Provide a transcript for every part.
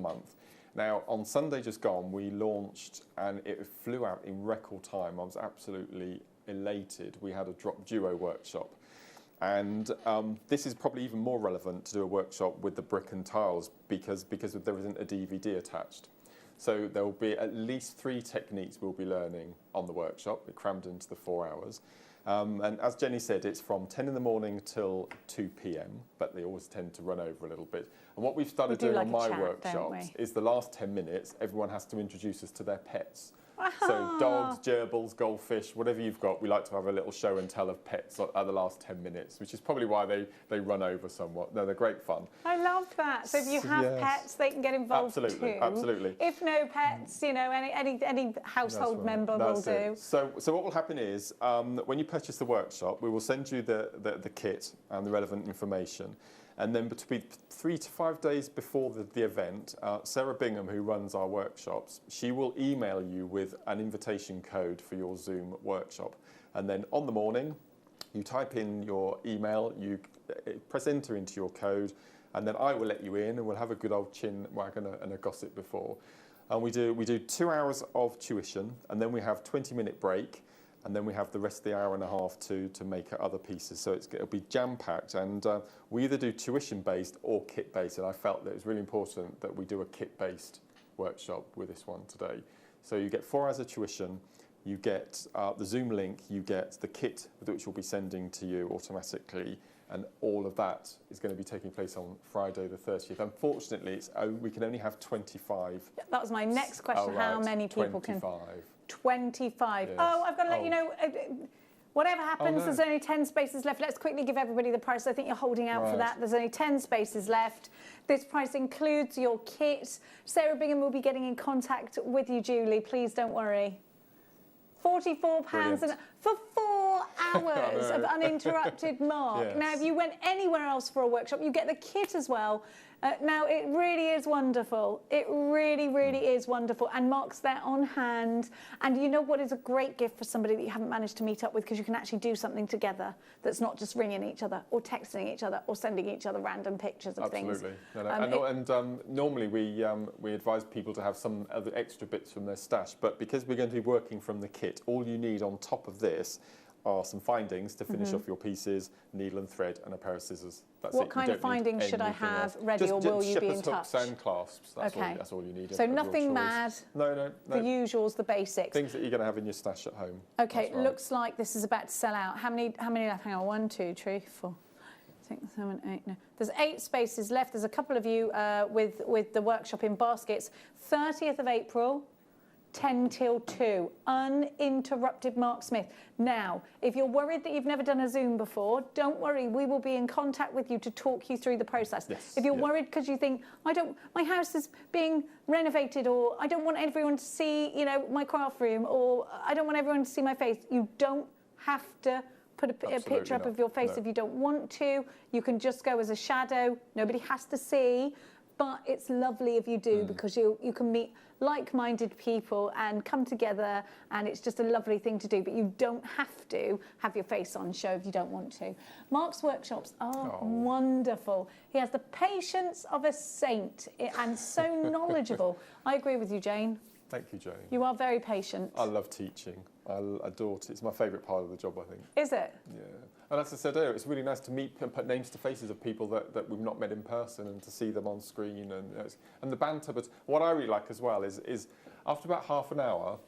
month. Now, on Sunday just gone, we launched and it flew out in record time. I was absolutely elated. We had a drop duo workshop. And this is probably even more relevant to do a workshop with the brick and tiles because there isn't a DVD attached. So there will be at least 3 techniques we'll be learning on the workshop. It crammed into the 4 hours. And as Jenny said, it's from 10 in the morning till 2 p.m, but they always tend to run over a little bit. And what we've started doing on my workshops is the last 10 minutes, everyone has to introduce us to their pets. So dogs, gerbils, goldfish, whatever you've got, we like to have a little show and tell of pets at the last 10 minutes, which is probably why they run over somewhat. No, they're great fun. I love that. So if you have pets, they can get involved too. Absolutely. If no pets, you know, any household member will do. So what will happen is, when you purchase the workshop, we will send you the kit and the relevant information. And then between 3 to 5 days before the event, Sarah Bingham, who runs our workshops, she will email you with an invitation code for your Zoom workshop. And then on the morning, you type in your email, you press enter into your code, and then I will let you in, and we'll have a good old chin wag and a gossip before. And we do 2 hours of tuition, and then we have 20-minute break. And then we have the rest of the hour and a half to make other pieces. So it'll be jam-packed. And we either do tuition-based or kit-based. And I felt that it was really important that we do a kit-based workshop with this one today. So you get 4 hours of tuition, you get the Zoom link, you get the kit which we'll be sending to you automatically. And all of that is going to be taking place on Friday the 30th. Unfortunately, we can only have 25. That was my next question. How many people 25. can... 25. Yes. Oh, I've got to let you know, whatever happens, there's only 10 spaces left. Let's quickly give everybody the price. I think you're holding out for that. There's only 10 spaces left. This price includes your kit. Sarah Bingham will be getting in contact with you, Julie. Please don't worry. £44 for 4 hours of uninterrupted Mark. Yes. Now, if you went anywhere else for a workshop, you get the kit as well. Now, it really is wonderful. It really, really is wonderful. And Mark's there on hand. And you know what is a great gift for somebody that you haven't managed to meet up with, because you can actually do something together that's not just ringing each other or texting each other or sending each other random pictures of things. Absolutely. Normally we advise people to have some other extra bits from their stash, but because we're going to be working from the kit, all you need on top of this are some findings to finish off your pieces, needle and thread, and a pair of scissors. That's what kind of findings should I have ready, or will you be in touch? Hooks and clasps. That's all you need. So nothing mad. No. The usuals, the basics. Things that you're going to have in your stash at home. Okay, looks like this is about to sell out. How many left? Hang on, 1, 2, 3, 4, 6, 7, 8. No, there's 8 spaces left. There's a couple of you with the workshop in baskets. 30th of April. 10 till 2, uninterrupted Mark Smith. Now, if you're worried that you've never done a Zoom before, don't worry, we will be in contact with you to talk you through the process. Yes, if you're worried because you think, my house is being renovated, or I don't want everyone to see, you know, my craft room, or I don't want everyone to see my face, you don't have to put a picture up of your face if you don't want to. You can just go as a shadow. Nobody has to see. But it's lovely if you do, because you can meet like-minded people and come together, and it's just a lovely thing to do. But you don't have to have your face on show if you don't want to. Mark's workshops are wonderful. He has the patience of a saint and so knowledgeable. I agree with you, Jane. Thank you, Jane. You are very patient. I love teaching. I adore it. It's my favourite part of the job, I think. Is it? Yeah. And as I said earlier, it's really nice to meet and put names to faces of people that we've not met in person, and to see them on screen, and the banter. But what I really like as well is after about half an hour,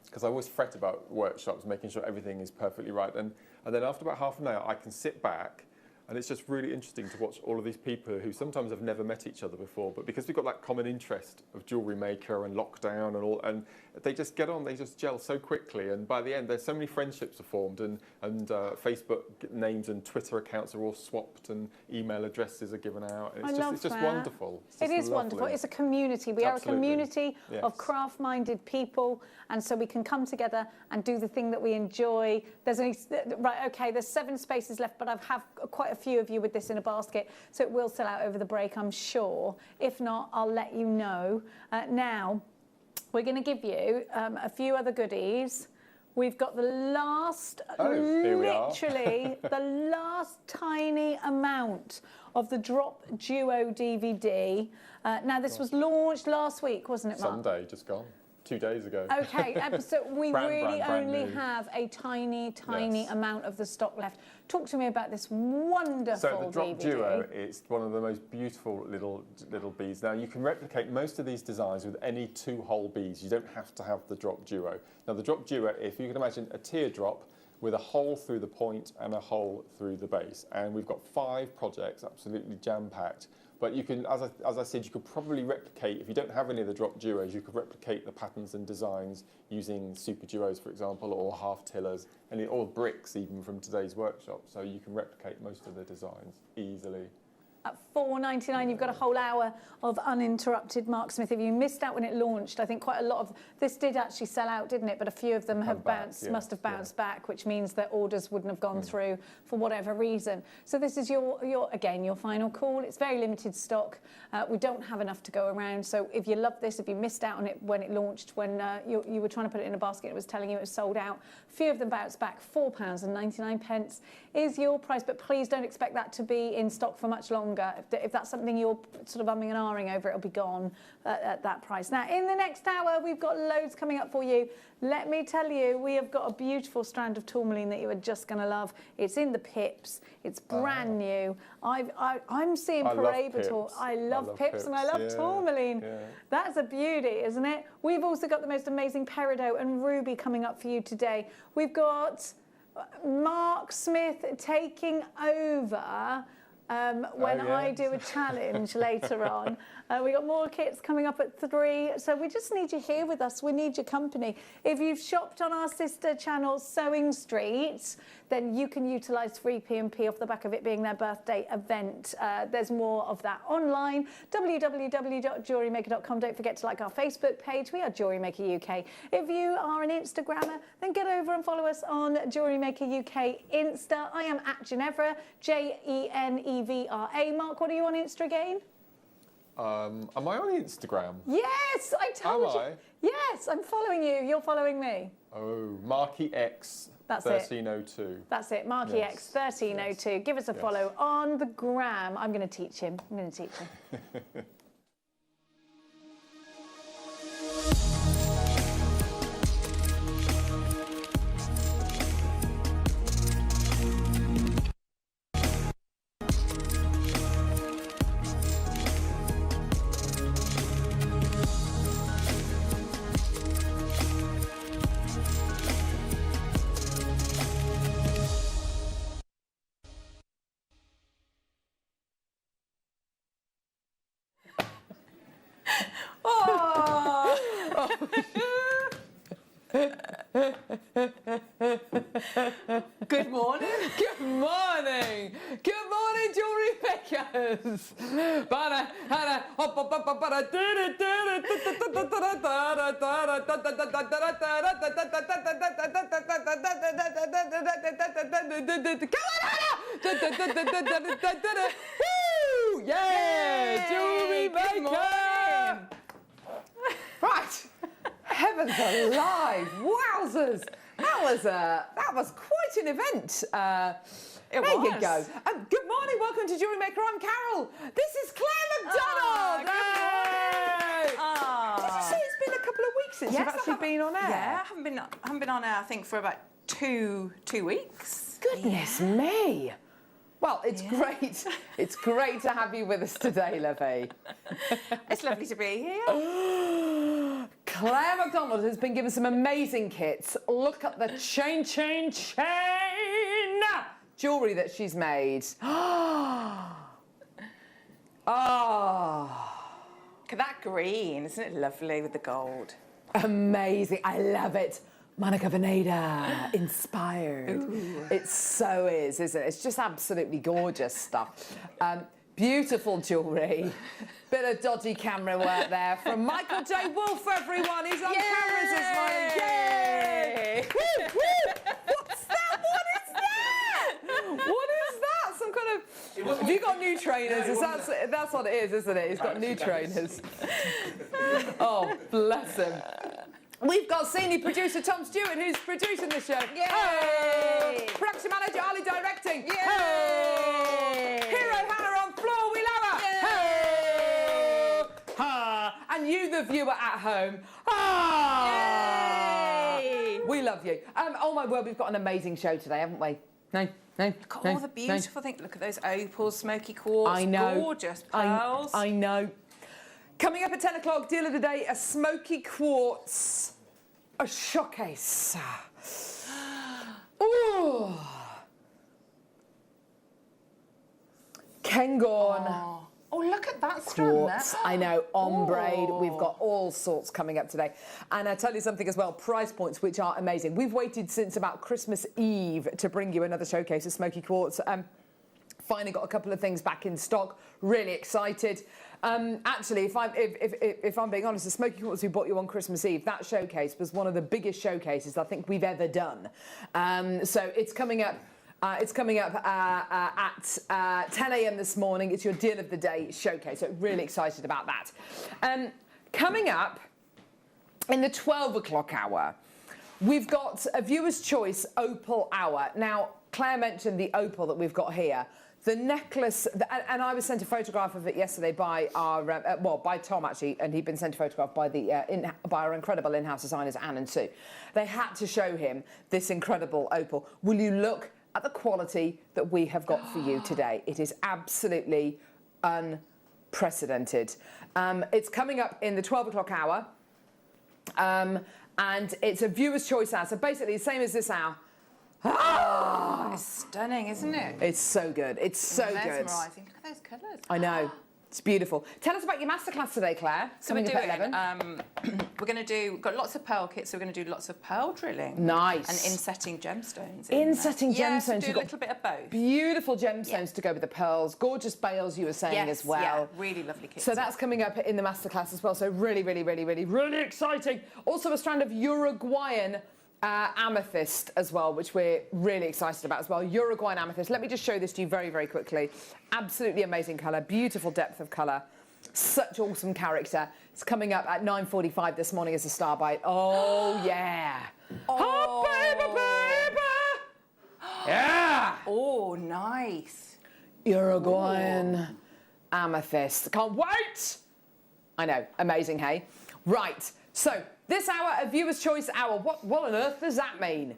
because I always fret about workshops, making sure everything is perfectly right, and then after about half an hour, I can sit back. And it's just really interesting to watch all of these people who sometimes have never met each other before, but because we've got that common interest of Jewellery Maker and lockdown and all, and they just get on, they just gel so quickly, and by the end there's so many friendships are formed, and Facebook names and Twitter accounts are all swapped, and email addresses are given out. And it's just wonderful. It is wonderful. It's a community. We are a community of craft-minded people, and so we can come together and do the thing that we enjoy. There's only there's 7 spaces left, but I've have quite a few of you with this in a basket, so it will sell out over the break, I'm sure. If not, I'll let you know. Now, we're going to give you a few other goodies. We've got the last, here we are. literally the last tiny amount of the Drop Duo DVD. Now, this was launched last week, wasn't it, Mark? Sunday, just gone. 2 days ago. Okay, so we really brand only new. have a tiny Yes. amount of the stock left. Talk to me about this wonderful So the Drop DVD. Duo, it's one of the most beautiful little beads. Now you can replicate most of these designs with any 2-hole beads. You don't have to have the Drop Duo. Now the Drop Duo, if you can imagine a teardrop with a hole through the point and a hole through the base, and we've got 5 projects, absolutely jam-packed. But you can, as I said, you could probably replicate, if you don't have any of the Drop Duos, you could replicate the patterns and designs using Super Duos, for example, or half tillers, or bricks even from today's workshop. So you can replicate most of the designs easily. At $4.99, you've got a whole hour of uninterrupted Mark Smith. If you missed out when it launched, I think quite a lot of this did actually sell out, didn't it? But a few of them have bounced, must have bounced back, which means that orders wouldn't have gone through for whatever reason. So this is your final call. It's very limited stock. We don't have enough to go around. So if you love this, if you missed out on it when it launched, when you were trying to put it in a basket, it was telling you it was sold out. A few of them bounced back. £4.99 is your price, but please don't expect that to be in stock for much longer. If that's something you're sort of umming and ahhing over, it'll be gone at that price. Now, in the next hour, we've got loads coming up for you. Let me tell you, we have got a beautiful strand of tourmaline that you are just going to love. It's in the pips. It's brand new. I'm seeing Parabator. I love pips and I love tourmaline. Yeah. That's a beauty, isn't it? We've also got the most amazing peridot and ruby coming up for you today. We've got Mark Smith taking over when I do a challenge later on. We got more kits coming up at 3, so we just need you here with us. We need your company. If you've shopped on our sister channel, Sewing Street, then you can utilise free P&P off the back of it being their birthday event. There's more of that online. www.jewellerymaker.com. Don't forget to like our Facebook page. We are Jewellery Maker UK. If you are an Instagrammer, then get over and follow us on Jewellery Maker UK Insta. I am at Ginevra, Jenevra. Mark, what are you on Insta again? Am I on Instagram? Yes, I told you. Am I? Yes, I'm following you. You're following me. Oh, Marky X. That's 1302. That's it, Marky X 1302. Yes. Give us a follow on the gram. I'm going to teach him. Good morning. Good morning. Good morning, Jewellery Makers. Yeah, Jewellery Maker. Right. Heavens alive! Wowzers! That was quite an event. There you go. Good morning. Welcome to Jewellery Maker. I'm Carol. This is Claire McDonald. Good morning. Did you say it's been a couple of weeks since you've actually been on air? Yeah, I haven't been on air, I think, for about two weeks. Goodness me. Well, it's great. It's great to have you with us today, Lovey. It's lovely to be here. Claire McDonald has been given some amazing kits. Look at the chain jewellery that she's made. Oh. Look at that green, isn't it lovely with the gold? Amazing. I love it. Monica Veneda inspired. Ooh. It so is, isn't it? It's just absolutely gorgeous stuff. Beautiful jewellery. Bit of dodgy camera work there from Michael J. Wolf, everyone. He's on cameras this morning. Yay! Woo, woo! What's that? What is that? What is that? Some kind of... Have you got new trainers? That's what it is, isn't it? He's got new trainers. Oh, bless him. We've got senior producer Tom Stewart, who's producing the show. Yay! Oh! Production manager Ali directing. Yay! Oh! Hero Hannah on floor, we love her. Yay! Oh! Ha! And you, the viewer at home. Ah! Yay! We love you. Oh my word, we've got an amazing show today, haven't we? No. Look at all the beautiful things. Look at those opals, smoky quartz. I know. Gorgeous pearls. I know. Coming up at 10 o'clock, deal of the day, a smoky quartz, a showcase. Ooh. Cairngorm. Oh, look at that strand there. Quartz, I know, ombre. Oh. We've got all sorts coming up today. And I tell you something as well, price points, which are amazing. We've waited since about Christmas Eve to bring you another showcase of smoky quartz. Finally got a couple of things back in stock. Really excited. Actually, if I'm being honest, the smoky quartz we bought you on Christmas Eve, that showcase was one of the biggest showcases I think we've ever done. So it's coming up. It's coming up at 10 a.m. this morning. It's your deal of the day showcase. So really excited about that. Coming up in the 12 o'clock hour, we've got a viewer's choice opal hour. Now, Claire mentioned the opal that we've got here. The necklace, and I was sent a photograph of it yesterday by our, by Tom actually, and he'd been sent a photograph by by our incredible in-house designers Anne and Sue. They had to show him this incredible opal. Will you look at the quality that we have got for you today? It is absolutely unprecedented. It's coming up in the 12 o'clock hour, and it's a viewer's choice hour. So basically, the same as this hour. Oh, it's stunning, isn't it? It's so good. It's so good. Mesmerising. Look at those colours. I know. It's beautiful. Tell us about your masterclass today, Claire. So we're got lots of pearl kits, so we're going to do lots of pearl drilling. Nice. And insetting gemstones. Insetting gemstones. So do You've a little bit of both. Beautiful gemstones to go with the pearls. Gorgeous bales, you were saying, as well. Yeah, really lovely kits. So that's coming up in the masterclass as well. So really, really, really, really, really exciting. Also a strand of Uruguayan amethyst as well, which we're really excited about as well. Uruguayan amethyst. Let me just show this to you very, very quickly. Absolutely amazing colour, beautiful depth of colour, such awesome character. It's coming up at 9:45 this morning as a star bite. Oh yeah. Oh, baby. Yeah. Oh, nice. Uruguayan amethyst. Can't wait. I know, amazing, hey? Right, so this hour, a viewer's choice hour. What on earth does that mean?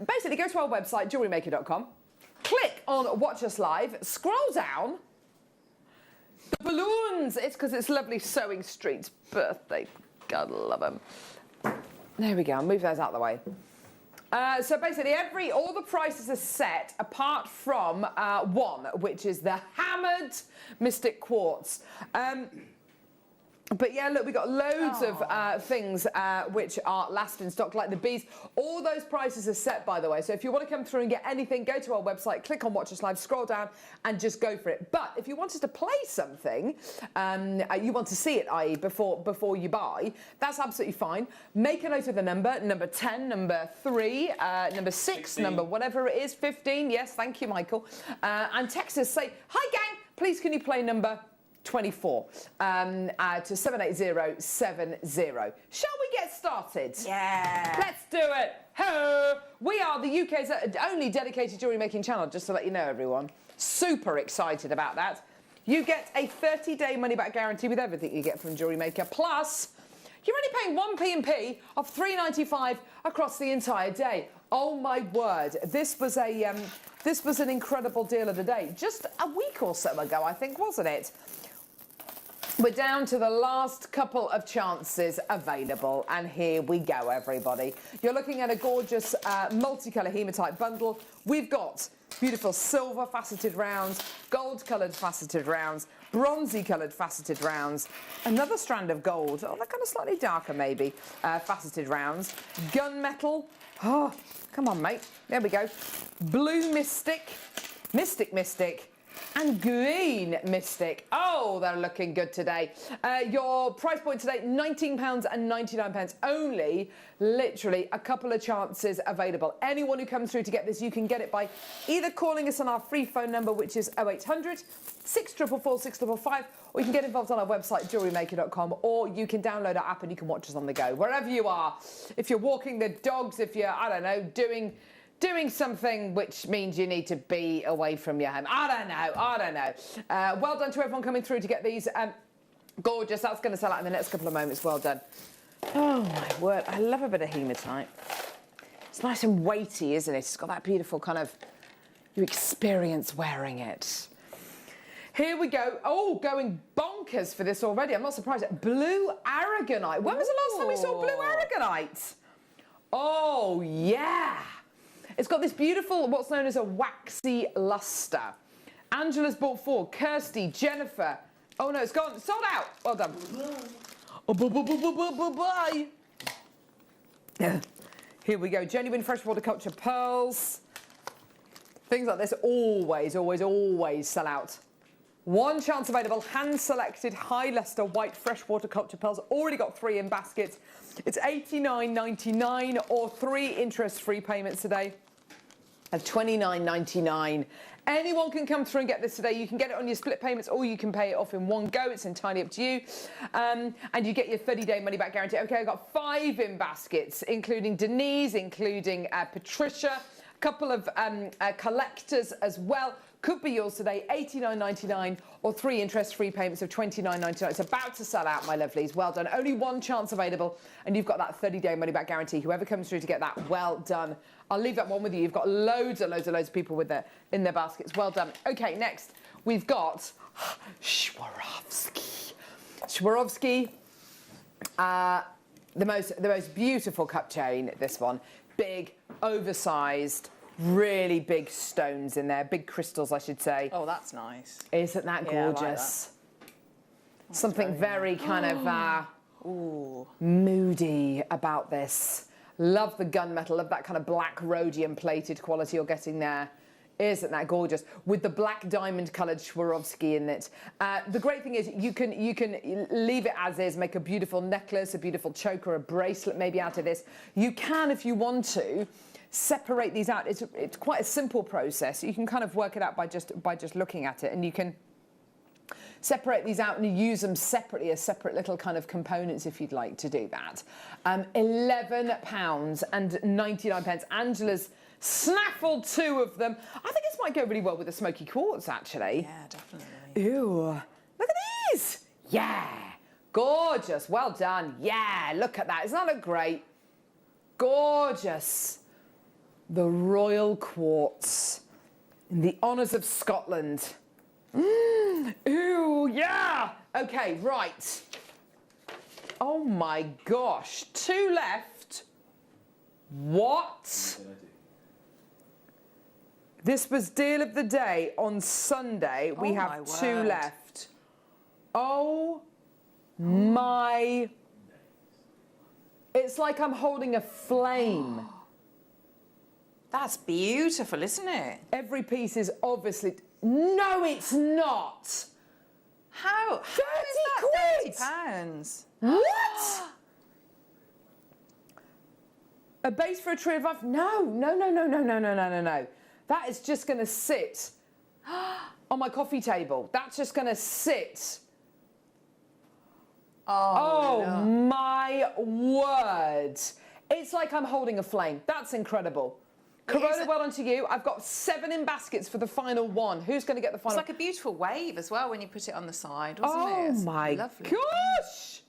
Basically, go to our website, JewelleryMaker.com, click on Watch Us Live, scroll down. The balloons. It's because it's lovely Sewing Street's birthday. God love them. There we go. I'll move those out of the way. So basically, all the prices are set apart from one, which is the hammered Mystic Quartz. But yeah, look, we've got loads of things which are last in stock, like the bees. All those prices are set, by the way. So if you want to come through and get anything, go to our website, click on Watch Us Live, scroll down, and just go for it. But if you wanted to play something, you want to see it, i.e. before you buy, that's absolutely fine. Make a note of the number 10, number 3, number 6, 16. number whatever it is, 15. Yes, thank you, Michael. And text us, say, hi, gang, please can you play number 24 to 78070. Shall we get started? Yeah. Let's do it. Ho! We are the UK's only dedicated jewellery making channel, just to let you know, everyone. Super excited about that. You get a 30-day money-back guarantee with everything you get from Jewellery Maker. Plus, you're only paying one P&P of £3.95 across the entire day. Oh my word! This was an incredible deal of the day. Just a week or so ago, I think, wasn't it? We're down to the last couple of chances available, and here we go, everybody. You're looking at a gorgeous multicolour hematite bundle. We've got beautiful silver faceted rounds, gold-coloured faceted rounds, bronzy-coloured faceted rounds, another strand of gold, oh, they're kind of slightly darker maybe, faceted rounds, gunmetal, oh, come on, mate, there we go, blue mystic, mystic, and green Mystic. Oh, they're looking good today. Your price point today, £19.99. Only literally a couple of chances available. Anyone who comes through to get this, you can get it by either calling us on our free phone number, which is 0800 644 655, or you can get involved on our website, JewelleryMaker.com, or you can download our app and you can watch us on the go, wherever you are. If you're walking the dogs, if you're, I don't know, doing something which means you need to be away from your home. I don't know. Well done to everyone coming through to get these. Gorgeous. That's going to sell out in the next couple of moments. Well done. Oh, my word. I love a bit of hematite. It's nice and weighty, isn't it? It's got that beautiful kind of, you experience wearing it. Here we go. Oh, going bonkers for this already. I'm not surprised. Blue aragonite. When was the last time we saw blue aragonite? Oh, yeah. It's got this beautiful, what's known as a waxy luster. Angela's bought 4. Kirsty, Jennifer. Oh, no, it's gone. Sold out. Well done. Oh, bye. Here we go. Genuine freshwater culture pearls. Things like this always sell out. One chance available, hand-selected high luster white freshwater culture pearls. Already got 3 in baskets. It's $89.99 or 3 interest-free payments today of $29.99. Anyone can come through and get this today. You can get it on your split payments or you can pay it off in one go. It's entirely up to you. And you get your 30-day money-back guarantee. OK, I've got 5 in baskets, including Denise, including Patricia, a couple of collectors as well. Could be yours today, $89.99 or 3 interest-free payments of $29.99. It's about to sell out, my lovelies. Well done. Only one chance available, and you've got that 30-day money-back guarantee. Whoever comes through to get that, well done. I'll leave that one with you. You've got loads of people with in their baskets. Well done. OK, next we've got Swarovski. Swarovski, the most beautiful cup chain. This one, big, oversized. Really big stones in there, big crystals, I should say. Oh, that's nice. Isn't that gorgeous? Yeah, like Something very kind of moody about this. Love the gunmetal, love that kind of black rhodium plated quality you're getting there. Isn't that gorgeous? With the black diamond coloured Swarovski in it. The great thing is you can leave it as is, make a beautiful necklace, a beautiful choker, a bracelet maybe out of this. You can, if you want to, separate these out. It's quite a simple process. You can kind of work it out by just looking at it, and you can separate these out and use them separately as separate little kind of components if you'd like to do that. £11.99. Angela's snaffled 2 of them. I think this might go really well with the smoky quartz, actually. Yeah, definitely. Ew, look at these. Yeah, gorgeous. Well done. Yeah, look at that. Doesn't that look great? Gorgeous. The Royal Quartz in the honours of Scotland. Ooh, yeah. OK, right. Oh, my gosh. 2 left. What? This was deal of the day on Sunday. We have 2 left. Oh, my. It's like I'm holding a flame. That's beautiful, isn't it? Every piece is obviously... No, it's not. How? 30 How is quid? that £30? What? A base for a tree of life? No. That is just going to sit on my coffee table. That's just going to sit. Oh, no. My word. It's like I'm holding a flame. That's incredible. Corona, well done to you. I've got 7 in baskets for the final one. Who's going to get the final? It's like a beautiful wave as well when you put it on the side, wasn't it? Oh, my lovely. gosh.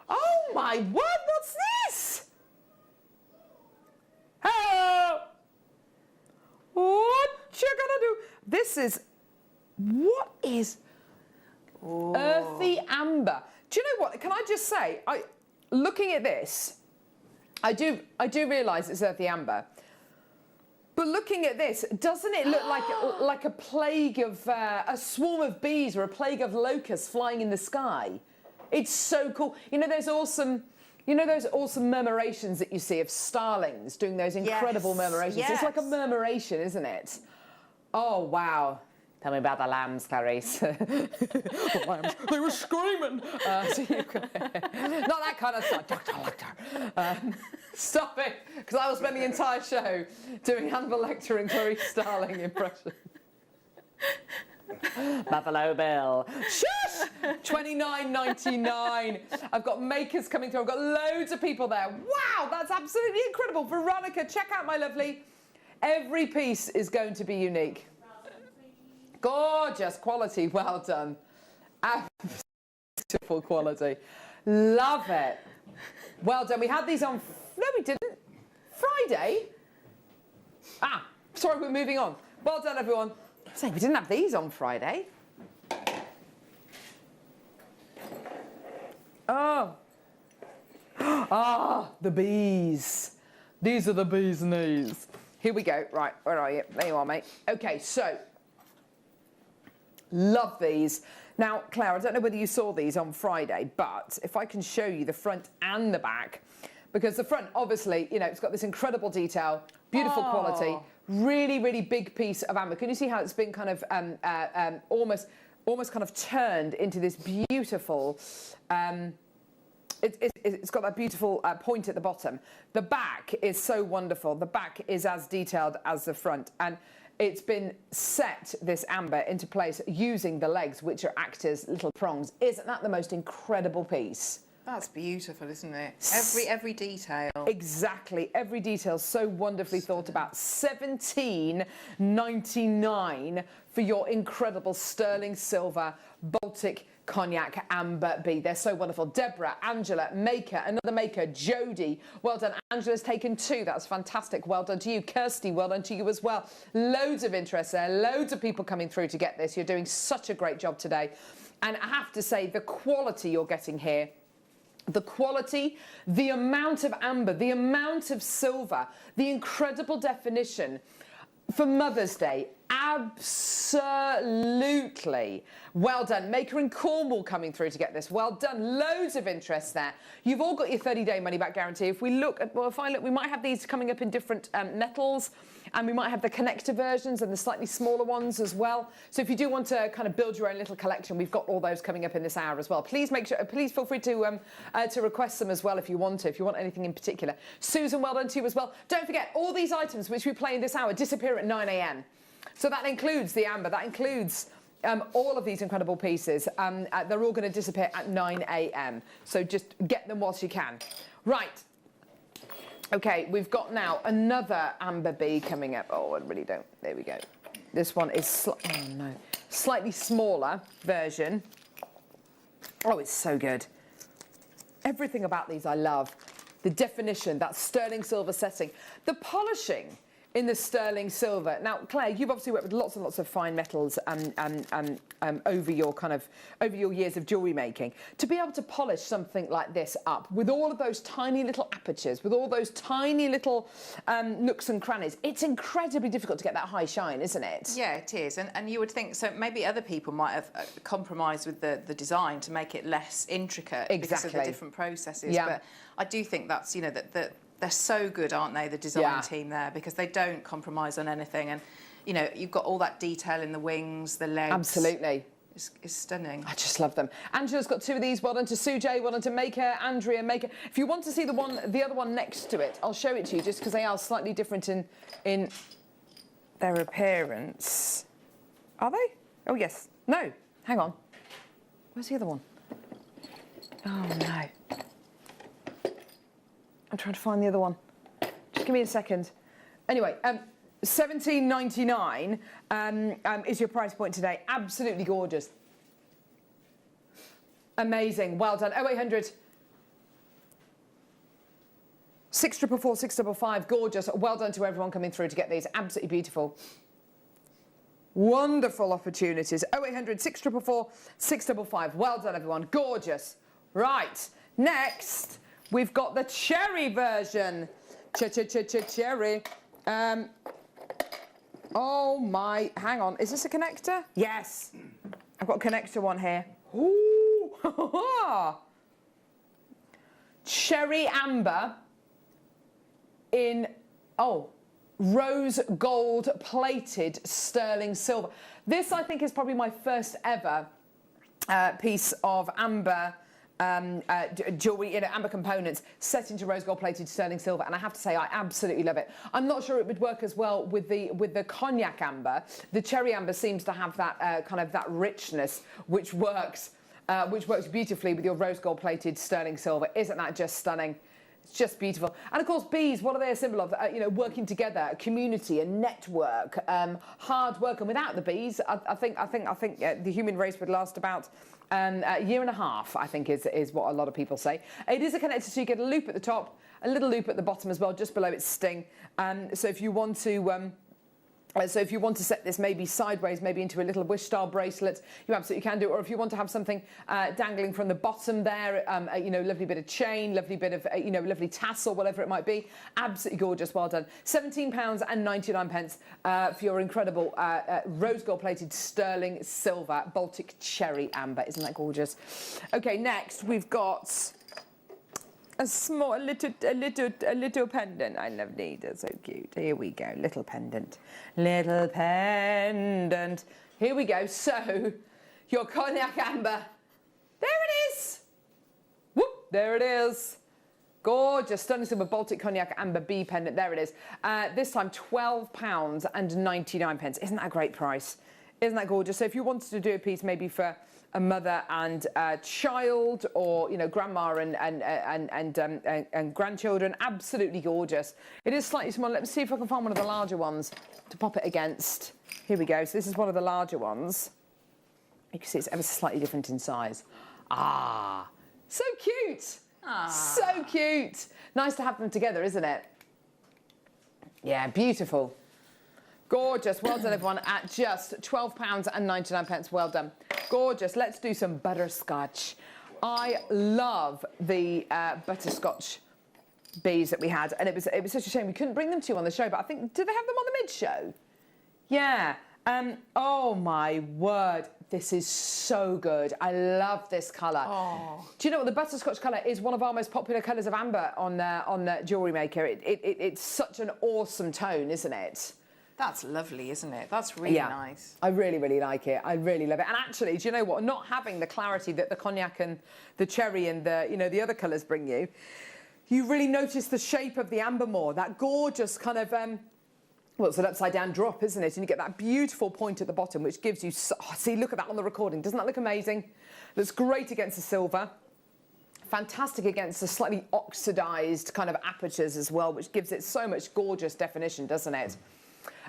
Oh, my word. What's this? Hello. What you gonna do? This is... What is... Ooh. Earthy amber. Do you know what? Can I just say, looking at this, I do realise it's earthy amber. But looking at this, doesn't it look like a plague of a swarm of bees or a plague of locusts flying in the sky? It's so cool. You know those awesome murmurations that you see of starlings doing those incredible murmurations. Yes. It's like a murmuration, isn't it? Oh wow, Tell me about the lambs, Clarice. The lambs, they were screaming. So not that kind of stuff. Doctor. Stop it, because I will spend the entire show doing Hannibal Lecter and Clarice Starling impression. Buffalo Bill. Shush! $29.99. I've got makers coming through. I've got loads of people there. Wow, that's absolutely incredible. Veronica, check out my lovely. Every piece is going to be unique. Gorgeous quality. Well done. Beautiful quality. Love it. Well done. We had these on... No, we didn't. Friday? Ah, sorry, we're moving on. Well done, everyone. Say, we didn't have these on Friday. Oh. Ah, the bees. These are the bees' knees. Here we go. Right, where are you? There you are, mate. Okay, so, love these. Now, Claire, I don't know whether you saw these on Friday, but if I can show you the front and the back, because the front, obviously, you know, it's got this incredible detail, beautiful quality, really, really big piece of amber. Can you see how it's been kind of almost kind of turned into this beautiful... It's got that beautiful point at the bottom. The back is so wonderful. The back is as detailed as the front. And it's been set, this amber, into place using the legs, which are act as little prongs. Isn't that the most incredible piece? That's beautiful, isn't it? Every detail. Exactly. Every detail so wonderfully thought about. $17.99 for your incredible sterling silver Baltic Cognac Amber B. They're so wonderful. Deborah, Angela, Maker, another Maker, Jodie. Well done. Angela's taken 2. That's fantastic. Well done to you. Kirsty, well done to you as well. Loads of interest there. Loads of people coming through to get this. You're doing such a great job today. And I have to say, the quality you're getting here, the quality, the amount of amber, the amount of silver, the incredible definition for Mother's Day, absolutely. Well done. Maker in Cornwall coming through to get this. Well done. Loads of interest there. You've all got your 30-day money-back guarantee. If we look at, well, if I look, we might have these coming up in different metals, and we might have the connector versions and the slightly smaller ones as well. So if you do want to kind of build your own little collection, we've got all those coming up in this hour as well. Please make sure, please feel free to request them as well if you want to, if you want anything in particular. Susan, well done to you as well. Don't forget, all these items which we play in this hour disappear at 9 a.m. So that includes the amber, that includes all of these incredible pieces. They're all going to disappear at 9 a.m. So just get them whilst you can. Right. Okay, we've got now another amber bee coming up. Oh, I really don't. There we go. This one is slightly smaller version. Oh, it's so good. Everything about these I love. The definition, that sterling silver setting, the polishing in the sterling silver. Now, Claire, you've obviously worked with lots and lots of fine metals over your years of jewellery making. To be able to polish something like this up with all of those tiny little apertures, with all those tiny little nooks and crannies, it's incredibly difficult to get that high shine, isn't it? Yeah, it is. And you would think, so maybe other people might have compromised with the design to make it less intricate because of the different processes. Yeah. But I do think that's, you know, that they're so good, aren't they, the design team there, because they don't compromise on anything. And, you know, you've got all that detail in the wings, the legs. Absolutely. It's stunning. I just love them. Angela's got 2 of these. Well done to Sujay, well done to Maker, Andrea, Maker. If you want to see the other one next to it, I'll show it to you just because they are slightly different in their appearance. Are they? Oh, yes. No, hang on. Where's the other one? Oh, no. I'm trying to find the other one. Just give me a second. Anyway, $17.99 is your price point today. Absolutely gorgeous. Amazing. Well done. 0800 644 655. Gorgeous. Well done to everyone coming through to get these. Absolutely beautiful. Wonderful opportunities. 0800 644 655. Well done, everyone. Gorgeous. Right. Next, we've got the cherry version. Cherry. Oh my, hang on. Is this a connector? Yes. I've got a connector one here. Ooh. Cherry amber in, oh, rose gold plated sterling silver. This, I think, is probably my first ever piece of amber jewellery, amber components set into rose gold plated sterling silver, and I have to say I absolutely love it. I'm not sure it would work as well with the cognac amber. The cherry amber seems to have that kind of that richness which works beautifully with your rose gold plated sterling silver. Isn't that just stunning? It's just beautiful. And of course, bees, what are they a symbol of? Working together, a community, a network, hard work. And without the bees, I think the human race would last about a year and a half, I think is what a lot of people say. It is a connector, so you get a loop at the top, a little loop at the bottom as well, just below its sting. So if you want to set this maybe sideways, maybe into a little wish-style bracelet, you absolutely can do it. Or if you want to have something dangling from the bottom there, lovely bit of chain, lovely bit of, lovely tassel, whatever it might be, absolutely gorgeous. Well done. £17.99 for your incredible rose gold-plated sterling silver Baltic cherry amber. Isn't that gorgeous? Okay, next we've got a little pendant. I love these, they're so cute. Here we go, little pendant. Little pendant. Here we go. So, your cognac amber. There it is. Whoop, there it is. Gorgeous, stunning silver Baltic cognac amber bee pendant. There it is. This time £12.99. Isn't that a great price? Isn't that gorgeous? So if you wanted to do a piece maybe for a mother and a child, or grandma and grandchildren, absolutely gorgeous. It is slightly small. Let me see if I can find one of the larger ones to pop it against. Here we go. So this is one of the larger ones. You can see it's ever so slightly different in size. Ah, so cute. Ah. So cute. Nice to have them together, isn't it? Yeah, beautiful. Gorgeous. Well done, everyone, at just £12.99. Well done. Gorgeous. Let's do some butterscotch. I love the butterscotch bees that we had, and it was such a shame we couldn't bring them to you on the show, but I think, did they have them on the mid-show? Yeah. Oh, my word. This is so good. I love this colour. Oh. Do you know what? The butterscotch colour is one of our most popular colours of amber on Jewellery Maker. It's such an awesome tone, isn't it? That's lovely, isn't it? That's really nice. I really, really like it. I really love it. And actually, do you know what? Not having the clarity that the cognac and the cherry and the other colours bring you, you really notice the shape of the amber more. That gorgeous kind of, well, it's an upside-down drop, isn't it? And you get that beautiful point at the bottom, which gives you... see, look at that on the recording. Doesn't that look amazing? Looks great against the silver. Fantastic against the slightly oxidised kind of apertures as well, which gives it so much gorgeous definition, doesn't it?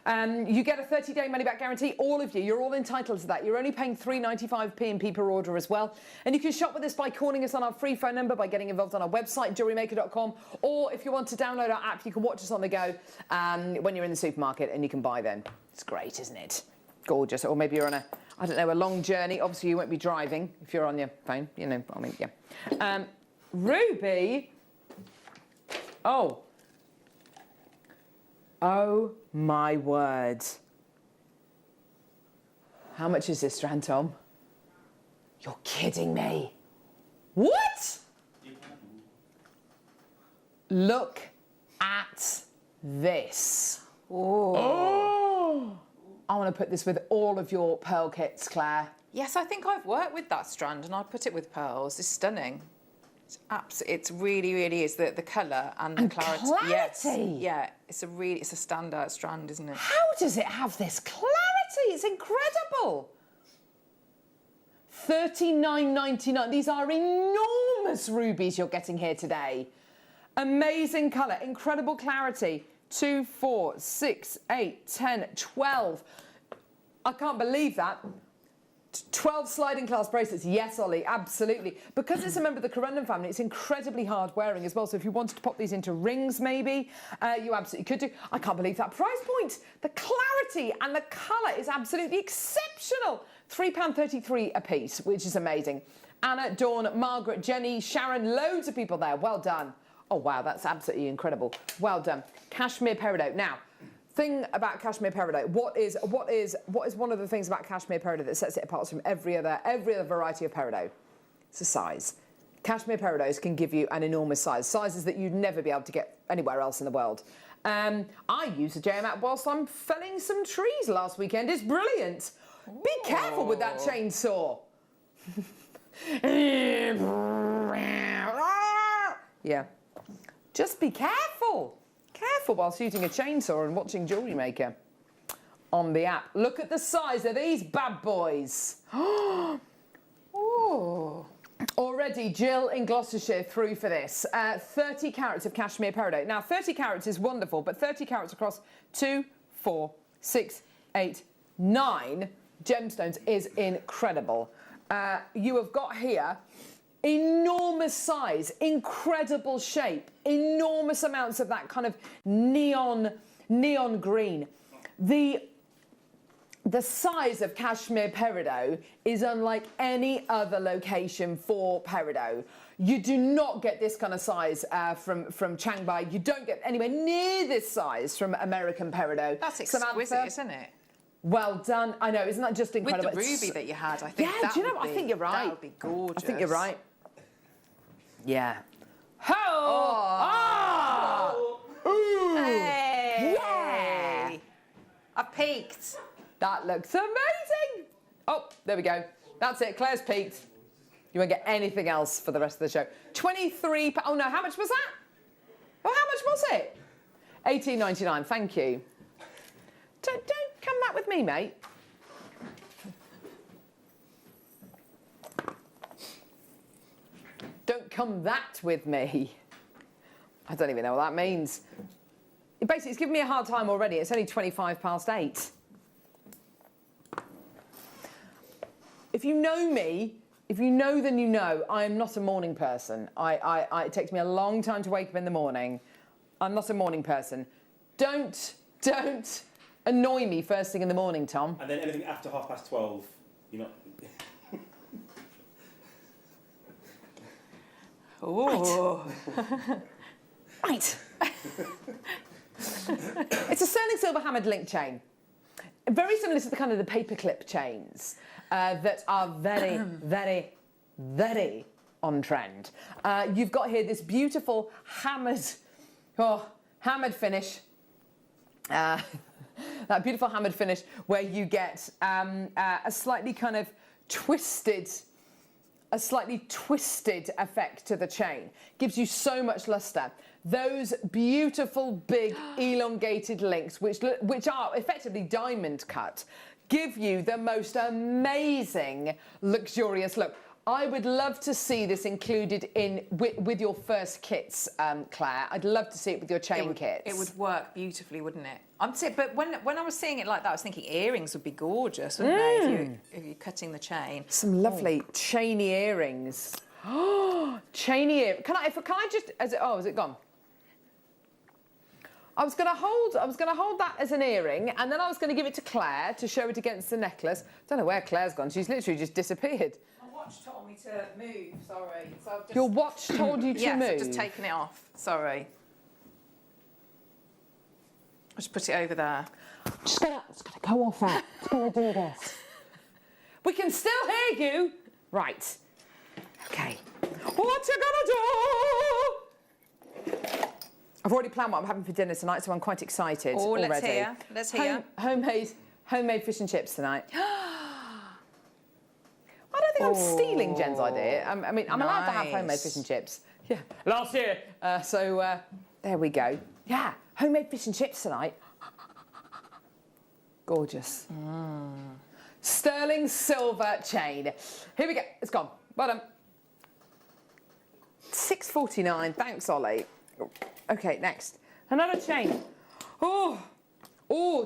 You get a 30-day money-back guarantee, all of you. You're all entitled to that. You're only paying £3.95p per order as well. And you can shop with us by calling us on our free phone number, by getting involved on our website, JewelleryMaker.com, or if you want to download our app, you can watch us on the go when you're in the supermarket, and you can buy them. It's great, isn't it? Gorgeous. Or maybe you're on a long journey. Obviously, you won't be driving if you're on your phone. Yeah. Ruby. Oh, my word. How much is this strand, Tom? You're kidding me. What? Look at this. Oh. I want to put this with all of your pearl kits, Claire. Yes, I think I've worked with that strand and I put it with pearls. It's stunning. It's really, really is the colour and the clarity. Yes. Yeah, it's a standout strand, isn't it? How does it have this clarity? It's incredible. $39.99. These are enormous rubies you're getting here today. Amazing colour, incredible clarity. 2, 4, 6, 8, 10, 12. I can't believe that. 12 sliding glass bracelets. Yes, Ollie, absolutely. Because it's a member of the corundum family, it's incredibly hard wearing as well. So if you wanted to pop these into rings, maybe, you absolutely could do. I can't believe that price point. The clarity and the colour is absolutely exceptional. £3.33 a piece, which is amazing. Anna, Dawn, Margaret, Jenny, Sharon, loads of people there. Well done. Oh, wow, that's absolutely incredible. Well done. Cashmere peridot. Now, thing about cashmere peridot, what is one of the things about cashmere peridot that sets it apart from every other variety of peridot? It's the size. Cashmere peridots can give you an enormous size, sizes that you'd never be able to get anywhere else in the world. I used a JM app whilst I'm felling some trees last weekend. It's brilliant. Be careful with that chainsaw. Yeah. Just be careful. Careful whilst using a chainsaw and watching Jewellery Maker on the app. Look at the size of these bad boys. Oh. Already, Jill in Gloucestershire through for this. 30 carats of cashmere peridot. Now, 30 carats is wonderful, but 30 carats across 2, 4, 6, 8, 9 gemstones is incredible. You have got here enormous size, incredible shape, enormous amounts of that kind of neon green. The size of cashmere peridot is unlike any other location for peridot. You do not get this kind of size from Chiangmai. You don't get anywhere near this size from American peridot. That's exquisite, Samantha, isn't it? well done. I know, isn't that just incredible? With the ruby that you had, I think Yeah, that do you know would what? I be- think you're right. That would be gorgeous. I think you're right. Yeah. Ho! Oh. Ah! Ooh! Hey! Yeah! I peaked. That looks amazing! Oh, there we go. That's it. Claire's peaked. You won't get anything else for the rest of the show. 23. Oh no, how much was that? Oh, how much was it? 18.99. Thank you. Don't come that with me, mate. Don't come that with me. I don't even know what that means. Basically, it's giving me a hard time already. It's only 8:25. If you know me, if you know, then you know, I am not a morning person. It takes me a long time to wake up in the morning. I'm not a morning person. Don't annoy me first thing in the morning, Tom. And then anything after 12:30, you're not. Oh. Right. It's a sterling silver hammered link chain. Very similar to the kind of the paperclip chains that are very, very, very on trend. You've got here this beautiful hammered finish. That beautiful hammered finish where you get a slightly kind of twisted effect to the chain. Gives you so much luster. Those beautiful big elongated links, which are effectively diamond cut, give you the most amazing luxurious look. I would love to see this included in with your first kits, Claire. I'd love to see it with your chain kits. It would work beautifully, wouldn't it? But when I was seeing it like that, I was thinking earrings would be gorgeous, wouldn't they? If you're cutting the chain. Some lovely chainy earrings. Oh, chainy ear. Can I just? Is it gone? I was going to hold that as an earring, and then I was going to give it to Claire to show it against the necklace. Don't know where Claire's gone. She's literally just disappeared. My watch told me to move. Sorry. So I've just... Your watch told you to yes, move. I've just taken it off. Sorry. I'll just put it over there. It's gonna go off that. It's gonna do this. We can still hear you. Right. Okay. What you gonna do? I've already planned what I'm having for dinner tonight, so I'm quite excited already. Let's hear. Let's hear. Homemade fish and chips tonight. I don't think I'm stealing Jen's idea. I mean, I'm allowed to have homemade fish and chips. Yeah. Last year. There we go. Yeah. Homemade fish and chips tonight. Gorgeous. Sterling silver chain. Here we go. It's gone. Well done. £6.49. Thanks, Ollie. Okay, next. Another chain. Oh,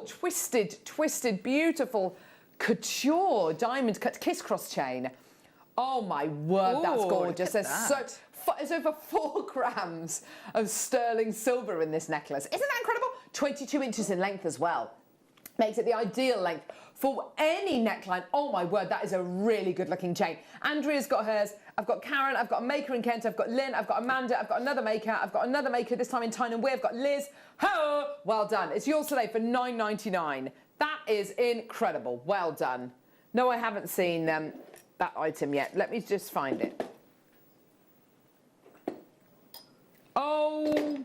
twisted, beautiful couture diamond cut kiss cross chain. Oh my word, that's gorgeous. There's over 4 grams of sterling silver in this necklace. Isn't that incredible? 22 inches in length as well. Makes it the ideal length for any neckline. Oh my word, that is a really good looking chain. Andrea's got hers. I've got Karen, I've got a maker in Kent, I've got Lynn, I've got Amanda, I've got another maker, this time in Tyne and Wear. I've got Liz. Ho! Well done. It's yours today for £9.99. That is incredible. Well done. No, I haven't seen that item yet. Let me just find it. Oh.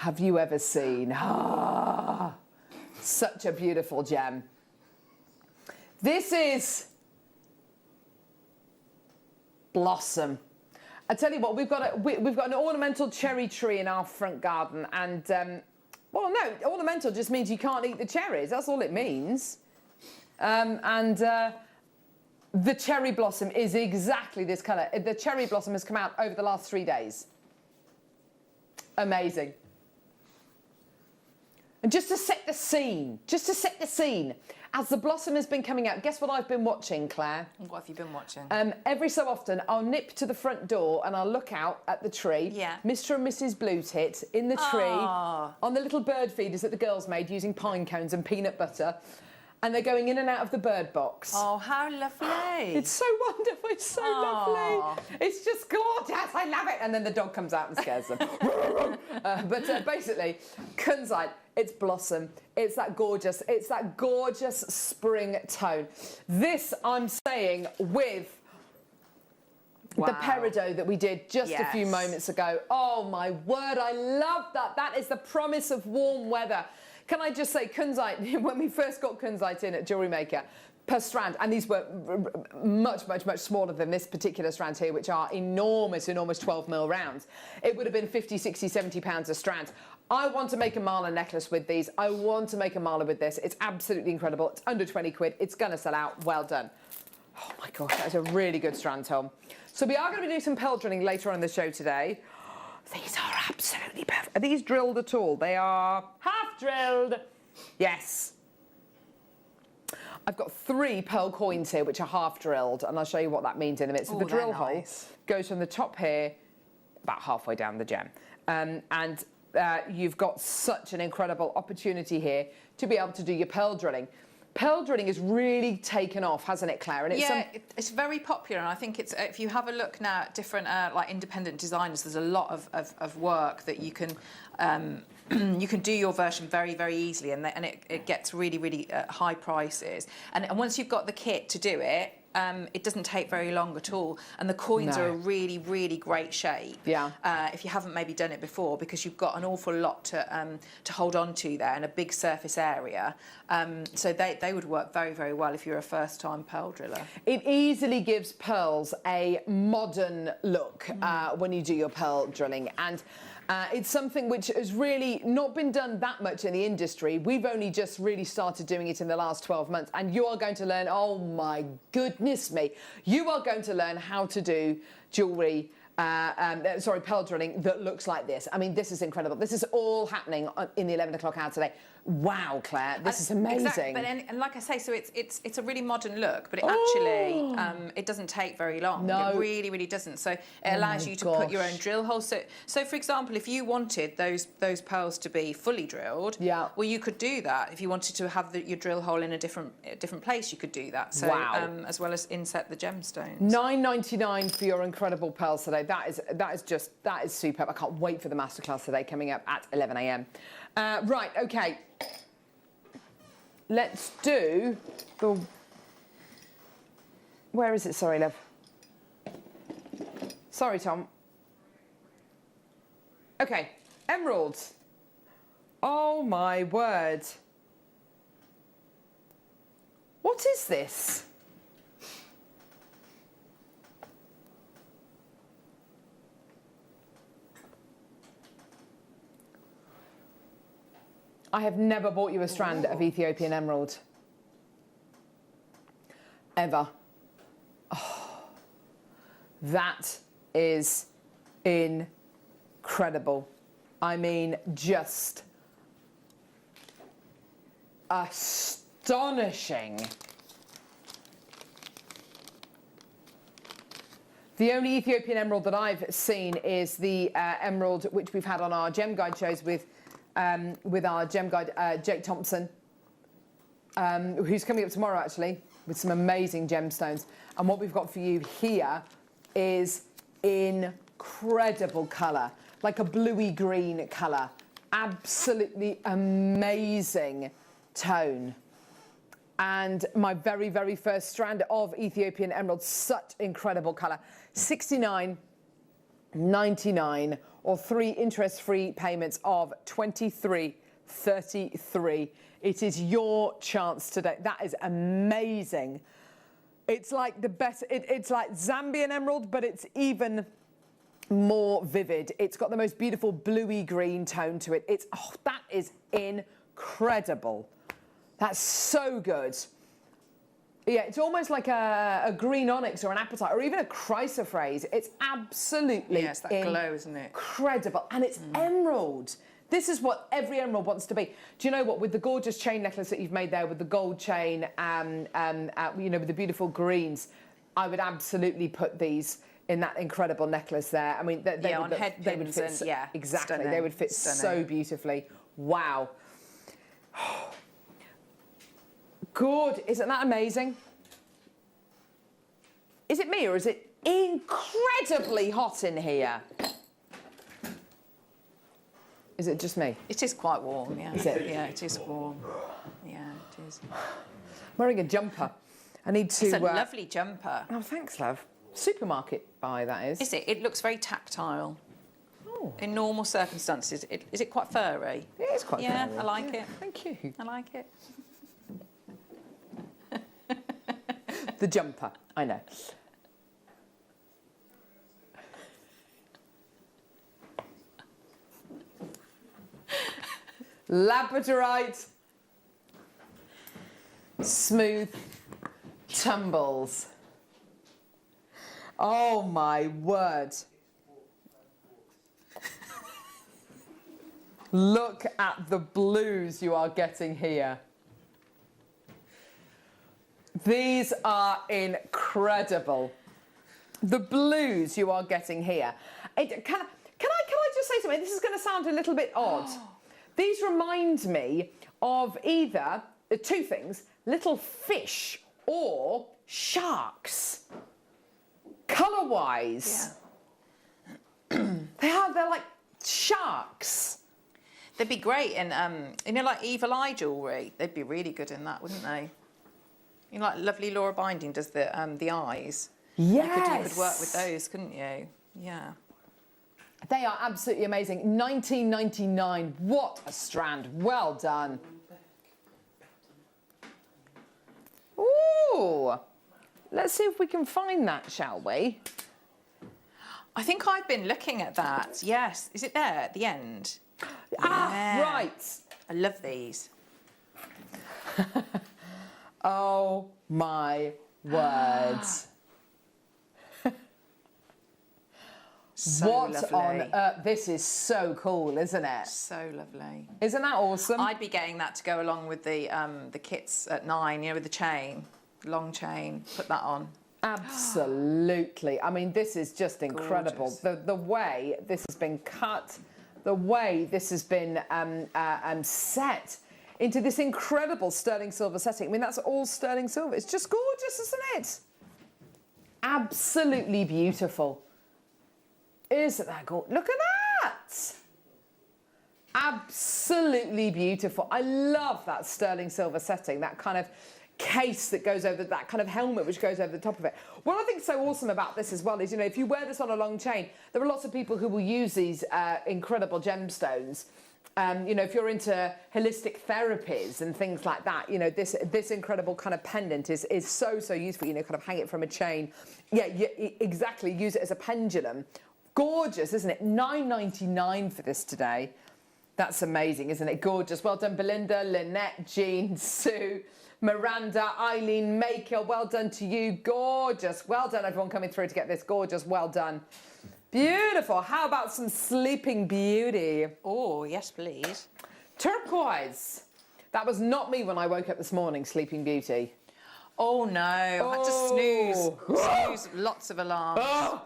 have you ever seen? Ah, such a beautiful gem. This is Blossom. I tell you what, we've got an ornamental cherry tree in our front garden, and well, no, ornamental just means you can't eat the cherries. That's all it means. The cherry blossom is exactly this colour. The cherry blossom has come out over the last 3 days. Amazing. And just to set the scene, as the blossom has been coming out, guess what I've been watching, Claire? What have you been watching? Every so often, I'll nip to the front door and I'll look out at the tree. Yeah. Mr. and Mrs. Blue Tit in the tree, Aww. on the little bird feeders that the girls made using pine cones and peanut butter. And they're going in and out of the bird box. Oh, how lovely. It's so wonderful. It's so lovely. It's just gorgeous. I love it. And then the dog comes out and scares them. Basically, kunzite, it's blossom. It's that gorgeous spring tone. This I'm saying with the peridot that we did just a few moments ago. Oh my word, I love that. That is the promise of warm weather. Can I just say, kunzite, when we first got kunzite in at Jewellery Maker, per strand, and these were much smaller than this particular strand here, which are enormous 12mm rounds, it would have been 50, 60, 70 pounds a strand. I want to make a mala necklace with these. I want to make a mala with this. It's absolutely incredible. It's under 20 quid. It's going to sell out. Well done. Oh my gosh, that is a really good strand, Tom. So we are going to be doing some pearl drilling later on in the show today. These are absolutely perfect. Are these drilled at all? They are half drilled. Yes. I've got 3 pearl coins here, which are half drilled, and I'll show you what that means in a minute. So the drill hole goes from the top here, about halfway down the gem. You've got such an incredible opportunity here to be able to do your pearl drilling. Pearl drilling has really taken off, hasn't it, Claire? And it's very popular, and I think it's if you have a look now at different like independent designers, there's a lot of work that you can you can do your version very easily, and it gets really high prices. And once you've got the kit to do it. It doesn't take very long at all, and the coins are a really great shape. Yeah. If you haven't maybe done it before, because you've got an awful lot to hold on to there and a big surface area. So they would work very well if you're a first-time pearl driller. It easily gives pearls a modern look when you do your pearl drilling, and it's something which has really not been done that much in the industry. We've only just really started doing it in the last 12 months, and you are going to learn, oh my goodness me, you are going to learn how to do jewellery, pearl drilling that looks like this. I mean, this is incredible. This is all happening in the 11 o'clock hour today. Wow, Claire, this is amazing. Exactly, but and like I say, so it's a really modern look, but it actually it doesn't take very long. No. It really doesn't. So it allows you to put your own drill hole. So for example, if you wanted those pearls to be fully drilled, well, you could do that. If you wanted to have your drill hole in a different place, you could do that. So as well as inset the gemstones. $9.99 for your incredible pearls today. That is superb. I can't wait for the masterclass today coming up at 11 a.m. Right, okay. Let's do the... Where is it? Sorry, love. Sorry, Tom. Okay, emeralds. Oh, my word. What is this? I have never bought you a strand of Ethiopian emerald. Ever. Oh, that is incredible. I mean, just astonishing. The only Ethiopian emerald that I've seen is the emerald which we've had on our gem guide shows with our gem guide, Jake Thompson, who's coming up tomorrow, actually, with some amazing gemstones. And what we've got for you here is incredible colour, like a bluey green colour. Absolutely amazing tone. And my very first strand of Ethiopian emerald, such incredible colour. $69.99. or 3 interest-free payments of £23.33. It is your chance today. That is amazing. It's like the best, it's like Zambian emerald, but it's even more vivid. It's got the most beautiful bluey green tone to it. That is incredible. That's so good. Yeah, it's almost like a green onyx or an apatite or even a chrysoprase. It's absolutely it's that glow, isn't it? Incredible. And it's emerald. This is what every emerald wants to be. Do you know what? With the gorgeous chain necklace that you've made there, with the gold chain, you know, with the beautiful greens, I would absolutely put these in that incredible necklace there. I mean, they on would head they would pins fit and, exactly. stunning, They would fit so beautifully. Wow. Good. Isn't that amazing? Is it me or is it incredibly hot in here? Is it just me? It is quite warm, yeah. Is it? Yeah, it is warm. Yeah, it is. I'm wearing a jumper. I need to... It's a lovely jumper. Oh, thanks, love. Supermarket buy, that is. Is it? It looks very tactile. Oh. In normal circumstances, is it quite furry? It is quite Yeah, furry. I like it. Thank you. I like it. The jumper, I know. Labradorite, smooth tumbles. Oh my word. Look at the blues you are getting here. These are incredible. The blues you are getting here. Can I just say something? This is going to sound a little bit odd. These remind me of either two things: little fish or sharks. Colour-wise, they're like sharks. They'd be great in, you know, like evil eye jewellery. They'd be really good in that, wouldn't they? You know, like lovely Laura Binding does the eyes. Yes. You could work with those, couldn't you? Yeah. They are absolutely amazing. £19.99. What a strand. Well done. Ooh. Let's see if we can find that, shall we? I think I've been looking at that. Yes. Is it there at the end? Yeah. Right. I love these. Oh, my word. So what lovely. on earth? This is so cool, isn't it? So lovely. Isn't that awesome? I'd be getting that to go along with the kits at 9, you know, with the chain, long chain. Put that on. Absolutely. I mean, this is just incredible. The way this has been cut, the way this has been set into this incredible sterling silver setting. I mean, that's all sterling silver. It's just gorgeous, isn't it? Absolutely beautiful. Isn't that gorgeous? Look at that. Absolutely beautiful. I love that sterling silver setting, that kind of case that goes over, that kind of helmet which goes over the top of it. What I think is so awesome about this as well is, you know, if you wear this on a long chain, there are lots of people who will use these incredible gemstones. You know, if you're into holistic therapies and things like that, you know, this incredible kind of pendant is so useful. You know, kind of hang it from a chain. Yeah, exactly. Use it as a pendulum. Gorgeous, isn't it? £9.99 for this today. That's amazing, isn't it? Gorgeous. Well done, Belinda, Lynette, Jean, Sue, Miranda, Eileen, Maker. Well done to you. Gorgeous. Well done, everyone coming through to get this. Gorgeous. Well done. Beautiful. How about some Sleeping Beauty? Oh, yes, please. Turquoise. That was not me when I woke up this morning, Sleeping Beauty. Oh, no. I had to snooze lots of alarms. Oh.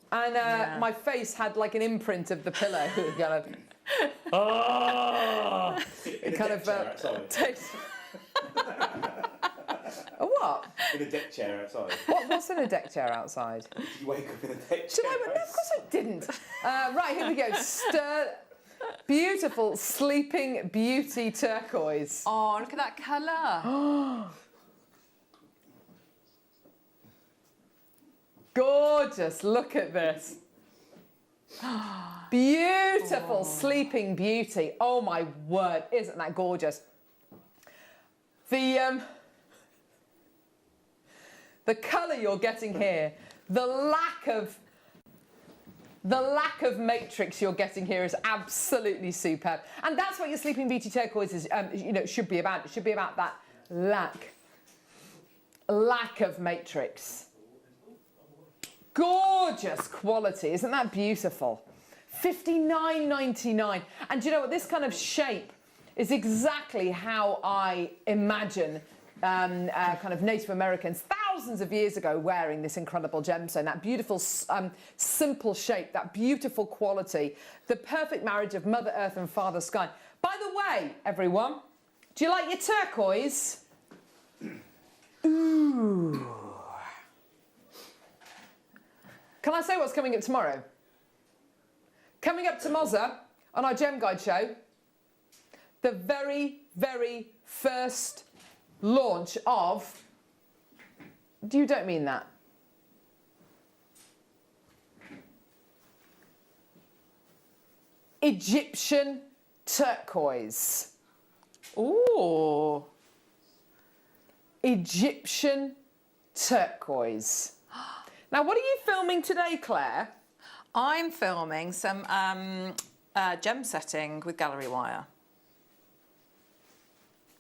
And my face had like an imprint of the pillow. Kind of... kind of taste. A what? In a deck chair outside. What's in a deck chair outside? Did you wake up in a deck chair? Did I? No, of course I didn't. Right, here we go. Beautiful Sleeping Beauty turquoise. Oh, look at that colour. Gorgeous. Look at this. Beautiful Sleeping Beauty. Oh my word, isn't that gorgeous? The colour you're getting here, the lack of matrix you're getting here is absolutely superb. And that's what your Sleeping Beauty turquoise is, should be about. It should be about that lack of matrix. Gorgeous quality, isn't that beautiful? $59.99. And do you know what? This kind of shape is exactly how I imagine kind of Native Americans thousands of years ago wearing this incredible gemstone. That beautiful, simple shape, that beautiful quality, the perfect marriage of Mother Earth and Father Sky. By the way, everyone, do you like your turquoise? Ooh. Can I say what's coming up tomorrow? Coming up to Moza on our Gem Guide show, the very, very first launch of... You don't mean that. Egyptian turquoise. Ooh. Egyptian turquoise. Now, what are you filming today, Claire? I'm filming some gem setting with gallery wire.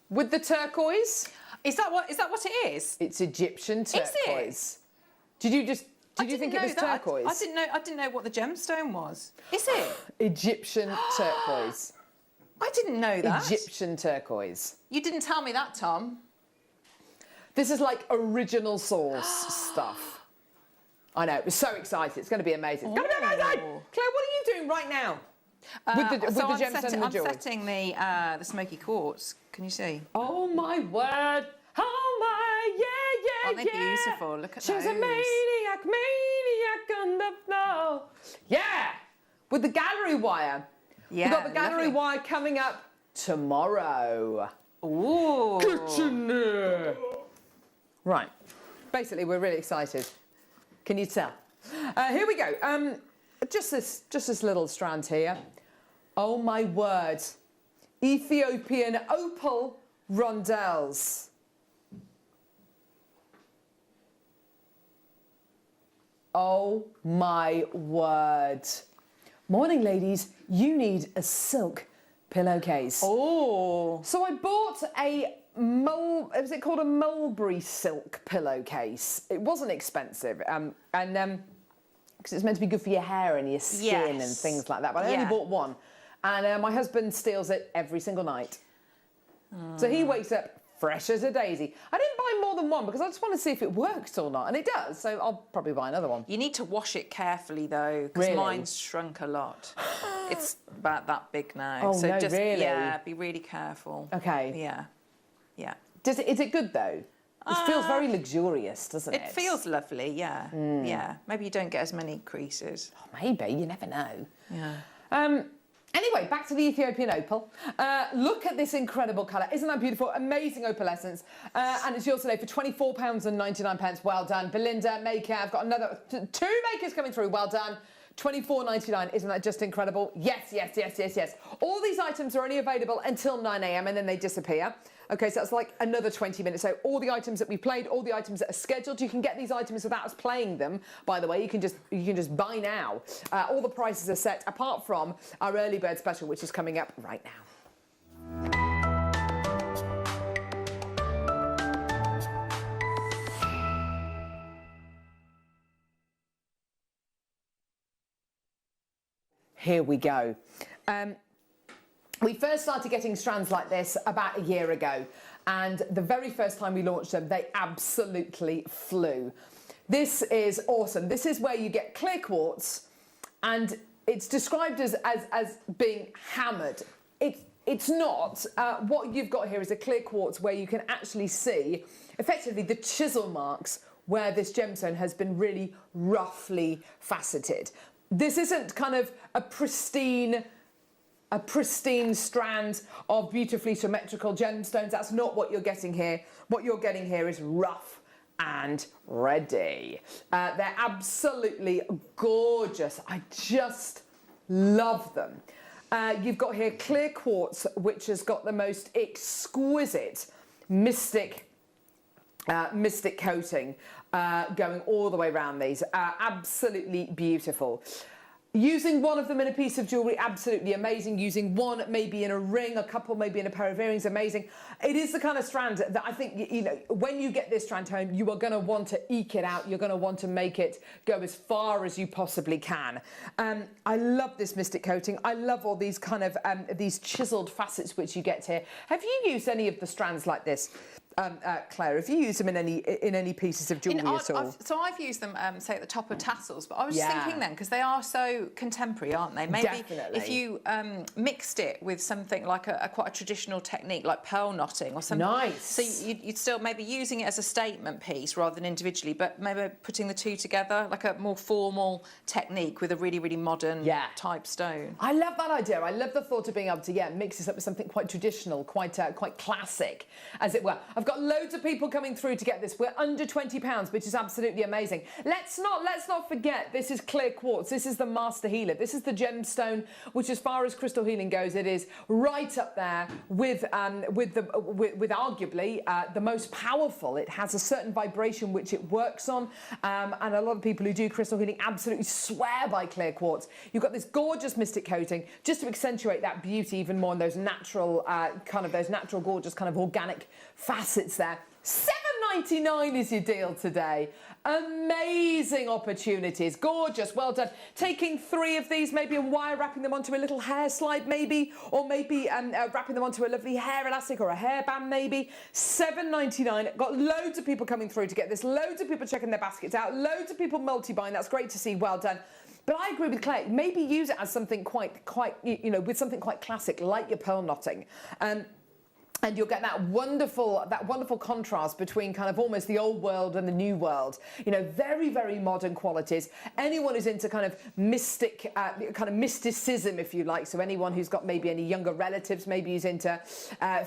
With the turquoise? Is that what it is? It's Egyptian turquoise. Is it? Did you think it was turquoise? I didn't know what the gemstone was. Is it? Egyptian turquoise. I didn't know that. Egyptian turquoise. You didn't tell me that, Tom. This is like original source stuff. I know, we're so excited. It's going to be amazing. It's going to be amazing! Claire, what are you doing right now? With the gemstone and the jewellery? I'm setting the smoky quartz. Can you see? Oh my word! Oh my, yeah! Aren't they beautiful? Look at She's those. a maniac on the floor. Yeah! With the gallery wire. Yeah, We've got the gallery lovely. wire coming up tomorrow. Ooh. Get in there. Right. Basically, we're really excited. Can you tell? Here we go. Just this little strand here. Oh my word. Ethiopian opal rondelles. Oh my word. Morning, ladies. You need a silk pillowcase. Oh. So I bought was it called a mulberry silk pillowcase? It wasn't expensive, because it's meant to be good for your hair and your skin and things like that. But I only bought one, and my husband steals it every single night. So he wakes up fresh as a daisy. I didn't buy more than one because I just want to see if it works or not, and it does. So I'll probably buy another one. You need to wash it carefully though, because Really? mine's shrunk a lot. It's about that big now. Oh, so no, just really? yeah, be really careful. Okay. Yeah. Yeah. Is it good though? It feels very luxurious, doesn't it? It feels lovely, yeah. Yeah. Maybe you don't get as many creases. Oh, maybe, you never know. Yeah. Anyway, back to the Ethiopian opal. Look at this incredible colour. Isn't that beautiful? Amazing opalescence. And it's yours today for £24.99. Well done. Belinda, Maker. I've got another 2 makers coming through. Well done. £24.99. Isn't that just incredible? Yes, yes, yes, yes, yes. All these items are only available until 9 a.m. and then they disappear. Okay, so that's like another 20 minutes. So all the items that we played, all the items that are scheduled, you can get these items without us playing them. By the way, you can just buy now. All the prices are set, apart from our early bird special, which is coming up right now. Here we go. We first started getting strands like this about a year ago, and the very first time we launched them, they absolutely flew. This is awesome. This is where you get clear quartz, and it's described as being hammered. It's not. What you've got here is a clear quartz where you can actually see, effectively, the chisel marks where this gemstone has been really roughly faceted. This isn't kind of a pristine strand of beautifully symmetrical gemstones. That's not what you're getting here. What you're getting here is rough and ready. They're absolutely gorgeous. I just love them. You've got here clear quartz, which has got the most exquisite mystic coating going all the way around these. Absolutely beautiful. Using one of them in a piece of jewellery, absolutely amazing. Using one maybe in a ring, a couple maybe in a pair of earrings, amazing. It is the kind of strand that I think, you know, when you get this strand home, you are going to want to eke it out. You're going to want to make it go as far as you possibly can. I love this mystic coating. I love all these kind of, these chiselled facets which you get here. Have you used any of the strands like this? Claire, have you used them in any pieces of jewellery at all? So I've used them, say, at the top of tassels, but I was just thinking then, because they are so contemporary, aren't they? Maybe Definitely. if you mixed it with something like quite a traditional technique, like pearl knotting or something. Nice. So you'd still maybe using it as a statement piece rather than individually, but maybe putting the two together, like a more formal technique with a really, really modern type stone. I love that idea. I love the thought of being able to, mix this up with something quite traditional, quite classic, as it were. I've got loads of people coming through to get this. We're under £20, which is absolutely amazing. Let's not forget, this is clear quartz. This is the master healer. This is the gemstone, which, as far as crystal healing goes, it is right up there with arguably the most powerful. It has a certain vibration which it works on, and a lot of people who do crystal healing absolutely swear by clear quartz. You've got this gorgeous mystic coating just to accentuate that beauty even more, and those natural gorgeous kind of organic facets there. £7.99 is your deal today. Amazing opportunities. Gorgeous. Well done. Taking 3 of these, maybe and wire wrapping them onto a little hair slide maybe, or maybe wrapping them onto a lovely hair elastic or a hairband maybe. £7.99. Got loads of people coming through to get this. Loads of people checking their baskets out. Loads of people multi-buying. That's great to see. Well done. But I agree with Claire. Maybe use it as something quite, you know, with something quite classic, like your pearl knotting. And you'll get that wonderful contrast between kind of almost the old world and the new world. You know, very, very modern qualities. Anyone who's into kind of mystic, kind of mysticism, if you like. So anyone who's got maybe any younger relatives, maybe who's into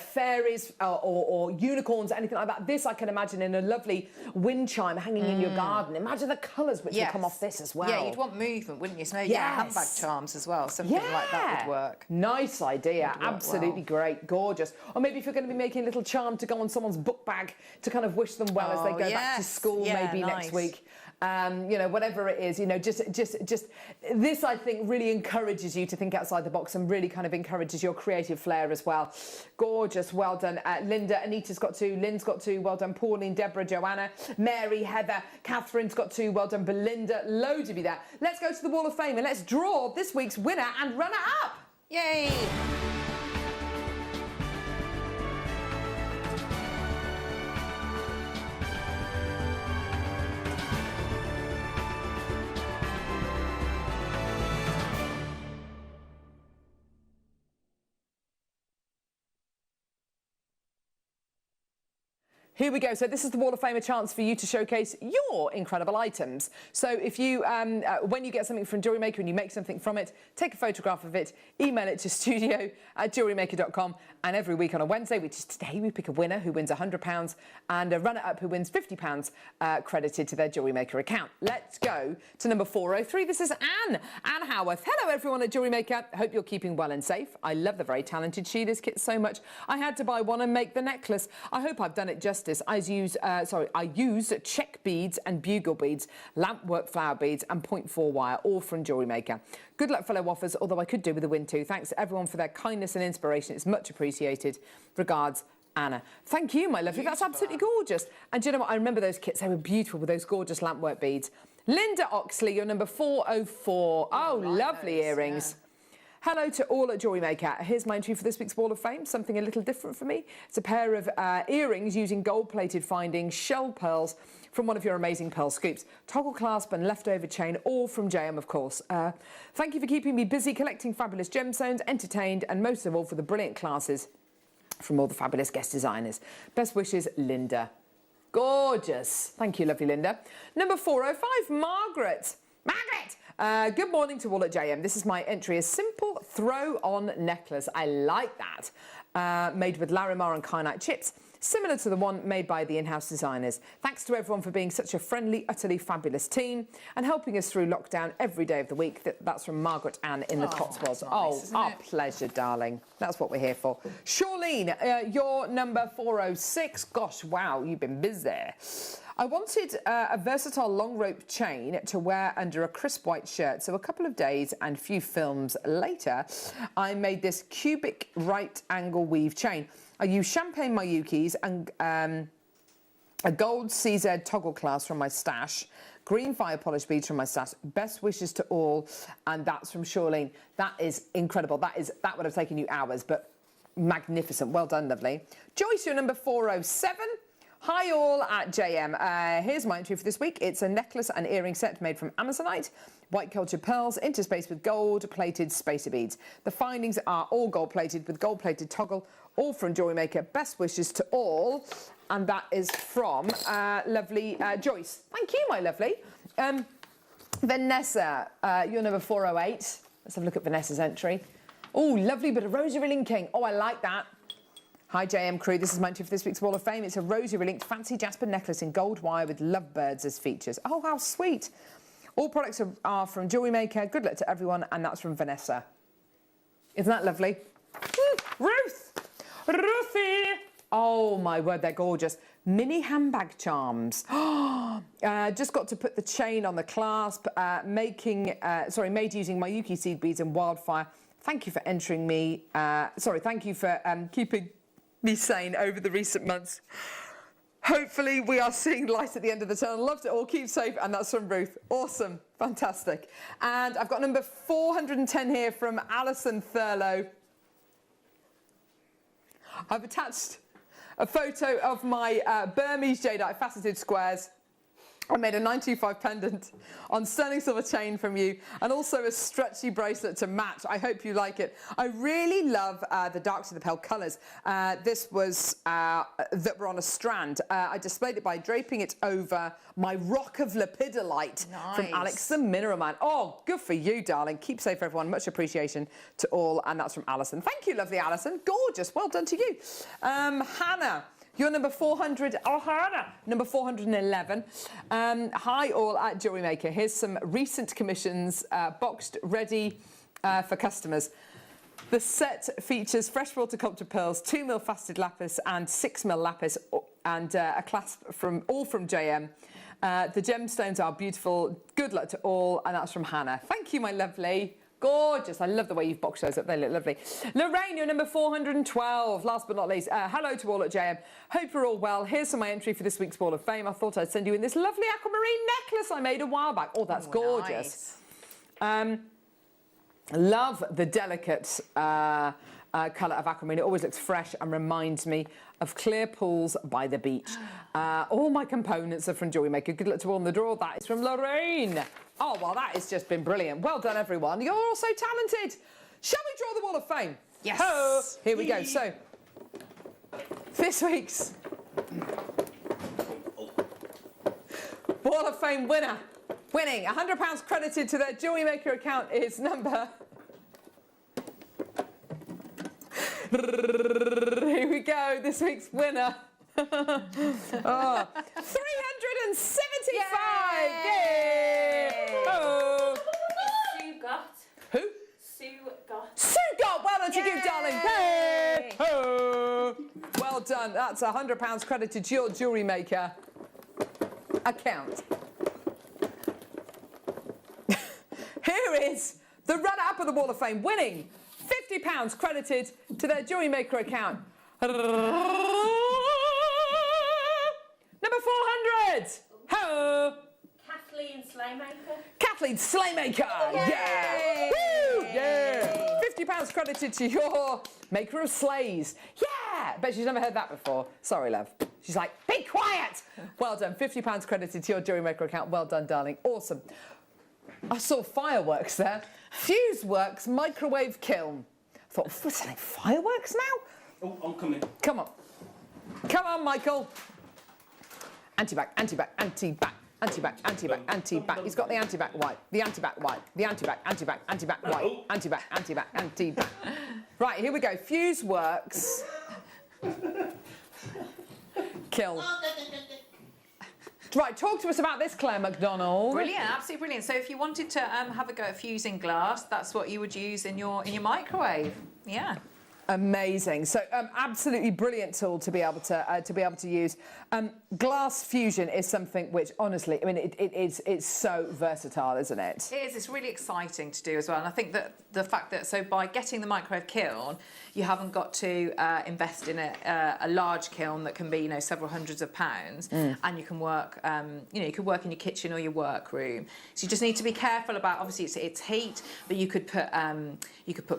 fairies or unicorns, anything like that. This I can imagine in a lovely wind chime hanging in your garden. Imagine the colours which will come off this as well. Yeah, you'd want movement, wouldn't you? So maybe handbag charms as well. Something like that would work. Nice idea. Absolutely great. Gorgeous. Or maybe if you're going to be making a little charm to go on someone's book bag to kind of wish them well as they go back to school maybe next week. You know, whatever it is, you know, just this, I think, really encourages you to think outside the box and really kind of encourages your creative flair as well. Gorgeous. Well done. Linda, Anita's got 2, Lynn's got 2, well done. Pauline, Deborah, Joanna, Mary, Heather, Catherine's got 2, well done. Belinda, loads of you there. Let's go to the Wall of Fame and let's draw this week's winner and runner-up. Yay! Here we go. So this is the Wall of Fame, a chance for you to showcase your incredible items. So if you, when you get something from Jewellery Maker and you make something from it, take a photograph of it, email it to studio@jewellerymaker.com, and every week on a Wednesday, which is today, we pick a winner who wins £100 and a runner-up who wins £50 credited to their Jewellery Maker account. Let's go to number 403. This is Anne Howarth. Hello, everyone at Jewellery Maker. Hope you're keeping well and safe. I love the very talented Sheila's kit so much. I had to buy one and make the necklace. I hope I've done it justice. I use check beads and bugle beads, lamp work flower beads and 0.4 wire, all from Jewellery Maker. Good luck, fellow waffers, although I could do with a win too. Thanks to everyone for their kindness and inspiration. It's much appreciated. Regards, Anna. Thank you, my lovely. That's absolutely gorgeous. And do you know what? I remember those kits. They were beautiful with those gorgeous lamp work beads. Linda Oxley, you're number 404. Oh, lovely earrings. Yeah. Hello to all at Jewellery Maker. Here's my entry for this week's Wall of Fame, something a little different for me. It's a pair of earrings using gold-plated findings, shell pearls from one of your amazing pearl scoops. Toggle clasp and leftover chain, all from JM, of course. Thank you for keeping me busy collecting fabulous gemstones, entertained, and most of all for the brilliant classes from all the fabulous guest designers. Best wishes, Linda. Gorgeous. Thank you, lovely Linda. Number 405, Margaret. Margaret! Good morning to all at JM. This is my entry, a simple throw-on necklace. I like that. Made with Larimar and kyanite chips, similar to the one made by the in-house designers. Thanks to everyone for being such a friendly, utterly fabulous team and helping us through lockdown every day of the week. That's from Margaret Ann in the Cotswolds. Nice, our pleasure, darling. That's what we're here for. Charlene, you're number 406. Gosh, wow, you've been busy. I wanted a versatile long rope chain to wear under a crisp white shirt. So a couple of days and few films later, I made this cubic right angle weave chain. I used champagne Mayukis and a gold CZ toggle clasp from my stash, green fire polish beads from my stash. Best wishes to all, and that's from Charlene. That is incredible. That would have taken you hours, but magnificent. Well done, lovely. Joyce, you're number 407. Hi all at JM. Here's my entry for this week. It's a necklace and earring set made from Amazonite, white cultured pearls, interspaced with gold-plated spacer beads. The findings are all gold-plated with gold-plated toggle, all from Jewellery Maker. Best wishes to all. And that is from lovely Joyce. Thank you, my lovely. Vanessa, you're number 408. Let's have a look at Vanessa's entry. Oh, lovely bit of rosary linking. Oh, I like that. Hi JM crew, this is my entry for this week's Wall of Fame. It's a rosary linked fancy jasper necklace in gold wire with lovebirds as features. Oh, how sweet. All products are from Jewellery Maker. Good luck to everyone, and that's from Vanessa. Isn't that lovely? Ruth! Ruthie! Oh my word, they're gorgeous. Mini handbag charms. Just got to put the chain on the clasp, made using Mayuki seed beads and wildfire. Thank you for entering me. Thank you for keeping me sane over the recent months. Hopefully we are seeing light at the end of the tunnel. Loved it all. Keep safe. And that's from Ruth. Awesome. Fantastic. And I've got number 410 here from Alison Thurlow. I've attached a photo of my Burmese jadeite faceted squares. I made a 925 pendant on sterling silver chain from you, and also a stretchy bracelet to match. I hope you like it. I really love the dark to the pale colours. This was that were on a strand. I displayed it by draping it over my rock of lepidolite from Alex the Mineral Man. Oh, good for you, darling. Keep safe, everyone. Much appreciation to all, and that's from Alison. Thank you, lovely Alison. Gorgeous. Well done to you. Hannah. You're number 400. Oh, Hannah, number 411. Hi, all at Jewellery Maker. Here's some recent commissions, boxed, ready for customers. The set features fresh horticulture pearls, 2mm faceted lapis and 6mm lapis, and a clasp all from JM. The gemstones are beautiful. Good luck to all, and that's from Hannah. Thank you, my lovely. Gorgeous. I love the way you've boxed those up. They look lovely. Lorraine, you're number 412. Last but not least, hello to all at JM. Hope you're all well. Here's my entry for this week's Wall of Fame. I thought I'd send you in this lovely aquamarine necklace I made a while back. Oh, that's gorgeous. Nice. Love the delicate colour of aquamarine. It always looks fresh and reminds me of clear pools by the beach. All my components are from Jewellery Maker. Good luck to all in the draw. That is from Lorraine. Oh, well, that has just been brilliant. Well done, everyone. You're all so talented. Shall we draw the Wall of Fame? Yes. Oh, here we go. So, this week's Wall of Fame winner, winning £100 credited to their Jewellery Maker account, is number... Here we go. This week's winner. 375! Yay! Oh. Sue got. Who? Sue got. Sue got! Well done to you, darling. Hey! Oh. Well done. That's £100 credited to your Jewellery Maker account. Here is the runner-up of the Wall of Fame, winning £50 credited to their Jewellery Maker account. Number 400! Ho! Kathleen Slaymaker. Kathleen Slaymaker! Yeah! Woo! Yeah! £50 credited to your maker of slays. Yeah! Bet she's never heard that before. Sorry, love. She's like, be quiet! Well done. £50 credited to your Jewellery Maker account. Well done, darling. Awesome. I saw fireworks there. Fuseworks microwave kiln. I thought, we're selling fireworks now? Oh, I'm coming. Come on. Come on, Michael. Anti-back, anti-back, anti-back. anti-back, anti-back, anti-back. He's got the anti-back white, the anti-back white, the anti-back, anti-back, anti-back white, anti-back, anti-back, anti-back. Right, here we go. Fuse works. Kill. Right, talk to us about this, Claire McDonald. Brilliant, absolutely brilliant. So if you wanted to have a go at fusing glass, that's what you would use in your microwave. Yeah. Amazing. So absolutely brilliant tool to be able to use. Glass fusion is something which, honestly, I mean, it's so versatile, isn't it? It is. It's really exciting to do as well. And I think that the fact that, so by getting the microwave kiln, you haven't got to invest in a large kiln that can be, several hundreds of pounds, and you can work, you could work in your kitchen or your workroom. So you just need to be careful about, obviously, it's heat, but you could put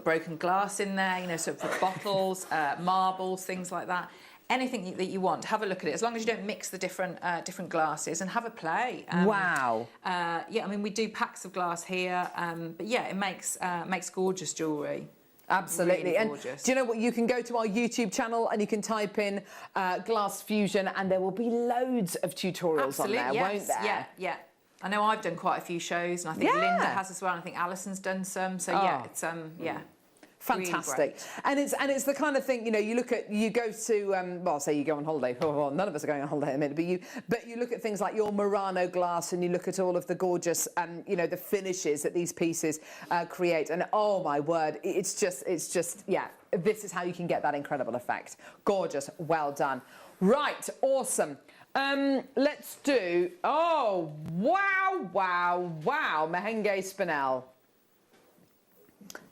broken glass in there, so for bottles, marbles, things like that. Anything that you want, have a look at it. As long as you don't mix the different glasses, and have a play. Wow. Yeah, I mean, we do packs of glass here, but yeah, it makes gorgeous jewellery. Absolutely. Really and gorgeous. do you know what? You can go to our YouTube channel and you can type in glass fusion, and there will be loads of tutorials on there, won't there? Yeah, yeah. I know I've done quite a few shows, and I think Linda has as well, and I think Alison's done some. So yeah, it's fantastic. Really and it's the kind of thing, you go to well, say you go on holiday. Well, none of us are going on holiday in a minute, but you look at things like your Murano glass, and you look at all of the gorgeous the finishes that these pieces create, and oh my word, it's just yeah, this is how you can get that incredible effect. Gorgeous. Well done. Right, awesome. Let's do, oh wow, Mahenge Spinel.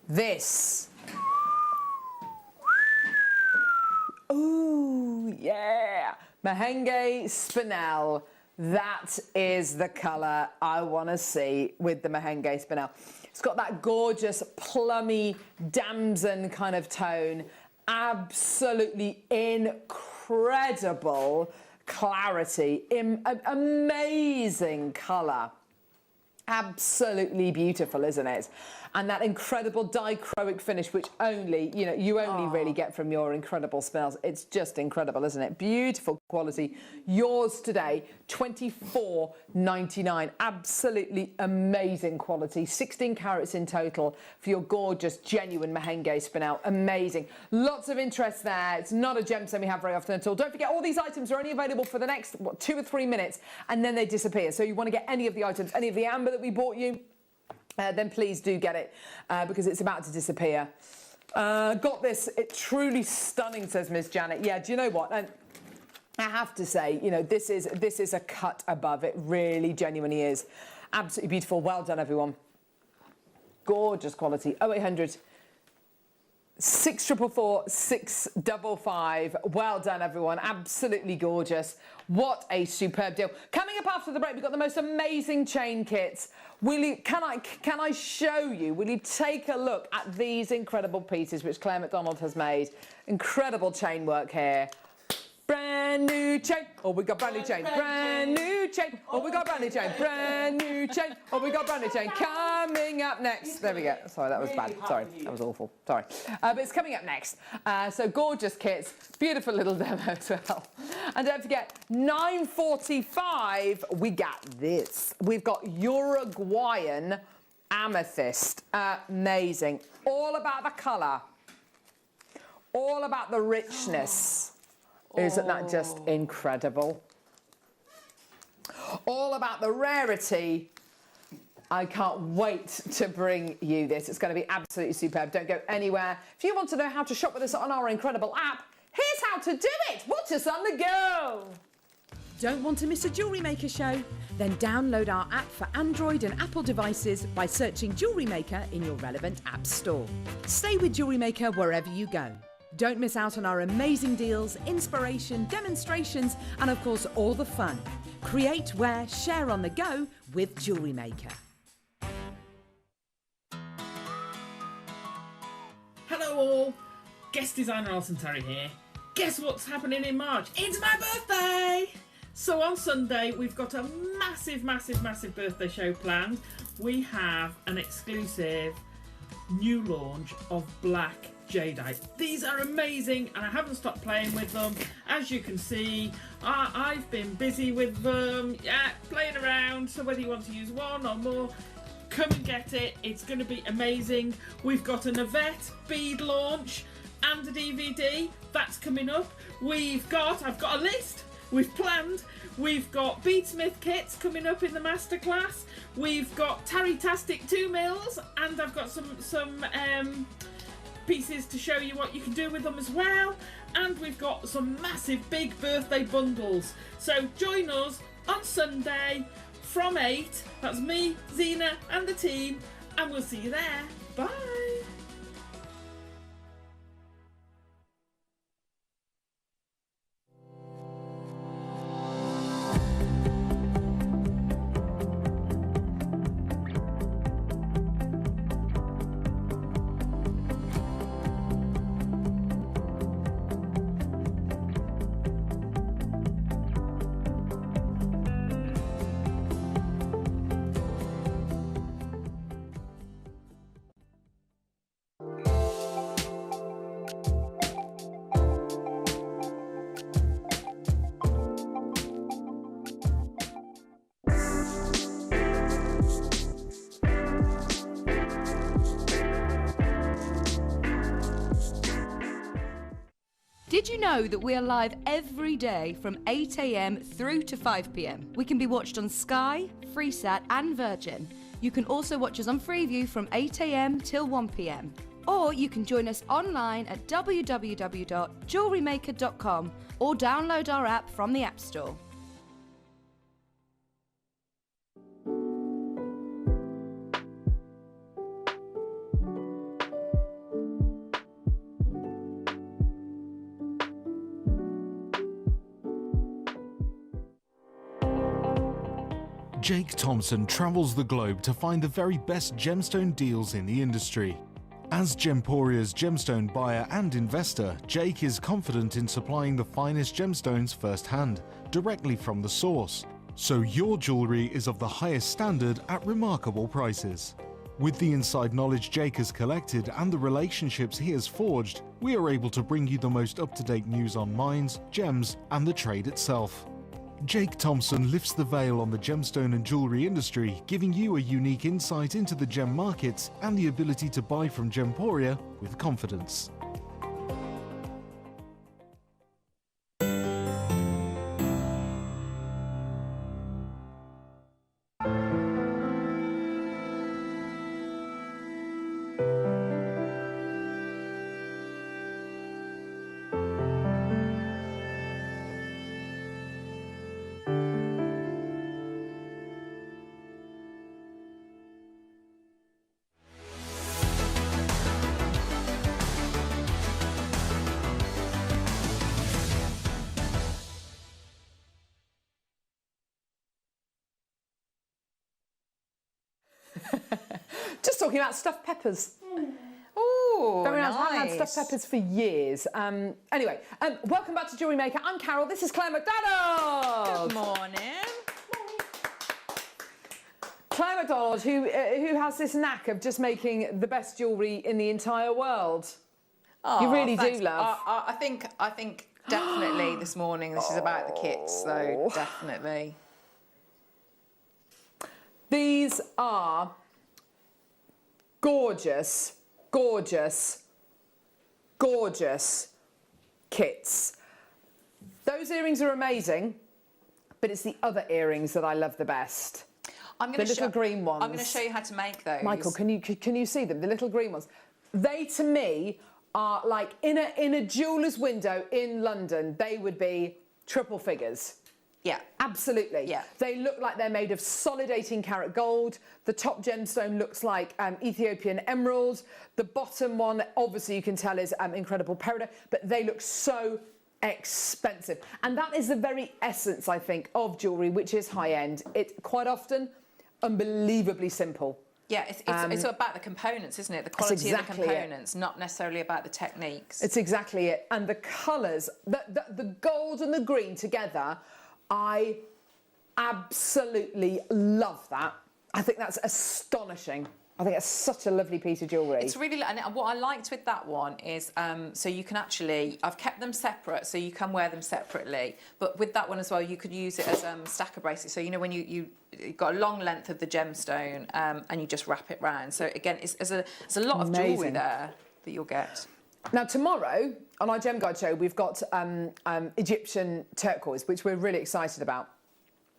This. Ooh, yeah. Mahenge Spinel. That is the colour I want to see with the Mahenge Spinel. It's got that gorgeous, plummy, damson kind of tone. Absolutely incredible clarity. Amazing colour. Absolutely beautiful, isn't it? And that incredible dichroic finish, which only, you only really get from your incredible spells. It's just incredible, isn't it? Beautiful quality. Yours today, $24.99. Absolutely amazing quality. 16 carats in total for your gorgeous, genuine Mahenge Spinel. Amazing. Lots of interest there. It's not a gemstone we have very often at all. Don't forget, all these items are only available for the next, 2 or 3 minutes, and then they disappear. So you want to get any of the items, any of the amber that we bought you, then please do get it because it's about to disappear. Got this. It's truly stunning, says Miss Janet. Yeah, do you know what? And I have to say, this is a cut above. It really genuinely is. Absolutely beautiful. Well done, everyone. Gorgeous quality. 0800 644 655. Well done, everyone. Absolutely gorgeous. What a superb deal. Coming up after the break, we've got the most amazing chain kits. Can I show you? Will you take a look at these incredible pieces which Claire McDonald has made? Incredible chain work here. Brand new chain. Oh, we got brand new chain. Brand new chain. Oh, we got brand new chain. Brand new chain. Oh, we got brand new chain. Coming up next. There we go. Sorry, that was bad. Sorry, that was awful. Sorry. But it's coming up next. So gorgeous kits. Beautiful little demo as well. And don't forget, 9:45, we got this. We've got Uruguayan amethyst. Amazing. All about the colour. All about the richness. Isn't that just incredible? All about the rarity. I can't wait to bring you this. It's going to be absolutely superb. Don't go anywhere. If you want to know how to shop with us on our incredible app, here's how to do it. Watch us on the go. Don't want to miss a Jewellery Maker show? Then download our app for Android and Apple devices by searching Jewellery Maker in your relevant app store. Stay with Jewellery Maker wherever you go. Don't miss out on our amazing deals, inspiration, demonstrations, and of course all the fun. Create, wear, share on the go with Jewellery Maker. Hello all, guest designer Alison Terry here. Guess what's happening in March? It's my birthday! So on Sunday we've got a massive birthday show planned. We have an exclusive new launch of black jadeite. These are amazing, and I haven't stopped playing with them. As you can see, I've been busy with them, playing around. So whether you want to use one or more, come and get it. It's going to be amazing. We've got an Yvette bead launch and a DVD that's coming up. I've got a list. We've planned. We've got beadsmith kits coming up in the masterclass. We've got Tarry-tastic 2 mils, and I've got some pieces to show you what you can do with them as well. And we've got some massive big birthday bundles. So join us on Sunday from 8. That's me, Zena, and the team, and we'll see you there. Bye. Did you know that we are live every day from 8 AM through to 5 PM? We can be watched on Sky, Freesat and Virgin. You can also watch us on Freeview from 8 AM till 1 PM. Or you can join us online at www.jewellerymaker.com or download our app from the App Store. Jake Thompson travels the globe to find the very best gemstone deals in the industry. As Gemporia's gemstone buyer and investor, Jake is confident in supplying the finest gemstones firsthand, directly from the source. So your jewellery is of the highest standard at remarkable prices. With the inside knowledge Jake has collected and the relationships he has forged, we are able to bring you the most up-to-date news on mines, gems, and the trade itself. Jake Thompson lifts the veil on the gemstone and jewellery industry, giving you a unique insight into the gem markets and the ability to buy from Gemporia with confidence. Just talking about stuffed peppers. Oh, Very nice. nice. I've had stuffed peppers for years. Anyway, welcome back to Jewellery Maker. I'm Carol. This is Claire McDonald. Good morning. Claire McDonald, who has this knack of just making the best jewellery in the entire world. Oh, You really thanks. do, love. I think definitely this morning this is about the kits, though, definitely. These are gorgeous, gorgeous, gorgeous kits. Those earrings are amazing, but it's the other earrings that I love the best. I'm The going little green ones. I'm going to show you how to make those. Michael, can you see them? The little green ones. They, to me, are like in a jeweller's window in London. They would be triple figures. Yeah. Absolutely. Yeah. They look like they're made of solid 18-karat gold. The top gemstone looks like Ethiopian emerald. The bottom one, obviously, you can tell is incredible peridot, but they look so expensive. And that is the very essence, I think, of jewellery, which is high-end. It's quite often unbelievably simple. Yeah, it's about the components, isn't it? The quality exactly of the components, not necessarily about the techniques. It's exactly it. And the colours, the gold and the green together, I absolutely love that. I think that's astonishing. I think it's such a lovely piece of jewellery. It's really, and what I liked with that one is, so you can actually, I've kept them separate, so you can wear them separately. But with that one as well, you could use it as stacker bracelets. So you know when you've got a long length of the gemstone, and you just wrap it round. So again, there's a lot of jewellery there that you'll get. Now tomorrow on our Gem Guide show, we've got Egyptian turquoise, which we're really excited about.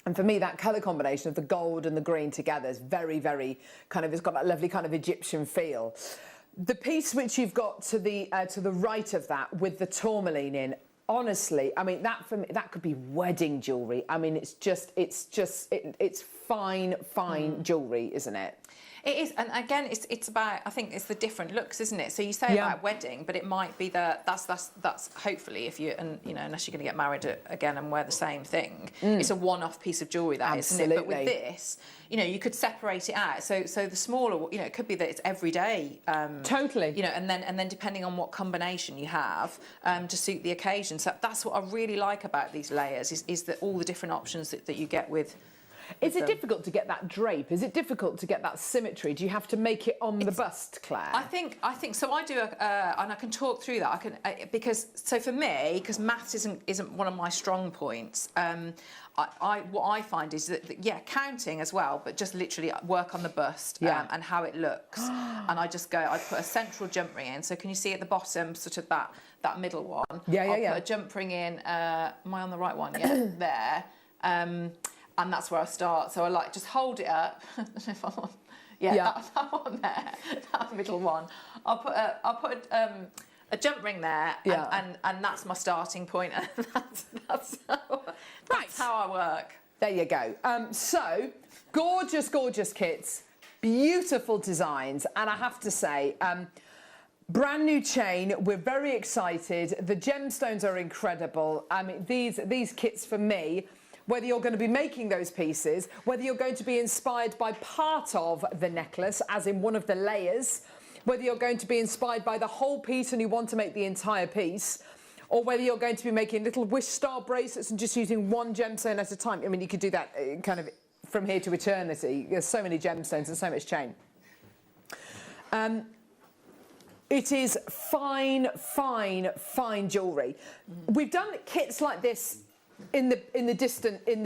And for me, that colour combination of the gold and the green together is very, very kind of, it's got that lovely kind of Egyptian feel. The piece which you've got to the right of that with the tourmaline in, honestly, I mean, that for me, that could be wedding jewellery. I mean, it's fine jewellery, isn't it? It is, and again, it's about, I think it's the different looks, isn't it? So you say about wedding, but it might be that's hopefully if you, and you know, unless you're going to get married again and wear the same thing, it's a one-off piece of jewellery, that isn't it? But with this, you know, you could separate it out. So the smaller, you know, it could be that it's everyday. Totally. You know, and then depending on what combination you have to suit the occasion. So that's what I really like about these layers is that all the different options that you get with. Is it difficult to get that drape? Is it difficult to get that symmetry? Do you have to make it on the bust, Claire? I think so. I do, and I can talk through that. Because for me, because maths isn't one of my strong points. What I find is that counting as well, but just literally work on the bust and how it looks. And I just I put a central jump ring in. So can you see at the bottom, sort of that middle one? I'll put a jump ring in. Am I on the right one? Yeah, there. And that's where I start. So I just hold it up. If I'm on, that one there, that middle one. I'll put a jump ring there, and that's my starting point. And that's how I work. There you go. So gorgeous kits, beautiful designs, and I have to say, brand new chain. We're very excited. The gemstones are incredible. I mean, these kits for me. Whether you're going to be making those pieces, whether you're going to be inspired by part of the necklace, as in one of the layers, whether you're going to be inspired by the whole piece and you want to make the entire piece, or whether you're going to be making little wish-style bracelets and just using one gemstone at a time. I mean, you could do that kind of from here to eternity. There's so many gemstones and so much chain. It is fine jewellery. We've done kits like this in the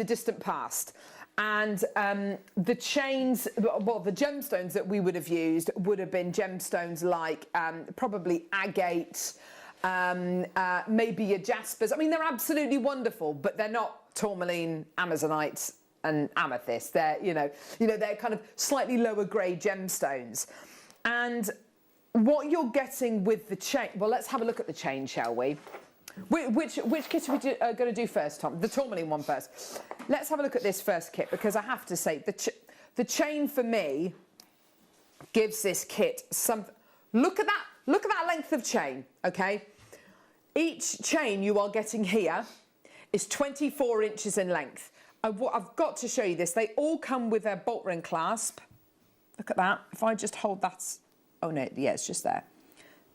distant past, and the chains, well, the gemstones that we would have used would have been gemstones like probably agate, maybe your jaspers. I mean, they're absolutely wonderful, but they're not tourmaline, amazonite, and amethyst. They're they're kind of slightly lower grade gemstones, and what you're getting with the chain. Well, let's have a look at the chain, shall we? Which kit are we going to do first, Tom? The tourmaline one first. Let's have a look at this first kit, because I have to say the chain for me gives this kit some. Look at that length of chain. Okay, each chain you are getting here is 24 inches in length. I've got to show you this. They all come with a bolt ring clasp. Look at that. If I just hold that. Oh no, yeah, it's just there.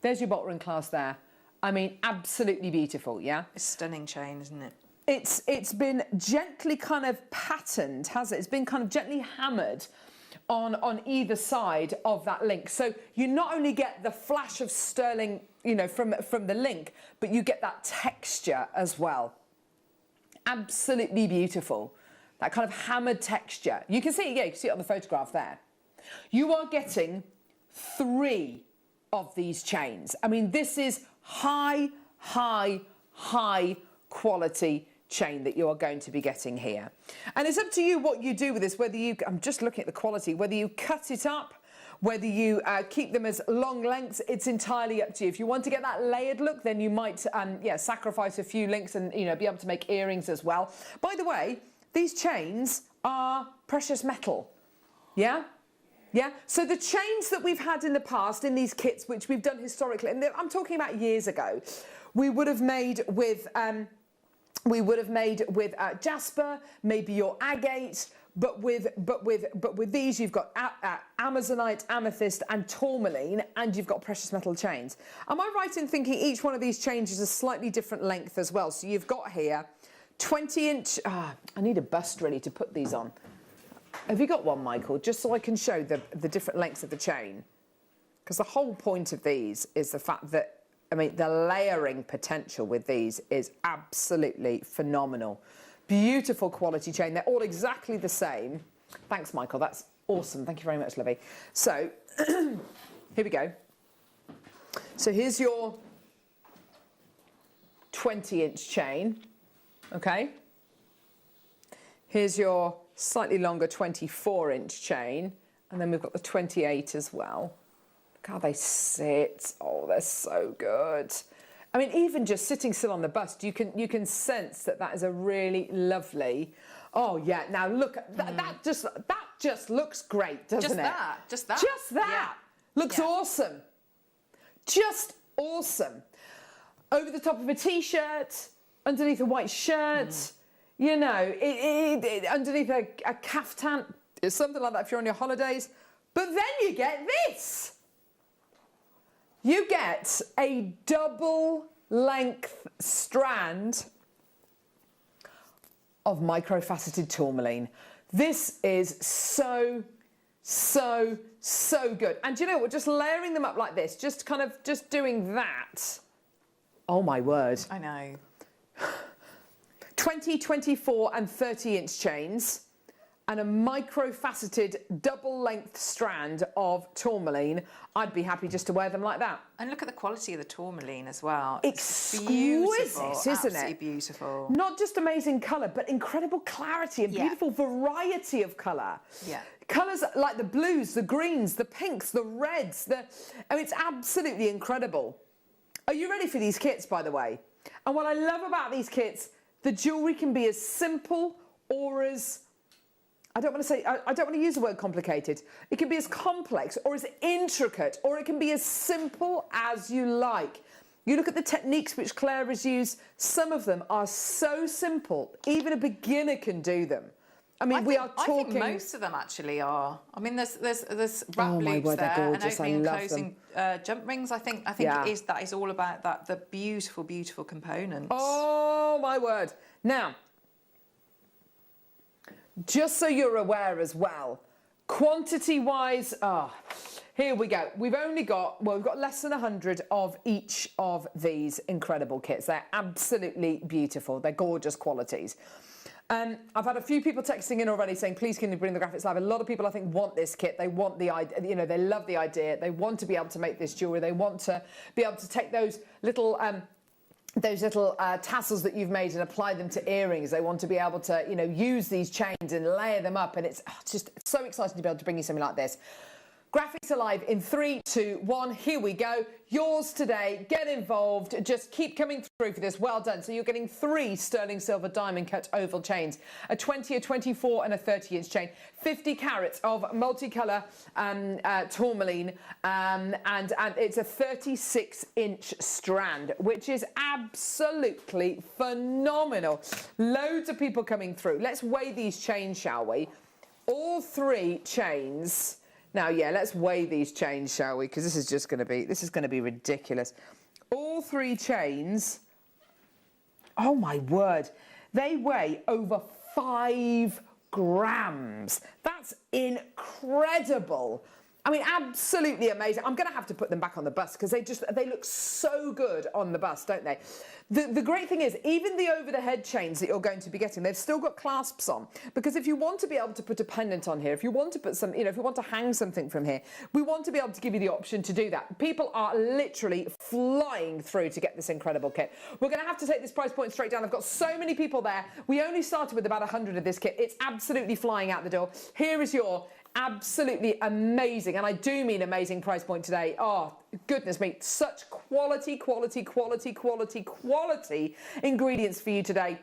There's your bolt ring clasp there. I mean, absolutely beautiful, yeah? It's a stunning chain, isn't it? It's been gently kind of patterned, has it? It's been kind of gently hammered on either side of that link. So you not only get the flash of sterling, from the link, but you get that texture as well. Absolutely beautiful. That kind of hammered texture. You can see it, you can see it on the photograph there. You are getting 3 of these chains. I mean, this is high quality chain that you are going to be getting here. And it's up to you what you do with this, whether you, I'm just looking at the quality, whether you cut it up, whether you keep them as long lengths, it's entirely up to you. If you want to get that layered look, then you might, sacrifice a few links and, be able to make earrings as well. By the way, these chains are precious metal, yeah? Yeah, so the chains that we've had in the past in these kits, which we've done historically, and I'm talking about years ago, we would have made with jasper, maybe your agate, but with these you've got amazonite, amethyst, and tourmaline, and you've got precious metal chains. Am I right in thinking each one of these chains is a slightly different length as well? So you've got here 20-inch. I need a bust really to put these on. Have you got one, Michael? Just so I can show the different lengths of the chain. Because the whole point of these is the fact that, I mean, the layering potential with these is absolutely phenomenal. Beautiful quality chain. They're all exactly the same. Thanks, Michael. That's awesome. Thank you very much, Livy. So, here we go. So here's your 20-inch chain, okay? Here's your slightly longer 24-inch chain, and then we've got the 28 as well. Look how they sit. Oh, they're so good. I mean, even just sitting still on the bust, you can sense that that is a really lovely. Oh yeah. Now look, that just looks great, doesn't it? Just that. Yeah. Looks awesome. Just awesome. Over the top of a t-shirt, underneath a white shirt, you know, underneath a caftan, something like that if you're on your holidays. But then you get this. You get a double length strand of microfaceted tourmaline. This is so good. And do you know what? Just layering them up like this, just doing that. Oh my word. I know. 20, 24 and 30-inch chains and a microfaceted double-length strand of tourmaline. I'd be happy just to wear them like that. And look at the quality of the tourmaline as well. Exquisite, beautiful, isn't absolutely it? beautiful. Not just amazing colour, but incredible clarity and beautiful variety of colour. Yeah. Colours like the blues, the greens, the pinks, the reds. I mean, it's absolutely incredible. Are you ready for these kits, by the way? And what I love about these kits, the jewellery can be as simple or as... I don't want to use the word complicated. It can be as complex or as intricate, or it can be as simple as you like. You look at the techniques which Claire has used, some of them are so simple, even a beginner can do them. I mean, we are talking... I think most of them actually are. I mean, there's wrap Oh my loops word, they're there, gorgeous. and opening I and love closing jump rings. I think Yeah. that is all about that, the beautiful, beautiful components. Oh my word. Now, just so you're aware as well, quantity-wise, here we go. We've got less than 100 of each of these incredible kits. They're absolutely beautiful. They're gorgeous qualities. I've had a few people texting in already saying, please can you bring the graphics live? A lot of people, I think, want this kit. They want the idea, you know, they love the idea. They want to be able to make this jewellery. They want to be able to take those little tassels that you've made and apply them to earrings. They want to be able to, you know, use these chains and layer them up. And it's just so exciting to be able to bring you something like this. Graphics are live in 3, 2, 1. Here we go. Yours today. Get involved. Just keep coming through for this. Well done. So you're getting 3 sterling silver diamond cut oval chains, a 20, a 24 and a 30-inch chain, 50 carats of multicolour tourmaline, and it's a 36-inch strand, which is absolutely phenomenal. Loads of people coming through. Let's weigh these chains, shall we? All 3 chains... Now, yeah, let's weigh these chains, shall we? Because this is going to be ridiculous. All 3 chains, oh my word, they weigh over 5 grams. That's incredible. I mean, absolutely amazing. I'm going to have to put them back on the bust because they look so good on the bust, don't they? The great thing is, even the over-the-head chains that you're going to be getting, they've still got clasps on. Because if you want to be able to put a pendant on here, if you want to put some, you know, if you want to hang something from here, we want to be able to give you the option to do that. People are literally flying through to get this incredible kit. We're going to have to take this price point straight down. I've got so many people there. We only started with about 100 of this kit. It's absolutely flying out the door. Here is your absolutely amazing, and I do mean amazing, price point today. Oh, goodness me, such quality ingredients for you today.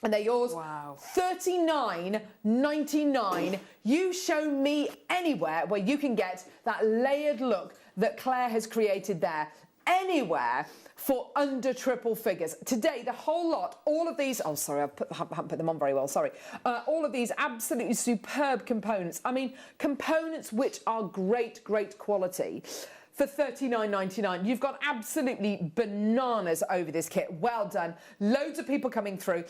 And they're yours. Wow. $39.99. You show me anywhere where you can get that layered look that Claire has created there. Anywhere for under triple figures. Today, the whole lot, all of these, oh, sorry, I haven't put them on very well, sorry. All of these absolutely superb components. I mean, components which are great quality. For $39.99. You've got absolutely bananas over this kit. Well done. Loads of people coming through.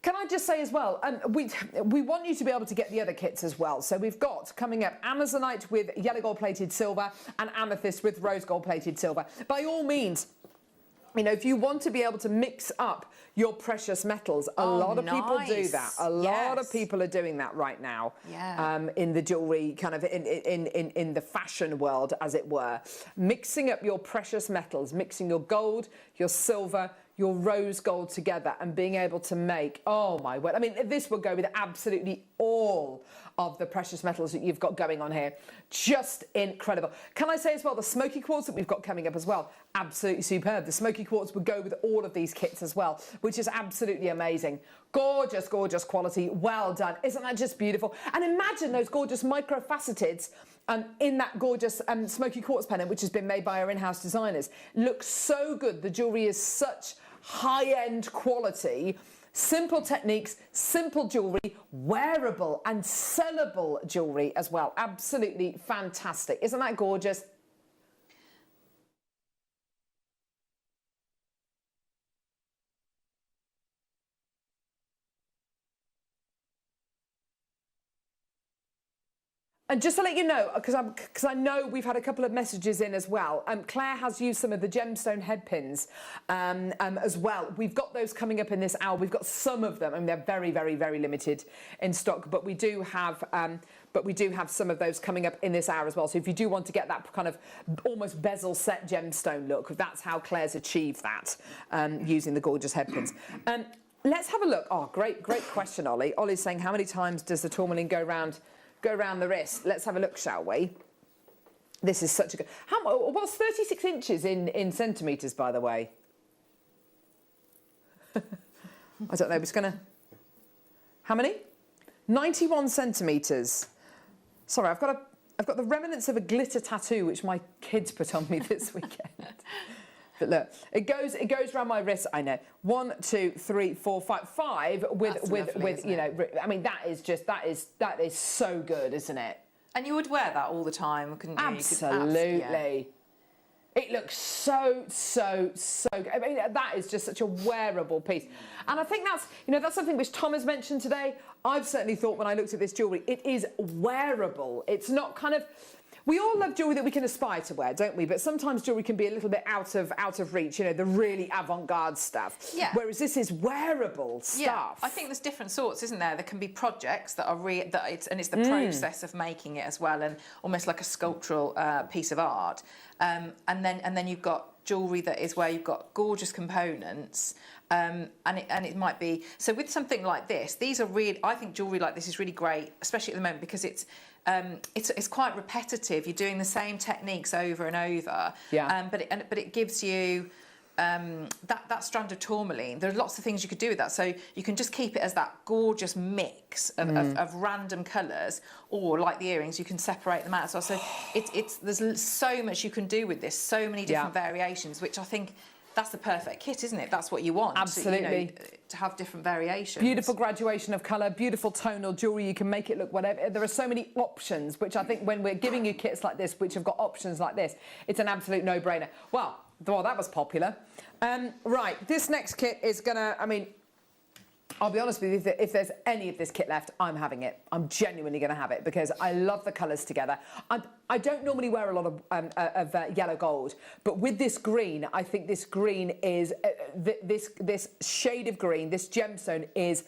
Can I just say as well, we want you to be able to get the other kits as well. So we've got coming up Amazonite with yellow gold plated silver and amethyst with rose gold plated silver. By all means, you know, if you want to be able to mix up your precious metals, a lot of people do that. A lot of people are doing that right now. In the jewellery, kind of in the fashion world, as it were. Mixing up your precious metals, mixing your gold, your silver, your rose gold together and being able to make, oh my word, I mean, this will go with absolutely all of the precious metals that you've got going on here. Just incredible. Can I say as well, the smoky quartz that we've got coming up as well, absolutely superb. The smoky quartz would go with all of these kits as well, which is absolutely amazing. Gorgeous, gorgeous quality. Well done. Isn't that just beautiful? And imagine those gorgeous micro-faceteds in that gorgeous smoky quartz pendant, which has been made by our in-house designers. Looks so good. The jewellery is such high-end quality. Simple techniques, simple jewellery, wearable and sellable jewellery as well. Absolutely fantastic. Isn't that gorgeous? And just to let you know, because I know we've had a couple of messages in as well, Claire has used some of the gemstone head pins as well. We've got those coming up in this hour. We've got some of them, and they're very, very, very limited in stock. But we do have some of those coming up in this hour as well. So if you do want to get that kind of almost bezel set gemstone look, that's how Claire's achieved that using the gorgeous head pins. Let's have a look. Oh, great question, Ollie. Ollie's saying, how many times does the tourmaline go round the wrist? Let's have a look, shall we? This is such a good... What's 36 inches in centimetres, by the way? I don't know, but it's going to... How many? 91 centimetres. Sorry, I've got the remnants of a glitter tattoo, which my kids put on me this weekend. But look, it goes around my wrist. I know 1, 2, 3, 4, 5 with you know. I mean, that is so good, isn't it? And you would wear that all the time, couldn't you? Absolutely. It looks so good. I mean, that is just such a wearable piece. And I think that's something which Tom has mentioned today. I've certainly thought when I looked at this jewellery, it is wearable. It's not kind of... We all love jewellery that we can aspire to wear, don't we? But sometimes jewellery can be a little bit out of reach, you know, the really avant-garde stuff. Yeah. Whereas this is wearable stuff. Yeah, I think there's different sorts, isn't there? There can be projects that are it's the process of making it as well, and almost like a sculptural piece of art. And then you've got jewellery that is where you've got gorgeous components. And it might be so with something like this. These are really, I think jewellery like this is really great, especially at the moment because it's quite repetitive. You're doing the same techniques over and over. Yeah. But it gives you that strand of tourmaline. There are lots of things you could do with that. So you can just keep it as that gorgeous mix of random colours, or like the earrings, you can separate them out as well. So there's so much you can do with this. So many different variations, which I think. That's the perfect kit, isn't it? That's what you want. Absolutely. To have different variations. Beautiful graduation of colour, beautiful tonal jewellery. You can make it look whatever. There are so many options, which I think when we're giving you kits like this, which have got options like this, it's an absolute no-brainer. Well, that was popular. Right, this next kit is going to, I mean, I'll be honest with you, if there's any of this kit left, I'm having it. I'm genuinely going to have it because I love the colours together. I don't normally wear a lot of yellow gold, but with this green, I think this green is, this shade of green, this gemstone is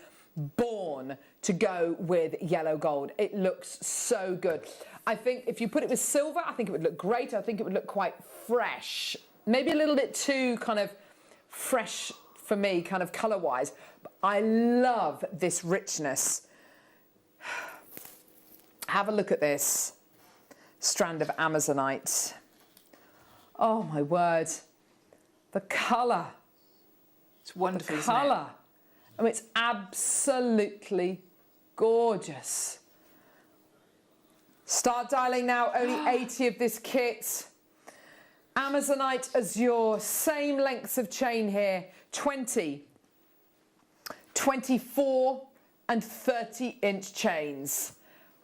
born to go with yellow gold. It looks so good. I think if you put it with silver, I think it would look great. I think it would look quite fresh. Maybe a little bit too kind of fresh for me, kind of colour-wise. But I love this richness. Have a look at this strand of Amazonite. Oh, my word. The colour. It's wonderful, isn't it? The colour. I mean, it's absolutely gorgeous. Start dialing now. Only 80 of this kit. Amazonite Azure. Same lengths of chain here. 20, 24 and 30-inch chains.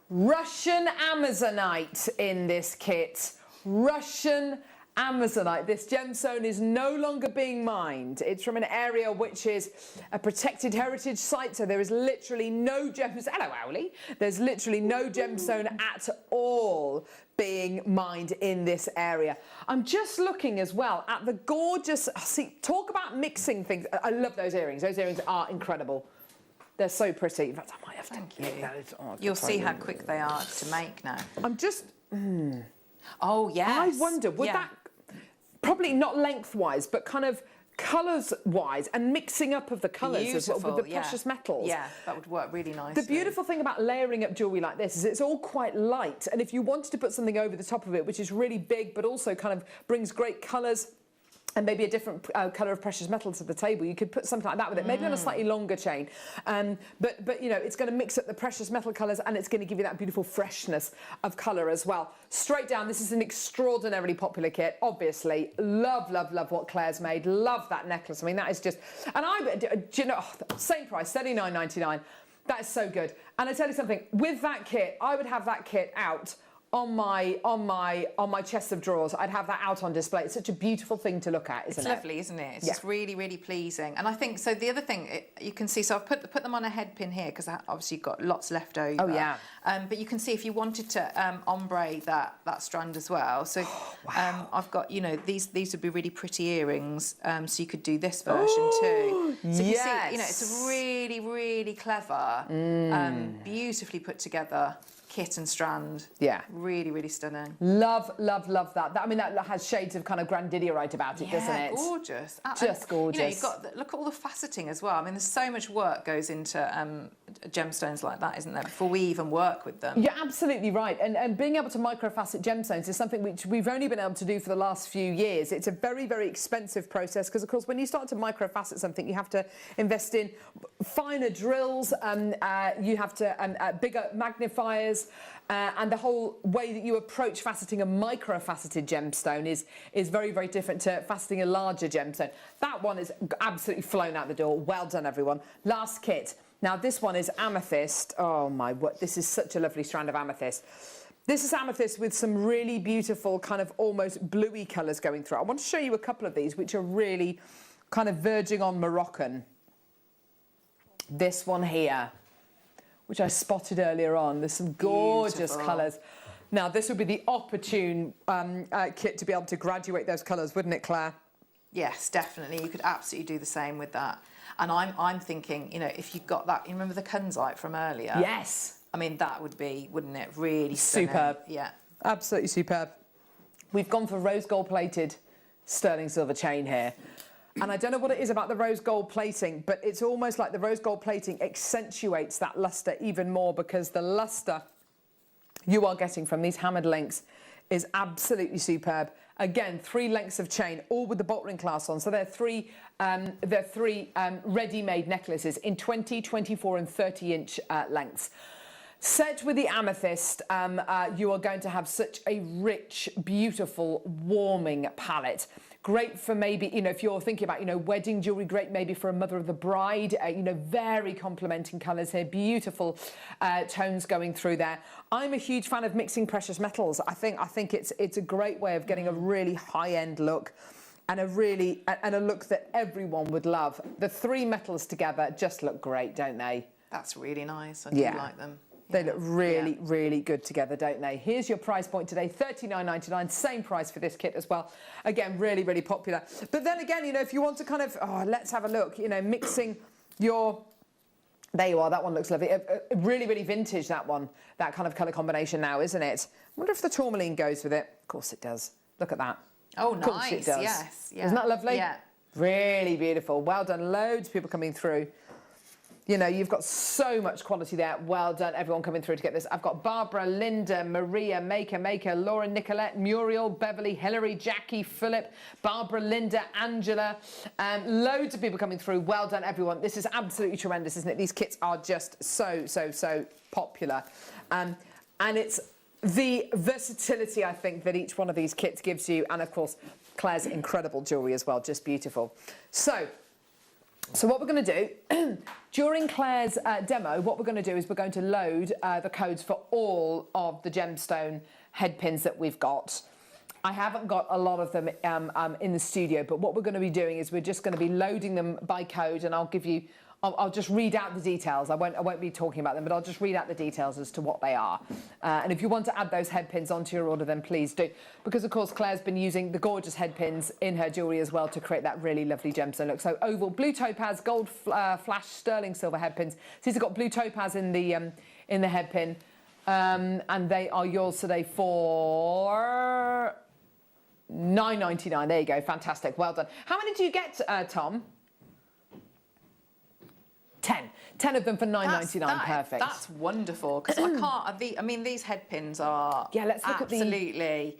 Russian Amazonite in this kit. Russian Amazonite. This gemstone is no longer being mined. It's from an area which is a protected heritage site, so there is literally no gemstone. Hello, Owly. There's literally no gemstone at all being mined in this area. I'm just looking as well at the gorgeous, see, talk about mixing things. I love those earrings. Those earrings are incredible. They're so pretty. In fact, I might have to get those. Oh, You'll see how quick they are to make now. I'm just... Oh, yes. I wonder, would that... Probably not lengthwise, but kind of colours-wise and mixing up of the colours as well with the precious metals. Yeah, that would work really nicely. The beautiful thing about layering up jewellery like this is it's all quite light, and if you wanted to put something over the top of it, which is really big but also kind of brings great colours and maybe a different colour of precious metal to the table, you could put something like that with it, maybe on a slightly longer chain. But you know, it's going to mix up the precious metal colours and it's going to give you that beautiful freshness of colour as well. Straight down, this is an extraordinarily popular kit, obviously. Love, love, love what Claire's made. Love that necklace. I mean, that is just... And do you know, same price, $39.99. That is so good. And I tell you something, with that kit, I would have that kit out on my chest of drawers. I'd have that out on display. It's such a beautiful thing to look at, isn't it? It's lovely, isn't it? It's just really, really pleasing. And I think, so the other thing, you can see, so I've put them on a head pin here because obviously you've got lots left over. Oh, yeah. But you can see if you wanted to ombre that strand as well. So I've got, you know, these would be really pretty earrings. So you could do this version too. So you can see, you know, it's a really, really clever, beautifully put together kit and strand. Yeah. Really, really stunning. Love, love, love that. I mean, that has shades of kind of grandidiorite about it, doesn't it? Gorgeous. Just gorgeous. You know, you've got, look at all the faceting as well. I mean, there's so much work goes into gemstones like that, isn't there, before we even work with them. You're absolutely right. And being able to microfacet gemstones is something which we've only been able to do for the last few years. It's a very, very expensive process because, of course, when you start to microfacet something, you have to invest in finer drills, you have to bigger magnifiers, and the whole way that you approach faceting a microfaceted gemstone is very, very different to faceting a larger gemstone. That one is absolutely flown out the door. Well done, everyone. Last kit. Now, this one is amethyst. Oh, my word. This is such a lovely strand of amethyst. This is amethyst with some really beautiful kind of almost bluey colours going through. I want to show you a couple of these, which are really kind of verging on Moroccan. This one here, which I spotted earlier on. There's some gorgeous colours. Now, this would be the opportune kit to be able to graduate those colours, wouldn't it, Claire? Yes, definitely. You could absolutely do the same with that. And I'm thinking, you know, if you've got that, you remember the kunzite from earlier? Yes. I mean, that would be, wouldn't it? Really stunning. Superb. Yeah. Absolutely superb. We've gone for rose gold plated sterling silver chain here. And I don't know what it is about the rose gold plating, but it's almost like the rose gold plating accentuates that lustre even more because the lustre you are getting from these hammered links is absolutely superb. Again, 3 lengths of chain, all with the bolt ring clasp on. So they're three ready-made necklaces in 20, 24 and 30-inch lengths. Set with the amethyst, you are going to have such a rich, beautiful, warming palette. Great for maybe, you know, if you're thinking about, you know, wedding jewellery, great maybe for a mother of the bride, you know, very complementing colours here, beautiful tones going through there. I'm a huge fan of mixing precious metals. I think it's a great way of getting a really high-end look and a look that everyone would love. The 3 metals together just look great, don't they? That's really nice. I do like them. They look really, really good together, don't they? Here's your price point today, $39.99, same price for this kit as well. Again, really, really popular. But then again, you know, if you want to kind of, let's have a look, you know, mixing your... There you are, that one looks lovely. Really, really vintage, that one, that kind of colour combination now, isn't it? I wonder if the tourmaline goes with it. Of course it does. Look at that. Oh, nice. Of course it does. Yes. Yeah. Isn't that lovely? Yeah. Really beautiful. Well done. Loads of people coming through. You know, you've got so much quality there. Well done, everyone coming through to get this. I've got Barbara, Linda, Maria, Maker, Laura, Nicolette, Muriel, Beverly, Hilary, Jackie, Philip, Barbara, Linda, Angela. Loads of people coming through. Well done, everyone. This is absolutely tremendous, isn't it? These kits are just so, so, so popular. And it's the versatility, I think, that each one of these kits gives you. And, of course, Claire's incredible jewellery as well. Just beautiful. So what we're going to do, during Claire's demo, what we're going to do is we're going to load the codes for all of the gemstone head pins that we've got. I haven't got a lot of them in the studio, but what we're going to be doing is we're just going to be loading them by code, and I'll just read out the details. I won't be talking about them, but I'll just read out the details as to what they are. And if you want to add those head pins onto your order, then please do. Because, of course, Claire's been using the gorgeous head pins in her jewellery as well to create that really lovely gemstone look. So oval, blue topaz, gold flash, sterling silver head pins. These have got blue topaz in the head pin. And they are yours today for £9.99. There you go. Fantastic. Well done. How many do you get, Tom? 10 of them for £9.99. Perfect. That's wonderful, because I can't. I mean, these head pins are let's look absolutely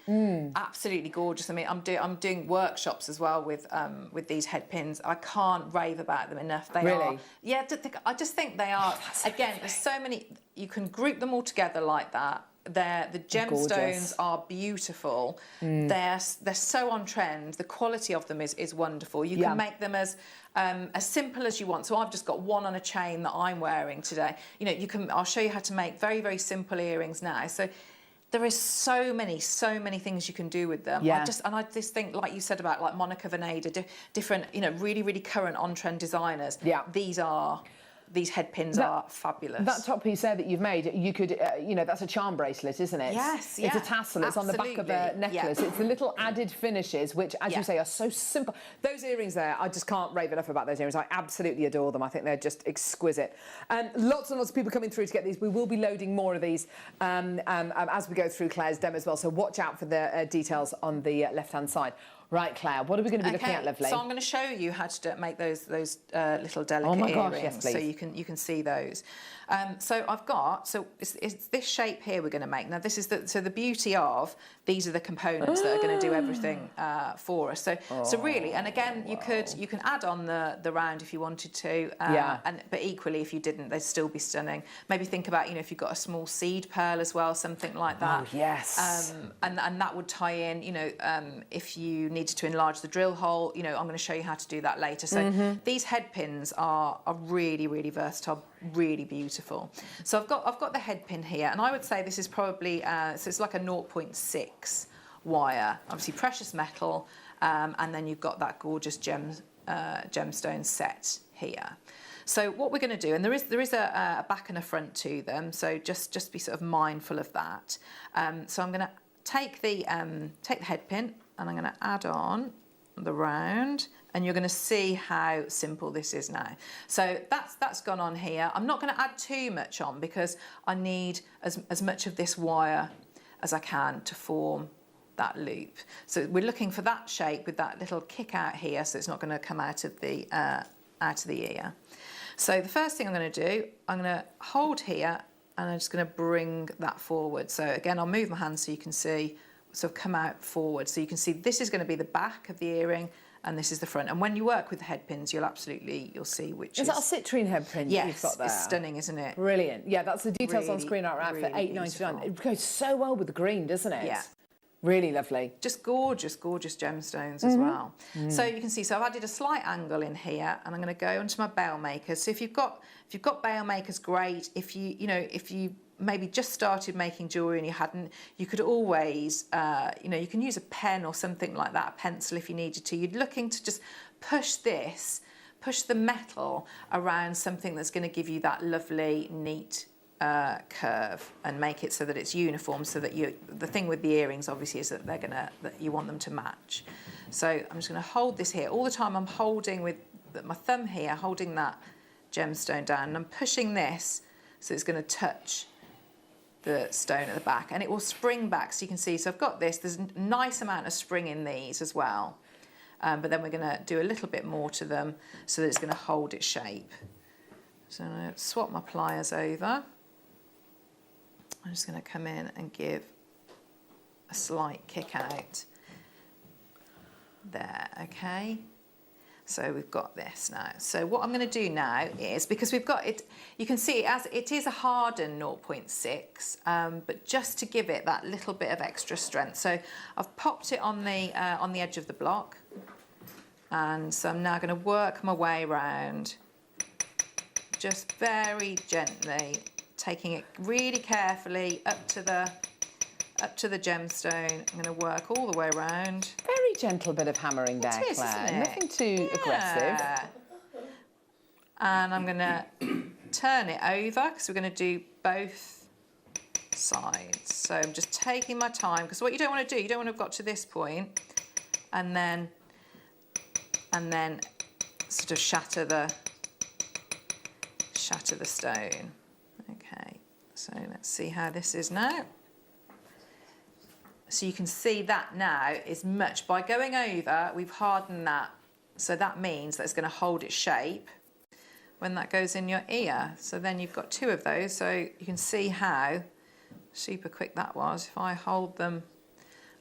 gorgeous. I mean, I'm doing workshops as well with these head pins. I can't rave about them enough. They really? Are. Yeah, I just think they are. Again, there's so many. You can group them all together like that. The gemstones are beautiful. They're so on trend. The quality of them is wonderful. You can make them as simple as you want. So I've just got one on a chain that I'm wearing today. You know, I'll show you how to make very, very simple earrings now. So there is so many things you can do with them. Yeah. I just think, like you said about like Monica Veneda, different, really, really current on-trend designers. Yeah. These head pins are fabulous. That top piece there that you've made, you could, that's a charm bracelet, isn't it? Yes, It's a tassel. It's on the back of a necklace. Yeah. It's the little added finishes, which, as you say, are so simple. Those earrings there, I just can't rave enough about those earrings. I absolutely adore them. I think they're just exquisite. Lots and lots of people coming through to get these. We will be loading more of these as we go through Claire's demo as well. So watch out for the details on the left-hand side. Right, Claire, what are we going to be looking at, lovely? So I'm going to show you how to make those little delicate earrings. Yes, please. So you can see those. So it's this shape here we're going to make. Now this is the beauty of these are the components that are going to do everything for us. So really, and again, you can add on the round if you wanted to. But equally, if you didn't, they'd still be stunning. Maybe think about if you've got a small seed pearl as well, something like that. Oh yes. And that would tie in. If you needed to enlarge the drill hole, I'm going to show you how to do that later. So these head pins are really, really versatile, really beautiful. So I've got the head pin here, and I would say this is probably so it's like a 0.6 wire, obviously precious metal, and then you've got that gorgeous gemstone set here. So what we're going to do, and there is a back and a front to them, so just be sort of mindful of that. So I'm going to take the head pin, and I'm going to add on the round, and you're going to see how simple this is now. So that's gone on here. I'm not going to add too much on because I need as much of this wire as I can to form that loop. So we're looking for that shape with that little kick out here, so it's not going to come out of the ear. So the first thing I'm going to do, I'm going to hold here, and I'm just going to bring that forward. So again, I'll move my hand so you can see. Sort of come out forward, so you can see this is going to be the back of the earring, and this is the front. And when you work with the head pins, you'll see which is. Is that a citrine head pin you've got there? It's stunning, isn't it? Brilliant. Yeah, that's the details on screen right now for £8.99. It goes so well with the green, doesn't it? Yeah. Really lovely. Just gorgeous, gorgeous gemstones as well. So you can see, so I've added a slight angle in here, and I'm going to go onto my bail makers. So if you've got bail makers, great. If you maybe just started making jewellery and you hadn't, you could always, you can use a pen or something like that, a pencil if you needed to. You're looking to just push the metal around something that's going to give you that lovely, neat curve and make it so that it's uniform, so that the thing with the earrings obviously is that that you want them to match. So I'm just going to hold this here. All the time I'm holding with my thumb here, holding that gemstone down, and I'm pushing this so it's going to touch the stone at the back, and it will spring back. So you can see, so I've got this, there's a nice amount of spring in these as well, but then we're going to do a little bit more to them so that it's going to hold its shape. So I'm going to swap my pliers over. I'm just going to come in and give a slight kick out there, okay? So we've got this now. So what I'm going to do now is, because we've got it, you can see it is a hardened 0.6, but just to give it that little bit of extra strength. So I've popped it on the edge of the block, and so I'm now going to work my way around, just very gently, taking it really carefully up to up to the gemstone. I'm going to work all the way around. Very gentle bit of hammering there, It is, Claire. isn't it? Nothing too aggressive. And I'm going to turn it over because we're going to do both sides. So I'm just taking my time, because what you don't want to do, you don't want to have got to this point and then sort of shatter the stone. Okay, so let's see how this is now. So you can see that now is much, by going over, we've hardened that. So that means that it's going to hold its shape when that goes in your ear. So then you've got two of those, so you can see how super quick that was. If I hold them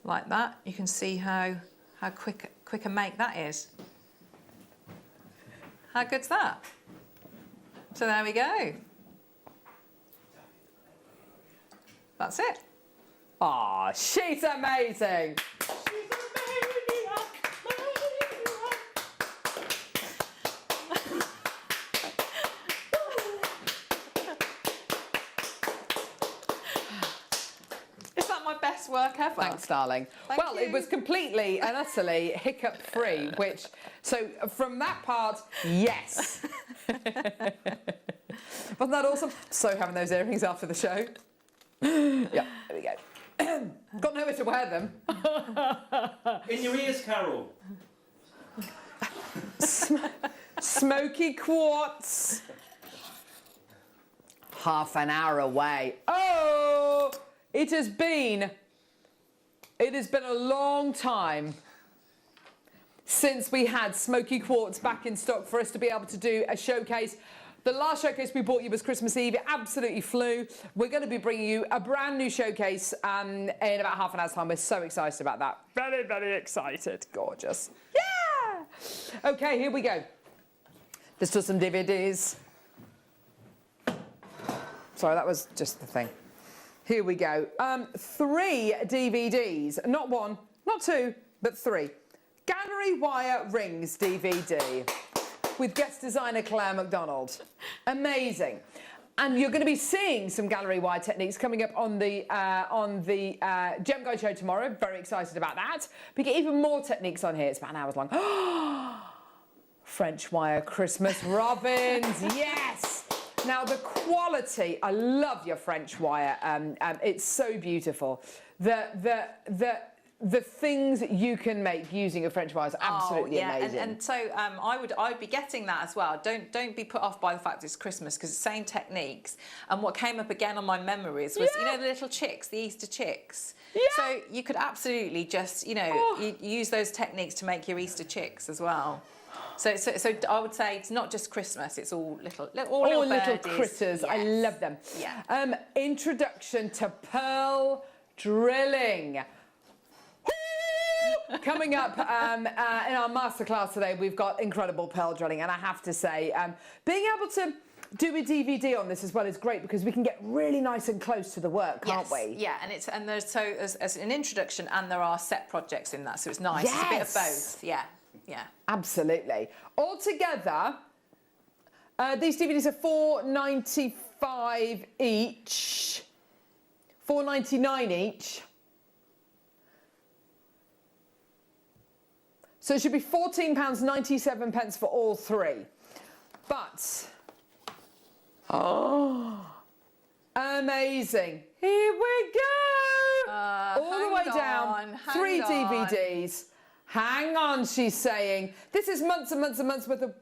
like that, you can see how quick a make that is. How good's that? So there we go. That's it. Ah, she's amazing. Is that my best work ever? Thanks, darling. Thank It you. was completely and utterly hiccup-free, which, so from that part, yes. Wasn't that awesome? So having those earrings after the show. Yeah, there we go. Got nowhere to wear them. In your ears, Carol. Smoky quartz. Half an hour away. Oh, it has been a long time since we had smoky quartz back in stock for us to be able to do a showcase. The last showcase we brought you was Christmas Eve. It absolutely flew. We're going to be bringing you a brand new showcase in about half an hour's time. We're so excited about that. Very, very excited. Gorgeous. Yeah! Okay, here we go. Let's do some DVDs. Sorry, that was just the thing. Here we go. 3 DVDs. Not 1, not 2, but 3. Gallery Wire Rings DVD. With guest designer Claire McDonald. Amazing. And you're going to be seeing some gallery wire techniques coming up on the Gem Guide show tomorrow. Very excited about that. We get even more techniques on here. It's about an hour's long. French wire Christmas robins. Yes. Now the quality. I love your French wire. It's so beautiful. The things you can make using a French wire is absolutely amazing. And so I'd be getting that as well. Don't be put off by the fact it's Christmas, because it's the same techniques. And what came up again on my memories was, you know, the little chicks, the Easter chicks. Yeah. So you could absolutely just, you know, use those techniques to make your Easter chicks as well. So I would say it's not just Christmas; it's all little critters. Yes. I love them. Yeah. Introduction to pearl drilling. Coming up in our masterclass today, we've got incredible pearl drilling, and I have to say, being able to do a DVD on this as well is great, because we can get really nice and close to the work, can't we? Yeah, and there's as an introduction, and there are set projects in that, so it's nice. Yes. It's a bit of both. Yeah. Yeah. Absolutely. Altogether, these DVDs are $4.95 each. $4.99 each. So it should be £14.97 for all 3. But, amazing. Here we go. All the way down. 3 DVDs. Hang on, she's saying. This is months and months and months worth of...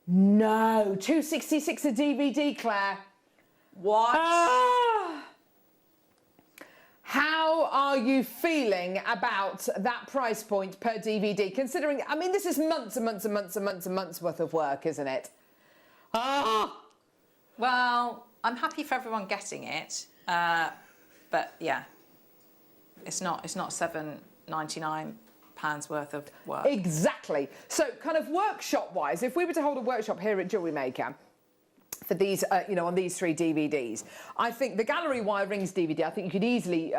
No, $2.66 a DVD, Claire. What? How are you feeling about that price point per DVD? Considering, I mean, this is months and months and months and months and months worth of work, isn't it? Well, I'm happy for everyone getting it, but yeah, it's not £7.99 worth of work. Exactly. So, kind of workshop-wise, if we were to hold a workshop here at Jewellery Maker for these, you know, on these 3 DVDs, I think the Gallery Wire Rings DVD, I think you could easily,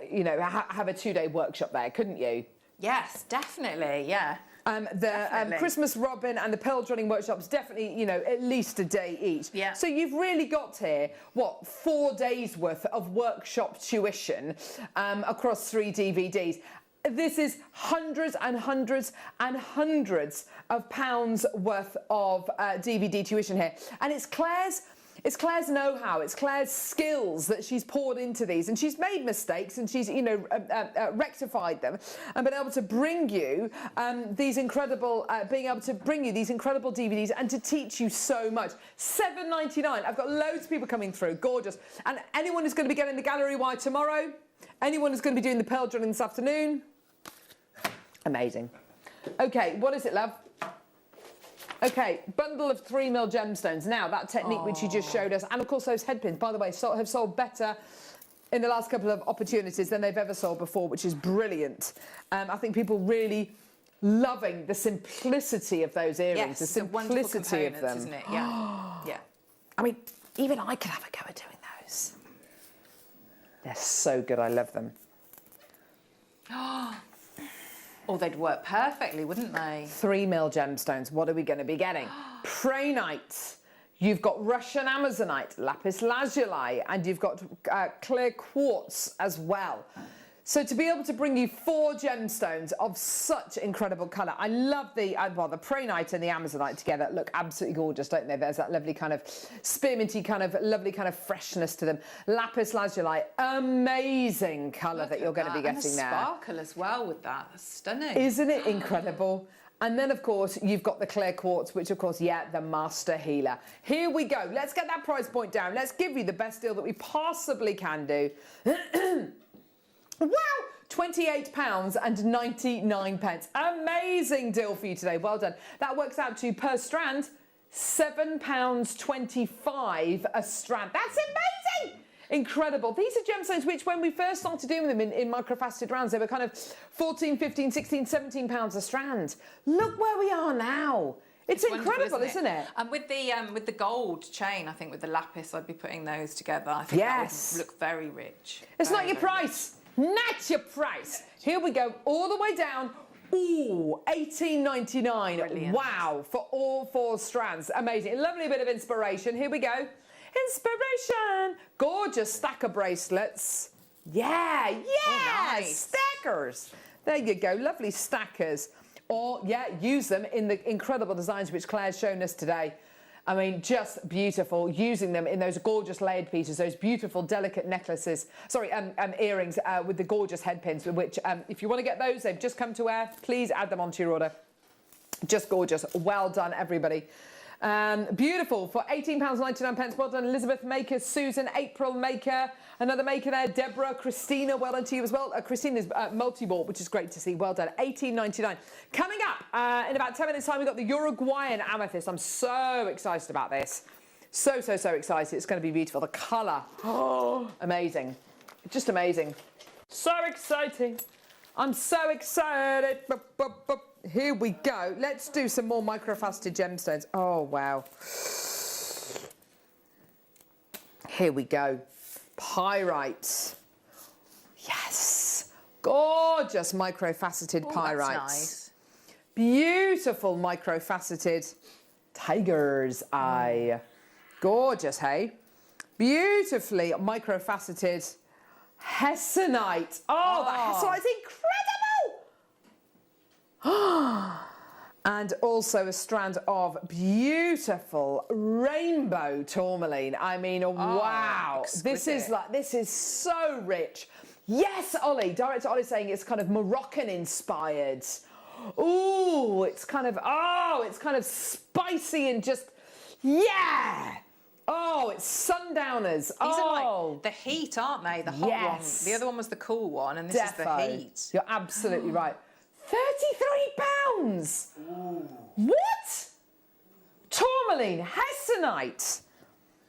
you know, have a 2-day workshop there, couldn't you? Yes, definitely, yeah. The Christmas Robin and the Pearl Drilling Workshops, definitely, you know, at least a day each. Yeah. So you've really got here, what, 4 days worth of workshop tuition across 3 DVDs. This is hundreds and hundreds and hundreds of pounds worth of DVD tuition here. And it's Claire's know-how, it's Claire's skills that she's poured into these, and she's made mistakes and she's, you know, rectified them and been able to bring you these incredible DVDs and to teach you so much. £7.99. I've got loads of people coming through, gorgeous. And anyone who's going to be getting the gallery wire tomorrow, anyone who's going to be doing the pearl drilling this afternoon, amazing. Okay, what is it, love? Okay, bundle of 3mm gemstones. Now, that technique which you just showed us, and of course those head pins, by the way, have sold better in the last couple of opportunities than they've ever sold before, which is brilliant. I think people really loving the simplicity of those earrings, the simplicity of them. Isn't it? Yeah. Yeah. I mean, even I could have a go at doing those. They're so good, I love them. Oh, they'd work perfectly, wouldn't they? 3mm gemstones. What are we going to be getting? Prehnite. You've got Russian Amazonite, lapis lazuli, and you've got clear quartz as well. So to be able to bring you 4 gemstones of such incredible colour. I love the prehnite and the Amazonite together. Look absolutely gorgeous, don't they? There's that lovely kind of spearminty kind of lovely kind of freshness to them. Lapis lazuli, amazing colour that you're going to be getting and there. Sparkle as well with that. That's stunning. Isn't it incredible? And then, of course, you've got the clear quartz, which, of course, yeah, the master healer. Here we go. Let's get that price point down. Let's give you the best deal that we possibly can do. Wow! £28.99. Amazing deal for you today. Well done. That works out to, per strand, £7.25 a strand. That's amazing! Incredible. These are gemstones which, when we first started doing them in microfaceted rounds, they were kind of 14, 15, 16, 17 pounds a strand. Look where we are now. It's incredible, isn't it? And with the gold chain, I think with the lapis, I'd be putting those together. I think that would look very rich. It's not your price. Not your price. Here we go, all the way down. Ooh, £18.99. Brilliant. Wow, for all 4 strands. Amazing. Lovely bit of inspiration. Here we go. Inspiration. Gorgeous stack of bracelets. Yeah, yeah. Oh, nice. Stackers. There you go. Lovely stackers. Or, yeah, use them in the incredible designs which Claire's shown us today. I mean, just beautiful, using them in those gorgeous layered pieces, those beautiful, delicate necklaces, earrings with the gorgeous head pins, which, if you want to get those, they've just come to air, please add them onto your order. Just gorgeous. Well done, everybody. Beautiful for £18.99. Well done, Elizabeth Maker, Susan, April Maker, another Maker there, Deborah, Christina. Well done to you as well. Christina's multi-ball, which is great to see. Well done. £18.99. Coming up in about 10 minutes' time, we've got the Uruguayan amethyst. I'm so excited about this. So excited. It's going to be beautiful. The colour. Oh, amazing. Just amazing. So exciting. I'm so excited. Here we go. Let's do some more microfaceted gemstones. Oh, wow. Here we go. Pyrite. Yes. Gorgeous microfaceted pyrite. That's nice. Beautiful microfaceted tiger's eye. Gorgeous, hey? Beautifully microfaceted hessonite. Oh, the hessonite's incredible. And also a strand of beautiful rainbow tourmaline. I mean, wow. Exquisite. This is so rich. Yes, Ollie, Director Ollie's saying it's kind of Moroccan inspired. Ooh, it's kind of spicy and just, yeah. Oh, it's sundowners. These are like the heat, aren't they? The hot one. The other one was the cool one, and this is the heat. You're absolutely right. £33. Ooh. What? Tourmaline, hessonite,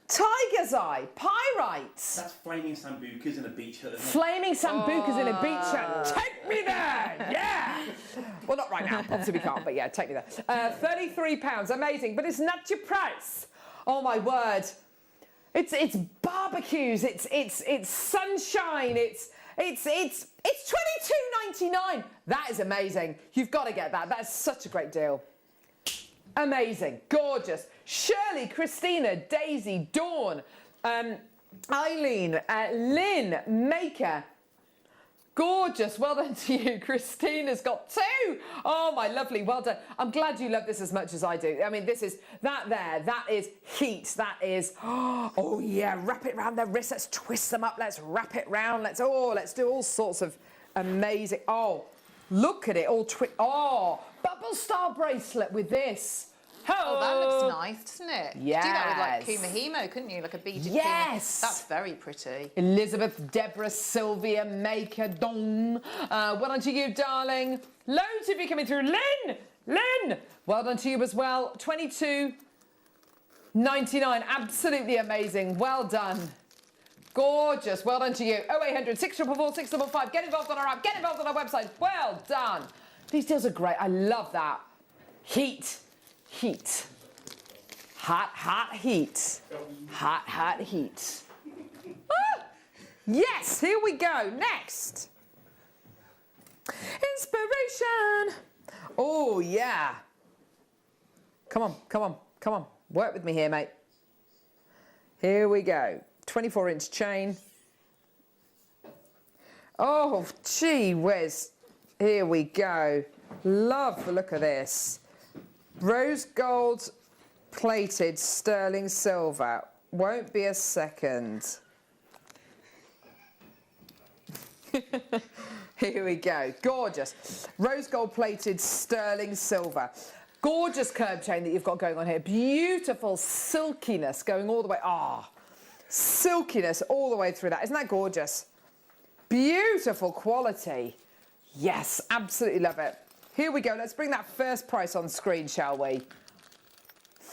tiger's eye, pyrite. That's flaming sambucas in a beach hut. Flaming sambucas in a beach hut. Take me there, yeah. Well, not right now, obviously we can't, but yeah, take me there. £33, amazing, but it's not your price. Oh my word. It's barbecues, it's sunshine, It's £22.99. That is amazing. You've got to get that. That is such a great deal. Amazing, gorgeous. Shirley, Christina, Daisy, Dawn, Eileen, Lynn, Maker. Gorgeous, well done to you. Christina's got 2. Oh, my lovely, well done. I'm glad you love this as much as I do. I mean, this is, that is heat. That is, oh yeah, wrap it round their wrists. Let's twist them up. Let's wrap it round. Let's do all sorts of amazing, oh, look at it, all bubble star bracelet with this. Oh, that looks nice, doesn't it? Yes. You could do that with like Kumahimo, couldn't you? Like a beaded Yes. That's very pretty. Elizabeth, Deborah, Sylvia, Maker, Dawn. Well done to you, darling. Loads of you coming through. Lynn, well done to you as well. £22.99, absolutely amazing. Well done. Gorgeous, well done to you. 0800 644 655. Get involved on our app, get involved on our website. Well done. These deals are great. I love that. Heat. Hot heat. Hot heat. Ah! Yes, here we go. Next. Inspiration. Oh, yeah. Come on. Work with me here, mate. Here we go. 24-inch chain. Oh, gee whiz. Here we go. Love the look of this. Rose gold plated sterling silver. Won't be a second. Here we go. Gorgeous. Rose gold plated sterling silver. Gorgeous curb chain that you've got going on here. Beautiful silkiness going all the way. Silkiness all the way through that. Isn't that gorgeous? Beautiful quality. Yes, absolutely love it. Here we go. Let's bring that first price on screen, shall we?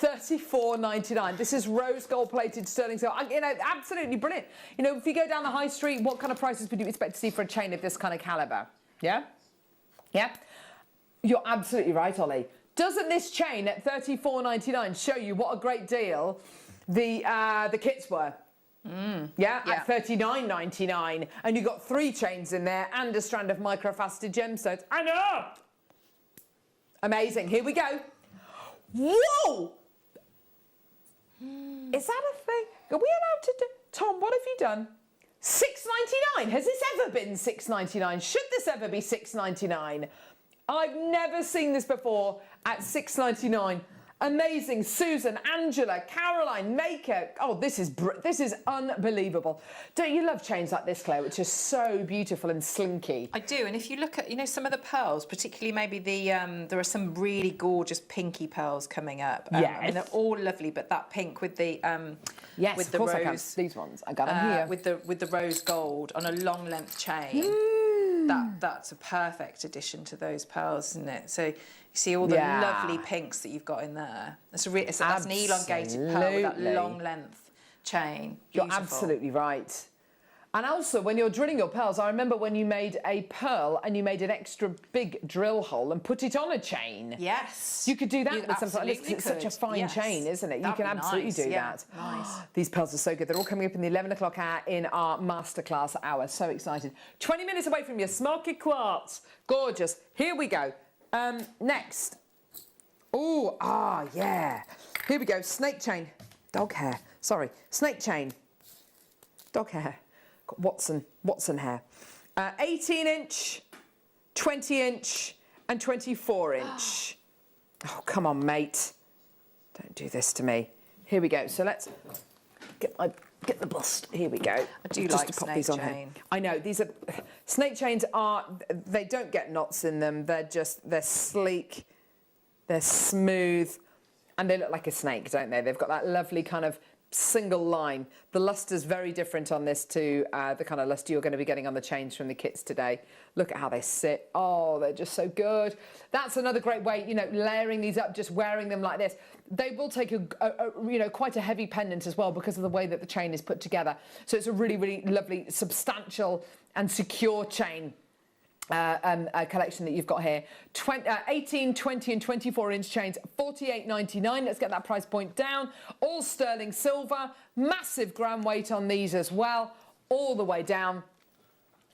$34.99. This is rose gold plated sterling silver. You know, absolutely brilliant. You know, if you go down the high street, what kind of prices would you expect to see for a chain of this kind of caliber? Yeah? Yeah? You're absolutely right, Ollie. Doesn't this chain at $34.99 show you what a great deal the kits were? Yeah, at $39.99, and you got 3 chains in there and a strand of microfaceted gemstones. I know. Amazing. Here we go. Whoa! Is that a thing? Are we allowed to do? Tom, what have you done? $6.99. Has this ever been $6.99? Should this ever be $6.99? I've never seen this before at $6.99. Amazing. Susan, Angela, Caroline, Maker. Oh, this is unbelievable. Don't you love chains like this, Claire, which are so beautiful and slinky? I do, and if you look at, you know, some of the pearls, particularly maybe there are some really gorgeous pinky pearls coming up. Yes. I mean, they're all lovely, but that pink with the yes, with of the course rose, I can. These ones, I got them here. with the rose gold on a long length chain. That's a perfect addition to those pearls, isn't it? So you see all the lovely pinks that you've got in there. That's an elongated pearl with that long length chain. Beautiful. You're absolutely right. And also, when you're drilling your pearls, I remember when you made a pearl and you made an extra big drill hole and put it on a chain. Yes. You could do that with something like this, 'cause absolutely it's such a fine chain, isn't it? That'd you can be absolutely nice, do yeah. that. Nice. These pearls are so good. They're all coming up in the 11 o'clock hour in our masterclass hour. So excited. 20 minutes away from your smoky quartz. Gorgeous. Here we go. Next. Oh, yeah. Here we go. Snake chain. Dog hair. Sorry. Snake chain. Dog hair. Got Watson hair. 18-inch, 20-inch, and 24-inch. Oh, come on, mate. Don't do this to me. Here we go. So let's get the bust. Here we go. I do Just like to pop snake these on chain. here. I know these are snake chains. They don't get knots in them. They're sleek, they're smooth, and they look like a snake, don't they? They've got that lovely kind of single line. The luster's very different on this to the kind of luster you're going to be getting on the chains from the kits today. Look at how they sit. Oh, they're just so good. That's another great way, you know, layering these up, just wearing them like this. They will take quite a heavy pendant as well because of the way that the chain is put together. So it's a really, really lovely, substantial and secure chain collection that you've got here. 18, 20 and 24-inch chains, $48.99. Let's get that price point down. All sterling silver, massive gram weight on these as well, all the way down.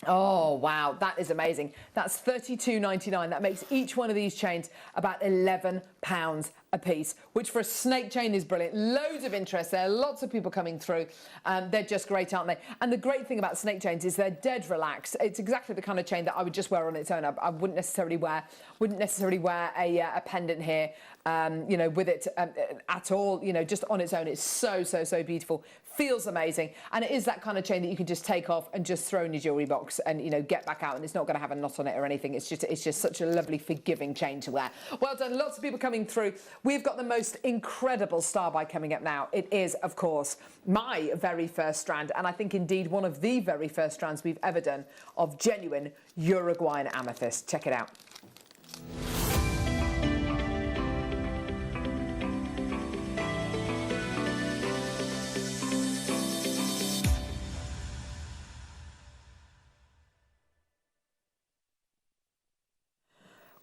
Oh, wow, that is amazing. That's $32.99. That makes each one of these chains about £11 a piece, which for a snake chain is brilliant. Loads of interest there, lots of people coming through. They're just great, aren't they? And the great thing about snake chains is they're dead relaxed. It's exactly the kind of chain that I would just wear on its own. I wouldn't necessarily wear a pendant here, you know, with it at all, you know, just on its own. It's so, so, so beautiful. Feels amazing. And it is that kind of chain that you can just take off and just throw in your jewellery box and, you know, get back out, and it's not going to have a knot on it or anything. It's just such a lovely, forgiving chain to wear. Well done. Lots of people coming through. We've got the most incredible star buy coming up now. It is, of course, my very first strand, and I think indeed one of the very first strands we've ever done of genuine Uruguayan amethyst. Check it out.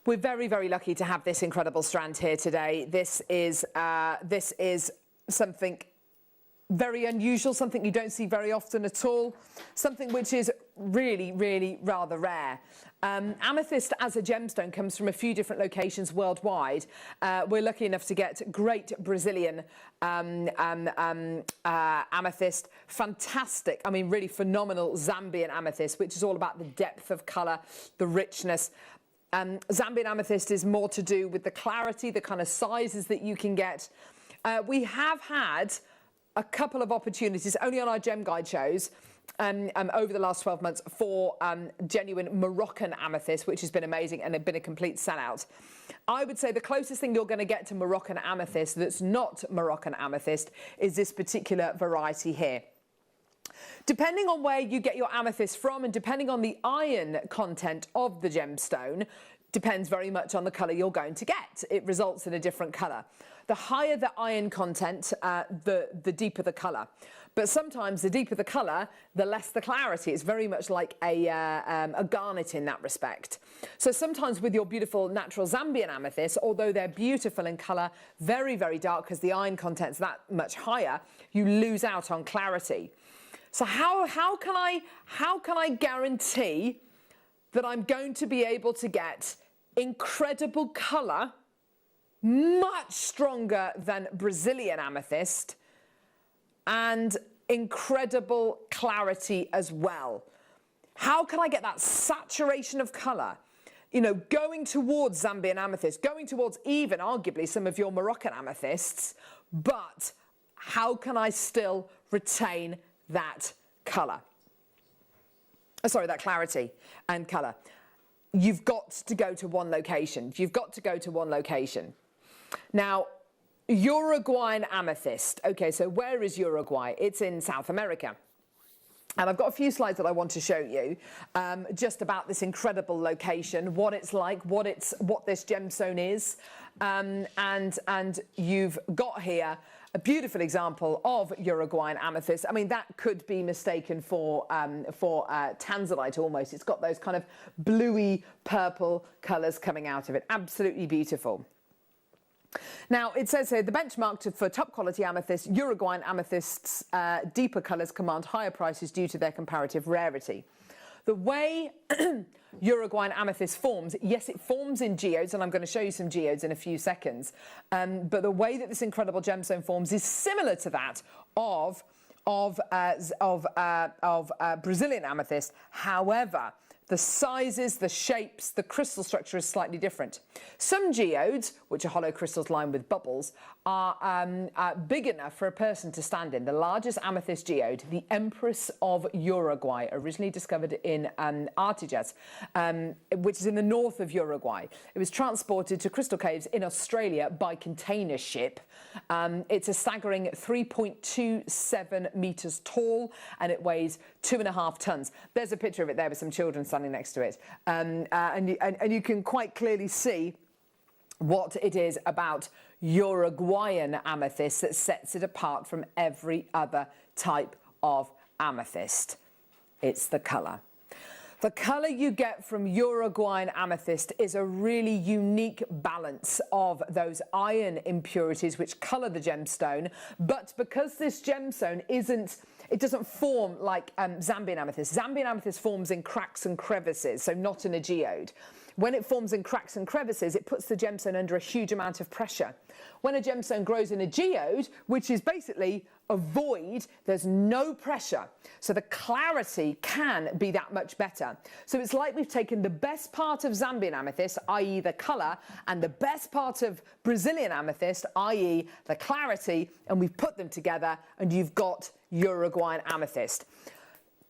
We're very, very lucky to have this incredible strand here today. This is something very unusual, something you don't see very often at all, something which is really, really rather rare. Amethyst as a gemstone comes from a few different locations worldwide. We're lucky enough to get great Brazilian amethyst, fantastic, I mean really phenomenal Zambian amethyst, which is all about the depth of colour, the richness. Zambian amethyst is more to do with the clarity, the kind of sizes that you can get. We have had a couple of opportunities only on our gem guide shows over the last 12 months for genuine Moroccan amethyst, which has been amazing and been a complete sellout. I would say the closest thing you're going to get to Moroccan amethyst that's not Moroccan amethyst is this particular variety here. Depending on where you get your amethyst from and depending on the iron content of the gemstone, depends very much on the colour you're going to get. It results in a different colour. The higher the iron content, the deeper the colour. But sometimes the deeper the colour, the less the clarity. It's very much like a garnet in that respect. So sometimes with your beautiful natural Zambian amethyst, although they're beautiful in colour, very, very dark because the iron content's that much higher, you lose out on clarity. So how can I guarantee that I'm going to be able to get incredible colour, much stronger than Brazilian amethyst, and incredible clarity as well? How can I get that saturation of colour? You know, going towards Zambian amethyst, going towards even arguably some of your Moroccan amethysts, but how can I still retain that colour? Sorry, that clarity and colour. You've got to go to one location. You've got to go to one location. Now, Uruguayan amethyst. Okay, so where is Uruguay? It's in South America. And I've got a few slides that I want to show you just about this incredible location, what it's like, what this gemstone is. And you've got here a beautiful example of Uruguayan amethyst. I mean, that could be mistaken for tanzanite almost. It's got those kind of bluey purple colours coming out of it. Absolutely beautiful. Now, it says here, the benchmark for top quality amethyst, Uruguayan amethysts, deeper colours command higher prices due to their comparative rarity. The way Uruguayan amethyst forms, yes, it forms in geodes, and I'm going to show you some geodes in a few seconds, but the way that this incredible gemstone forms is similar to that of Brazilian amethyst. However, the sizes, the shapes, the crystal structure is slightly different. Some geodes, which are hollow crystals lined with bubbles, are big enough for a person to stand in. The largest amethyst geode, the Empress of Uruguay, originally discovered in Artigas, which is in the north of Uruguay. It was transported to crystal caves in Australia by container ship. It's a staggering 3.27 metres tall and it weighs 2.5 tonnes. There's a picture of it there with some children standing next to it. And you can quite clearly see what it is about Uruguayan amethyst that sets it apart from every other type of amethyst. It's the colour. The colour you get from Uruguayan amethyst is a really unique balance of those iron impurities which colour the gemstone, but because this gemstone isn't it doesn't form like Zambian amethyst. Zambian amethyst forms in cracks and crevices, so not in a geode. When it forms in cracks and crevices, it puts the gemstone under a huge amount of pressure. When a gemstone grows in a geode, which is basically a void, there's no pressure. So the clarity can be that much better. So it's like we've taken the best part of Zambian amethyst, i.e. the colour, and the best part of Brazilian amethyst, i.e. the clarity, and we've put them together and you've got Uruguayan amethyst.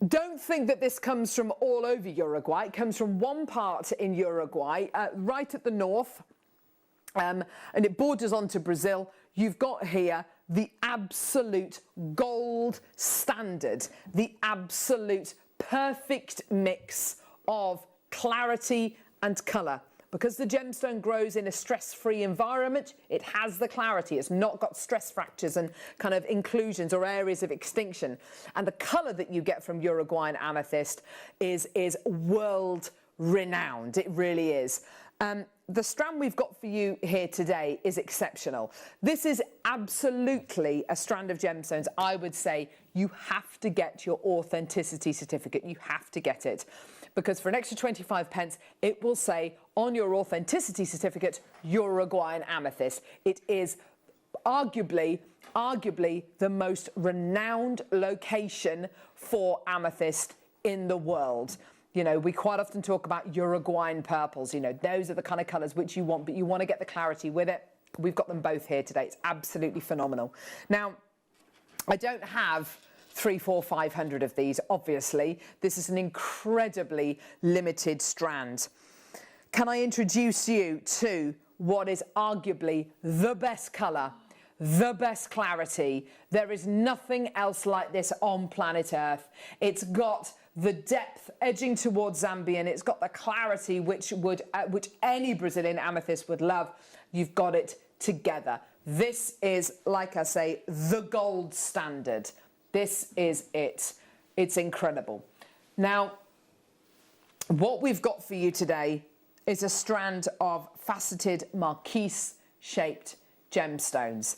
Don't think that this comes from all over Uruguay. It comes from one part in Uruguay, right at the north, and it borders onto Brazil. You've got here the absolute gold standard, the absolute perfect mix of clarity and colour. Because the gemstone grows in a stress-free environment, it has the clarity. It's not got stress fractures and kind of inclusions or areas of extinction. And the colour that you get from Uruguayan amethyst is world-renowned. It really is. The strand we've got for you here today is exceptional. This is absolutely a strand of gemstones. I would say you have to get your authenticity certificate. You have to get it. Because for an extra 25 pence, it will say on your authenticity certificate, Uruguayan amethyst. It is arguably the most renowned location for amethyst in the world. You know, we quite often talk about Uruguayan purples. You know, those are the kind of colours which you want, but you want to get the clarity with it. We've got them both here today. It's absolutely phenomenal. Now, I don't have 300, 400, 500 of these, obviously. This is an incredibly limited strand. Can I introduce you to what is arguably the best colour, the best clarity? There is nothing else like this on planet Earth. It's got the depth edging towards Zambian. It's got the clarity which any Brazilian amethyst would love. You've got it together. This is, like I say, the gold standard. This is it. It's incredible. Now, what we've got for you today is a strand of faceted marquise-shaped gemstones.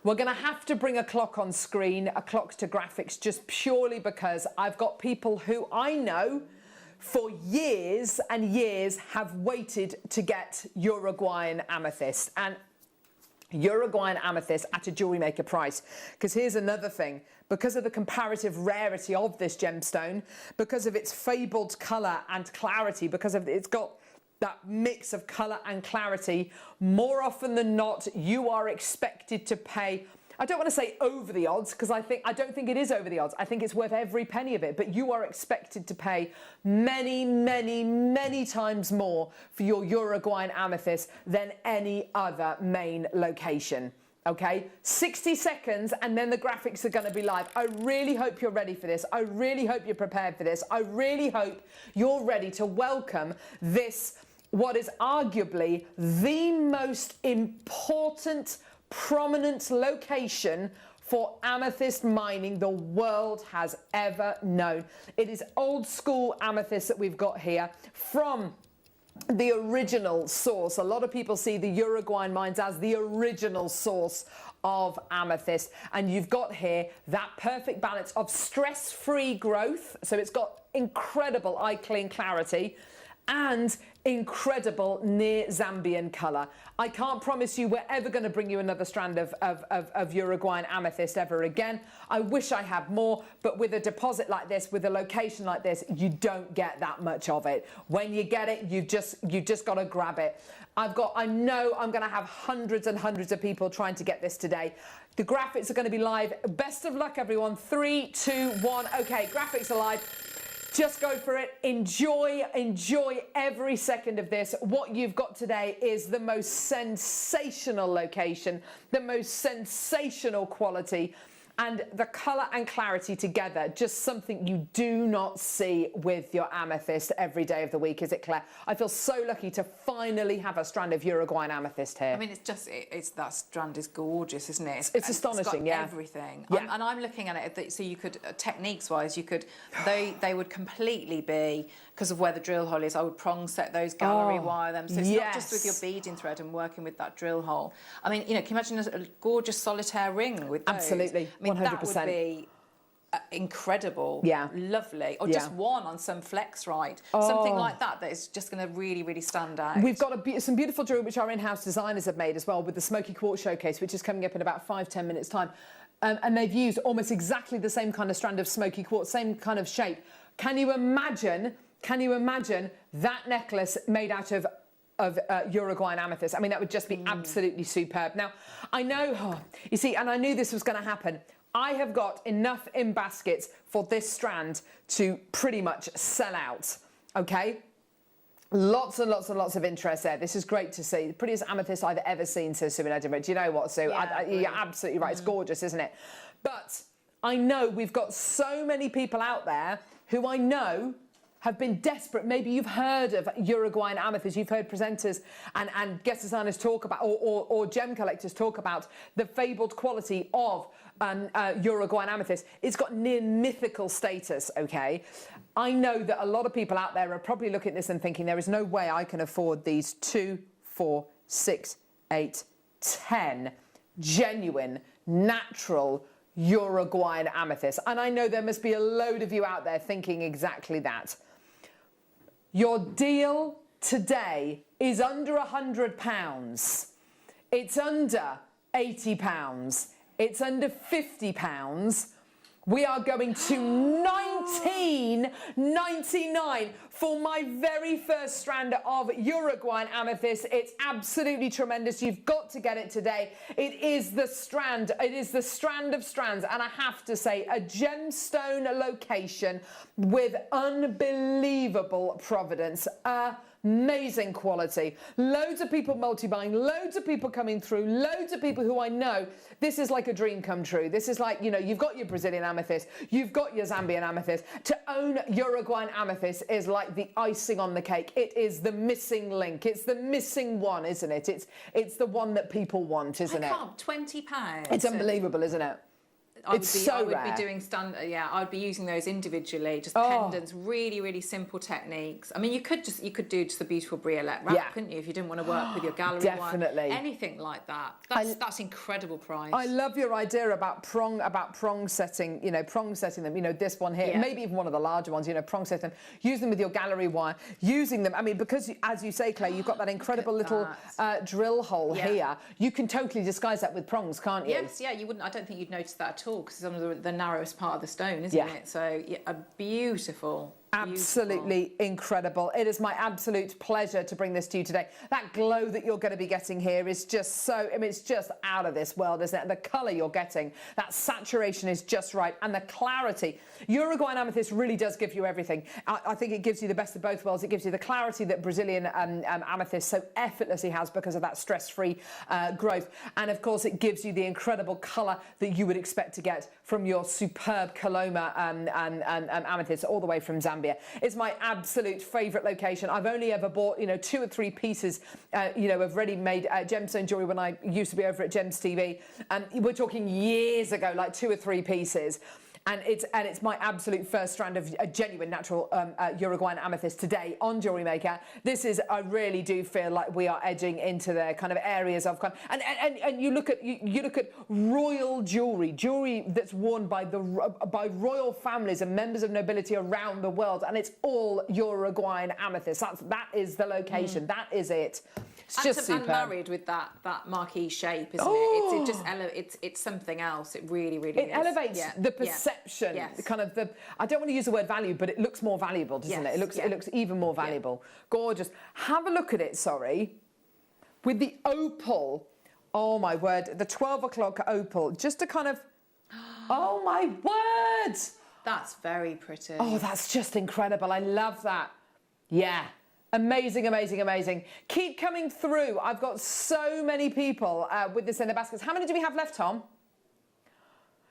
We're going to have to bring a clock on screen, a clock to graphics, just purely because I've got people who I know for years and years have waited to get Uruguayan amethyst. And Uruguayan amethyst at a Jewellery Maker price. Because here's another thing. Because of the comparative rarity of this gemstone, because of its fabled colour and clarity, because of it's got that mix of colour and clarity, more often than not, you are expected to pay, I don't want to say over the odds, because I don't think it is over the odds. I think it's worth every penny of it, but you are expected to pay many, many, many times more for your Uruguayan amethyst than any other main location. Okay, 60 seconds and then the graphics are going to be live. I really hope you're ready for this. I really hope you're prepared for this. I really hope you're ready to welcome this, what is arguably the most important, prominent location for amethyst mining the world has ever known. It is old school amethyst that we've got here from the original source. A lot of people see the Uruguayan mines as the original source of amethyst, and you've got here that perfect balance of stress-free growth, so it's got incredible eye clean clarity and incredible near Zambian colour. I can't promise you we're ever going to bring you another strand of Uruguayan amethyst ever again. I wish I had more, but with a deposit like this, with a location like this, you don't get that much of it. When you get it, you've just got to grab it. I know I'm going to have hundreds and hundreds of people trying to get this today. The graphics are going to be live. Best of luck, everyone. 3, 2, 1. Okay, graphics are live. Just go for it. Enjoy every second of this. What you've got today is the most sensational location, the most sensational quality, and the colour and clarity together, just something you do not see with your amethyst every day of the week, is it, Claire? I feel so lucky to finally have a strand of Uruguayan amethyst here. I mean, it's that strand is gorgeous, isn't it? It's astonishing, it's got everything. Yeah. And I'm looking at it, so you could, techniques-wise, you could, they would completely be, because of where the drill hole is, I would prong set those, gallery wire them. So it's not just with your beading thread and working with that drill hole. I mean, you know, can you imagine a gorgeous solitaire ring with those? Absolutely. I mean, 100%. that would be incredible, Yeah. lovely, or Yeah. just one on some flex, right? Something like that is just going to really, really stand out. We've got some beautiful jewellery which our in-house designers have made as well, with the Smoky Quartz Showcase, which is coming up in about 5-10 minutes time. And they've used almost exactly the same kind of strand of smoky quartz, same kind of shape. Can you imagine that necklace made out of Uruguayan amethyst? I mean, that would just be absolutely superb. Now, I know, you see, and I knew this was going to happen. I have got enough in baskets for this strand to pretty much sell out, okay? Lots and lots and lots of interest there. This is great to see. The prettiest amethyst I've ever seen, says Sue in Edinburgh. Do you know what, Sue? You're absolutely right. It's gorgeous, isn't it? But I know we've got so many people out there who I know have been desperate. Maybe you've heard of Uruguayan amethyst. You've heard presenters and guest designers talk about, or gem collectors talk about the fabled quality of Uruguayan amethyst. It's got near mythical status, okay? I know that a lot of people out there are probably looking at this and thinking there is no way I can afford these 2, 4, 6, 8, 10 genuine, natural Uruguayan amethyst. And I know there must be a load of you out there thinking exactly that. Your deal today is under £100. It's under £80. It's under £50. We are going to $19.99 for my very first strand of Uruguayan amethyst. It's absolutely tremendous. You've got to get it today. It is the strand. It is the strand of strands. And I have to say, a gemstone location with unbelievable provenance. Amazing quality. Loads of people multi-buying, loads of people coming through, loads of people who I know, this is like a dream come true. This is like, you know, you've got your Brazilian amethyst, you've got your Zambian amethyst. To own Uruguayan amethyst is like the icing on the cake. It is the missing link. It's the missing one, isn't it? It's the one that people want, isn't it? £20. It's unbelievable, isn't it? I would be doing I'd be using those individually, just pendants, really, really simple techniques. I mean, you could do just a beautiful briolette wrap, couldn't you, if you didn't want to work with your gallery Definitely. one. Anything like that. That's incredible price. I love your idea about prong setting, prong setting them, this one here, maybe even one of the larger ones, prong set them, use them with your gallery wire, using them, I mean, because as you say, Clay, you've got that incredible little drill hole here, you can totally disguise that with prongs, can't you? Yes, you wouldn't, I don't think you'd notice that at all, because it's on the narrowest part of the stone, isn't it? So, a beautiful. Absolutely incredible. It is my absolute pleasure to bring this to you today. That glow that you're going to be getting here is just so, I mean, it's just out of this world, isn't it? The colour you're getting, that saturation is just right. And the clarity. Uruguayan amethyst really does give you everything. I think it gives you the best of both worlds. It gives you the clarity that Brazilian amethyst so effortlessly has because of that stress-free growth. And of course, it gives you the incredible colour that you would expect to get from your superb Coloma amethyst all the way from Zambia. It's my absolute favourite location. I've only ever bought, 2 or 3 pieces, of ready-made gemstone jewellery when I used to be over at Gems TV. We're talking years ago, like 2 or 3 pieces. And it's my absolute first strand of a genuine natural Uruguayan amethyst today on Jewellery Maker. This is, I really do feel like we are edging into the kind of areas of and you look at royal jewellery that's worn by royal families and members of nobility around the world, and it's all Uruguayan amethyst. That is the location. That is it. It's just superb. And married with that marquee shape, isn't it? It's something else. It really, really is. It elevates the perception, kind of I don't want to use the word value, but it looks more valuable, doesn't it? It looks even more valuable. Gorgeous. Have a look at it, with the opal. Oh my word, the 12 o'clock opal. Just to kind of, oh my word. That's very pretty. Oh, that's just incredible. I love that. Yeah. Amazing, amazing, amazing. Keep coming through. I've got so many people with this in the baskets. How many do we have left, Tom?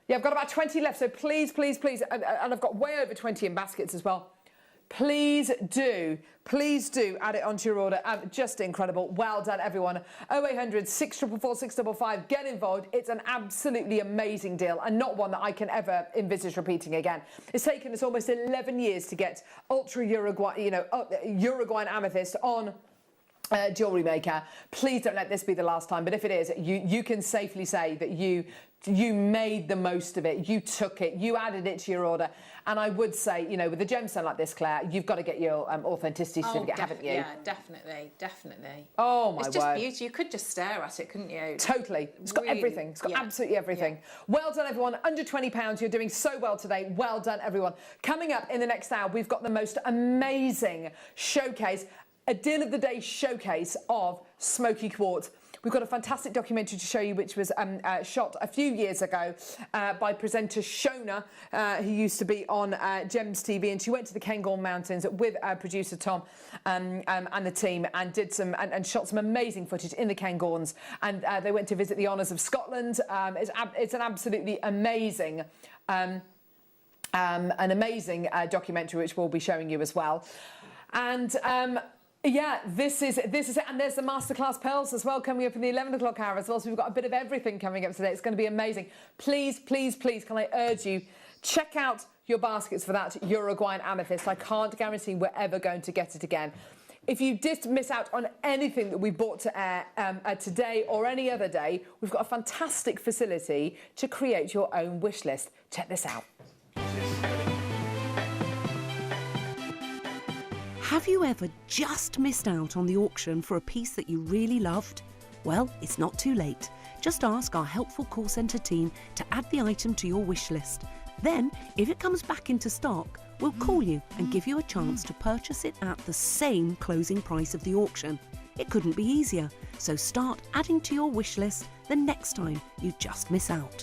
Yeah, I've got about 20 left, so please, please, please, and I've got way over 20 in baskets as well. Please do add it onto your order. Just incredible. Well done, everyone. 0800 644 655. Get involved. It's an absolutely amazing deal and not one that I can ever envisage repeating again. It's taken us almost 11 years to get ultra Uruguayan, Uruguayan amethyst on Jewellery Maker. Please don't let this be the last time, but if it is, you can safely say that you made the most of it, you took it, you added it to your order. And I would say, you know, with a gemstone like this, Claire, you've got to get your authenticity certificate, haven't you? Yeah, definitely, definitely. Oh, my word. It's just beauty. You could just stare at it, couldn't you? Totally. It's got everything. It's got absolutely everything. Yeah. Well done, everyone. Under £20. You're doing so well today. Well done, everyone. Coming up in the next hour, we've got the most amazing showcase, a deal of the day showcase of smoky quartz. We've got a fantastic documentary to show you, which was shot a few years ago by presenter Shona, who used to be on Gems TV, and she went to the Cairngorm Mountains with producer Tom and the team, and did some and shot some amazing footage in the Cairngorms, and they went to visit the Honours of Scotland. It's an absolutely amazing. An amazing documentary, which we'll be showing you as well, and. Yeah, this is it. And there's the Masterclass Pearls as well coming up in the 11 o'clock hour as well. So we've got a bit of everything coming up today. It's going to be amazing. Please, please, please, can I urge you, check out your baskets for that Uruguayan amethyst. I can't guarantee we're ever going to get it again. If you did miss out on anything that we brought to air today or any other day, we've got a fantastic facility to create your own wish list. Check this out. Have you ever just missed out on the auction for a piece that you really loved? Well, it's not too late. Just ask our helpful call centre team to add the item to your wish list. Then, if it comes back into stock, we'll call you and give you a chance to purchase it at the same closing price of the auction. It couldn't be easier, so start adding to your wish list the next time you just miss out.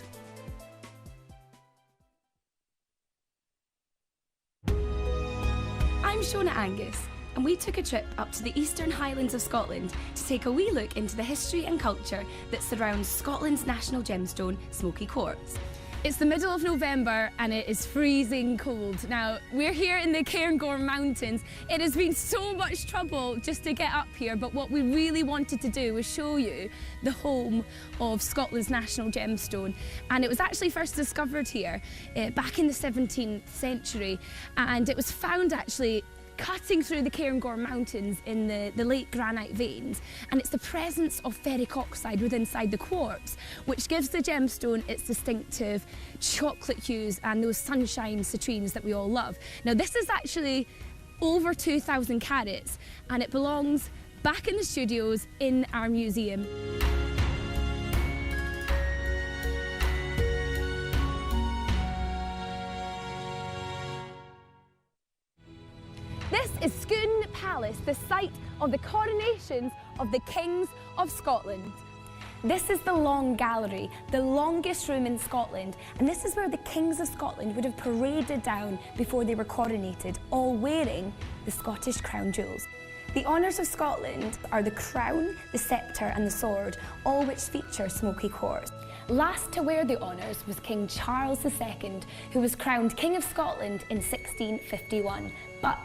I'm Shona Angus, and we took a trip up to the Eastern Highlands of Scotland to take a wee look into the history and culture that surrounds Scotland's national gemstone, smoky quartz. It's the middle of November and it is freezing cold. Now, we're here in the Cairngorm Mountains. It has been so much trouble just to get up here, but what we really wanted to do was show you the home of Scotland's national gemstone. And it was actually first discovered here back in the 17th century, and it was found actually cutting through the Cairngorm Mountains in the late granite veins, and it's the presence of ferric oxide within inside the quartz which gives the gemstone its distinctive chocolate hues and those sunshine citrines that we all love. Now, this is actually over 2,000 carats, and it belongs back in the studios in our museum. This is Scone Palace, the site of the coronations of the Kings of Scotland. This is the Long Gallery, the longest room in Scotland, and this is where the Kings of Scotland would have paraded down before they were coronated, all wearing the Scottish crown jewels. The honours of Scotland are the crown, the sceptre and the sword, all which feature smoky quartz. Last to wear the honours was King Charles II, who was crowned King of Scotland in 1651, but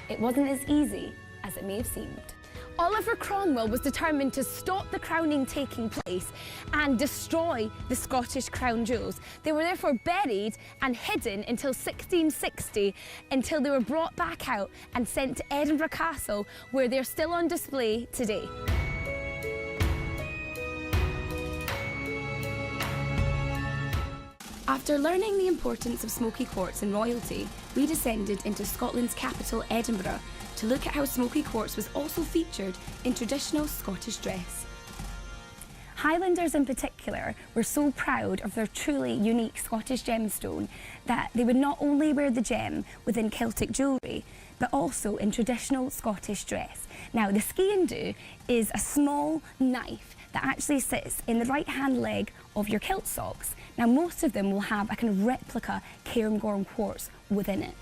it wasn't as easy as it may have seemed. Oliver Cromwell was determined to stop the crowning taking place and destroy the Scottish crown jewels. They were therefore buried and hidden until 1660, until they were brought back out and sent to Edinburgh Castle, where they're still on display today. After learning the importance of smoky quartz in royalty, we descended into Scotland's capital, Edinburgh, to look at how smoky quartz was also featured in traditional Scottish dress. Highlanders in particular were so proud of their truly unique Scottish gemstone that they would not only wear the gem within Celtic jewellery, but also in traditional Scottish dress. Now, the skean-dhu is a small knife that actually sits in the right-hand leg of your kilt socks. Now, most of them will have a kind of replica Cairngorm quartz within it.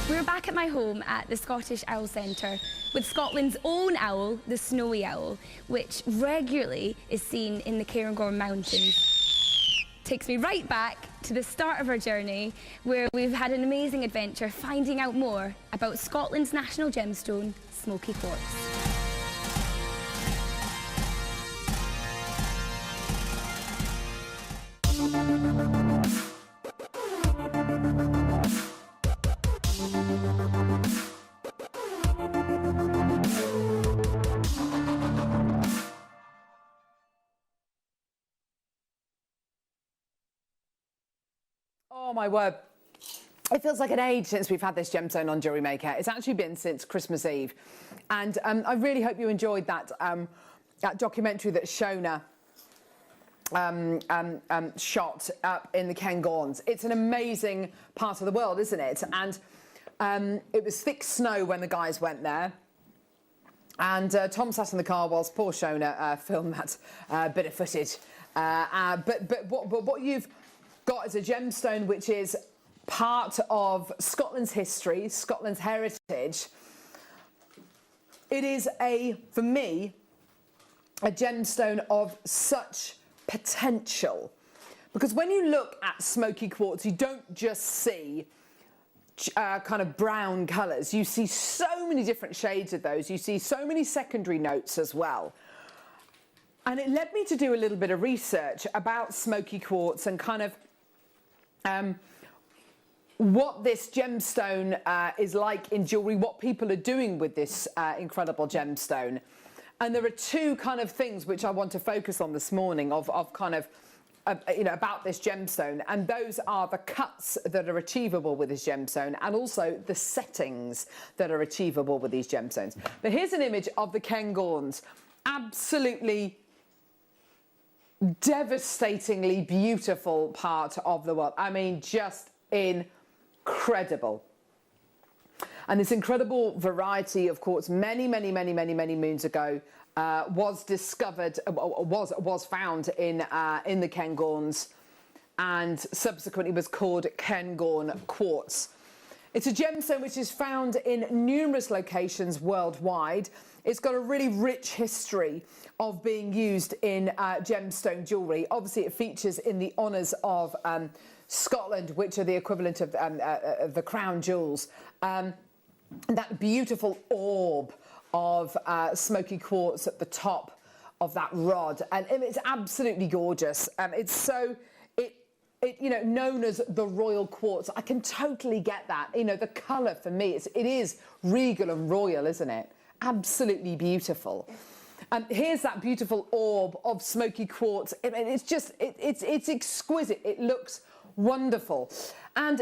We're back at my home at the Scottish Owl Centre with Scotland's own owl, the snowy owl, which regularly is seen in the Cairngorm Mountains. Takes me right back to the start of our journey, where we've had an amazing adventure finding out more about Scotland's national gemstone, smoky quartz. Oh my word. It feels like an age since we've had this gemstone on Jewellery Maker. It's actually been since Christmas Eve. And I really hope you enjoyed that, that documentary that Shona shot up in the Cairngorms. It's an amazing part of the world, isn't it? And it was thick snow when the guys went there. And Tom sat in the car whilst poor Shona filmed that bit of footage. But what you've got is a gemstone which is part of Scotland's history, Scotland's heritage. It is for me, a gemstone of such potential. Because when you look at smoky quartz, you don't just see kind of brown colours. You see so many different shades of those. You see so many secondary notes as well. And it led me to do a little bit of research about smoky quartz and kind of what this gemstone is like in jewellery, what people are doing with this incredible gemstone. And there are two kind of things which I want to focus on this morning about this gemstone, and those are the cuts that are achievable with this gemstone and also the settings that are achievable with these gemstones. But here's an image of the Cairngorms, absolutely devastatingly beautiful part of the world. I mean, just incredible. And this incredible variety of quartz many moons ago was discovered, was found in the Cairngorms, and subsequently was called Cairngorm quartz. It's a gemstone which is found in numerous locations worldwide. It's got a really rich history of being used in gemstone jewellery. Obviously, it features in the honours of Scotland, which are the equivalent of the crown jewels. That beautiful orb of smoky quartz at the top of that rod, and it's absolutely gorgeous. It's so known as the royal quartz. I can totally get that. The colour for me, it is regal and royal, isn't it? Absolutely beautiful. And here's that beautiful orb of smoky quartz. It's just it's exquisite. It looks wonderful. And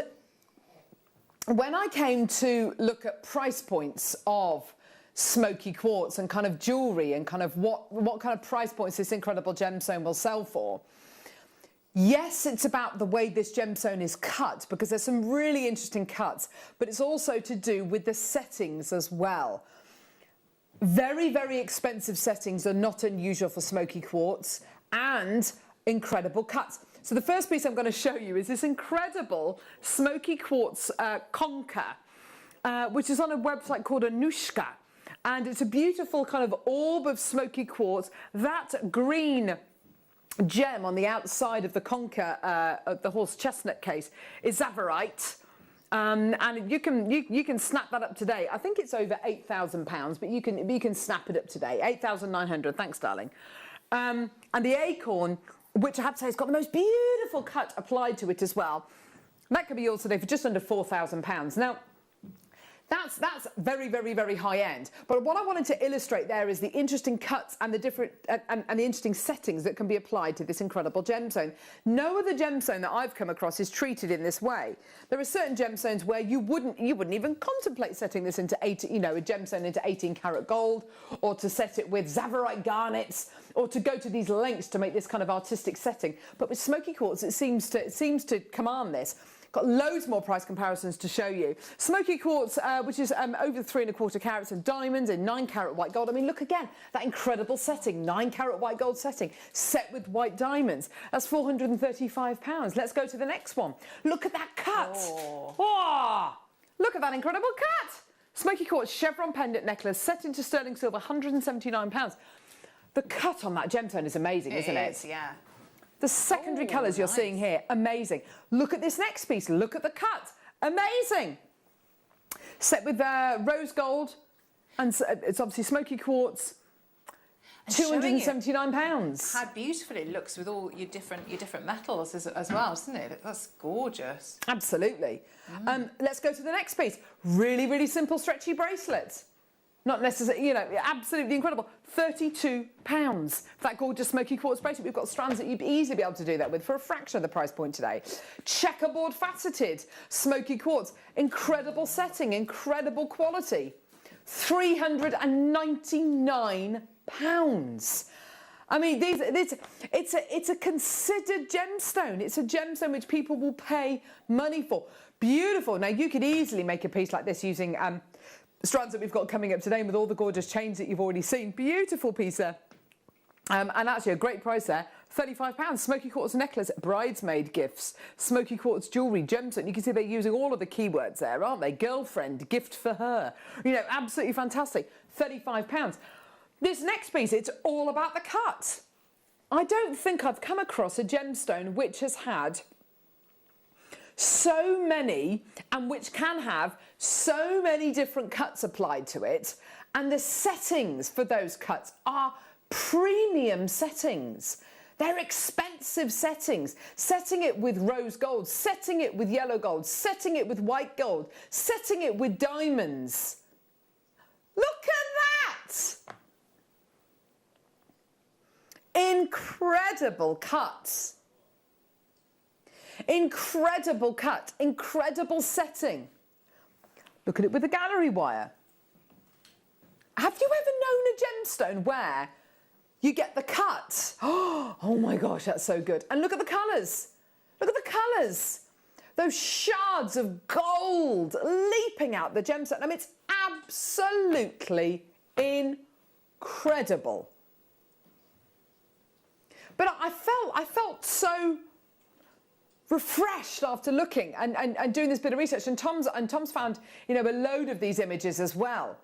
when I came to look at price points of smoky quartz and kind of jewellery and kind of what kind of price points this incredible gemstone will sell for, yes, it's about the way this gemstone is cut, because there's some really interesting cuts, but it's also to do with the settings as well. Very, very expensive settings are not unusual for smoky quartz, and incredible cuts. So the first piece I'm going to show you is this incredible smoky quartz conker, which is on a website called Anushka. And it's a beautiful kind of orb of smoky quartz. That green gem on the outside of the conker, of the horse chestnut case, is zavarite. And you can snap that up today. I think it's over £8,000, but you can snap it up today. 8,900. Thanks, darling. And the acorn, which I have to say has got the most beautiful cut applied to it as well. That could be yours today for just under £4,000. Now, that's very, very, very high end. But what I wanted to illustrate there is the interesting cuts and the different and the interesting settings that can be applied to this incredible gemstone. No other gemstone that I've come across is treated in this way. There are certain gemstones where you wouldn't even contemplate setting this into a gemstone into 18-karat gold, or to set it with zavarite garnets, or to go to these lengths to make this kind of artistic setting. But with smoky quartz, it seems to command this. Got loads more price comparisons to show you. Smoky quartz, which is over 3¼ carats, and diamonds in 9-carat white gold. I mean, look again, that incredible setting, 9-carat white gold setting, set with white diamonds. That's £435. Let's go to the next one. Look at that cut. Oh, look at that incredible cut. Smoky quartz chevron pendant necklace set into sterling silver, £179. The cut on that gemstone is amazing, isn't it? It is, yeah. The secondary colours you're seeing here, amazing. Look at this next piece, look at the cut, amazing. Set with rose gold, and it's obviously smoky quartz, £279. How beautiful it looks with all your different metals as well, isn't it? That's gorgeous. Absolutely. Let's go to the next piece. Really, really simple stretchy bracelets. not necessarily, you know, absolutely incredible. £32 for that gorgeous smoky quartz bracelet. We've got strands that you'd easily be able to do that with for a fraction of the price point today. Checkerboard faceted smoky quartz, incredible setting, incredible quality. £399. I mean, it's a considered gemstone. It's a gemstone which people will pay money for. Beautiful. Now, you could easily make a piece like this using strands that we've got coming up today with all the gorgeous chains that you've already seen. Beautiful piece there. And actually a great price there, £35. Smoky quartz necklace, bridesmaid gifts, smoky quartz jewellery, gemstone. You can see they're using all of the keywords there, aren't they? Girlfriend, gift for her. You know, absolutely fantastic. £35. This next piece, it's all about the cut. I don't think I've come across a gemstone which has had so many and which can have so many different cuts applied to it, and the settings for those cuts are premium settings. They're expensive settings. Setting it with rose gold, setting it with yellow gold, setting it with white gold, setting it with diamonds. Look at that! Incredible cuts. Incredible cut, incredible setting. Look at it with the gallery wire. Have you ever known a gemstone where you get the cut? Oh my gosh, that's so good. And look at the colours. Look at the colours. Those shards of gold leaping out the gemstone. I mean, it's absolutely incredible. But I felt so refreshed after looking and doing this bit of research, and Tom's found, you know, a load of these images as well.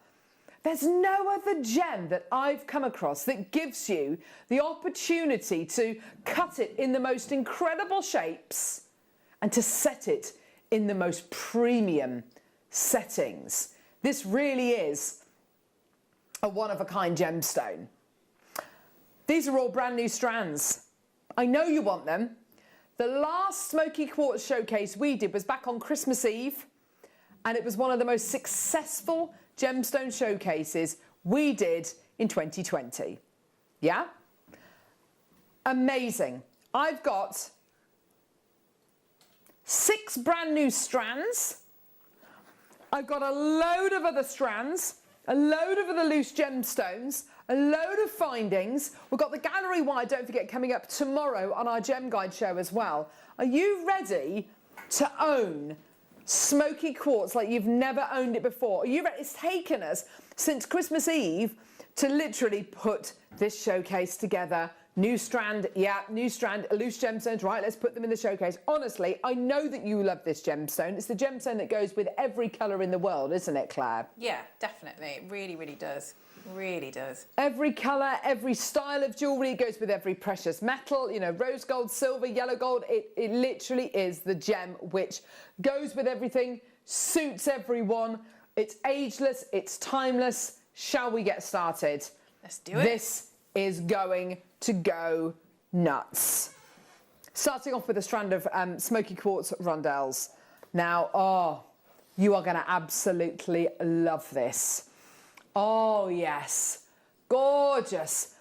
There's no other gem that I've come across that gives you the opportunity to cut it in the most incredible shapes and to set it in the most premium settings. This really is a one-of-a-kind gemstone. These are all brand new strands. I know you want them. The last smoky quartz showcase we did was back on Christmas Eve, and it was one of the most successful gemstone showcases we did in 2020. Yeah? Amazing. I've got 6 brand new strands. I've got a load of other strands, a load of other loose gemstones, a load of findings. We've got the gallery wire, don't forget, coming up tomorrow on our Gem Guide show as well. Are you ready to own smoky quartz like you've never owned it before? Are you ready? It's taken us since Christmas Eve to literally put this showcase together. New strand, yeah, new strand, loose gemstones, right, let's put them in the showcase. Honestly, I know that you love this gemstone. It's the gemstone that goes with every colour in the world, isn't it, Claire? Yeah, definitely. It really, really does. Really does. Every colour, every style of jewellery, it goes with every precious metal, you know, rose gold, silver, yellow gold. It literally is the gem which goes with everything, suits everyone. It's ageless, it's timeless. Shall we get started? Let's do it. This is going to go nuts. Starting off with a strand of smoky quartz rondelles. Now, oh, you are going to absolutely love this. Oh, yes. Gorgeous.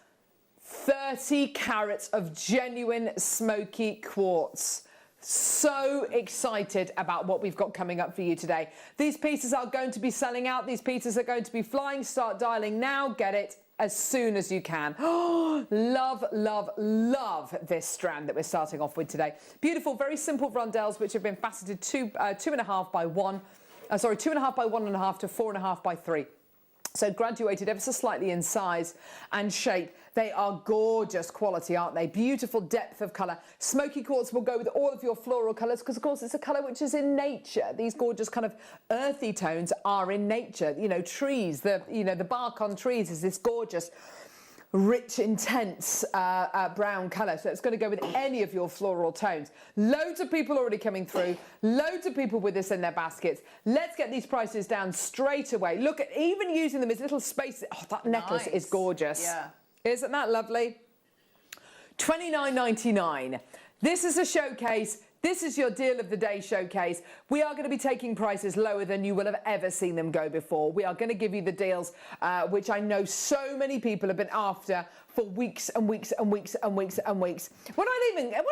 30 carats of genuine smoky quartz. So excited about what we've got coming up for you today. These pieces are going to be selling out. These pieces are going to be flying. Start dialing now. Get it as soon as you can. Oh, love, love, love this strand that we're starting off with today. Beautiful, very simple rondelles which have been faceted 2.5 by 1. 2.5 by 1.5 to 4.5 by 3. So graduated ever so slightly in size and shape. They are gorgeous quality, aren't they? Beautiful depth of colour. Smoky quartz will go with all of your floral colours because, of course, it's a colour which is in nature. These gorgeous kind of earthy tones are in nature. You know, trees, the bark on trees is this gorgeous, rich, intense brown colour. So it's going to go with any of your floral tones. Loads of people already coming through. Loads of people with this in their baskets. Let's get these prices down straight away. Look at even using them as little spaces. Oh, that necklace is gorgeous. Yeah. Isn't that lovely? $29.99. This is a showcase This is your deal of the day showcase. We are going to be taking prices lower than you will have ever seen them go before. We are going to give you the deals which I know so many people have been after for weeks and weeks and weeks and weeks and weeks. We're nowhere near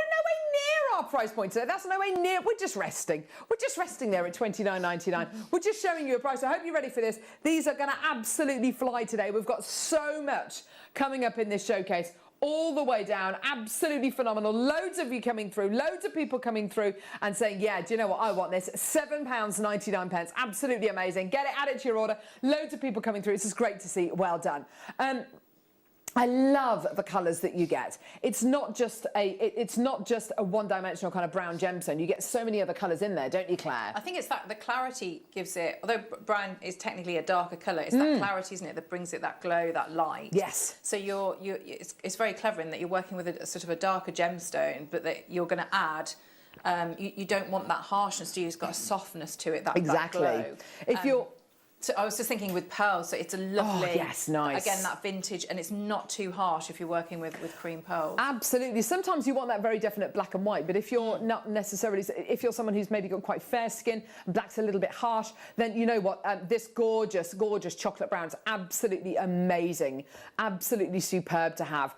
our price point today. That's nowhere near. We're just resting. We're just resting there at $29.99. We're just showing you a price. I hope you're ready for this. These are going to absolutely fly today. We've got so much coming up in this showcase. All the way down, absolutely phenomenal. Loads of you coming through, loads of people coming through and saying, yeah, do you know what, I want this. £7.99, absolutely amazing. Get it, add it to your order. Loads of people coming through. It's just great to see. Well done. I love the colours that you get. It's not just a one-dimensional kind of brown gemstone. You get so many other colours in there, don't you, Claire? I think it's that the clarity gives it, although brown is technically a darker colour, it's that clarity, isn't it, that brings it that glow, that light. Yes. So it's very clever in that you're working with a sort of a darker gemstone, but that you're going to add. You don't want that harshness to you. It's got a softness to it. That exactly. That glow. If you're So I was just thinking with pearls, so it's a lovely, yes, nice. Again, that vintage, and it's not too harsh if you're working with cream pearls. Absolutely. Sometimes you want that very definite black and white, but if you're not necessarily, if you're someone who's maybe got quite fair skin, and black's a little bit harsh, then you know what, this gorgeous, gorgeous chocolate brown's absolutely amazing, absolutely superb to have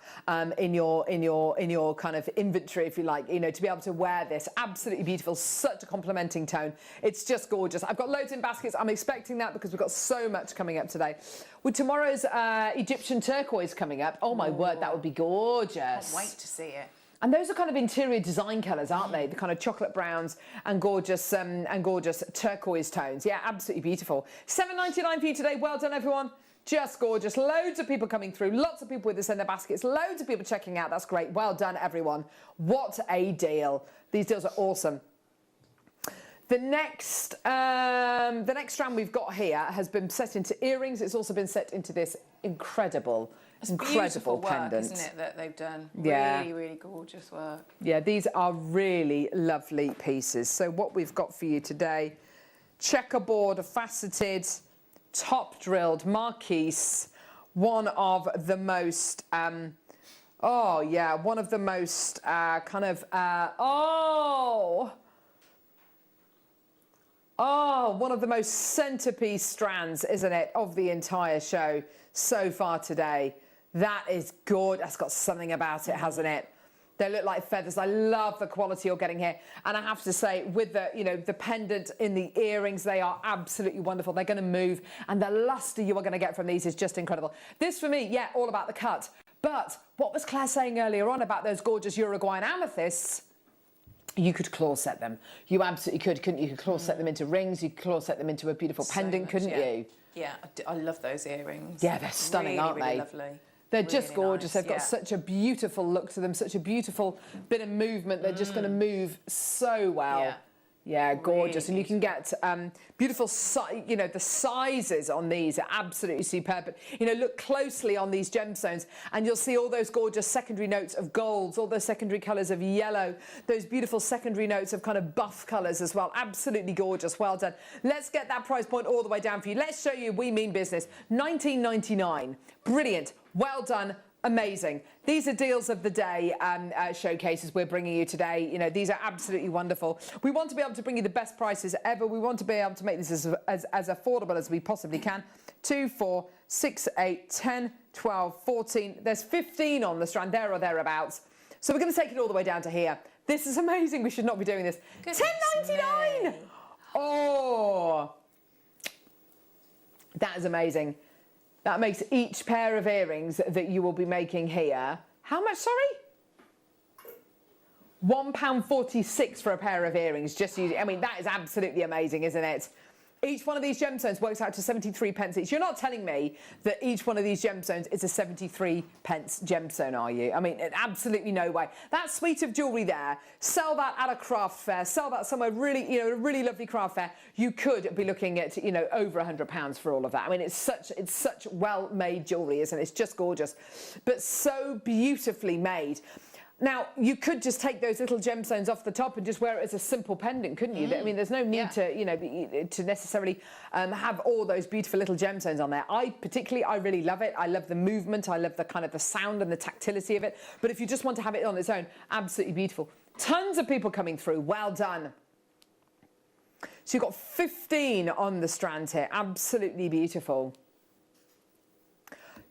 in your kind of inventory, if you like, you know, to be able to wear this. Absolutely beautiful, such a complementing tone. It's just gorgeous. I've got loads in baskets. I'm expecting that because we've got so much coming up today. With tomorrow's Egyptian turquoise coming up, oh my word, that would be gorgeous. Can't wait to see it. And those are kind of interior design colours, aren't they? The kind of chocolate browns and gorgeous turquoise tones. Yeah, absolutely beautiful. $7.99 for you today. Well done, everyone. Just gorgeous. Loads of people coming through. Lots of people with this in their baskets. Loads of people checking out. That's great. Well done, everyone. What a deal. These deals are awesome. The next strand we've got here has been set into earrings. It's also been set into this incredible work, pendant. Isn't it, that they've done? Yeah. Really, really gorgeous work. Yeah, these are really lovely pieces. So what we've got for you today, checkerboard, faceted, top drilled marquise, one of the most, one of the most one of the most centerpiece strands, isn't it, of the entire show so far today. That is good. That's got something about it, hasn't it? They look like feathers. I love the quality you're getting here. And I have to say, with the, you know, the pendant in the earrings, they are absolutely wonderful. They're going to move. And the luster you are going to get from these is just incredible. This, for me, yeah, all about the cut. But what was Claire saying earlier on about those gorgeous Uruguayan amethysts? You could claw set them. You absolutely could, couldn't you? You could claw set them into rings. You could claw set them into a beautiful pendant, couldn't you? Yeah, I love those earrings. Yeah, they're stunning, aren't they? Really lovely. They're just Really gorgeous. nice, They've got such a beautiful look to them, such a beautiful bit of movement. They're just going to move so well. Yeah, gorgeous. Really and you can get beautiful, you know, the sizes on these are absolutely superb. But, you know, look closely on these gemstones and you'll see all those gorgeous secondary notes of golds, all those secondary colours of yellow, those beautiful secondary notes of kind of buff colours as well. Absolutely gorgeous. Well done. Let's get that price point all the way down for you. Let's show you we mean business. $19.99. Brilliant. Well done. Amazing. These are deals of the day showcases we're bringing you today. You know, these are absolutely wonderful. We want to be able to bring you the best prices ever. We want to be able to make this as affordable as we possibly can. 2, 4, 6, 8, 10, 12, 14. There's 15 on the strand, there or thereabouts. So we're going to take it all the way down to here. This is amazing. We should not be doing this. $10.99. Oh, that is amazing. That makes each pair of earrings that you will be making here, how much, sorry? £1.46 for a pair of earrings, just using, I mean, that is absolutely amazing, isn't it? Each one of these gemstones works out to 73 pence each. You're not telling me that each one of these gemstones is a 73 pence gemstone, are you? I mean, absolutely no way. That suite of jewellery there, sell that at a craft fair, sell that somewhere really, you know, a really lovely craft fair. You could be looking at, you know, over £100 for all of that. I mean, it's such well-made jewellery, isn't it? It's just gorgeous, but so beautifully made. Now, you could just take those little gemstones off the top and just wear it as a simple pendant, couldn't you? I mean, there's no need to, you know, to necessarily have all those beautiful little gemstones on there. I really love it. I love the movement. I love the kind of the sound and the tactility of it. But if you just want to have it on its own, absolutely beautiful. Tons of people coming through. Well done. So you've got 15 on the strand here. Absolutely beautiful.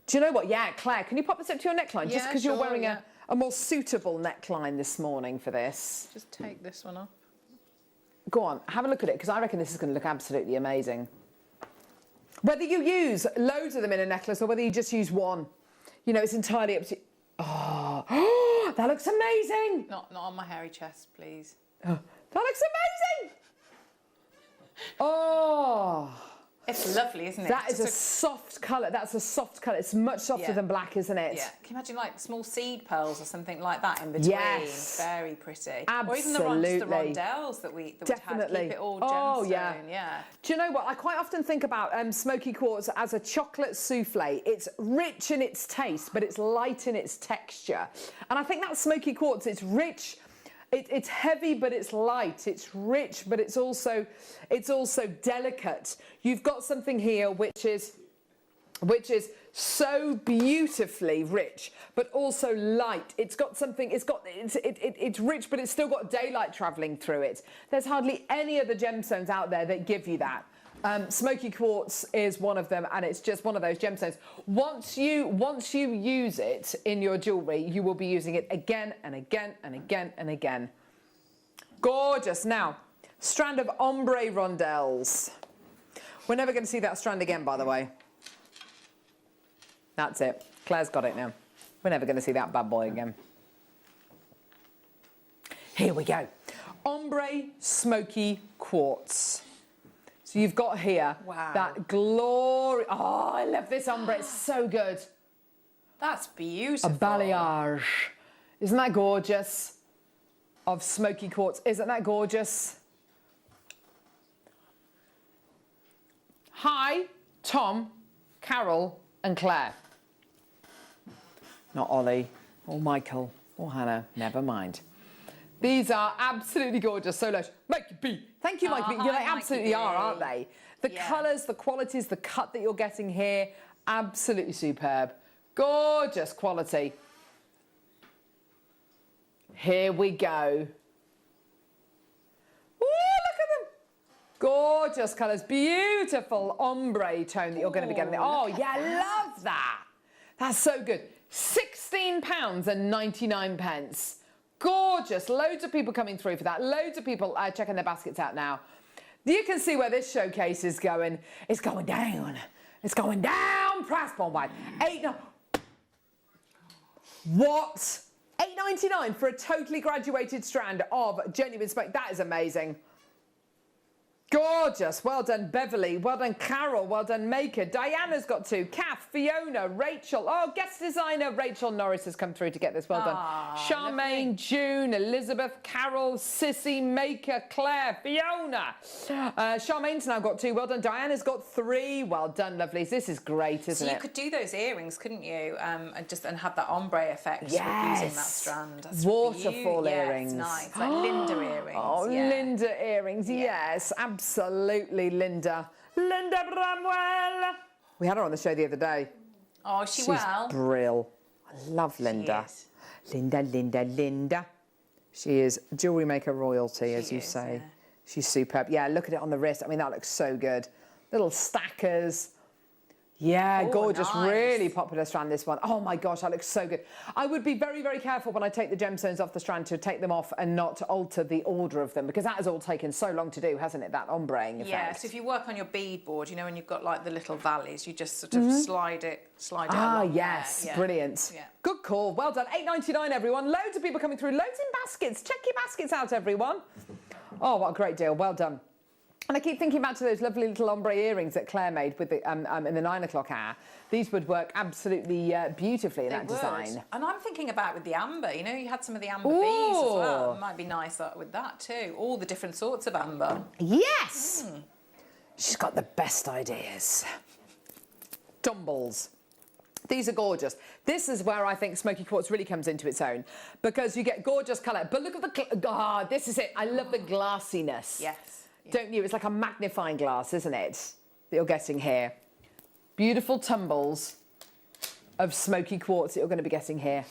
Do you know what? Yeah, Claire, can you pop this up to your neckline? Just because you're wearing a more suitable neckline this morning for this. Just take this one off. Go on, have a look at it, because I reckon this is going to look absolutely amazing. Whether you use loads of them in a necklace or whether you just use one, you know, it's entirely up to you. Oh, that looks amazing. Not on my hairy chest, please. Oh, that looks amazing. Oh. It's lovely, isn't it? That is a soft colour. That's a soft colour. It's much softer than black, isn't it? Yeah. Can you imagine like small seed pearls or something like that in between? Yes. Very pretty. Absolutely. Or even the rondelles that we had. Keep it all gemstone. Oh, yeah. Do you know what? I quite often think about smoky quartz as a chocolate souffle. It's rich in its taste, but it's light in its texture. And I think that smoky quartz, it's rich. It's heavy, but it's light. It's rich, but it's also delicate. You've got something here which is so beautifully rich, but also light. It's got something. It's rich, but it's still got daylight traveling through it. There's hardly any other gemstones out there that give you that. Smoky quartz is one of them, and it's just one of those gemstones. Once you use it in your jewellery, you will be using it again and again and again and again. Gorgeous. Now, strand of ombre rondelles. We're never going to see that strand again, by the way. That's it. Claire's got it now. We're never going to see that bad boy again. Here we go. Ombre smoky quartz. So you've got here that glory. Oh, I love this ombre. It's so good. That's beautiful. A balayage. Isn't that gorgeous? Of smoky quartz. Isn't that gorgeous? Hi, Tom, Carol and Claire. Not Ollie or Michael or Hannah. Never mind. These are absolutely gorgeous. So lush. Mikey B. Thank you, Mikey B. You absolutely are, aren't they? The colours, the qualities, the cut that you're getting here, absolutely superb. Gorgeous quality. Here we go. Ooh, look at them. Gorgeous colours. Beautiful ombre tone that you're going to be getting there. Oh, yeah, I love that. That's so good. £16.99. Gorgeous. Loads of people coming through for that. Loads of people checking their baskets out now. You can see where this showcase is going. It's going down. It's going down. Price bomb by What? $8.99 for a totally graduated strand of genuine smoke. That is amazing. Gorgeous. Well done, Beverly. Well done, Carol. Well done, Maker. Diana's got two. Kath, Fiona, Rachel. Oh, guest designer Rachel Norris has come through to get this. Well done. Charmaine, lovely. June, Elizabeth, Carol, Sissy, Maker, Claire, Fiona. Charmaine's now got two. Well done. Diana's got three. Well done, lovelies. This is great, isn't it? So you could do those earrings, couldn't you? And have that ombre effect using that strand. That's waterfall earrings. Yeah, it's nice. Like Linda earrings. Oh, yeah. Linda earrings. Yes, absolutely, Linda. Linda Bramwell. We had her on the show the other day. Oh, is she She's well? Brill. I love Linda. Linda. She is Jewellery Maker royalty, as you say. Yeah. She's superb. Yeah, look at it on the wrist. I mean, that looks so good. Little stackers. Yeah, gorgeous. Nice. Really popular strand, this one. Oh my gosh, that looks so good. I would be very, very careful when I take the gemstones off the strand to take them off and not alter the order of them, because that has all taken so long to do, hasn't it, that ombreing effect? Yeah, so if you work on your bead board, you know, when you've got like the little valleys, you just sort of slide it along yes, there. Yeah. Brilliant. Yeah. Good call. Well done. $8.99, everyone. Loads of people coming through. Loads in baskets. Check your baskets out, everyone. Oh, what a great deal. Well done. And I keep thinking back to those lovely little ombre earrings that Claire made with the, in the 9 o'clock hour. These would work absolutely beautifully in that design. And I'm thinking about with the amber, you know, you had some of the amber beads as well. It might be nice with that too. All the different sorts of amber. Yes! She's got the best ideas. Dumbles. These are gorgeous. This is where I think smoky quartz really comes into its own, because you get gorgeous colour. But look at the... this is it. I love the glassiness. Yes. Yeah. Don't you? It's like a magnifying glass, isn't it, that you're getting here. Beautiful tumbles of smoky quartz that you're going to be getting here.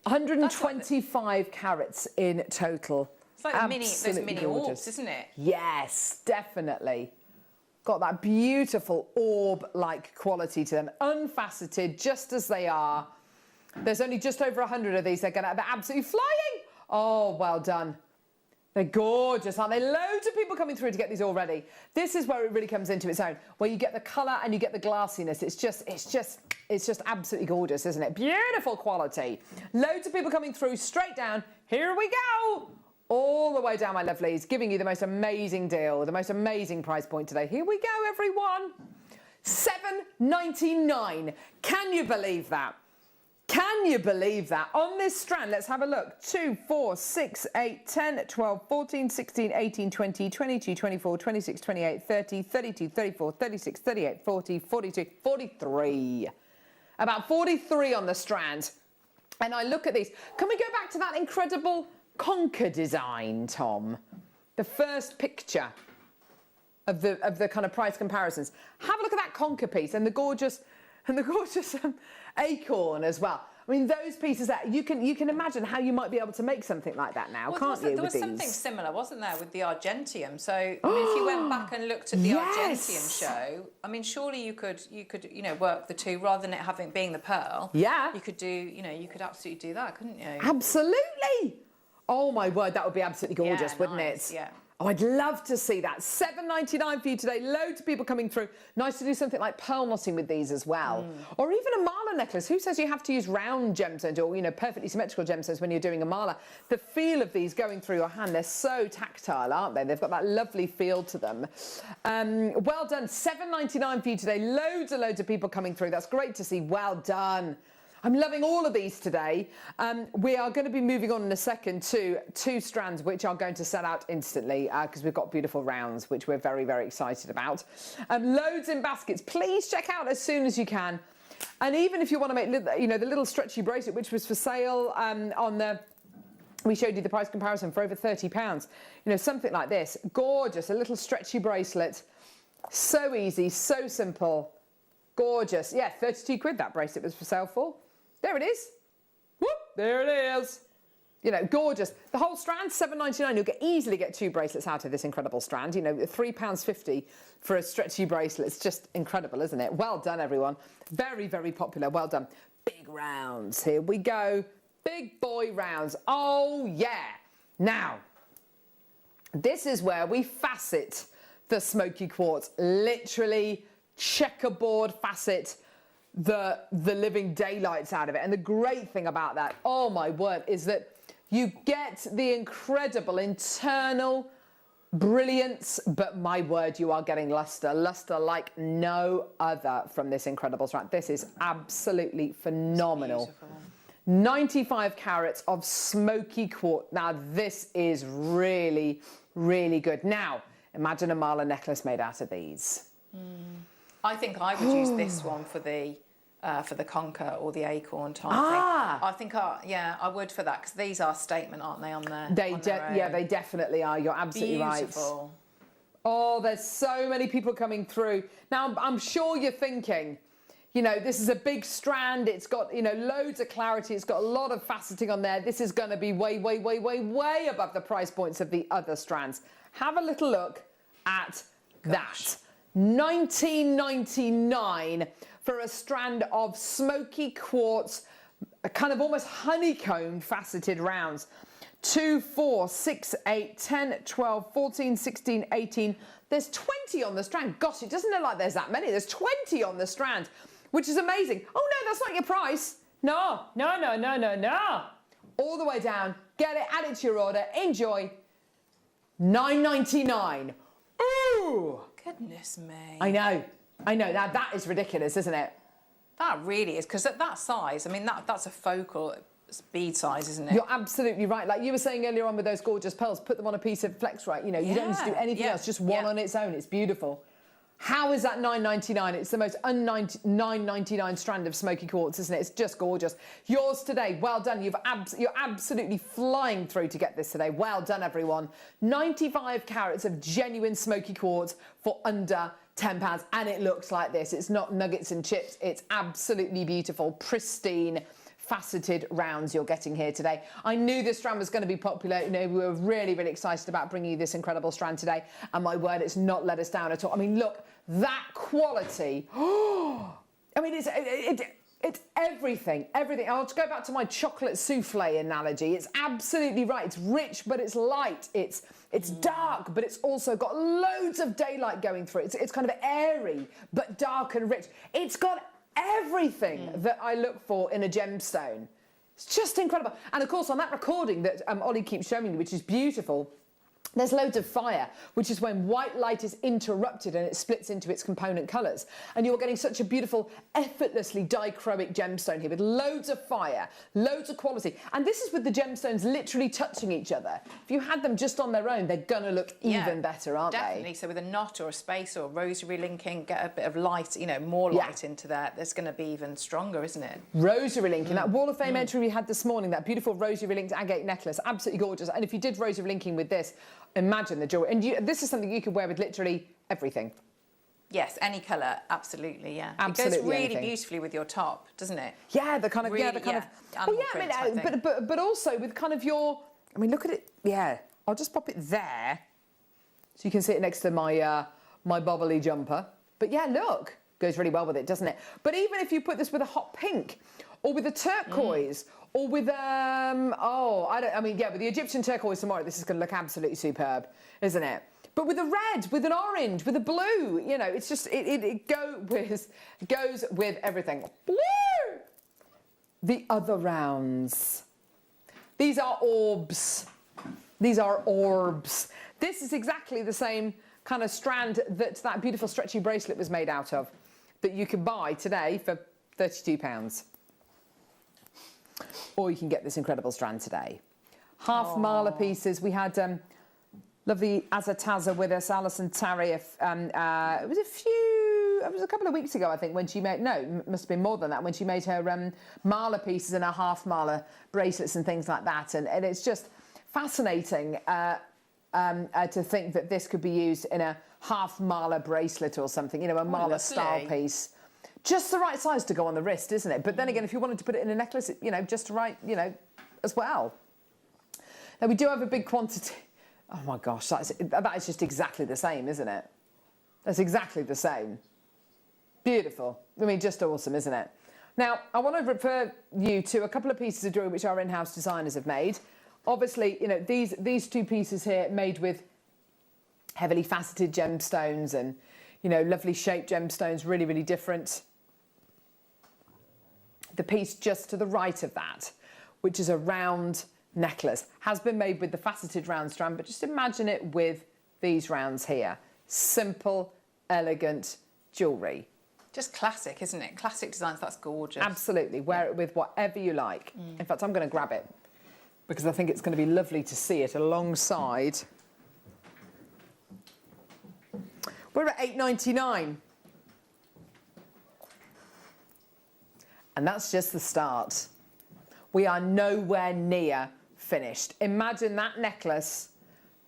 125 carats in total. It's like those mini orbs, isn't it? Yes, definitely. Got that beautiful orb-like quality to them, unfaceted, just as they are. There's only just over 100 of these. They're absolutely flying. Oh, well done. They're gorgeous, aren't they? Loads of people coming through to get these already. This is where it really comes into its own, where you get the colour and you get the glassiness. It's just absolutely gorgeous, isn't it? Beautiful quality. Loads of people coming through, straight down. Here we go. All the way down, my lovelies, giving you the most amazing deal, the most amazing price point today. Here we go, everyone. $7.99. Can you believe that? Can you believe that? On this strand, let's have a look. 2, 4, 6, 8, 10, 12, 14, 16, 18, 20, 22, 24, 26, 28, 30, 32, 34, 36, 38, 40, 42, 43. About 43 on the strand. And I look at these. Can we go back to that incredible conker design, Tom? The first picture of the kind of price comparisons. Have a look at that conker piece and the gorgeous acorn as well. I mean, those pieces that you can imagine how you might be able to make something like that now, can't you? There was something similar, wasn't there, with the Argentium? So I mean, if you went back and looked at the Argentium show, I mean, surely you could work the two rather than it being the pearl. Yeah. You could you could absolutely do that, couldn't you? Absolutely. Oh my word, that would be absolutely gorgeous, wouldn't it? Yeah. Oh, I'd love to see that. $7.99 for you today. Loads of people coming through. Nice to do something like pearl knotting with these as well. Or even a mala necklace. Who says you have to use round gemstones or, perfectly symmetrical gemstones when you're doing a mala? The feel of these going through your hand, they're so tactile, aren't they? They've got that lovely feel to them. Well done. $7.99 for you today. Loads and loads of people coming through. That's great to see. Well done. I'm loving all of these today. We are going to be moving on in a second to 2 strands which are going to sell out instantly because we've got beautiful rounds which we're very, very excited about. Loads in baskets. Please check out as soon as you can. And even if you want to make the little stretchy bracelet which was for sale we showed you the price comparison for over £30. Something like this. Gorgeous. A little stretchy bracelet. So easy, so simple. Gorgeous. Yeah, 32 quid that bracelet was for sale for. There it is. Whoop, there it is. Gorgeous. The whole strand, $7.99. You'll easily get 2 bracelets out of this incredible strand. £3.50 for a stretchy bracelet. It's just incredible, isn't it? Well done, everyone. Very, very popular. Well done. Big rounds. Here we go. Big boy rounds. Oh, yeah. Now, this is where we facet the smoky quartz. Literally checkerboard facet the living daylights out of it. And the great thing about that, oh my word, is that you get the incredible internal brilliance, but my word, you are getting luster like no other from this incredible strand. This is absolutely phenomenal. 95 carats of smoky quartz. Now this is really, really good. Now imagine a mala necklace made out of these. I think I would use this one for the conker or the acorn type thing. I think, I would for that because these are statement, aren't they? On their they definitely are. You're absolutely beautiful. Right. Oh, there's so many people coming through. Now I'm sure you're thinking, this is a big strand. It's got loads of clarity. It's got a lot of faceting on there. This is going to be way, way, way, way, way above the price points of the other strands. Have a little look at that. $19.99 for a strand of smoky quartz, a kind of almost honeycombed faceted rounds. 2, 4, 6, 8, 10, 12, 14, 16, 18. There's 20 on the strand. Gosh, it doesn't look like there's that many. There's 20 on the strand, which is amazing. Oh no, that's not your price. No. All the way down. Get it, add it to your order. Enjoy. $9.99. Ooh. Goodness me. I know. Now that is ridiculous, isn't it? That really is, because at that size, I mean, that's a focal bead size, isn't it? You're absolutely right. Like you were saying earlier on with those gorgeous pearls, put them on a piece of flex, right? You don't need to do anything else, just one on its own. It's beautiful. How is that $9.99? It's the most $9.99 strand of smoky quartz, isn't it? It's just gorgeous. Yours today. Well done. You're absolutely flying through to get this today. Well done, everyone. 95 carats of genuine smoky quartz for under £10. And it looks like this. It's not nuggets and chips. It's absolutely beautiful, pristine, faceted rounds you're getting here today. I knew this strand was going to be popular. You know, we were really, really excited about bringing you this incredible strand today. And my word, it's not let us down at all. I mean, look, that quality. Oh, I mean, it's everything, everything. I'll just go back to my chocolate souffle analogy. It's absolutely right. It's rich, but it's light. It's dark, but it's also got loads of daylight going through it. It's kind of airy, but dark and rich. It's got everything that I look for in a gemstone. It's just incredible. And of course, on that recording that Ollie keeps showing you, which is beautiful, there's loads of fire, which is when white light is interrupted and it splits into its component colours. And you're getting such a beautiful, effortlessly dichroic gemstone here with loads of fire, loads of quality. And this is with the gemstones literally touching each other. If you had them just on their own, they're going to look even better, aren't Definitely. So with a knot or a space or rosary linking, get a bit of light, you know, more light into there. That's going to be even stronger, isn't it? Rosary linking. That Wall of Fame entry we had this morning, that beautiful rosary linked agate necklace, absolutely gorgeous. And if you did rosary linking with this, imagine the jewelry. And this is something you could wear with literally everything. Yes, any colour, absolutely, yeah. Absolutely it goes really anything. beautifully with your top, doesn't it? Yeah, the kind of, really, yeah, the kind of. animal Well, print, yeah, I think. but also with kind of your. I mean, look at it. Yeah, I'll just pop it there, so you can see it next to my my bubbly jumper. But yeah, look, goes really well with it, doesn't it? But even if you put this with a hot pink, or with a turquoise. Or with with the Egyptian turquoise tomorrow, this is going to look absolutely superb, isn't it? But with a red, with an orange, with a blue, you know, it's just it goes with everything. Blue. The other rounds. These are orbs. These are orbs. This is exactly the same kind of strand that beautiful stretchy bracelet was made out of, that you can buy today for £32. Or you can get this incredible strand today. Half mala pieces. We had lovely Azataza with us, Alison Tarry. It was a couple of weeks ago, I think, when she made, no, it must have been more than that, when she made her mala pieces and her half mala bracelets and things like that. And it's just fascinating to think that this could be used in a half mala bracelet or something, you know, a mala style piece. Just the right size to go on the wrist, isn't it? But then again, if you wanted to put it in a necklace, you know, just right, you know, as well. Now, we do have a big quantity. Oh, my gosh, that is just exactly the same, isn't it? That's exactly the same. Beautiful. I mean, just awesome, isn't it? Now, I want to refer you to a couple of pieces of jewellery which our in-house designers have made. Obviously, you know, these two pieces here made with heavily faceted gemstones and, you know, lovely shaped gemstones, really, really different. The piece just to the right of that, which is a round necklace, has been made with the faceted round strand, but just imagine it with these rounds here. Simple, elegant jewellery. Just classic, isn't it? Classic designs, that's gorgeous. Absolutely. Wear it with whatever you like. In fact, I'm going to grab it because I think it's going to be lovely to see it alongside. We're at £8.99. And that's just the start. We are nowhere near finished. Imagine that necklace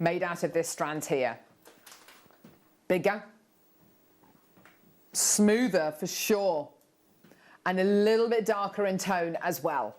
made out of this strand here. Bigger, smoother for sure, and a little bit darker in tone as well.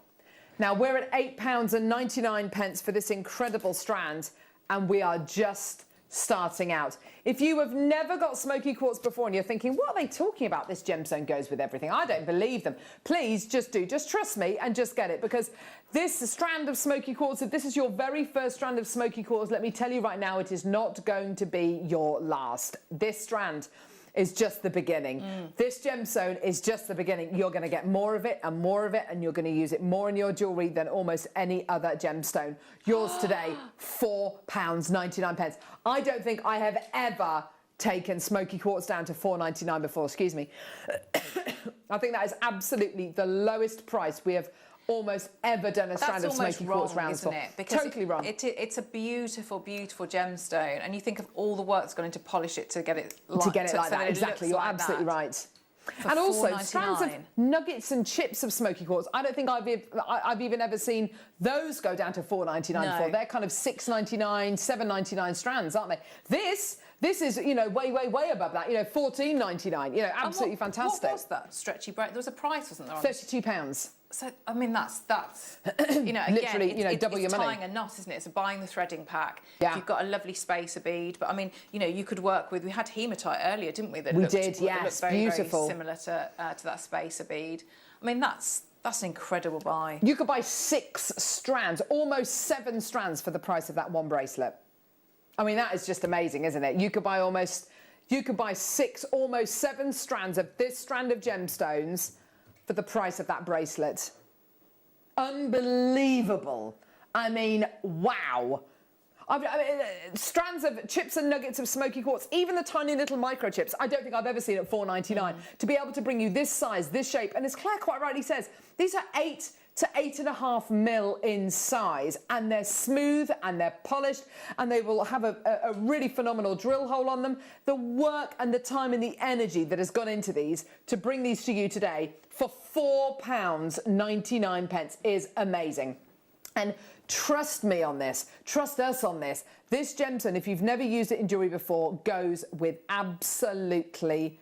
Now, we're at £8.99 for this incredible strand, and we are just starting out. If you have never got smoky quartz before and you're thinking, what are they talking about? This gemstone goes with everything. I don't believe them. Please just do. Just trust me and just get it, because this strand of smoky quartz, if this is your very first strand of smoky quartz, let me tell you right now, it is not going to be your last. This strand is just the beginning. This gemstone is just the beginning. You're going to get more of it, and you're going to use it more in your jewellery than almost any other gemstone. Yours today, £4.99. I don't think I have ever taken smoky quartz down to £4.99 before, excuse me. I think that is absolutely the lowest price we have almost ever done a strand of smoky quartz rounds for. Because totally wrong. It's a beautiful, beautiful gemstone, and you think of all the work that's gone into polish it to get it like that. Exactly, you're absolutely right. And also, strands of nuggets and chips of smoky quartz. I don't think I've even ever seen those go down to £4.99 before. They're kind of £6.99, £7.99 strands, aren't they? This is, you know, way, way, way above that. You know, £14.99. You know, absolutely fantastic. What was that stretchy bracelet? There was a price, wasn't there? £32. So, I mean, that's you know, again, literally, you know, double your money. It's tying a knot, isn't it? It's buying the threading pack. Yeah. You've got a lovely spacer bead, but I mean, you know, you could work with. We had hematite earlier, didn't we? That We looked, did, that yes, looked very, beautiful. very similar to that spacer bead. I mean, that's an incredible buy. You could buy 6 strands, almost 7 strands for the price of that one bracelet. I mean, that is just amazing, isn't it? You could buy 6, almost 7 strands of this strand of gemstones for the price of that bracelet. Unbelievable. I mean, wow. I mean, strands of chips and nuggets of smoky quartz, even the tiny little microchips, I don't think I've ever seen at $4.99. To be able to bring you this size, this shape, and as Claire quite rightly says, these are 8 to 8.5 mil in size, and they're smooth and they're polished, and they will have a really phenomenal drill hole on them. The work and the time and the energy that has gone into these to bring these to you today for £4.99 is amazing. And trust me on this, trust us on this. This gemstone, if you've never used it in jewellery before, goes with absolutely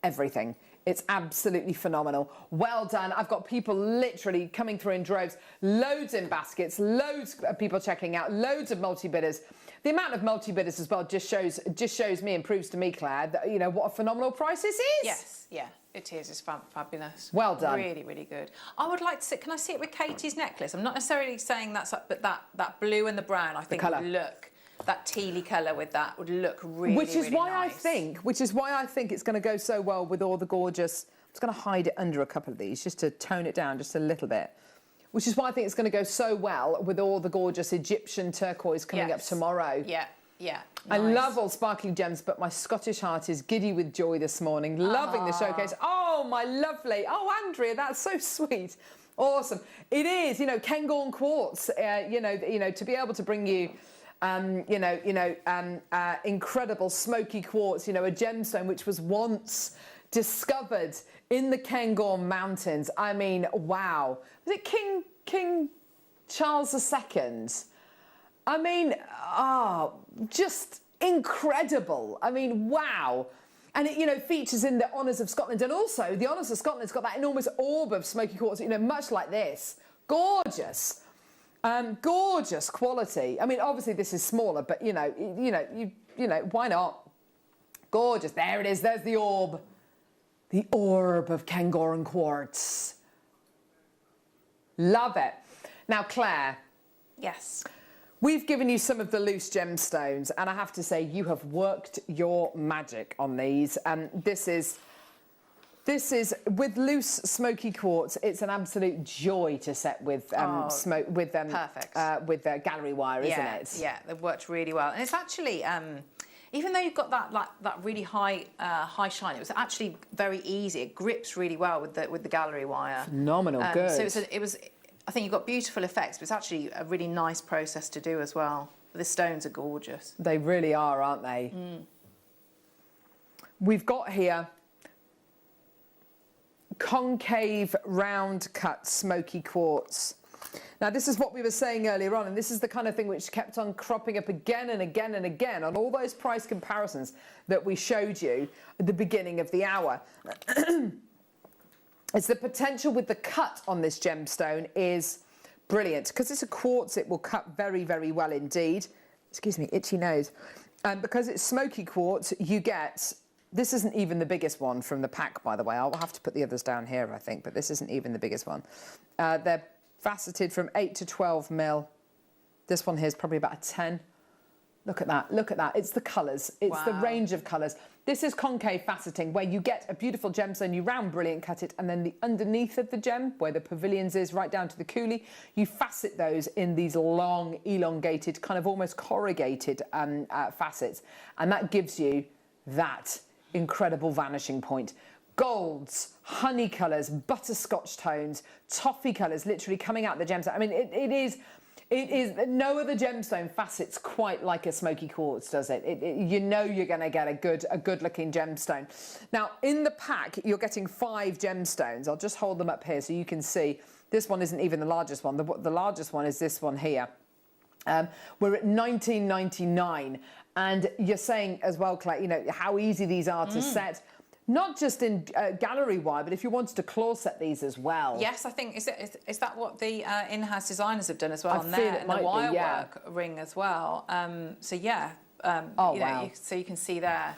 everything. It's absolutely phenomenal. Well done. I've got people literally coming through in droves, loads in baskets, loads of people checking out, loads of multi-bidders. The amount of multi-bidders as well just shows me and proves to me, Claire, that, you know, what a phenomenal price this is. Yes, yeah, it is. It's fabulous. Well done. Really, really good. I would like to see, can I see it with Katie's necklace? I'm not necessarily saying that's up, but that blue and the brown, I think would look, that tealy colour with that would look really, which is really why nice. I think it's going to go so well with all the gorgeous. I'm just going to hide it under a couple of these just to tone it down just a little bit. Which is why I think it's going to go so well with all the gorgeous Egyptian turquoise coming up tomorrow. Yeah, yeah. I Nice. love all sparkling gems, but my Scottish heart is giddy with joy this morning. Loving the showcase. Oh, my lovely. Oh, Andrea, that's so sweet. Awesome. It is, you know, Cairngorm quartz. You know, to be able to bring you. Incredible smoky quartz, you know, a gemstone which was once discovered in the Cairngorm Mountains. I mean, wow. Was it King Charles II? I mean, just incredible. I mean, wow. And it, you know, features in the Honours of Scotland. And also, the Honours of Scotland's got that enormous orb of smoky quartz, you know, much like this. Gorgeous. Gorgeous quality. I mean, obviously this is smaller, but you know, why not? Gorgeous. There it is. There's the orb. The orb of Cairngorm quartz. Love it. Now, Claire. Yes. We've given you some of the loose gemstones, and I have to say you have worked your magic on these. This is with loose smoky quartz. It's an absolute joy to set with perfect with the gallery wire, isn't it? Yeah, they've worked really well, and it's actually even though you've got that really high shine, it was actually very easy. It grips really well with the gallery wire. Phenomenal, good. So it was. I think you've got beautiful effects, but it's actually a really nice process to do as well. The stones are gorgeous. They really are, aren't they? Mm. We've got here concave round cut smoky quartz. Now this is what we were saying earlier on, and this is the kind of thing which kept on cropping up again and again and again on all those price comparisons that we showed you at the beginning of the hour. It's the potential with the cut on this gemstone is brilliant. Because it's a quartz, it will cut very, very well indeed. Excuse me, itchy nose. And because it's smoky quartz, you get. This isn't even the biggest one from the pack, by the way. I'll have to put the others down here, I think, but this isn't even the biggest one. They're faceted from 8 to 12 mil. This one here is probably about a 10. Look at that, look at that. It's the colours, it's the range of colours. This is concave faceting, where you get a beautiful gemstone, you round brilliant cut it, and then the underneath of the gem, where the pavilions is, right down to the coolie, you facet those in these long, elongated, kind of almost corrugated facets. And that gives you that incredible vanishing point. Golds, honey colours, butterscotch tones, toffee colours literally coming out the gemstone. I mean, it is no other gemstone facets quite like a smoky quartz, does it? You know you're going to get a good looking gemstone. Now, in the pack, you're getting 5 gemstones. I'll just hold them up here so you can see. This one isn't even the largest one. The largest one is this one here. We're at $19.99. And you're saying as well, Claire, you know, how easy these are to set. not just in gallery wire, but if you wanted to claw set these as well. Yes, I think, is that what the in-house designers have done as well I on feel there? it And might the be, wire yeah. work ring as well. So yeah, Oh, you know, wow. so you can see there.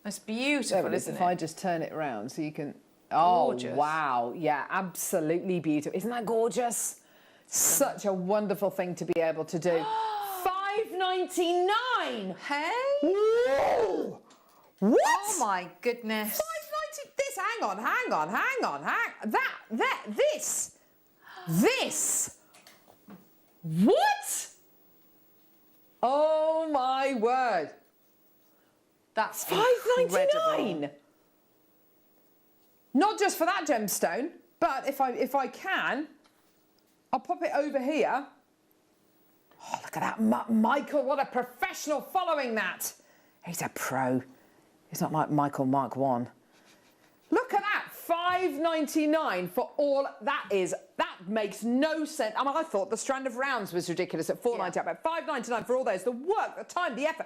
It's beautiful, There it is, isn't if it? I just turn it around so you can... Oh, Gorgeous. wow. Yeah, absolutely beautiful. Isn't that gorgeous? Such a wonderful thing to be able to do. $5.99. Hey! Whoa! What? Oh my goodness! $5.90. This. Hang on. This. What? Oh my word! That's $5.99. Not just for that gemstone, but if I can, I'll pop it over here. Oh, look at that, Michael! What a professional following that. He's a pro. He's not like Michael Mark 1. Look at that, $5.99 for all that is. That makes no sense. I mean, I thought the strand of rounds was ridiculous at $4.99, but $5.99 for all those. The work, the time, the effort.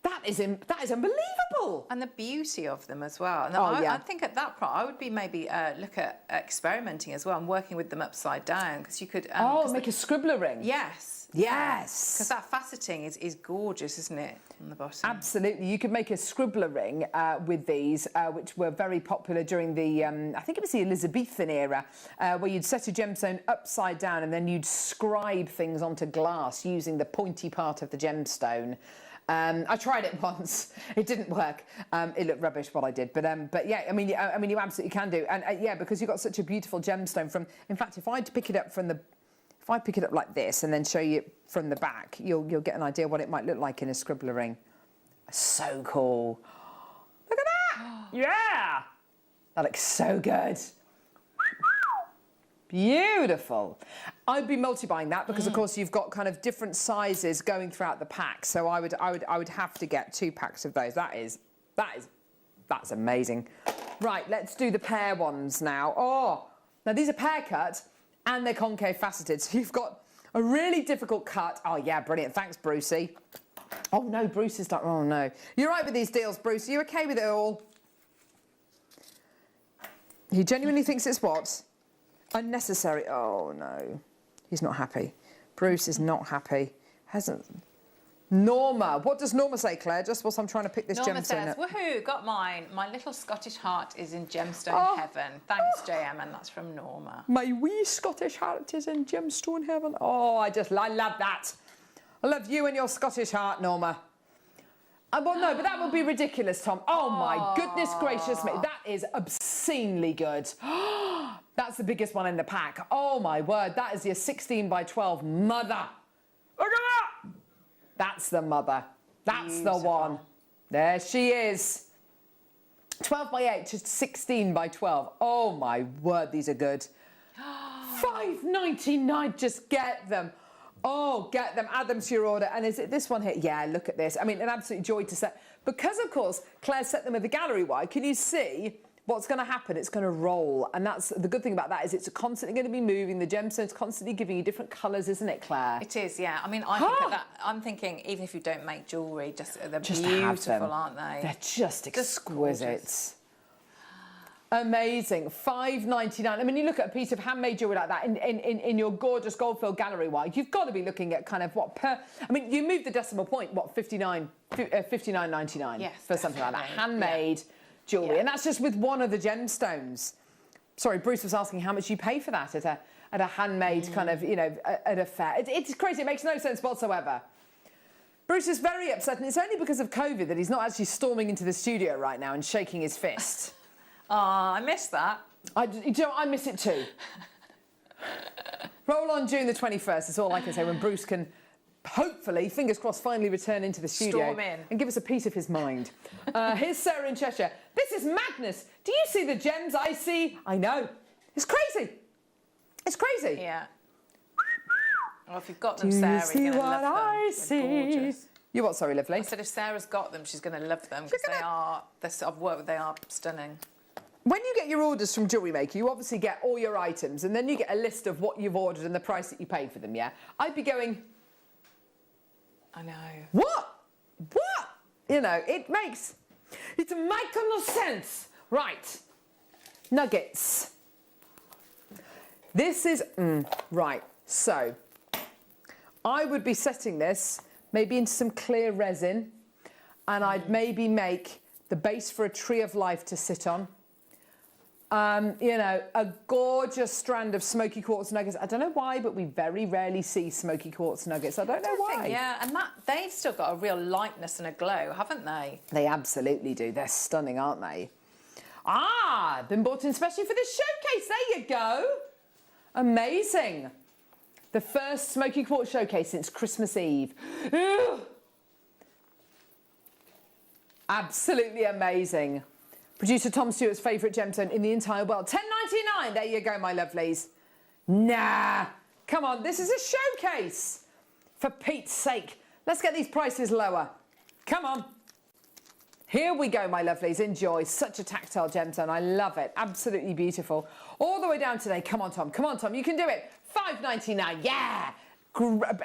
That is unbelievable. And the beauty of them as well. And I think at that point I would be maybe look at experimenting as well and working with them upside down, because you could. Make a scribbler ring. Yes. Yes. Because that faceting is gorgeous, isn't it, on the bottom? Absolutely. You could make a scribbler ring with these, which were very popular during the, I think it was the Elizabethan era, where you'd set a gemstone upside down and then you'd scribe things onto glass using the pointy part of the gemstone. I tried it once. It didn't work. It looked rubbish what I did, but yeah, I mean, you absolutely can do, and yeah, because you've got such a beautiful gemstone from. In fact, if I pick it up from the, if I pick it up like this and then show you from the back, you'll get an idea what it might look like in a scribbler ring. So cool. Look at that! Yeah, that looks so good. Beautiful. I'd be multi-buying that because, of course, you've got kind of different sizes going throughout the pack. So I would have to get 2 packs of those. That's amazing. Right, let's do the pear ones now. Oh, now these are pear cut and they're concave faceted. So you've got a really difficult cut. Oh yeah, brilliant. Thanks, Brucey. Oh no, Bruce is like, oh no. You're right with these deals, Bruce. Are you okay with it all? He genuinely thinks it's what? Unnecessary. Oh no, he's not happy. Bruce is not happy. Hasn't. Norma, what does Norma say, Claire? Just whilst I'm trying to pick this Norma gemstone says, up. woohoo, got mine. My little Scottish heart is in gemstone heaven. Thanks, JM, and that's from Norma. My wee Scottish heart is in gemstone heaven. Oh, I love that. I love you and your Scottish heart, Norma. Well, no, but that would be ridiculous, Tom. Oh, my goodness gracious me. That is obscenely good. That's the biggest one in the pack. Oh, my word. That is your 16 by 12 mother. Look at that. That's the mother. That's the one. There she is. 12 by 8 to 16 by 12. Oh, my word. These are good. $5.99. Just get them. Oh, get them, add them to your order. And is it this one here? Yeah, look at this. I mean, an absolute joy to set. Because, of course, Claire set them with the gallery wire. Can you see what's going to happen? It's going to roll. And that's the good thing about that is it's constantly going to be moving. The gemstone's constantly giving you different colours, isn't it, Claire? It is, yeah. I mean, I think of that, I'm thinking, even if you don't make jewellery, they're beautiful, aren't they? They're just exquisite. Amazing. $5.99. I mean, you look at a piece of handmade jewellery like that in your gorgeous gold-filled gallery wire, you've got to be looking at kind of what per... I mean, you move the decimal point, what, $59.99 for something like that. Handmade jewellery. Yeah. And that's just with one of the gemstones. Sorry, Bruce was asking how much you pay for that at a handmade kind of, you know, at a fair. It's crazy. It makes no sense whatsoever. Bruce is very upset, and it's only because of COVID that he's not actually storming into the studio right now and shaking his fist. I miss that. I miss it too. Roll on June the 21st is all I can say, when Bruce can, hopefully, fingers crossed, finally return into the studio. Storm in. And give us a piece of his mind. Here's Sarah in Cheshire. This is madness. Do you see the gems I see? I know. It's crazy. It's crazy. Yeah. Well, if you've got them, Sarah, you're going to love them. I see? Gorgeous. You what, sorry, lovely? I said if Sarah's got them, she's going to love them because I've worked with, they are stunning. When you get your orders from Jewellery Maker, you obviously get all your items and then you get a list of what you've ordered and the price that you paid for them, yeah? I'd be going... I know. What? What? You know, it makes no sense right. Nuggets. This is, right, so I would be setting this maybe into some clear resin, and I'd maybe make the base for a tree of life to sit on. You know, a gorgeous strand of smoky quartz nuggets. I don't know why, but we very rarely see smoky quartz nuggets. I don't know why. Yeah, and they've still got a real lightness and a glow, haven't they? They absolutely do. They're stunning, aren't they? Ah, been bought in especially for this showcase. There you go. Amazing. The first smoky quartz showcase since Christmas Eve. Ugh. Absolutely amazing. Producer Tom Stewart's favourite gemstone in the entire world. $10.99. There you go, my lovelies. Nah. Come on, this is a showcase. For Pete's sake. Let's get these prices lower. Come on. Here we go, my lovelies. Enjoy. Such a tactile gemstone. I love it. Absolutely beautiful. All the way down today. Come on, Tom. Come on, Tom. You can do it. $5.99. Yeah.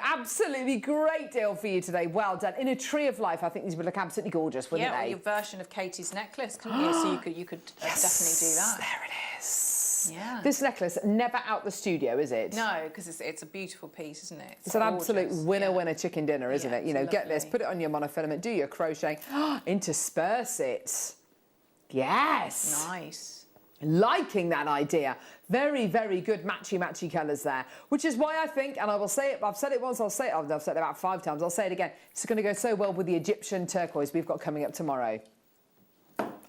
Absolutely great deal for you today. Well done. In a tree of life, I think these would look absolutely gorgeous, wouldn't they? Yeah, or your version of Katie's necklace, couldn't you? So you could definitely do that. There it is. Yeah. This necklace, never out the studio, is it? No, because it's a beautiful piece, isn't it? It's an absolute winner chicken dinner, isn't Yeah, it? You know, it's get this, lovely. put it on your monofilament, do your crocheting, intersperse it. Yes. Nice. Liking that idea. Very, very good matchy colours there. Which is why I think, and I will say it, I've said it once, I've said it about 5 times, I'll say it again, it's going to go so well with the Egyptian turquoise we've got coming up tomorrow.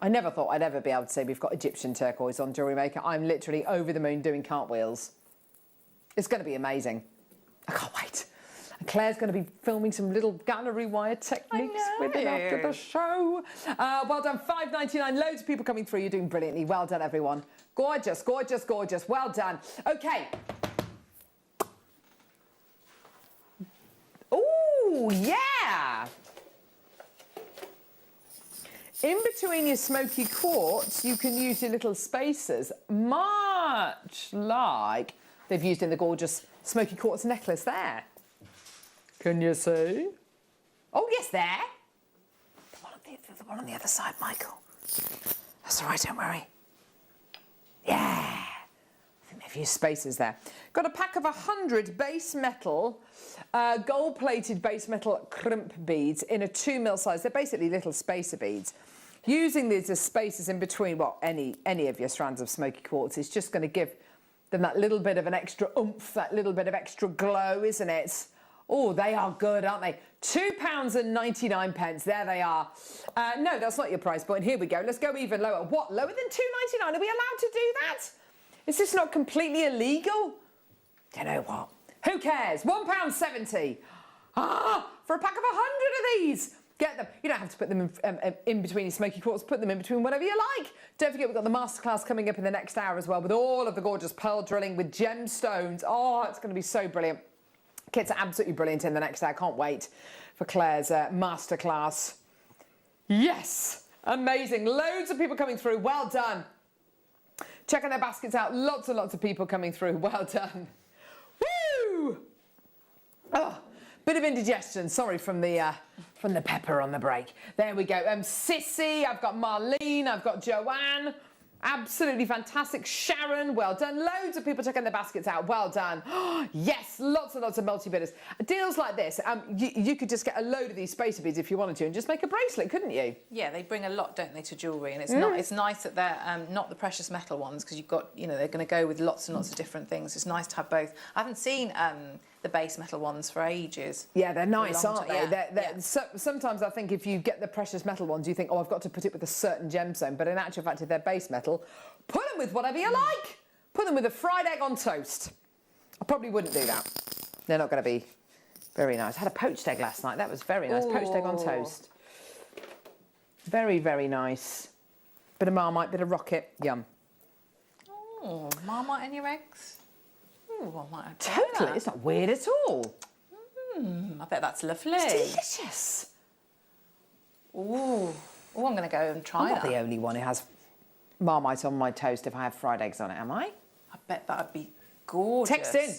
I never thought I'd ever be able to say we've got Egyptian turquoise on Jewellery Maker. I'm literally over the moon doing cartwheels. It's going to be amazing. I can't wait. And Claire's going to be filming some little gallery wire techniques with it after the show. Well done, $5.99. Loads of people coming through. You're doing brilliantly. Well done, everyone. Gorgeous, gorgeous, gorgeous. Well done. Okay. Ooh, yeah. In between your smoky quartz, you can use your little spacers, much like they've used in the gorgeous smoky quartz necklace there. Can you see? Oh, yes, there. The one on the other side, Michael. That's all right, don't worry. Yeah. I think they've used spacers there. Got a pack of 100 base metal, gold-plated base metal crimp beads in a 2mm size. They're basically little spacer beads. Using these as spacers in between, well, any of your strands of smoky quartz is just going to give them that little bit of an extra oomph, that little bit of extra glow, isn't it? Oh, they are good, aren't they? £2.99. There they are. No, that's not your price point. Here we go. Let's go even lower. What? Lower than £2.99? Are we allowed to do that? Is this not completely illegal? You know what? Who cares? £1.70. Ah, for a pack of 100 of these. Get them. You don't have to put them in between your smoky quartz. Put them in between whatever you like. Don't forget, we've got the masterclass coming up in the next hour as well with all of the gorgeous pearl drilling with gemstones. Oh, it's going to be so brilliant. Kits are absolutely brilliant in the next hour. Can't wait for Claire's masterclass. Yes, amazing. Loads of people coming through. Well done. Checking their baskets out. Lots and lots of people coming through. Well done. Woo! Oh, bit of indigestion. Sorry from the pepper on the break. There we go. Sissy. I've got Marlene. I've got Joanne. Absolutely fantastic. Sharon, well done. Loads of people checking their baskets out. Well done. Yes, lots and lots of multi-bidders. Deals like this, you could just get a load of these spacer beads if you wanted to and just make a bracelet, couldn't you? Yeah, they bring a lot, don't they, to jewellery, and it's nice that they're not the precious metal ones, because you've got, you know, they're going to go with lots and lots of different things. It's nice to have both. I haven't seen the base metal ones for ages. Yeah, they're nice, aren't they? Yeah. Sometimes I think if you get the precious metal ones, you think, oh, I've got to put it with a certain gemstone. But in actual fact, if they're base metal, put them with whatever you like. Put them with a fried egg on toast. I probably wouldn't do that. They're not going to be very nice. I had a poached egg last night. That was very nice. Poached egg on toast. Very, very nice. Bit of Marmite, bit of Rocket. Yum. Oh, Marmite in your eggs? Ooh, I might have to try Totally. that. It's not weird at all. I bet that's lovely. It's delicious. Ooh. Oh, I'm going to go and try I'm that. not the only one who has Marmite on my toast if I have fried eggs on it, am I? I bet that would be gorgeous. Text in.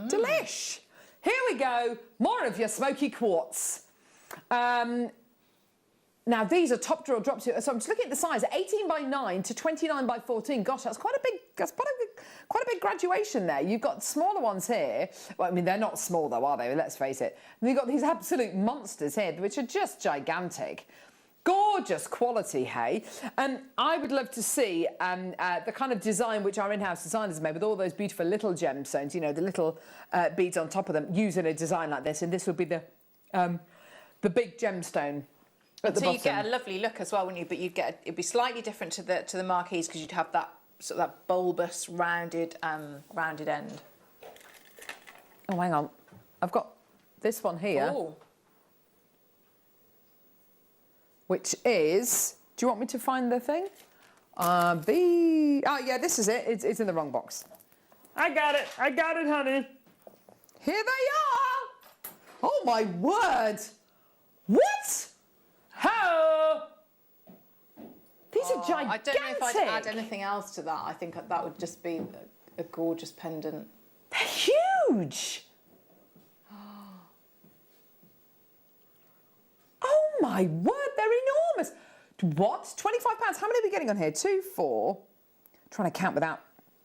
Delish. Here we go. More of your smoky quartz. Now these are top drawer drops. So I'm just looking at the size, 18 by 9 to 29 by 14. Gosh, that's quite a big graduation there. You've got smaller ones here. Well, I mean, they're not small though, are they? Let's face it. And you've got these absolute monsters here, which are just gigantic. Gorgeous quality, hey? And I would love to see the kind of design which our in-house designers made with all those beautiful little gemstones, you know, the little beads on top of them, using a design like this. And this would be the big gemstone. So you get a lovely look as well, wouldn't you? But it'd be slightly different to the marquees because you'd have that sort of that bulbous, rounded end. Oh, hang on, I've got this one here, which is. Do you want me to find the thing? Oh yeah, this is it. It's in the wrong box. I got it, honey. Here they are. Oh my word! What? How? These are gigantic. I don't know if I'd add anything else to that. I think that would just be a gorgeous pendant. They're huge. Oh my word, they're enormous. What? £25? How many are we getting on here? 2, 4. Trying to count without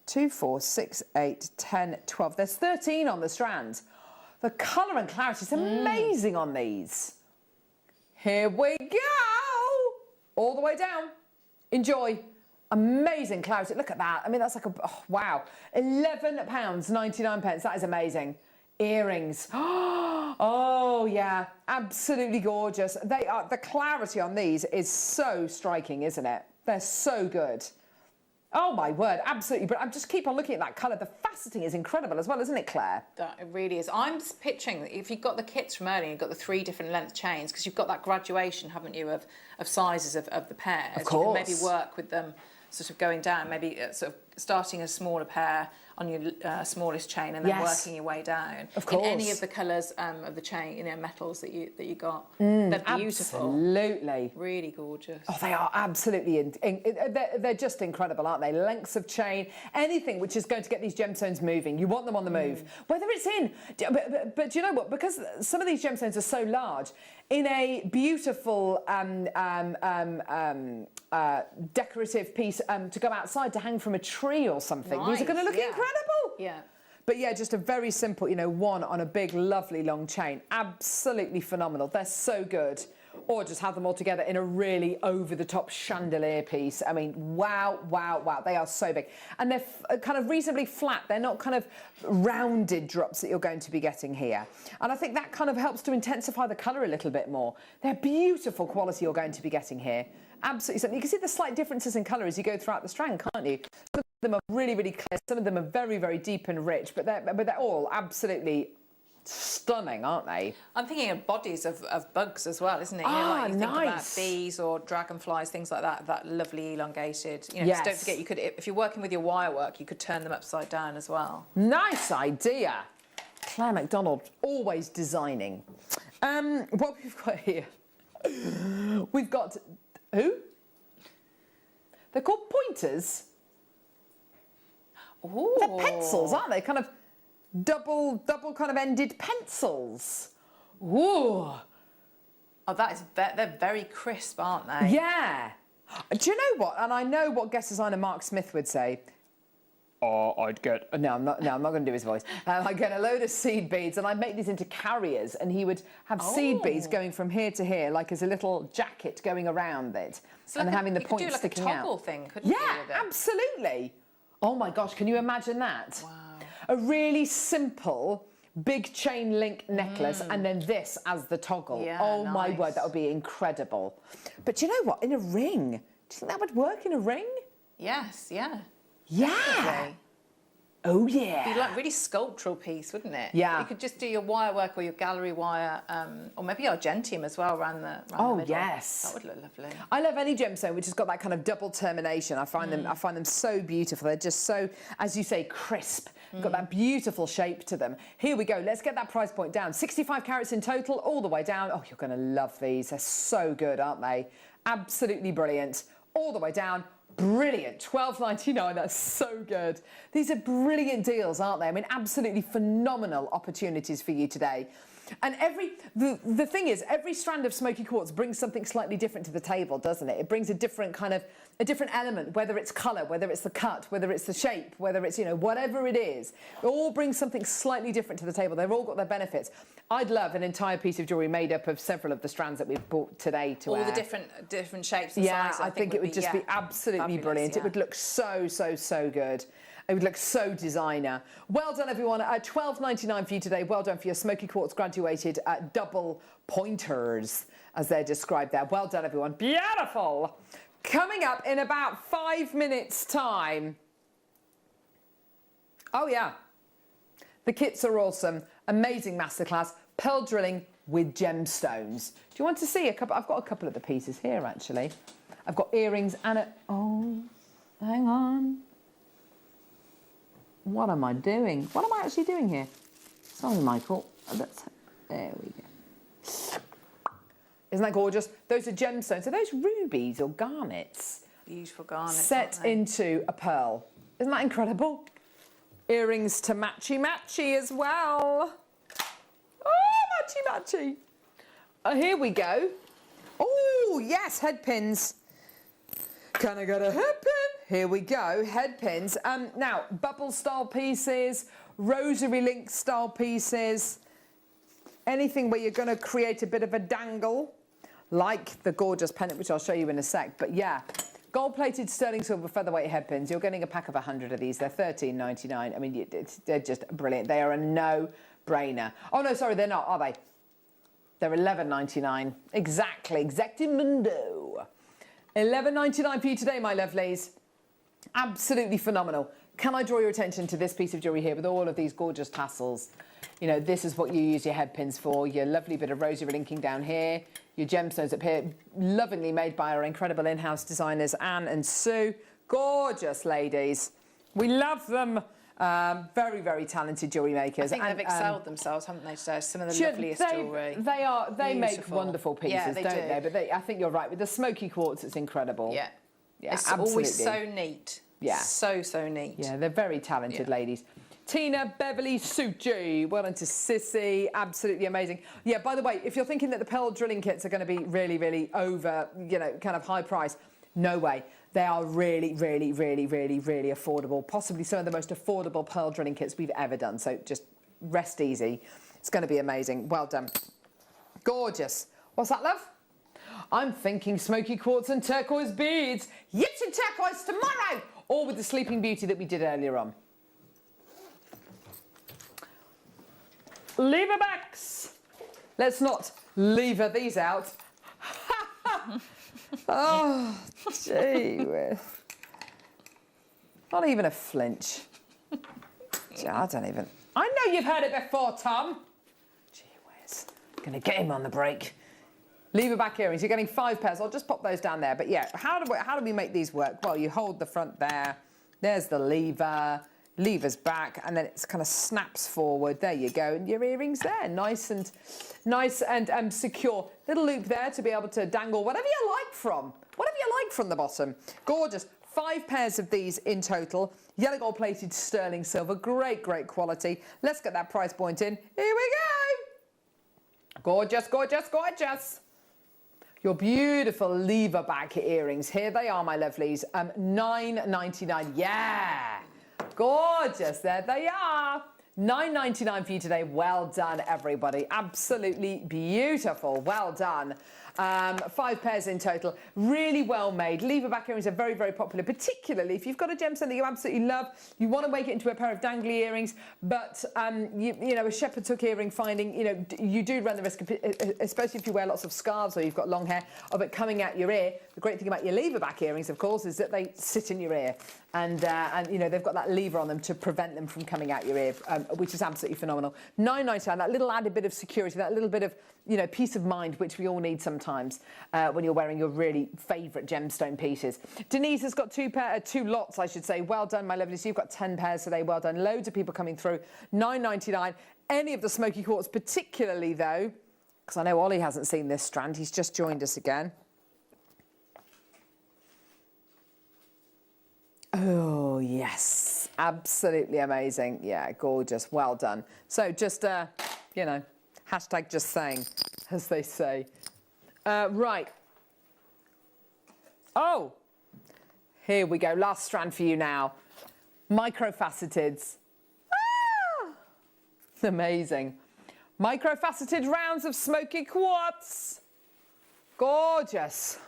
2, 4, 6, 8, 10, 12. There's 13 on the strands. The colour and clarity is amazing on these. Here we go! All the way down. Enjoy. Amazing clarity. Look at that. I mean, that's like wow. £11.99. That is amazing. Earrings. Oh, yeah. Absolutely gorgeous. They are. The clarity on these is so striking, isn't it? They're so good. Oh, my word. Absolutely. But I just keep on looking at that colour. The faceting is incredible as well, isn't it, Claire? It really is. I'm just picturing that if you've got the kits from earlier, you've got the 3 different length chains, because you've got that graduation, haven't you, of sizes of the pairs. Of course. You can maybe work with them sort of going down, maybe sort of starting a smaller pair on your smallest chain and then working your way down. Of course. In any of the colours of the chain, you know, metals that you got. They're beautiful. Absolutely. Really gorgeous. Oh, they are absolutely, they're just incredible, aren't they? Lengths of chain, anything which is going to get these gemstones moving. You want them on the move. Whether it's in, but do you know what? Because some of these gemstones are so large, in a beautiful decorative piece to go outside to hang from a tree or something. These are going to look incredible. Yeah. But yeah, just a very simple, you know, one on a big, lovely long chain. Absolutely phenomenal. They're so good. Or just have them all together in a really over-the-top chandelier piece. I mean, wow, wow, wow. They are so big. And they're kind of reasonably flat. They're not kind of rounded drops that you're going to be getting here. And I think that kind of helps to intensify the colour a little bit more. They're beautiful quality you're going to be getting here. Absolutely something. You can see the slight differences in colour as you go throughout the strand, can't you? Some of them are really, really clear. Some of them are very, very deep and rich. But they're all absolutely stunning, aren't they? I'm thinking of bodies of bugs as well, isn't it? You know, like you think about bees or dragonflies, things like that. That lovely elongated. You know, just don't forget, you could, if you're working with your wire work, you could turn them upside down as well. Nice idea. Claire MacDonald, always designing. What we've got here, we've got who? They're called pointers. Ooh. They're pencils, aren't they? Kind of double kind of ended pencils. Ooh. Oh, they're very crisp, aren't they? Yeah. Do you know what? And I know what guest designer Mark Smith would say. Oh, I'd get... No, I'm not going to do his voice. I'd get a load of seed beads and I'd make these into carriers and he would have seed beads going from here to here, like as a little jacket going around it. So and having the points you could do like sticking a toggle out. thing, couldn't you? Yeah, absolutely. Oh my gosh, can you imagine that? Wow. A really simple big chain link necklace and then this as the toggle. Yeah, oh my nice. word, that would be incredible. But you know what? In a ring, do you think that would work in a ring? Yes, yeah. Yeah. Definitely. Oh yeah. It'd be like really sculptural piece, wouldn't it? Yeah. You could just do your wire work or your gallery wire, or maybe argentium as well around the middle. Yes. That would look lovely. I love any gemstone which has got that kind of double termination. I find them so beautiful. They're just so, as you say, crisp. Got that beautiful shape to them. Here we go. Let's get that price point down. 65 carats in total, all the way down. Oh, you're going to love these. They're so good, aren't they? Absolutely brilliant. All the way down. Brilliant. $12.99. That's so good. These are brilliant deals, aren't they? I mean, absolutely phenomenal opportunities for you today. And the thing is, every strand of smoky quartz brings something slightly different to the table, doesn't it? It brings a different element, whether it's colour, whether it's the cut, whether it's the shape, whether it's, you know, whatever it is. It all brings something slightly different to the table. They've all got their benefits. I'd love an entire piece of jewellery made up of several of the strands that we've bought today to all wear. the different shapes and sizes. I think it would just be absolutely fabulous, brilliant. yeah. It would look so good. It would look so designer. Well done, everyone. $12.99 for you today. Well done for your smoky quartz graduated double pointers, as they're described there. Well done, everyone. Beautiful. Coming up in about 5 minutes' time. Oh, yeah. The kits are awesome. Amazing masterclass. Pearl drilling with gemstones. Do you want to see a couple? I've got a couple of the pieces here, actually. I've got earrings and a... Oh, hang on. What am I doing? What am I actually doing here? Sorry, Michael. There we go. Isn't that gorgeous? Those are gemstones. Are those rubies or garnets? Beautiful garnets. Set into a pearl. Isn't that incredible? Earrings to matchy-matchy as well. Oh, matchy-matchy. Here we go. Oh, yes, head pins. Can I get a head pin? Here we go, head pins. Now, bubble style pieces, rosary link style pieces, anything where you're going to create a bit of a dangle, like the gorgeous pendant, which I'll show you in a sec. But yeah, gold-plated sterling silver featherweight head pins. You're getting a pack of 100 of these. They're $13.99. I mean, they're just brilliant. They are a no-brainer. Oh, no, sorry, they're not, are they? They're $11.99. Exactly, exactimundo. $11.99 for you today, my lovelies. Absolutely phenomenal. Can I draw your attention to this piece of jewellery here with all of these gorgeous tassels? You know, this is what you use your head pins for. Your lovely bit of rosary linking down here. Your gemstones up here. Lovingly made by our incredible in-house designers, Anne and Sue. Gorgeous ladies. We love them. Very, very talented jewellery makers. I think they've excelled themselves, haven't they, today? Some of the loveliest jewellery. They make wonderful pieces, yeah, they don't do. they? But I think you're right. With the smoky quartz, it's incredible. Yeah. Yeah, it's absolutely. always so neat. Yeah. So neat. Yeah, they're very talented ladies. Tina, Beverly, Suji, well done to Sissy, absolutely amazing. Yeah, by the way, if you're thinking that the pearl drilling kits are going to be really, really over, you know, kind of high price, no way. They are really, really, really, really, really affordable. Possibly some of the most affordable pearl drilling kits we've ever done. So just rest easy. It's going to be amazing. Well done. Gorgeous. What's that, love? I'm thinking smoky quartz and turquoise beads. Yes, and turquoise tomorrow. Or with the Sleeping Beauty that we did earlier on. Lever backs. Let's not lever these out. Oh, gee whiz. Not even a flinch. Gee, I don't even... I know you've heard it before, Tom. Gee whiz. Gonna get him on the break. Lever back earrings. You're getting 5 pairs. I'll just pop those down there. But yeah, how do we make these work? Well, you hold the front there. There's the lever. Lever's back, and then it kind of snaps forward. There you go, and your earrings there, nice and secure. Little loop there to be able to dangle whatever you like from the bottom. Gorgeous. 5 pairs of these in total. Yellow gold plated sterling silver, great quality. Let's get that price point in. Here we go. Gorgeous, gorgeous, gorgeous. Your beautiful lever back earrings. Here they are, my lovelies. $9.99. Yeah. Gorgeous, there they are. $9.99 for you today. Well done, everybody. Absolutely beautiful. Well done. 5 pairs in total. Really well made. Lever back earrings are very, very popular, particularly if you've got a gemstone that you absolutely love. You want to make it into a pair of dangly earrings, but you know, a shepherd's hook earring finding, you know, you do run the risk, especially if you wear lots of scarves or you've got long hair, of it coming out your ear. The great thing about your lever back earrings, of course, is that they sit in your ear, and you know, they've got that lever on them to prevent them from coming out your ear, which is absolutely phenomenal. $9.99. That little added bit of security, that little bit of, you know, peace of mind, which we all need sometimes when you're wearing your really favourite gemstone pieces. Denise has got 2 lots, I should say. Well done, my lovely. So you've got 10 pairs today. Well done. Loads of people coming through. $9.99. Any of the smoky quartz, particularly though, because I know Ollie hasn't seen this strand. He's just joined us again. Oh, yes. Absolutely amazing. Yeah, gorgeous. Well done. So just, you know, Hashtag just saying, as they say. Right. Oh, here we go. Last strand for you now. Microfaceteds. Ah! Amazing. Microfaceted rounds of smoky quartz. Gorgeous.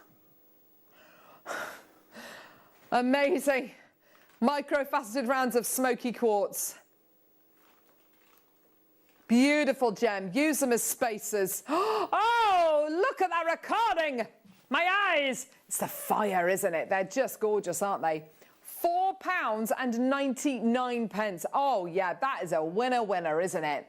Amazing. Microfaceted rounds of smoky quartz. Beautiful gem. Use them as spacers. Oh, look at that recording. My eyes. It's the fire, isn't it? They're just gorgeous, aren't they? £4.99. Oh, yeah, that is a winner, isn't it?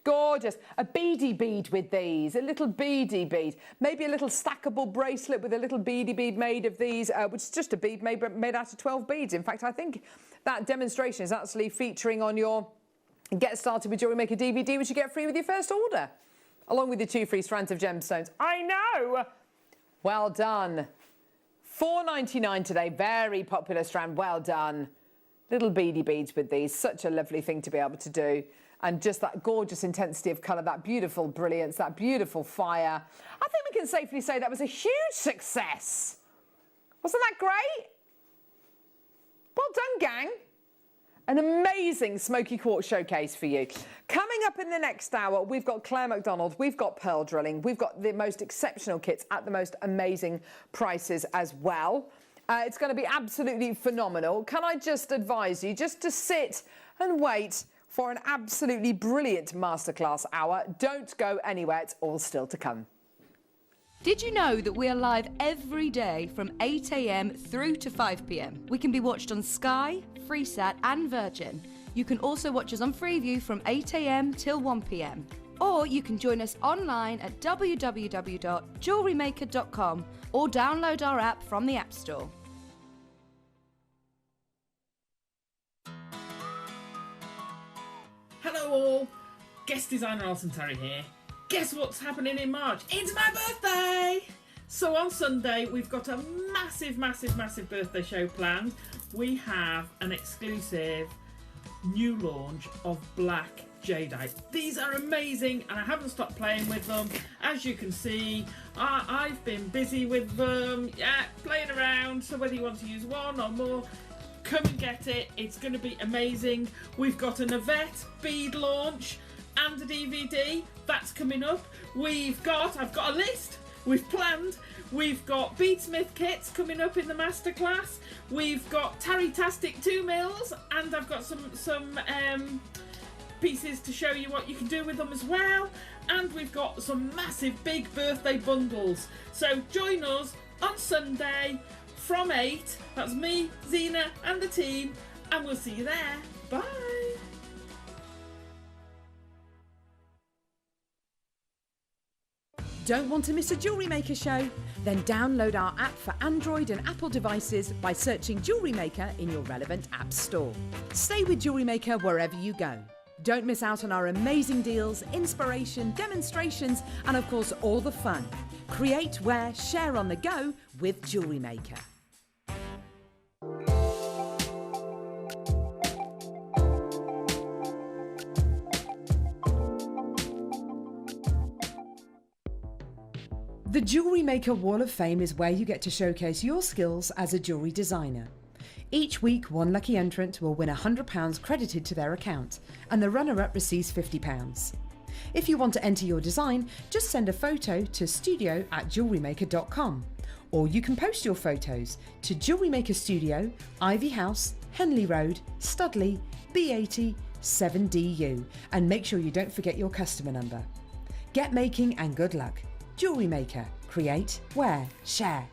Gorgeous. A beady bead with these, a little beady bead. Maybe a little stackable bracelet with a little beady bead made of these, which is just a bead made out of 12 beads. In fact, I think that demonstration is actually featuring on your Get Started with Jewellery Maker DVD, which you get free with your first order, along with the 2 free strands of gemstones. I know! Well done. £4.99 today, very popular strand, well done. Little beady beads with these, such a lovely thing to be able to do. And just that gorgeous intensity of colour, that beautiful brilliance, that beautiful fire. I think we can safely say that was a huge success. Wasn't that great? Well done, gang. An amazing smoky quartz showcase for you. Coming up in the next hour, we've got Claire McDonald, we've got pearl drilling, we've got the most exceptional kits at the most amazing prices as well. It's going to be absolutely phenomenal. Can I just advise you just to sit and wait for an absolutely brilliant masterclass hour? Don't go anywhere, it's all still to come. Did you know that we are live every day from 8 AM through to 5 PM? We can be watched on Sky, Freesat and Virgin. You can also watch us on Freeview from 8 AM till 1 PM. Or you can join us online at www.JewelleryMaker.com or download our app from the App Store. Hello all, guest designer Alison Terry here. Guess what's happening in March? It's my birthday! So on Sunday we've got a massive birthday show planned. We have an exclusive new launch of black jadeite. These are amazing and I haven't stopped playing with them. As you can see, I've been busy with them, playing around, so whether you want to use one or more, come and get it. It's going to be amazing. We've got an Yvette bead launch and a DVD that's coming up. I've got a list. We've planned. We've got beadsmith kits coming up in the masterclass. We've got Tarry-tastic 2 mils, and I've got some pieces to show you what you can do with them as well. And we've got some massive big birthday bundles. So join us on Sunday from 8. That's me, Zena and the team, and we'll see you there. Bye. Don't want to miss a Jewellery Maker show? Then download our app for Android and Apple devices by searching Jewellery Maker in your relevant app store. Stay with Jewellery Maker wherever you go. Don't miss out on our amazing deals, inspiration, demonstrations, and of course all the fun. Create, wear, share on the go with Jewellery Maker. The Jewellery Maker Wall of Fame is where you get to showcase your skills as a jewellery designer. Each week, one lucky entrant will win £100 credited to their account, and the runner-up receives £50. If you want to enter your design, just send a photo to studio@jewellerymaker.com, or you can post your photos to Jewellery Maker Studio, Ivy House, Henley Road, Studley, B80 7DU, and make sure you don't forget your customer number. Get making and good luck. Jewellery Maker. Create, wear, share.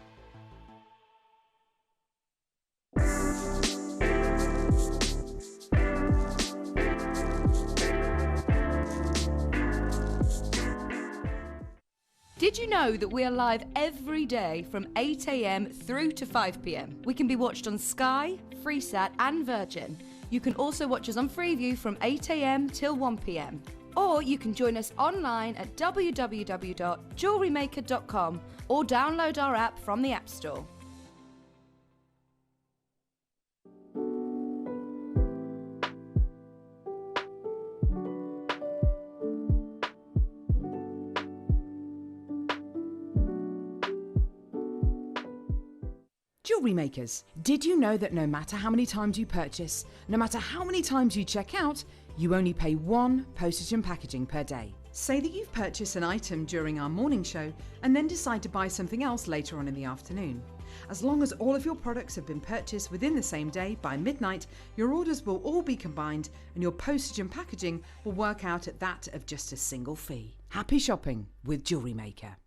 Did you know that we are live every day from 8 AM through to 5 PM? We can be watched on Sky, Freesat and Virgin. You can also watch us on Freeview from 8 AM till 1 PM. Or you can join us online at www.JewelleryMaker.com or download our app from the App Store. Jewellery makers, did you know that no matter how many times you purchase, no matter how many times you check out, you only pay 1 postage and packaging per day? Say that you've purchased an item during our morning show and then decide to buy something else later on in the afternoon. As long as all of your products have been purchased within the same day by midnight, your orders will all be combined and your postage and packaging will work out at that of just a single fee. Happy shopping with Jewellery Maker.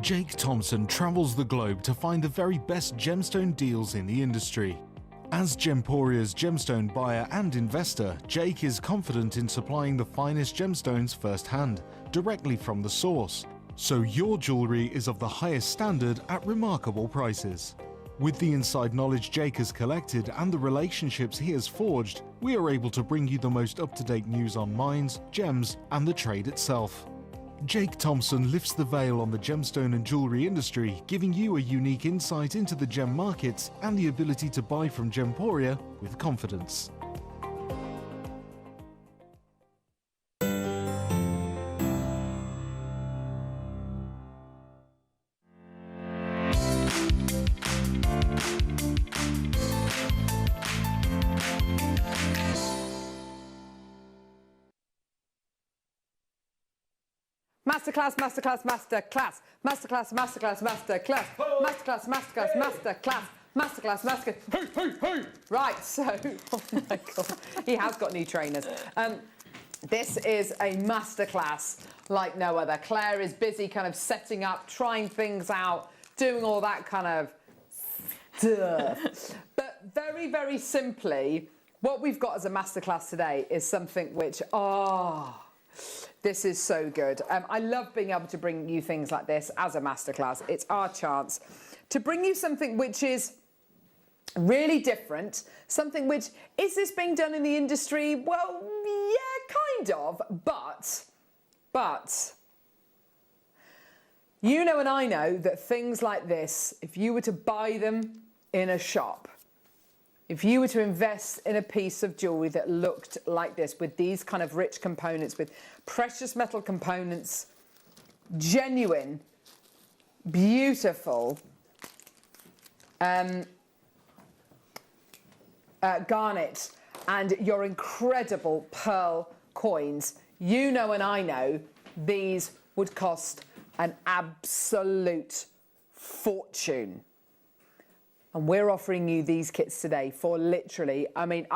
Jake Thompson travels the globe to find the very best gemstone deals in the industry. As Gemporia's gemstone buyer and investor, Jake is confident in supplying the finest gemstones firsthand, directly from the source, so your jewellery is of the highest standard at remarkable prices. With the inside knowledge Jake has collected and the relationships he has forged, we are able to bring you the most up-to-date news on mines, gems, and the trade itself. Jake Thompson lifts the veil on the gemstone and jewellery industry, giving you a unique insight into the gem markets and the ability to buy from Gemporia with confidence. Masterclass, masterclass, masterclass, masterclass, masterclass, masterclass, masterclass, masterclass, masterclass, masterclass, masterclass. Right, so, oh my God, he has got new trainers. This is a masterclass like no other. Claire is busy kind of setting up, trying things out, doing all that kind of stuff. But very, very simply, what we've got as a masterclass today is something which, this is so good. I love being able to bring you things like this as a masterclass. It's our chance to bring you something which is really different, something which, is this being done in the industry? Well, yeah, kind of, but you know and I know that things like this, if you were to buy them in a shop, if you were to invest in a piece of jewellery that looked like this, with these kind of rich components, with precious metal components, genuine, beautiful, garnet, and your incredible pearl coins, you know and I know these would cost an absolute fortune. And we're offering you these kits today for literally, I mean,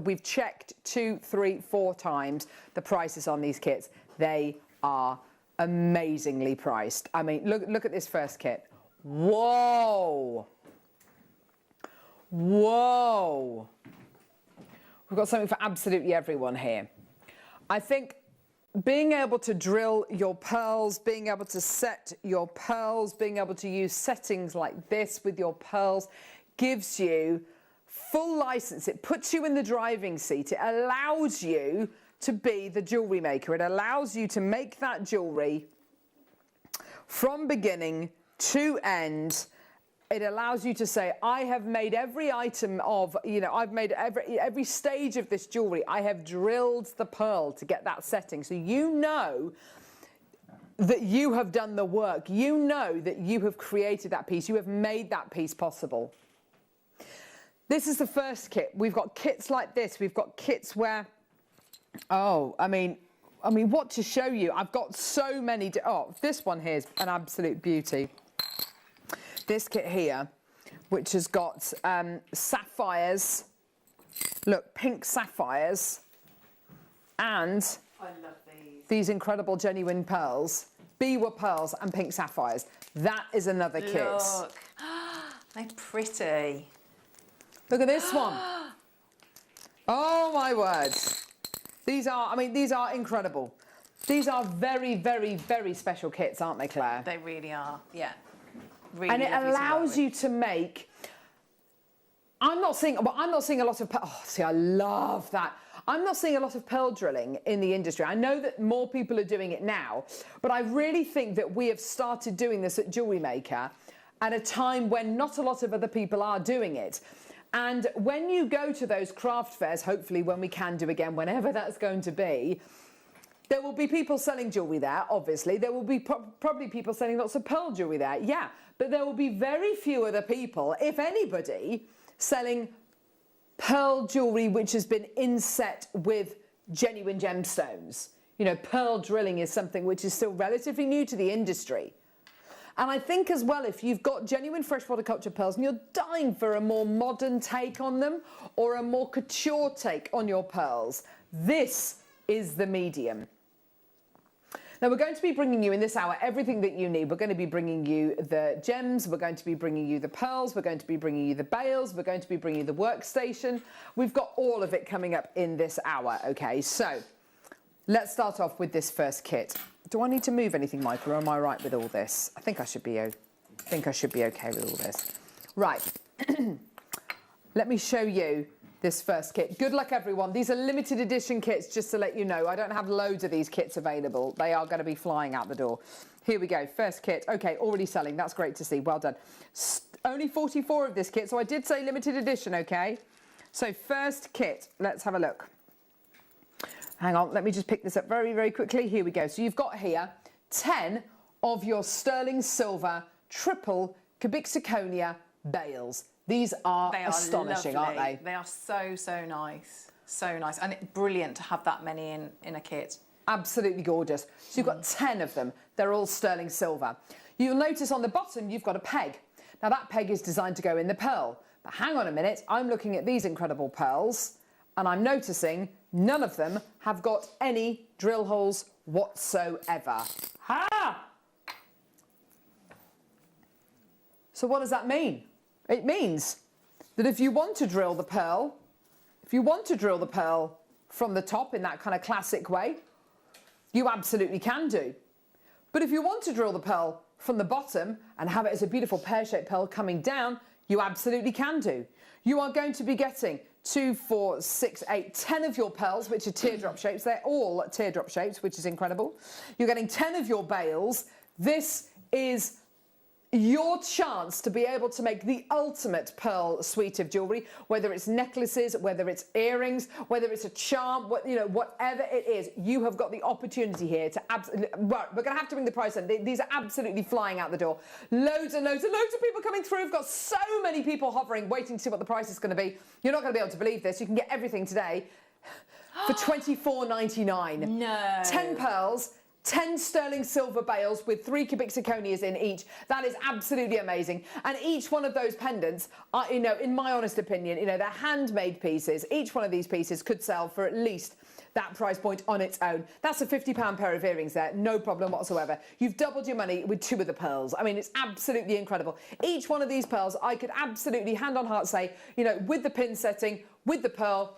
we've checked 2, 3, 4 times the prices on these kits. They are amazingly priced. I mean, look at this first kit. Whoa. Whoa. We've got something for absolutely everyone here. I think being able to drill your pearls, being able to set your pearls, being able to use settings like this with your pearls gives you full license. It puts you in the driving seat. It allows you to be the jewellery maker. It allows you to make that jewellery from beginning to end. It allows you to say, I have made every item of, you know, I've made every stage of this jewellery. I have drilled the pearl to get that setting. So you know that you have done the work. You know that you have created that piece. You have made that piece possible. This is the first kit. We've got kits like this. We've got kits where, I mean, what to show you? I've got so many. This one here is an absolute beauty. This kit here, which has got sapphires, look, pink sapphires, and I love these incredible genuine pearls, Biwa pearls and pink sapphires. That is another kit. Look, they're pretty. Look at this one. Oh my word. These are incredible. These are very, very, very special kits, aren't they, Claire? They really are, yeah. Really, and it allows you to make. I'm not seeing a lot of. See, I love that. I'm not seeing a lot of pearl drilling in the industry. I know that more people are doing it now, but I really think that we have started doing this at Jewellery Maker at a time when not a lot of other people are doing it. And when you go to those craft fairs, hopefully when we can do again, whenever that's going to be, There will be people selling jewellery there, obviously. There will be probably people selling lots of pearl jewellery there, yeah. But there will be very few other people, if anybody, selling pearl jewellery which has been inset with genuine gemstones. You know, pearl drilling is something which is still relatively new to the industry. And I think as well, if you've got genuine freshwater culture pearls and you're dying for a more modern take on them or a more couture take on your pearls, this is the medium. Now, we're going to be bringing you in this hour everything that you need. We're going to be bringing you the gems, we're going to be bringing you the pearls, we're going to be bringing you the bales, we're going to be bringing you the workstation. We've got all of it coming up in this hour, okay? So, let's start off with this first kit. Do I need to move anything, Michael, or am I right with all this? I think I should be okay with all this. Right. Let me show you this first kit. Good luck, everyone. These are limited edition kits, just to let you know. I don't have loads of these kits available. They are going to be flying out the door. Here we go. First kit. Okay, already selling. That's great to see. Well done. Only 44 of this kit, so I did say limited edition, okay? So first kit. Let's have a look. Hang on. Let me just pick this up very, very quickly. Here we go. So you've got here 10 of your sterling silver triple cubic zirconia bales. These are astonishing, lovely. aren't they? They are so, so nice. So nice. And it's brilliant to have that many in a kit. Absolutely gorgeous. So you've got 10 of them. They're all sterling silver. You'll notice on the bottom you've got a peg. Now that peg is designed to go in the pearl. But hang on a minute, I'm looking at these incredible pearls and I'm noticing none of them have got any drill holes whatsoever. Ha! So what does that mean? It means that if you want to drill the pearl, from the top in that kind of classic way, you absolutely can do. But if you want to drill the pearl from the bottom and have it as a beautiful pear-shaped pearl coming down, you absolutely can do. You are going to be getting 2, 4, 6, 8, 10 of your pearls, which are teardrop shapes. They're all teardrop shapes, which is incredible. You're getting 10 of your bales. This is your chance to be able to make the ultimate pearl suite of jewellery, whether it's necklaces, whether it's earrings, whether it's a charm, whatever it is, you have got the opportunity here to right, we're going to have to bring the price in. These are absolutely flying out the door. Loads and loads and loads of people coming through. We've got so many people hovering, waiting to see what the price is going to be. You're not going to be able to believe this. You can get everything today for £24.99. No. 10 pearls, 10 sterling silver bales with 3 cubic zirconias in each. That is absolutely amazing. And each one of those pendants are, you know, in my honest opinion, you know, they're handmade pieces. Each one of these pieces could sell for at least that price point on its own. That's a £50 pair of earrings there, no problem whatsoever. You've doubled your money with 2 of the pearls. I mean, it's absolutely incredible. Each one of these pearls, I could absolutely hand on heart say, you know, with the pin setting, with the pearl,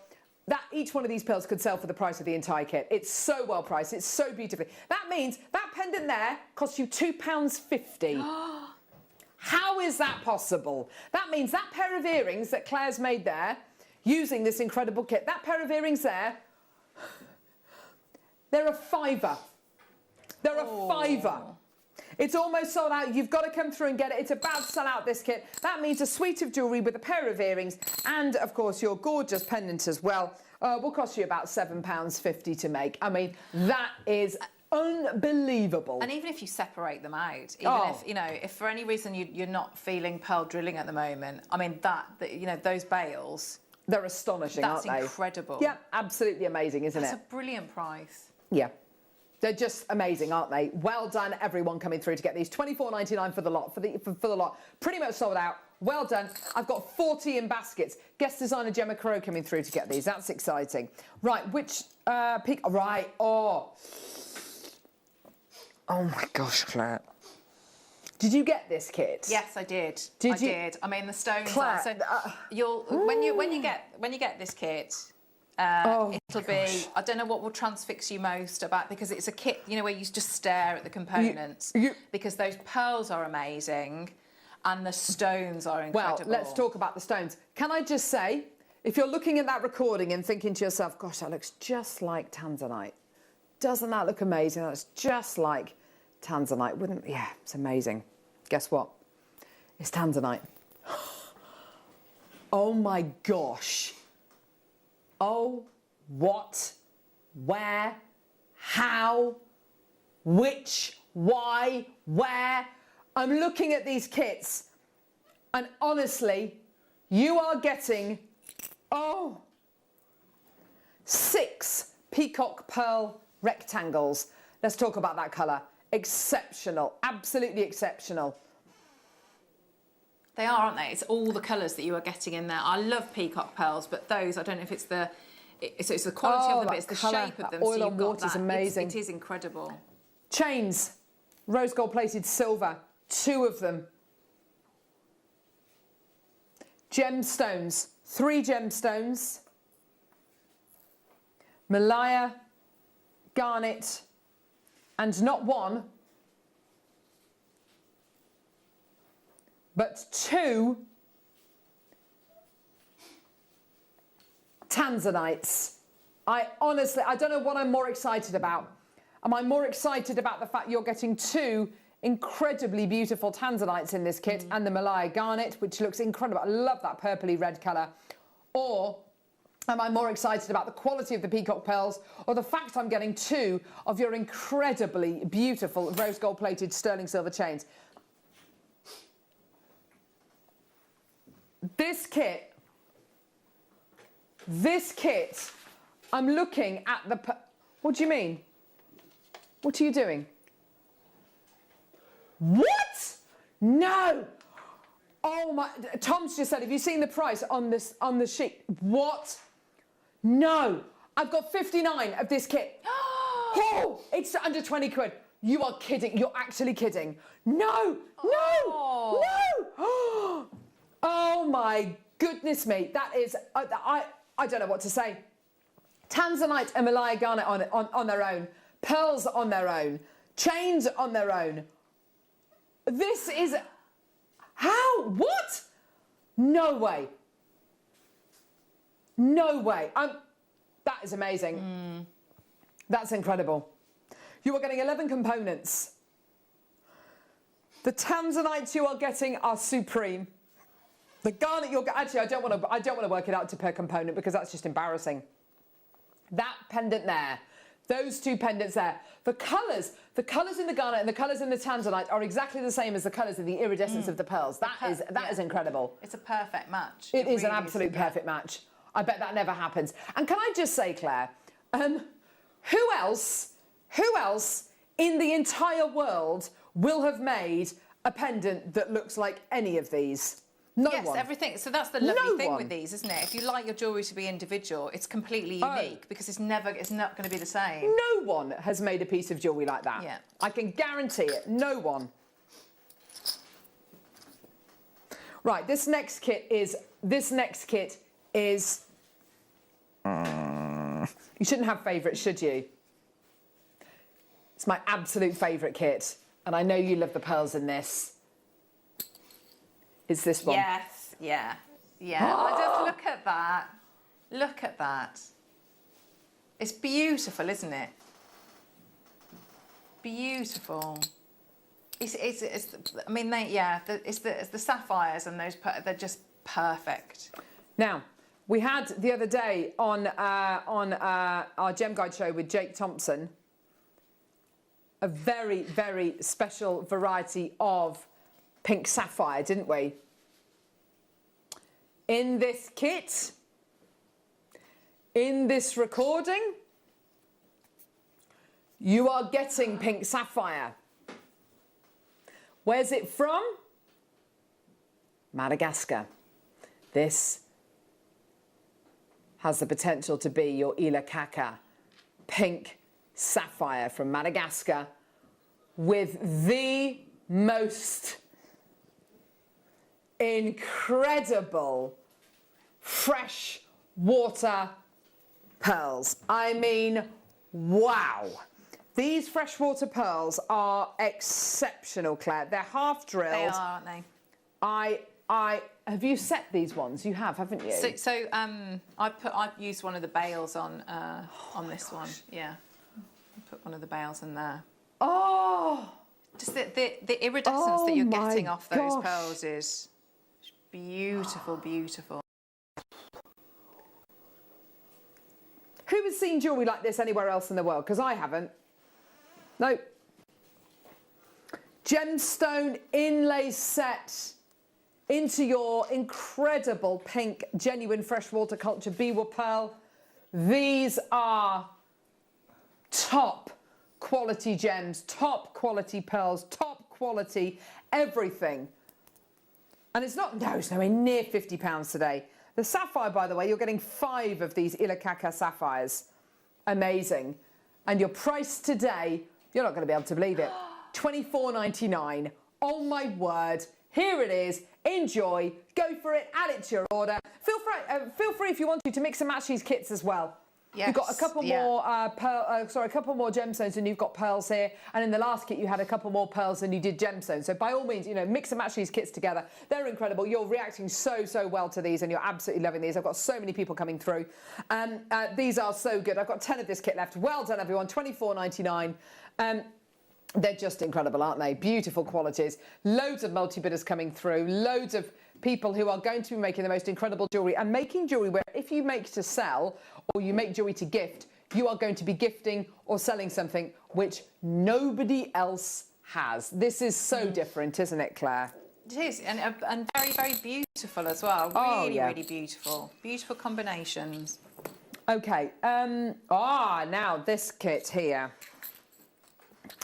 that each one of these pearls could sell for the price of the entire kit. It's so well priced. It's so beautifully. That means that pendant there costs you £2.50. How is that possible? That means that pair of earrings that Claire's made there, using this incredible kit, that pair of earrings there, they're a £5. They're a £5. It's almost sold out. You've got to come through and get it. It's about to sell out, this kit. That means a suite of jewellery with a pair of earrings and, of course, your gorgeous pendant as well will cost you about £7.50 to make. I mean, that is unbelievable. And even if you separate them out, even if, you know, if for any reason you're not feeling pearl drilling at the moment, I mean, you know, those bales, they're astonishing, aren't they? That's incredible. Yeah, absolutely amazing, isn't it? That's a brilliant price. Yeah. They're just amazing, aren't they? Well done, everyone coming through to get these. £24.99 for the lot. For the lot. Pretty much sold out. Well done. I've got 40 in baskets. Guest designer Gemma Crow coming through to get these. That's exciting. Right, which pick? Right. Oh my gosh, Claire. Did you get this kit? Yes, I did. I did. I mean, the stones. Claire, So you'll when you get this kit. It'll be, I don't know what will transfix you most about, because it's a kit, you know, where you just stare at the components. Because those pearls are amazing and the stones are incredible. Well, let's talk about the stones. Can I just say, if you're looking at that recording and thinking to yourself, gosh, that looks just like tanzanite. Doesn't that look amazing? That's just like tanzanite. Yeah, it's amazing. Guess what? It's tanzanite. Oh my gosh. Oh, what, where, how, which, why, where. I'm looking at these kits and honestly, you are getting, 6 peacock pearl rectangles. Let's talk about that colour. Exceptional, absolutely exceptional. They are, aren't they? It's all the colours that you are getting in there. I love peacock pearls, but those, I don't know if it's the quality of them, but it's the shape of them. Oil on water is amazing. It is incredible. Chains, rose gold plated silver, 2 of them. Gemstones, 3 gemstones. Malaya, garnet, and not 1, but 2 tanzanites. I don't know what I'm more excited about. Am I more excited about the fact you're getting 2 incredibly beautiful tanzanites in this kit and the Malaya garnet, which looks incredible. I love that purpley red colour. Or am I more excited about the quality of the peacock pearls or the fact I'm getting 2 of your incredibly beautiful rose gold plated sterling silver chains? This kit, I'm looking at the... What do you mean? What are you doing? What? No! Oh my... Tom's just said, have you seen the price on the sheet? What? No! I've got 59 of this kit. Oh, it's under 20 quid. You are kidding. You're actually kidding. No! No! No! Oh my goodness me. That is... I don't know what to say. Tanzanite and Malaya garnet on their own. Pearls on their own. Chains on their own. This is... How? What? No way. No way. That is amazing. That's incredible. You are getting 11 components. The tanzanites you are getting are supreme. The garnet you're... Actually, I don't want to work it out to per component because that's just embarrassing. That pendant there. Those 2 pendants there. The colours in the garnet and the colours in the tanzanite are exactly the same as the colours in the iridescence of the pearls. That is incredible. It's a perfect match. It is an absolute perfect match. I bet that never happens. And can I just say, Claire, who else in the entire world will have made a pendant that looks like any of these? No one. Yes, everything. So that's the lovely thing with these, isn't it? If you like your jewellery to be individual, it's completely unique because it's not going to be the same. No one has made a piece of jewellery like that. Yeah. I can guarantee it. No one. Right, this next kit is... You shouldn't have favourites, should you? It's my absolute favourite kit. And I know you love the pearls in this. It's this one. Yes, yeah. I just look at that. Look at that. It's beautiful, isn't it? Beautiful. It's the sapphires and those, they're just perfect. Now, we had the other day on our Gem Guide show with Jake Thompson a very, very special variety of pink sapphire, didn't we? In this kit, in this recording, you are getting pink sapphire. Where's it from? Madagascar. This has the potential to be your Ilakaka pink sapphire from Madagascar with the most incredible fresh water pearls. I mean, wow. These freshwater pearls are exceptional, Claire. They're half drilled. They are, aren't they? Have you set these ones? You have, haven't you? So I've used one of the bales on this one. Yeah, I put one of the bales in there. Oh, just the iridescence that you're getting off those pearls is beautiful, beautiful. Who has seen jewellery like this anywhere else in the world? Because I haven't. No. Gemstone inlay set into your incredible pink, genuine freshwater culture Biwa pearl. These are top quality gems, top quality pearls, top quality everything. And it's nowhere near £50 today. The sapphire, by the way, you're getting 5 of these Ilakaka sapphires. Amazing. And your price today, you're not going to be able to believe it. £24.99. Oh my word. Here it is. Enjoy. Go for it. Add it to your order. Feel free if you want to mix and match these kits as well. Yes, you've got a couple more a couple more gemstones than you've got pearls here. And in the last kit, you had a couple more pearls than you did gemstones. So by all means, you know, mix and match these kits together. They're incredible. You're reacting so well to these, and you're absolutely loving these. I've got so many people coming through. These are so good. I've got 10 of this kit left. Well done, everyone. £24.99. They're just incredible, aren't they? Beautiful qualities. Loads of multi-bidders coming through. Loads of people who are going to be making the most incredible jewellery, and making jewellery where if you make to sell or you make jewellery to gift, you are going to be gifting or selling something which nobody else has. This is so different, isn't it, Claire? It is, and very beautiful as well. Really beautiful. Beautiful combinations. Okay. Now this kit here.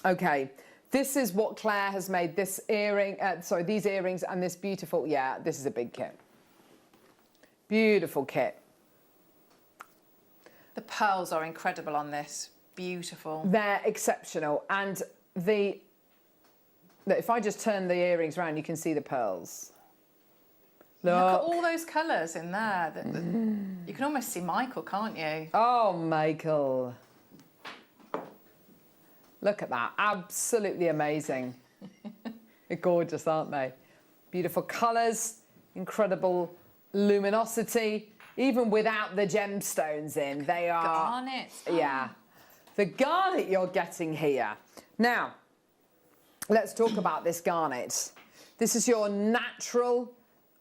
Okay, this is what Claire has made. This earring, these earrings and this beautiful. Yeah, this is a big kit. Beautiful kit. The pearls are incredible on this. Beautiful. They're exceptional, and if I just turn the earrings around, you can see the pearls. Look at all those colours in there. You can almost see Michael, can't you? Oh, Michael. Look at that. Absolutely amazing. They're gorgeous, aren't they? Beautiful colours, incredible luminosity. Even without the gemstones in, they are... Garnet. Yeah. The garnet you're getting here. Now, let's talk about this garnet. This is your natural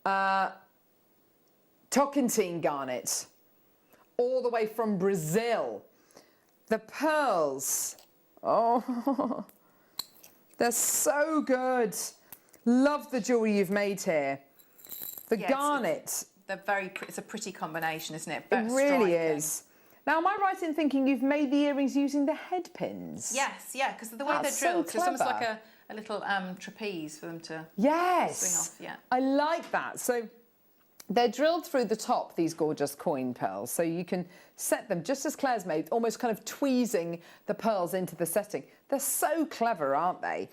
Tocantins garnet, all the way from Brazil. The pearls... Oh, they're so good. Love the jewellery you've made here. The garnet. It's a pretty combination, isn't it? It really is. Now, am I right in thinking you've made the earrings using the head pins? Yes, yeah, because the way they're drilled, it's almost like a little trapeze for them to swing off. Yeah. I like that. So they're drilled through the top, these gorgeous coin pearls, so you can set them just as Claire's made, almost kind of tweezing the pearls into the setting. They're so clever, aren't they?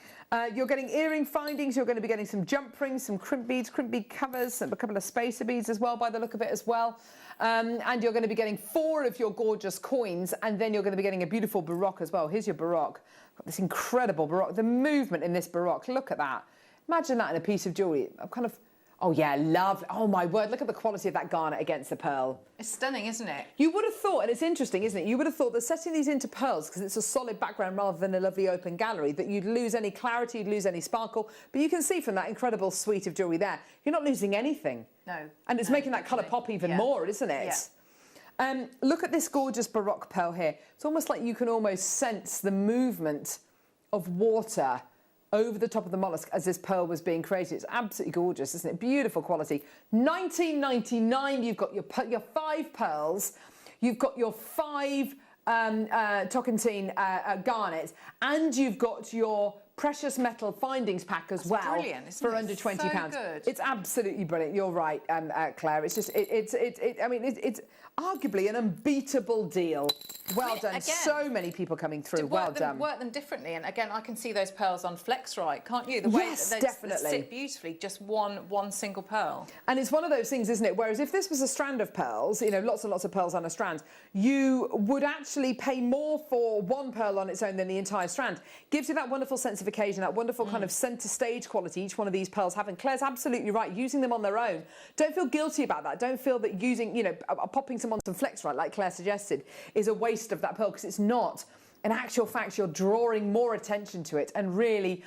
You're getting earring findings, you're going to be getting some jump rings, some crimp bead covers, a couple of spacer beads as well, by the look of it as well. And you're going to be getting 4 of your gorgeous coins, and then you're going to be getting a beautiful baroque as well. Here's your baroque. Got this incredible baroque. The movement in this baroque, look at that. Imagine that in a piece of jewellery. I'm kind of... Oh, yeah, lovely. Oh, my word, look at the quality of that garnet against the pearl. It's stunning, isn't it? You would have thought, and it's interesting, isn't it? You would have thought that setting these into pearls, because it's a solid background rather than a lovely open gallery, that you'd lose any clarity, you'd lose any sparkle. But you can see from that incredible suite of jewellery there, you're not losing anything. No. And it's making that colour pop even more, isn't it? Yeah. Look at this gorgeous baroque pearl here. It's almost like you can almost sense the movement of water over the top of the mollusk as this pearl was being created. It's absolutely gorgeous, isn't it? Beautiful quality. $19.99. You've got your 5 pearls. You've got your 5 Tocantins garnets, and you've got your precious metal findings pack as well. Brilliant, isn't for it? under £20. So good. It's absolutely brilliant. You're right, Claire. It's just it's arguably an unbeatable deal. Well done. Again, so many people coming through. Well done. Work them differently, and again, I can see those pearls on Flexrite, can't you? The way yes, that definitely. they sit beautifully, just one single pearl. And it's one of those things, isn't it? Whereas if this was a strand of pearls, you know, lots and lots of pearls on a strand, you would actually pay more for one pearl on its own than the entire strand. Gives you that wonderful sense of occasion, that wonderful kind of centre stage quality each one of these pearls have. And Claire's absolutely right. Using them on their own, don't feel guilty about that. Don't feel that using, you know, popping some on some Flexrite, like Claire suggested, is a waste of that pearl, because it's not. In actual fact, you're drawing more attention to it and really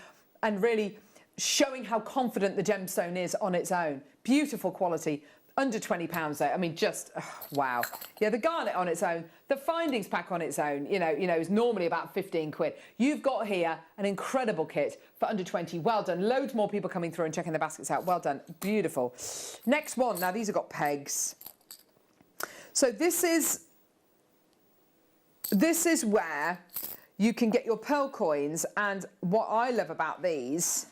showing how confident the gemstone is on its own. Beautiful quality. Under £20 though. I mean, just wow. Yeah, the garnet on its own, the findings pack on its own, you know, is normally about 15 quid. You've got here an incredible kit for under 20. Well done. Loads more people coming through and checking the baskets out. Well done. Beautiful. Next one. Now these have got pegs. So this is where you can get your pearl coins, and what I love about these,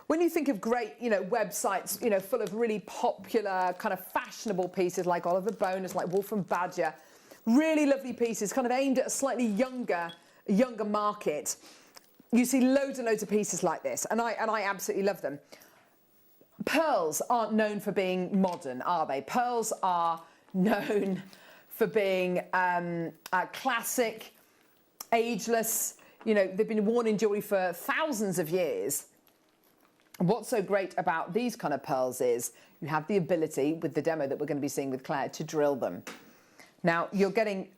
when you think of great, you know, websites, you know, full of really popular, kind of fashionable pieces like Oliver Bonus, like Wolf and Badger, really lovely pieces, kind of aimed at a slightly younger market. You see loads and loads of pieces like this, and I absolutely love them. Pearls aren't known for being modern, are they? Pearls are known for being classic, ageless. You know, they've been worn in jewellery for thousands of years. What's so great about these kind of pearls is you have the ability, with the demo that we're going to be seeing with Claire, to drill them. Now, you're getting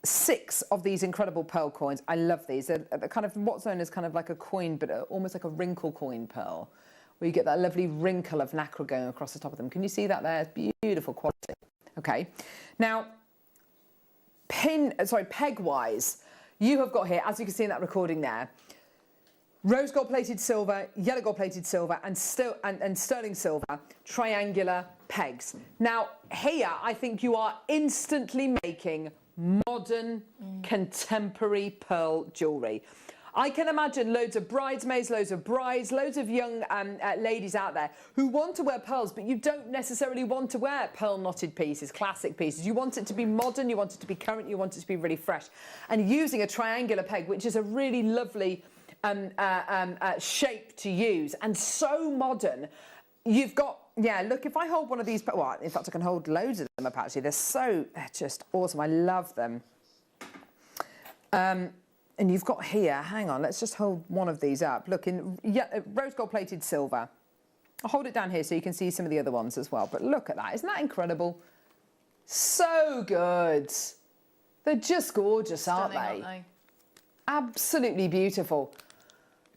6 of these incredible pearl coins. I love these. They're kind of what's known as kind of like a coin, but almost like a wrinkle coin pearl, where you get that lovely wrinkle of nacre going across the top of them. Can you see that there? It's beautiful quality. Okay. Now, peg-wise, you have got here, as you can see in that recording there, rose gold plated silver, yellow gold plated silver, and sterling silver triangular pegs. Now here, I think you are instantly making modern, contemporary pearl jewellery. I can imagine loads of bridesmaids, loads of brides, loads of young ladies out there who want to wear pearls, but you don't necessarily want to wear pearl knotted pieces, classic pieces. You want it to be modern, you want it to be current, you want it to be really fresh. And using a triangular peg, which is a really lovely shape to use and so modern, you've got, yeah, look, if I hold one of these, well, in fact I can hold loads of them up actually, they're just awesome. I love them. And you've got here, hang on, let's just hold one of these up. Look, in rose gold plated silver. I'll hold it down here so you can see some of the other ones as well. But look at that, isn't that incredible? So good. They're just gorgeous, aren't they? Absolutely beautiful.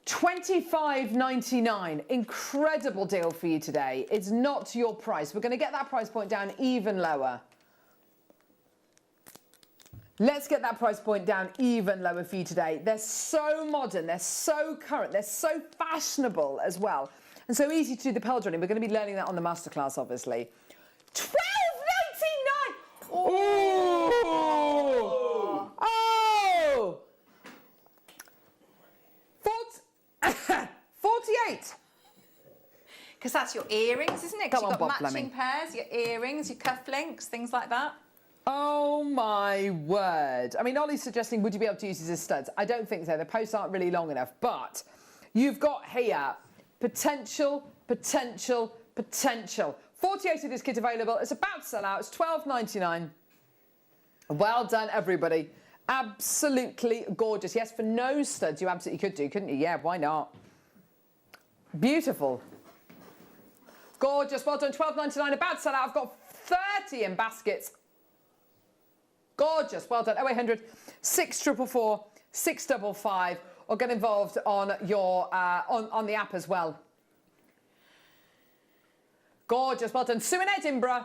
$25.99, incredible deal for you today. It's not your price. We're going to get that price point down even lower. Let's get that price point down even lower for you today. They're so modern, they're so current, they're so fashionable as well, and so easy to do the pearl drilling. We're going to be learning that on the masterclass, obviously. $12.99. Oh! Oh! 48. Because that's your earrings, isn't it? Go Because on, you've Bob got matching Fleming. pairs, your earrings, your cufflinks, things like that. Oh my word. I mean, Ollie's suggesting, would you be able to use these as studs? I don't think so. The posts aren't really long enough, but you've got here potential. 48 of this kit available. It's about to sell out. It's $12.99. Well done, everybody. Absolutely gorgeous. Yes, for no studs, you absolutely could do, couldn't you? Yeah, why not? Beautiful. Gorgeous. Well done. $12.99. About to sell out. I've got 30 in baskets. Gorgeous. Well done. 0800 644 655, or get involved on your on the app as well. Gorgeous. Well done. Sue in Edinburgh.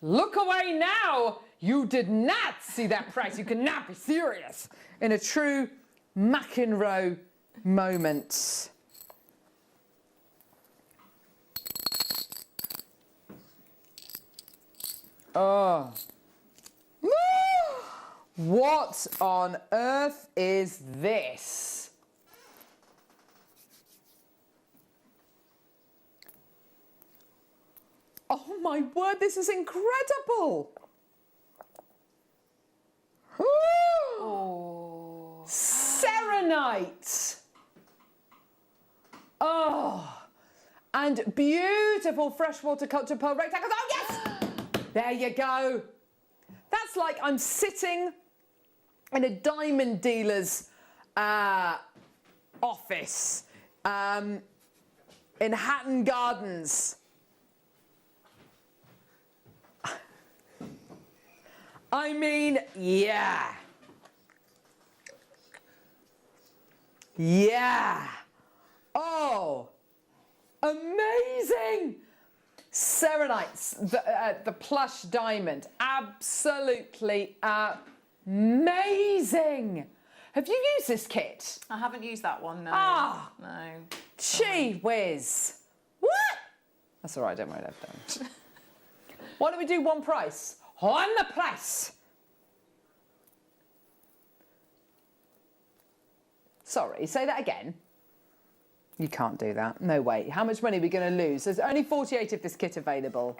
Look away now. You did not see that price. You cannot be serious. In a true McEnroe moment. Oh. What on earth is this? Oh my word, this is incredible. Oh. Serenite. Oh. And beautiful freshwater culture pearl rectangles. Oh yes! There you go. That's like I'm sitting in a diamond dealer's office in Hatton Gardens. I mean, yeah. Yeah. Oh, amazing. Serenites, the plush diamond, absolutely amazing. Have you used this kit? I haven't used that one, no. Ah, no. Gee whiz. What? That's all right, don't worry, don't. Why don't we do one price? On the price. Sorry, say that again. You can't do that. No way. How much money are we going to lose? There's only 48 of this kit available.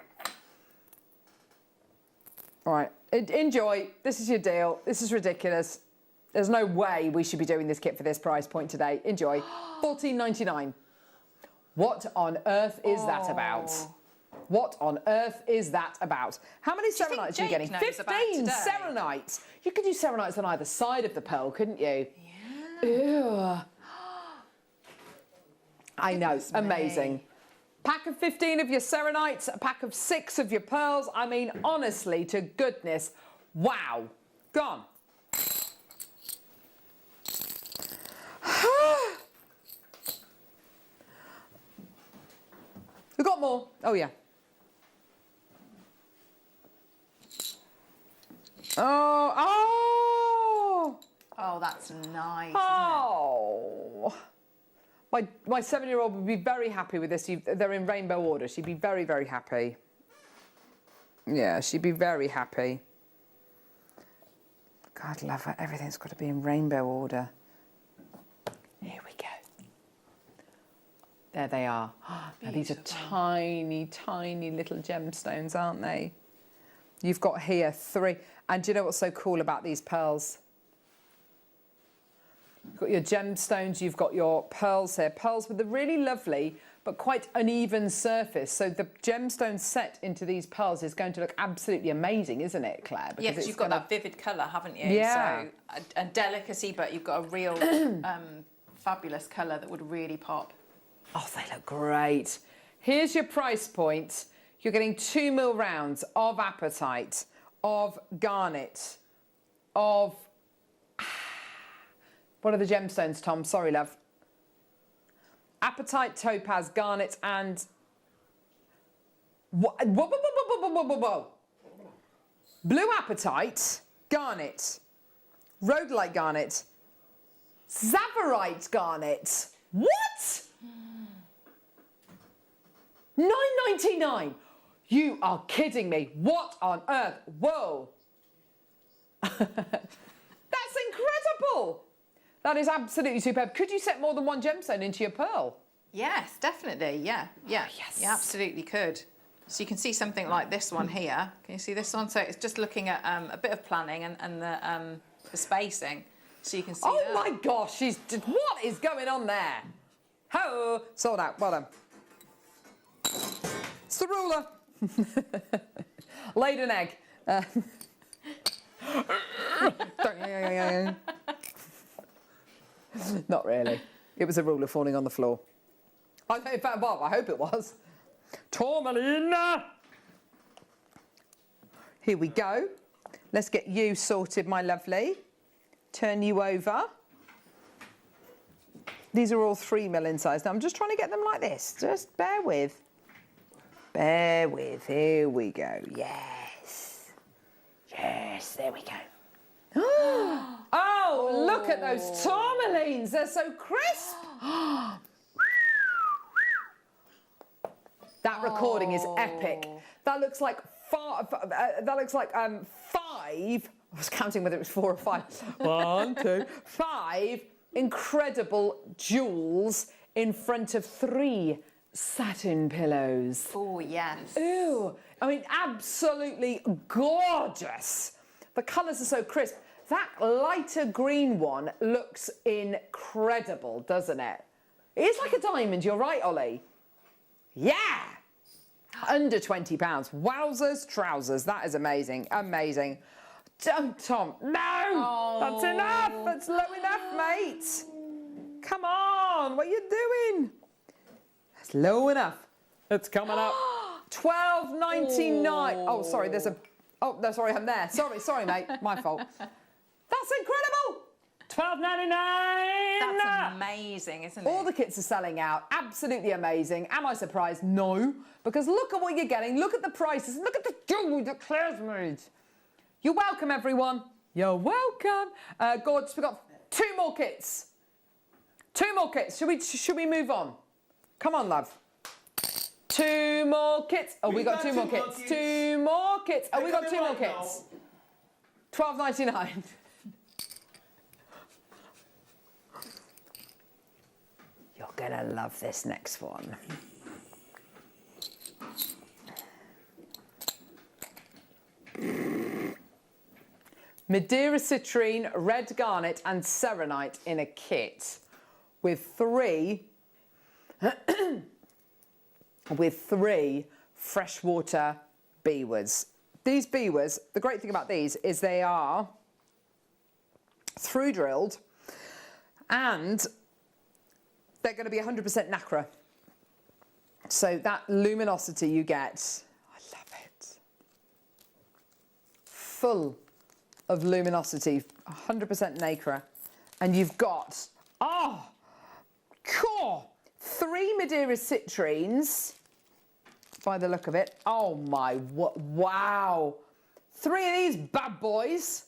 All right, enjoy. This is your deal. This is ridiculous. There's no way we should be doing this kit for this price point today. Enjoy. $14.99. What on earth is that about? What on earth is that about? How many serenites are you getting? 15 serenites. You could do serenites on either side of the pearl, couldn't you? Yeah. Ew. I know, amazing. Pack of 15 of your serenites, a pack of 6 of your pearls. I mean, honestly, to goodness, wow. Gone. We've got more. Oh, yeah. Oh. Oh, that's nice. Oh. My 7-year-old would be very happy with this. They're in rainbow order. She'd be very, very happy. Yeah, she'd be very happy. God love her. Everything's got to be in rainbow order. Here we go. There they are. Now, these are tiny, tiny little gemstones, aren't they? You've got here 3. And do you know what's so cool about these pearls? You've got your gemstones, you've got your pearls here. Pearls with a really lovely but quite uneven surface. So the gemstone set into these pearls is going to look absolutely amazing, isn't it, Claire? Because yes, you've got that vivid colour, haven't you? Yeah. So a delicacy, but you've got a real fabulous colour that would really pop. Oh, they look great. Here's your price point. You're getting 2 mil rounds of apatite, of garnet, of... What are the gemstones, Tom? Sorry, love. Apatite, topaz, garnet, and... Whoa, whoa, whoa, whoa, whoa, whoa, whoa, whoa. Blue apatite, garnet, rhodolite garnet, tsavorite garnet. What? $9.99. You are kidding me. What on earth? Whoa. That's incredible. That is absolutely superb. Could you set more than one gemstone into your pearl? Yes, definitely. Yeah, yeah. Oh, yes. You absolutely could. So you can see something like this one here. Can you see this one? So it's just looking at a bit of planning and the spacing. So you can see Oh my gosh, what is going on there? Ho! Sold out. Well done. It's the ruler. Laid an egg. Not really. It was a ruler falling on the floor. In fact, Bob, I hope it was. Tourmaline! Here we go. Let's get you sorted, my lovely. Turn you over. These are all 3 mil in size. Now, I'm just trying to get them like this. Just bear with. Bear with. Here we go. Yes. Yes, there we go. Oh, look at those tourmalines. They're so crisp. That recording is epic. That looks like 5. I was counting whether it was 4 or 5. 1, 2, 5 incredible jewels in front of 3 satin pillows. Oh, yes. Ooh, I mean, absolutely gorgeous. The colours are so crisp. That lighter green one looks incredible, doesn't it? It is like a diamond, you're right, Ollie. Yeah! Under £20. Wowzers, trousers. That is amazing, amazing. Tom, no! That's enough! That's low enough, mate! Come on, what are you doing? That's low enough. It's coming up. $12.99. Oh, sorry, there's a... Oh, no, sorry, I'm there. Sorry, mate. My fault. That's incredible! $12.99. That's amazing, isn't it? All the kits are selling out. Absolutely amazing. Am I surprised? No. Because look at what you're getting. Look at the prices. Look at the jewellery that Claire's made. You're welcome, everyone. You're welcome. Gorgeous. We've got 2 more kits. 2 more kits. Should we move on? Come on, love. 2 more kits. Oh, we got 2 more kits. 2 more kits. Oh, we got 2 more kits. $12.99. You're gonna love this next one. Madeira citrine, red garnet and serenite in a kit with 3 freshwater beads. These beads, the great thing about these is they are through drilled and they're going to be 100% nacre. So that luminosity you get, I love it. Full of luminosity, 100% nacre. And you've got, oh, cool, 3 Madeira citrines, by the look of it. Oh my, wow. 3 of these bad boys.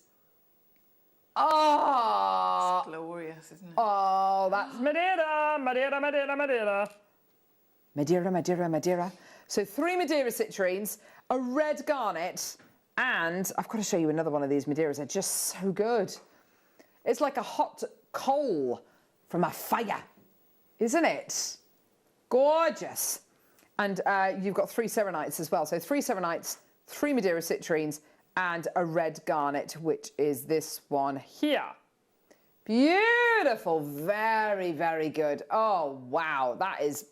Oh. It's glorious, isn't it? Oh, that's Madeira, Madeira, Madeira, Madeira. Madeira, Madeira, Madeira. So 3 Madeira citrines, a red garnet, and I've got to show you another one of these Madeiras. They're just so good. It's like a hot coal from a fire, isn't it? Gorgeous. And you've got 3 serenites as well. So 3 serenites, 3 Madeira citrines, and a red garnet, which is this one here. Beautiful, very, very good. Oh, wow, that is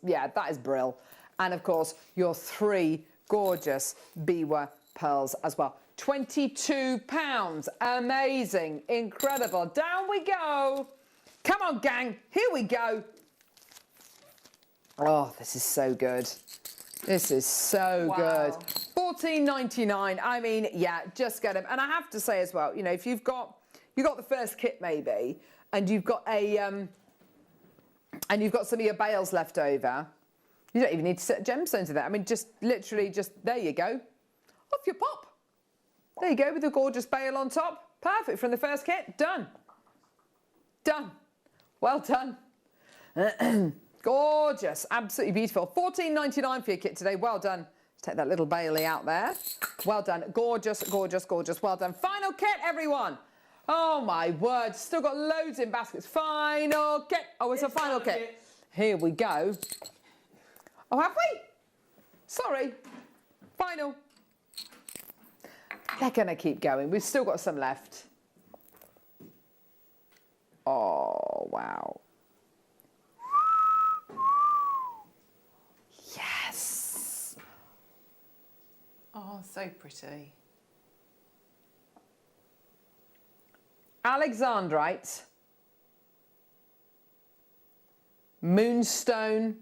brill. And of course, your 3 gorgeous Biwa pearls as well. £22, amazing, incredible. Down we go. Come on, gang, here we go. Oh, this is so good. This is so good. $14.99. I mean, yeah, just get them. And I have to say as well, you know, if you got the first kit maybe, and you've got some of your bales left over, you don't even need to set gemstones with it. I mean, just literally, there you go. Off you pop. There you go with a gorgeous bale on top. Perfect from the first kit. Done. Done. Well done. Gorgeous, absolutely beautiful. $14.99 for your kit today. Well done. Let's take that little Bailey out there. Well done. Gorgeous, gorgeous, gorgeous. Well done. Final kit, everyone. Oh my word. Still got loads in baskets. Final kit. Oh, it's a final kit. Here we go. Oh, have we? Sorry. Final. They're going to keep going. We've still got some left. Oh, wow. Yes. Oh, so pretty. Alexandrite, moonstone,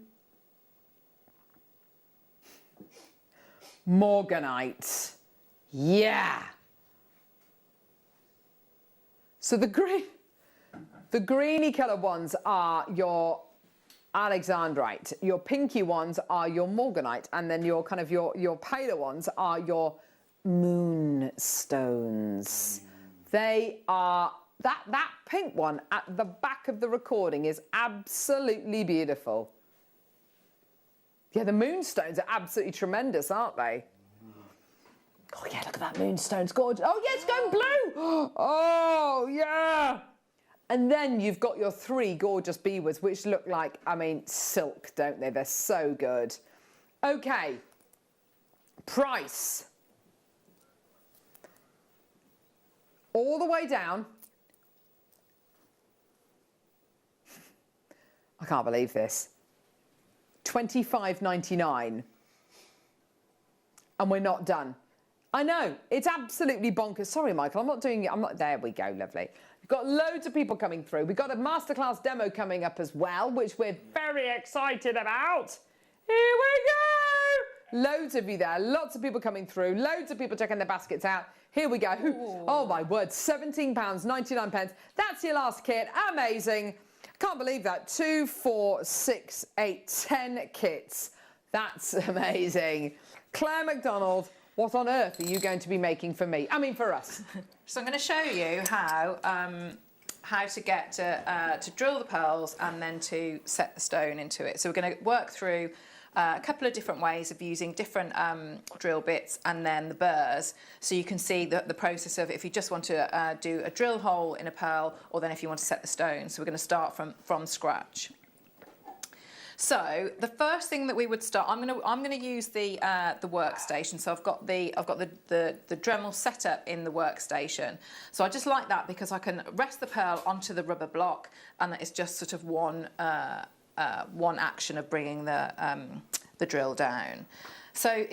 morganite. Yeah. So the greeny coloured ones are your Alexandrite, your pinky ones are your morganite, and then your kind of your paler ones are your moonstones. They are, that pink one at the back of the recording is absolutely beautiful. Yeah, the moonstones are absolutely tremendous, aren't they? Oh yeah, look at that moonstone, it's gorgeous. Oh yeah, it's going blue. Oh yeah. And then you've got your 3 gorgeous beavers, which look like, I mean, silk, don't they? They're so good. Okay, price. All the way down. I can't believe this. $25.99. And we're not done. I know, it's absolutely bonkers. Sorry, Michael, I'm not doing it. There we go, lovely. We've got loads of people coming through. We've got a masterclass demo coming up as well, which we're very excited about. Here we go. Loads of you there. Lots of people coming through. Loads of people checking their baskets out. Here we go. Ooh. Oh, my word. £17.99. That's your last kit. Amazing. Can't believe that. 2, 4, 6, 8, 10 kits. That's amazing. Claire MacDonald, what on earth are you going to be making for me? I mean, for us. So I'm going to show you how to get to drill the pearls and then to set the stone into it. So we're going to work through a couple of different ways of using different drill bits and then the burrs, so you can see the process of if you just want to do a drill hole in a pearl, or then if you want to set the stone. So we're going to start from scratch. So the first thing that we would start, I'm going to use the workstation. So I've got the Dremel set up in the workstation. So I just like that because I can rest the pearl onto the rubber block, and it's just sort of one action of bringing the drill down. So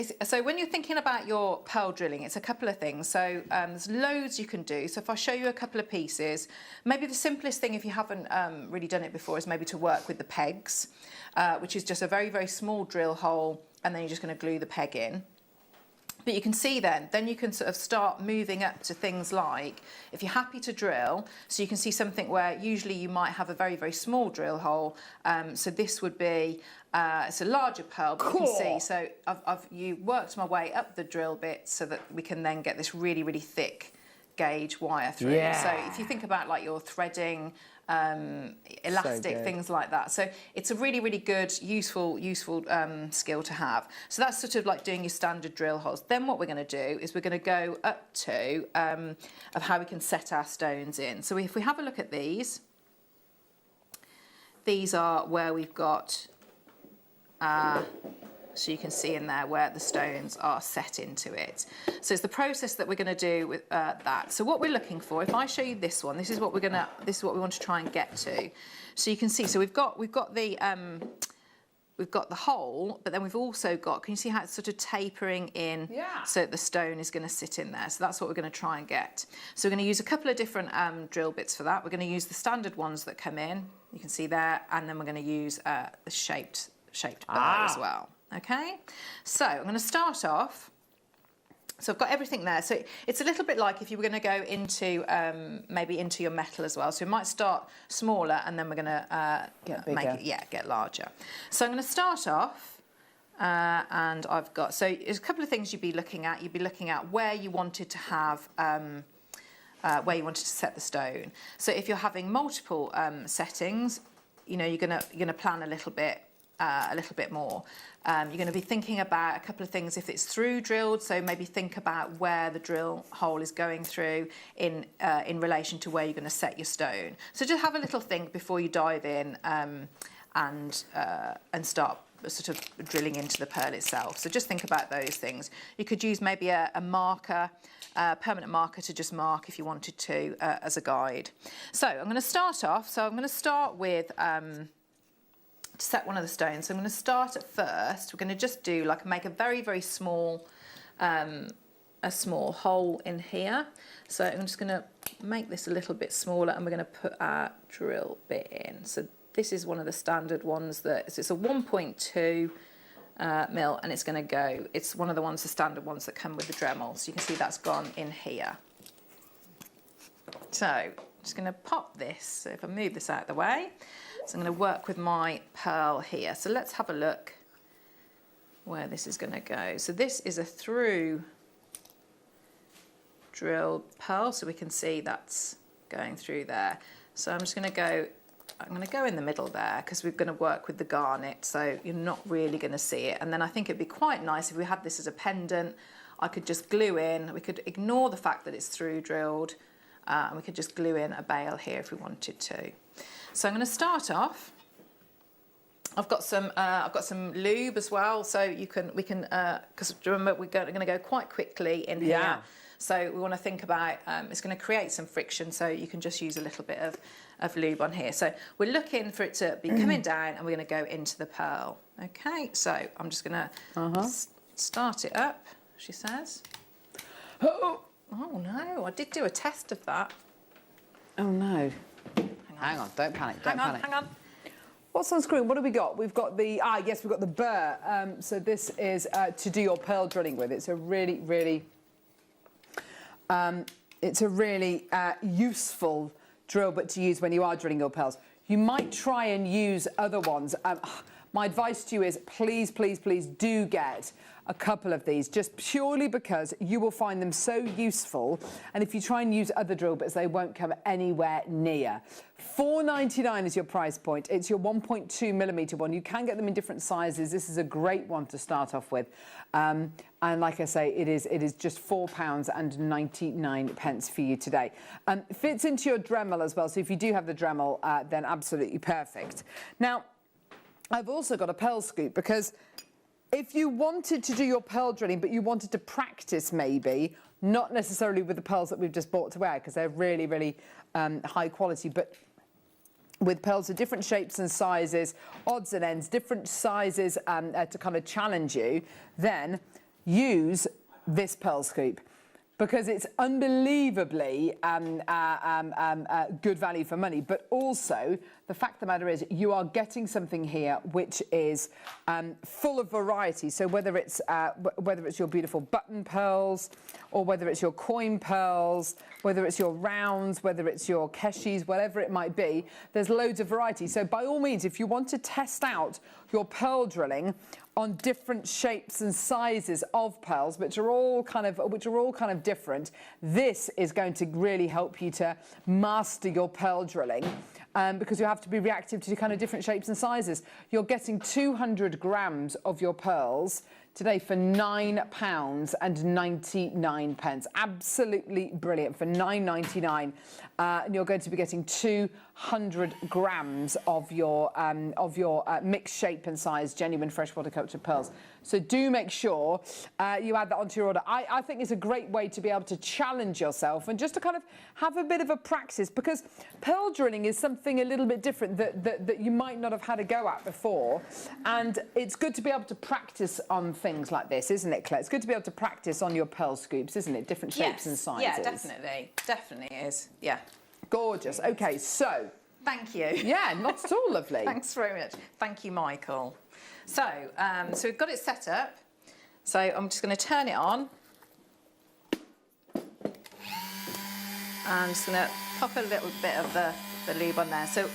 when you're thinking about your pearl drilling, it's a couple of things. So there's loads you can do. So if I show you a couple of pieces, maybe the simplest thing if you haven't really done it before is maybe to work with the pegs, which is just a very, very small drill hole, and then you're just going to glue the peg in. But you can see then you can sort of start moving up to things like, if you're happy to drill, so you can see something where usually you might have a very, very small drill hole. So this would be, it's a larger pearl, but you can see, so I've worked my way up the drill bit so that we can then get this really, really thick gauge wire through. Yeah. So if you think about like your threading, elastic, things like that. So it's a really, really good, useful skill to have. So that's sort of like doing your standard drill holes. Then what we're going to do is we're going to go up to of how we can set our stones in. So if we have a look at these are where we've got so you can see in there where the stones are set into it. So it's the process that we're going to do with that. So what we're looking for, if I show you this one, this is what we want to try and get to. So you can see, so we've got the hole, but then we've also got, can you see how it's sort of tapering in? Yeah. So the stone is going to sit in there. So that's what we're going to try and get. So we're going to use a couple of different drill bits for that. We're going to use the standard ones that come in, you can see there, and then we're going to use the shaped burr as well. Okay, so I'm going to start off. So I've got everything there. So it's a little bit like if you were going to go into maybe into your metal as well. So we might start smaller and then we're going to make it get larger. So I'm going to start off and I've got, so there's a couple of things you'd be looking at. You'd be looking at where you wanted to have where you wanted to set the stone. So if you're having multiple settings, you know, you're going to plan a little bit more. You're going to be thinking about a couple of things if it's through drilled, so maybe think about where the drill hole is going through in relation to where you're going to set your stone. So just have a little think before you dive in and start sort of drilling into the pearl itself. So just think about those things. You could use maybe a marker, a permanent marker to just mark if you wanted to as a guide. So I'm going to start off. So I'm going to start with to set one of the stones. So I'm going to start at first. We're going to just do make a very, very small a small hole in here. So I'm just going to make this a little bit smaller and we're going to put our drill bit in. So this is one of the standard ones that it's a 1.2 mil, and it's going to go, it's one of the standard ones that come with the Dremel. So you can see that's gone in here. So I'm just going to pop this. So if I move this out of the way, so I'm going to work with my pearl here. So let's have a look where this is going to go. So this is a through drilled pearl, so we can see that's going through there. So I'm just going to go, I'm going to go in the middle there because we're going to work with the garnet, so you're not really going to see it. And then I think it'd be quite nice if we had this as a pendant. I could just glue in, we could ignore the fact that it's through drilled, and we could just glue in a bail here if we wanted to. So I'm going to start off. I've got some lube as well, so we can because remember we're going to go quite quickly in here. So we want to think about it's going to create some friction, so you can just use a little bit of lube on here. So we're looking for it to be coming down, and we're going to go into the pearl. Okay, so I'm just going to start it up. She says. Oh no! I did do a test of that. Oh no! Hang on! Don't panic! Don't panic! Hang on! What's on screen? What have we got? We've got the, we've got the burr. So this is to do your pearl drilling with. It's a really, really, useful drill bit to use when you are drilling your pearls. You might try and use other ones. My advice to you is please, please, please do get a couple of these, just purely because you will find them so useful. And if you try and use other drill bits, they won't come anywhere near. $4.99 is your price point. It's your 1.2mm one. You can get them in different sizes. This is a great one to start off with. And like I say, it is just £4.99 for you today. Fits into your Dremel as well. So if you do have the Dremel, then absolutely perfect. Now, I've also got a pearl scoop, because if you wanted to do your pearl drilling, but you wanted to practice maybe, not necessarily with the pearls that we've just bought to wear, because they're really, really high quality, but with pearls of different shapes and sizes, odds and ends, different sizes to kind of challenge you, then use this pearl scoop, because it's unbelievably good value for money. But also, the fact of the matter is, you are getting something here which is full of variety. So whether it's your beautiful button pearls, or whether it's your coin pearls, whether it's your rounds, whether it's your keshis, whatever it might be, there's loads of variety. So by all means, if you want to test out your pearl drilling on different shapes and sizes of pearls, which are all kind of different, this is going to really help you to master your pearl drilling, because you have to be reactive to kind of different shapes and sizes. You're getting 200 grams of your pearls today for £9.99. Absolutely brilliant for £9.99, and you're going to be getting 200 grams of your mixed shape and size genuine freshwater cultured pearls. So do make sure you add that onto your order. I think it's a great way to be able to challenge yourself and just to kind of have a bit of a practice, because pearl drilling is something a little bit different that you might not have had a go at before, and it's good to be able to practice on things like this, isn't it, Claire? It's good to be able to practice on your pearl scoops, isn't it? Different shapes and sizes. Yeah, definitely is. Yeah. Gorgeous. Okay, so. Thank you. Yeah, not at all, lovely. Thanks very much. Thank you, Michael. So, so we've got it set up. So I'm just going to turn it on. I'm just going to pop a little bit of the lube on there. So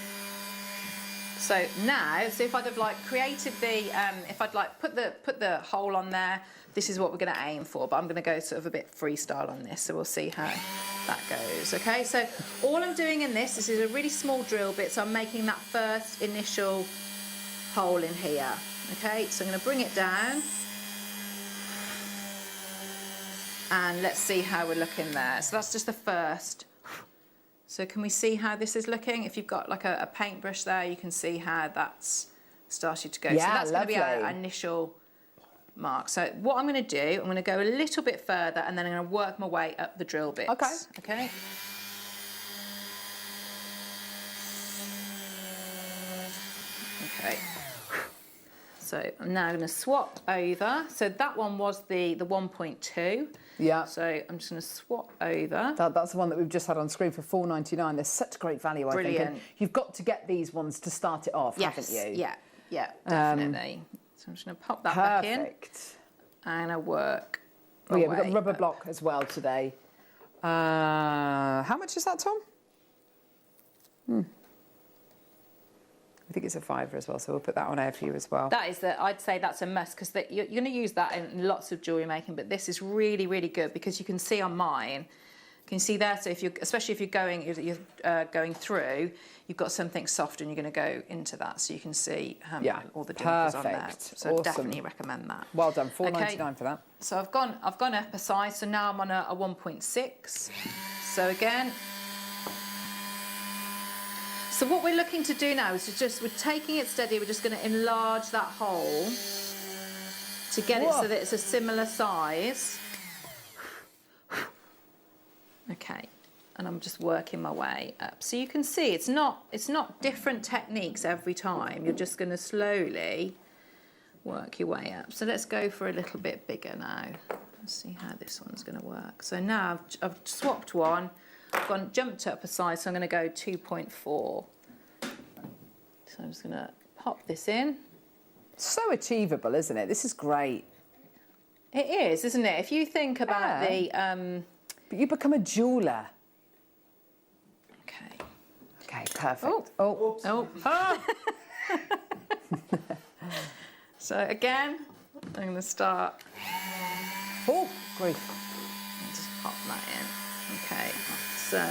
now, so if I'd have like created the, if I'd like put the hole on there, this is what we're going to aim for. But I'm going to go sort of a bit freestyle on this, so we'll see how that goes. Okay, so all I'm doing in this is a really small drill bit, so I'm making that first initial hole in here. Okay, so I'm going to bring it down, and let's see how we're looking there. So that's just the first. So can we see how this is looking? If you've got like a paintbrush there, you can see how that's started to go. Yeah, so that's lovely. going to be our initial mark. So what I'm going to do, I'm going to go a little bit further, and then I'm going to work my way up the drill bits. Okay. Okay. Okay. So I'm now going to swap over. So that one was the 1.2. Yeah. So I'm just going to swap over. That's the one that we've just had on screen for £4.99. They're such great value, I think. Brilliant. And you've got to get these ones to start it off, haven't you? Yeah, definitely. So I'm just going to pop that back in. Perfect. And I work Oh yeah, away. we've got the rubber block as well today. How much is that, Tom? I think it's a £5 as well, so we'll put that on air for you as well. That is I'd say that's a must, because you're going to use that in lots of jewellery making, but this is really, really good, because you can see on mine, can you see there? So especially if you're going through, you've got something soft and you're going to go into that, so you can see all the dimples on there. So Awesome. I definitely recommend that. Well done, £4.99 for that. So I've gone up a size, so now I'm on a 1.6. So again. So what we're looking to do now is we're taking it steady, we're just going to enlarge that hole to get it so that it's a similar size. Okay, and I'm just working my way up. So you can see it's not different techniques every time, you're just going to slowly work your way up. So let's go for a little bit bigger now. Let's see how this one's going to work. So now I've swapped one. I've jumped up a size, so I'm going to go 2.4. So I'm just going to pop this in. So achievable, isn't it? This is great. It is, isn't it? If you think about the... But you become a jeweller. Okay. Okay, perfect. Oh. So again, I'm going to start... Oh, grief. Just pop that in. Okay, so...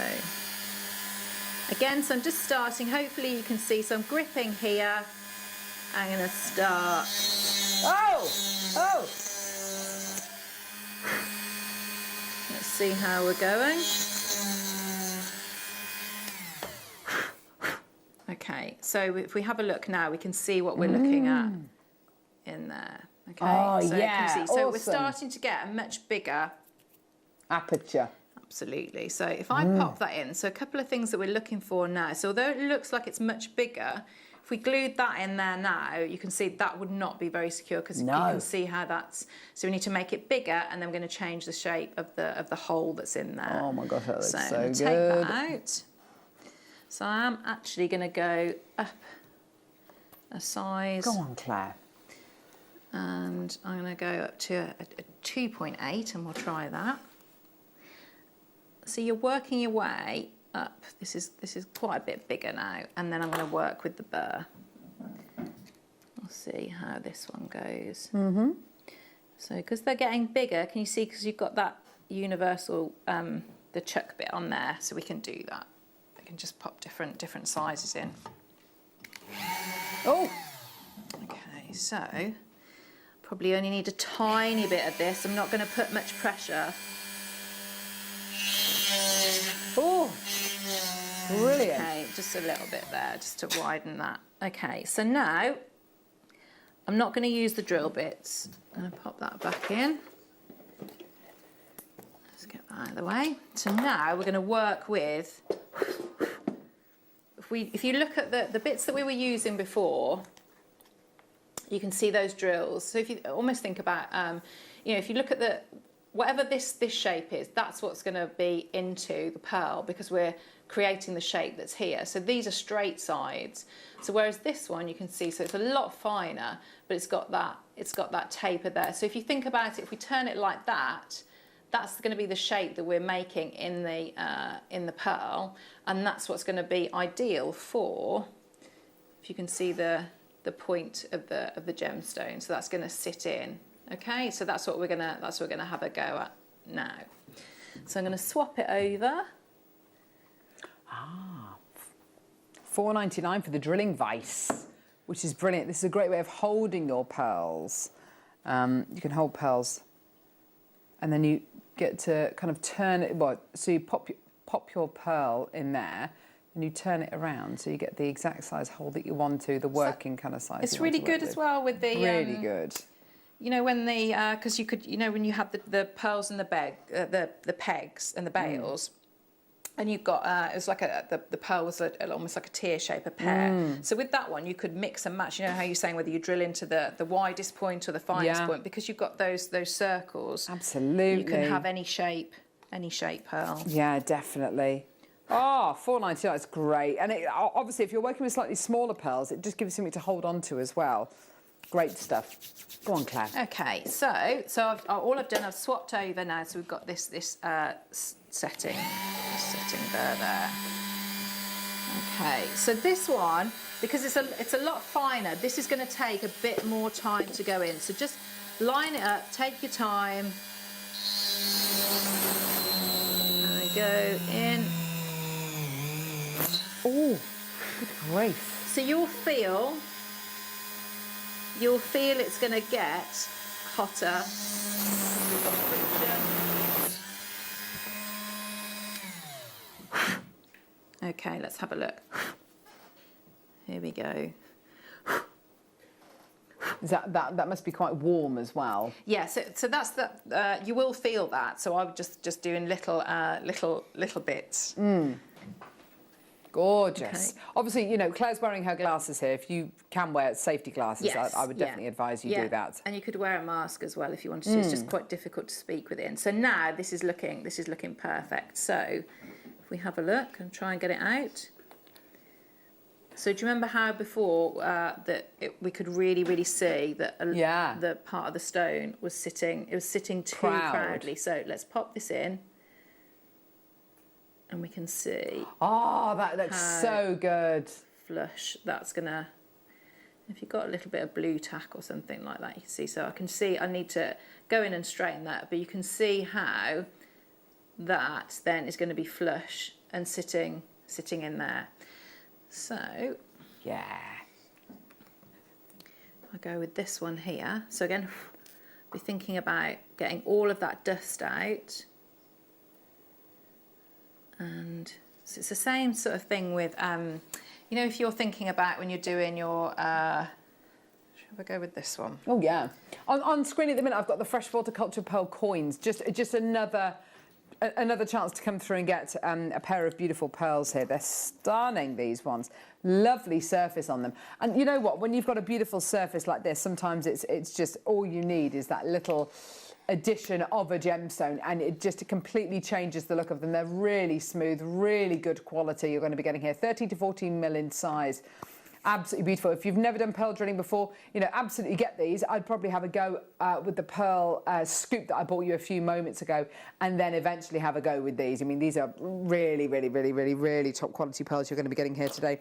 Again, so I'm just starting. Hopefully you can see. So I'm gripping here. I'm going to start... Oh! Let's see how we're going. Okay, so if we have a look now, we can see what we're looking at in there. Okay, Oh, so yeah, you can see. So we're awesome. starting to get a much bigger aperture. Absolutely. So if I pop that in, so a couple of things that we're looking for now. So although it looks like it's much bigger, if we glued that in there now, you can see that would not be very secure because you can see how that's... So we need to make it bigger, and then we're going to change the shape of the hole that's in there. Oh my gosh, that looks so I'm going to good. take that out. So I am actually going to go up a size. Go on, Claire. And I'm going to go up to a 2.8, and we'll try that. So you're working your way up. This is quite a bit bigger now, and then I'm going to work with the burr. We'll see how this one goes. So because they're getting bigger, can you see? Because you've got that universal the chuck bit on there, so we can do that. We can just pop different sizes in. Oh. Okay, so probably only need a tiny bit of this. I'm not going to put much pressure. Oh, brilliant. Okay, just a little bit there, just to widen that. Okay, so now I'm not going to use the drill bits. I'm going to pop that back in. Let's get that out of the way. So now we're going to work with, if you look at the bits that we were using before, you can see those drills. So if you almost think about, if you look at whatever this shape is, that's what's going to be into the pearl, because we're creating the shape that's here. So these are straight sides. So whereas this one, you can see, so it's a lot finer, but it's got that taper there. So if you think about it, if we turn it like that, that's going to be the shape that we're making in the pearl, and that's what's going to be ideal for, if you can see the point of the gemstone. So that's going to sit in. Okay, so that's what we're gonna have a go at now. So I'm gonna swap it over. $4.99 for the drilling vise, which is brilliant. This is a great way of holding your pearls. You can hold pearls, and then you get to kind of turn it. So you pop your pearl in there, and you turn it around, so you get the exact size hole that you want to, the working kind of size. It's really good as well with the really good. You know, when because you could, when you have the pearls and the pegs and the bails, and you've got it was like the pearl was almost like a tear shape, a pear. So with that one, you could mix and match. You know how you're saying whether you drill into the widest point or the finest point, because you've got those circles. Absolutely. You can have any shape pearl. Yeah, definitely. Oh, $4.99 is great. And obviously, if you're working with slightly smaller pearls, it just gives you something to hold on to as well. Great stuff. Go on, Claire. Okay, so all I've done, I've swapped over now, so we've got this setting burr there. Okay, so this one, because it's a lot finer, this is going to take a bit more time to go in. So just line it up, take your time. And go in. Oh, good grief. So you'll feel it's going to get hotter. Okay, let's have a look. Here we go. Is that must be quite warm as well? Yeah, so that's you will feel that. So I would just doing little bits. Gorgeous. Okay. Obviously, Claire's wearing her glasses here. If you can wear safety glasses, Yes, I would definitely advise you do that. And you could wear a mask as well if you wanted to. It's just quite difficult to speak within. So now this is looking perfect. So if we have a look and try and get it out. So do you remember how before we could really see that the part of the stone was sitting, it was sitting too proudly. So let's pop this in and we can see. Oh, that looks so good. Flush, that's gonna, if you've got a little bit of blue tack or something like that, you can see. So I can see I need to go in and straighten that, but you can see how that then is going to be flush and sitting in there. So, yeah, I go with this one here. So again, be thinking about getting all of that dust out. And so it's the same sort of thing with, you know, if you're thinking about when you're doing your, shall I go with this one? Oh yeah. On screen at the minute, I've got the fresh horticulture pearl coins. Just another chance to come through and get a pair of beautiful pearls here. They're stunning, these ones. Lovely surface on them. And you know what? When you've got a beautiful surface like this, sometimes it's just all you need is that little addition of a gemstone, and it just completely changes the look of them. They're really smooth, really good quality. You're going to be getting here 13 to 14 mil in size. Absolutely beautiful. If you've never done pearl drilling before, you know, absolutely get these. I'd probably have a go with the pearl scoop that I bought you a few moments ago, and then eventually have a go with these. I mean, these are really top quality pearls you're going to be getting here today.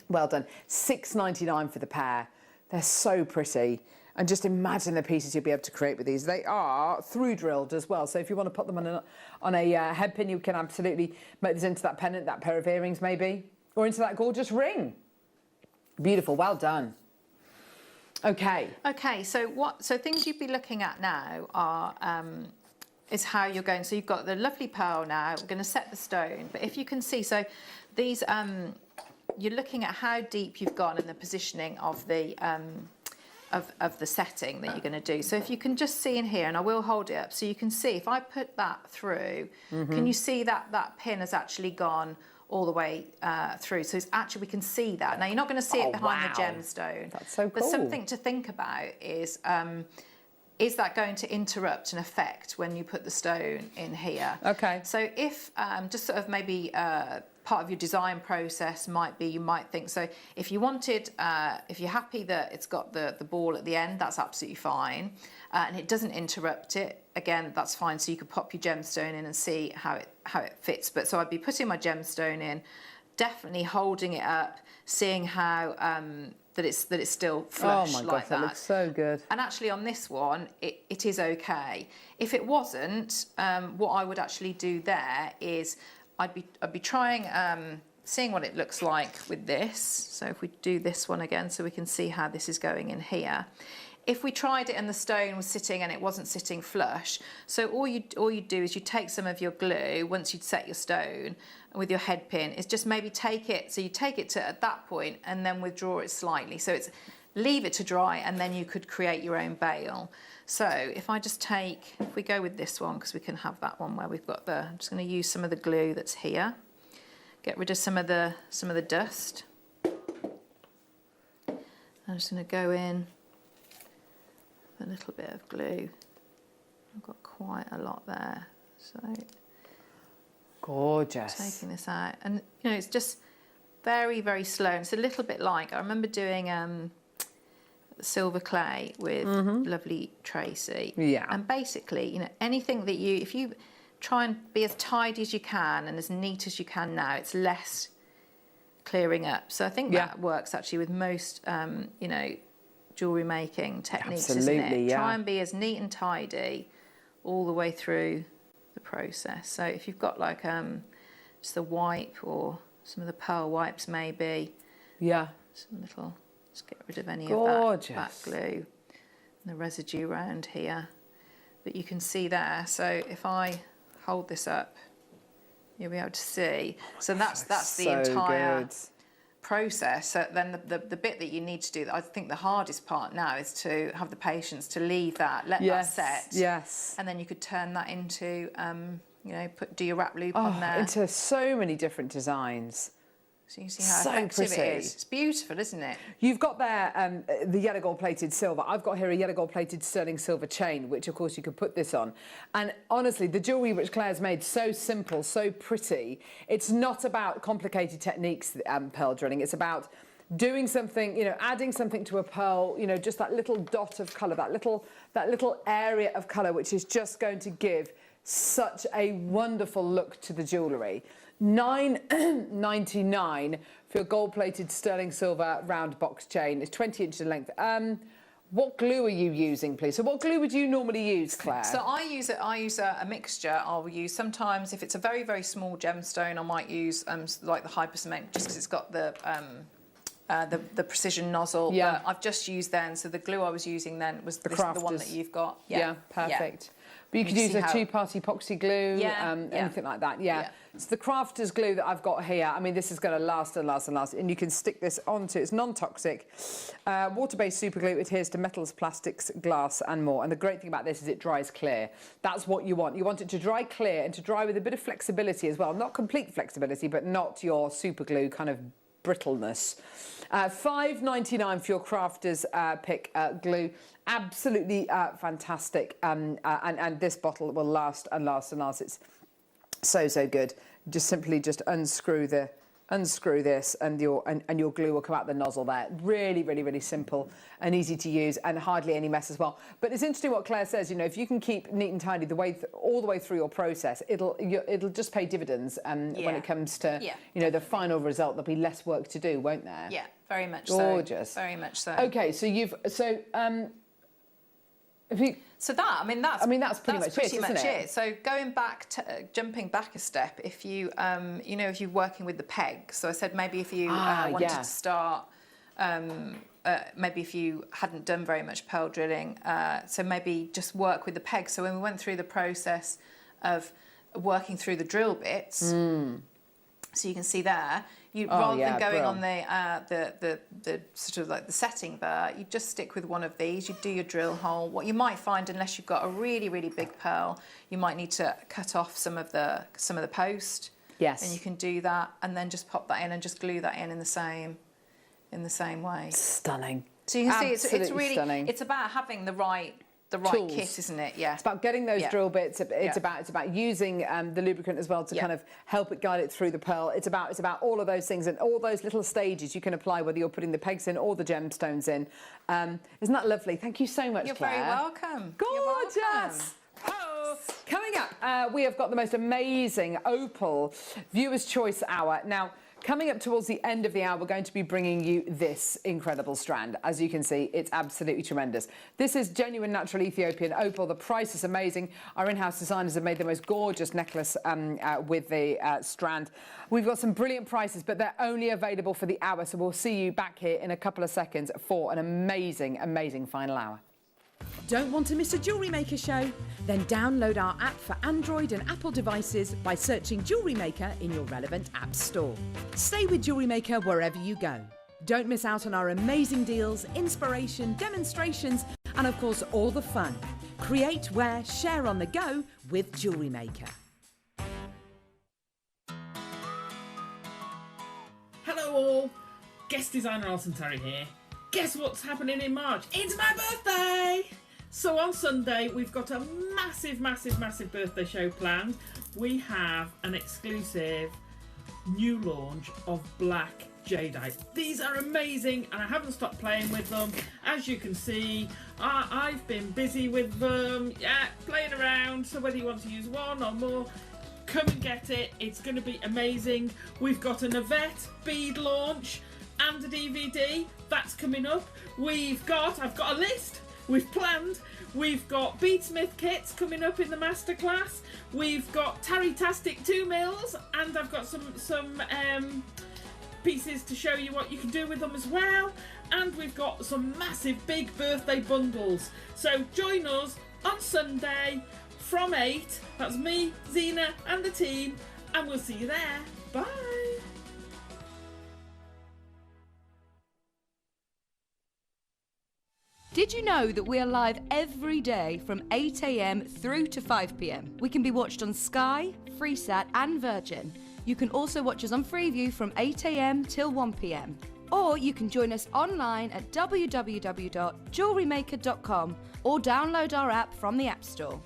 Well done. $6.99 for the pair. They're so pretty. And just imagine the pieces you'll be able to create with these. They are through drilled as well. So if you want to put them on a head pin, you can absolutely make this into that pendant, that pair of earrings maybe, or into that gorgeous ring. Beautiful, well done. Okay. Okay, so things you'd be looking at now are is how you're going. So you've got the lovely pearl now. We're going to set the stone, but if you can see, so these you're looking at how deep you've gone in the positioning of the setting that you're going to do. So if you can just see in here, and I will hold it up, so you can see if I put that through, can you see that pin has actually gone all the way through? So it's actually, we can see that. Now you're not going to see it behind the gemstone. That's so cool. But something to think about is that going to interrupt an effect when you put the stone in here? Okay. So if just sort of maybe part of your design process might be, you might think, so if you wanted, if you're happy that it's got the ball at the end, that's absolutely fine. And it doesn't interrupt it, again, that's fine. So you could pop your gemstone in and see how it fits. But so I'd be putting my gemstone in, definitely holding it up, seeing how that it's still flush like that. Oh my gosh, that looks so good. And actually on this one, it is okay. If it wasn't, what I would actually do there is I'd be trying, seeing what it looks like with this. So if we do this one again, so we can see how this is going in here. If we tried it and the stone was sitting and it wasn't sitting flush, so all you do is you take some of your glue once you'd set your stone with your head pin, is just maybe take it, so you take it to at that point and then withdraw it slightly. So it's leave it to dry and then you could create your own bail. So if I just take, if we go with this one, because we can have that one where we've got I'm just going to use some of the glue that's here, get rid of some of the dust. I'm just going to go in with a little bit of glue. I've got quite a lot there, so gorgeous. Taking this out, and you know, it's just very slow. It's a little bit like, I remember doing silver clay with lovely Tracy. Yeah. And basically, you know, anything that if you try and be as tidy as you can and as neat as you can now, it's less clearing up. So I think that works actually with most, you know, jewellery making techniques, isn't it? Yeah. Try and be as neat and tidy all the way through the process. So if you've got like just a wipe or some of the pearl wipes maybe. Yeah. Some little, just get rid of any gorgeous. of that glue and the residue around here. But you can see there, so if I hold this up, you'll be able to see. So that's the entire good. Process. So then the bit that you need to do, I think the hardest part now is to have the patience to leave that, let that set. Yes. And then you could turn that into, you know, do your wrap loop on there. Into so many different designs. So you see how effective it is. It's beautiful, isn't it? You've got there the yellow gold plated silver. I've got here a yellow gold plated sterling silver chain, which of course you could put this on. And honestly, the jewellery which Claire's made, so simple, so pretty. It's not about complicated techniques, pearl drilling. It's about doing something, you know, adding something to a pearl, you know, just that little dot of colour, that little area of colour, which is just going to give such a wonderful look to the jewellery. $9.99 for your gold-plated sterling silver round box chain. It's 20 inches in length. What glue are you using, please? So what glue would you normally use, Claire? So I use a mixture. I'll use sometimes, if it's a very, very small gemstone, I might use like the hyper cement, just because it's got the precision nozzle. Yeah. But I've just used then, so the glue I was using then was the one that you've got. Yeah, perfect. Yeah. But you could use a two-party epoxy glue, anything like that. Yeah. It's the crafter's glue that I've got here. I mean, this is going to last and last and last. And you can stick this onto, it's non-toxic, water-based super glue. It adheres to metals, plastics, glass and more. And the great thing about this is it dries clear. That's what you want. You want it to dry clear and to dry with a bit of flexibility as well. Not complete flexibility, but not your super glue kind of brittleness. $5.99 for your crafter's pick glue. Absolutely fantastic. And this bottle will last and last and last. It's so good. Just simply unscrew this and your glue will come out the nozzle there. Really simple and easy to use and hardly any mess as well. But it's interesting what Claire says, you know, if you can keep neat and tidy all the way through your process, it'll just pay dividends when it comes to, you know, the final result. There'll be less work to do, won't there? Yeah, very much Gorgeous. so. Very much so. Okay, so that's pretty much it, isn't it? So going back to jumping back a step, if you you know, if you're working with the peg, so I said maybe if you wanted to start, maybe if you hadn't done very much pearl drilling, so maybe just work with the peg. So when we went through the process of working through the drill bits, so you can see there, rather than going on the sort of like the setting burr, you just stick with one of these. You do your drill hole. What you might find, unless you've got a really big pearl, you might need to cut off some of the post. Yes. And you can do that, and then just pop that in and just glue that in the same way. Stunning. So you can see it's really stunning. It's about having the right tools. kit, isn't it? Yeah. It's about getting those drill bits. It's about using the lubricant as well to kind of help it guide it through the pearl. It's about all of those things and all those little stages you can apply, whether you're putting the pegs in or the gemstones in. Isn't that lovely? Thank you so much, Claire. You're very welcome. Gorgeous. You're welcome. Oh. Coming up, we have got the most amazing opal Viewer's Choice Hour. Now, coming up towards the end of the hour, we're going to be bringing you this incredible strand. As you can see, it's absolutely tremendous. This is genuine natural Ethiopian opal. The price is amazing. Our in-house designers have made the most gorgeous necklace with the strand. We've got some brilliant prices, but they're only available for the hour, so we'll see you back here in a couple of seconds for an amazing final hour. Don't want to miss a Jewellery Maker show? Then download our app for Android and Apple devices by searching Jewellery Maker in your relevant app store. Stay with Jewellery Maker wherever you go. Don't miss out on our amazing deals, inspiration, demonstrations, and of course all the fun. Create, wear, share on the go with Jewellery Maker. Hello all, guest designer Alison Terry here. Guess what's happening in March? It's my birthday! So on Sunday, we've got a massive birthday show planned. We have an exclusive new launch of black jadeite. These are amazing and I haven't stopped playing with them. As you can see, I've been busy with them, playing around. So whether you want to use one or more, come and get it. It's going to be amazing. We've got an Yvette bead launch and a DVD that's coming up. I've got a list. We've planned. We've got beadsmith kits coming up in the masterclass. We've got Tarry-tastic 2 mils, and I've got some pieces to show you what you can do with them as well. And we've got some massive big birthday bundles. So join us on Sunday from 8. That's me, Zena, and the team, and we'll see you there. Bye. Did you know that we are live every day from 8 AM through to 5 PM? We can be watched on Sky, Freesat and Virgin. You can also watch us on Freeview from 8 AM till 1 PM. Or you can join us online at www.jewellerymaker.com or download our app from the App Store.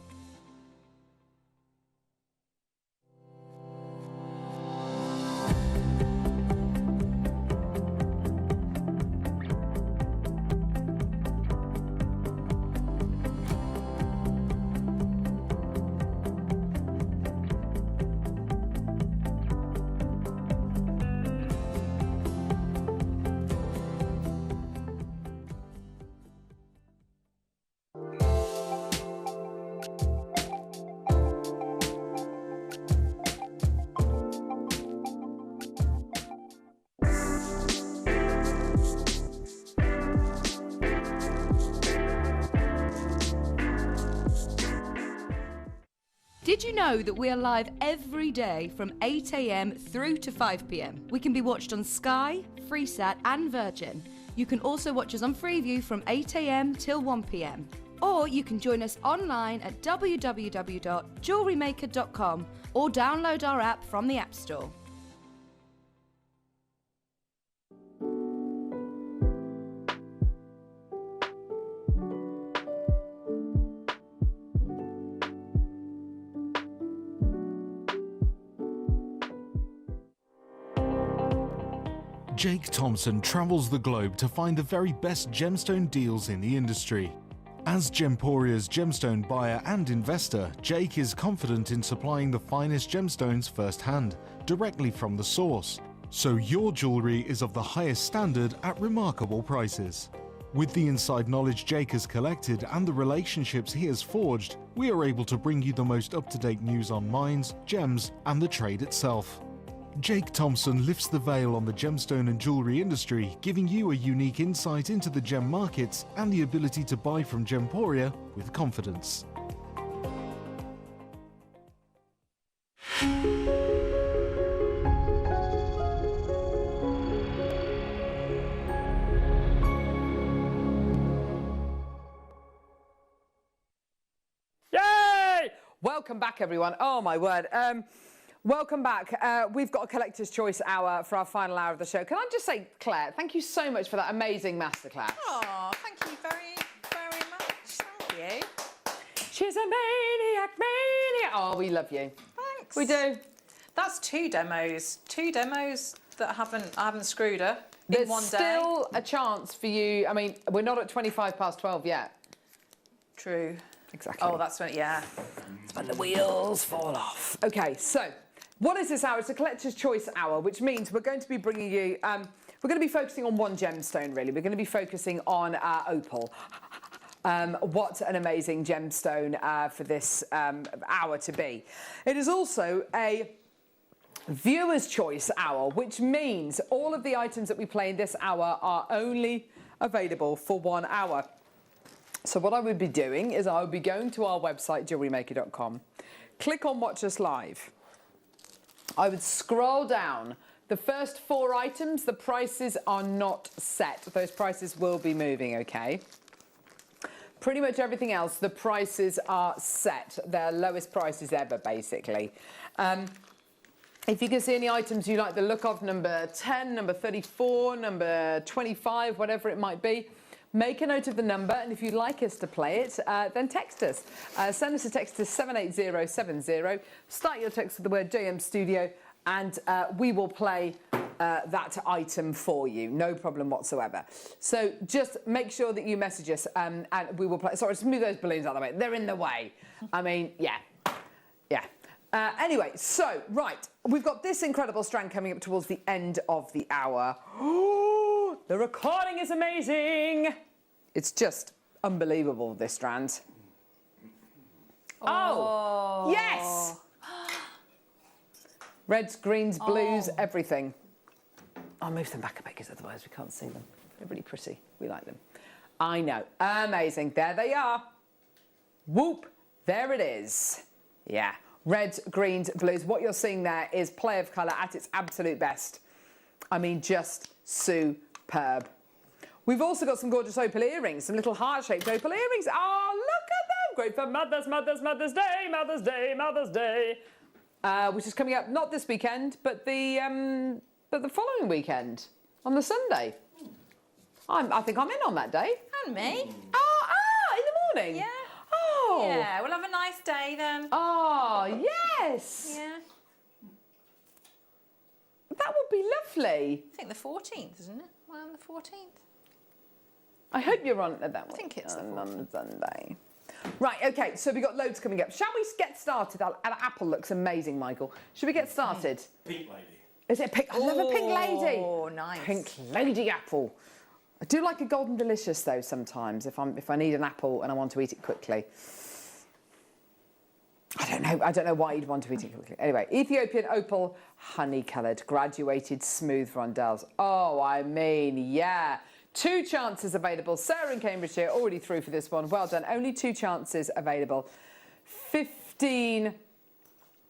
you know that we are live every day from 8 AM through to 5 PM? We can be watched on Sky, Freesat and Virgin. You can also watch us on Freeview from 8 AM till 1 PM. Or you can join us online at www.JewelleryMaker.com or download our app from the App Store. Jake Thompson travels the globe to find the very best gemstone deals in the industry. As Gemporia's gemstone buyer and investor, Jake is confident in supplying the finest gemstones firsthand, directly from the source, so your jewellery is of the highest standard at remarkable prices. With the inside knowledge Jake has collected and the relationships he has forged, we are able to bring you the most up-to-date news on mines, gems and the trade itself. Jake Thompson lifts the veil on the gemstone and jewellery industry, giving you a unique insight into the gem markets and the ability to buy from Gemporia with confidence. Yay! Welcome back, everyone. Oh, my word. Welcome back. We've got a Collector's Choice hour for our final hour of the show. Can I just say, Claire, thank you so much for that amazing masterclass. Oh, thank you very, very much. Thank you. She's a maniac. Oh, we love you. Thanks. We do. That's two demos that I haven't screwed her in There's one day. still a chance for you. I mean, we're not at 12 yet. True. Exactly. Oh, that's when, yeah. It's when the wheels fall off. Okay, so what is this hour? It's a Collector's Choice hour, which means we're going to be bringing you, we're going to be focusing on one gemstone, really. We're going to be focusing on opal. What an amazing gemstone for this hour to be. It is also a viewer's choice hour, which means all of the items that we play in this hour are only available for 1 hour. So what I would be doing is I would be going to our website, JewelleryMaker.com, click on Watch Us Live. I would scroll down. The first 4 items, the prices are not set. Those prices will be moving, okay? Pretty much everything else, the prices are set. They're lowest prices ever, basically. If you can see any items you like the look of, number 10, number 34, number 25, whatever it might be, make a note of the number, and if you'd like us to play it, then text us. Send us a text to 78070. Start your text with the word JM Studio, and we will play that item for you. No problem whatsoever. So just make sure that you message us, and we will play. Sorry, just move those balloons out of the way. They're in the way. I mean, yeah. Anyway, so, right. We've got this incredible strand coming up towards the end of the hour. The recording is amazing. It's just unbelievable, this strand. Oh, yes. Reds, greens, blues, everything. I'll move them back a bit because otherwise we can't see them. They're really pretty. We like them. I know. Amazing. There they are. Whoop. There it is. Yeah. Reds, greens, blues. What you're seeing there is play of colour at its absolute best. I mean, just superb. We've also got some gorgeous opal earrings, some little heart-shaped opal earrings. Oh, look at them! Great for Mother's Day, which is coming up not this weekend, but the following weekend, on the Sunday. I think I'm in on that day. And me. In the morning? Yeah. Oh. Yeah, we'll have a nice day then. Oh, yes. Yeah. That would be lovely. I think the 14th, isn't it? Well, on the 14th. I hope you're on at that one. I think it's on Sunday. Right, okay, so we've got loads coming up. Shall we get started? That apple looks amazing, Michael. Should we get started? Pink lady. Is it pink? I love a pink lady. Oh, nice. Pink lady apple. I do like a golden delicious though sometimes if I need an apple and I want to eat it quickly. I don't know why you'd want to eat it quickly. Anyway, Ethiopian opal, honey-coloured, graduated smooth rondelles. Oh, I mean, yeah. 2 chances available. Sarah in Cambridgeshire already through for this one. Well done. Only 2 chances available. 15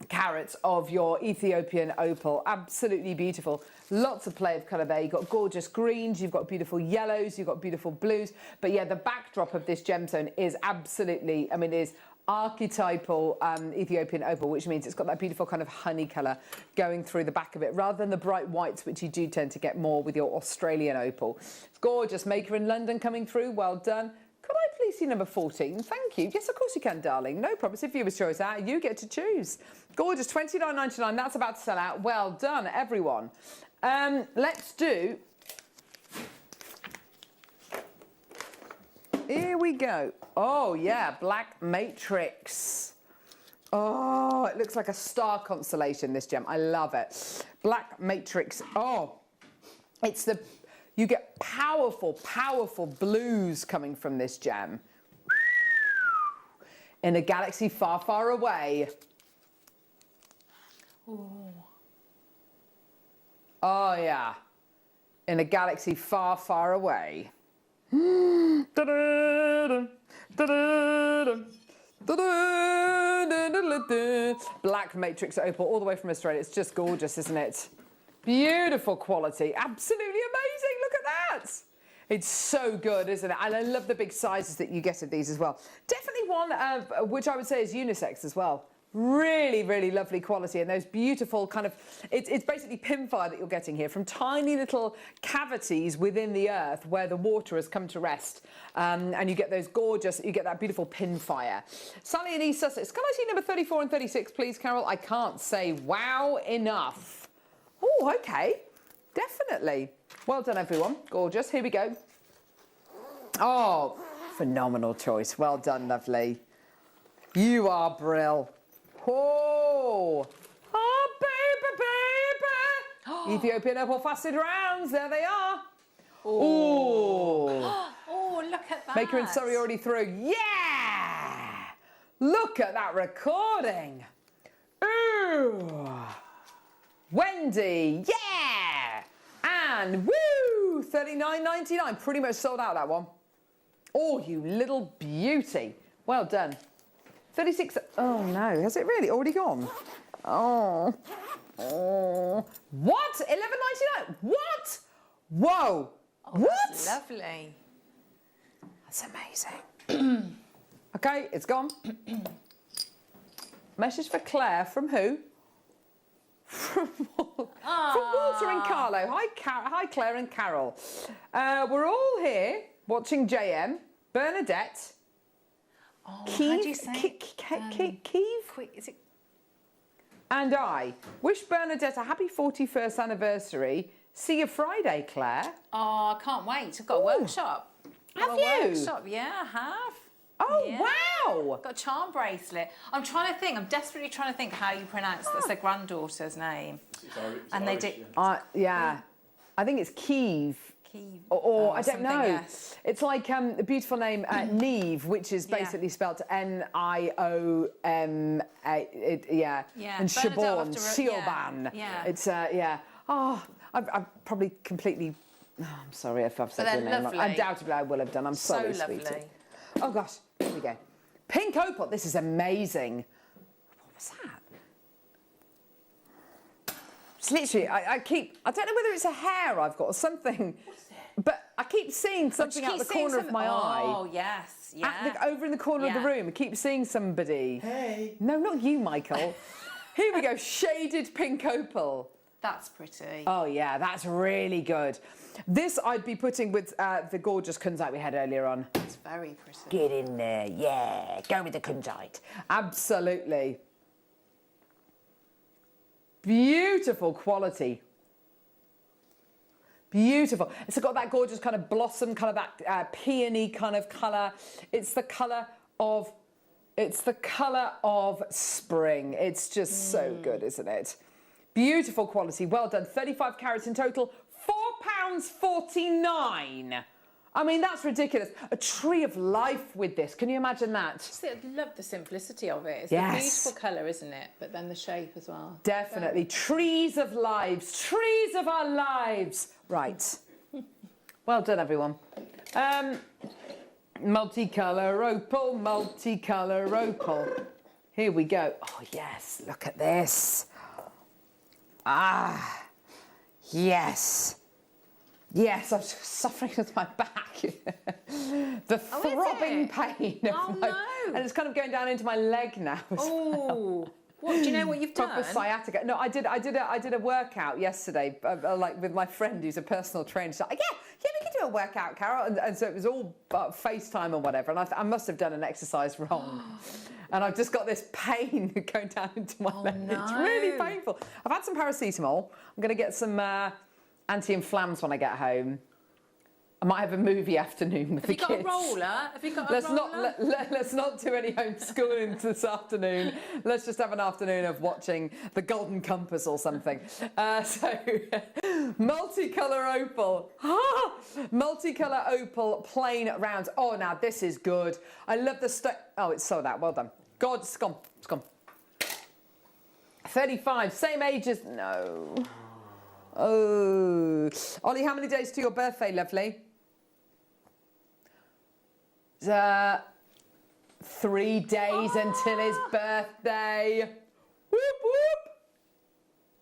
carats of your Ethiopian opal. Absolutely beautiful. Lots of play of colour there. You've got gorgeous greens, you've got beautiful yellows, you've got beautiful blues. But yeah, the backdrop of this gemstone is absolutely, I mean, is archetypal Ethiopian opal, which means it's got that beautiful kind of honey colour going through the back of it, rather than the bright whites, which you do tend to get more with your Australian opal. It's gorgeous. Maker in London coming through. Well done. Could I please see number 14? Thank you. Yes, of course you can, darling. No problem. It's viewer's choice out. You get to choose. Gorgeous. $29.99. That's about to sell out. Well done, everyone. Let's do... Here we go. Oh, yeah. Black Matrix. Oh, it looks like a star constellation, this gem. I love it. Black Matrix. Oh, it's the... You get powerful, powerful blues coming from this gem. In a galaxy far, far away. Ooh. Oh, yeah. In a galaxy far, far away. Black Matrix opal, all the way from Australia. It's just gorgeous, isn't it? Beautiful quality. Absolutely amazing. Look at that. It's so good, isn't it? And I love the big sizes that you get of these as well. Definitely one which I would say is unisex as well. Really, really lovely quality, and those beautiful kind of, it's basically pinfire that you're getting here from tiny little cavities within the earth where the water has come to rest, and you get those gorgeous, you get that beautiful pinfire. Sally and East Sussex, can I see number 34 and 36, please, Carol? I can't say wow enough. Oh, okay, definitely. Well done, everyone. Gorgeous. Here we go. Oh, phenomenal choice. Well done, lovely. You are brill. Oh, oh, baby, baby. Ethiopian opal facet rounds. There they are. Oh. Oh, look at that. Maker and Surrey already through. Yeah. Look at that recording. Ooh. Wendy. Yeah. And woo, $39.99. Pretty much sold out, that one. Oh, you little beauty. Well done. 36. Oh no, has it really already gone? Oh. Oh. What? $11.99. What? Whoa. Oh, what? That's lovely. That's amazing. Okay, it's gone. Message for Claire from who? From Walter and Carlo. Hi, Claire and Carol. We're all here watching JM, Bernadette. Oh, Keeve, how do you say Keeve? Is it? And I wish Bernadette a happy 41st anniversary. See you Friday, Claire. Oh, I can't wait. I've got a workshop. Have you? Workshop, yeah, I have. Oh, yeah. wow. I've got a charm bracelet. I'm trying to think. I'm desperately trying to think how you pronounce that's their granddaughter's name. It's Irish, yeah. I think it's Keeve. Keeve. Or I don't know. Yes. It's like a beautiful name, Neve, which is basically spelled Niom. Yeah. And Siobhan, Siobhan. Yeah. It's yeah. Oh, I've probably completely. Oh, I'm sorry if I've said your name wrong. Undoubtedly, I will have done. I'm sorry, lovely. sweetie. Oh gosh, here we go. Pink opal. This is amazing. What was that? It's literally. I don't know whether it's a hair I've got or something. But I keep seeing something out the corner of my eye. Oh, yes, yeah. Over in the corner of the room. I keep seeing somebody. Hey. No, not you, Michael. Here we go, shaded pink opal. That's pretty. Oh, yeah, that's really good. This I'd be putting with the gorgeous kunzite we had earlier on. It's very pretty. Get in there, yeah. Go with the kunzite. Absolutely. Beautiful quality. Beautiful. It's got that gorgeous kind of blossom colour, that peony kind of colour. It's the colour of spring. It's just so good, isn't it? Beautiful quality. Well done. 35 carats in total. £4.49. I mean, that's ridiculous. A tree of life with this. Can you imagine that? I love the simplicity of it. It's Yes. a beautiful colour, isn't it? But then the shape as well. Definitely. Trees of lives. Trees of our lives. Right. Well done, everyone. Multicolour opal, multicolour opal. Here we go. Oh, yes, look at this. Ah, yes. Yes, I'm suffering with my back. The throbbing pain of my... And it's kind of going down into my leg now as well. What, do you know what you've done? Proper sciatica. No, I did a workout yesterday, like with my friend who's a personal trainer. She's like, yeah, we can do a workout, Carol. And so it was all FaceTime and whatever. And I must have done an exercise wrong. And I've just got this pain going down into my leg. No. It's really painful. I've had some paracetamol. I'm going to get some anti-inflams when I get home. I might have a movie afternoon with the kids. Have you got a roller? Have you got a roller? Let's not do any homeschooling this afternoon. Let's just have an afternoon of watching The Golden Compass or something. So, multicolour opal. Multicolour opal plain rounds. Oh, now this is good. I love the oh, it's sold out. Well done. God, it's gone. It's gone. 35, same age as... No. Oh. Ollie, how many days to your birthday, lovely? 3 days until his birthday. Whoop, whoop.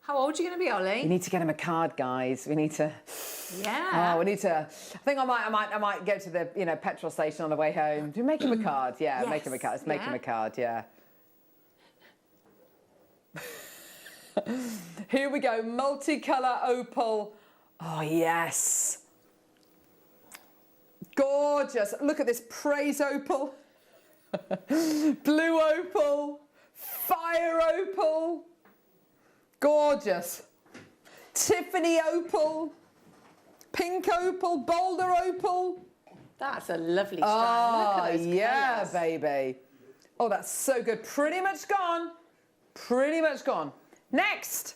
How old are you going to be, Ollie? We need to get him a card, guys. We need to... Yeah. Oh, we need to... I think I might go to the petrol station on the way home. Do make him a card? Yeah, Yes. make him a card. Let's make him a card, yeah. Here we go, multicolour opal. Oh, yes. Gorgeous. Look at this, praise opal. Blue opal. Fire opal. Gorgeous. Tiffany opal. Pink opal. Boulder opal. That's a lovely strand. Oh, Look at those yeah, colours. baby. Oh, that's so good. Pretty much gone. Pretty much gone. Next.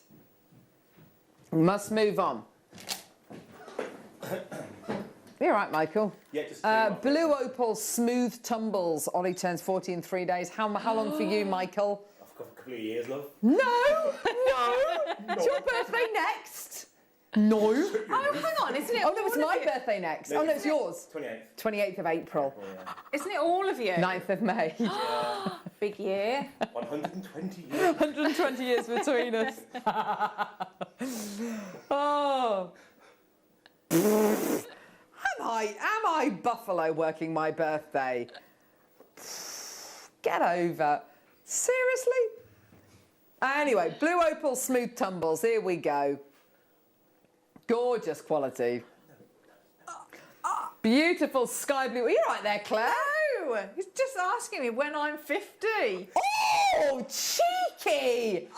Must move on. You all right, Michael? Yeah, just Blue opal smooth tumbles. Ollie turns 40 in 3 days. How long for you, Michael? I've got a couple of years, love. No, no. It's your birthday next. No. Oh, hang on, isn't it? Oh, no, it's my birthday next. Oh, no, it's yours. 28th. 28th of April. Oh, yeah. Isn't it all of you? 9th of May. Big year. 120 years. 120 years between us. Oh. Am I buffalo working my birthday? Get over. Seriously? Anyway, blue opal smooth tumbles. Here we go. Gorgeous quality. Beautiful sky blue. Are you right there, Claire? No, he's just asking me when I'm 50. Oh, cheeky!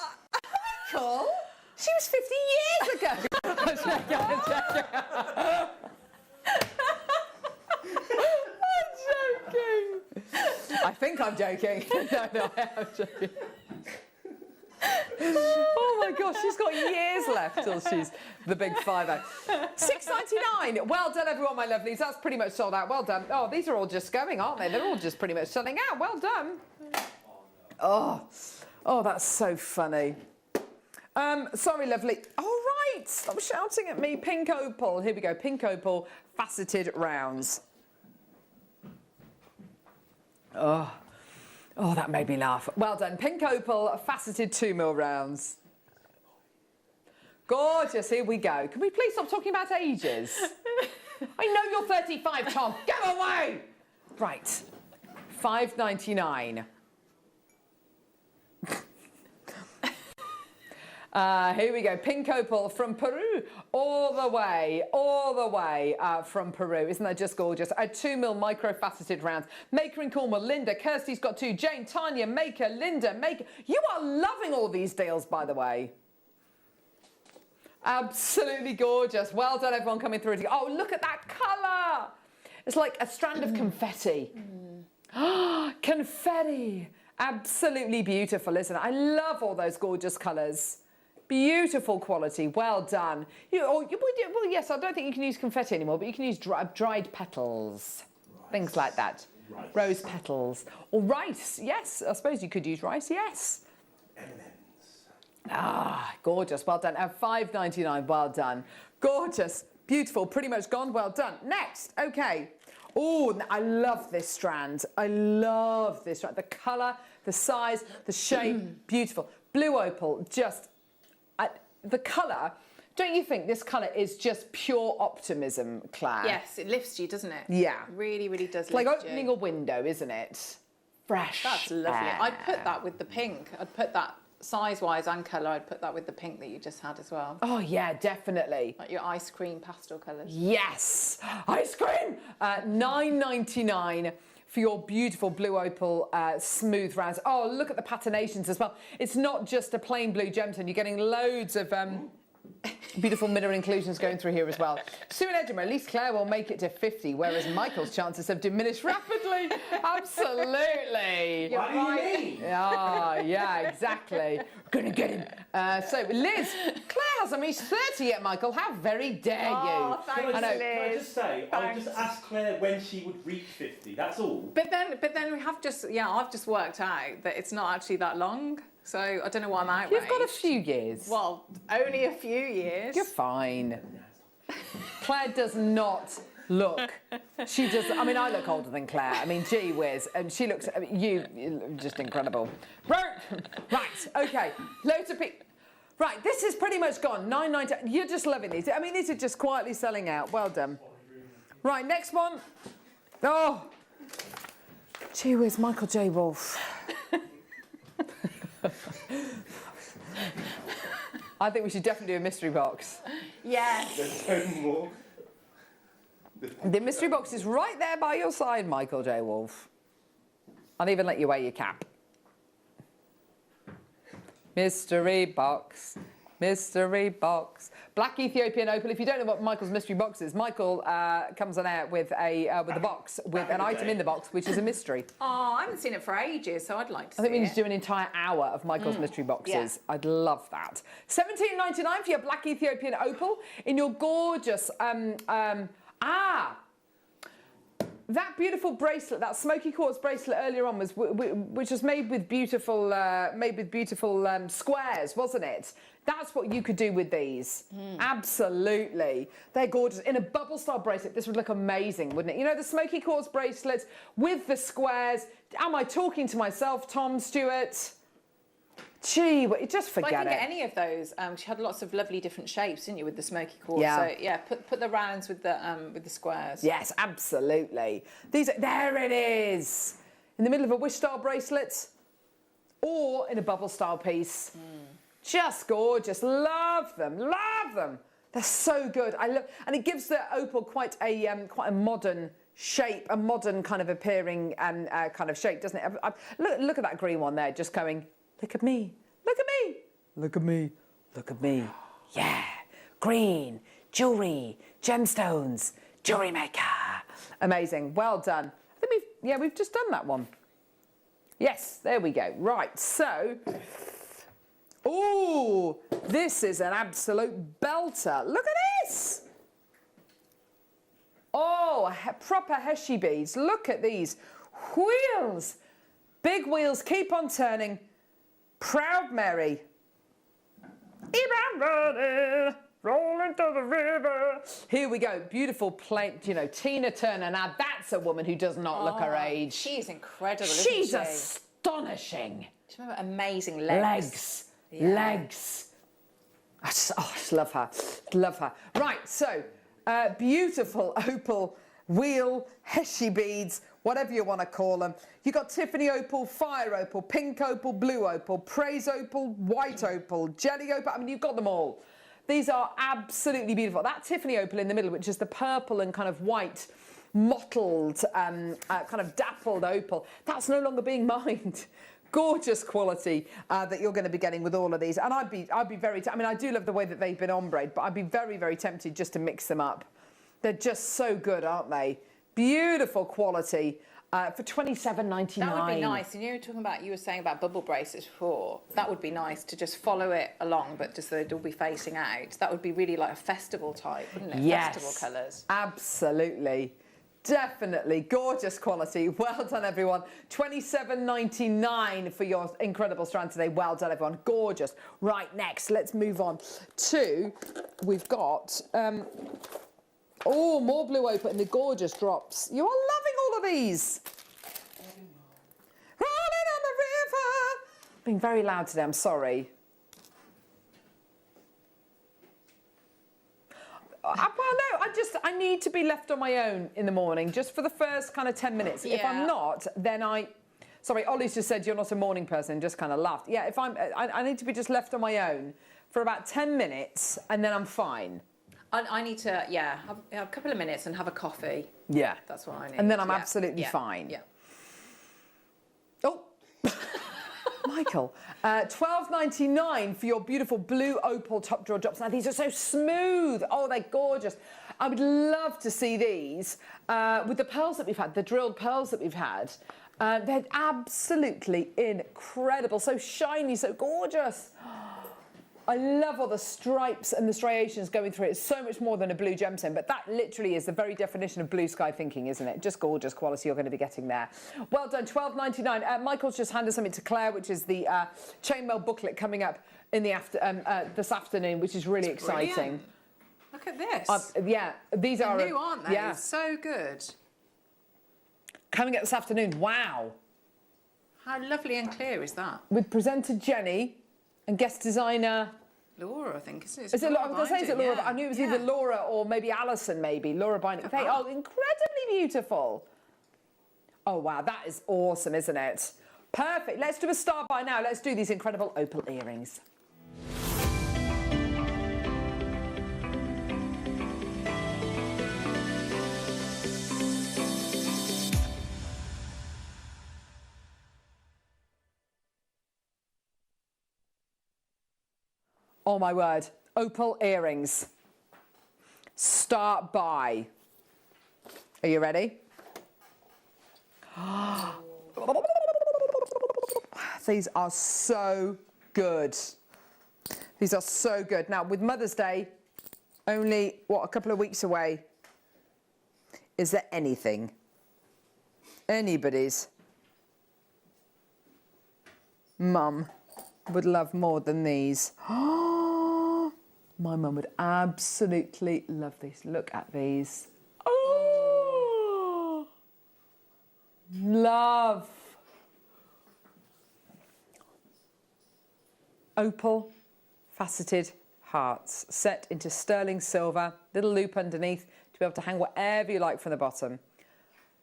Michael, she was 50 years ago. I'm joking. I think I'm joking. No, I am joking. Oh my gosh, she's got years left till she's the big 5-0. $6.99. Well done, everyone, my lovelies. That's pretty much sold out. Well done. Oh, these are all just going, aren't they? They're all just pretty much selling out. Well done. Oh, that's so funny. Sorry, lovely. All right, stop shouting at me. Pink opal. Here we go. Pink opal, faceted rounds. Oh, that made me laugh. Well done. Pink opal, faceted 2mm rounds. Gorgeous. Here we go. Can we please stop talking about ages? I know you're 35, Tom. Go away. Right. $5.99. Here we go. Pink opal from Peru, all the way from Peru. Isn't that just gorgeous? 2mm micro-faceted rounds. Maker in Cornwall, Linda, Kirsty's got 2, Jane, Tanya, Maker, Linda, Maker. You are loving all these deals, by the way. Absolutely gorgeous. Well done, everyone coming through. Oh, look at that colour. It's like a strand of confetti. Confetti. Absolutely beautiful, isn't it? I love all those gorgeous colours. Beautiful quality, well done. Well, yes, I don't think you can use confetti anymore, but you can use dried petals, things like that. Rice. Rose petals. Or rice, yes, I suppose you could use rice, yes. M&Ms. Ah, gorgeous, well done. $5.99, well done. Gorgeous, beautiful, pretty much gone, well done. Next, okay. Oh, I love this strand. I love this strand. The colour The size, the shape, beautiful. Blue opal, just the colour. Don't you think this colour is just pure optimism, Claire? Yes, it lifts you, doesn't it? Yeah. Really, really does It's like lift opening you. a window, isn't it? Fresh. That's lovely. air. I'd put that with the pink. I'd put that size-wise and colour. I'd put that with the pink that you just had as well. Oh yeah, definitely. Like your ice cream pastel colours. Yes, ice cream. $9.99 for your beautiful blue opal smooth rounds. Oh, look at the patinations as well. It's not just a plain blue gemstone. You're getting loads of beautiful mineral inclusions going through here as well. Sue in Edinburgh, at least Claire will make it to 50, whereas Michael's chances have diminished rapidly. Absolutely. What do you mean? Yeah, exactly. Gonna get him. So, Liz, Claire hasn't reached 30 yet, Michael. How very dare you? Thanks, I know. Can I just say, I would just ask Claire when she would reach 50, that's all. But then we have just, I've just worked out that it's not actually that long. So I don't know why I'm outraged. You've got a few years. Well, only a few years. You're fine. Claire does not look. She does. I mean, I look older than Claire. I mean, gee whiz. And she looks. You just incredible. Right. Okay. Loads of people. Right. This is pretty much gone. 9.90. You're just loving these. I mean, these are just quietly selling out. Well done. Right. Next one. Oh. Gee whiz, Michael J. Wolf. I think we should definitely do a mystery box. Yes. There's no more. The mystery box is right there by your side, Michael J. Wolf. I'll even let you wear your cap. Mystery box. Mystery box. Black Ethiopian opal. If you don't know what Michael's mystery box is, Michael comes on air with a box with an item in the box, which is a mystery. Oh, I haven't seen it for ages, so I'd like to see I think we need it. to do an entire hour of Michael's mystery boxes. Yeah. I'd love that. $17.99 for your Black Ethiopian opal in your gorgeous that beautiful bracelet, that smoky quartz bracelet earlier on was which was made with beautiful squares, wasn't it? That's what you could do with these. Absolutely. They're gorgeous. In a bubble style bracelet, this would look amazing, wouldn't it? You know, the smoky quartz bracelets with the squares. Am I talking to myself, Tom, Stewart? Gee, just forget I can it. get any of those. She had lots of lovely different shapes, didn't you, with the smoky quartz? Yeah. So yeah, put the rounds with the squares. Yes, absolutely. There it is. In the middle of a wish style bracelet or in a bubble style piece. Just gorgeous. Love them. Love them. They're so good. And it gives the opal quite a modern shape, a modern kind of appearing kind of shape, doesn't it? Look at that green one there, just going, look at me, look at me, look at me, look at me. Yeah, green, jewellery, gemstones, Jewellery Maker. Amazing, well done. I think we've just done that one. Yes, there we go. Right, so, ooh, this is an absolute belter. Look at this. Oh, proper Heshi beads. Look at these wheels. Big wheels, keep on turning. Proud Mary. Keep on running, roll into the river. Here we go, beautiful plate, you know, Tina Turner. Now that's a woman who does not look her age. She's incredible, She's isn't she? astonishing. Do you remember amazing legs? Legs. I just love her. Love her. Right, so beautiful opal wheel, Heshi beads, whatever you want to call them. You got Tiffany opal, fire opal, pink opal, blue opal, praise opal, white opal, jelly opal. I mean, you've got them all. These are absolutely beautiful. That Tiffany opal in the middle, which is the purple and kind of white mottled, kind of dappled opal, that's no longer being mined. Gorgeous quality that you're going to be getting with all of these. And I'd be very, I mean, I do love the way that they've been ombre'd, but I'd be very, very tempted just to mix them up. They're just so good, aren't they? Beautiful quality for $27.99. That would be nice. And you were saying about bubble bracelets before. That would be nice to just follow it along, but just so they'd all be facing out. That would be really like a festival type, wouldn't it? Yes, festival colours. Absolutely. Definitely. Gorgeous quality. Well done, everyone. $27.99 for your incredible strand today. Well done, everyone. Gorgeous. Right, next, let's move on to, we've got, more blue opal in the gorgeous drops. You are loving all of these. Rolling on the river. being very loud today, I'm sorry. Well, no, I need to be left on my own in the morning, just for the first kind of 10 minutes. If I'm not, then sorry, Ollie's just said you're not a morning person, just kind of laughed. Yeah, if I need to be just left on my own for about 10 minutes, and then I'm fine. I need to, have a couple of minutes and have a coffee. Yeah. That's what I need. And then I'm absolutely fine. Yeah. Oh, Michael, $12.99 for your beautiful blue opal top drawer drops. Now, these are so smooth. Oh, they're gorgeous. I would love to see these with the pearls that we've had, the drilled pearls that we've had. They're absolutely incredible. So shiny, so gorgeous. I love all the stripes and the striations going through it. It's so much more than a blue gemstone, but that literally is the very definition of blue sky thinking, isn't it? Just gorgeous quality you're going to be getting there. Well done, $12.99. Michael's just handed something to Claire, which is the chainmail booklet coming up in the this afternoon, which is really exciting. Brilliant. Look at this. Yeah, these are new, aren't they? Yeah, so good. Coming up this afternoon. Wow. How lovely and clear is that? With presenter Jenny and guest designer Laura, I think. Is it Laura? I was going to say, is it Laura? Yeah. I knew it was either Laura or maybe Alison, maybe. Laura Binding. They are incredibly beautiful. Oh, wow. That is awesome, isn't it? Perfect. Let's do a star by now. Let's do these incredible opal earrings. Oh my word, opal earrings. Start by. Are you ready? These are so good. These are so good. Now, with Mother's Day only, a couple of weeks away, is there anybody's mum would love more than these? My mum would absolutely love these. Look at these. Oh, love. Opal faceted hearts set into sterling silver, little loop underneath to be able to hang whatever you like from the bottom.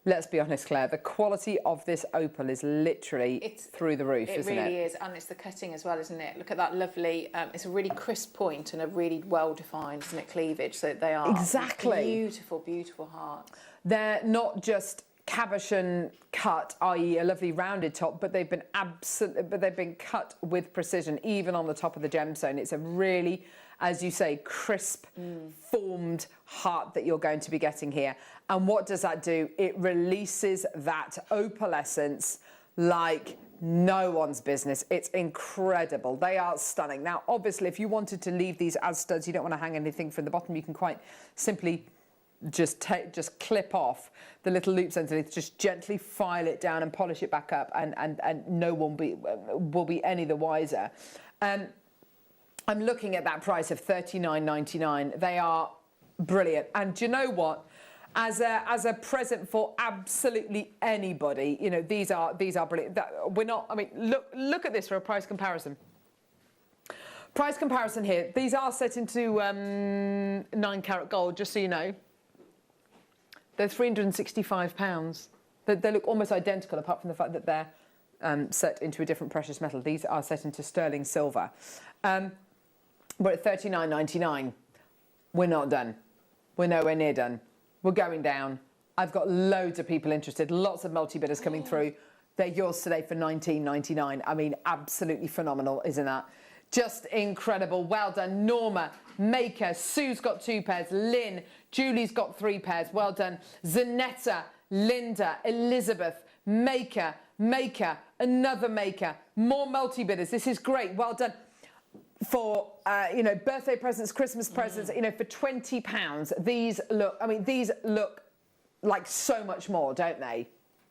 Let's be honest, Claire, the quality of this opal is literally through the roof, isn't it? It really is, and it's the cutting as well, isn't it? Look at that lovely, it's a really crisp point and a really well-defined, isn't it, cleavage? So they are beautiful, beautiful hearts. They're not just cabochon cut, i.e. a lovely rounded top, but they've been cut with precision, even on the top of the gemstone. It's a really, as you say, crisp, formed heart that you're going to be getting here. And what does that do? It releases that opalescence like no one's business. It's incredible. They are stunning. Now, obviously, if you wanted to leave these as studs, you don't want to hang anything from the bottom, you can quite simply just clip off the little loops underneath, just gently file it down and polish it back up, and no one will be any the wiser. I'm looking at that price of $39.99. They are brilliant. And do you know what? As a present for absolutely anybody, you know, these are brilliant. We're not. I mean, look at this for a price comparison. Price comparison here. These are set into 9-carat gold, just so you know. They're £365. They look almost identical, apart from the fact that they're set into a different precious metal. These are set into sterling silver. We're at $39.99. We're not done. We're nowhere near done. We're going down. I've got loads of people interested, lots of multi-bidders coming through. They're yours today for $19.99. I mean, absolutely phenomenal, isn't that? Just incredible. Well done. Norma, Maker, Sue's got 2 pairs, Lynn, Julie's got 3 pairs. Well done. Zanetta, Linda, Elizabeth, Maker, another Maker, more multi-bidders. This is great. Well done. For birthday presents, Christmas presents, for £20, these look like so much more, don't they?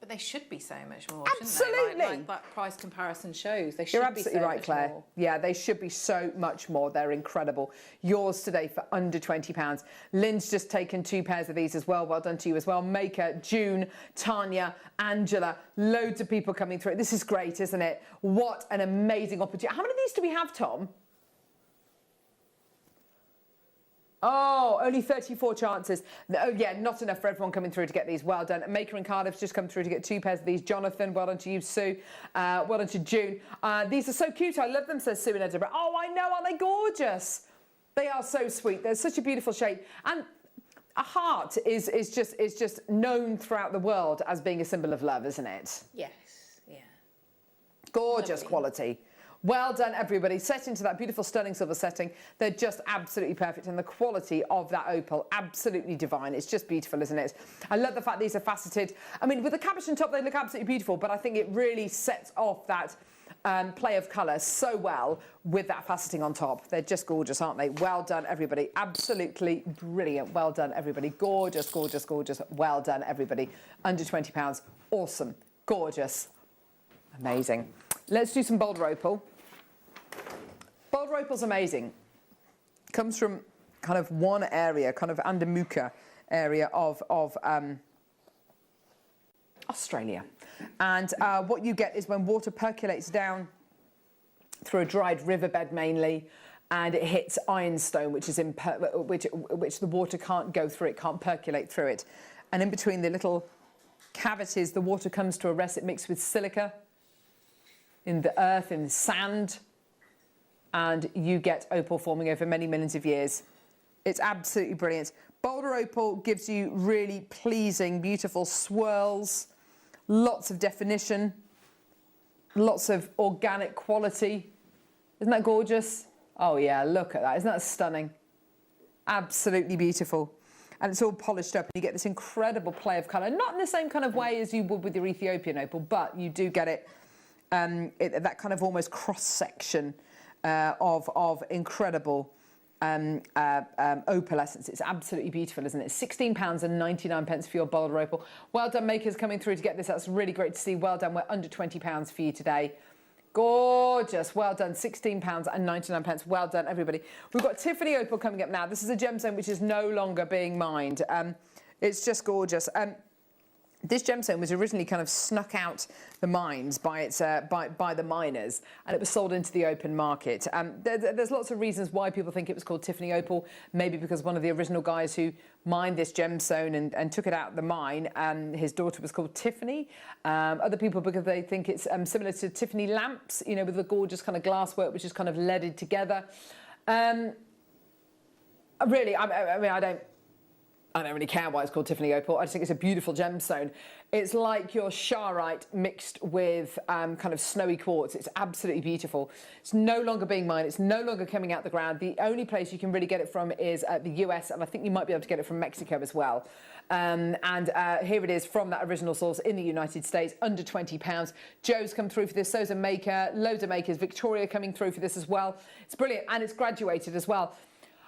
But they should be so much more, Absolutely. shouldn't they? Like that price comparison shows. They should You're be absolutely so right, much Claire. more. Yeah, they should be so much more. They're incredible. Yours today for under £20. Lynn's just taken 2 pairs of these as well. Well done to you as well. Maker, June, Tanya, Angela, loads of people coming through. This is great, isn't it? What an amazing opportunity. How many of these do we have, Tom? Oh, only 34 chances. Oh, yeah, not enough for everyone coming through to get these. Well done. Maker and Cardiff's just come through to get 2 pairs of these. Jonathan, well done to you, Sue. Well done to June. These are so cute. I love them, says Sue in Edinburgh. Oh, I know. Aren't they gorgeous? They are so sweet. They're such a beautiful shape. And a heart is just known throughout the world as being a symbol of love, isn't it? Yes, yeah. Gorgeous Lovely. quality. Well done, everybody. Set into that beautiful, stunning silver setting. They're just absolutely perfect. And the quality of that opal, absolutely divine. It's just beautiful, isn't it? I love the fact these are faceted. I mean, with the cabochon top, they look absolutely beautiful, but I think it really sets off that play of colour so well with that faceting on top. They're just gorgeous, aren't they? Well done, everybody. Absolutely brilliant. Well done, everybody. Gorgeous, gorgeous, gorgeous. Well done, everybody. Under £20. Awesome. Gorgeous. Amazing. Let's do some Boulder Opal. Boulder Opal's amazing. Comes from kind of one area, kind of Andamuka area of Australia. And what you get is when water percolates down through a dried riverbed mainly, and it hits ironstone, which is which the water can't go through, it can't percolate through it. And in between the little cavities, the water comes to a rest. It mixes with silica in the earth, in the sand, and you get opal forming over many millions of years. It's absolutely brilliant. Boulder Opal gives you really pleasing, beautiful swirls, lots of definition, lots of organic quality. Isn't that gorgeous? Oh yeah, look at that. Isn't that stunning? Absolutely beautiful. And it's all polished up, and you get this incredible play of colour. Not in the same kind of way as you would with your Ethiopian opal, but you do get it, that kind of almost cross-section of incredible opal essence. It's absolutely beautiful, isn't it? £16.99 for your Boulder Opal. Well done, Makers, coming through to get this. That's really great to see. Well done. We're under £20 for you today. Gorgeous. Well done. £16.99. Well done, everybody. We've got Tiffany Opal coming up now. This is a gemstone which is no longer being mined. It's just gorgeous. This gemstone was originally kind of snuck out the mines by the miners, and it was sold into the open market. There's lots of reasons why people think it was called Tiffany Opal. Maybe because one of the original guys who mined this gemstone and took it out of the mine, his daughter was called Tiffany. Other people because they think it's similar to Tiffany lamps, you know, with the gorgeous kind of glasswork which is kind of leaded together. Really, I mean, I don't really care why it's called Tiffany Opal. I just think it's a beautiful gemstone. It's like your Sharite mixed with kind of snowy quartz. It's absolutely beautiful. It's no longer being mined. It's no longer coming out the ground. The only place you can really get it from is the US, and I think you might be able to get it from Mexico as well. Here it is from that original source in the United States, under £20. Joe's come through for this, so's a Maker, loads of Makers. Victoria coming through for this as well. It's brilliant, and it's graduated as well.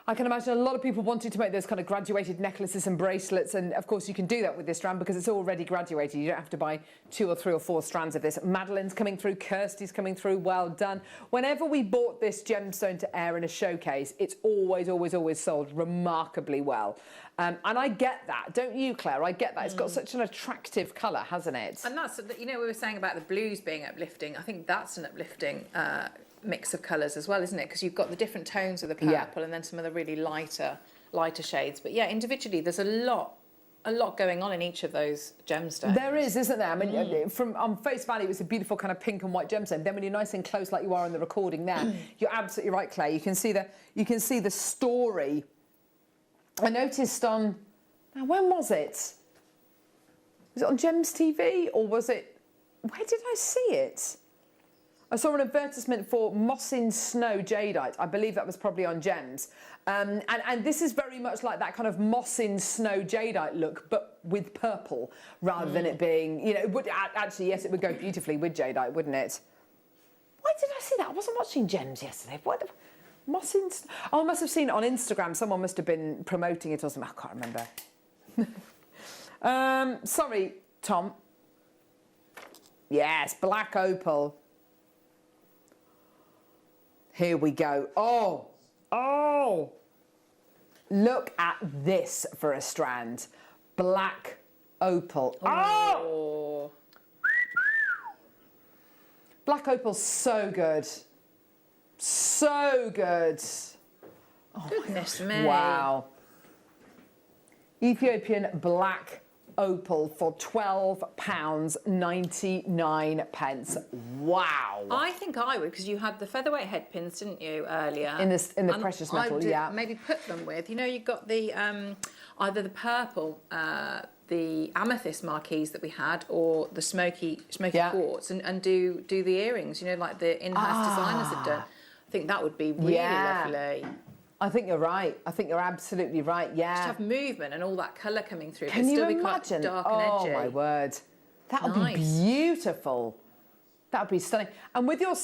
I can imagine a lot of people wanting to make those kind of graduated necklaces and bracelets, and of course you can do that with this strand because it's already graduated. You don't have to buy 2 or 3 or 4 strands of this. Madeline's coming through, Kirsty's coming through, well done. Whenever we bought this gemstone to air in a showcase, it's always, always, always sold remarkably well. And I get that, don't you, Claire? I get that. It's got such an attractive colour, hasn't it? And that's, you know, we were saying about the blues being uplifting. I think that's an uplifting mix of colours as well, isn't it? Because you've got the different tones of the purple and then some of the really lighter shades. But yeah, individually, there's a lot going on in each of those gemstones. There is, isn't there? I mean, from on face value, it's a beautiful kind of pink and white gemstone. Then when you're nice and close, like you are in the recording there, you're absolutely right, Claire. You can see the story. I noticed on now, when was it? Was it on Gems TV or was it? Where did I see it? I saw an advertisement for Moss in Snow jadeite. I believe that was probably on Gems. And this is very much like that kind of Moss in Snow jadeite look, but with purple, rather than it being, you know, it would actually, yes, it would go beautifully with jadeite, wouldn't it? Why did I see that? I wasn't watching Gems yesterday. What? Moss in Snow? Oh, I must have seen it on Instagram. Someone must have been promoting it or something. I can't remember. Sorry, Tom. Yes, black opal. Here we go. Oh, oh. Look at this for a strand. Black opal. Oh! Black opal's so good. So good. Oh, Goodness me. wow. Ethiopian black opal for £12.99. Wow. I think I would, because you had the featherweight head pins, didn't you, earlier? In the precious metal, I'd yeah. maybe put them with, you know, you've got the either the purple, the amethyst marquees that we had, or the smoky quartz, and do the earrings, you know, like the in-house designers have done. I think that would be really lovely. I think you're right. I think you're absolutely right. Yeah. Just have movement and all that colour coming through. Can but you still imagine? Be quite dark and edgy. Oh my word, that would be beautiful. That would be stunning. And with your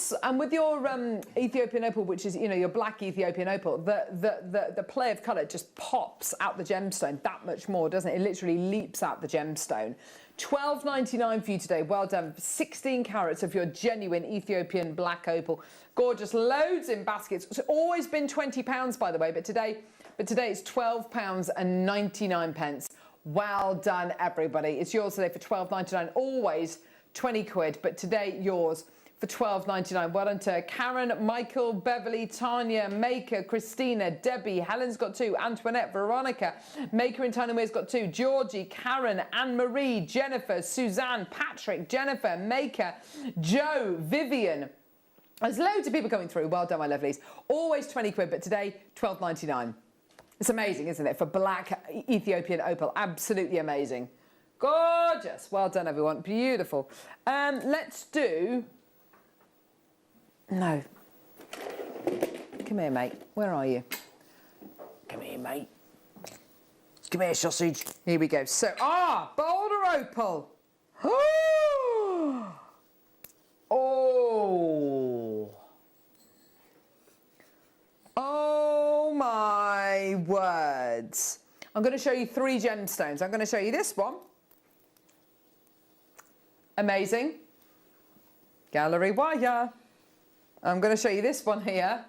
Ethiopian opal, which is, you know, your black Ethiopian opal, the play of colour just pops out the gemstone that much more, doesn't it? It literally leaps out the gemstone. £12.99 for you today. Well done. 16 carats of your genuine Ethiopian black opal. Gorgeous. Loads in baskets. It's always been £20, by the way, but today it's £12.99. Well done, everybody. It's yours today for £12.99. Always 20 quid, but today yours for £12.99. Well done to Karen, Michael, Beverly, Tanya, Maker, Christina, Debbie, Helen's got 2, Antoinette, Veronica, Maker in Tiny Ways got 2, Georgie, Karen, Anne-Marie, Jennifer, Suzanne, Patrick, Jennifer, Maker, Joe, Vivian. There's loads of people coming through. Well done, my lovelies. Always 20 quid, but today £12.99. It's amazing, isn't it? For black Ethiopian opal. Absolutely amazing. Gorgeous. Well done, everyone. Beautiful. Let's do... No. Come here, mate. Where are you? Come here, mate. Come here, sausage. Here we go. So, Boulder opal. Oh. Oh, my words. I'm going to show you 3 gemstones. I'm going to show you this one. Amazing. Gallery wire. I'm going to show you this one here.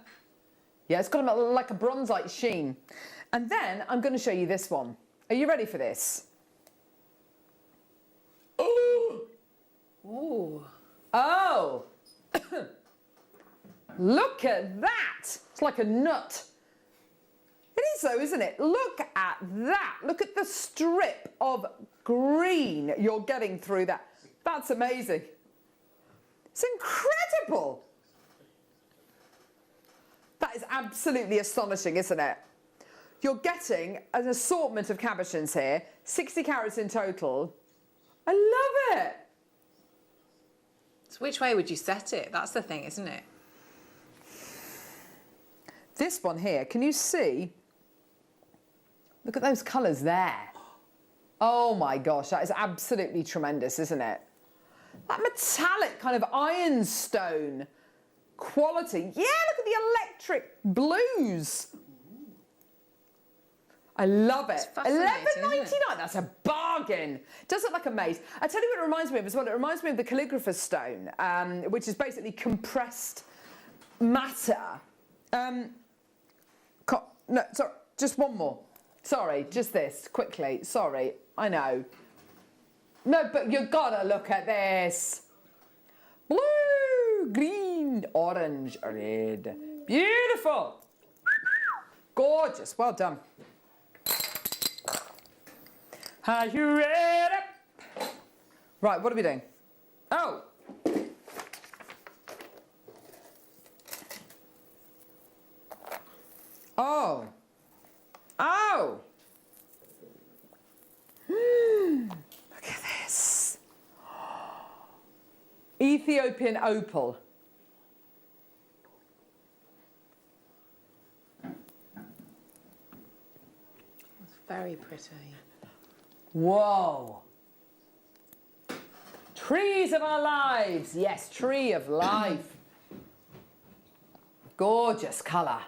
Yeah, it's got like a bronzite sheen. And then I'm going to show you this one. Are you ready for this? Ooh. Ooh. Oh. Look at that. It's like a nut. It is though, isn't it? Look at that. Look at the strip of green you're getting through that. That's amazing. It's incredible. That is absolutely astonishing, isn't it? You're getting an assortment of cabochons here, 60 carats in total. I love it. So which way would you set it? That's the thing, isn't it? This one here, can you see? Look at those colours there. Oh my gosh, that is absolutely tremendous, isn't it? That metallic kind of ironstone quality. Yeah, look at the electric blues. I love it. £11.99. That's a bargain. Does look like a maze. I tell you what it reminds me of as well. It reminds me of the calligrapher's stone, which is basically compressed matter. No, sorry, just one more. Sorry, just this quickly. Sorry, I know. No, but you gotta look at this. Blue, green, orange, red. Beautiful. Gorgeous. Well done. Are you ready? Right, what are we doing? Oh. Oh. Oh. Look at this. Ethiopian opal. It's very pretty. Whoa. Trees of our lives. Yes, tree of life. Gorgeous colour.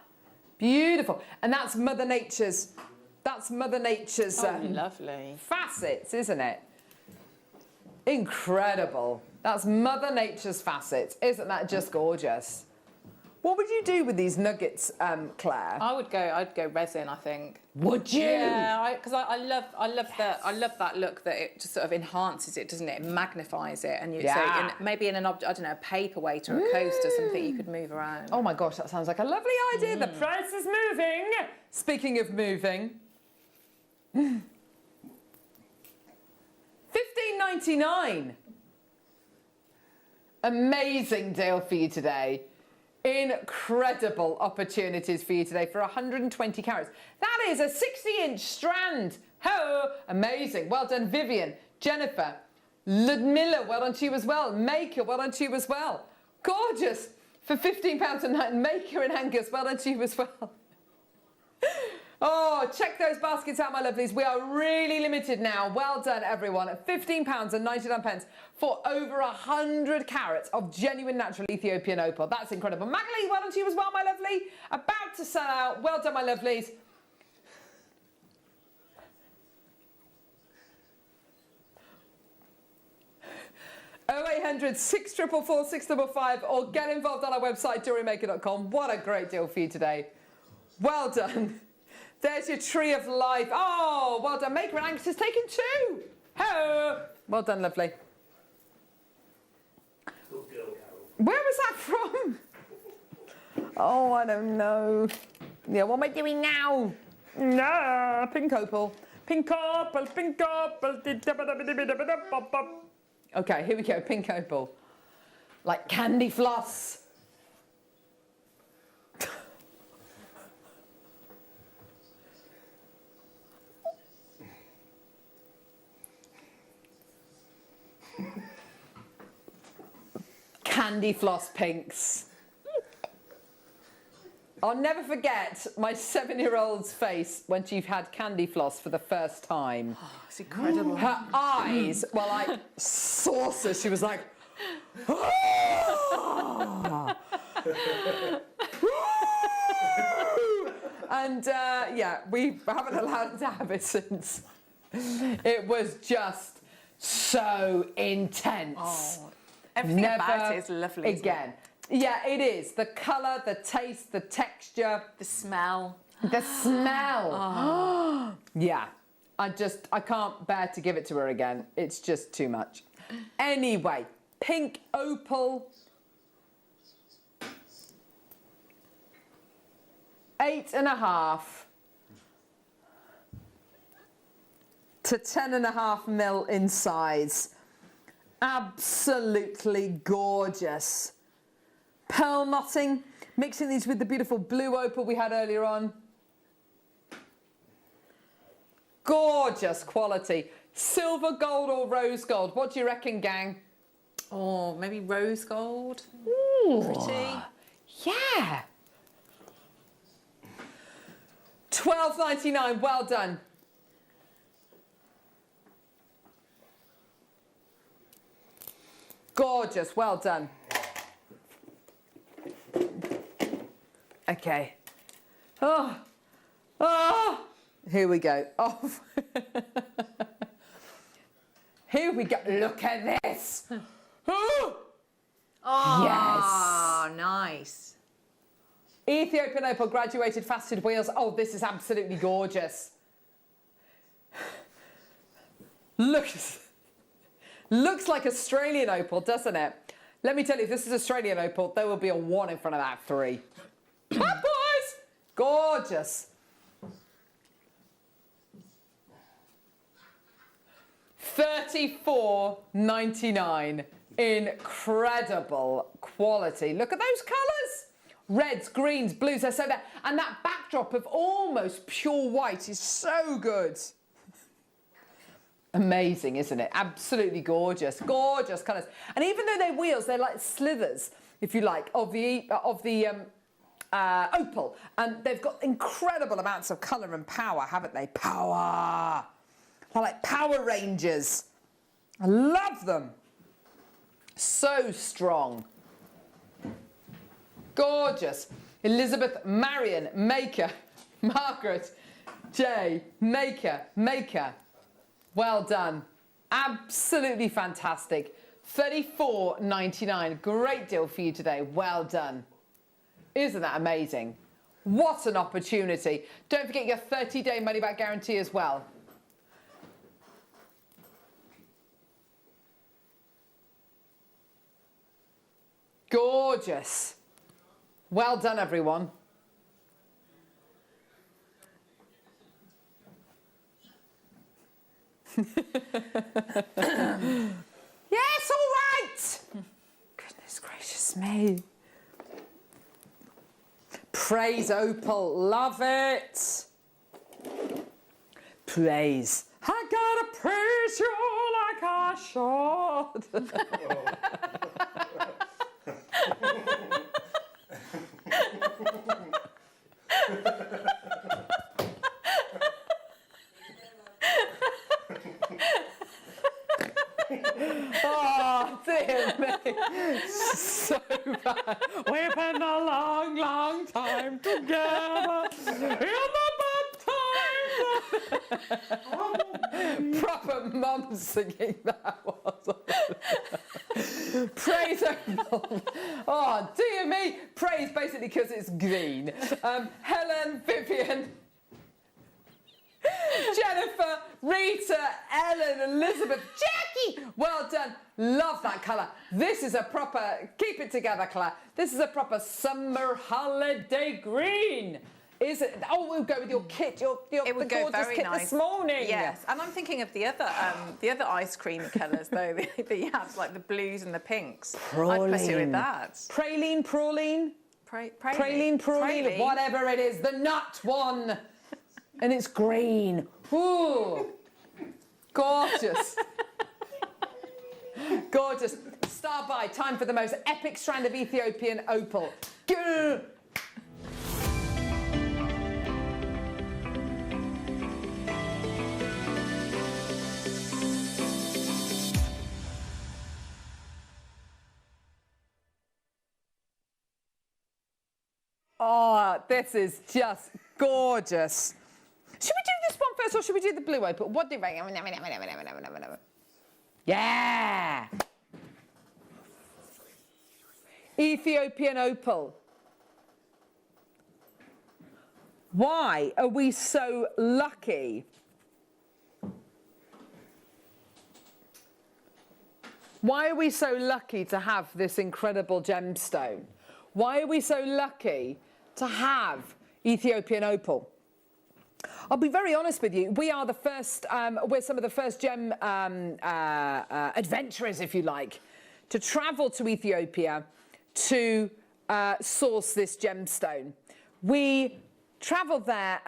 Beautiful. And that's Mother Nature's, lovely. facets, isn't it? Incredible. That's Mother Nature's facets. Isn't that just gorgeous? What would you do with these nuggets, Claire? I'd go resin, I think. Would you? Yeah, because I love that look that it just sort of enhances it, doesn't it? It magnifies it, and maybe in an object, I don't know, a paperweight or a coaster, something you could move around. Oh my gosh, that sounds like a lovely idea. The price is moving. Speaking of moving, $15.99. Amazing deal for you today. Incredible opportunities for you today for 120 carats. That is a 60-inch strand. Oh, amazing. Well done, Vivian, Jennifer, Ludmilla, well done to you as well. Maker, well done to you as well. Gorgeous. For £15 a night, Maker and Angus, well done to you as well. Oh, check those baskets out, my lovelies. We are really limited now. Well done, everyone. At £15.99 for over 100 carats of genuine natural Ethiopian opal. That's incredible. Magali, well done to you as well, my lovely. About to sell out. Well done, my lovelies. Oh, 0800 644 655 or get involved on our website, JewelleryMaker.com. What a great deal for you today. Well done. There's your tree of life. Oh, well done. Maker and Angus has taken 2. Oh, well done, lovely. Where was that from? Oh, I don't know. Yeah, what am I doing now? No, pink opal. Pink opal, pink opal. Okay, here we go. Pink opal. Like candy floss. Candy floss pinks. I'll never forget my 7-year-old's face when she had candy floss for the first time. Oh, it's incredible. Her eyes were like saucers. She was like, oh! And yeah, we haven't allowed her to have it since. It was just so intense. Oh. Everything about it is lovely. Again. Yeah, it is. The colour, the taste, the texture. The smell. The smell. Oh. Yeah. I can't bear to give it to her again. It's just too much. Anyway, pink opal. 8.5 to 10.5 mil in size. Absolutely gorgeous. Pearl knotting, mixing these with the beautiful blue opal we had earlier on. Gorgeous quality. Silver gold or rose gold? What do you reckon, gang? Oh, maybe rose gold. Ooh. Pretty. Yeah. $12.99. Well done. Gorgeous. Well done. Okay. Oh. Oh. Here we go. Oh. Here we go. Look at this. Oh. Oh, yes. Nice. Ethiopian opal graduated faceted wheels. Oh, this is absolutely gorgeous. Looks like Australian opal, doesn't it? Let me tell you, if this is Australian opal, there will be a 1 in front of that 3. Bad boys! Gorgeous. $34.99. Incredible quality. Look at those colours. Reds, greens, blues, they're so there. And that backdrop of almost pure white is so good. Amazing, isn't it? Absolutely gorgeous. Gorgeous colours. And even though they're wheels, they're like slithers, if you like, of the opal. And they've got incredible amounts of colour and power, haven't they? Power. They're like Power Rangers. I love them. So strong. Gorgeous. Elizabeth, Marion, Maker, Margaret, Jay, Maker. Well done. Absolutely fantastic. $34.99. Great deal for you today. Well done. Isn't that amazing? What an opportunity. Don't forget your 30-day money-back guarantee as well. Gorgeous. Well done, everyone. Yes, all right. Goodness gracious me. Praise Opal, love it. Praise. I gotta praise you like I should. Oh, dear me. So bad. We've been a long, long time together in the bad times. Proper mum singing that was. Praise Opal. Oh, dear me. Praise basically because it's green. Helen, Vivian, Jennifer, Rita, Ellen, Elizabeth, Jackie. Well done. Love that colour. This is a proper, keep it together, Claire. This is a proper summer holiday green. Is it? Oh, we'll go with your kit, your It would the go gorgeous very kit nice. this morning. Yes, and I'm thinking of the other ice cream colours though that you have, like the blues and the pinks. I'd pursue with that. Praline, praline. Praline, whatever it is, the nut one. And it's green. Ooh, gorgeous. Gorgeous. Star by, time for the most epic strand of Ethiopian opal. Go. Oh, this is just gorgeous. Should we do this one first or should we do the blue opal? What do you reckon? Yeah! Ethiopian opal. Why are we so lucky? Why are we so lucky to have this incredible gemstone? Why are we so lucky to have Ethiopian opal? I'll be very honest with you. We are the first, we're some of the first gem adventurers, if you like, to travel to Ethiopia to source this gemstone. We travelled there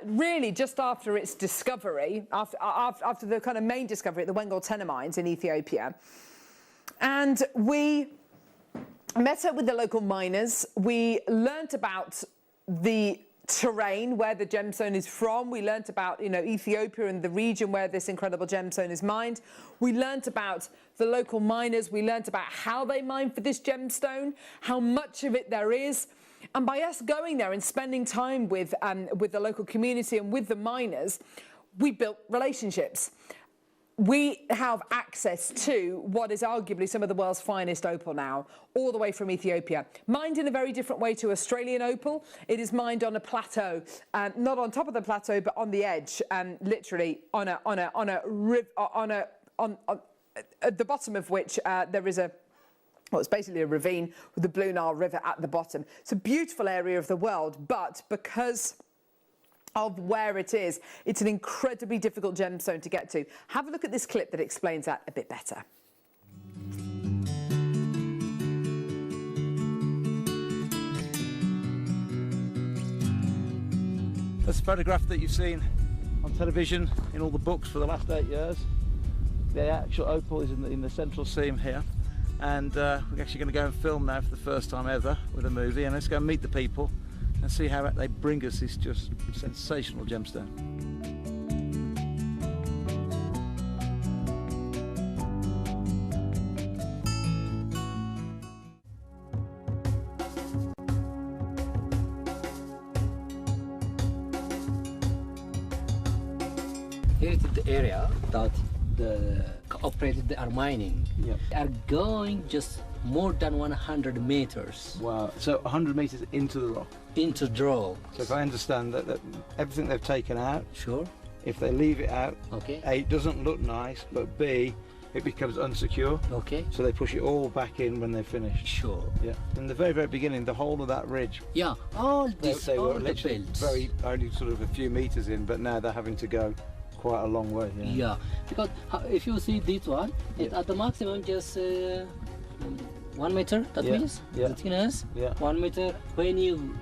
really just after its discovery, after the kind of main discovery at the Wengol Tenor mines in Ethiopia. And we met up with the local miners. We learnt about the terrain where the gemstone is from. We learnt about, you know, Ethiopia and the region where this incredible gemstone is mined. We learnt about the local miners. We learnt about how they mine for this gemstone, how much of it there is. And by us going there and spending time with the local community and with the miners, we built relationships. We have access to what is arguably some of the world's finest opal now, all the way from Ethiopia. Mined in a very different way to Australian opal. It is mined on a plateau, not on top of the plateau, but on the edge, literally at the bottom of which there is it's basically a ravine with the Blue Nile River at the bottom. It's a beautiful area of the world, but because of where it is, it's an incredibly difficult gemstone to get to. Have a look at this clip that explains that a bit better. This photograph that you've seen on television in all the books for the last 8 years. The actual opal is in the central seam here, and we're actually going to go and film now for the first time ever with a movie, and let's go and meet the people and see how they bring us this just sensational gemstone. Here is the area that the operated are mining. Yeah. Are going just more than 100 meters. Wow. So 100 meters into the rock. Into drill. So if I understand that everything they've taken out. Sure. If they leave it out, okay. A, it doesn't look nice, but B, it becomes unsecure. Okay. So they push it all back in when they're finished. Sure. Yeah. In the very, very beginning, the whole of that ridge. Yeah. All this, they all were the literally belts. very only sort of a few meters in, but now they're having to go quite a long way. Yeah. Yeah. Because if you see this one, it's at the maximum just 1 meter. That means the thickness. Yeah. 1 meter. When you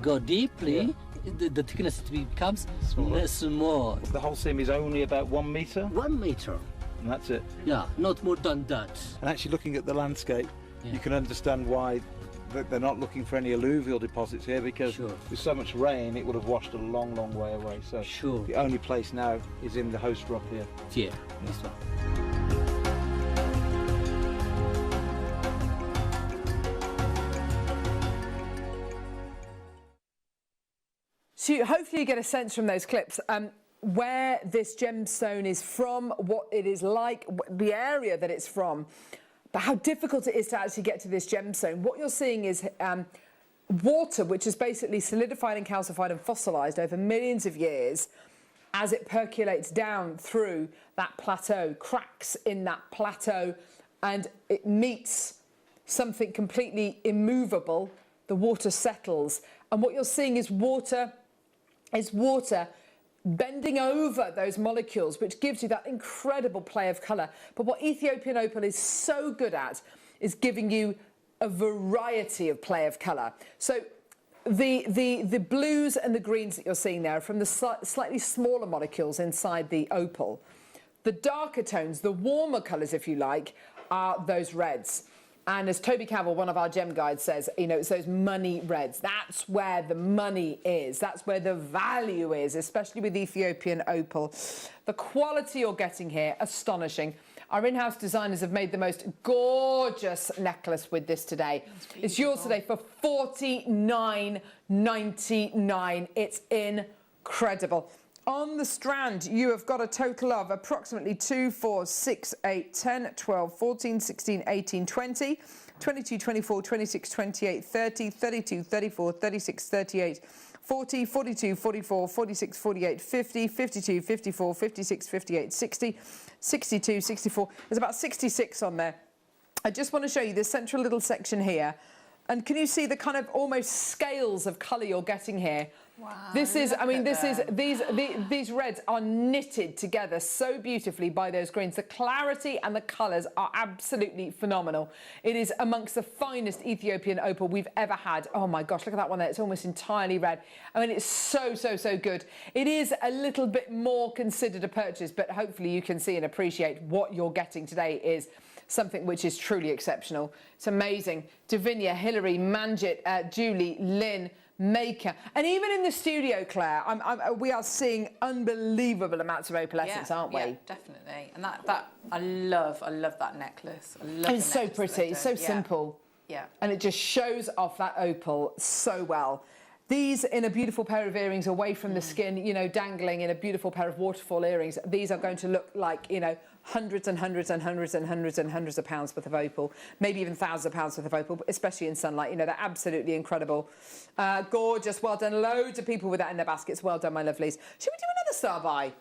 go deeply, the thickness becomes small. The whole seam is only about 1 meter. 1 meter. And that's it. Yeah, not more than that. And actually looking at the landscape, you can understand why they're not looking for any alluvial deposits here, because with so much rain it would have washed a long, long way away. So the only place now is in the host rock here. Yeah, this one. So hopefully you get a sense from those clips where this gemstone is from, what it is like, the area that it's from, but how difficult it is to actually get to this gemstone. What you're seeing is water, which is basically solidified and calcified and fossilised over millions of years as it percolates down through that plateau, cracks in that plateau, and it meets something completely immovable. The water settles, and what you're seeing is water bending over those molecules, which gives you that incredible play of colour. But what Ethiopian opal is so good at is giving you a variety of play of colour. So the blues and the greens that you're seeing there are from the slightly smaller molecules inside the opal. The darker tones, the warmer colours, if you like, are those reds. And as Toby Cavill, one of our gem guides, says, you know, it's those money reds. That's where the money is. That's where the value is, especially with Ethiopian opal. The quality you're getting here, astonishing. Our in-house designers have made the most gorgeous necklace with this today. It's yours today for $49.99. It's incredible. On the strand, you have got a total of approximately 2, 4, 6, 8, 10, 12, 14, 16, 18, 20, 22, 24, 26, 28, 30, 32, 34, 36, 38, 40, 42, 44, 46, 48, 50, 52, 54, 56, 58, 60, 62, 64. There's about 66 on there. I just want to show you this central little section here. And can you see the kind of almost scales of colour you're getting here? Wow, this is, I mean, these reds are knitted together so beautifully by those greens. The clarity and the colours are absolutely phenomenal. It is amongst the finest Ethiopian opal we've ever had. Oh my gosh, look at that one there. It's almost entirely red. I mean, it's so, so, so good. It is a little bit more considered a purchase, but hopefully you can see and appreciate what you're getting today is something which is truly exceptional. It's amazing. Davinia, Hilary, Manjit, Julie, Lynn, Maker, and even in the studio, Claire, we are seeing unbelievable amounts of opalescence, aren't we? Yeah, definitely. And that I love that necklace. I love it's so pretty. It's so simple. Yeah. And it just shows off that opal so well. These in a beautiful pair of earrings away from the skin, you know, dangling in a beautiful pair of waterfall earrings. These are going to look like, you know, hundreds and hundreds and hundreds and hundreds and hundreds of pounds worth of opal, maybe even thousands of pounds worth of opal, especially in sunlight. You know, they're absolutely incredible. Gorgeous, well done. Loads of people with that in their baskets. Well done, my lovelies. Should we do another star buy?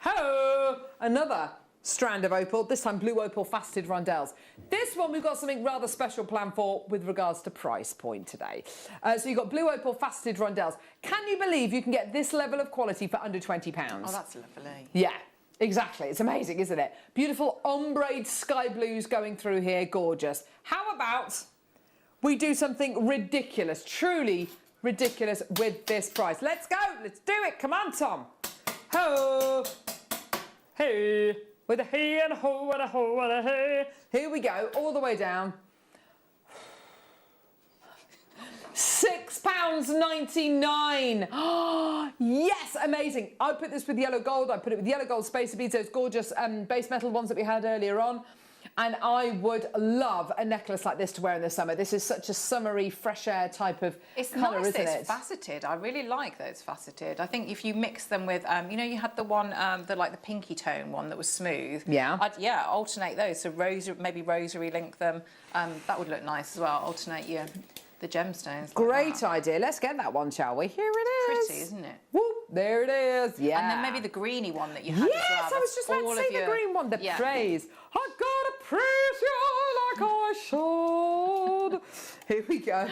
Ho! Another strand of opal, this time blue opal faceted rondelles. This one we've got something rather special planned for with regards to price point today. So you've got blue opal faceted rondelles. Can you believe you can get this level of quality for under £20? Oh, that's lovely. Yeah. Exactly, it's amazing, isn't it? Beautiful ombre sky blues going through here, gorgeous. How about we do something ridiculous, truly ridiculous with this price? Let's go, let's do it, come on, Tom. Ho, hey, with a hey and a ho and a ho and a hey. Here we go, all the way down. £6.99. Oh, yes, amazing. I put this with yellow gold. I put it with yellow gold spacer beads, those gorgeous base metal ones that we had earlier on. And I would love a necklace like this to wear in the summer. This is such a summery, fresh air type of colour, nice isn't that it? it's faceted. I really like that it's faceted. I think if you mix them with, you know, you had the one, the pinky tone one that was smooth. Yeah. I'd alternate those. So maybe rosary link them. That would look nice as well. Alternate the gemstones. Great idea. Let's get that one, shall we? Here it is. Pretty, isn't it? Whoop, there it is. Yeah. And then maybe the greeny one that you had as well. Yes, I was just about to say the green one. The praise. I gotta praise you like I should. Here we go.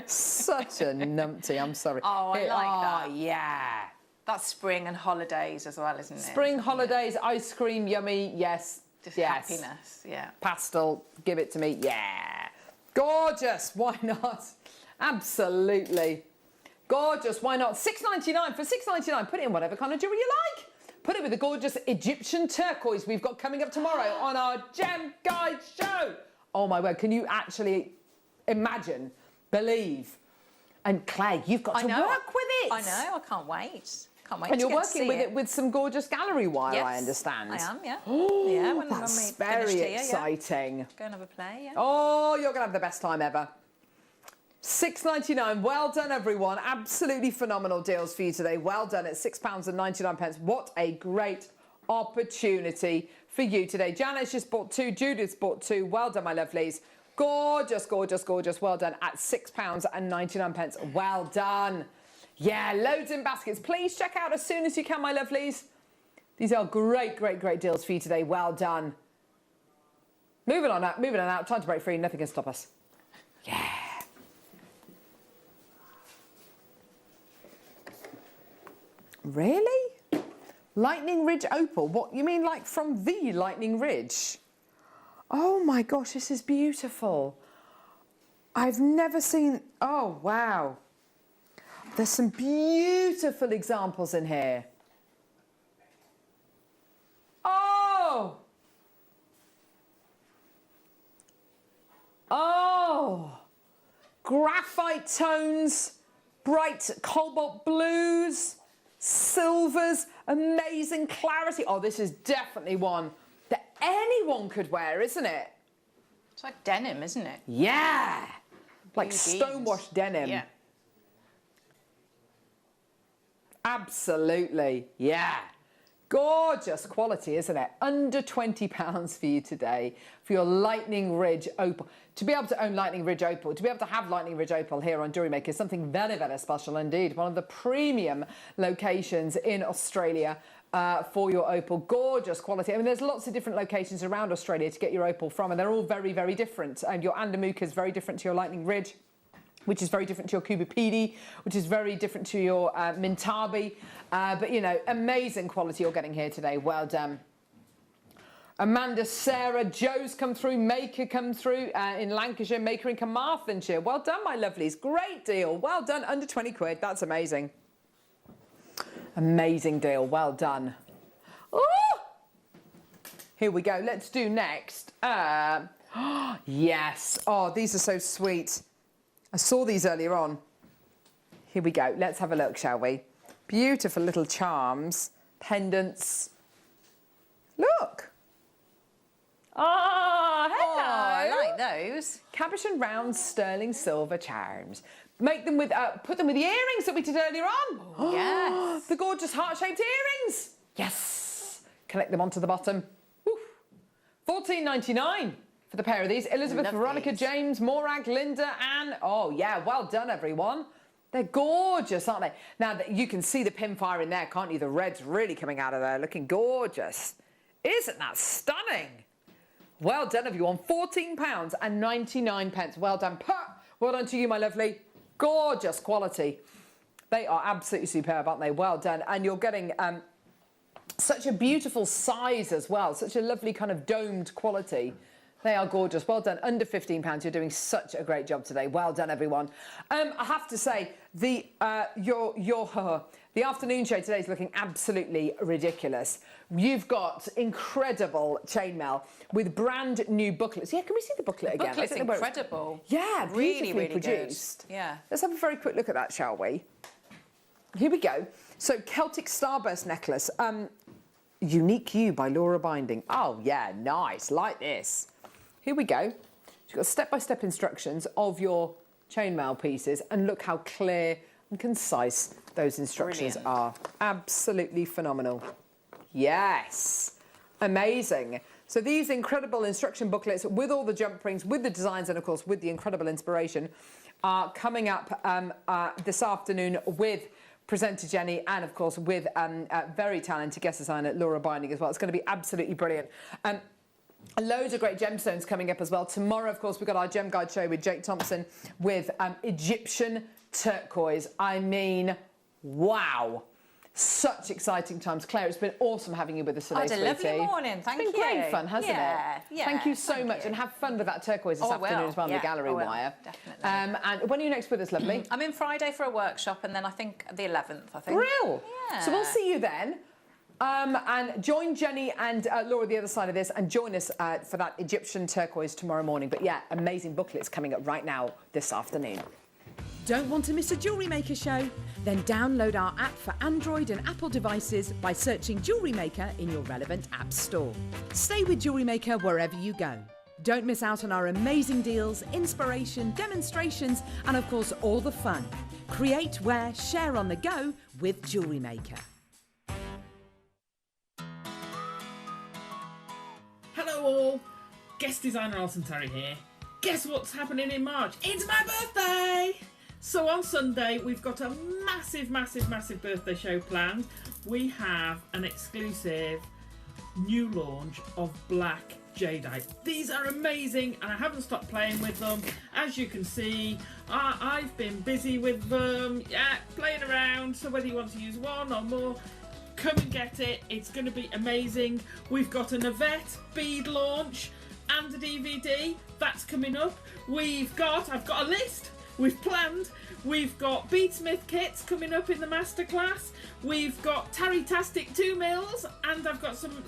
Such a numpty. I'm sorry. Oh, I like that. Oh, yeah. That's spring and holidays as well, isn't it? Spring holidays, ice cream, yummy. Yes. Just yes. happiness. Yeah. Pastel. Give it to me. Yeah. Gorgeous. Why not? Absolutely. Gorgeous. Why not? $6.99 for $6.99. Put it in whatever kind of jewelry you like. Put it with the gorgeous Egyptian turquoise we've got coming up tomorrow on our Gem Guide show. Oh my word, can you actually imagine, believe? And Clay, you've got to work with it. I know, I can't wait. Can't wait and to you're get working to with see it with some gorgeous gallery wire, Yes, I understand. I am, yeah. Oh, yeah, when that's we very finished here, exciting. Yeah. Go and have a play, yeah. Oh, you're going to have the best time ever. $6.99. Well done, everyone. Absolutely phenomenal deals for you today. Well done at £6.99. What a great opportunity for you today. Janet's just bought 2. Judith's bought 2. Well done, my lovelies. Gorgeous, gorgeous, gorgeous. Well done at £6.99. Well done. Yeah, loads in baskets. Please check out as soon as you can, my lovelies. These are great, great, great deals for you today. Well done. Moving on out, moving on out. Time to break free. Nothing can stop us. Yeah. Really? Lightning Ridge opal? What, you mean like from the Lightning Ridge? Oh my gosh, this is beautiful. I've never seen, oh wow. There's some beautiful examples in here. Oh! Oh! Graphite tones, bright cobalt blues, silvers, amazing clarity. Oh, this is definitely one that anyone could wear, isn't it? It's like denim, isn't it? Yeah! Like Blue stonewashed denim. Yeah. Absolutely, yeah. Gorgeous quality, isn't it? Under £20 for you today for your Lightning Ridge opal. To be able to own Lightning Ridge opal, to be able to have Lightning Ridge opal here on Jewellery Maker is something very, very special indeed. One of the premium locations in Australia for your opal. Gorgeous quality. I mean, there's lots of different locations around Australia to get your opal from, and they're all very, very different. And your Andamuka is very different to your Lightning Ridge, which is very different to your Kubipedi, which is very different to your Mintabi. But, you know, amazing quality you're getting here today. Well done. Amanda, Sarah, Joe's come through, Maker come through in Lancashire, Maker in Carmarthenshire. Well done, my lovelies. Great deal. Well done. Under 20 quid. That's amazing. Amazing deal. Well done. Oh! Here we go. Let's do next. Yes. Oh, these are so sweet. I saw these earlier on. Here we go. Let's have a look, shall we? Beautiful little charms, pendants. Look. Oh, hello. Oh, I like those. Cabochon round sterling silver charms. Make them with, put them with the earrings that we did earlier on. Oh, yes. The gorgeous heart-shaped earrings. Yes. Connect them onto the bottom. $14.99 for the pair of these. Elizabeth, Love Veronica, these. James, Morag, Linda, Anne. Oh, yeah, well done, everyone. They're gorgeous, aren't they? Now, you can see the pinfire in there, can't you? The red's really coming out of there, looking gorgeous. Isn't that stunning? Well done, everyone. £14.99. Well done. Well done to you, my lovely. Gorgeous quality. They are absolutely superb, aren't they? Well done. And you're getting such a beautiful size as well. Such a lovely kind of domed quality. They are gorgeous. Well done. Under £15. You're doing such a great job today. Well done, everyone. I have to say, the afternoon show today is looking absolutely ridiculous. You've got incredible chainmail with brand new booklets. Yeah, can we see the booklet again? Booklet's incredible. Yeah, Really, beautifully really produced. good. Yeah. Let's have a very quick look at that, shall we? Here we go. So, Celtic Starburst necklace. Unique You by Laura Binding. Oh, yeah, nice. Like this. Here we go. You've got step-by-step instructions of your chainmail pieces, and look how clear and concise those instructions are. Absolutely phenomenal. Yes. Amazing. So these incredible instruction booklets with all the jump rings, with the designs, and of course with the incredible inspiration are coming up this afternoon with presenter Jenny, and of course with very talented guest designer Laura Binding as well. It's going to be absolutely brilliant. Loads of great gemstones coming up as well. Tomorrow, of course, we've got our Gem Guide show with Jake Thompson with Egyptian turquoise. I mean, wow. Such exciting times. Claire, it's been awesome having you with us today, I had a lovely sweetie. morning, thank It's been you. great fun, hasn't it? Yeah, Thank you so much, and have fun with that turquoise this afternoon as well on the gallery wire. Definitely. And when are you next with us, lovely? I'm in Friday for a workshop, and then I think the 11th, I think. Real? Yeah. So we'll see you then. And join Jenny and Laura the other side of this, and join us for that Egyptian turquoise tomorrow morning. But yeah, amazing booklets coming up right now this afternoon. Don't want to miss a Jewellery Maker show? Then download our app for Android and Apple devices by searching Jewellery Maker in your relevant app store. Stay with Jewellery Maker wherever you go. Don't miss out on our amazing deals, inspiration, demonstrations, and of course all the fun. Create, wear, share on the go with Jewellery Maker. Hello all, guest designer Alison Terry here. Guess what's happening in March? It's my birthday! So on Sunday we've got a massive birthday show planned. We have an exclusive new launch of black jadeite. These are amazing and I haven't stopped playing with them. As you can see, I've been busy with them, playing around, so whether you want to use one or more, come and get it. It's going to be amazing. We've got an Yvette bead launch and a DVD that's coming up. I've got a list. We've planned. We've got beadsmith kits coming up in the masterclass. We've got Tarry-tastic 2 mils, and I've got some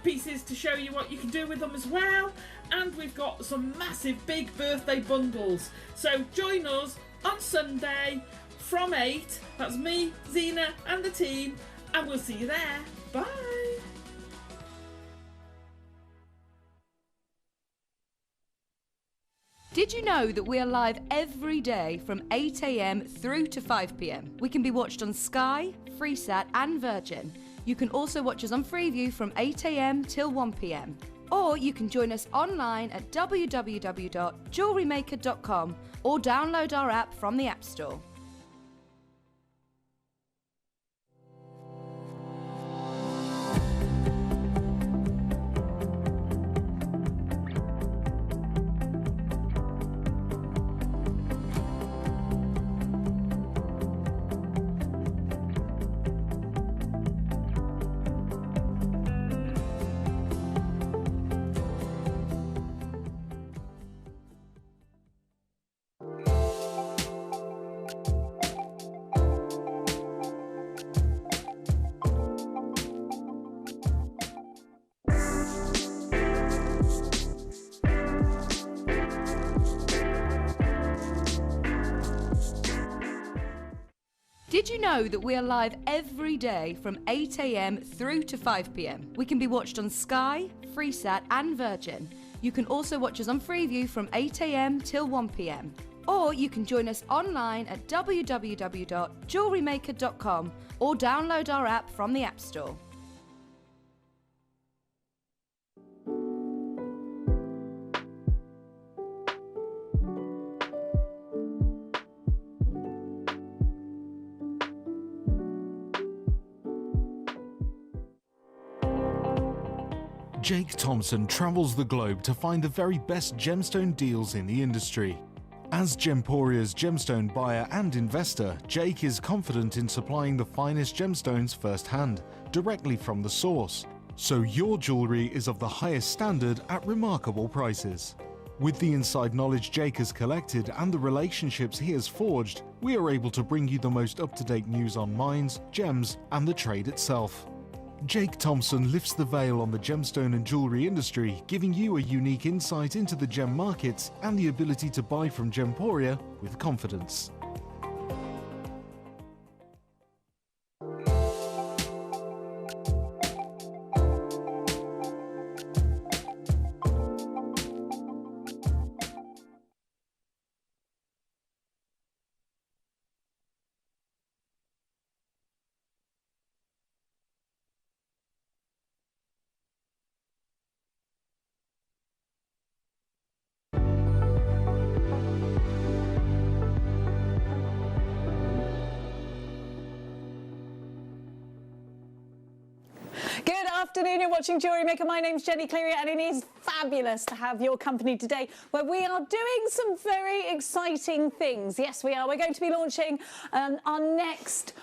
pieces to show you what you can do with them as well. And we've got some massive big birthday bundles. So join us on Sunday from 8. That's me, Zena, and the team, and we'll see you there. Bye. Did you know that we are live every day from 8 AM through to 5 PM? We can be watched on Sky, Freesat and Virgin. You can also watch us on Freeview from 8 AM till 1 PM. Or you can join us online at www.jewellerymaker.com or download our app from the App Store. Did you know that we are live every day from 8 AM through to 5 PM? We can be watched on Sky, Freesat and Virgin. You can also watch us on Freeview from 8 AM till 1 PM. Or you can join us online at www.jewellerymaker.com or download our app from the App Store. Jake Thompson travels the globe to find the very best gemstone deals in the industry. As Gemporia's gemstone buyer and investor, Jake is confident in supplying the finest gemstones firsthand, directly from the source. So your jewellery is of the highest standard at remarkable prices. With the inside knowledge Jake has collected and the relationships he has forged, we are able to bring you the most up-to-date news on mines, gems, and the trade itself. Jake Thompson lifts the veil on the gemstone and jewellery industry, giving you a unique insight into the gem markets and the ability to buy from Gemporia with confidence. afternoon. You're watching Jewellery Maker. My name's Jenny Cleary, and it is fabulous to have your company today, where we are doing some very exciting things. Yes, we are. We're going to be launching our next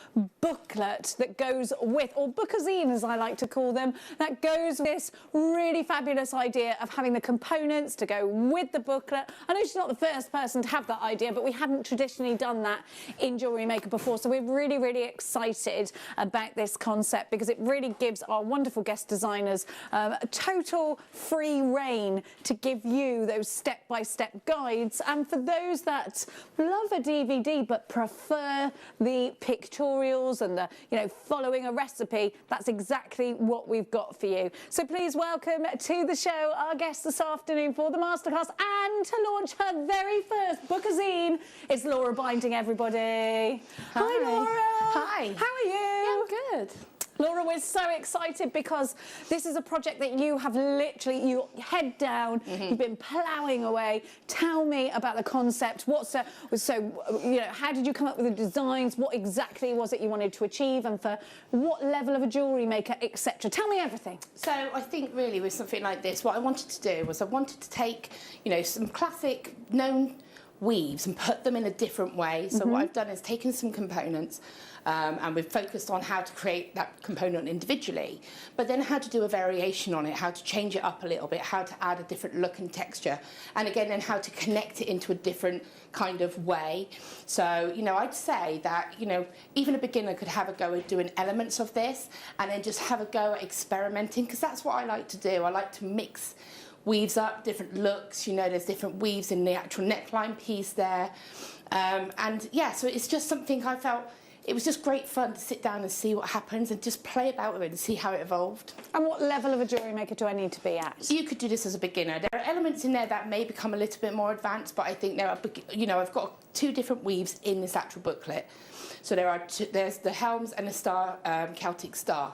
booklet that goes with, or bookazine as I like to call them, that goes with this really fabulous idea of having the components to go with the booklet. I know she's not the first person to have that idea, but we haven't traditionally done that in Jewellery Maker before, so we're really, really excited about this concept because it really gives our wonderful guest designers a total free rein to give you those step-by-step guides. And for those that love a DVD but prefer the pictorials and the, you know, following a recipe, that's exactly what we've got for you. So please welcome to the show our guest this afternoon for the masterclass and to launch her very first bookazine. It's Laura Binding, everybody. Hi, Laura. Hi. How are you? Yeah, I'm good. Laura, we're so excited because this is a project that you have literally, you head down, you've been ploughing away. Tell me about the concept. You know, how did you come up with the designs? What exactly was it you wanted to achieve, and for what level of a jewellery maker, etc.? Tell me everything. So I think really with something like this, what I wanted to do was I wanted to take, you know, some classic known weaves and put them in a different way. So what I've done is taken some components and we've focused on how to create that component individually, but then how to do a variation on it, how to change it up a little bit, how to add a different look and texture, and again then how to connect it into a different kind of way. So, you know, I'd say that, you know, even a beginner could have a go at doing elements of this and then just have a go at experimenting, because that's what I like to do. I like to mix weaves up, different looks, you know, there's different weaves in the actual neckline piece there. And yeah, so it's just something I felt, it was just great fun to sit down and see what happens and just play about with it and see how it evolved. And what level of a jewellery maker do I need to be at? You could do this as a beginner. There are elements in there that may become a little bit more advanced, but I think there are, you know, I've got 2 different weaves in this actual booklet. So there's the helms and the star, Celtic star.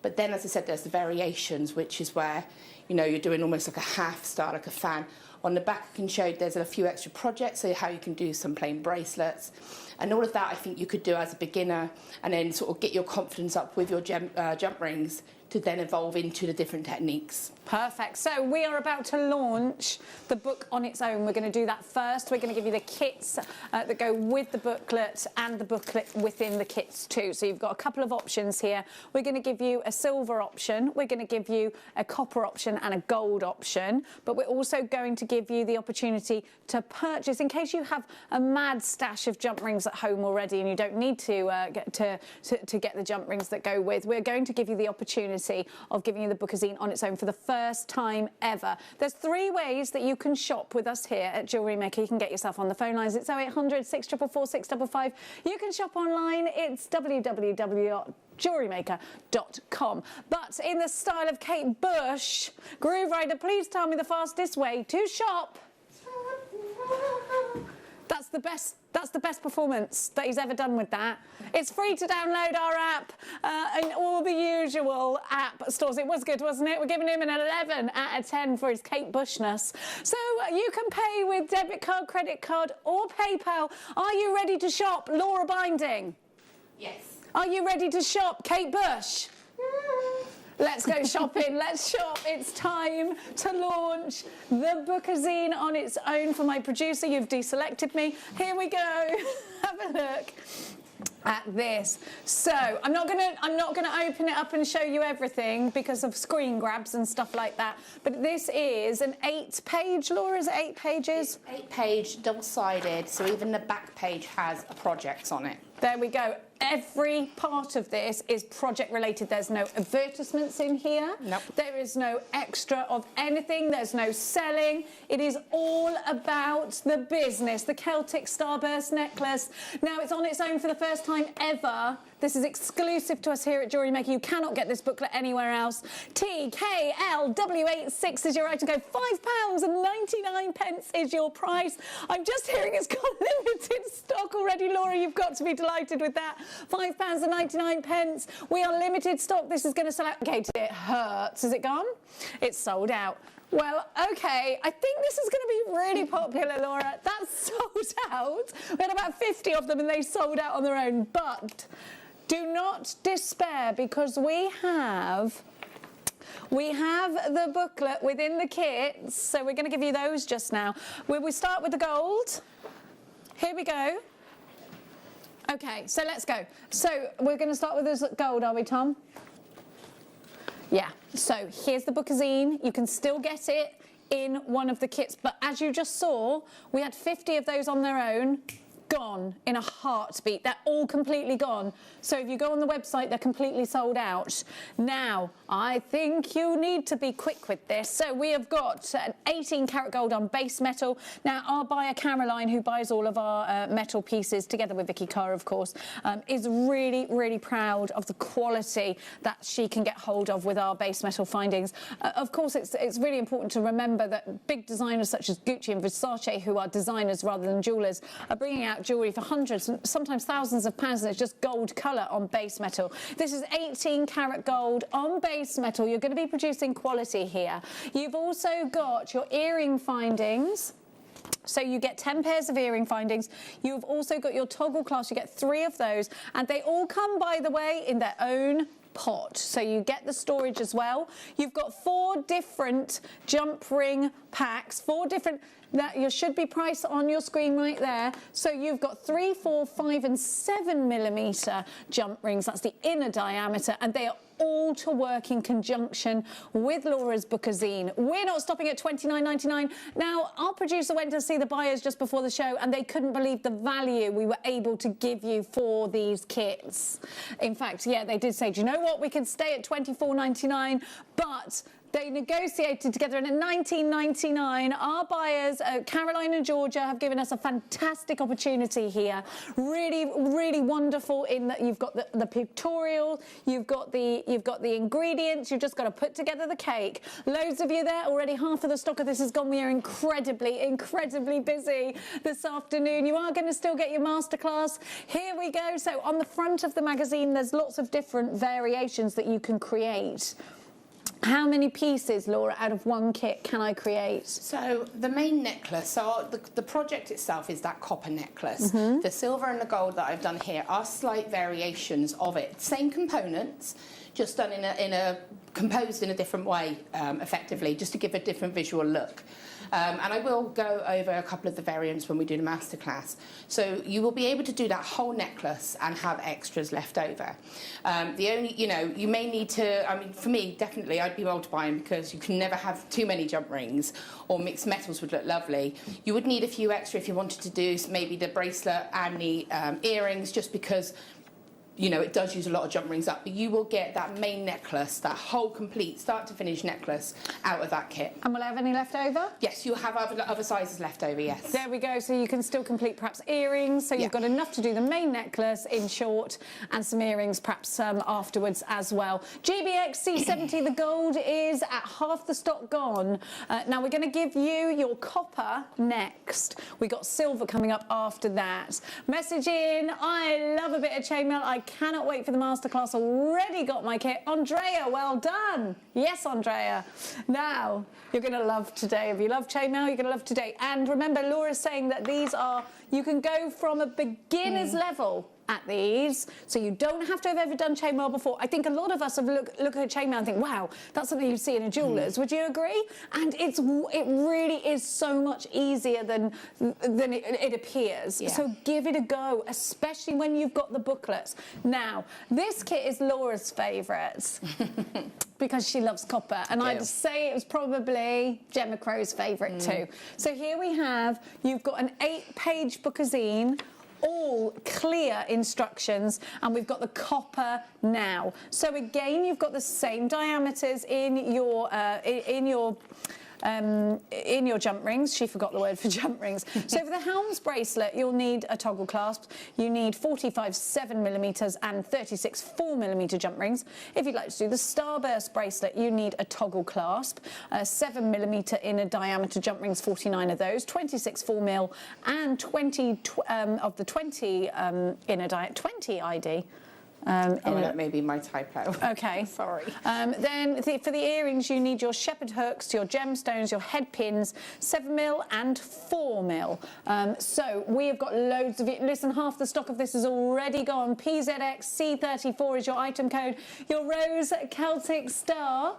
But then, as I said, there's the variations, which is where, you know, you're doing almost like a half star, like a fan. On the back, I can show you there's a few extra projects, so how you can do some plain bracelets. And all of that, I think you could do as a beginner, and then sort of get your confidence up with your jump rings to then evolve into the different techniques. Perfect. So we are about to launch the book on its own. We're going to do that first. We're going to give you the kits that go with the booklet and the booklet within the kits too. So you've got a couple of options here. We're going to give you a silver option. We're going to give you a copper option and a gold option. But we're also going to give you the opportunity to purchase, in case you have a mad stash of jump rings at home already and you don't need to get the jump rings that go with. We're going to give you the opportunity of giving you the bookazine on its own for the first time ever. There's 3 ways that you can shop with us here at Jewellery Maker. You can get yourself on the phone lines. It's 0800 644 655. You can shop online. It's www.jewellerymaker.com. But in the style of Kate Bush, Groove Rider, please tell me the fastest way to shop. That's the best performance that he's ever done with that. It's free to download our app in all the usual app stores. It was good, wasn't it? We're giving him an 11 out of 10 for his Kate Bushness. So you can pay with debit card, credit card or PayPal. Are you ready to shop, Laura Binding? Yes. Are you ready to shop, Kate Bush? Let's go shopping. Let's shop. It's time to launch the bookazine on its own. For my producer, you've deselected me. Here we go. Have a look at this. So I'm not gonna open it up and show you everything because of screen grabs and stuff like that. But this is an 8-page, Laura, is it 8 pages? It's 8-page, double-sided, so even the back page has a project on it. There we go. Every part of this is project related. There's no advertisements in here. Nope. There is no extra of anything. There's no selling. It is all about the business. The Celtic Starburst necklace. Now it's on its own for the first time ever. This is exclusive to us here at Jewellery Maker. You cannot get this booklet anywhere else. TKLW86 is your item code. £5.99 is your price. I'm just hearing it's got limited stock already. Laura, you've got to be delighted with that. £5.99. We are limited stock. This is going to sell out. Okay, it hurts. Is it gone? It's sold out. Well, okay, I think this is going to be really popular, Laura. That's sold out. We had about 50 of them and they sold out on their own. But do not despair, because we have We have the booklet within the kits, so we're going to give you those just now. We start with the gold. Here we go. Okay, so let's go. So we're going to start with this gold, are we, Tom? Yeah, so here's the bookazine. You can still get it in one of the kits, but as you just saw, we had 50 of those on their own. Gone in a heartbeat. They're all completely gone. So if you go on the website, they're completely sold out. Now, I think you need to be quick with this. So we have got an 18 karat gold on base metal. Now, our buyer, Caroline, who buys all of our metal pieces, together with Vicky Carr, of course, is really, really proud of the quality that she can get hold of with our base metal findings. Of course, it's really important to remember that big designers such as Gucci and Versace, who are designers rather than jewellers, are bringing out jewellery for hundreds, sometimes thousands of pounds, and it's just gold colour on base metal. This is 18 karat gold on base metal. You're going to be producing quality here. You've also got your earring findings. So you get 10 pairs of earring findings. You've also got your toggle clasp. You get 3 of those. And they all come, by the way, in their own pot, so you get the storage as well. You've got 4 different jump ring packs, 4 different, that you should be priced on your screen right there. So you've got 3, 4, 5 and 7 millimeter jump rings. That's the inner diameter, and they are all to work in conjunction with Laura's bookazine. We're not stopping at $29.99. Now, our producer went to see the buyers just before the show, and they couldn't believe the value we were able to give you for these kits. In fact, yeah, they did say, do you know what, we can stay at $24.99, but they negotiated together, and at $19.99, our buyers, Caroline and Georgia, have given us a fantastic opportunity here. Really, really wonderful in that you've got the pictorial, you've got the ingredients, you've just got to put together the cake. Loads of you there already. Half of the stock of this is gone. We are incredibly busy this afternoon. You are going to still get your masterclass. Here we go. So on the front of the magazine, there's lots of different variations that you can create. How many pieces, Laura, out of one kit can I create? So the main necklace, so the project itself is that copper necklace. The silver and the gold that I've done here are slight variations of it. Same components, just done composed in a different way, effectively, just to give a different visual look. And I will go over a couple of the variants when we do the masterclass. So you will be able to do that whole necklace and have extras left over. The only, you may need to, I mean, for me, definitely, I'd be multiplying because you can never have too many jump rings, or mixed metals would look lovely. You would need a few extra if you wanted to do maybe the bracelet and the earrings, just because it does use a lot of jump rings up, but you will get that main necklace, that whole complete start to finish necklace out of that kit. And will I have any left over? Yes, you'll have other sizes left over, yes. There we go, so you can still complete perhaps earrings, so you've got enough to do the main necklace in short, and some earrings perhaps afterwards as well. GBX-C70, the gold is at half the stock gone. Now we're going to give you your copper next. We got silver coming up after that. Message in, I love a bit of chainmail. I cannot wait for the masterclass. Already got my kit. Andrea, well done. Yes, Andrea. Now, you're going to love today. If you love chainmail, you're going to love today. And remember, Laura's saying that these are, you can go from a beginner's level at these, so you don't have to have ever done chainmail before. I think a lot of us have look at chainmail and think, wow, that's something you see in a jeweller's. Would you agree? And it really is so much easier than it appears. Yeah. So give it a go, especially when you've got the booklets. Now, this kit is Laura's favourite because she loves copper, and I'd say it was probably Gemma Crow's favourite too. So here we have, you've got an 8-page bookazine, all clear instructions, and we've got the copper now. So again, you've got the same diameters in your jump rings. She forgot the word for jump rings. So for the Helms bracelet, you'll need a toggle clasp. You need 45 7mm and 36 4mm jump rings. If you'd like to do the Starburst bracelet, you need a toggle clasp, 7mm inner diameter jump rings, 49 of those, 26 4mm and 20 of the 20 inner 20 ID. That may be my typo. Okay. Sorry. Then for the earrings, you need your shepherd hooks, your gemstones, your head pins, 7mm and 4mm. So we have got loads of it. Listen, half the stock of this is already gone. PZX C34 is your item code. Your Rose Celtic Star.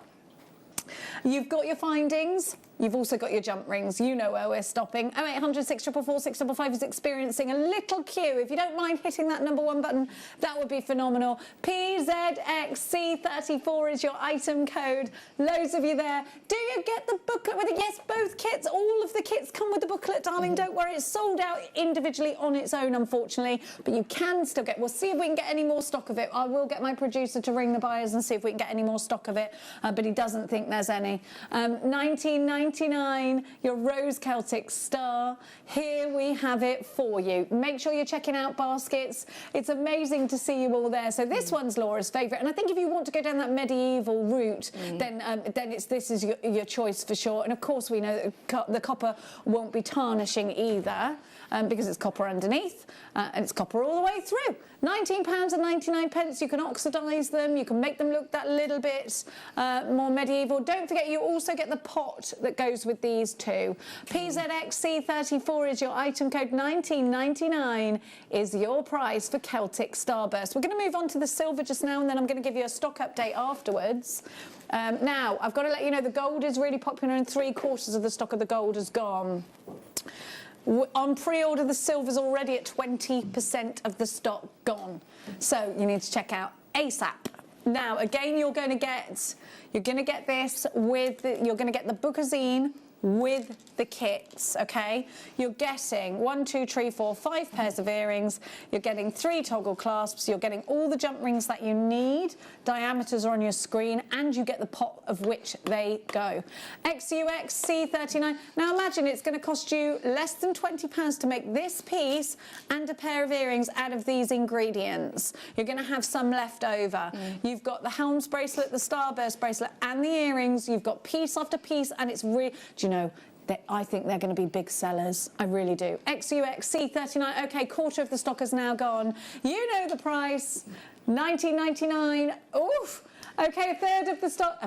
You've got your findings. You've also got your jump rings. You know where we're stopping. 0800 644 655 is experiencing a little queue. If you don't mind hitting that number 1 button, that would be phenomenal. PZXC34 is your item code. Loads of you there. Do you get the booklet with it? Yes, both kits. All of the kits come with the booklet, darling. Don't worry. It's sold out individually on its own, unfortunately. But you can still get... We'll see if we can get any more stock of it. I will get my producer to ring the buyers and see if we can get any more stock of it. But he doesn't think there's any. 1999, your Rose Celtic Star. Here we have it for you. Make sure you're checking out baskets. It's amazing to see you all there. So this one's Laura's favourite, and I think if you want to go down that medieval route, then this is your choice for sure. And of course we know that the copper won't be tarnishing either, because it's copper underneath, and it's copper all the way through. £19.99. You can oxidise them, you can make them look that little bit more medieval. Don't forget, you also get the pot that goes with these too. PZXC34 is your item code. £19.99 is your price for Celtic Starburst. We're going to move on to the silver just now, and then I'm going to give you a stock update afterwards. Now, I've got to let you know the gold is really popular, and 3/4 of the stock of the gold is gone. On pre-order, the silver's already at 20% of the stock gone. So you need to check out ASAP. Now, again, you're going to get this with, you're going to get the bookazine with the kits, okay? You're getting 1, 2, 3, 4, 5 pairs of earrings. You're getting 3 toggle clasps. You're getting all the jump rings that you need. Diameters are on your screen, and you get the pot of which they go. XUX C39. Now imagine it's going to cost you less than £20 to make this piece and a pair of earrings out of these ingredients. You're going to have some left over. You've got the Helms bracelet, the Starburst bracelet, and the earrings. You've got piece after piece, and it's really, do you know, I think they're going to be big sellers. I really do. XUX C39. Okay, 1/4 of the stock has now gone. You know the price. £19.99. Oof. Okay, a third of the stock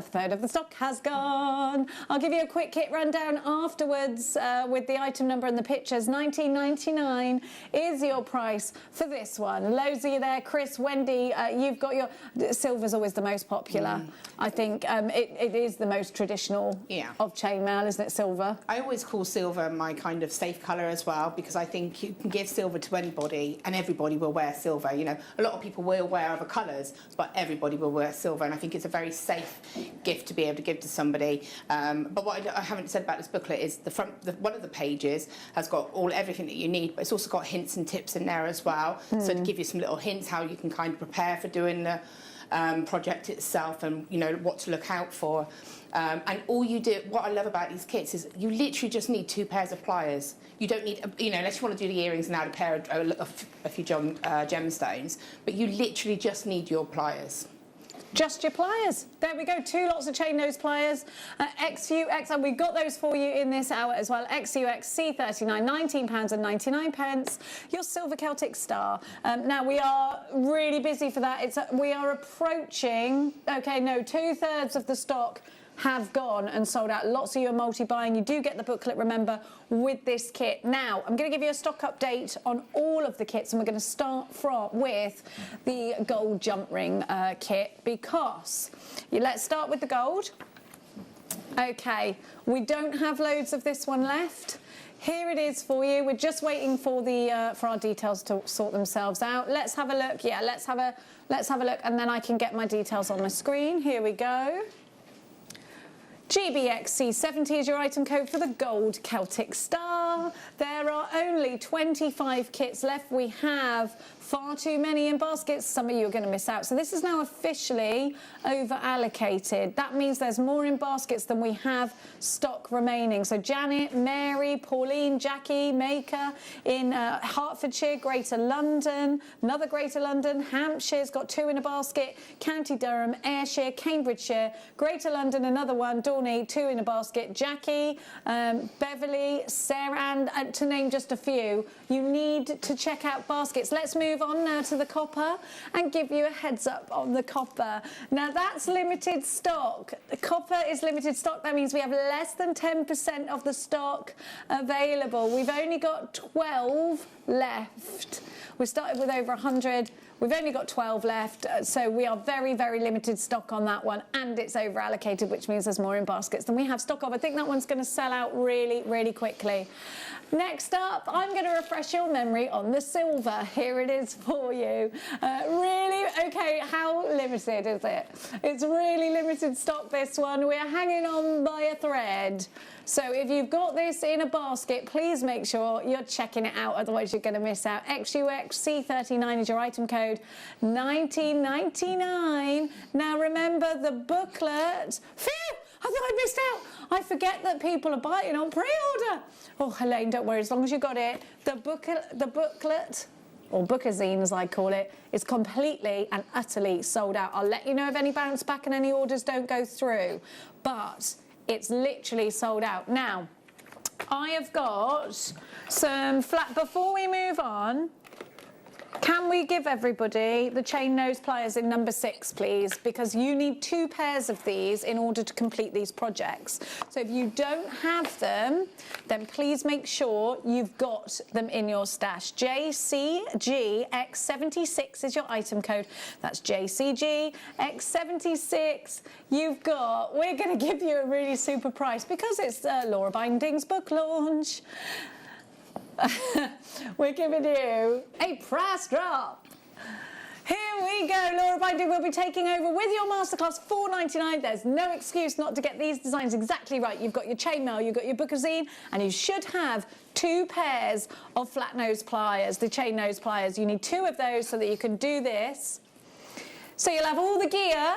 has gone. I'll give you a quick kit rundown afterwards with the item number and the pictures. £19.99 is your price for this one. Loads of you there. Chris, Wendy, you've got your... Silver's always the most popular. I think it is the most traditional of chainmail, isn't it, silver? I always call silver my kind of safe colour as well, because I think you can give silver to anybody and everybody will wear silver. You know, a lot of people will wear other colours, but everybody will wear silver, and I think it's a very safe gift to be able to give to somebody. But what I haven't said about this booklet is the front, one of the pages has got everything that you need, but it's also got hints and tips in there as well. So to give you some little hints how you can kind of prepare for doing the project itself, and you know what to look out for. And all you do, what I love about these kits is you literally just need 2 pairs of pliers. You don't need, you know, unless you want to do the earrings and add a few gemstones, but you literally just need your pliers. Just your pliers. There we go. 2 lots of chain nose pliers. XUX, and we got those for you in this hour as well. XUX C39, £19.99. Your Silver Celtic Star. Now, we are really busy for that. We are approaching, okay, no, 2/3 of the stock have gone and sold out. Lots of you are multi-buying. You do get the booklet, remember, with this kit. Now, I'm going to give you a stock update on all of the kits, and we're going to start with the gold jump ring kit, because let's start with the gold. Okay, we don't have loads of this one left. Here it is for you. We're just waiting for for our details to sort themselves out. Let's have a look. Yeah, let's have a look, and then I can get my details on the screen. Here we go. GBXC70 is your item code for the gold Celtic Star. There are only 25 kits left. We have far too many in baskets. Some of you are going to miss out. So this is now officially over allocated. That means there's more in baskets than we have stock remaining. So Janet, Mary, Pauline, Jackie, Maker in Hertfordshire, Greater London, another Greater London, Hampshire's got 2 in a basket, County Durham, Ayrshire, Cambridgeshire, Greater London, another one, Dorney, 2 in a basket, Jackie, Beverley, Sarah, and to name just a few. You need to check out baskets. Let's move on now to the copper and give you a heads up on the copper. Now that's limited stock. The copper is limited stock. That means we have less than 10% of the stock available. We've only got 12 left. We started with over 100. We've only got 12 left, so we are very, very limited stock on that one, and it's over allocated, which means there's more in baskets than we have stock of. I think that one's going to sell out really, really quickly. Next up, I'm going to refresh your memory on the silver. Here it is for you. Really? Okay, how limited is it? It's really limited stock, this one. We're hanging on by a thread. So if you've got this in a basket, please make sure you're checking it out, otherwise you're going to miss out. XUXC39 is your item code, 19.99. Now remember the booklet. Phew! I thought I missed out. I forget that people are buying on pre-order. Oh, Helene, don't worry, as long as you got it. The booklet, or bookazine as I call it, is completely and utterly sold out. I'll let you know if any bounce back and any orders don't go through. But it's literally sold out. Now, I have got some flat... Before we move on, can we give everybody the chain nose pliers in number 6, please? Because you need 2 pairs of these in order to complete these projects. So if you don't have them, then please make sure you've got them in your stash. JCGX76 is your item code. That's JCGX76. You've got... We're going to give you a really super price because it's Laura Binding's book launch. We're giving you a price drop. Here we go. Laura Binding will be taking over with your masterclass, $4.99. There's no excuse not to get these designs exactly right. You've got your chainmail, you've got your bookazine, and you should have 2 pairs of flat nose pliers, the chain nose pliers. You need 2 of those so that you can do this. So you'll have all the gear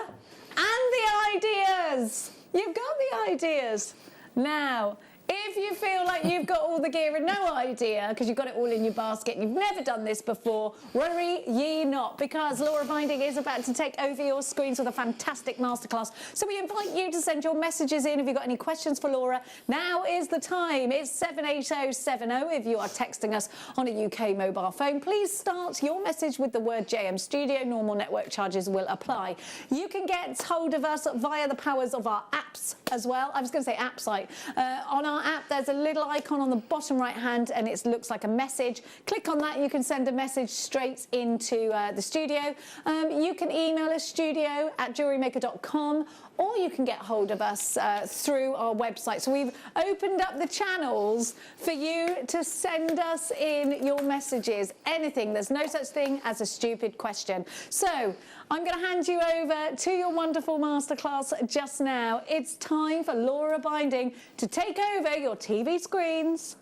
and the ideas. You've got the ideas. Now, if you feel like you've got all the gear and no idea, because you've got it all in your basket and you've never done this before, worry ye not, because Laura Binding is about to take over your screens with a fantastic masterclass. So we invite you to send your messages in if you've got any questions for Laura. Now is the time. It's 78070 if you are texting us on a UK mobile phone. Please start your message with the word JM Studio. Normal network charges will apply. You can get hold of us via the powers of our apps as well. I was going to say app site. On our app, there's a little icon on the bottom right hand and it looks like a message. Click on that, you can send a message straight into the studio. You can email us studio@jewellerymaker.com, or you can get hold of us through our website. So we've opened up the channels for you to send us in your messages. Anything. There's no such thing as a stupid question. So I'm going to hand you over to your wonderful masterclass just now. It's time for Laura Binding to take over your TV screens.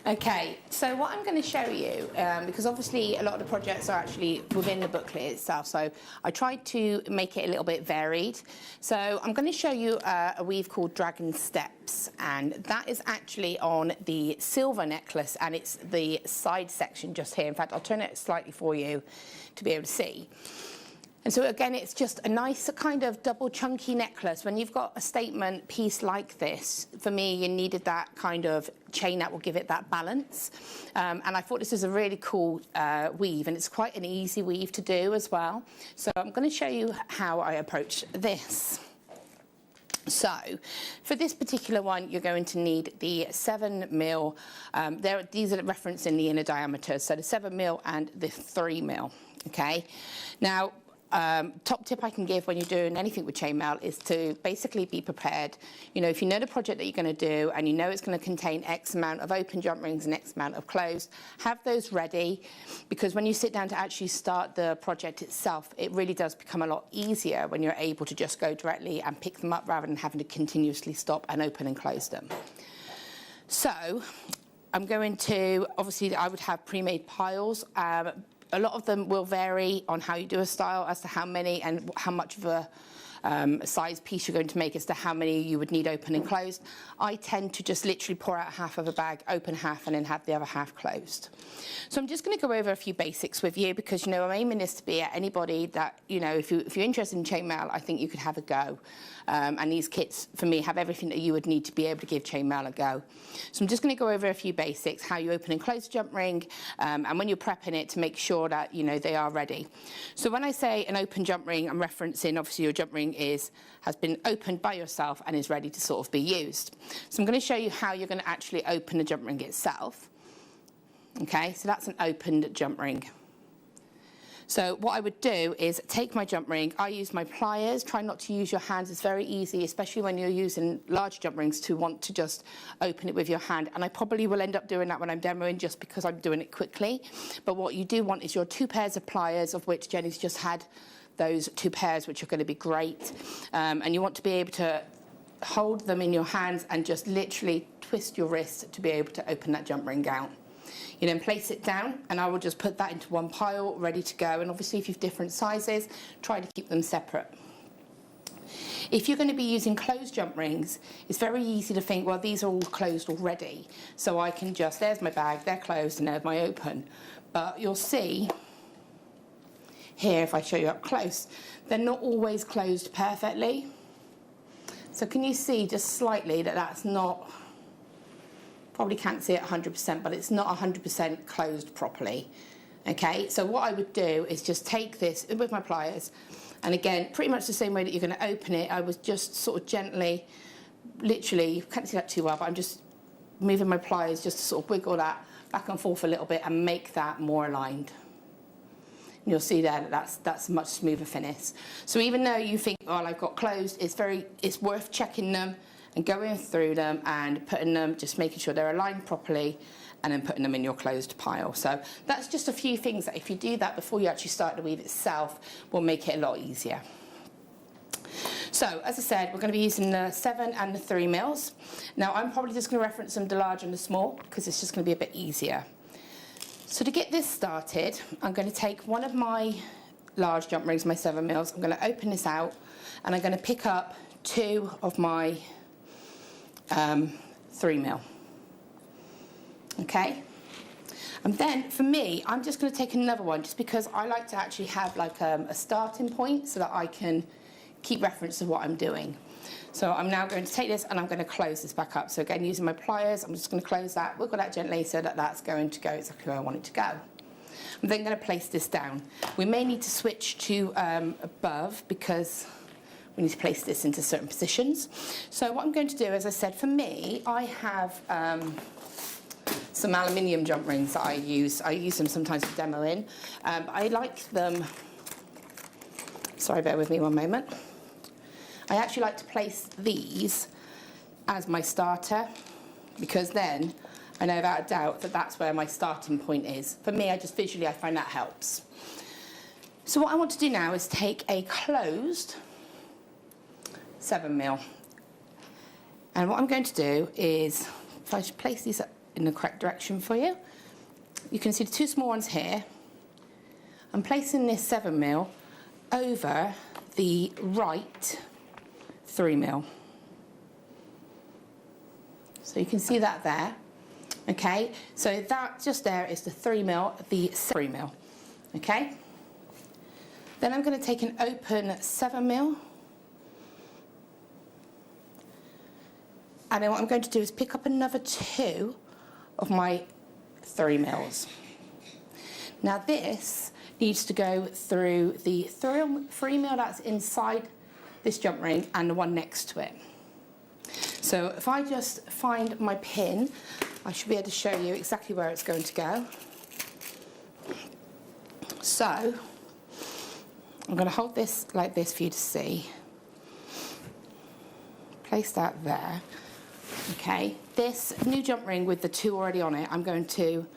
Okay, so what I'm going to show you, because obviously a lot of the projects are actually within the booklet itself, so I tried to make it a little bit varied. So I'm going to show you a weave called Dragon Steps, and that is actually on the silver necklace, and it's the side section just here. In fact, I'll turn it slightly for you to be able to see. And so again, it's just a nice kind of double chunky necklace. When you've got a statement piece like this, for me, you needed that kind of chain that will give it that balance. And I thought this was a really cool weave, and it's quite an easy weave to do as well. So I'm going to show you how I approach this. So, for this particular one, you're going to need the 7mm. These are referenced in the inner diameters, so the 7mm and the 3mm. Okay. Now, top tip I can give when you're doing anything with chainmail is to basically be prepared. You know, if you know the project that you're going to do and you know it's going to contain X amount of open jump rings and X amount of closed, have those ready, because when you sit down to actually start the project itself, it really does become a lot easier when you're able to just go directly and pick them up rather than having to continuously stop and open and close them. So I'm going to, obviously I would have pre-made piles. A lot of them will vary on how you do a style as to how many and how much of a size piece you're going to make as to how many you would need open and closed. I tend to just literally pour out half of a bag, open half, and then have the other half closed. So I'm just going to go over a few basics with you because, you know, I'm aiming this to be at anybody that, you know, if you're interested in chainmail, I think you could have a go. And these kits, for me, have everything that you would need to be able to give chainmail a go. So I'm just going to go over a few basics, how you open and close a jump ring, and when you're prepping it to make sure that, you know, they are ready. So when I say an open jump ring, I'm referencing, obviously, your jump ring has been opened by yourself and is ready to sort of be used. So I'm going to show you how you're going to actually open the jump ring itself. Okay, so that's an opened jump ring. So what I would do is take my jump ring, I use my pliers, try not to use your hands, it's very easy, especially when you're using large jump rings, to want to just open it with your hand. And I probably will end up doing that when I'm demoing just because I'm doing it quickly. But what you do want is your 2 pairs of pliers, of which Jenny's just had those 2 pairs, which are going to be great. And you want to be able to hold them in your hands and just literally twist your wrist to be able to open that jump ring out. You then place it down, and I will just put that into one pile, ready to go. And obviously, if you've different sizes, try to keep them separate. If you're going to be using closed jump rings, it's very easy to think, well, these are all closed already, so I can just, there's my bag, they're closed, and there's my open. But you'll see here, if I show you up close, they're not always closed perfectly. So can you see just slightly that that's not, probably can't see it 100%, but it's not 100% closed properly. Okay, so what I would do is just take this with my pliers, and again, pretty much the same way that you're going to open it, I was just sort of gently, literally, you can't see that too well, but I'm just moving my pliers just to sort of wiggle that back and forth a little bit and make that more aligned. And you'll see there that that's a much smoother finish. So even though you think, oh, I've got closed, it's worth checking them and going through them and putting them, just making sure they're aligned properly, and then putting them in your closed pile. So that's just a few things that if you do that before you actually start the weave itself, will make it a lot easier. So as I said, we're going to be using the 7 and the 3 mils. Now I'm probably just going to reference them, the large and the small, because it's just going to be a bit easier. So to get this started, I'm going to take one of my large jump rings, my 7 mils, I'm going to open this out, and I'm going to pick up 2 of my 3 mil. Okay, and then for me, I'm just going to take another one, just because I like to actually have like a starting point so that I can keep reference of what I'm doing. So I'm now going to take this and I'm going to close this back up. So again, using my pliers, I'm just going to close that, wiggle that gently so that that's going to go exactly where I want it to go. I'm then going to place this down. We may need to switch to above, because we need to place this into certain positions. So what I'm going to do, as I said, for me, I have some aluminium jump rings that I use. I use them sometimes for demoing. I like them, sorry, bear with me one moment. I actually like to place these as my starter, because then I know without a doubt that that's where my starting point is. For me, I find that helps. So what I want to do now is take a closed 7 mil. And what I'm going to do is, if I place these in the correct direction for you, you can see the 2 small ones here. I'm placing this 7 mil over the right 3 mil. So you can see that there. Okay, so that just there is the 3 mil, the 3 mil. Okay. Then I'm going to take an open 7 mil. And then what I'm going to do is pick up another 2 of my 3 mils. Now this needs to go through the 3 mil that's inside this jump ring and the one next to it. So if I just find my pin, I should be able to show you exactly where it's going to go. So I'm going to hold this like this for you to see. Place that there. Okay, this new jump ring with the 2 already on it, I'm going to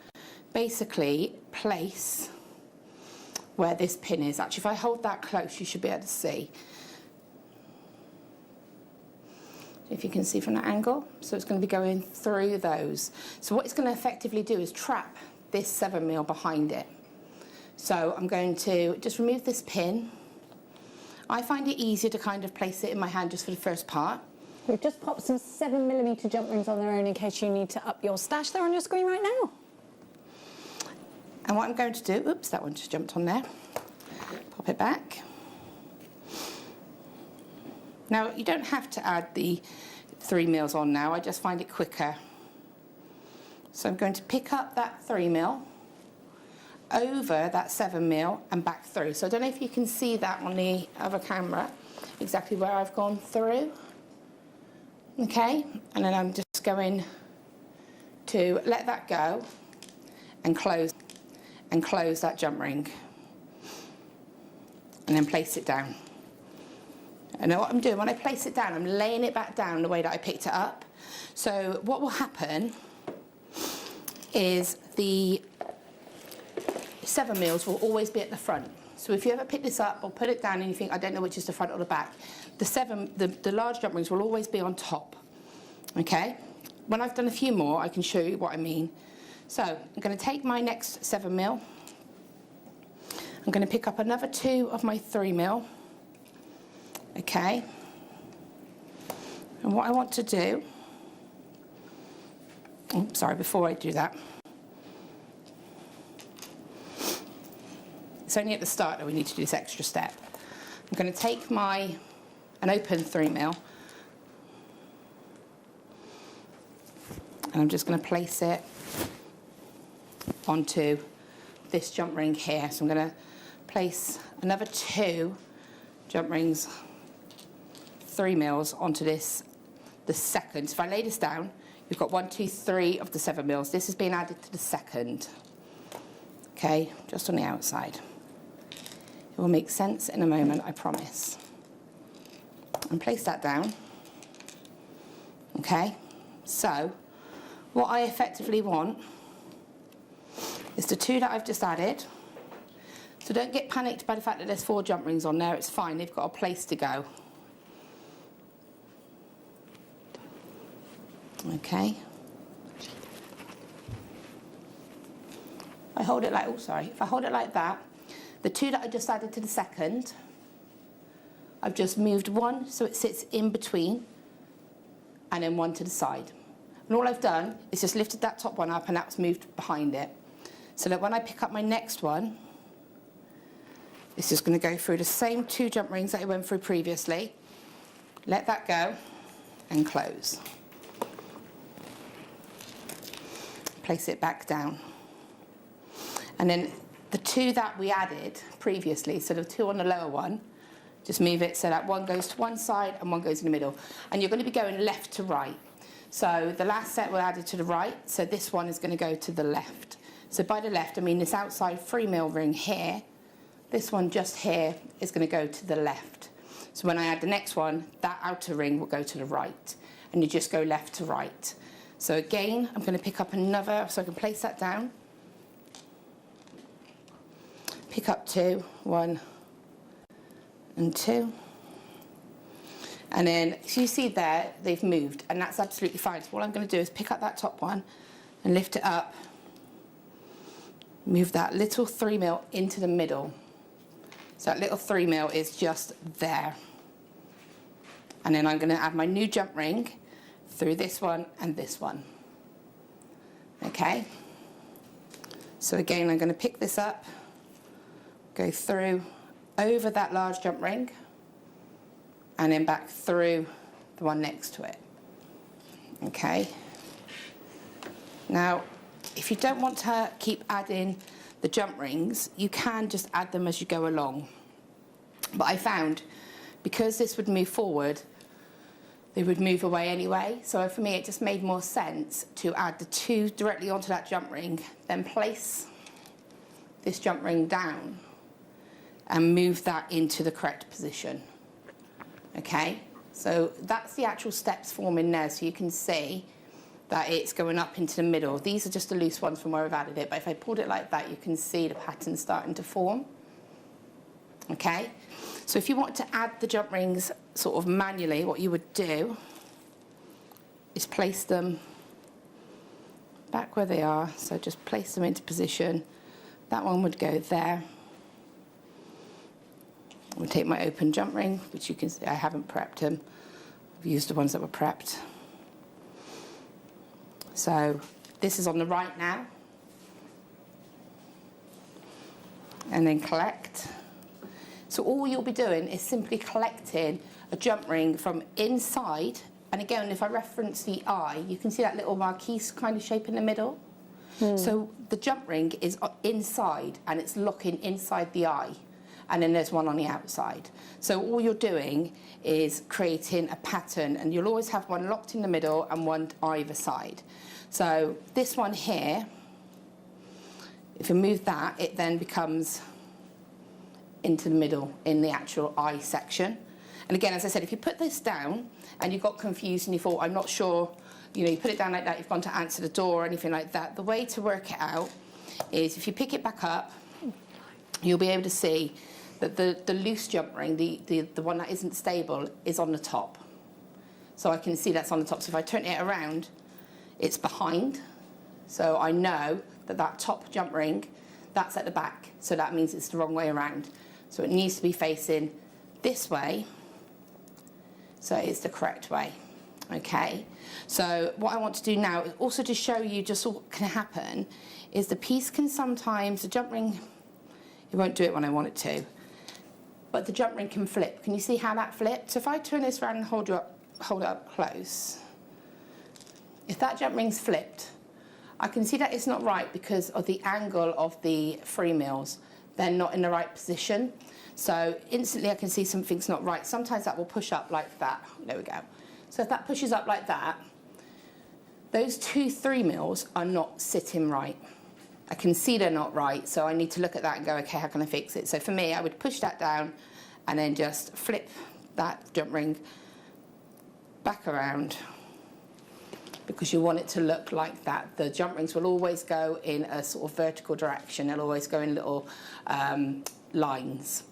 basically place where this pin is. Actually, if I hold that close, you should be able to see. If you can see from that angle, so it's going to be going through those. So what it's going to effectively do is trap this 7 mil behind it. So I'm going to just remove this pin. I find it easier to kind of place it in my hand just for the first part. We've just popped some 7mm jump rings on their own in case you need to up your stash. They're on your screen right now. And what I'm going to do, oops, that one just jumped on there. Pop it back. Now, you don't have to add the 3 mils on now, I just find it quicker. So I'm going to pick up that 3 mil over that 7 mil and back through. So I don't know if you can see that on the other camera, exactly where I've gone through. Okay, and then I'm just going to let that go and close that jump ring. And then place it down. And then what I'm doing, when I place it down, I'm laying it back down the way that I picked it up. So what will happen is the 7 mils will always be at the front. So if you ever pick this up or put it down and you think, I don't know which is the front or the back, the large jump rings will always be on top. Okay? When I've done a few more, I can show you what I mean. So I'm going to take my next 7 mil. I'm going to pick up another 2 of my 3 mil. Okay? And what I want to do, oh, sorry, before I do that, it's only at the start that we need to do this extra step. I'm going to take an open 3 mil, and I'm just going to place it onto this jump ring here. So I'm going to place another 2 jump rings, 3 mils onto this, the second. So if I lay this down, you've got 1, 2, 3 of the 7 mils. This is being added to the second. Okay, just on the outside. It will make sense in a moment, I promise. And place that down. Okay, so what I effectively want is the 2 that I've just added. So don't get panicked by the fact that there's 4 jump rings on there. It's fine, they've got a place to go. Okay. I hold it like, oh sorry, if I hold it like that, the 2 that I just added to the second, I've just moved 1 so it sits in between, and then 1 to the side. And all I've done is just lifted that top one up and that's moved behind it. So that when I pick up my next one, it's just going to go through the same 2 jump rings that I went through previously. Let that go and close. Place it back down. And then the 2 that we added previously, so the 2 on the lower one, just move it so that 1 goes to one side and 1 goes in the middle. And you're going to be going left to right. So the last set we added to the right, so this one is going to go to the left. So by the left, I mean this outside 3 mil ring here, this one just here is going to go to the left. So when I add the next one, that outer ring will go to the right. And you just go left to right. So again, I'm going to pick up another, so I can place that down. Pick up 2, 1 and 2. And then, so you see there, they've moved, and that's absolutely fine. So all I'm going to do is pick up that top one and lift it up. Move that little 3 mil into the middle. So that little 3 mil is just there. And then I'm going to add my new jump ring through this one and this one. Okay? So again, I'm going to pick this up, go through over that large jump ring, and then back through the one next to it. Okay? Now, if you don't want to keep adding the jump rings, you can just add them as you go along. But I found, because this would move forward, they would move away anyway. So for me, it just made more sense to add the 2 directly onto that jump ring, then place this jump ring down and move that into the correct position. Okay, so that's the actual steps forming there, so you can see that it's going up into the middle. These are just the loose ones from where I've added it, but if I pulled it like that, you can see the pattern starting to form. Okay, so if you want to add the jump rings sort of manually, what you would do is place them back where they are, so just place them into position. That one would go there. I'm going to take my open jump ring, which you can see I haven't prepped them. I've used the ones that were prepped. So this is on the right now. And then collect. So all you'll be doing is simply collecting a jump ring from inside. And again, if I reference the eye, you can see that little marquee kind of shape in the middle. So the jump ring is inside and it's looking inside the eye. And then there's one on the outside. So all you're doing is creating a pattern, and you'll always have one locked in the middle and one either side. So this one here, If you move that, it then becomes into the middle in the actual eye section. And again, as I said, if you put this down and you got confused and you thought, I'm not sure, you put it down like that, you've gone to answer the door or anything like that, the way to work it out is if you pick it back up, you'll be able to see that the loose jump ring, the one that isn't stable, is on the top. So I can see that's on the top. So if I turn it around, it's behind. So I know that that top jump ring, that's at the back. So that means it's the wrong way around. So it needs to be facing this way. So it's the correct way. Okay. So what I want to do now is also to show you just what can happen is the piece can sometimes, the jump ring, it won't do it when I want it to, but the jump ring can flip. Can you see how that flipped? So if I turn this around and hold it up close, if that jump ring's flipped, I can see that it's not right because of the angle of the 3 mils. They're not in the right position. So instantly I can see something's not right. Sometimes that will push up like that. There we go. So if that pushes up like that, those 2 3 mils are not sitting right. I can see they're not right, so I need to look at that and go, okay, how can I fix it? So for me, I would push that down and then just flip that jump ring back around, because you want it to look like that. The jump rings will always go in a sort of vertical direction. They'll always go in little lines,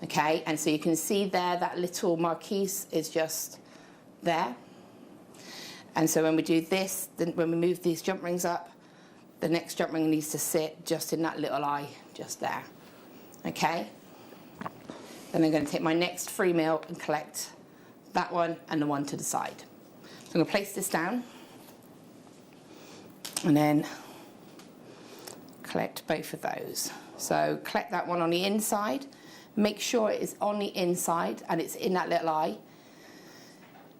okay? And so you can see there that little marquise is just there. And so when we do this, then when we move these jump rings up, the next jump ring needs to sit just in that little eye, just there, okay? Then I'm going to take my next 3 mil and collect that one and the one to the side. So I'm going to place this down and then collect both of those. So collect that one on the inside, make sure it is on the inside and it's in that little eye.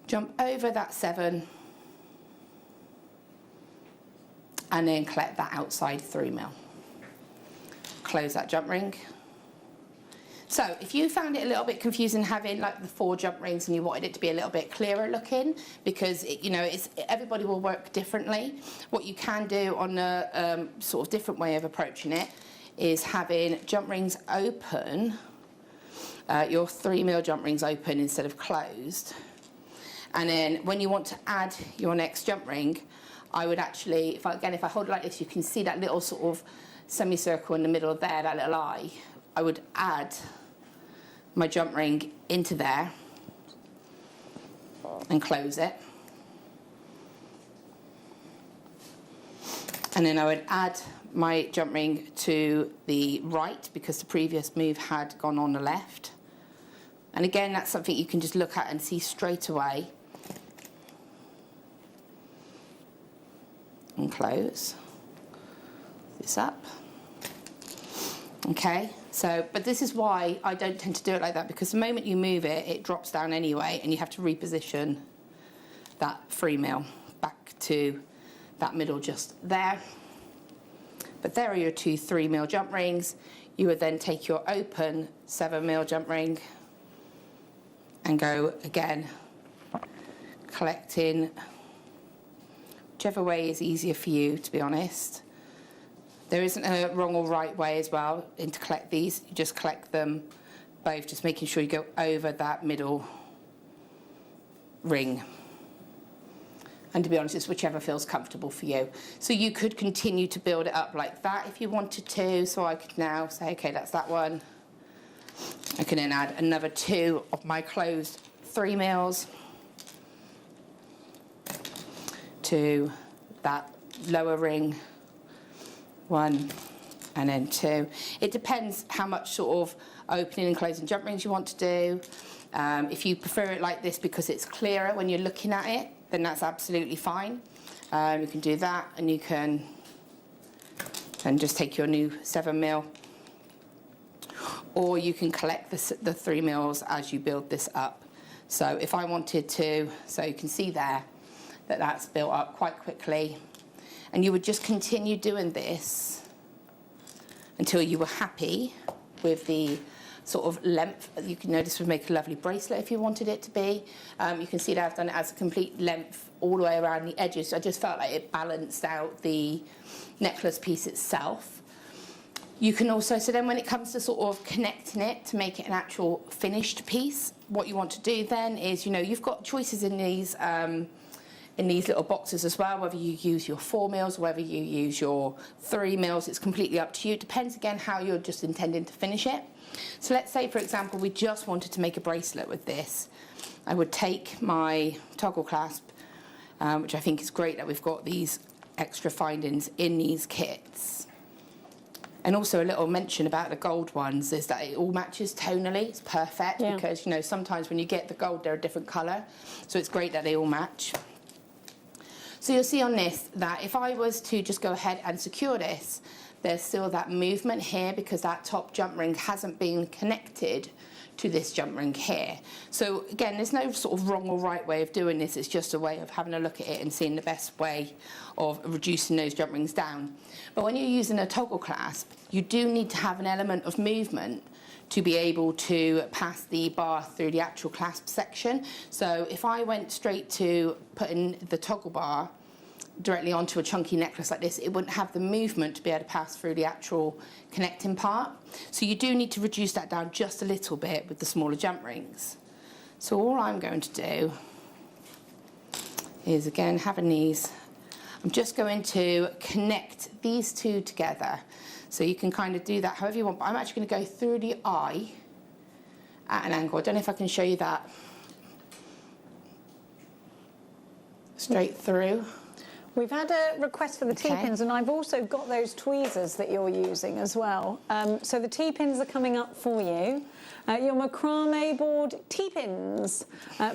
Jump over that 7 and then collect that outside 3 mil. Close that jump ring. So if you found it a little bit confusing having like the 4 jump rings and you wanted it to be a little bit clearer looking, because everybody will work differently, what you can do on a sort of different way of approaching it is having jump rings open, your 3 mil jump rings open instead of closed. And then when you want to add your next jump ring, I would actually, if I hold it like this, you can see that little sort of semicircle in the middle there, that little eye. I would add my jump ring into there and close it. And then I would add my jump ring to the right because the previous move had gone on the left. And again, that's something you can just look at and see straight away. And close this up. Okay, so, but this is why I don't tend to do it like that, because the moment you move it, it drops down anyway, and you have to reposition that 3 mil back to that middle just there. But there are your 2 3 mil jump rings. You would then take your open 7 mil jump ring and go again, collecting whichever way is easier for you, to be honest. There isn't a wrong or right way as well to collect these. You just collect them both, just making sure you go over that middle ring. And to be honest, it's whichever feels comfortable for you. So you could continue to build it up like that if you wanted to. So I could now say, okay, that's that one. I can then add another 2 of my closed 3 mils to that lower ring, 1 and then 2. It depends how much sort of opening and closing jump rings you want to do. If you prefer it like this because it's clearer when you're looking at it, then that's absolutely fine. You can do that, and you can then just take your new 7 mil, or you can collect the 3 mils as you build this up. So if I wanted to, so you can see there that that's built up quite quickly, and you would just continue doing this until you were happy with the sort of length. You can notice would make a lovely bracelet if you wanted it to be. You can see that I've done it as a complete length all the way around the edges. So I just felt like it balanced out the necklace piece itself. You can also, so then when it comes to sort of connecting it to make it an actual finished piece, what you want to do then is, you know, you've got choices in these little boxes as well, whether you use your 4 mils, whether you use your 3 mils, it's completely up to you. It depends again how you're just intending to finish it. So let's say, for example, we just wanted to make a bracelet with this. I would take my toggle clasp, which I think is great that we've got these extra findings in these kits. And also a little mention about the gold ones is that it all matches tonally. It's perfect because, you know, sometimes when you get the gold, they're a different colour. So it's great that they all match. So you'll see on this that if I was to just go ahead and secure this, there's still that movement here because that top jump ring hasn't been connected to this jump ring here. So again, there's no sort of wrong or right way of doing this. It's just a way of having a look at it and seeing the best way of reducing those jump rings down. But when you're using a toggle clasp, you do need to have an element of movement to be able to pass the bar through the actual clasp section. So if I went straight to putting the toggle bar directly onto a chunky necklace like this, it wouldn't have the movement to be able to pass through the actual connecting part. So you do need to reduce that down just a little bit with the smaller jump rings. So all I'm going to do is, again, having these, I'm just going to connect these two together. So you can kind of do that however you want, but I'm actually going to go through the eye at an angle. I don't know if I can show you that. Straight through. We've had a request for the T-pins, and I've also got those tweezers that you're using as well. So the T-pins are coming up for you. Your macrame board T-pins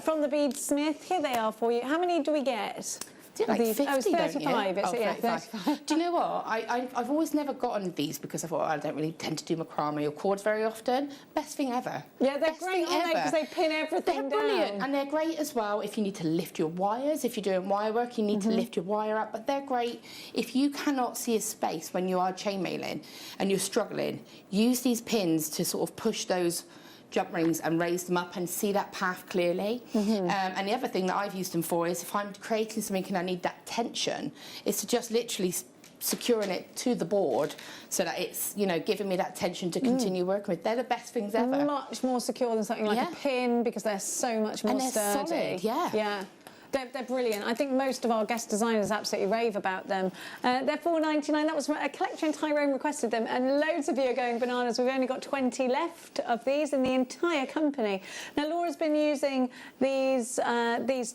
from the Beadsmith. Here they are for you. How many do we get? Like 50, oh, it's 35. Don't you? Yeah, 35. Do you know what? I've always never gotten these because I thought I don't really tend to do macrame or cords very often. Best thing ever. Yeah, they're great, aren't they? Because they pin everything down. They're brilliant, and they're great as well if you need to lift your wires. If you're doing wire work, you need to lift your wire up. But they're great if you cannot see a space when you are chainmailing and you're struggling. Use these pins to sort of push those jump rings and raise them up and see that path clearly. And the other thing that I've used them for is if I'm creating something and I need that tension, is to just literally securing it to the board so that it's, you know, giving me that tension to continue working with. They're the best things ever. Much more secure than something like a pin because they're so much more sturdy. Solid, yeah. They're brilliant. I think most of our guest designers absolutely rave about them. They're $4.99. That was a collection. Tyrone requested them, and loads of you are going bananas. We've only got 20 left of these in the entire company. Now, Laura's been using these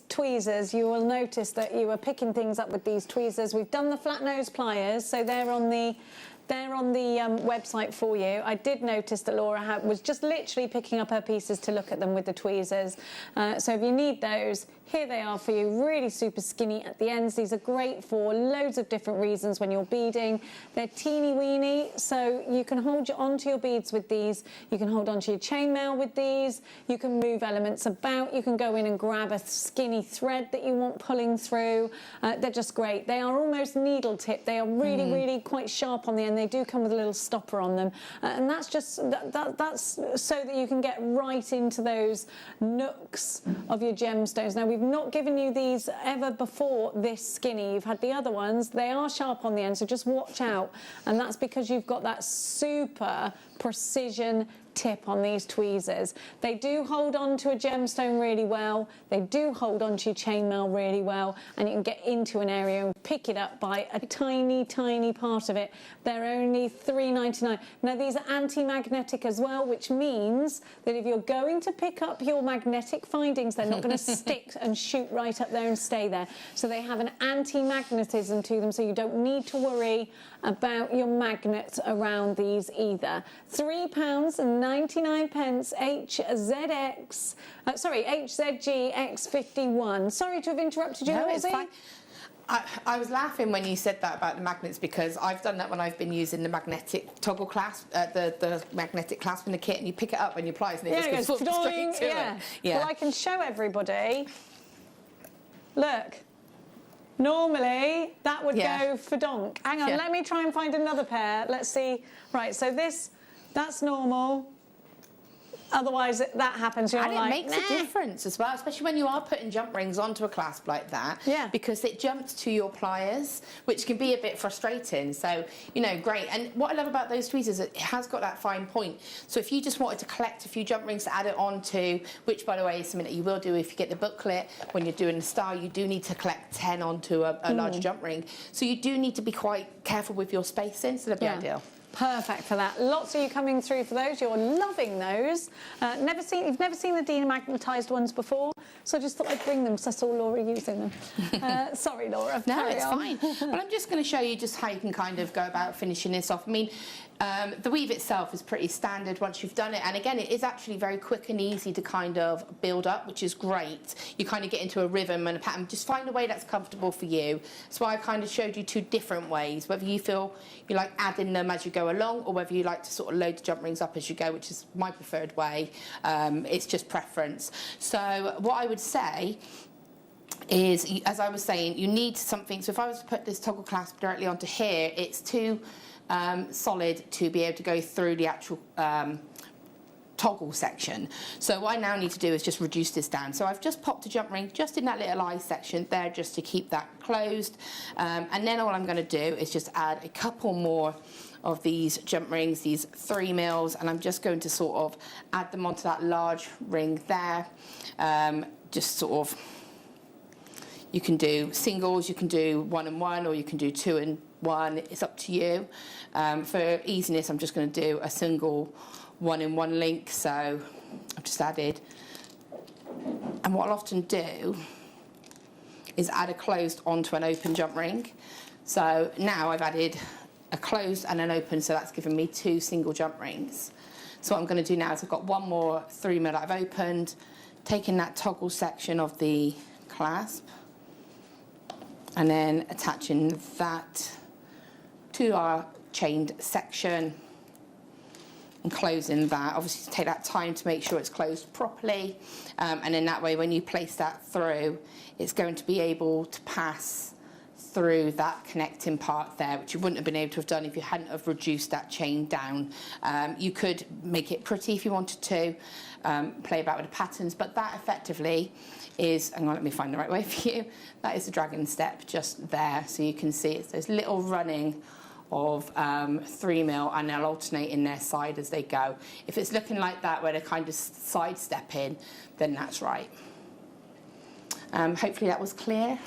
tweezers. You will notice that you are picking things up with these tweezers. We've done the flat nose pliers, so they're on the website for you. I did notice that Laura was just literally picking up her pieces to look at them with the tweezers. So if you need those, here they are for you, really super skinny at the ends. These are great for loads of different reasons when you're beading. They're teeny weeny, so you can hold onto your beads with these. You can hold onto your chainmail with these. You can move elements about. You can go in and grab a skinny thread that you want pulling through. They're just great. They are almost needle tip. They are really, really quite sharp on the end. They do come with a little stopper on them. And that's just, that's so that you can get right into those nooks of your gemstones. Now, we've not given you these ever before this skinny. You've had the other ones. They are sharp on the end, so just watch out. And that's because you've got that super precision tip on these tweezers. They do hold on to a gemstone really well. They do hold on to your chainmail really well, and you can get into an area and pick it up by a tiny, tiny part of it. They're only $3.99. Now, these are anti-magnetic as well, which means that if you're going to pick up your magnetic findings, they're not going to stick and shoot right up there and stay there. So they have an anti-magnetism to them, so you don't need to worry about your magnets around these either. £3.99 HZX, HZG X51. Sorry to have interrupted you. No, it's fine. I was laughing when you said that about the magnets because I've done that when I've been using the magnetic toggle clasp, the magnetic clasp in the kit, and you pick it up and you apply it, and it just goes straight to it. Yeah. Well, I can show everybody. Look. Normally, that would go for donk. Hang on, let me try and find another pair. Let's see. Right, so that's normal. Otherwise, that happens. You're and like, it makes a difference as well, especially when you are putting jump rings onto a clasp like that. Yeah. Because it jumps to your pliers, which can be a bit frustrating. So, you know, great. And what I love about those tweezers is it has got that fine point. So if you just wanted to collect a few jump rings to add it onto, which by the way is something that you will do if you get the booklet, when you're doing the style, you do need to collect 10 onto a larger jump ring. So you do need to be quite careful with your spacing, so that'd be ideal. Perfect for that. Lots of you coming through for those. You're loving those. You've never seen the demagnetized ones before, so I just thought I'd bring them because I saw Laura using them. Sorry, Laura. No, it's fine. Well, I'm just going to show you just how you can kind of go about finishing this off. I mean, the weave itself is pretty standard once you've done it, and again, it is actually very quick and easy to kind of build up, which is great. You kind of get into a rhythm and a pattern. Just find a way that's comfortable for you. That's why I kind of showed you 2 different ways, whether you feel you like adding them as you go along, or whether you like to sort of load the jump rings up as you go, which is my preferred way. It's just preference. So what I would say is, as I was saying, you need something. So if I was to put this toggle clasp directly onto here, it's too solid to be able to go through the actual toggle section. So what I now need to do is just reduce this down. So I've just popped a jump ring just in that little eye section there, just to keep that closed. And then all I'm going to do is just add a couple more of these jump rings, these 3 mils, and I'm just going to sort of add them onto that large ring there. Just sort of, you can do singles, you can do 1 and 1, or you can do 2 and 1. It's up to you. For easiness, I'm just going to do a single 1 in 1 link. So I've just added, and what I'll often do is add a closed onto an open jump ring. So now I've added a closed and an open, so that's given me 2 single jump rings. So what I'm going to do now is I've got 1 more 3 mil that I've opened, taking that toggle section of the clasp, and then attaching that to our chained section and closing that. Obviously take that time to make sure it's closed properly, and then that way when you place that through, it's going to be able to pass through that connecting part there, which you wouldn't have been able to have done if you hadn't have reduced that chain down. You could make it pretty if you wanted to, play about with the patterns, but that effectively is, hang on, let me find the right way for you. That is the dragon step just there, so you can see it's those little running of 3 mil, and they'll alternate in their side as they go. If it's looking like that where they're kind of sidestepping, then that's right. Hopefully that was clear.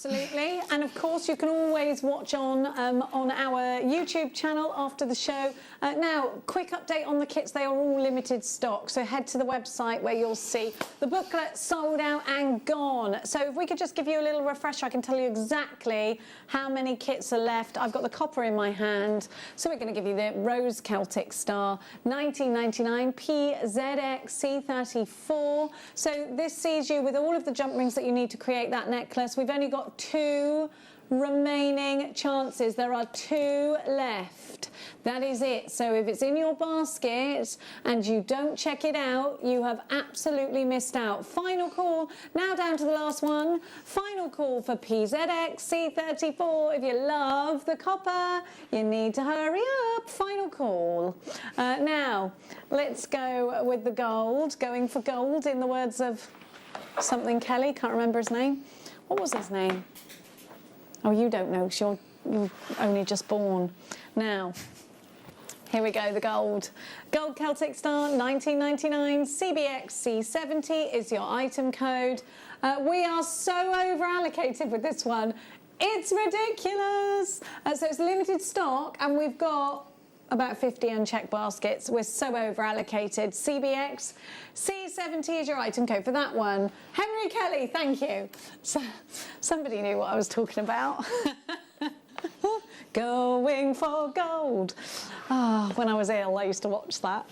Absolutely, and of course you can always watch on our YouTube channel after the show. Now, quick update on the kits, they are all limited stock, so head to the website where you'll see the booklet sold out and gone. So if we could just give you a little refresher, I can tell you exactly how many kits are left. I've got the copper in my hand, so we're going to give you the Rose Celtic Star 1999 PZX C34. So this sees you with all of the jump rings that you need to create that necklace. We've only got 2 remaining chances. There are 2 left. That is it. So if it's in your basket and you don't check it out, you have absolutely missed out. Final call, now down to the last one. Final call for PZX C34. If you love the copper, you need to hurry up. Final call. Now, let's go with the gold. Going for gold in the words of something Kelly, can't remember his name. What was his name? Oh, you don't know, because you're only just born. Now, here we go, the gold. Gold Celtic Star 1999 CBX C70 is your item code. We are so over-allocated with this one. It's ridiculous. So it's limited stock, and we've got about 50 unchecked baskets. We're so over-allocated. CBX C70 is your item code for that one. Henry Kelly, thank you. So, somebody knew what I was talking about. Going for gold. Oh, when I was ill, I used to watch that.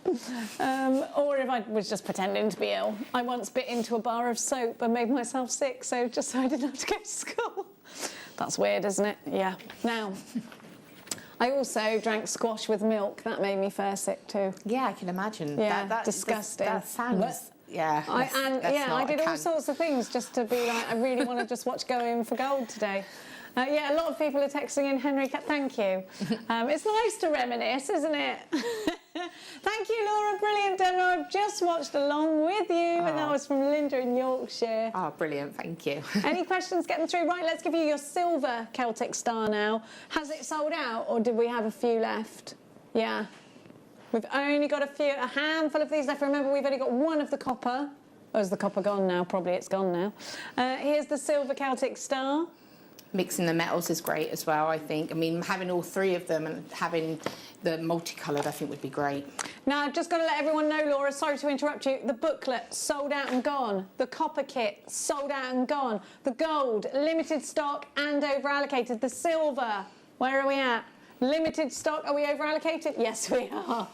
Or if I was just pretending to be ill. I once bit into a bar of soap and made myself sick, so I didn't have to go to school. That's weird, isn't it? Yeah. Now, I also drank squash with milk. That made me fair sick too. Yeah, I can imagine. Yeah, disgusting. That sounds... Yeah, I did all sorts of things just to be like, I really want to just watch Going for Gold today. Yeah, a lot of people are texting in, Henry, thank you. It's nice to reminisce, isn't it? Thank you, Laura. Brilliant demo. I've just watched along with you, and that was from Linda in Yorkshire. Oh, brilliant. Thank you. Any questions? Get them through. Right, let's give you your silver Celtic star now. Has it sold out, or did we have a few left? Yeah. We've only got a handful of these left. Remember, we've only got one of the copper. Oh, is the copper gone now? Probably it's gone now. Here's the silver Celtic star. Mixing the metals is great as well, I think. I mean, having all three of them and having the multicoloured, I think, would be great. Now, I've just got to let everyone know, Laura, sorry to interrupt you, the booklet, sold out and gone. The copper kit, sold out and gone. The gold, limited stock and over-allocated. The silver, where are we at? Limited stock, are we over-allocated? Yes, we are.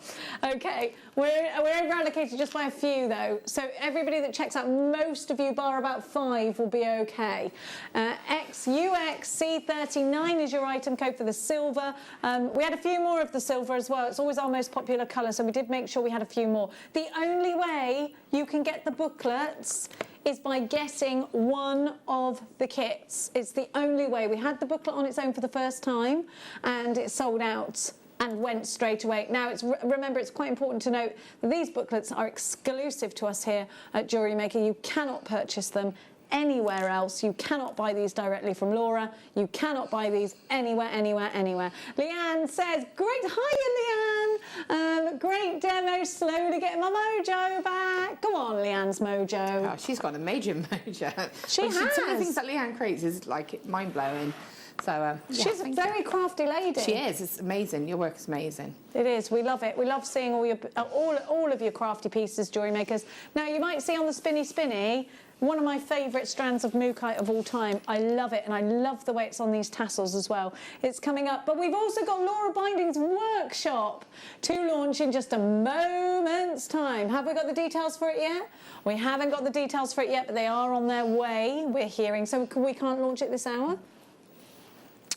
Okay, we're over-allocated just by a few, though. So everybody that checks out, most of you, bar about 5, will be okay. XUXC39 is your item code for the silver. We had a few more of the silver as well. It's always our most popular colour, so we did make sure we had a few more. The only way you can get the booklets is by getting one of the kits. It's the only way. We had the booklet on its own for the first time, and it sold out and went straight away. Now, remember, it's quite important to note that these booklets are exclusive to us here at Jewellery Maker. You cannot purchase them anywhere else. You cannot buy these directly from Laura. You cannot buy these anywhere. Leanne says, great, hiya Leanne. Great demo, slowly getting my mojo back. Go on, Leanne's mojo. Oh, she's got a major mojo. She has. Some of the things that Leanne creates is like mind-blowing. So, she's a very crafty lady. She is. It's amazing. Your work is amazing. It is. We love it. We love seeing all of your crafty pieces, Jewellery Makers. Now, you might see on the spinny, one of my favourite strands of mookaite of all time. I love it, and I love the way it's on these tassels as well. It's coming up, but we've also got Laura Binding's workshop to launch in just a moment's time. Have we got the details for it yet? We haven't got the details for it yet, but they are on their way, we're hearing. So we can't launch it this hour?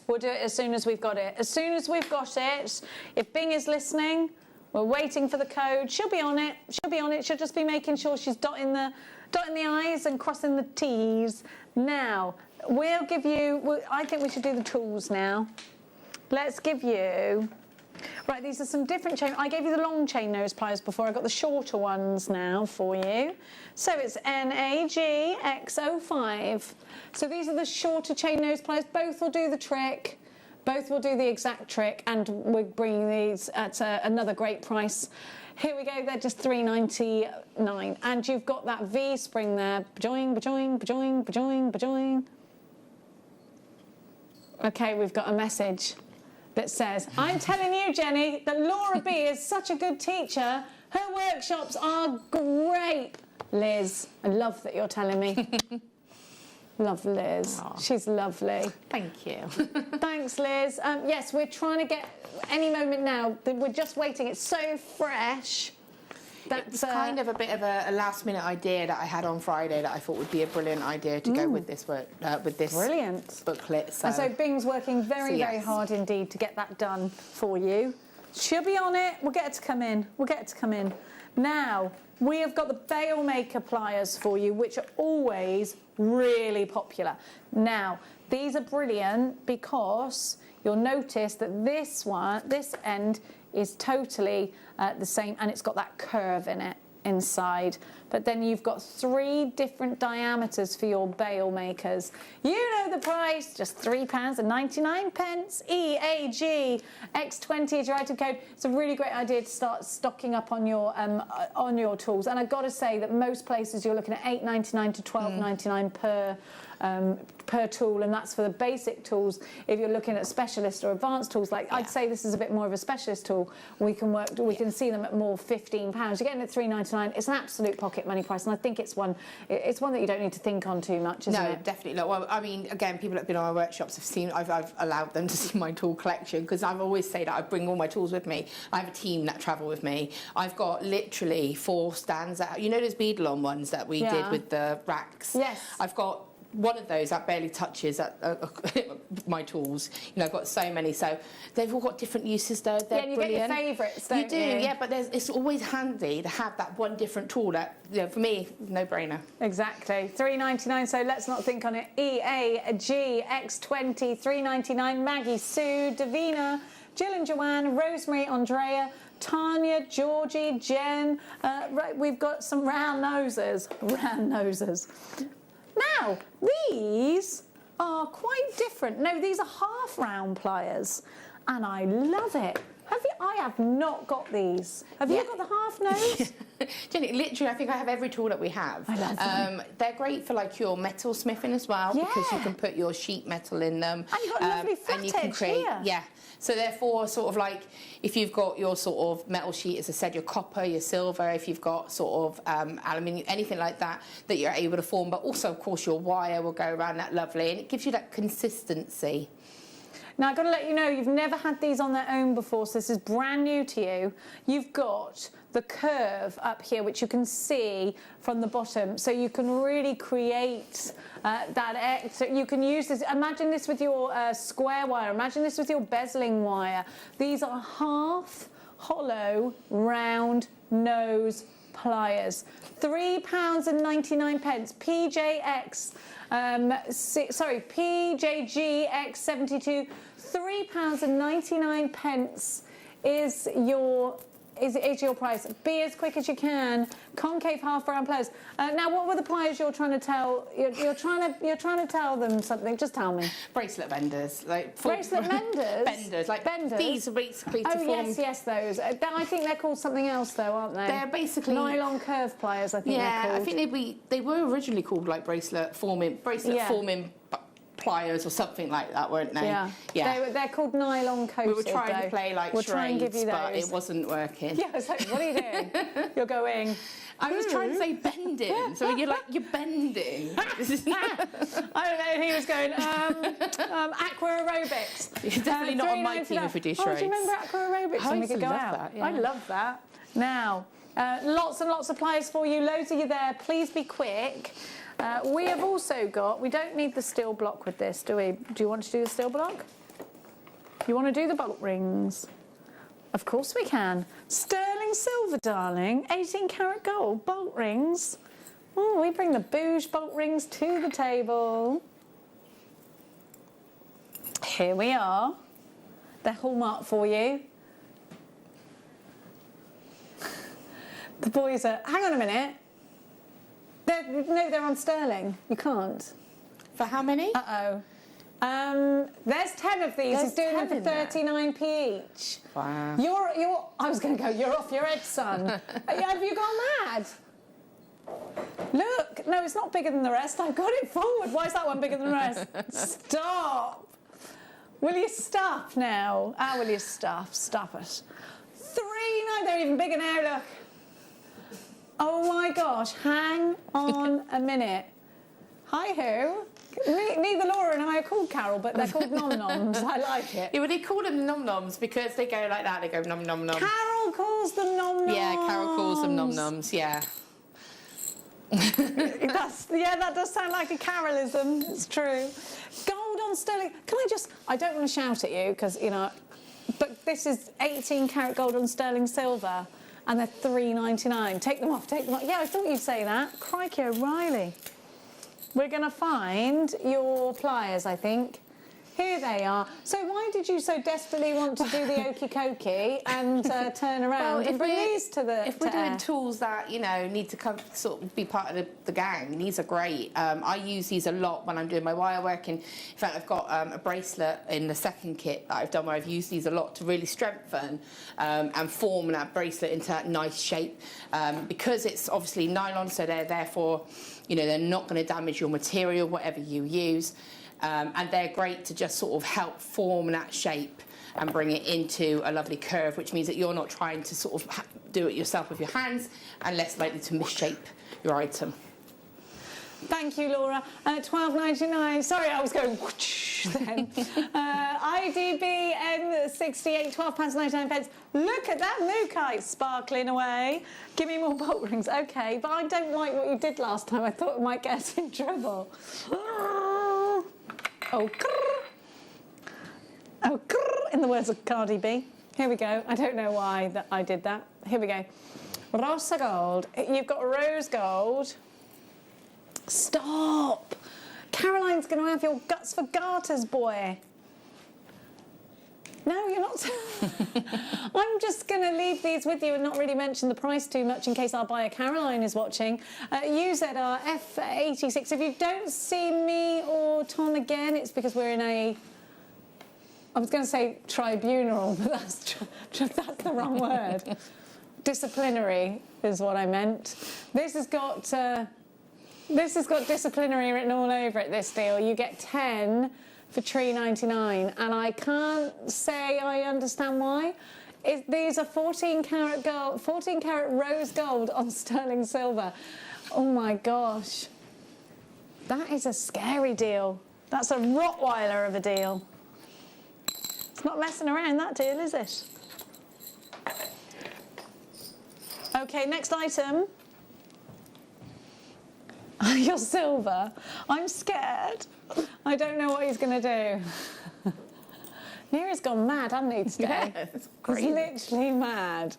We'll do it as soon as we've got it. As soon as we've got it, if Bing is listening, we're waiting for the code. She'll be on it. She'll just be making sure she's dotting the I's and crossing the T's. Now, we'll give you... I think we should do the tools now. Let's give you... Right, these are some different chain... I gave you the long chain nose pliers before. I've got the shorter ones now for you. So it's NAGX05. So these are the shorter chain nose pliers. Both will do the trick. Both will do the exact trick, and we're bringing these at another great price. Here we go, they're just $3.99. And you've got that V spring there. Bajoing, bajoing, bajoing, bajoing, bajoing. Okay, we've got a message that says, I'm telling you, Jenny, that Laura B is such a good teacher. Her workshops are great. Liz, I love that you're telling me. Love Liz. Aww. She's lovely. Thank you. Thanks, Liz. Yes, we're trying to get any moment now. We're just waiting. It's so fresh. It's kind of a bit of a last-minute idea that I had on Friday that I thought would be a brilliant idea to go with this work, brilliant booklet. So. And so Bing's working very hard indeed to get that done for you. She'll be on it. We'll get her to come in. Now, we have got the Veil Maker pliers for you, which are always really popular. Now, these are brilliant because you'll notice that this end is totally the same, and it's got that curve in it inside. But then you've got 3 different diameters for your Veil Makers. You know the price, just £3.99. EAG X20 is your item code. It's a really great idea to start stocking up on your tools. And I've got to say that most places you're looking at $8.99 to $12.99 per tool, and that's for the basic tools. If you're looking at specialist or advanced tools, I'd say this is a bit more of a specialist tool. We can see them at more £15. You're getting it at $3.99. It's an absolute pocket money price, and I think it's one that you don't need to think on too much, isn't it? No, definitely not. Well, I mean, again, people that have been on my workshops have seen. I've allowed them to see my tool collection because I've always said that I bring all my tools with me. I have a team that travel with me. I've got literally 4 stands out. You know those beadle-on ones that we did with the racks? Yes. I've got one of those that barely touches my tools. You know, I've got so many. So they've all got different uses, though. They're and you brilliant. get your favourites, don't you? You do, yeah. But it's always handy to have that one different tool. That, you know, for me, no-brainer. Exactly. $3.99. So let's not think on it. EAG X20 $3.99. Maggie, Sue, Davina, Jill and Joanne, Rosemary, Andrea, Tanya, Georgie, Jen. Right, we've got some round noses. Round noses. Now, these are quite different. No, these are half round pliers, and I love it. Have you? I have not got these. Have you got the half nose? Jenny, literally, I think I have every tool that we have. I love them. They're great for like your metal smithing as well, because you can put your sheet metal in them. And you've got lovely flat and you can edge create, here. yeah. So therefore, sort of like, if you've got your sort of metal sheet, as I said, your copper, your silver, if you've got sort of aluminium, anything like that, that you're able to form. But also, of course, your wire will go around that lovely, and it gives you that consistency. Now, I've got to let you know, you've never had these on their own before, so this is brand new to you. You've got the curve up here, which you can see from the bottom, so you can really create that extra. You can use this, imagine this with your square wire, imagine this with your bezeling wire. These are half hollow, round nose pliers. £3.99, PJX. PJGX72, £3.99 is your price. Be as quick as you can. Concave half round pliers. Now, what were the pliers you're trying to tell? You're trying to tell them something. Just tell me. Bracelet benders, like bracelet benders. Benders, like benders. These are basically to form. Yes, those. I think they're called something else, though, aren't they? They're basically nylon curve pliers. I think they're called. I think they were originally called like bracelet forming pliers or something like that, weren't they? Yeah. They're called nylon coated. We were trying to play like charades, but it wasn't working. Yeah, I was like, what are you doing? You're going. I was trying to say bending, so you're bending. I don't know. He was going aqua aerobics. You're definitely not on my team if we do charades. Oh, do you remember aqua aerobics when we could go out? That, yeah. I love that. Now, lots and lots of pliers for you. Loads of you there. Please be quick. We have also got. We don't need the steel block with this, do we? Do you want to do the steel block? You want to do the bolt rings? Of course we can. Sterling silver, darling. 18 karat gold bolt rings. Oh, we bring the bouge bolt rings to the table. Here we are. They're hallmark for you. The boys are. Hang on a minute. They're on sterling. You can't. For how many? Uh-oh. There's 10 of these. He's doing them for 39p each. Wow. I was going to go, you're off your head, son. Have you gone mad? Look, no, it's not bigger than the rest. I've got it forward. Why is that one bigger than the rest? Stop. Will you stop now? Will you stop? Stop it. 3.9. They're even bigger now, look. Oh my gosh, hang on a minute. Hi-ho. Neither Laura and I are called Carol, but they're called nom-noms. I like it. Yeah, well, they call them nom-noms because they go like that. They go nom-nom-nom. Carol calls them nom-noms. Yeah, Carol calls them nom-noms, yeah. That does sound like a Carolism. It's true. Gold on sterling. I don't want to shout at you because, but this is 18 karat gold on sterling silver. And they're £3.99. Take them off, take them off. Yeah, I thought you'd say that. Crikey O'Reilly. We're going to find your pliers, I think. Here they are. So why did you so desperately want to do the okey cokey and turn around and bring these to the If we're doing tools that, need to come, sort of be part of the gang, these are great. I use these a lot when I'm doing my wire work. And in fact, I've got a bracelet in the second kit that I've done where I've used these a lot to really strengthen and form that bracelet into that nice shape. Because it's obviously nylon, so they're therefore, they're not going to damage your material, whatever you use. And they're great to just sort of help form that shape and bring it into a lovely curve, which means that you're not trying to sort of do it yourself with your hands and less likely to misshape your item. Thank you, Laura. £12.99. Sorry, I was going whoosh then. IDB M68, £12.99. Look at that mookaite sparkling away. Give me more bolt rings. OK, but I don't like what you did last time. I thought it might get us in trouble. Oh, grrr. Oh, grrr, in the words of Cardi B. Here we go. I don't know why I did that. Here we go. Rosa gold. You've got rose gold. Stop. Caroline's going to have your guts for garters, boy. No, you're not. I'm just going to leave these with you and not really mention the price too much in case our buyer Caroline is watching. UZRF86. If you don't see me or Tom again, it's because we're in a... I was going to say tribunal, but that's the wrong word. Disciplinary is what I meant. This has got disciplinary written all over it, this deal. You get 10 for $3.99, and I can't say I understand why. These are 14 karat rose gold on sterling silver. Oh my gosh. That is a scary deal. That's a Rottweiler of a deal. It's not messing around, that deal, is it? Okay, next item. Your silver. I'm scared. I don't know what he's going to do. Neera's gone mad, hasn't he, today? Yeah, it's He's literally mad.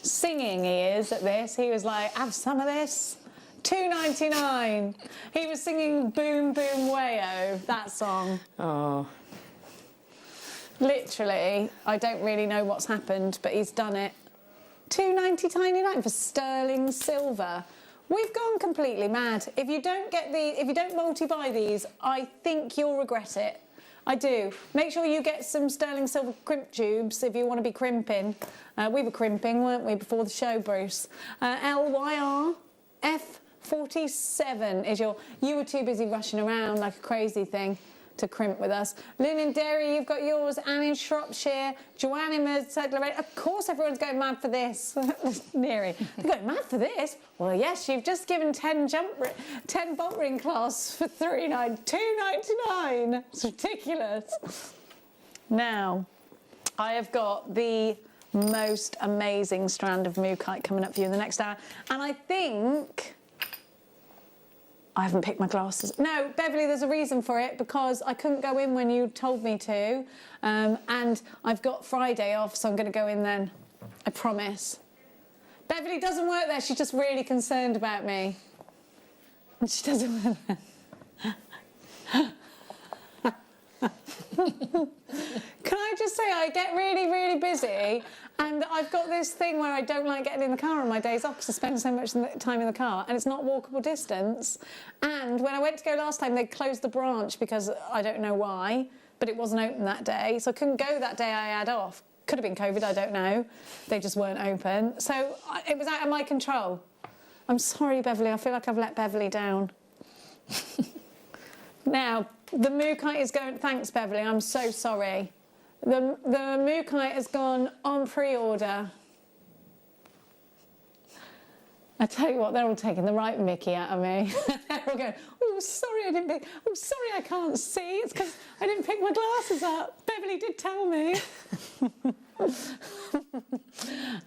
Singing he is at this. He was like, have some of this. $2.99. He was singing Boom Boom Wayo, that song. Oh. Literally, I don't really know what's happened, but he's done it. $2.99 for sterling silver. We've gone completely mad. If you don't multi-buy these, I think you'll regret it. I do. Make sure you get some sterling silver crimp tubes if you want to be crimping. We were crimping, weren't we, before the show, Bruce? LYRF47 is your... You were too busy rushing around like a crazy thing to crimp with us. Lynn in Derry, you've got yours. Anne in Shropshire. Joanne in Merseyside. Of course everyone's going mad for this. Neary. They're going mad for this? Well, yes, you've just given 10 bolt ring clasps for $2.99. It's ridiculous. Now, I have got the most amazing strand of mookaite coming up for you in the next hour. And I think... I haven't picked my glasses. No, Beverly, there's a reason for it, because I couldn't go in when you told me to, and I've got Friday off, so I'm going to go in then. I promise. Beverly doesn't work there. She's just really concerned about me. And she doesn't work there. Can I just say, I get really, really busy, and I've got this thing where I don't like getting in the car on my days off because I spend so much time in the car, and it's not walkable distance. And when I went to go last time, they closed the branch because I don't know why, but it wasn't open that day, so I couldn't go that day I had off. Could have been COVID, I don't know. They just weren't open. So it was out of my control. I'm sorry, Beverly. I feel like I've let Beverly down. Now, the mookaite is going... Thanks, Beverly. I'm so sorry. The mookaite has gone on pre-order. I tell you what, they're all taking the right mickey out of me. They're all going, oh, sorry I didn't pick... Oh, sorry I can't see. It's because I didn't pick my glasses up. Beverly did tell me. We're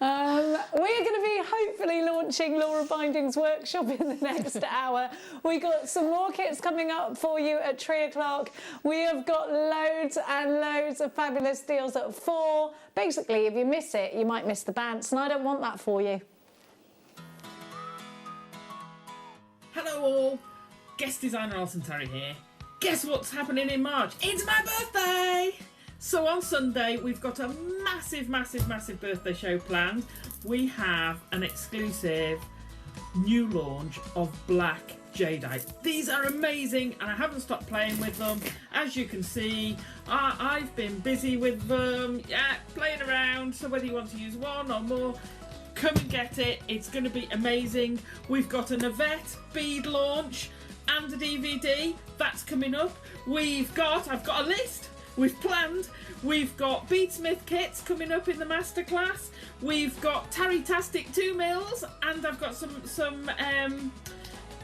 going to be hopefully launching Laura Binding's workshop in the next hour. We got some more kits coming up for you at 3 o'clock. We have got loads and loads of fabulous deals at 4. Basically, if you miss it, you might miss the bounce, and I don't want that for you. Hello all, guest designer Alison Terry here. Guess what's happening in March? It's my birthday! So on Sunday, we've got a massive, massive, massive birthday show planned. We have an exclusive new launch of black jadeite. These are amazing, and I haven't stopped playing with them. As you can see, I've been busy with them, playing around. So whether you want to use one or more, come and get it. It's going to be amazing. We've got an Yvette bead launch and a DVD. That's coming up. I've got a list. We've planned. We've got beadsmith kits coming up in the masterclass. We've got Tarry-tastic 2 mils, and I've got some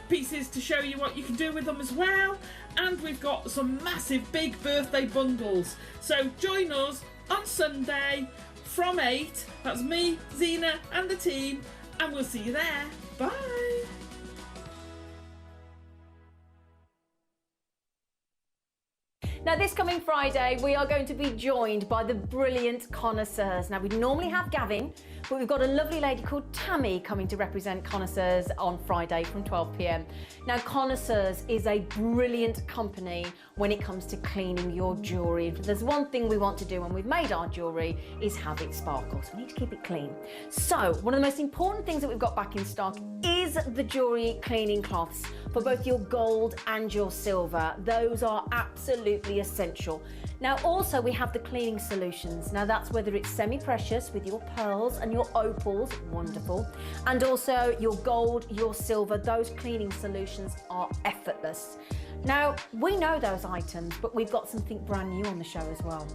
pieces to show you what you can do with them as well. And we've got some massive big birthday bundles. So join us on Sunday from 8. That's me, Zena, and the team, and we'll see you there. Bye. Now, this coming Friday, we are going to be joined by the brilliant connoisseurs. Now, we normally have Gavin, but we've got a lovely lady called Tammy coming to represent Connoisseurs on Friday from 12 p.m. Now, Connoisseurs is a brilliant company when it comes to cleaning your jewellery. If there's one thing we want to do when we've made our jewellery is have it sparkle, so we need to keep it clean. So, one of the most important things that we've got back in stock is the jewellery cleaning cloths for both your gold and your silver. Those are absolutely essential. Now also we have the cleaning solutions. Now that's whether it's semi-precious with your pearls and your opals, wonderful, and also your gold, your silver. Those cleaning solutions are effortless. Now we know those items, but we've got something brand new on the show as well.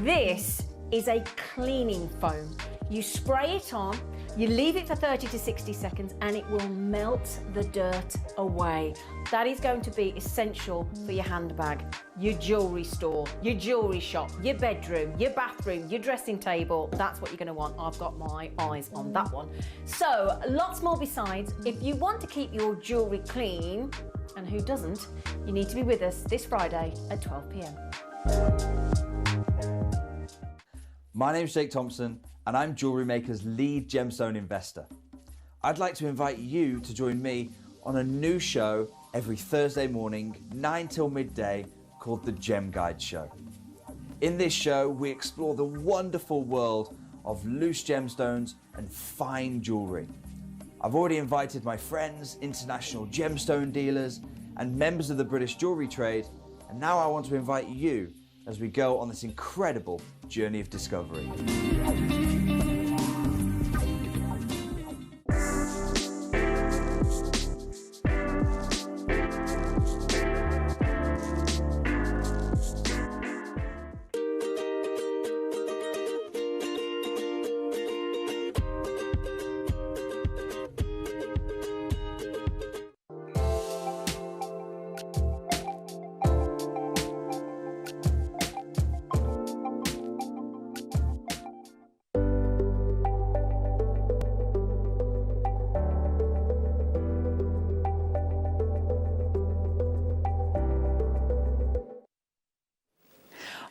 This is a cleaning foam. You spray it on, you leave it for 30 to 60 seconds and it will melt the dirt away. That is going to be essential for your handbag, your jewellery store, your jewellery shop, your bedroom, your bathroom, your dressing table. That's what you're going to want. I've got my eyes on that one. So lots more besides. If you want to keep your jewellery clean, and who doesn't, you need to be with us this Friday at 12 p.m. My name's Jake Thompson and I'm Jewellery Maker's lead gemstone investor. I'd like to invite you to join me on a new show every Thursday morning, 9 till midday, called The Gem Guide Show. In this show, we explore the wonderful world of loose gemstones and fine jewellery. I've already invited my friends, international gemstone dealers, and members of the British jewellery trade, and now I want to invite you as we go on this incredible journey of discovery.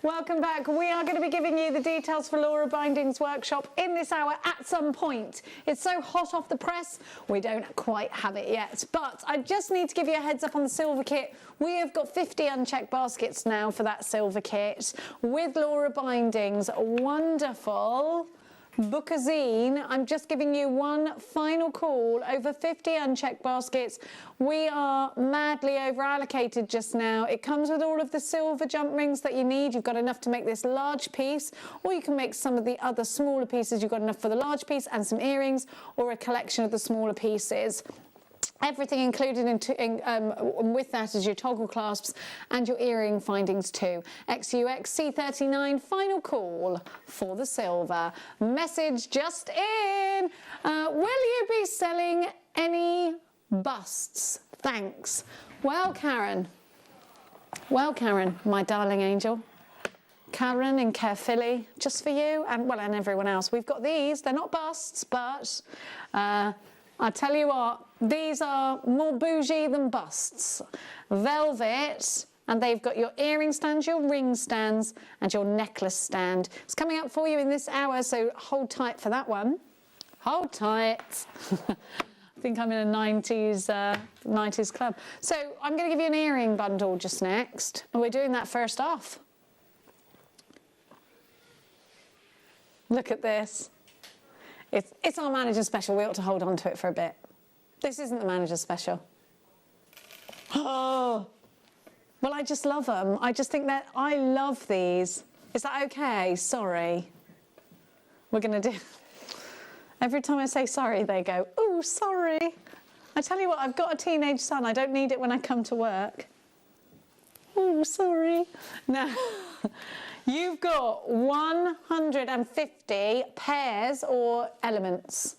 Welcome back. We are going to be giving you the details for Laura Binding's workshop in this hour at some point. It's so hot off the press, we don't quite have it yet. But I just need to give you a heads up on the silver kit. We have got 50 unchecked baskets now for that silver kit with Laura Binding's wonderful bookazine. I'm just giving you one final call. Over 50 unchecked baskets. We are madly over allocated just now. It comes with all of the silver jump rings that you need. You've got enough to make this large piece, or you can make some of the other smaller pieces. You've got enough for the large piece and some earrings, or a collection of the smaller pieces. Everything included with that is your toggle clasps and your earring findings too. XUX C39, final call for the silver. Message just in. Will you be selling any busts? Thanks. Well, Karen, my darling angel. Karen in Caerphilly, just for you and everyone else. We've got these. They're not busts, but I tell you what, these are more bougie than busts. Velvet, and they've got your earring stands, your ring stands, and your necklace stand. It's coming up for you in this hour, so hold tight for that one. Hold tight. I think I'm in a 90s club. So I'm going to give you an earring bundle just next, and we're doing that first off. Look at this. It's our manager special. We ought to hold on to it for a bit. This isn't the manager special. Oh, well, I just love them. I just think that I love these. Is that okay? Sorry. We're going to do... Every time I say sorry, they go, oh, sorry. I tell you what, I've got a teenage son. I don't need it when I come to work. Oh, sorry. Now... You've got 150 pairs or elements.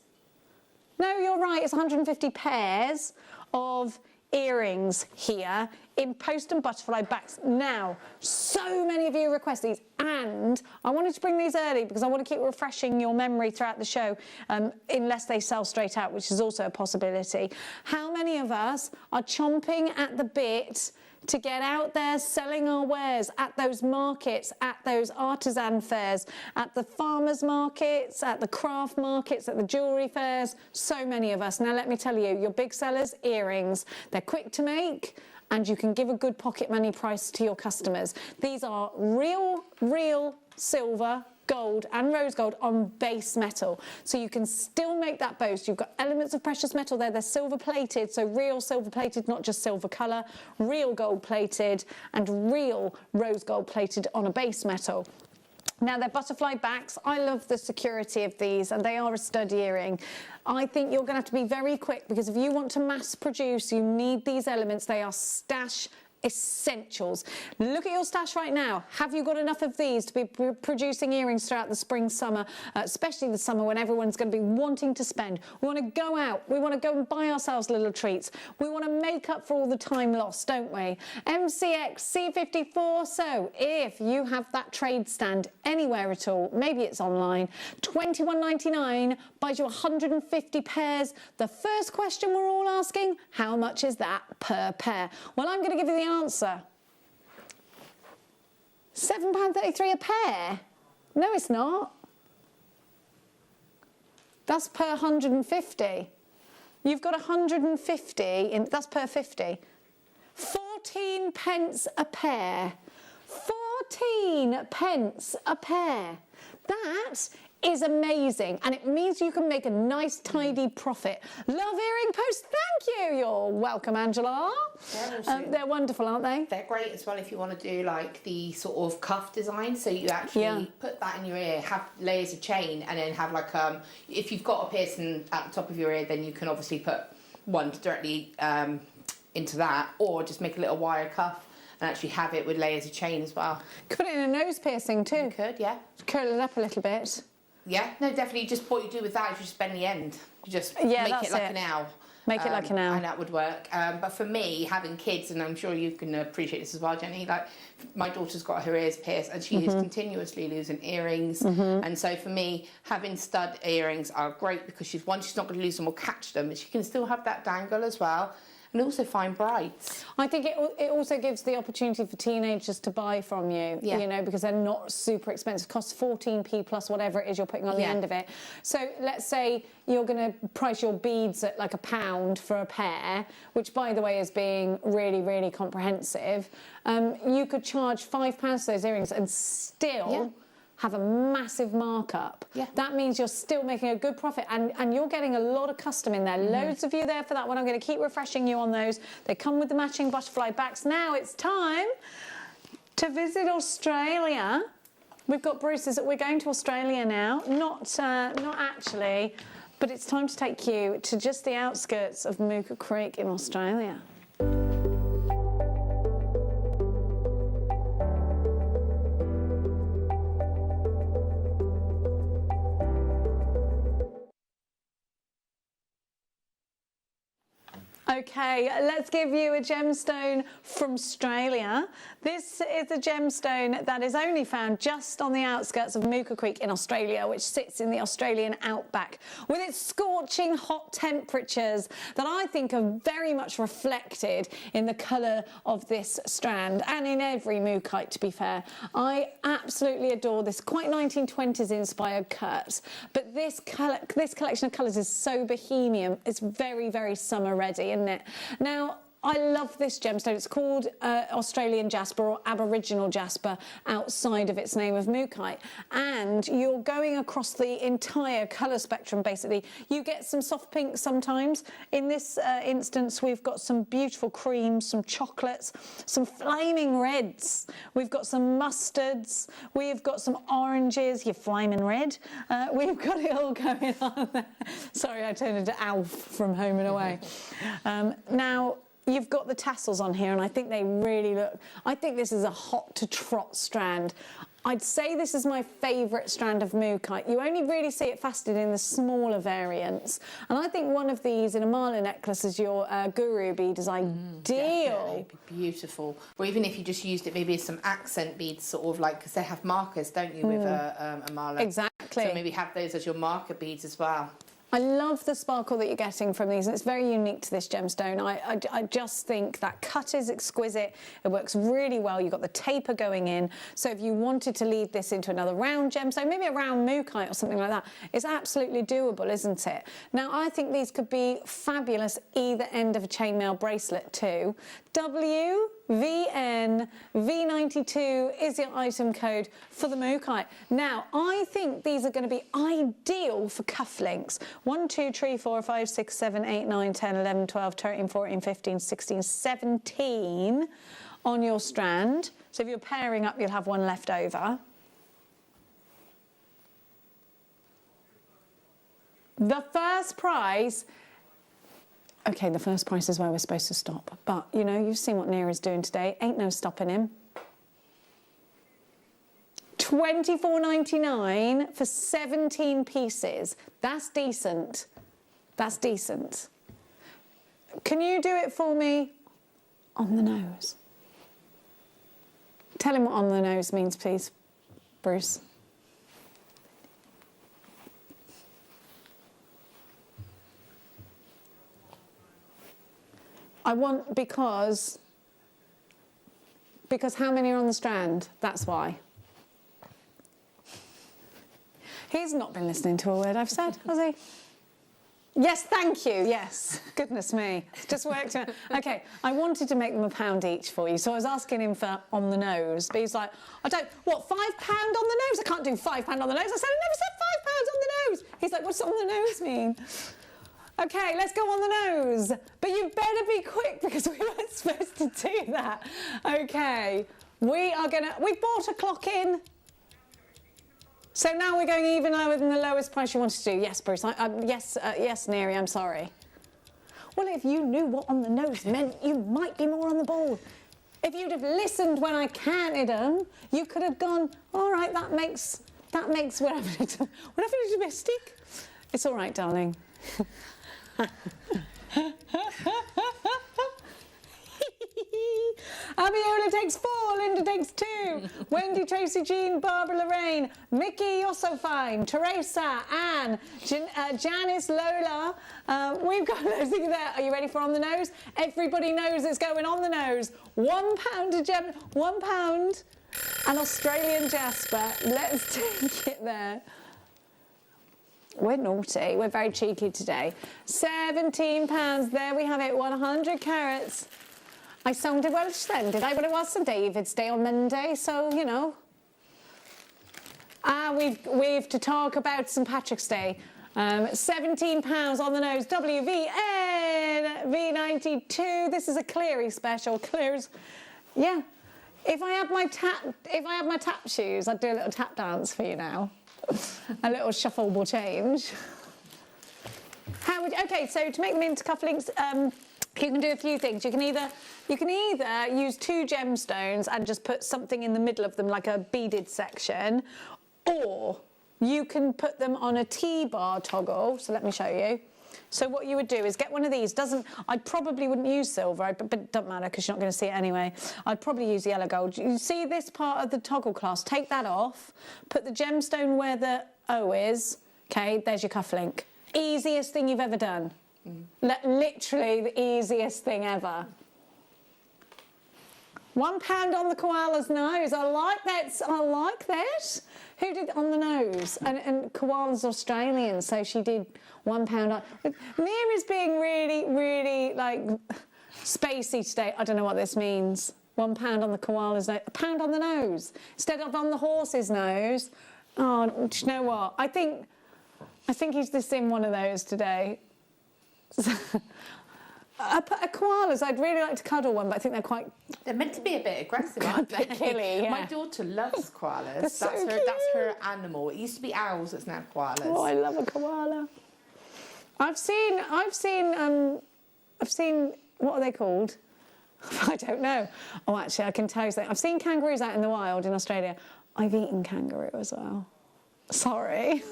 No, you're right, it's 150 pairs of earrings here in post and butterfly backs. Now, so many of you request these, and I wanted to bring these early because I want to keep refreshing your memory throughout the show, unless they sell straight out, which is also a possibility. How many of us are chomping at the bit to get out there selling our wares at those markets, at those artisan fairs, at the farmers markets, at the craft markets, at the jewellery fairs? So many of us. Now let me tell you, your big sellers, earrings, they're quick to make and you can give a good pocket money price to your customers. These are real silver, gold and rose gold on base metal, so you can still make that boast. You've got elements of precious metal there. They're silver plated, so real silver plated, not just silver colour, real gold plated and real rose gold plated on a base metal. Now they're butterfly backs. I love the security of these, and they are a stud earring. I think you're going to have to be very quick, because if you want to mass produce, you need these elements. They are stash essentials. Look at your stash right now. Have you got enough of these to be producing earrings throughout the spring, summer, especially the summer when everyone's going to be wanting to spend? We want to go out. We want to go and buy ourselves little treats. We want to make up for all the time lost, don't we? MCX C54. So if you have that trade stand anywhere at all, maybe it's online, £21.99 buys you 150 pairs. The first question we're all asking, how much is that per pair? Well, I'm going to give you the answer. £7.33 a pair? No, it's not. That's per 150. You've got 150, that's per 50. 14 pence a pair. 14 pence a pair. That is amazing, and it means you can make a nice tidy profit. Love earring posts. Thank you. You're welcome, Angela. They're wonderful, aren't they? They're great as well if you want to do like the sort of cuff design, so you actually put that in your ear, have layers of chain, and then have like if you've got a piercing at the top of your ear, then you can obviously put one directly into that, or just make a little wire cuff and actually have it with layers of chain as well. Could put it in a nose piercing too. You could, yeah. Curl it up a little bit. Yeah, no, definitely. Just what you do with that is you just bend the end. You just make it like an owl. Make it like an owl. And that would work. But for me, having kids, and I'm sure you can appreciate this as well, Jenny, like my daughter's got her ears pierced and she is continuously losing earrings. And so for me, having stud earrings are great because she's not going to lose them or catch them, but she can still have that dangle as well. And also find brides. I think it also gives the opportunity for teenagers to buy from you, you know, because they're not super expensive. Costs 14p plus whatever it is you're putting on the end of it. So let's say you're going to price your beads at like £1 for a pair, which by the way is being really, really comprehensive. You could charge £5 for those earrings and still have a massive markup. That means you're still making a good profit, and you're getting a lot of custom in there. Loads of you there for that one. I'm going to keep refreshing you on those. They come with the matching butterfly backs. Now it's time to visit Australia. We've got Bruce's. We're going to Australia now. Not actually, but it's time to take you to just the outskirts of Mooka Creek in Australia. Okay, let's give you a gemstone from Australia. This is a gemstone that is only found just on the outskirts of Mooka Creek in Australia, which sits in the Australian outback, with its scorching hot temperatures that I think are very much reflected in the colour of this strand, and in every Mookite, to be fair. I absolutely adore this quite 1920s inspired cut, but this collection of colours is so bohemian. It's very, very summer ready, isn't it? Now, I love this gemstone. It's called Australian jasper or Aboriginal jasper outside of its name of Mookite. And you're going across the entire colour spectrum, basically. You get some soft pinks sometimes. In this instance, we've got some beautiful creams, some chocolates, some flaming reds. We've got some mustards. We've got some oranges, your flaming red. We've got it all going on there. Sorry, I turned into Alf from Home and Away. Now, you've got the tassels on here, and I think they really look... I think this is a hot to trot strand. I'd say this is my favourite strand of mookaite. You only really see it faceted in the smaller variants. And I think one of these in a mala necklace as your guru bead is ideal. It'd be beautiful. Or even if you just used it maybe as some accent beads, sort of like, because they have markers, don't you, with a mala? Exactly. So maybe have those as your marker beads as well. I love the sparkle that you're getting from these, and it's very unique to this gemstone. I just think that cut is exquisite. It works really well. You've got the taper going in. So if you wanted to lead this into another round gemstone, maybe a round mookaite or something like that, it's absolutely doable, isn't it? Now, I think these could be fabulous either end of a chainmail bracelet too. WVN V92 is your item code for the mookaite. Now, I think these are going to be ideal for cufflinks. 1, 2, 3, 4, 5, 6, 7, 8, 9, 10, 11, 12, 13, 14, 15, 16, 17 on your strand. So if you're pairing up, you'll have one left over. The first prize... OK, the first price is where we're supposed to stop. But, you know, you've seen what Neera's doing today. Ain't no stopping him. $24.99 for 17 pieces. That's decent. That's decent. Can you do it for me on the nose? Tell him what on the nose means, please, Bruce. I want because how many are on the strand? That's why. He's not been listening to a word I've said, has he? Yes, thank you, yes. Goodness me, it's just worked out. OK, I wanted to make them £1 each for you, so I was asking him for on the nose, but he's like, I don't, what, £5 on the nose? I can't do £5 on the nose. I said, I never said £5 on the nose. He's like, what's on the nose mean? OK, let's go on the nose. But you better be quick because we weren't supposed to do that. OK, we've bought a clock in. So now we're going even lower than the lowest price you wanted to do. Yes, Bruce. Yes, Neary, I'm sorry. Well, if you knew what on the nose meant, you might be more on the ball. If you'd have listened when I counted them, you could have gone, all right, that makes whatever domestic. It's all right, darling. Abiola takes 4, Linda takes 2, Wendy, Tracy, Jean, Barbara, Lorraine, Mickey, you're so fine, Teresa, Anne, Janice, Lola. We've got those things there. Are you ready for on the nose? Everybody knows it's going on the nose. £1 a gem, £1, an Australian Jasper. Let's take it there. We're naughty. We're very cheeky today. £17. There we have it. 100 carats. I sounded Welsh then, did I? But it was St David's Day on Monday, so, you know. We've to talk about St Patrick's Day. £17 on the nose. WVN V92. This is a Cleary special. Clears. Yeah. If I had my tap shoes, I'd do a little tap dance for you now. A little shuffleable change. Okay, so to make them into cufflinks, you can do a few things. You can either use 2 gemstones and just put something in the middle of them, like a beaded section, or you can put them on a T-bar toggle. So let me show you. So what you would do is get one of these. I probably wouldn't use silver, but it doesn't matter because you're not going to see it anyway. I'd probably use yellow gold. You see this part of the toggle clasp? Take that off. Put the gemstone where the O is. Okay, there's your cufflink. Easiest thing you've ever done. Literally the easiest thing ever. £1 on the koala's nose. I like that. I like that. Who did on the nose? And koala's Australian, so she did £1 on. Mira's being really, really like spacey today. I don't know what this means. £1 on the koala's nose. £1 on the nose instead of on the horse's nose. Oh, do you know what? I think he's just in one of those today. Koalas, I'd really like to cuddle one, but I think they're meant to be a bit aggressive, aren't they? Killy, yeah. My daughter loves koalas. That's her animal. It used to be owls, it's now koalas. Oh, I love a koala. I've seen, what are they called? I don't know. Oh, actually, I can tell you something. I've seen kangaroos out in the wild in Australia. I've eaten kangaroo as well. Sorry.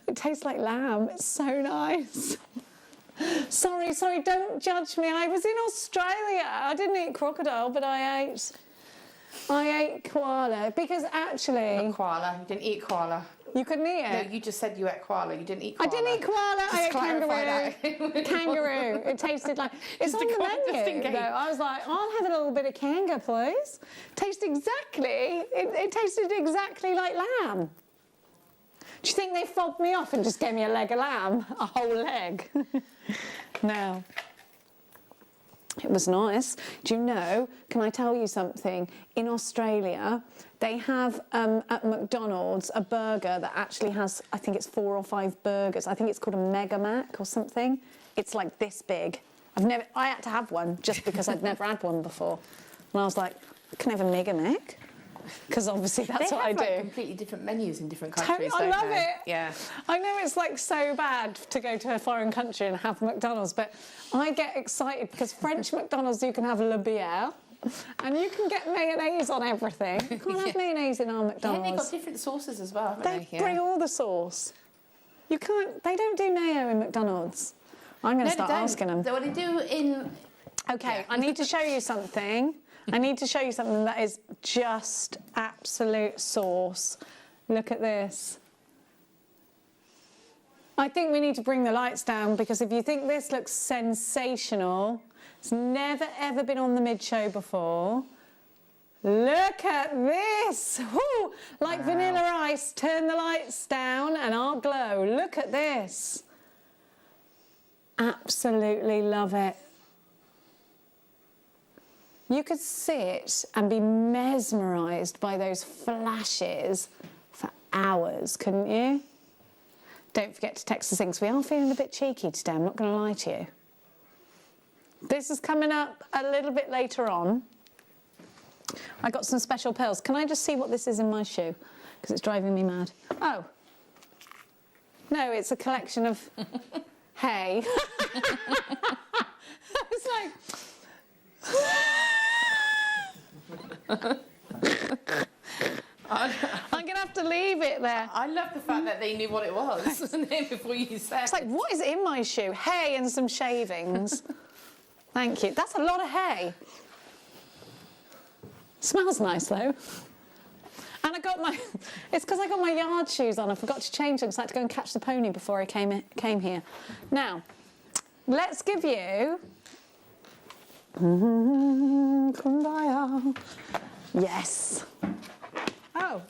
It tastes like lamb. It's so nice. Sorry, don't judge me. I was in Australia. I didn't eat crocodile, but I ate koala because actually... Not koala. You didn't eat koala. You couldn't eat it? No, you just said you ate koala. You didn't eat koala. I didn't eat koala. I ate kangaroo. That. Kangaroo. It tasted like... It's on the menu, though. I was like, I'll have a little bit of kanga, please. It tasted exactly like lamb. Do you think they fobbed me off and just gave me a leg of lamb? A whole leg? No. It was nice. Do you know, can I tell you something? In Australia, they have at McDonald's a burger that actually has, I think it's 4 or 5 burgers. I think it's called a Mega Mac or something. It's like this big. I had to have one just because I'd never had one before. And I was like, can I have a Mega Mac? Because obviously that's what I do. They have completely different menus in different countries. I love it. Yeah. I know it's like so bad to go to a foreign country and have McDonald's, but I get excited because French McDonald's you can have Le Bière and you can get mayonnaise on everything. You can't have mayonnaise in our McDonald's. Yeah, they've got different sauces as well, haven't they? They bring all the sauce. You can't. They don't do mayo in McDonald's. I'm going to start asking them. So what they do in... Okay, I need to show you something. I need to show you something that is just absolute sauce. Look at this. I think we need to bring the lights down because if you think this looks sensational, it's never ever been on the mid-show before. Look at this. Woo! Like Vanilla Ice, turn the lights down and I'll glow. Look at this. Absolutely love it. You could sit and be mesmerised by those flashes for hours, couldn't you? Don't forget to text us in because we are feeling a bit cheeky today, I'm not going to lie to you. This is coming up a little bit later on. I got some special pearls. Can I just see what this is in my shoe? Because it's driving me mad. Oh. No, it's a collection of hay. It's like... I'm going to have to leave it there. I love the fact that they knew what it was before you said. It's like, what is in my shoe? Hay and some shavings. Thank you. That's a lot of hay. Smells nice, though. And I got my... It's because I got my yard shoes on. I forgot to change them, so I had to go and catch the pony before I came here. Now, let's give you... Kumbaya. Yes. Oh,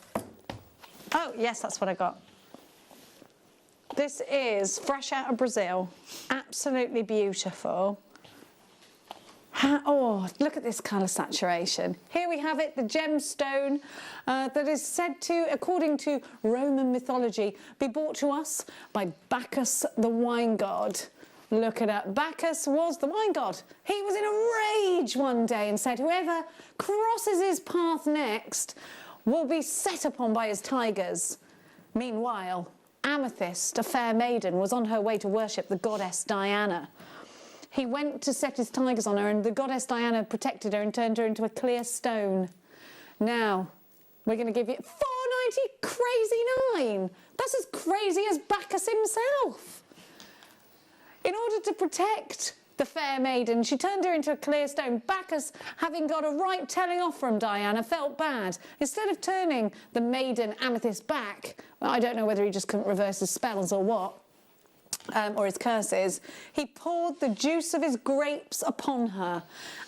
yes, that's what I got. This is fresh out of Brazil. Absolutely beautiful. Oh, look at this colour saturation. Here we have it, the gemstone that is said to, according to Roman mythology, be brought to us by Bacchus the wine god. Look at that. Bacchus was the wine god. He was in a rage one day and said, whoever crosses his path next will be set upon by his tigers. Meanwhile, Amethyst, a fair maiden, was on her way to worship the goddess Diana. He went to set his tigers on her and the goddess Diana protected her and turned her into a clear stone. Now, we're going to give you $4.90 crazy 9. That's as crazy as Bacchus himself. In order to protect the fair maiden, she turned her into a clear stone. Bacchus, having got a right telling off from Diana, felt bad. Instead of turning the maiden Amethyst back, well, I don't know whether he just couldn't reverse his spells or what, or his curses, he poured the juice of his grapes upon her,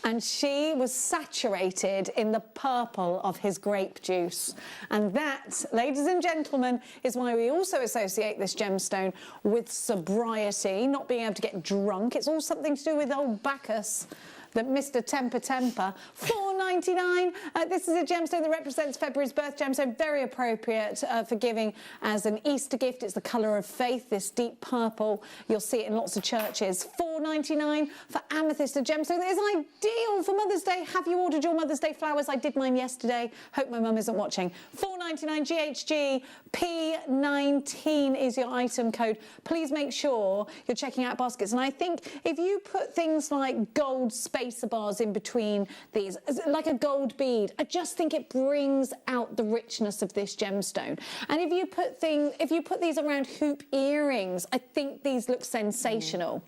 and she was saturated in the purple of his grape juice. And that, ladies and gentlemen, is why we also associate this gemstone with sobriety, not being able to get drunk. It's all something to do with old Bacchus, that Mr. Temper. $4.99. This is a gemstone that represents February's birth gemstone. Very appropriate for giving as an Easter gift. It's the colour of faith, this deep purple. You'll see it in lots of churches. $4.99 for Amethyst, a gemstone that is ideal for Mother's Day. Have you ordered your Mother's Day flowers? I did mine yesterday. Hope my mum isn't watching. $4.99 GHG P19 is your item code. Please make sure you're checking out baskets. And I think if you put things like gold spacer bars in between these, like a gold bead. I just think it brings out the richness of this gemstone. And if you put these around hoop earrings, I think these look sensational.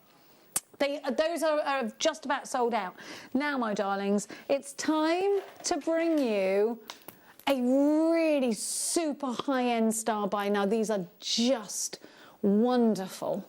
Those are just about sold out. Now, my darlings, it's time to bring you a really super high-end star buy. Now, these are just wonderful.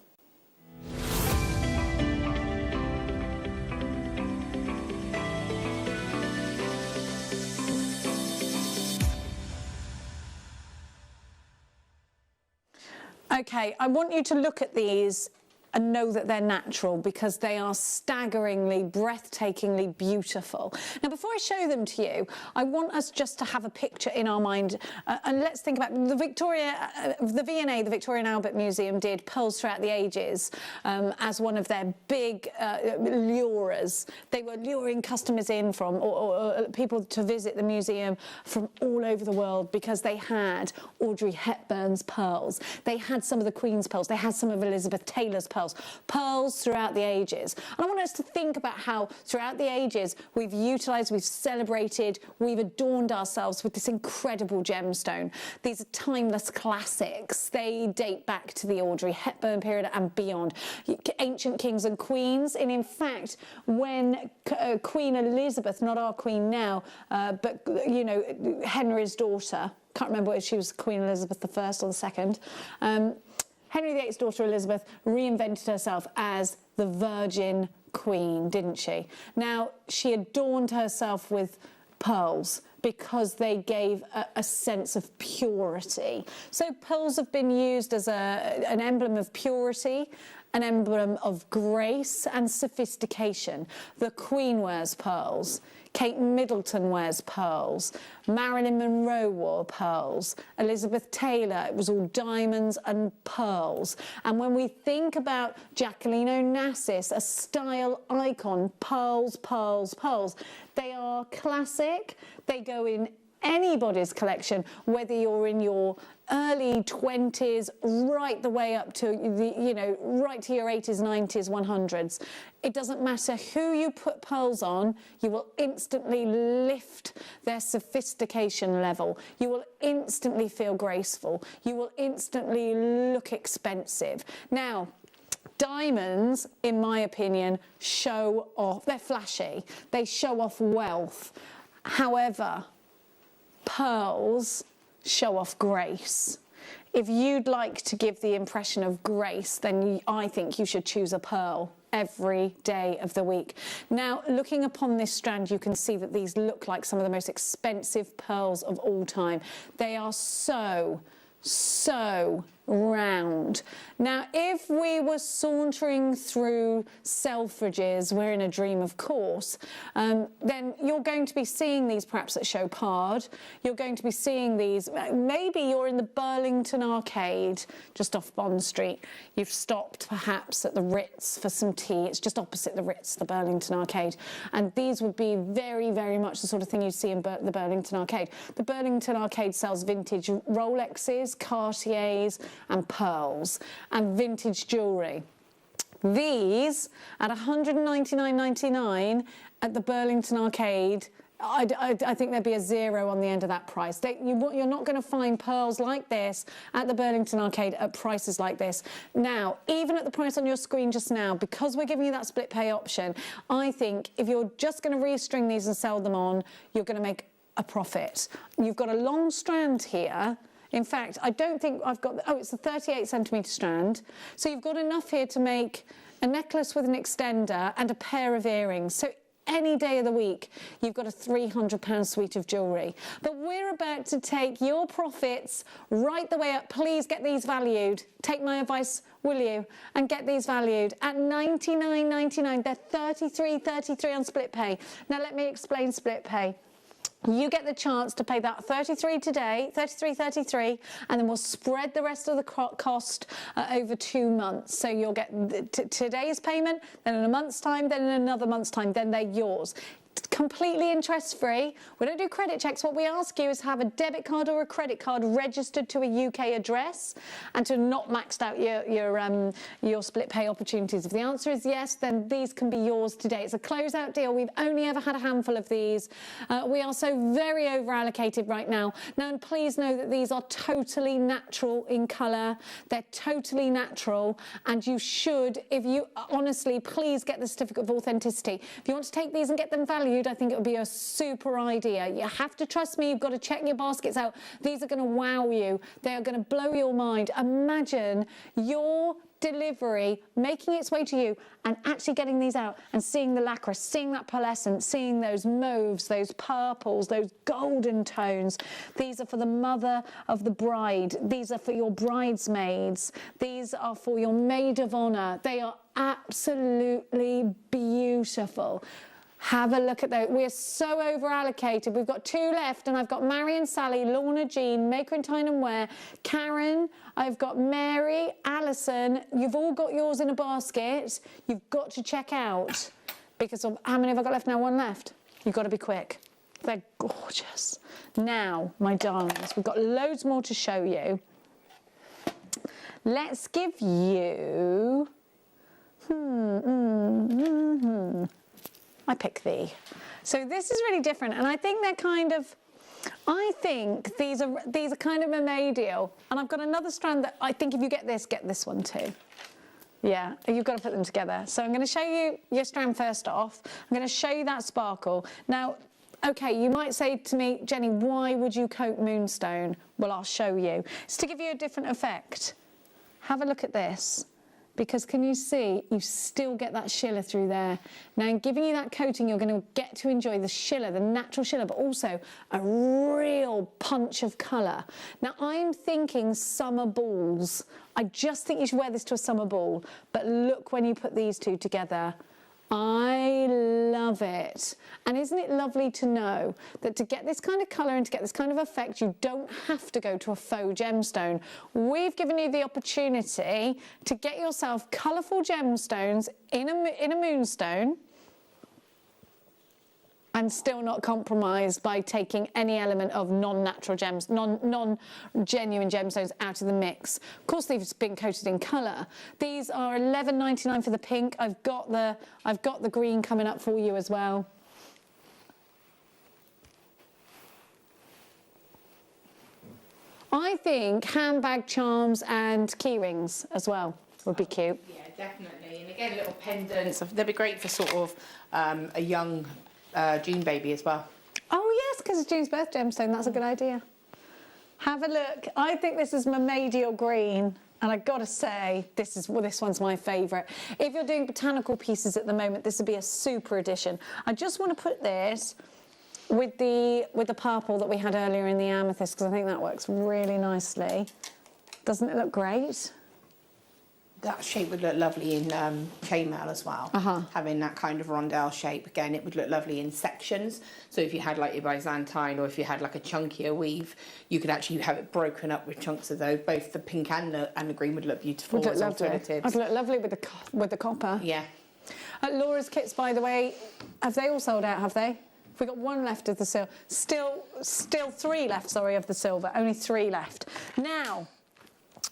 Okay, I want you to look at these and know that they're natural, because they are staggeringly, breathtakingly beautiful. Now, before I show them to you, I want us just to have a picture in our mind, and let's think about the V&A, the Victoria and Albert Museum, did pearls throughout the ages as one of their big lures. They were luring customers in from, or people to visit the museum from all over the world, because they had Audrey Hepburn's pearls, they had some of the Queen's pearls, they had some of Elizabeth Taylor's pearls throughout the ages. And I want us to think about how throughout the ages we've utilised, we've celebrated, we've adorned ourselves with this incredible gemstone. These are timeless classics. They date back to the Audrey Hepburn period and beyond. Ancient kings and queens, and in fact, when Queen Elizabeth, not our queen now, but you know, Henry's daughter, can't remember if she was Queen Elizabeth I or the second, Henry VIII's daughter Elizabeth reinvented herself as the Virgin Queen, didn't she? Now, she adorned herself with pearls because they gave a sense of purity. So pearls have been used as an emblem of purity, an emblem of grace and sophistication. The Queen wears pearls. Kate Middleton wears pearls. Marilyn Monroe wore pearls. Elizabeth Taylor, it was all diamonds and pearls. And when we think about Jacqueline Onassis, a style icon, pearls, pearls, pearls, they are classic. They go in anybody's collection, whether you're in your early 20s right the way up to the, you know, right to your 80s, 90s, 100s. It doesn't matter who you put pearls on, you will instantly lift their sophistication level. You will instantly feel graceful. You will instantly look expensive. Now, diamonds, in my opinion, show off. They're flashy. They show off wealth. However, pearls show off grace. If you'd like to give the impression of grace, then I think you should choose a pearl every day of the week. Now, looking upon this strand, you can see that these look like some of the most expensive pearls of all time. They are so round. Now, if we were sauntering through Selfridges, we're in a dream, of course, then you're going to be seeing these perhaps at Chopard. You're going to be seeing these, maybe you're in the Burlington Arcade, just off Bond Street. You've stopped perhaps at the Ritz for some tea. It's just opposite the Ritz, the Burlington Arcade. And these would be very, very much the sort of thing you see in the Burlington Arcade. The Burlington Arcade sells vintage Rolexes, Cartiers, and pearls, and vintage jewellery. These, at $199.99 at the Burlington Arcade, I think there'd be a zero on the end of that price. You're not going to find pearls like this at the Burlington Arcade at prices like this. Now, even at the price on your screen just now, because we're giving you that split pay option, I think if you're just going to restring these and sell them on, you're going to make a profit. You've got a long strand here. In fact, I don't think I've got, it's a 38 centimetre strand. So you've got enough here to make a necklace with an extender and a pair of earrings. So any day of the week, you've got a £300 suite of jewellery. But we're about to take your profits right the way up. Please get these valued. Take my advice, will you? And get these valued at $99.99. They're $33.33 on split pay. Now let me explain split pay. You get the chance to pay that $33 today, $33.33, and then we'll spread the rest of the cost over 2 months. So you'll get today's payment, then in a month's time, then in another month's time, then they're yours. completely interest-free. We don't do credit checks. What we ask you is have a debit card or a credit card registered to a UK address and to not maxed out your split pay opportunities. If the answer is yes, then these can be yours today. It's a closeout deal. We've only ever had a handful of these. We are so very over-allocated right now. Now, and please know that these are totally natural in colour. They're totally natural, and you should, if you honestly, please get the certificate of authenticity. If you want to take these and get them valued, I think it would be a super idea. You have to trust me. You've got to check your baskets out. These are going to wow you. They are going to blow your mind. Imagine your delivery making its way to you and actually getting these out and seeing the lacquer, seeing that pearlescent, seeing those mauves, those purples, those golden tones. These are for the mother of the bride. These are for your bridesmaids. These are for your maid of honour. They are absolutely beautiful. Have a look at those. We're so over-allocated. We've got 2 left, and I've got Marion, Sally, Lorna, Jean, Maker and Tyne and Wear, Karen, I've got Mary, Alison. You've all got yours in a basket. You've got to check out, because of, how many have I got left now? 1 left. You've got to be quick. They're gorgeous. Now, my darlings, we've got loads more to show you. Let's give you... I pick thee. So this is really different, and I think they're kind of, I think these are kind of mermaid deal. And I've got another strand that I think if you get this one too. Yeah, you've got to put them together. So I'm going to show you your strand first off. I'm going to show you that sparkle. Now, okay, you might say to me, Jenny, why would you coat moonstone? Well, I'll show you. It's to give you a different effect. Have a look at this. Because can you see, you still get that shiller through there. Now, in giving you that coating, you're going to get to enjoy the shiller, the natural shiller, but also a real punch of colour. Now, I'm thinking summer balls. I just think you should wear this to a summer ball. But look when you put these two together. I love it. And isn't it lovely to know that to get this kind of colour and to get this kind of effect, you don't have to go to a faux gemstone. We've given you the opportunity to get yourself colourful gemstones in a moonstone and still not compromised by taking any element of non-natural gems, non-genuine gemstones out of the mix. Of course, they've been coated in colour. These are $11.99 for the pink. I've got the green coming up for you as well. I think handbag charms and key rings as well would be cute. Yeah, definitely. And again, little pendants. They'd be great for sort of a young June baby as well. Oh yes, because it's June's birth gemstone. That's a good idea. Have a look. I think this is Mermaidial green, and I've got to say this one's my favourite. If you're doing botanical pieces at the moment, this would be a super addition. I just want to put this with the purple that we had earlier in the amethyst, because I think that works really nicely. Doesn't it look great? That shape would look lovely in chainmail as well. Having that kind of rondelle shape, again, it would look lovely in sections. So if you had like your Byzantine, or if you had like a chunkier weave, you could actually have it broken up with chunks of those. Both the pink and the green would look beautiful Would look as lovely. alternatives. Would look lovely with the copper. Yeah. Laura's kits, by the way, have they all sold out? Have they? We've got 1 left of the silver. Still 3 left. Sorry, of the silver. Only 3 left. Now,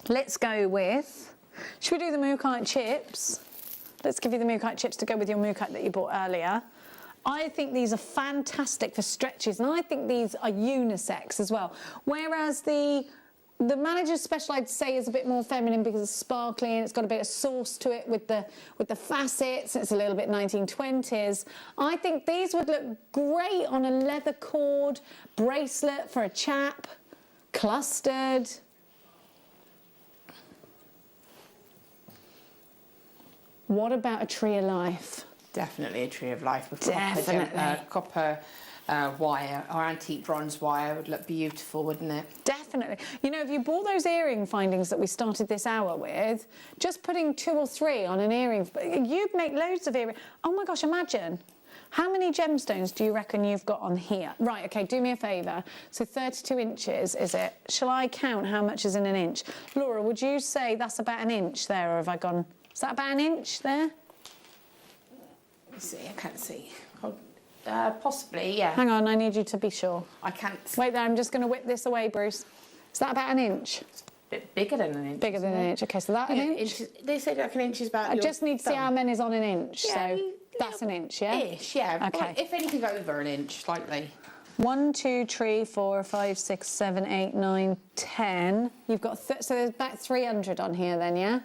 let's go with. Should we do the mookaite chips? Let's give you the mookaite chips to go with your mookaite that you bought earlier. I think these are fantastic for stretches, and I think these are unisex as well. Whereas the manager's special, I'd say, is a bit more feminine because it's sparkly and it's got a bit of sauce to it with the facets. It's a little bit 1920s. I think these would look great on a leather cord bracelet for a chap, clustered. What about a tree of life? Definitely a tree of life with Definitely. copper wire or antique bronze wire would look beautiful, wouldn't it? Definitely. You know, if you bought those earring findings that we started this hour with, just putting 2 or 3 on an earring, you'd make loads of earrings. Oh my gosh, imagine. How many gemstones do you reckon you've got on here? Right, okay, do me a favour. So 32 inches, is it? Shall I count how much is in an inch? Laura, would you say that's about an inch there, or have I gone... Is that about an inch there? Let me see, I can't see. Hold. Possibly, yeah. Hang on, I need you to be sure. I can't. Wait there, I'm just going to whip this away, Bruce. Is that about an inch? Bit bigger than an inch. Bigger than an inch. Okay, so that an inch. They say like an inch is about. I just need to see thumb. how many's on an inch. Yeah, so that's an inch, yeah? Ish, yeah. Okay. Well, if anything over an inch, slightly. 1, 2, 3, 4, 5, 6, 7, 8, 9, 10. You've got, so there's about 300 on here then, yeah?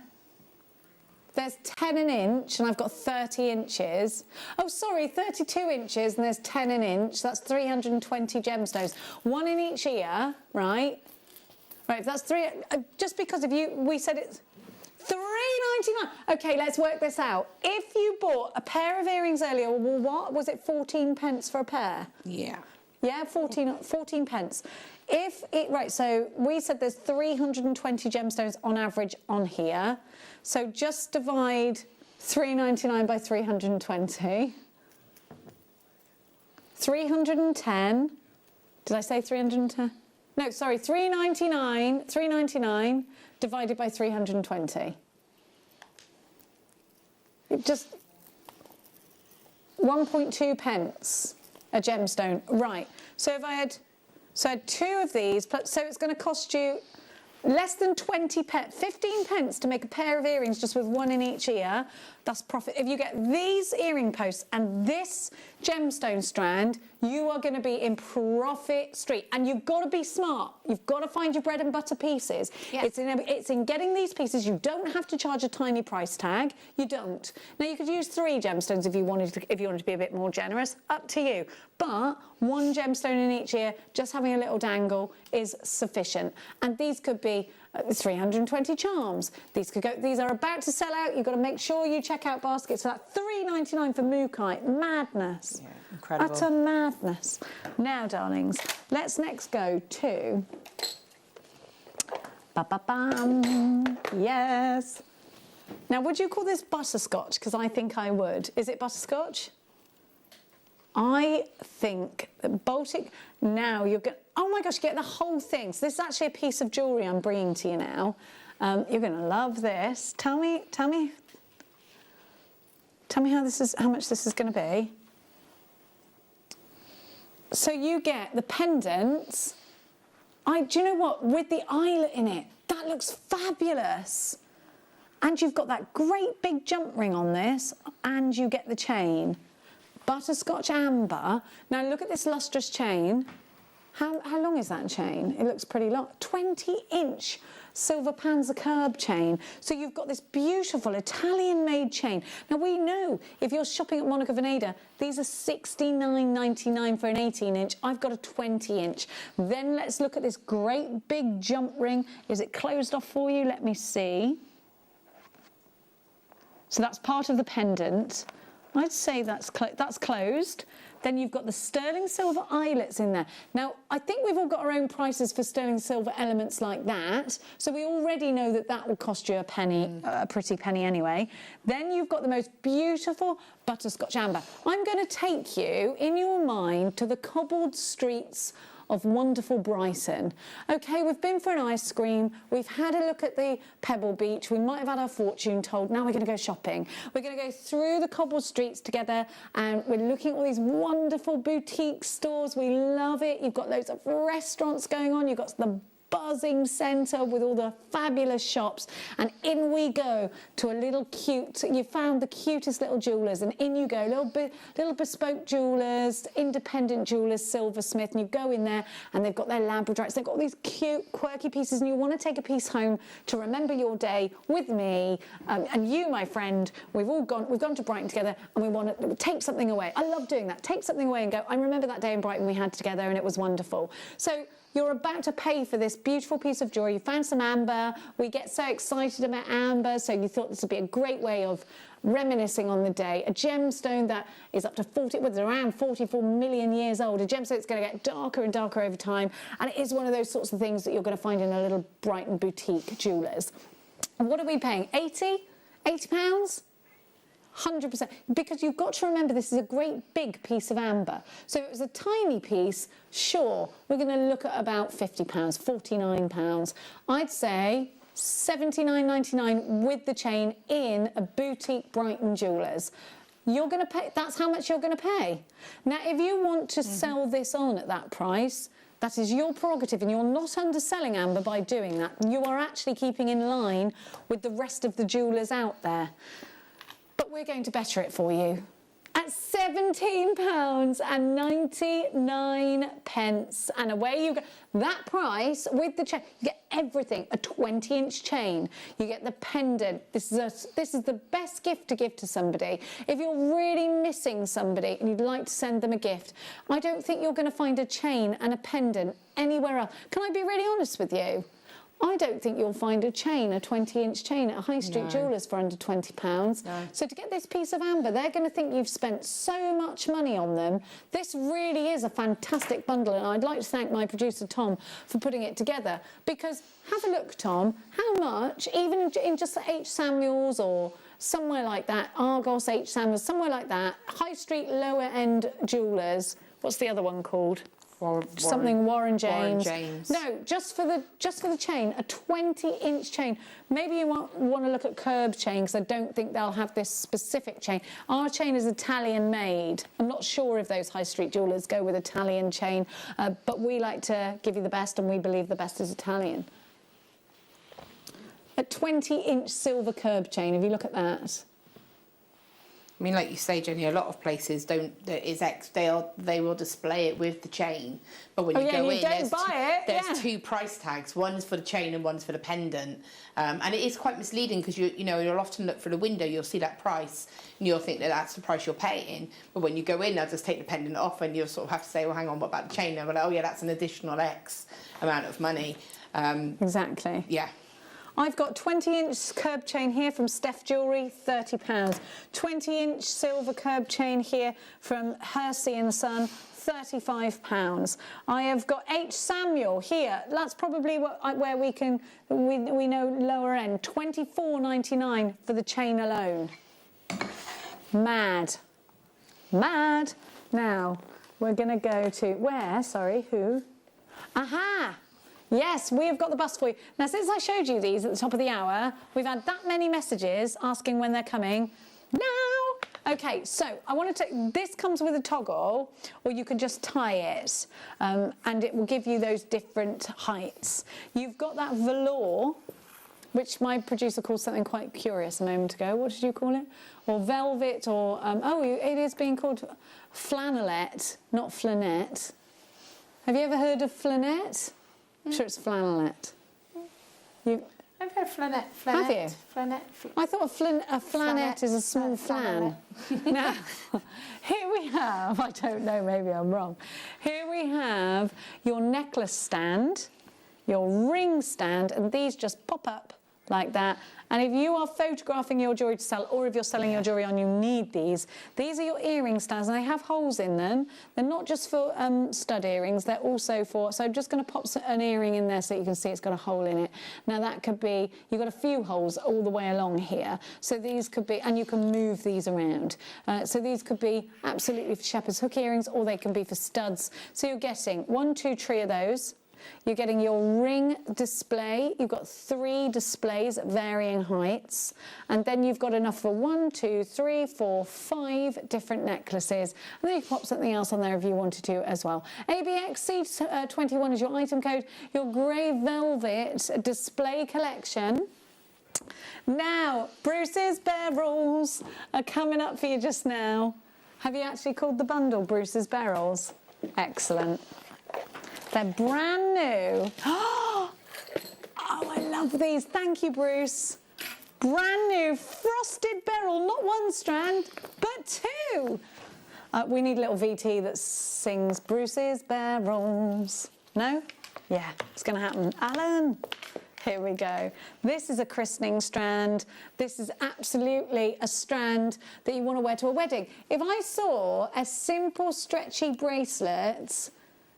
There's 10 an inch and I've got 30 inches. Oh, sorry, 32 inches and there's 10 an inch. That's 320 gemstones. One in each ear, right? Right, if that's three, just because of you, we said it's $3.99. Okay, let's work this out. If you bought a pair of earrings earlier, well, what was it, 14 pence for a pair? Yeah. Yeah, 14 pence. If it, right, so we said there's 320 gemstones on average on here. So just divide $3.99 by 320. 310. Did I say 310? No, sorry, $3.99 divided by 320. Just 1.2 pence a gemstone. Right, so if I had 2 of these, so it's going to cost you less than 15 pence to make a pair of earrings just with one in each ear. That's profit. If you get these earring posts and this gemstone strand, you are going to be in profit street. And you've got to be smart. You've got to find your bread and butter pieces. Yes. It's in getting these pieces. You don't have to charge a tiny price tag. You don't. Now you could use 3 gemstones if you wanted to be a bit more generous. Up to you. But 1 gemstone in each ear, just having a little dangle is sufficient. And these could be 320 charms. These could go. These are about to sell out. You've got to make sure you check out baskets for that. $3.99 for Mookaite. Madness. Yeah, incredible. Utter madness. Now, darlings, let's next go to. Ba-ba-bam. Yes. Now, would you call this butterscotch? Because I think I would. Is it butterscotch? I think that Baltic, now you're going, oh my gosh, you get the whole thing. So this is actually a piece of jewellery I'm bringing to you now. You're going to love this. Tell me how much this is going to be. So you get the pendants. Do you know what? With the eyelet in it, that looks fabulous. And you've got that great big jump ring on this, and you get the chain. Butterscotch amber. Now look at this lustrous chain. How long is that chain? It looks pretty long. 20-inch silver panzer curb chain. So you've got this beautiful Italian-made chain. Now we know if you're shopping at Monica Veneda, these are $69.99 for an 18-inch. I've got a 20-inch. Then let's look at this great big jump ring. Is it closed off for you? Let me see. So that's part of the pendant. I'd say that's closed. Then you've got the sterling silver eyelets in there. Now, I think we've all got our own prices for sterling silver elements like that. So we already know that that will cost you a penny, a pretty penny anyway. Then you've got the most beautiful butterscotch amber. I'm going to take you, in your mind, to the cobbled streets of wonderful Brighton. Okay, we've been for an ice cream, we've had a look at the Pebble Beach, we might have had our fortune told, now we're going to go shopping. We're going to go through the cobbled streets together and we're looking at all these wonderful boutique stores. We love it. You've got loads of restaurants going on, you've got the buzzing centre with all the fabulous shops, and in we go to a little cute, you found the cutest little jewellers, and in you go, little bespoke jewellers, independent jewellers, silversmith, and you go in there and they've got their labradorites, they've got all these cute quirky pieces, and you want to take a piece home to remember your day with me and you, my friend. We've gone to Brighton together and we want to take something away. I love doing that. Take something away and go, I remember that day in Brighton we had together and it was wonderful. So you're about to pay for this beautiful piece of jewellery. You found some amber. We get so excited about amber, so you thought this would be a great way of reminiscing on the day. A gemstone that is up to around 44 million years old. A gemstone that's going to get darker and darker over time. And it is one of those sorts of things that you're going to find in a little Brighton boutique jewellers. And what are we paying? 80? £80? 100%, because you've got to remember this is a great big piece of amber. So if it was a tiny piece, sure, we're going to look at about £50, £49. I'd say $79.99 with the chain in a boutique Brighton Jewellers. you're going to pay, that's how much you're going to pay. Now, if you want to sell this on at that price, that is your prerogative, and you're not underselling, Amber, by doing that. You are actually keeping in line with the rest of the jewellers out there. But we're going to better it for you at £17.99, and away you go. That price with the chain, you get everything. A 20-inch chain, you get the pendant. This is the best gift to give to somebody. If you're really missing somebody and you'd like to send them a gift, I don't think you're going to find a chain and a pendant anywhere else. Can I be really honest with you? I don't think you'll find a chain, a 20-inch chain at a high street jewellers for under £20. No. So to get this piece of amber, they're going to think you've spent so much money on them. This really is a fantastic bundle, and I'd like to thank my producer, Tom, for putting it together. Because, have a look, Tom, how much, even in just H. Samuels or somewhere like that, Argos, H. Samuels, somewhere like that, high street, lower-end jewellers, what's the other one called? Warren James. No, just for the chain, a 20-inch chain. Maybe you want to look at Curb chain, because I don't think they'll have this specific chain. Our chain is Italian made. I'm not sure if those high street jewellers go with Italian chain, but we like to give you the best, and we believe the best is Italian. A 20-inch silver curb chain, if you look at that. I mean, like you say, Jenny, a lot of places they will display it with the chain, but when you go in, there's two price tags. One's for the chain and one's for the pendant, and it is quite misleading, because you'll often look through the window, you'll see that price, and you'll think that that's the price you're paying. But when you go in, they'll just take the pendant off, and you'll sort of have to say, well, hang on, what about the chain? They're like, oh yeah, that's an additional X amount of money. Exactly. Yeah. I've got 20-inch curb chain here from Steph Jewellery, £30. 20-inch silver curb chain here from Hersey & Son, £35. I have got H. Samuel here. That's probably where we know lower end. £24.99 for the chain alone. Mad. Mad. Now, we're going to go to where? Sorry, who? Aha! Yes, we have got the bust for you. Now, since I showed you these at the top of the hour, we've had that many messages asking when they're coming. Now! OK, so I want to take... This comes with a toggle, or you can just tie it, and it will give you those different heights. You've got that velour, which my producer called something quite curious a moment ago. What did you call it? Or velvet, or... it is being called flannelette, not flanette. Have you ever heard of flanette? I'm sure it's flannelette. I've heard flannette. Have you? Flannette. I thought a flannette is a small flan. Now, here we have, I don't know, maybe I'm wrong. Here we have your necklace stand, your ring stand, and these just pop up like that. And if you are photographing your jewellery to sell, or if you're selling your jewellery on, you need these. These are your earring stands, and they have holes in them. They're not just for stud earrings, they're also for... So I'm just going to pop an earring in there so you can see it's got a hole in it. Now that could be... You've got a few holes all the way along here. So these could be... And you can move these around. So these could be absolutely for shepherd's hook earrings, or they can be for studs. So you're getting 1, 2, 3 of those. You're getting your ring display. You've got 3 displays at varying heights. And then you've got enough for 1, 2, 3, 4, 5 different necklaces. And then you can pop something else on there if you wanted to as well. ABXC21 is your item code. Your grey velvet display collection. Now, Bruce's Barrels are coming up for you just now. Have you actually called the bundle Bruce's Barrels? Excellent. They're brand new. Oh, I love these. Thank you, Bruce. Brand new frosted beryl, not 1 strand, but 2. We need a little VT that sings Bruce's Barrels. No? Yeah, it's going to happen. Alan, here we go. This is a christening strand. This is absolutely a strand that you want to wear to a wedding. If I saw a simple stretchy bracelet...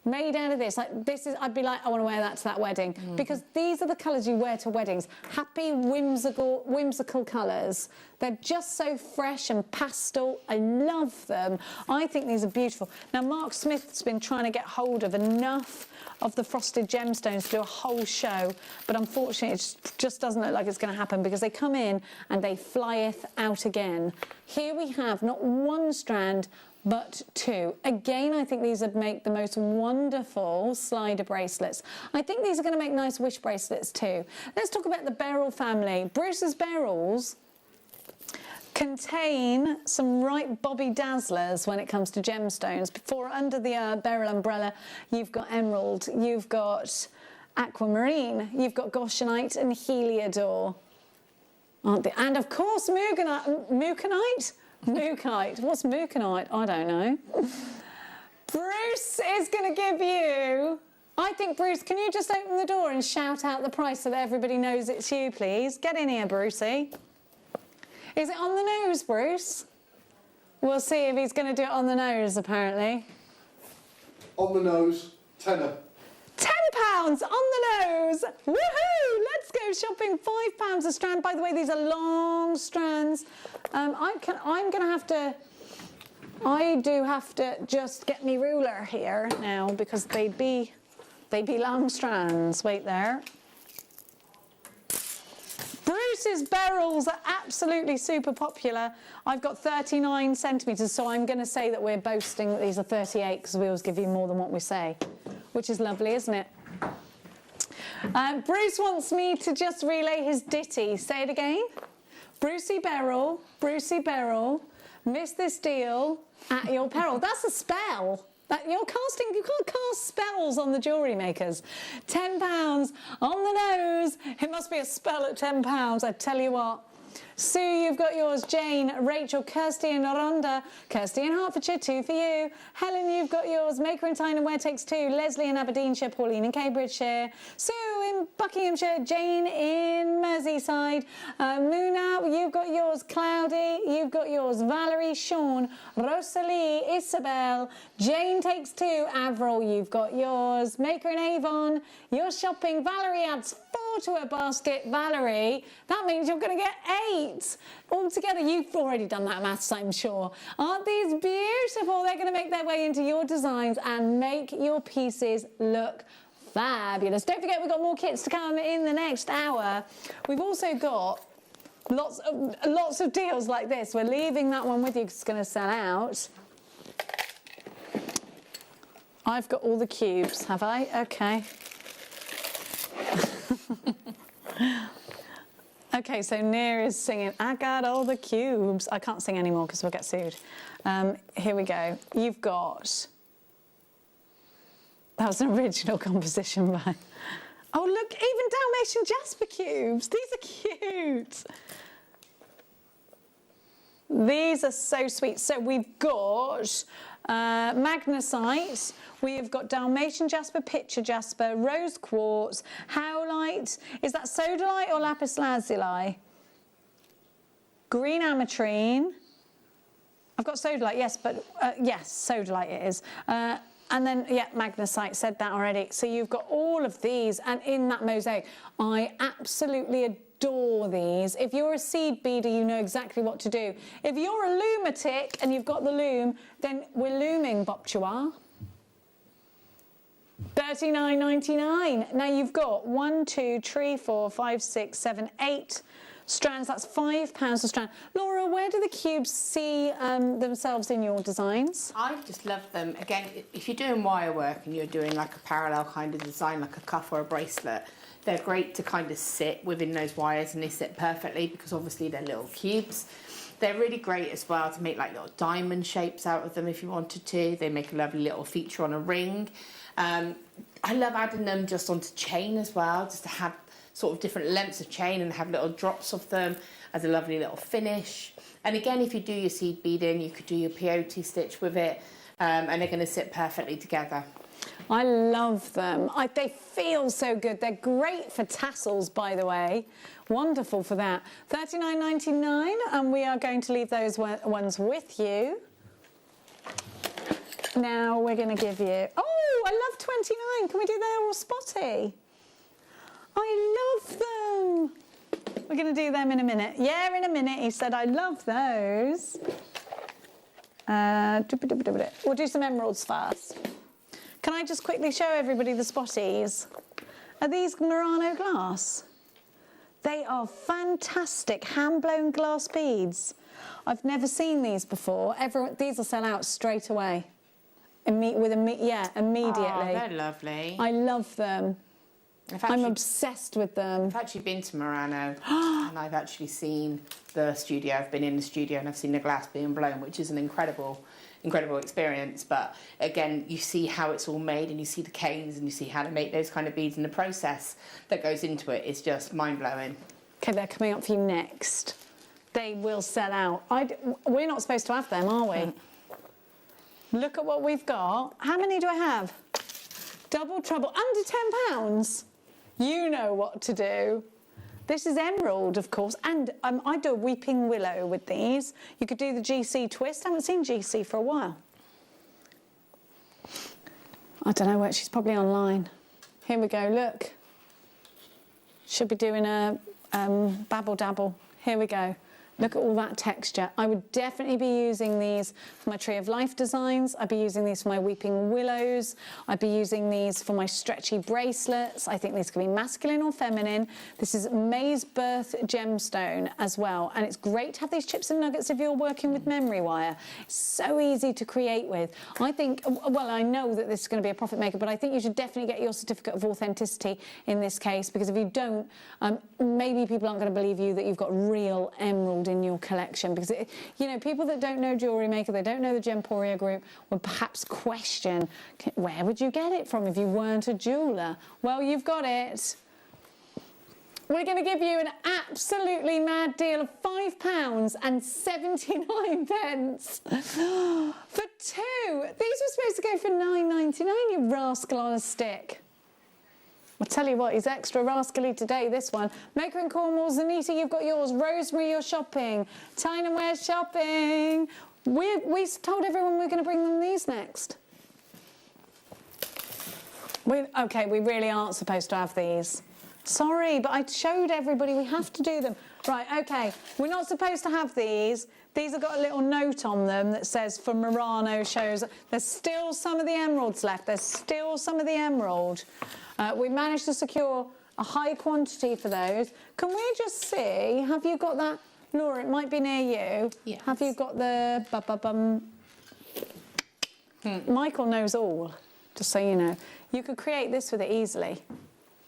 made out of this. Like this is, I'd be like, I want to wear that to that wedding because these are the colours you wear to weddings. Happy, whimsical colours. They're just so fresh and pastel. I love them. I think these are beautiful. Now, Mark Smith's been trying to get hold of enough of the frosted gemstones to do a whole show, but unfortunately it just doesn't look like it's going to happen because they come in and they flyeth out again. Here we have not one strand but two. Again, I think these would make the most wonderful slider bracelets. I think these are going to make nice wish bracelets too. Let's talk about the beryl family. Bruce's beryls contain some right bobby dazzlers when it comes to gemstones. Before, under the beryl umbrella, you've got emerald, you've got aquamarine, you've got goshenite and heliodor, aren't they? And of course, mookanite. Mookite. What's mookanite? I don't know. Bruce is going to give you... I think, Bruce, can you just open the door and shout out the price so that everybody knows it's you, please? Get in here, Brucey. Is it on the nose, Bruce? We'll see if he's going to do it on the nose, apparently. On the nose, tenner. £10 on the nose. Woohoo! Let's go shopping. £5 a strand. By the way, these are long strands. I'm going to have to... I do have to just get me ruler here now because they'd be long strands. Wait there. Bruce's beryls are absolutely super popular. I've got 39 centimetres, so I'm going to say that we're boasting that these are 38 because we always give you more than what we say, which is lovely, isn't it? Bruce wants me to just relay his ditty. Say it again. Brucey Beryl, miss this deal at your peril. That's a spell. You can't cast spells on the jewellery makers. £10 on the nose. It must be a spell at £10, I tell you what. Sue, you've got yours. Jane, Rachel, Kirsty and Rhonda. Kirsty in Hertfordshire, 2 for you. Helen, you've got yours. Maker in Tyne and Ware takes 2. Leslie in Aberdeenshire, Pauline in Cambridgeshire. Sue in Buckinghamshire, Jane in Merseyside. Muna, you've got yours. Cloudy, you've got yours. Valerie, Sean, Rosalie, Isabel. Jane takes 2. Avril, you've got yours. Maker in Avon, you're shopping. Valerie adds 4 to her basket. Valerie, that means you're going to get 8 altogether. You've already done that maths, I'm sure. Aren't these beautiful? They're going to make their way into your designs and make your pieces look fabulous. Don't forget, we've got more kits to come in the next hour. We've also got lots of deals like this. We're leaving that one with you because it's going to sell out. I've got all the cubes, have I? Okay. Okay, so Near is singing, I got all the cubes. I can't sing anymore because we'll get sued. Here we go. You've got... That was an original composition by... Oh, look, even Dalmatian jasper cubes. These are cute. These are so sweet. So we've got magnesite, we've got Dalmatian jasper, picture jasper, rose quartz, howlite. Is that sodalite or lapis lazuli? Green ametrine. I've got sodalite, yes, but yes, sodalite it is. And then, yeah, magnesite, said that already. So you've got all of these, and in that mosaic, I absolutely adore these. If you're a seed beader, you know exactly what to do. If you're a lumatic and you've got the loom, then we're looming, Boptua. $39.99. Now you've got 1, 2, 3, 4, 5, 6, 7, 8 strands. That's £5 a strand. Laura, where do the cubes see themselves in your designs? I just love them. Again, if you're doing wire work and you're doing like a parallel kind of design, like a cuff or a bracelet, they're great to kind of sit within those wires, and they sit perfectly because obviously they're little cubes. They're really great as well to make like little diamond shapes out of them if you wanted to. They make a lovely little feature on a ring. I love adding them just onto chain as well, just to have sort of different lengths of chain and have little drops of them as a lovely little finish. And again, if you do your seed beading, you could do your peyote stitch with it, and they're going to sit perfectly together. I love them. They feel so good. They're great for tassels, by the way. Wonderful for that. $39.99, and we are going to leave those ones with you. Now we're going to give you... Oh, I love £4.29. Can we do that all spotty? I love them. We're going to do them in a minute. Yeah, in a minute. He said, I love those. We'll do some emeralds first. Can I just quickly show everybody the spotties? Are these Murano glass? They are fantastic hand-blown glass beads. I've never seen these before. These will sell out straight away. Immediately. Oh, they're lovely. I love them. I'm obsessed with them. I've actually been to Murano and I've actually seen the studio. I've been in the studio and I've seen the glass being blown, which is an incredible experience. But again, you see how it's all made and you see the canes and you see how to make those kind of beads, and the process that goes into it is just mind-blowing. Okay, they're coming up for you next. They will sell out. We're not supposed to have them, are we? Look at what we've got. How many do I have? Double trouble. Under £10. You know what to do. This is emerald, of course, and I do a weeping willow with these. You could do the GC twist. I haven't seen GC for a while. I don't know where. She's probably online. Here we go. Look. Should be doing a babble dabble. Here we go. Look at all that texture. I would definitely be using these for my Tree of Life designs. I'd be using these for my Weeping Willows. I'd be using these for my stretchy bracelets. I think these can be masculine or feminine. This is May's Birth gemstone as well. And it's great to have these chips and nuggets if you're working with memory wire. It's so easy to create with. I think, well, I know that this is going to be a profit maker, but I think you should definitely get your certificate of authenticity in this case, because if you don't, maybe people aren't going to believe you that you've got real emerald in your collection, because people that don't know Jewellery Maker, they don't know the Gemporia group, would perhaps question, where would you get it from if you weren't a jeweller? Well, you've got it. We're going to give you an absolutely mad deal of £5.79 for two. These were supposed to go for £9.99, you rascal on a stick. I'll tell you what, he's extra rascally today, this one. Maker in Cornwall, Zanita, you've got yours. Rosemary, you're shopping. Tyne and Ware's shopping. We told everyone we're going to bring them these next. Okay, we really aren't supposed to have these. Sorry, but I showed everybody we have to do them. Right, okay, we're not supposed to have these. These have got a little note on them that says for Murano shows. There's still some of the emeralds left. There's still some of the emerald. We managed to secure a high quantity for those. Can we just see, have you got that? Laura, it might be near you. Yes. Have you got the... Michael knows all, just so you know. You could create this with it easily.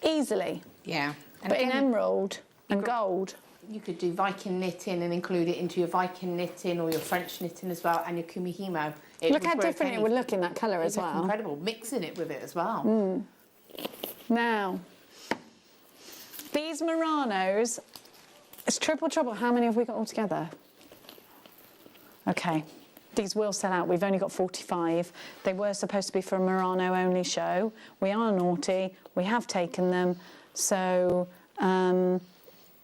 Easily. Yeah. And but in emerald and gold. You could do Viking knitting and include it into your Viking knitting or your French knitting as well, and your kumihimo. Look how different it would look in that colour as well. Incredible. Mixing it with it as well. Now, these Muranos, it's triple trouble. How many have we got altogether? Okay, these will sell out. We've only got 45. They were supposed to be for a Murano only show. We are naughty. We have taken them. So,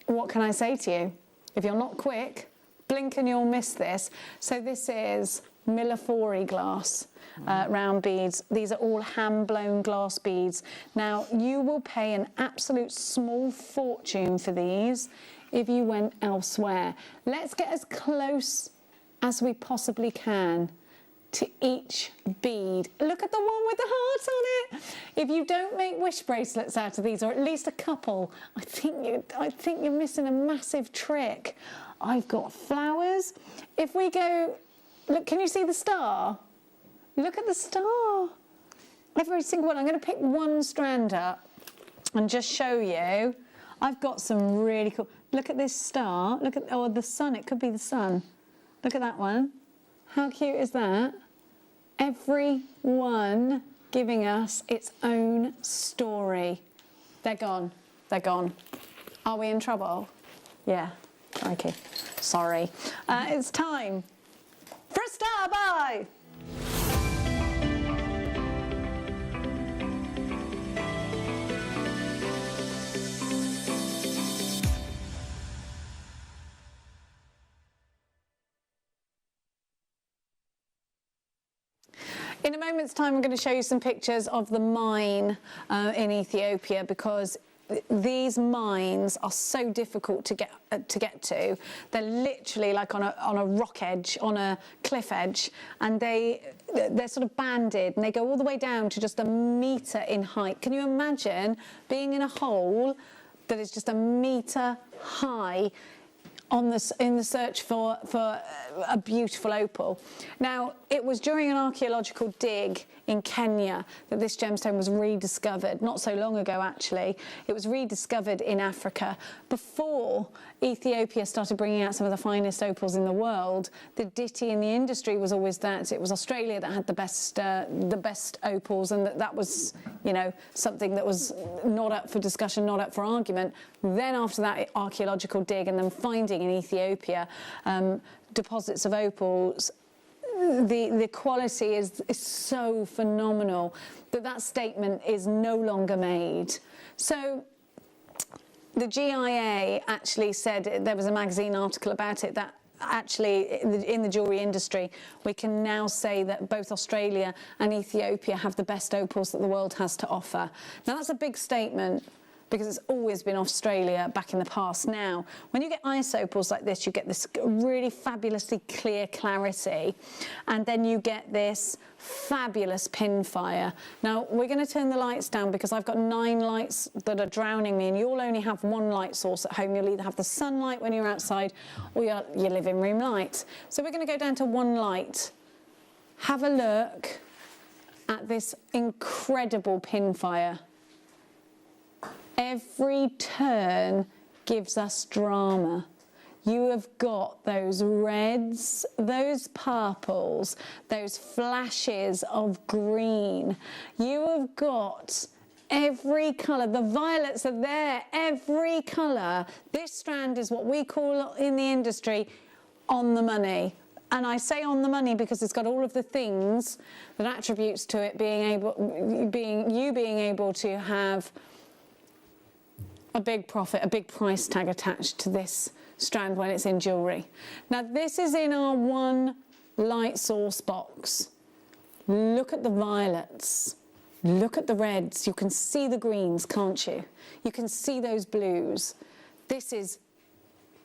what can I say to you? If you're not quick, blink and you'll miss this. So this is Millefori glass. Round beads. These are all hand-blown glass beads. Now, you will pay an absolute small fortune for these if you went elsewhere. Let's get as close as we possibly can to each bead. Look at the one with the heart on it. If you don't make wish bracelets out of these, or at least a couple, I think you're missing a massive trick. I've got flowers. If we go, look, can you see the star? Look at the star. Every single one. I'm going to pick one strand up and just show you. I've got some really cool... Look at this star. Look at... Oh, the sun. It could be the sun. Look at that one. How cute is that? Every one giving us its own story. They're gone. They're gone. Are we in trouble? Yeah. Okay. Sorry. It's time for a star buy. In a moment's time, I'm going to show you some pictures of the mine in Ethiopia, because these mines are so difficult to get to. They're literally like on a rock edge, on a cliff edge, and they're sort of banded, and they go all the way down to just a metre in height. Can you imagine being in a hole that is just a metre high in the search for a beautiful opal? Now, it was during an archaeological dig in Kenya that this gemstone was rediscovered, not so long ago actually. It was rediscovered in Africa. Before Ethiopia started bringing out some of the finest opals in the world, the ditty in the industry was always that it was Australia that had the best opals, and that was, you know, something that was not up for discussion, not up for argument. Then after that archaeological dig, and then finding in Ethiopia deposits of opals, the quality is so phenomenal that statement is no longer made. So the GIA actually said, there was a magazine article about it, that actually in the jewellery industry we can now say that both Australia and Ethiopia have the best opals that the world has to offer. Now that's a big statement, because it's always been Australia back in the past. Now, when you get ice opals like this, you get this really fabulously clear clarity, and then you get this fabulous pin fire. Now, we're going to turn the lights down because I've got 9 lights that are drowning me, and you'll only have 1 light source at home. You'll either have the sunlight when you're outside or your living room light. So we're going to go down to 1 light. Have a look at this incredible pin fire. Every turn gives us drama. You have got those reds, those purples, those flashes of green. You have got every colour. The violets are there, every colour. This strand is what we call in the industry on the money. And I say on the money because it's got all of the things that attributes to it being able to have a big profit, a big price tag attached to this strand when it's in jewellery. Now this is in our 1 light source box. Look at the violets, look at the reds. You can see the greens, can't you? You can see those blues. This is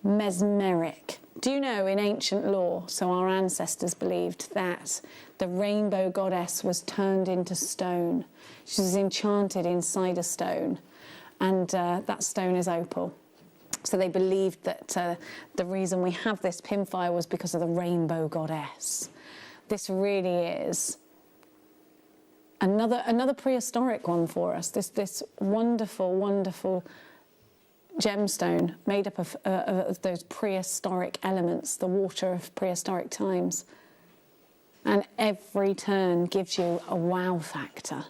mesmeric. Do you know, in ancient lore, so our ancestors believed that the rainbow goddess was turned into stone. She was enchanted inside a stone, and that stone is opal. So they believed that the reason we have this pin fire was because of the rainbow goddess. This really is another prehistoric one for us. This wonderful, wonderful gemstone made up of those prehistoric elements, the water of prehistoric times. And every turn gives you a wow factor.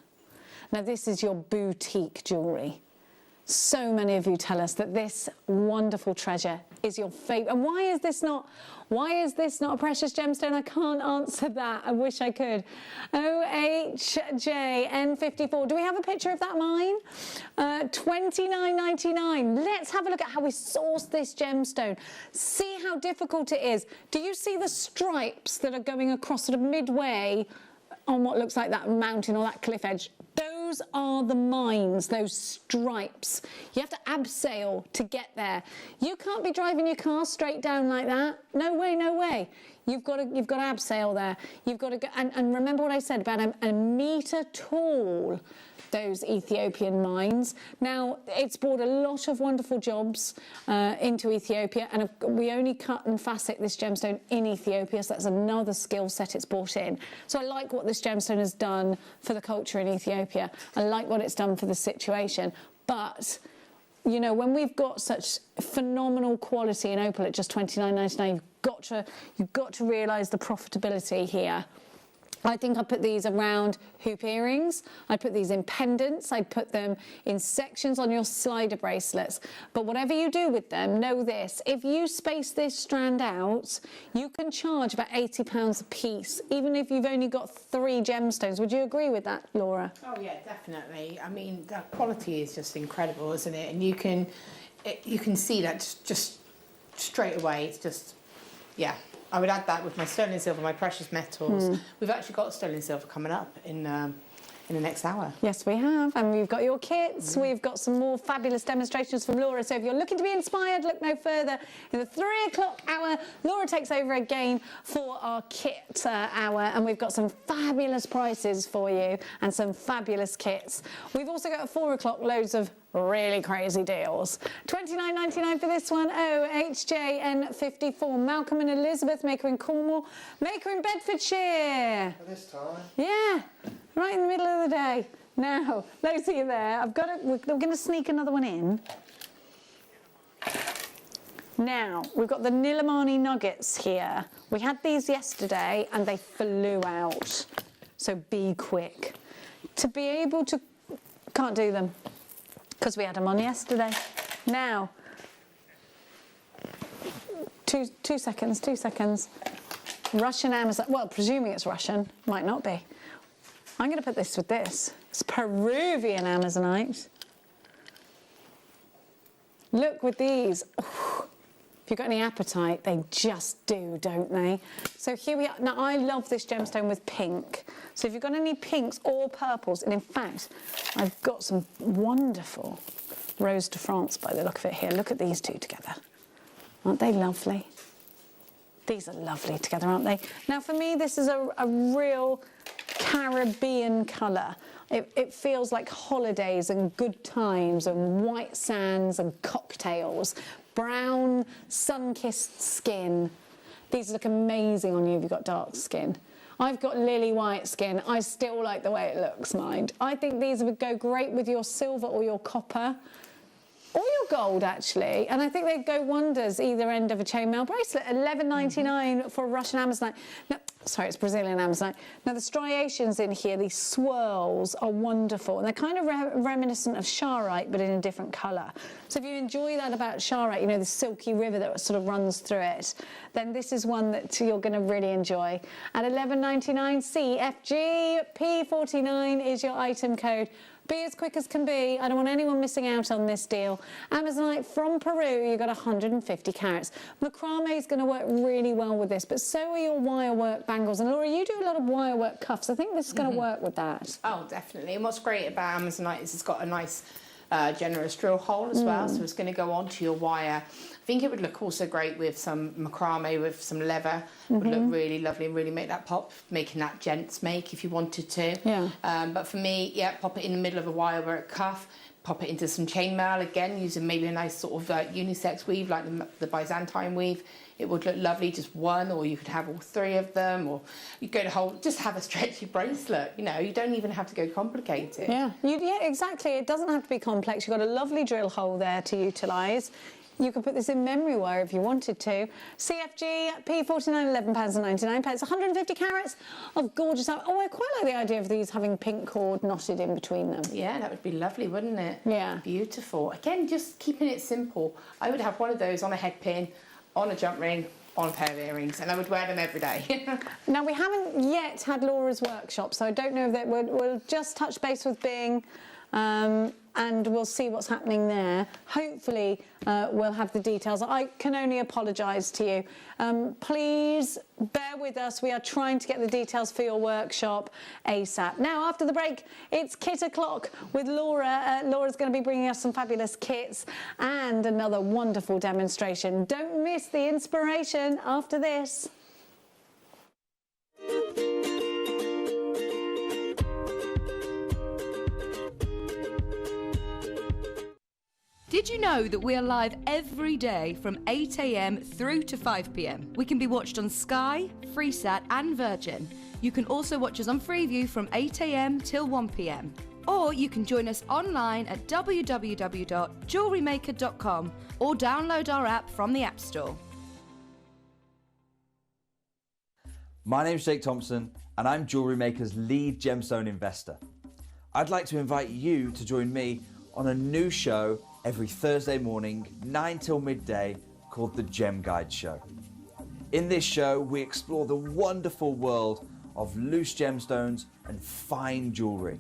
Now this is your boutique jewellery. So many of you tell us that this wonderful treasure is your favourite. And why is this not a precious gemstone? I can't answer that. I wish I could. OHJN54. Do we have a picture of that mine? $29.99. Let's have a look at how we sourced this gemstone. See how difficult it is. Do you see the stripes that are going across sort of midway on what looks like that mountain or that cliff edge? Those are the mines, those stripes. You have to abseil to get there. You can't be driving your car straight down like that. No way, no way. You've got to abseil there. You've got to go, and remember what I said about a metre tall, those Ethiopian mines. Now, it's brought a lot of wonderful jobs into Ethiopia, and we only cut and facet this gemstone in Ethiopia, so that's another skill set it's brought in. So I like what this gemstone has done for the culture in Ethiopia. I like what it's done for the situation. But, you know, when we've got such phenomenal quality in opal at just $29.99, you've got to realise the profitability here. I think I put these around hoop earrings, I put these in pendants, I put them in sections on your slider bracelets. But whatever you do with them, know this: if you space this strand out, you can charge about £80 a piece, even if you've only got 3 gemstones. Would you agree with that, Laura? Oh yeah, definitely. I mean, the quality is just incredible, isn't it? And you can see that just straight away. It's just, yeah. I would add that with my sterling silver, my precious metals. We've actually got sterling silver coming up in the next hour. Yes, we have, and we've got your kits. We've got some more fabulous demonstrations from Laura. So if you're looking to be inspired, look no further. In the 3 o'clock hour, Laura takes over again for our kit hour, and we've got some fabulous prices for you and some fabulous kits. We've also got at 4 o'clock loads of really crazy deals. $29.99 for this one. Oh, HJN54. Malcolm and Elizabeth, Maker in Cornwall, Maker in Bedfordshire. For this time. Yeah, right in the middle of the day. Now, those of you there, we're going to sneak another one in. Now, we've got the Nilamani nuggets here. We had these yesterday and they flew out. So be quick. To be able to, can't do them because we had them on yesterday. Now, two seconds. Russian Amazonite, well, presuming it's Russian, might not be. I'm going to put this with this. It's Peruvian Amazonite. Look with these. Oh, if you've got any appetite, they just do, don't they? So here we are. Now, I love this gemstone with pink. So if you've got any pinks or purples, and in fact, I've got some wonderful Rose de France by the look of it here. Look at these two together. Aren't they lovely? These are lovely together, aren't they? Now, for me, this is a real Caribbean colour. It feels like holidays and good times and white sands and cocktails. Brown, sun-kissed skin. These look amazing on you if you've got dark skin. I've got lily white skin. I still like the way it looks, mind. I think these would go great with your silver or your copper. Or your gold, actually. And I think they'd go wonders either end of a chainmail bracelet. $11.99 for Russian Amazonite. Now, sorry, it's Brazilian Amazonite. Now, the striations in here, these swirls, are wonderful. And they're kind of reminiscent of Sharite, but in a different colour. So if you enjoy that about Sharite, you know, the silky river that sort of runs through it, then this is one that you're going to really enjoy. At $11.99, CFG P49 is your item code. Be as quick as can be. I don't want anyone missing out on this deal. Amazonite from Peru, you've got 150 carats. Macrame is going to work really well with this, but so are your wire work bangles. And Laura, you do a lot of wire work cuffs. I think this is going to work with that. Oh, definitely. And what's great about Amazonite is it's got a nice generous drill hole as well, so it's going to go onto your wire. I think it would look also great with some macrame, with some leather. Would look really lovely and really make that pop, making that gents make if you wanted to. Yeah. But for me, yeah, pop it in the middle of a wire work cuff, pop it into some chainmail, again, using maybe a nice sort of unisex weave, like the Byzantine weave. It would look lovely, just one, or you could have all three of them, or you go to hold, just have a stretchy bracelet, you know, you don't even have to go complicated. Yeah, yeah, exactly. It doesn't have to be complex. You've got a lovely drill hole there to utilise. You could put this in memory wire if you wanted to. CFG P49, £11.99. 150 carats of gorgeous. Oh, I quite like the idea of these having pink cord knotted in between them. Yeah, that would be lovely, wouldn't it? Yeah. Beautiful. Again, just keeping it simple. I would have one of those on a head pin, on a jump ring, on a pair of earrings, and I would wear them every day. Now, we haven't yet had Laura's workshop, so I don't know that we'll just touch base with Bing. And we'll see what's happening there. Hopefully, we'll have the details. I can only apologise to you. Please bear with us. We are trying to get the details for your workshop ASAP. Now, after the break, it's Kit O'Clock with Laura. Laura's going to be bringing us some fabulous kits and another wonderful demonstration. Don't miss the inspiration after this. Did you know that we are live every day from 8 AM through to 5 PM? We can be watched on Sky, Freesat and Virgin. You can also watch us on Freeview from 8 AM till 1 PM. Or you can join us online at www.JewelleryMaker.com or download our app from the App Store. My name's Jake Thompson and I'm Jewellery Maker's lead gemstone investor. I'd like to invite you to join me on a new show every Thursday morning, 9 till midday, called The Gem Guide Show. In this show, we explore the wonderful world of loose gemstones and fine jewellery.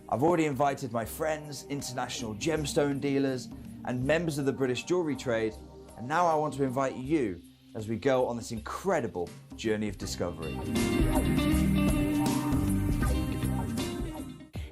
I've already invited my friends, international gemstone dealers, and members of the British jewellery trade, and now I want to invite you as we go on this incredible journey of discovery.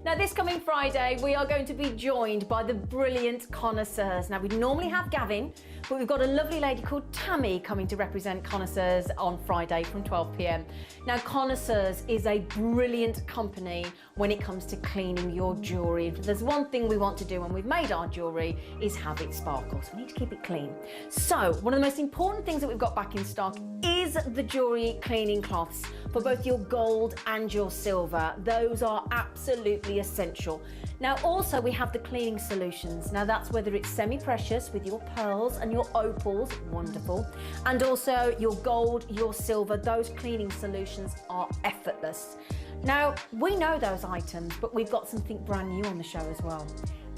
Now, this coming Friday, we are going to be joined by the brilliant connoisseurs. Now, we normally have Gavin, but we've got a lovely lady called Tammy coming to represent Connoisseurs on Friday from 12 p.m. Now, Connoisseurs is a brilliant company when it comes to cleaning your jewellery. If there's one thing we want to do when we've made our jewellery is have it sparkle, so we need to keep it clean. So, one of the most important things that we've got back in stock is the jewellery cleaning cloths for both your gold and your silver. Those are absolutely essential. Now, also we have the cleaning solutions. Now, that's whether it's semi-precious with your pearls and your opals, wonderful, and also your gold, your silver. Those cleaning solutions are effortless. Now, we know those items, but we've got something brand new on the show as well.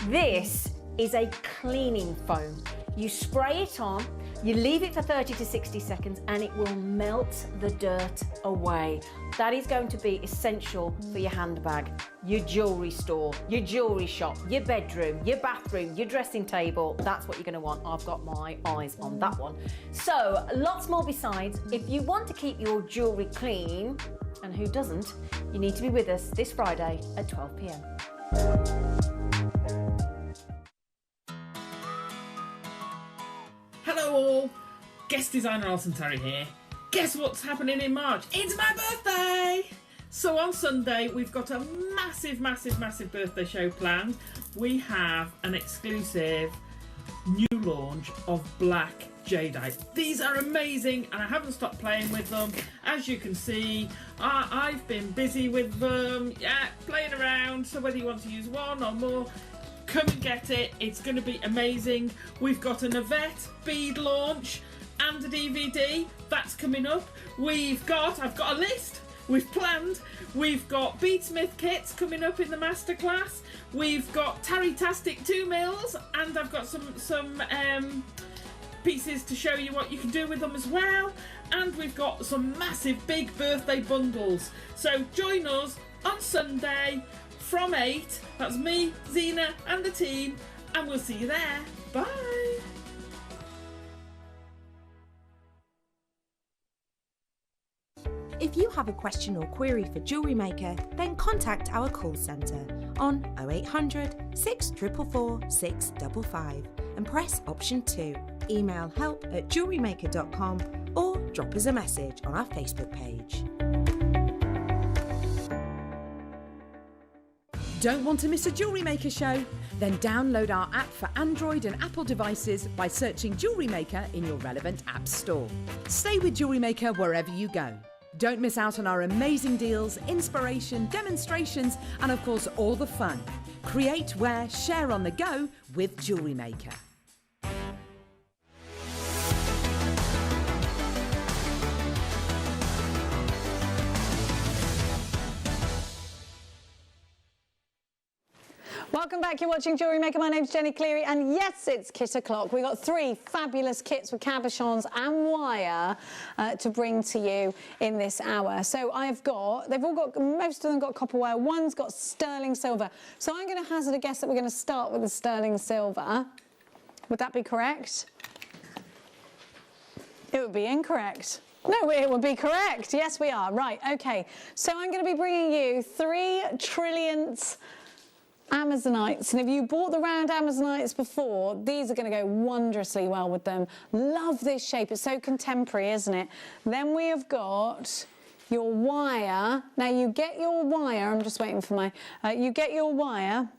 This is a cleaning foam. You spray it on, you leave it for 30 to 60 seconds and it will melt the dirt away. That is going to be essential for your handbag, your jewellery store, your jewellery shop, your bedroom, your bathroom, your dressing table. That's what you're going to want. I've got my eyes on that one. So, lots more besides. If you want to keep your jewellery clean, and who doesn't, you need to be with us this Friday at 12 p.m. Hello all, guest designer Alison Terry here. Guess what's happening in March? It's my birthday! So on Sunday we've got a massive birthday show planned. We have an exclusive new launch of black jadeite. These are amazing and I haven't stopped playing with them. As you can see, I've been busy with them, playing around, so whether you want to use one or more, come and get it. It's going to be amazing. We've got an Yvette bead launch and a DVD that's coming up. I've got a list. We've planned. We've got beadsmith kits coming up in the masterclass. We've got Tarry-tastic 2 mils, and I've got some pieces to show you what you can do with them as well. And we've got some massive big birthday bundles. So join us on Sunday from 8, that's me, Zena and the team, and we'll see you there. Bye! If you have a question or query for Jewellery Maker, then contact our call centre on 0800 644 655 and press option 2. Email help@jewellerymaker.com or drop us a message on our Facebook page. Don't want to miss a Jewellery Maker show? Then download our app for Android and Apple devices by searching Jewellery Maker in your relevant app store. Stay with Jewellery Maker wherever you go. Don't miss out on our amazing deals, inspiration, demonstrations, and of course all the fun. Create, wear, share on the go with Jewellery Maker. Welcome back, you're watching Jewellery Maker. My name's Jenny Cleary, and yes, it's kit o'clock. We've got 3 fabulous kits with cabochons and wire to bring to you in this hour. So most of them got copper wire, one's got sterling silver. So I'm going to hazard a guess that we're going to start with the sterling silver. Would that be correct? It would be incorrect. No, it would be correct. Yes, we are. Right, okay. So I'm going to be bringing you 3 trillionths Amazonites, and if you bought the round Amazonites before, these are going to go wondrously well with them. Love this shape, it's so contemporary, isn't it? Then we have got your wire. Now you get your wire, I'm just waiting for my, you get your wire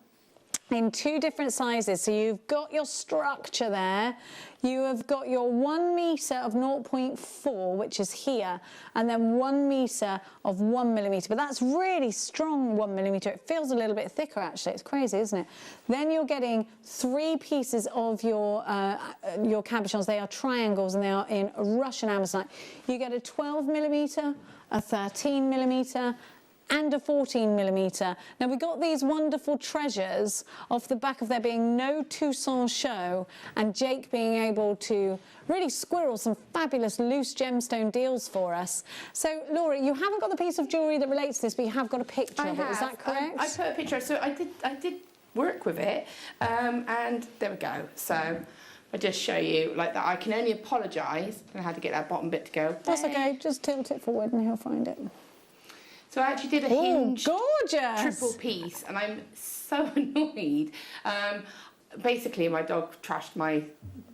in 2 different sizes. So you've got your structure there. You have got your 1 metre of 0.4, which is here, and then 1 metre of 1 millimetre. But that's really strong 1 millimetre. It feels a little bit thicker, actually. It's crazy, isn't it? Then you're getting 3 pieces of your cabochons. They are triangles, and they are in Russian Amazonite. You get a 12 millimetre, a 13 millimetre, and a 14 millimetre. Now we got these wonderful treasures off the back of there being no Toussaint show and Jake being able to really squirrel some fabulous loose gemstone deals for us. So Laura, you haven't got the piece of jewellery that relates to this, but you have got a picture of it, is that correct? I put a picture, so I did work with it, and there we go. So I just show you like that. I can only apologise. I don't know how to get that bottom bit to go. That's okay. Just tilt it forward and he'll find it. So I actually did a hinge gorgeous triple piece, and I'm so annoyed. Basically, my dog trashed my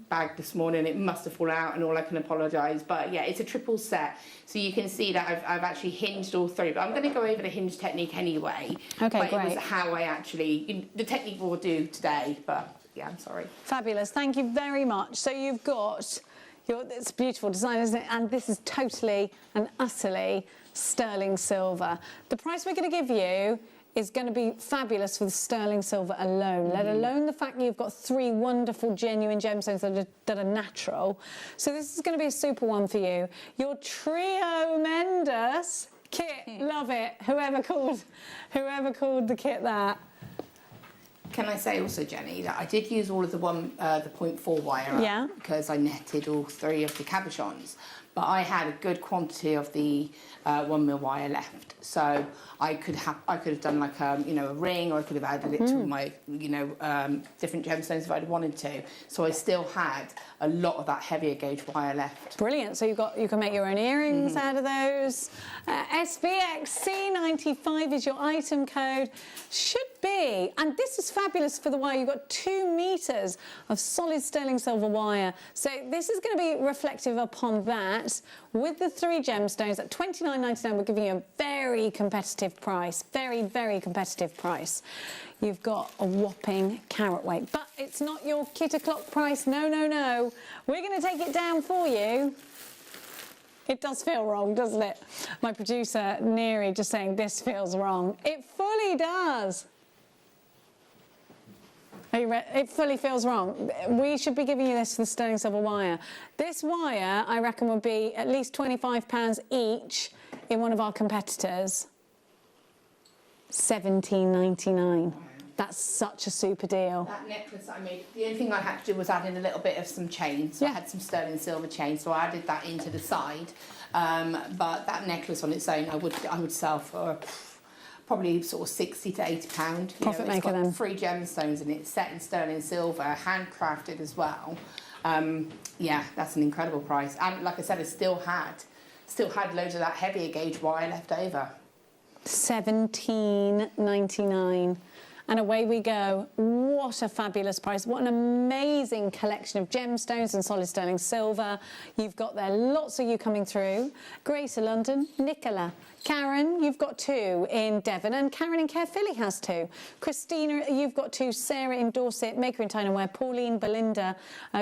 bag this morning. It must have fallen out, and all I can apologise. But yeah, it's a triple set, so you can see that I've actually hinged all three. But I'm going to go over the hinge technique anyway. Okay, but great. It was how I actually the technique we'll do today. But yeah, I'm sorry. Fabulous. Thank you very much. So you've got it's a beautiful design, isn't it? And this is totally and utterly sterling silver. The price we're going to give you is going to be fabulous for the sterling silver alone, let alone the fact that you've got 3 wonderful, genuine gemstones that are natural. So this is going to be a super one for you. Your tremendous kit, love it. Whoever called the kit that. Can I say also, Jenny, that I did use all of the 0.4 wire Yeah. because I netted all 3 of the cabochons, but I had a good quantity of the 1 mil wire left, so I could have done like a ring, or I could have added it to my different gemstones if I'd wanted to. So I still had a lot of that heavier gauge wire left. Brilliant. So you can make your own earrings out of those. SBXC95 is your item code. Should be, and this is fabulous for the wire. You've got 2 meters of solid sterling silver wire. So this is going to be reflective upon that. With the 3 gemstones at $29.99, we're giving you a very competitive price. Very, very competitive price. You've got a whopping carat weight, but it's not your kit o'clock price. No, no, no. We're going to take it down for you. It does feel wrong, doesn't it? My producer, Neri, just saying this feels wrong. It fully does. Are you ready? It fully feels wrong. We should be giving you this for the sterling silver wire. This wire, I reckon, would be at least £25 each in one of our competitors. $17.99. That's such a super deal. That necklace I made, the only thing I had to do was add in a little bit of some chains. So I had some sterling silver chains, so I added that into the side. But that necklace on its own, I would sell for probably sort of £60 to £80. Profit maker then. 3 gemstones in it, set in sterling silver, handcrafted as well. Yeah, that's an incredible price. And like I said, I still had loads of that heavier gauge wire left over. $17.99. And away we go. What a fabulous price. What an amazing collection of gemstones and solid sterling silver. You've got there lots of you coming through. Greater London, Nicola. Karen, you've got 2 in Devon, and Karen in Caerphilly has 2. Christina, you've got 2. Sarah in Dorset, Maker in Tyne and Wear. Pauline, Belinda.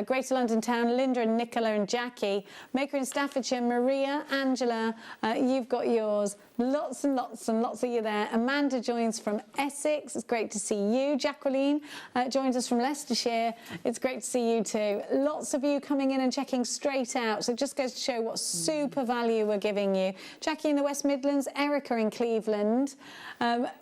Greater London Town, Linda and Nicola and Jackie. Maker in Staffordshire, Maria, Angela, you've got yours. Lots and lots and lots of you there. Amanda joins from Essex. It's great to see you. Jacqueline joins us from Leicestershire. It's great to see you too. Lots of you coming in and checking straight out. So it just goes to show what super value we're giving you. Jackie in the West Midlands, Erica in Cleveland.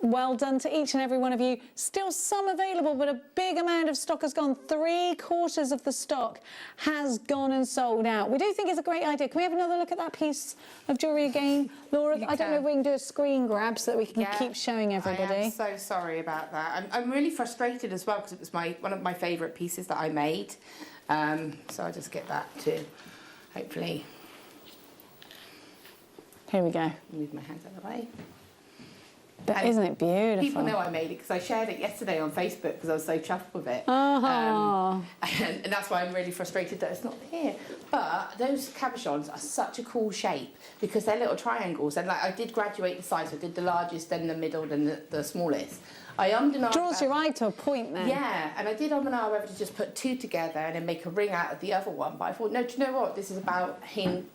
Well done to each and every one of you. Still some available, but a big amount of stock has gone. 3/4 of the stock has gone and sold out. We do think it's a great idea. Can we have another look at that piece of jewellery again, Laura? I don't know if we can do a screen grab so that we can keep showing everybody. I am so sorry about that. I'm really frustrated as well because it was one of my favourite pieces that I made. So I'll just get that to hopefully. Here we go. Move my hands out of the way. But isn't it beautiful? People know I made it because I shared it yesterday on Facebook because I was so chuffed with it. Oh. And that's why I'm really frustrated that it's not here. But those cabochons are such a cool shape because they're little triangles. And like I did graduate the size. I did the largest, then the middle, then the smallest. I ummed and ahed. Draws your eye to a point then. Yeah, and I did and ah whether to just put 2 together and then make a ring out of the other one. But I thought, no, do you know what? This is about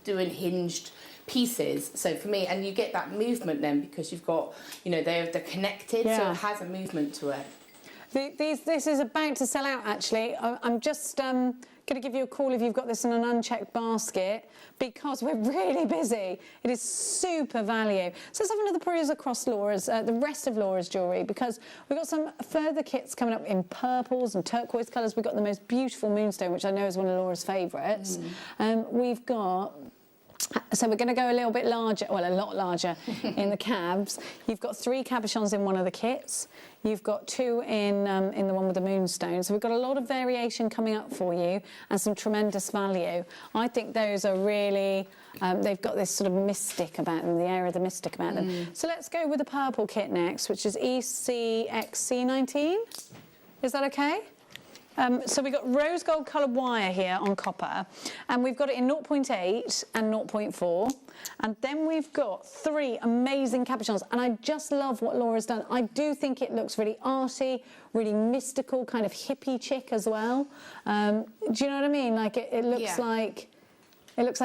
doing hinged pieces. So for me, and you get that movement then because you've got, they're connected, so it has a movement to it. This is about to sell out actually. I'm just going to give you a call if you've got this in an unchecked basket because we're really busy. It is super value. So let's have another peruse across Laura's, the rest of Laura's jewellery because we've got some further kits coming up in purples and turquoise colours. We've got the most beautiful moonstone, which I know is one of Laura's favourites. We've got So we're going to go a little bit larger, well, a lot larger in the cabs. You've got 3 cabochons in one of the kits. You've got 2 in the one with the moonstone. So we've got a lot of variation coming up for you and some tremendous value. I think those are really, they've got this sort of mystic about them, the air of the mystic about them. So let's go with the purple kit next, which is ECXC19. Is that okay? So we've got rose gold coloured wire here on copper, and we've got it in 0.8 and 0.4, and then we've got 3 amazing cabochons, and I just love what Laura's done. I do think it looks really arty, really mystical, kind of hippie chick as well. Do you know what I mean? Like it looks like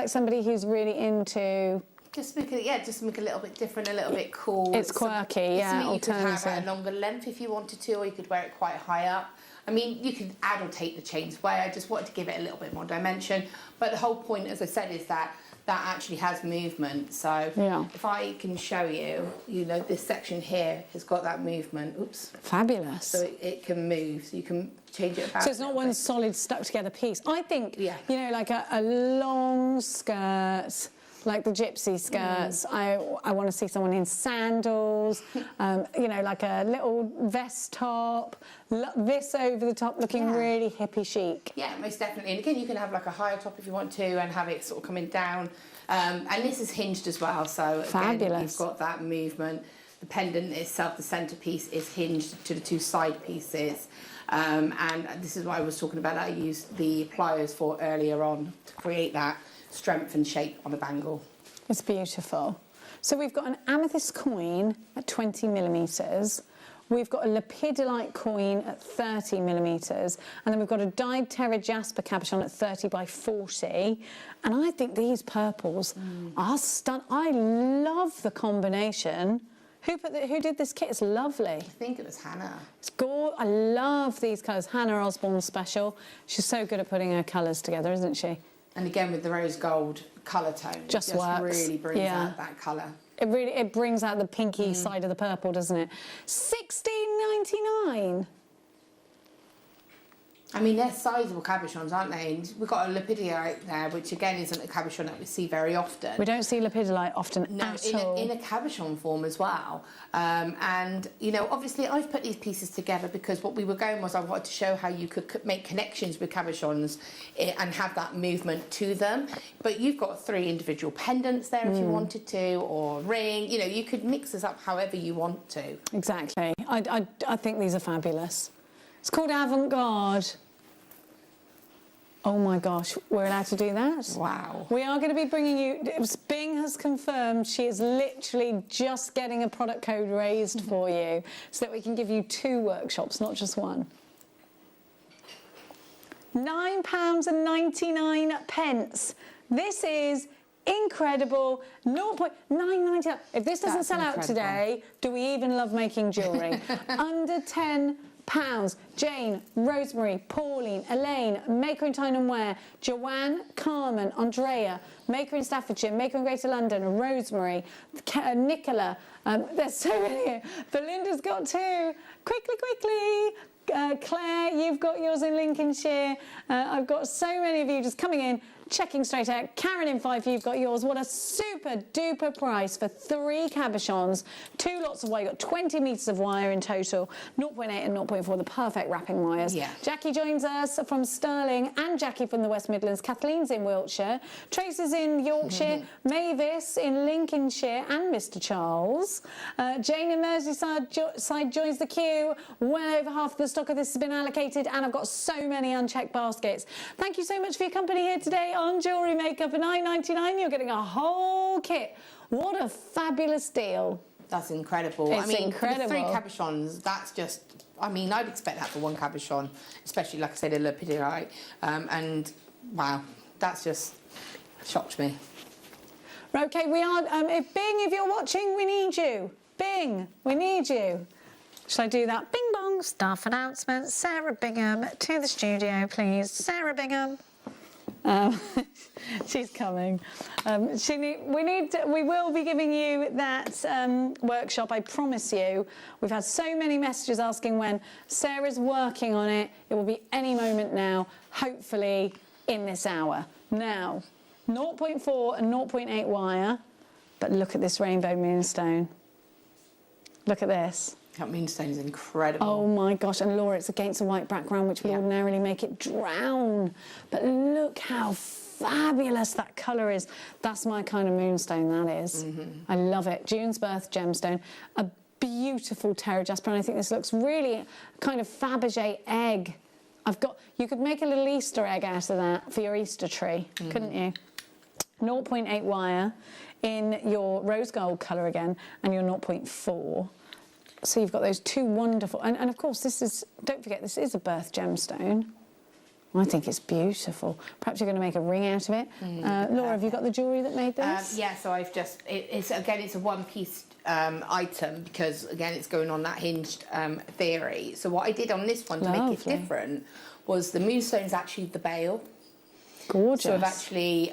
somebody who's really into. Just make it, just make it a little bit different, a little bit cool. It's quirky, yeah. You could have it at a longer length if you wanted to, or you could wear it quite high up. I mean, you could add or take the chains away. I just wanted to give it a little bit more dimension. But the whole point, as I said, is that actually has movement. So if I can show you, you know, this section here has got that movement. Oops. Fabulous. So it can move. So you can change it about. So it's not one solid stuck together piece. I think, you know, like a long skirt, like the gypsy skirts. I want to see someone in sandals, you know, like a little vest top, this over the top, looking really hippie chic. Yeah, most definitely. And again, you can have like a higher top if you want to, and have it sort of coming down. And this is hinged as well, so again, you've got that movement. The pendant itself, the centerpiece, is hinged to the 2 side pieces. And this is what I was talking about, I used the pliers for earlier on to create that strength and shape on a bangle. It's beautiful. So we've got an amethyst coin at 20 millimetres. We've got a lepidolite coin at 30 millimetres, and then we've got a dyed terra jasper cabochon at 30 by 40. And I think these purples are stunning. I love the combination. Who did this kit? It's lovely. I think it was Hannah. It's gorgeous. I love these colours. Hannah Osborne special. She's so good at putting her colours together, isn't she? And again, with the rose gold colour tone, just works. Really really brings out that colour. It brings out the pinky side of the purple, doesn't it? $16.99. I mean, they're sizable cabochons, aren't they? And we've got a lepidolite there, which again isn't a cabochon that we see very often. We don't see lepidolite often at all. In a cabochon form as well. And, you know, obviously I've put these pieces together because what we were going was I wanted to show how you could make connections with cabochons and have that movement to them. But you've got 3 individual pendants there if you wanted to, or a ring. You know, you could mix this up however you want to. Exactly. I think these are fabulous. It's called Avant-Garde. Oh my gosh, we're allowed to do that? Wow. We are going to be bringing you, Bing has confirmed she is literally just getting a product code raised for you so that we can give you 2 workshops, not just 1. £9.99. This is incredible. 0.999. If this doesn't sell out today, do we even love making jewellery? Under £10. Jane, Rosemary, Pauline, Elaine, Maker in Tyne and Wear, Joanne, Carmen, Andrea, Maker in Staffordshire, Maker in Greater London, Rosemary, Nicola. There's so many here. Belinda's got 2. Quickly. Claire, you've got yours in Lincolnshire. I've got so many of you just coming in, checking straight out. Karen in Fife, you've got yours. What a super duper price for 3 cabochons, 2 lots of wire. You've got 20 metres of wire in total, 0.8 and 0.4, the perfect wrapping wires. Yeah. Jackie joins us from Stirling, and Jackie from the West Midlands. Kathleen's in Wiltshire. Tracy's in Yorkshire. Mavis in Lincolnshire, and Mr. Charles. Jane in Merseyside joins the queue. Well over half of the stock of this has been allocated, and I've got so many unchecked baskets. Thank you so much for your company here today on Jewellery Maker. For $9.99, you're getting a whole kit. What a fabulous deal. That's incredible. It's incredible. For the 3 cabochons, that's just, I mean, I'd expect that for 1 cabochon, especially, like I said, a lepidolite. And, wow, that's just shocked me. Okay, we are, if you're watching, we need you. Bing, we need you. Shall I do that? Bing bong, staff announcement. Sarah Bingham to the studio, please. Sarah Bingham. She's coming. We will be giving you that workshop, I promise you. We've had so many messages asking when. Sarah's working on it. It will be any moment now, hopefully in this hour. Now, 0.4 and 0.8 wire, but look at this rainbow moonstone. Look at this. That moonstone is incredible. Oh my gosh, and Laura, it's against a white background, which would ordinarily make it drown. But look how fabulous that colour is. That's my kind of moonstone, that is. I love it. June's birth gemstone. A beautiful terra jasper, and I think this looks really kind of Fabergé egg. You could make a little Easter egg out of that for your Easter tree, couldn't you? 0.8 wire in your rose gold colour again, and your 0.4. So you've got those two wonderful, and of course this is, don't forget, this is a birth gemstone. I think it's beautiful. Perhaps you're going to make a ring out of it. Laura, have you got the jewellery that made this? Yeah, so I've just, it's a one-piece item because, again, it's going on that hinged theory. So what I did on this one to make it different was the moonstone's actually the bail. Gorgeous. So I've actually,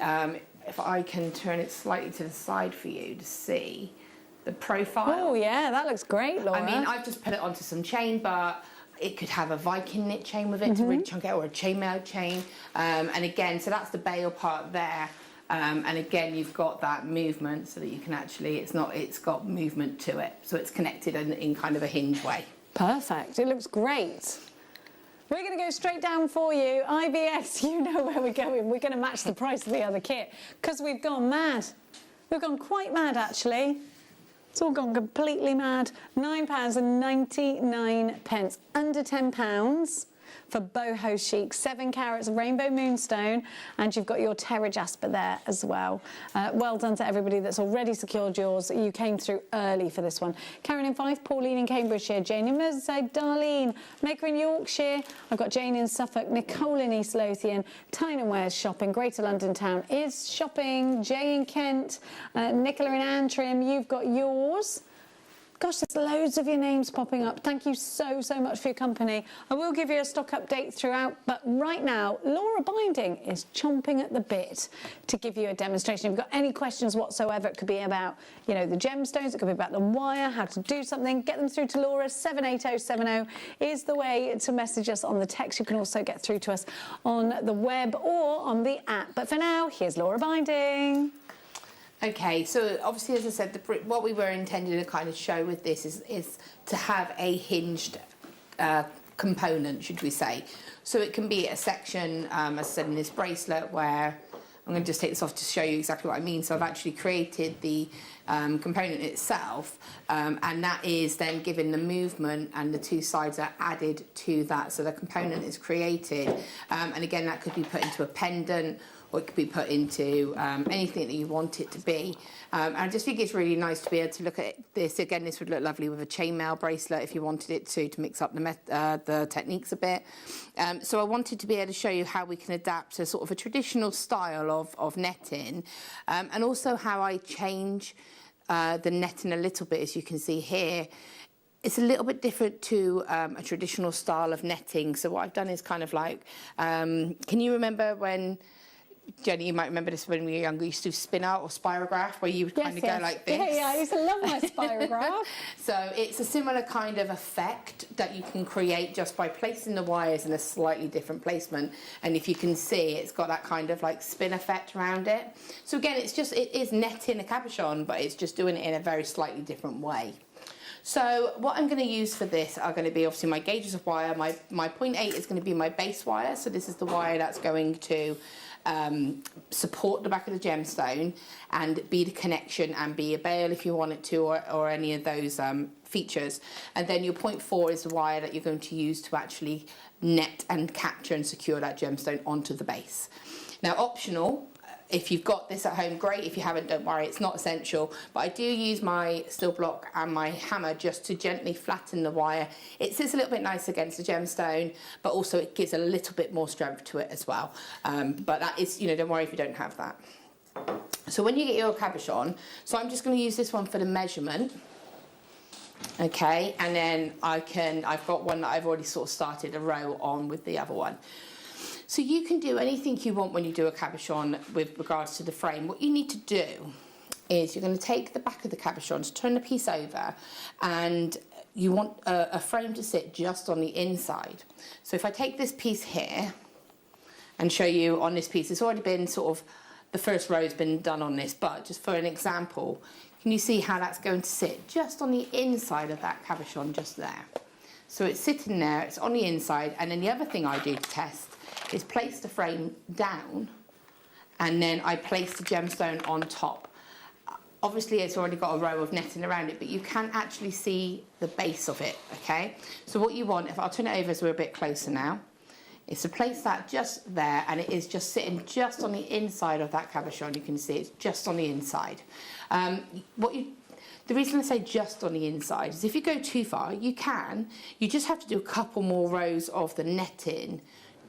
if I can turn it slightly to the side for you to see the profile. Oh, yeah, that looks great, Laura. I mean, I've just put it onto some chain, but it could have a Viking knit chain with it to really chunk it, or a chainmail chain. And again, so that's the bail part there. And again, you've got that movement so that you can actually, it's got movement to it. So it's connected in kind of a hinge way. Perfect. It looks great. We're going to go straight down for you. IBS, you know where we're going. We're going to match the price of the other kit because we've gone mad. We've gone quite mad, actually. It's all gone completely mad. £9.99, under £10 for boho chic, 7 carats of rainbow moonstone, and you've got your terra jasper there as well. Well done to everybody that's already secured yours. You came through early for this one. Karen in Fife, Pauline in Cambridgeshire, Jane in Merseyside, Darlene, Maker in Yorkshire. I've got Jane in Suffolk, Nicole in East Lothian, Tyne and Ware's shopping, Greater London Town is shopping, Jay in Kent, Nicola in Antrim, you've got yours. Gosh, there's loads of your names popping up. Thank you so, so much for your company. I will give you a stock update throughout, but right now, Laura Binding is chomping at the bit to give you a demonstration. If you've got any questions whatsoever, it could be about, you know, the gemstones, it could be about the wire, how to do something, get them through to Laura. 78070 is the way to message us on the text. You can also get through to us on the web or on the app. But for now, here's Laura Binding. Okay, so obviously, as I said, what we were intending to kind of show with this is to have a hinged component, should we say. So it can be a section, as I said, in this bracelet where, I'm going to just take this off to show you exactly what I mean. So I've actually created the component itself, and that is then given the movement, and the two sides are added to that. So the component is created, and again, that could be put into a pendant, or it could be put into anything that you want it to be. And I just think it's really nice to be able to look at this. Again, this would look lovely with a chainmail bracelet if you wanted it to mix up the techniques a bit. So I wanted to be able to show you how we can adapt to sort of a traditional style of netting, and also how I change the netting a little bit, as you can see here. It's a little bit different to a traditional style of netting. So what I've done is kind of like, can you remember when, Jenny, you might remember this when we were younger, you used to spin out or spirograph, where you would kind of go like this. Yeah, I used to love my spirograph. So it's a similar kind of effect that you can create just by placing the wires in a slightly different placement. And if you can see, it's got that kind of like spin effect around it. So again, it is netting a cabochon, but it's just doing it in a very slightly different way. So what I'm going to use for this are going to be obviously my gauges of wire. My 0.8 is going to be my base wire. So this is the wire that's going to support the back of the gemstone and be the connection and be a bail if you want it to, or any of those features. And then your 0.4 is the wire that you're going to use to actually net and capture and secure that gemstone onto the base. Now, optional, if you've got this at home, great. If you haven't, don't worry, it's not essential. But I do use my steel block and my hammer just to gently flatten the wire. It sits a little bit nice against the gemstone, but also it gives a little bit more strength to it as well. But that is, don't worry if you don't have that. So when you get your cabochon, so I'm just going to use this one for the measurement. Okay, and then I've got one that I've already sort of started a row on with the other one. So you can do anything you want when you do a cabochon with regards to the frame. What you need to do is you're going to take the back of the cabochon, turn the piece over, and you want a frame to sit just on the inside. So if I take this piece here and show you on this piece, it's already been sort of the first row's been done on this, but just for an example, can you see how that's going to sit just on the inside of that cabochon just there? So it's sitting there, it's on the inside, and then the other thing I do to test is place the frame down, and then I place the gemstone on top. Obviously it's already got a row of netting around it, but you can actually see the base of it, okay? So what you want, if I'll turn it over so we're a bit closer now, is to place that just there, and it is just sitting just on the inside of that cabochon. You can see it's just on the inside. The reason I say just on the inside is if you go too far, you just have to do a couple more rows of the netting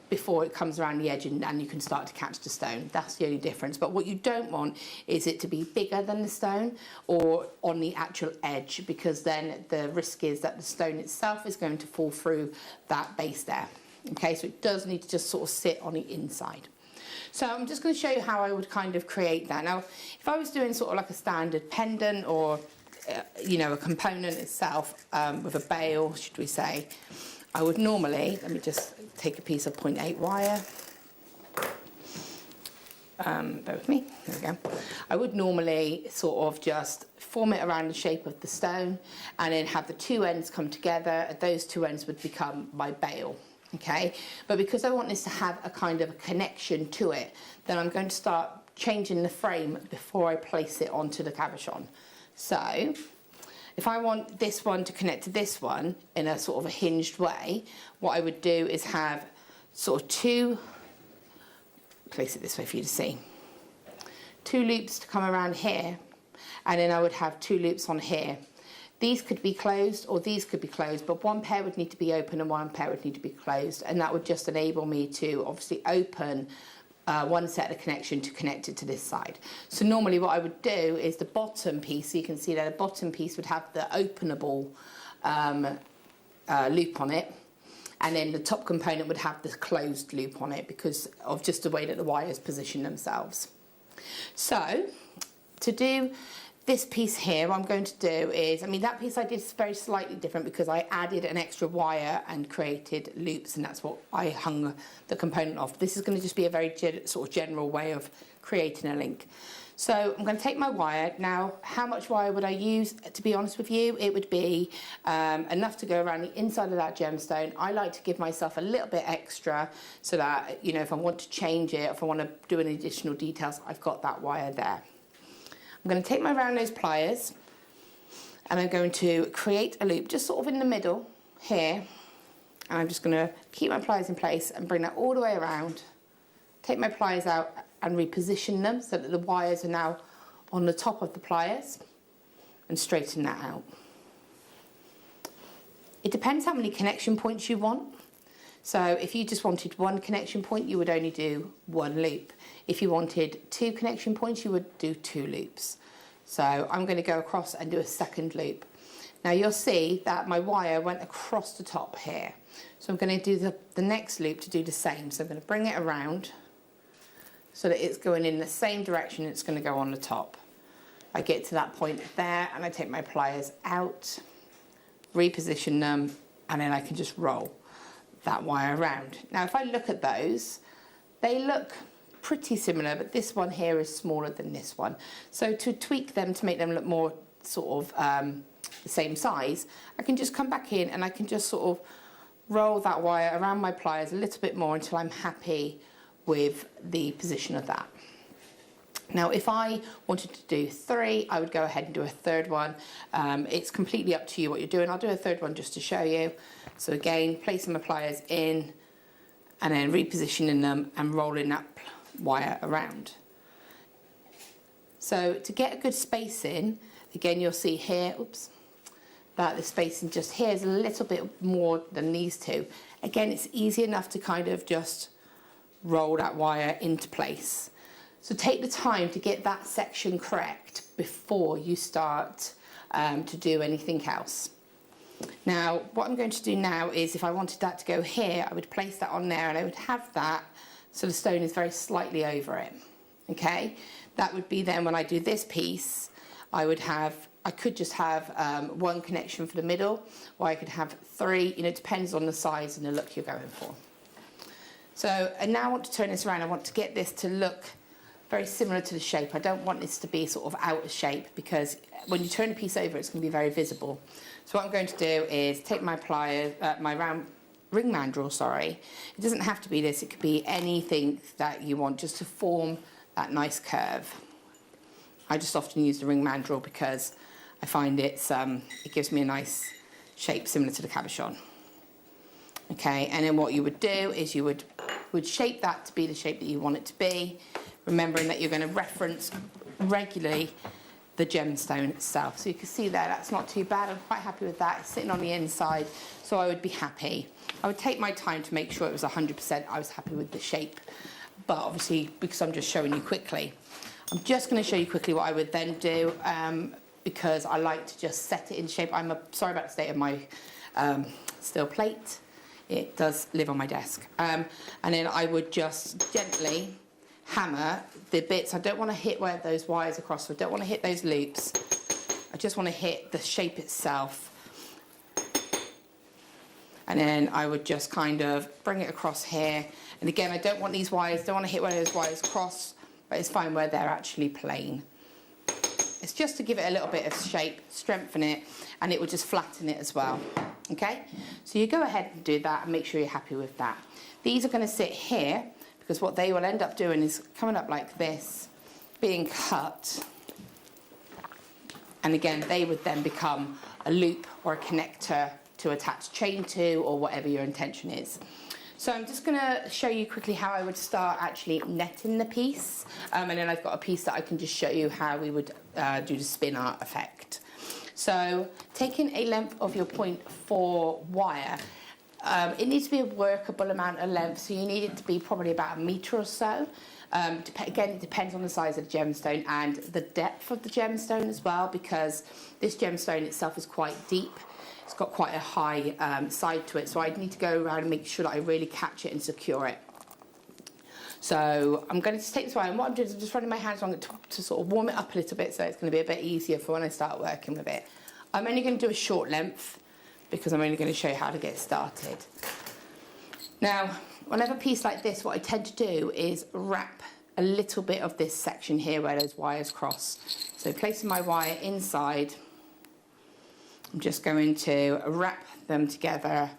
before it comes around the edge and you can start to catch the stone. That's the only difference. But what you don't want is it to be bigger than the stone or on the actual edge, because then the risk is that the stone itself is going to fall through that base there. Okay, so it does need to just sort of sit on the inside. So I'm just going to show you how I would kind of create that. Now, if I was doing sort of like a standard pendant or, you know, a component itself with a bail, should we say, I would normally, let me just take a piece of 0.8 wire. Bear with me, there we go. I would normally sort of just form it around the shape of the stone and then have the two ends come together, and those two ends would become my bail. Okay, but because I want this to have a kind of a connection to it, then I'm going to start changing the frame before I place it onto the cabochon. So if I want this one to connect to this one in a sort of a hinged way, what I would do is have sort of place it this way for you to see, two loops to come around here, and then I would have two loops on here. These could be closed or these could be closed, but one pair would need to be open and one pair would need to be closed, and that would just enable me to obviously open one set of connection to connect it to this side. So normally what I would do is the bottom piece, so you can see that the bottom piece would have the openable loop on it, and then the top component would have the closed loop on it because of just the way that the wires position themselves. So to do this piece here, what I'm going to do is, I mean, that piece I did very slightly different because I added an extra wire and created loops, and that's what I hung the component off. This is going to just be a very sort of general way of creating a link. So I'm going to take my wire. Now, how much wire would I use? To be honest with you, it would be enough to go around the inside of that gemstone. I like to give myself a little bit extra so that, you know, if I want to change it, if I want to do any additional details, I've got that wire there. I'm going to take my round nose pliers and I'm going to create a loop just sort of in the middle here, and I'm just going to keep my pliers in place and bring that all the way around, take my pliers out and reposition them so that the wires are now on the top of the pliers, and straighten that out. It depends how many connection points you want. So if you just wanted one connection point, you would only do one loop. If you wanted two connection points, you would do two loops. So I'm going to go across and do a second loop. Now you'll see that my wire went across the top here. So I'm going to do the next loop to do the same. So I'm going to bring it around so that it's going in the same direction it's going to go on the top. I get to that point there and I take my pliers out, reposition them, and then I can just roll that wire around. Now if I look at those, they look pretty similar, but this one here is smaller than this one. So to tweak them to make them look more sort of the same size, I can just come back in and I can just sort of roll that wire around my pliers a little bit more until I'm happy with the position of that. Now if I wanted to do 3, I would go ahead and do a third one. It's completely up to you what you're doing. I'll do a third one just to show you. So again, placing my pliers in and then repositioning them and rolling that wire around. So to get a good spacing, again you'll see here, oops, that the spacing just here is a little bit more than these two. Again, it's easy enough to kind of just roll that wire into place. So take the time to get that section correct before you start to do anything else. Now, what I'm going to do now is if I wanted that to go here, I would place that on there and I would have that so the stone is very slightly over it. Okay, that would be then when I do this piece, I could just have one connection for the middle, or I could have 3, you know, it depends on the size and the look you're going for. So, and now I want to turn this around, I want to get this to look very similar to the shape. I don't want this to be sort of out of shape because when you turn a piece over, it's going to be very visible. So what I'm going to do is take my pliers, my round ring mandrel, sorry. It doesn't have to be this, it could be anything that you want just to form that nice curve. I just often use the ring mandrel because I find it gives me a nice shape similar to the cabochon. Okay, and then what you would do is you would shape that to be the shape that you want it to be, remembering that you're going to reference regularly the gemstone itself. So you can see there, that's not too bad. I'm quite happy with that. It's sitting on the inside, so I would be happy. I would take my time to make sure it was 100%. I was happy with the shape, but obviously, because I'm just showing you quickly, I'm just going to show you quickly what I would then do, because I like to just set it in shape. I'm sorry about the state of my steel plate. It does live on my desk. And then I would just gently hammer the bits. I don't want to hit where those wires are across, so I don't want to hit those loops. I just want to hit the shape itself. And then I would just kind of bring it across here. And again, I don't want these wires, don't want to hit where those wires cross, but it's fine where they're actually plain. It's just to give it a little bit of shape, strengthen it, and it will just flatten it as well. Okay? So you go ahead and do that and make sure you're happy with that. These are going to sit here because what they will end up doing is coming up like this, being cut. And again, they would then become a loop or a connector to attach chain to or whatever your intention is. So I'm just going to show you quickly how I would start actually netting the piece. And then I've got a piece that I can just show you how we would do the spin art effect. So taking a length of your 0.4 wire, it needs to be a workable amount of length, so you need it to be probably about 1 metre or so. Again, it depends on the size of the gemstone and the depth of the gemstone as well, because this gemstone itself is quite deep. It's got quite a high side to it, so I need to go around and make sure that I really catch it and secure it. So I'm going to just take this wire, and what I'm doing is I'm just running my hands along it to sort of warm it up a little bit, so it's going to be a bit easier for when I start working with it. I'm only going to do a short length because I'm only going to show you how to get started. Now, when I have a piece like this, what I tend to do is wrap a little bit of this section here where those wires cross. So placing my wire inside, I'm just going to wrap them together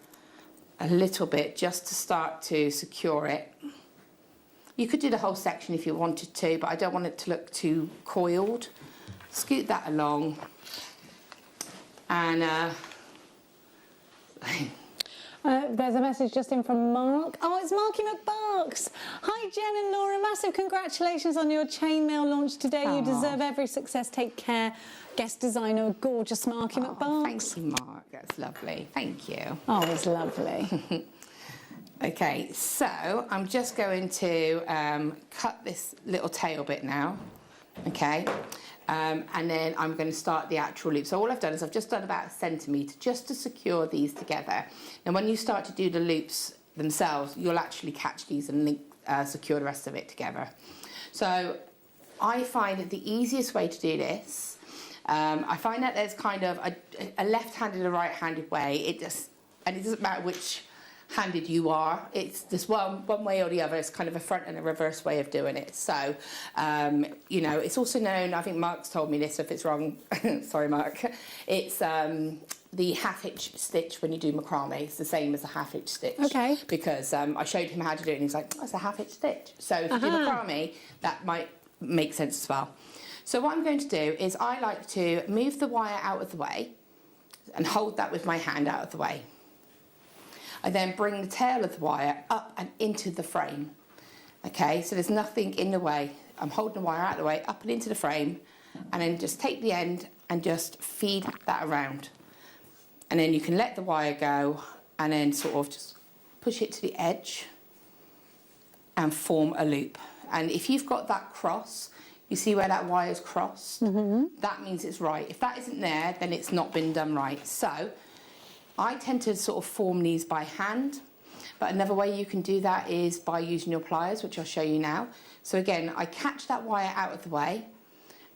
a little bit just to start to secure it. You could do the whole section if you wanted to, but I don't want it to look too coiled. Scoot that along. And there's a message just in from Mark. Oh, it's Marky McBarks. Hi, Jen and Laura. Massive congratulations on your chainmail launch today. You deserve every success. Take care. Guest designer, gorgeous Marky McBarks. Thank you, Mark. That's lovely. Thank you. Oh, it's lovely. Okay, so I'm just going to cut this little tail bit now, okay, and then I'm going to start the actual loop. So all I've done is I've just done about 1 centimetre just to secure these together. And when you start to do the loops themselves, you'll actually catch these and link, secure the rest of it together. So I find that the easiest way to do this, I find that there's kind of a left-handed and a right-handed way. And it doesn't matter which handed you are, it's just one way or the other. It's kind of a front and a reverse way of doing it. So you know, it's also known, I think Mark's told me this, so if it's wrong, sorry Mark, it's the half-hitch stitch when you do macrame. It's the same as a half-hitch stitch. Okay. Because I showed him how to do it and he's like, oh, it's a half-hitch stitch. So if you do macrame, that might make sense as well. So what I'm going to do is I like to move the wire out of the way and hold that with my hand out of the way. I then bring the tail of the wire up and into the frame. Okay, so there's nothing in the way. I'm holding the wire out of the way, up and into the frame, and then just take the end and just feed that around. And then you can let the wire go and then sort of just push it to the edge and form a loop. And if you've got that cross, you see where that wire's crossed? That means it's right. If that isn't there, then it's not been done right. So I tend to sort of form these by hand, but another way you can do that is by using your pliers, which I'll show you now. So again, I catch that wire out of the way,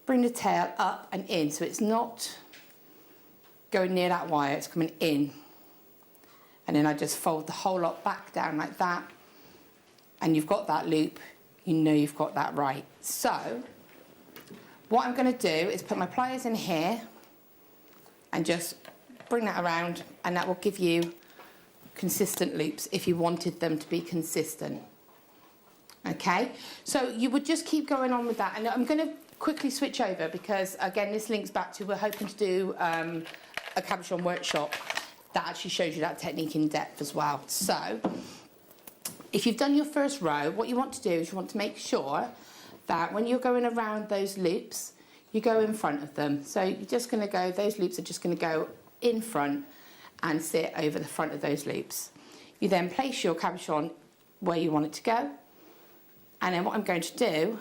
bring the tail up and in, so it's not going near that wire, it's coming in. And then I just fold the whole lot back down like that, and you've got that loop. you know you've got that right. So what I'm going to do is put my pliers in here and just bring that around, and that will give you consistent loops if you wanted them to be consistent. Okay, so you would just keep going on with that, and I'm going to quickly switch over because again this links back to we're hoping to do a cabochon workshop that actually shows you that technique in depth as well. So if you've done your first row, what you want to do is you want to make sure that when you're going around those loops, you go in front of them. So you're just going to go, those loops are just going to go in front and sit over the front of those loops. You then place your cabochon where you want it to go, and then what I'm going to do,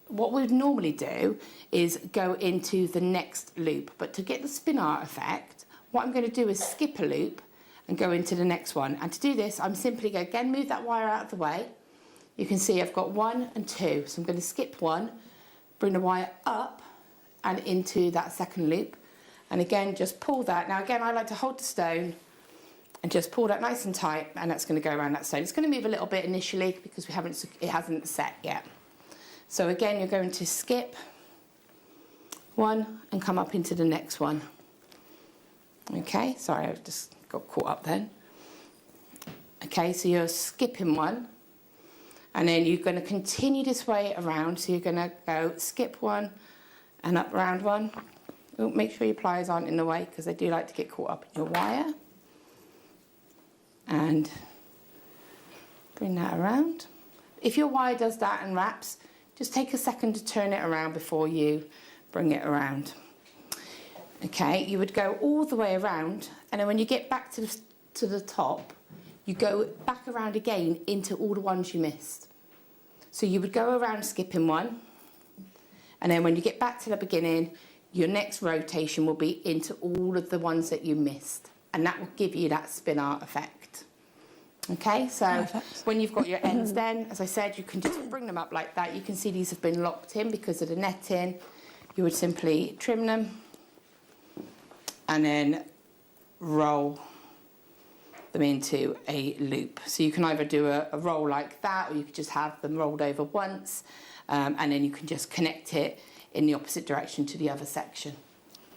what we'd normally do is go into the next loop, but to get the spin art effect, what I'm going to do is skip a loop and go into the next one. And to do this, I'm simply going to again move that wire out of the way. You can see I've got 1 and 2, so I'm going to skip 1, bring the wire up and into that second loop, and again just pull that. Now again I like to hold the stone and just pull that nice and tight, and that's going to go around that stone. It's going to move a little bit initially because it hasn't set yet. So again you're going to skip 1 and come up into the next one. Okay, sorry, I just got caught up then. Okay, so you're skipping 1, and then you're going to continue this way around. So you're going to go skip 1 and up round 1. Oh, make sure your pliers aren't in the way because they do like to get caught up in your wire. And bring that around. If your wire does that and wraps, just take a second to turn it around before you bring it around. Okay, you would go all the way around, and then when you get back to the top, you go back around again into all the ones you missed. So you would go around skipping 1, and then when you get back to the beginning, your next rotation will be into all of the ones that you missed, and that will give you that spin art effect. Okay, so perfect. When you've got your ends then, as I said, you can just bring them up like that. You can see these have been locked in because of the netting. You would simply trim them and then roll them into a loop. So you can either do a roll like that, or you could just have them rolled over once, and then you can just connect it in the opposite direction to the other section.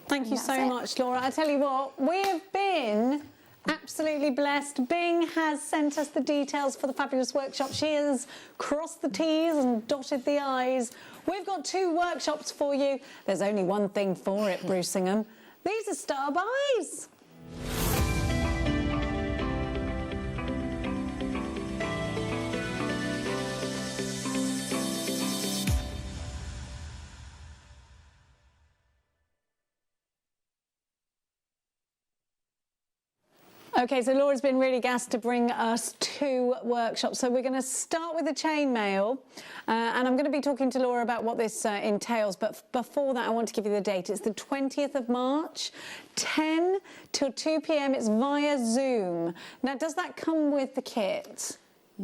Thank you so much, Laura. I tell you what, we have been absolutely blessed. Bing has sent us the details for the fabulous workshop. She has crossed the T's and dotted the I's. We've got 2 workshops for you. There's only one thing for it, Brucingham. These are star buys. Okay, so Laura's been really gassed to bring us 2 workshops. So we're going to start with the chainmail, and I'm going to be talking to Laura about what this entails. But before that, I want to give you the date. It's the 20th of March, 10 till 2 p.m. It's via Zoom. Now, does that come with the kit?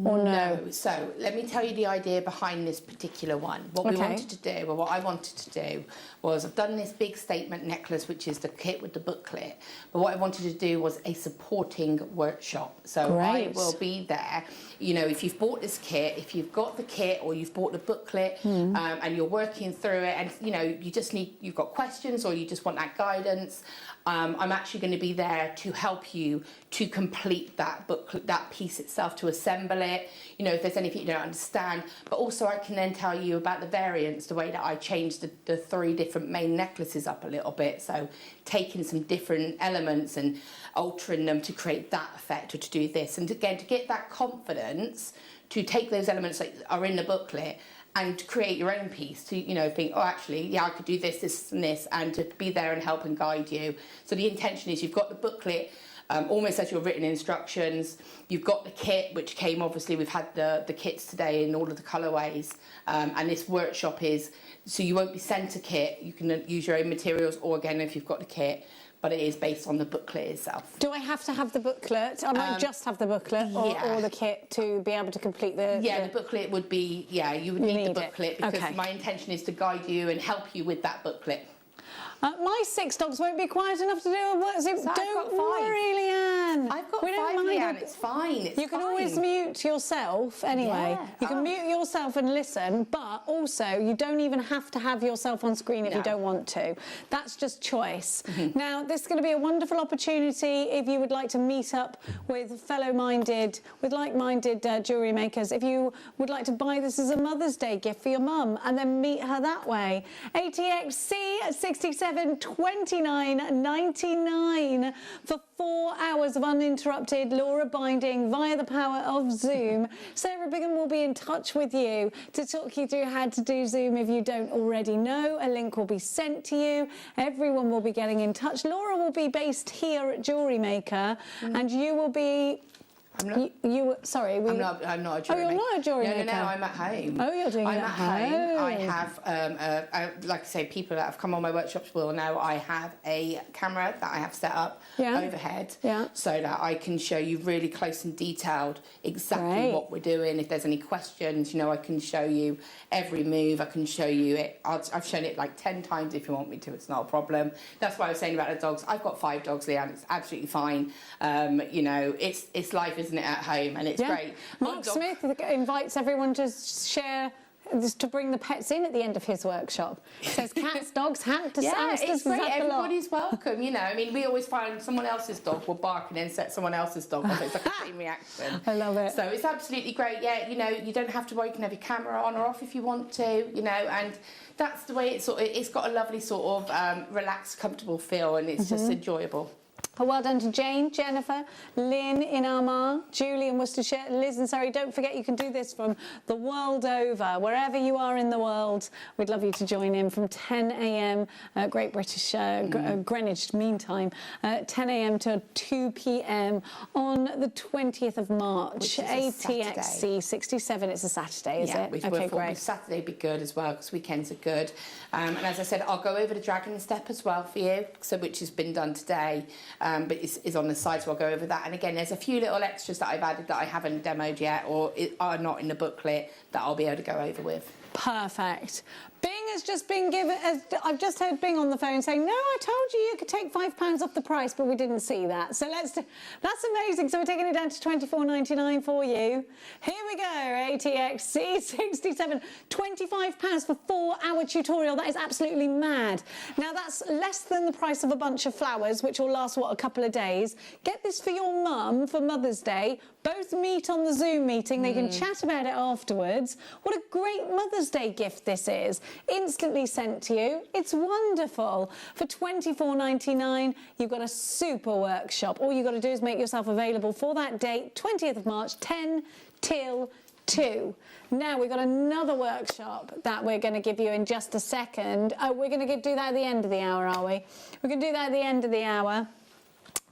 Or no? So let me tell you the idea behind this particular one. What we wanted to do, or what I wanted to do, was I've done this big statement necklace, which is the kit with the booklet. But what I wanted to do was a supporting workshop. So I will be there. You know, if you've bought this kit, if you've got the kit or you've bought the booklet, and you're working through it, and you know, you've got questions or you just want that guidance, I'm actually going to be there to help you to complete that booklet, that piece itself, to assemble it. You know, if there's anything you don't understand, but also I can then tell you about the variants, the way that I changed the 3 different main necklaces up a little bit. So taking some different elements and altering them to create that effect, or to do this, and again to get that confidence to take those elements that are in the booklet and to create your own piece, to, you know, think, oh, actually, yeah, I could do this, this, and this, and to be there and help and guide you. So the intention is you've got the booklet almost as your written instructions. You've got the kit, which came, obviously, we've had the kits today in all of the colourways, and this workshop is, so you won't be sent a kit, you can use your own materials, or again, if you've got the kit, but it is based on the booklet itself. Do I have to have the booklet? I might just have the booklet or the kit to be able to complete the... Yeah, the booklet would be, you would need the booklet because my intention is to guide you and help you with that booklet. My 6 dogs won't be quiet enough to do a work. So don't worry, Leanne. fun. I've got We don't 5, mind Leanne, it. it's fine. It's You can fine. always mute yourself anyway. Yeah. You can mute yourself and listen, but also you don't even have to have yourself on screen if you don't want to. That's just choice. Now, this is going to be a wonderful opportunity if you would like to meet up with like-minded jewellery makers. If you would like to buy this as a Mother's Day gift for your mum and then meet her that way. ATXC at 67 29.99 for 4 hours of uninterrupted Laura binding via the power of Zoom. Sarah Bingham will be in touch with you to talk you through how to do Zoom if you don't already know. A link will be sent to you. Everyone will be getting in touch. Laura will be based here at Jewellery Maker, and you will be... I'm not. Sorry, I'm not a jewellery you're not a jewellery maker. No, I'm at home. Oh, you're doing it at home. I have, like I say, people that have come on my workshops will know I have a camera that I have set up overhead, so that I can show you really close and detailed exactly what we're doing. If there's any questions, you know, I can show you every move. I can show you it. I've shown it like 10 times if you want me to. It's not a problem. That's what I was saying about the dogs. I've got 5 dogs, Leanne. It's absolutely fine. You know, it's life, isn't it, at home, and it's great. Mark Smith invites everyone to share, to bring the pets in at the end of his workshop. He says cats, dogs, hamsters, it's great. zap a lot. Everybody's welcome, you know. I mean, we always find someone else's dog will bark and then set someone else's dog off. It's like a chain reaction. I love it. So it's absolutely great. Yeah, you know, you don't have to worry. You can have your camera on or off if you want to, you know, and that's the way it's got a lovely sort of relaxed, comfortable feel, and it's just enjoyable. Well done to Jane, Jennifer, Lynn in Armagh, Julie in Worcestershire, Liz in Surrey. Don't forget you can do this from the world over. Wherever you are in the world, we'd love you to join in from 10 a.m. Great British Greenwich Mean Time, 10 a.m. to 2 p.m. on the 20th of March. ATXC 67. It's a Saturday, is it? Okay, great. Saturday would be good as well because weekends are good. And as I said, I'll go over the Dragon Step as well for you, which has been done today. But is on the side, so I'll go over that. And again, there's a few little extras that I've added that I haven't demoed yet or are not in the booklet that I'll be able to go over with. Perfect. Bing has just been given... I've just heard Bing on the phone saying, no, I told you you could take £5 off the price, but we didn't see that. So that's amazing. So we're taking it down to £24.99 for you. Here we go, ATXC 67. £25 for 4-hour tutorial. That is absolutely mad. Now, that's less than the price of a bunch of flowers, which will last, what, a couple of days. Get this for your mum for Mother's Day. Both meet on the Zoom meeting. They can chat about it afterwards. What a great Mother's Day gift this is. Instantly sent to you. It's wonderful. For £24.99, you've got a super workshop. All you've got to do is make yourself available for that date, 20th of March, 10 till 2. Now, we've got another workshop that we're going to give you in just a second. Oh, we're going to do that at the end of the hour, are we? We're going to do that at the end of the hour.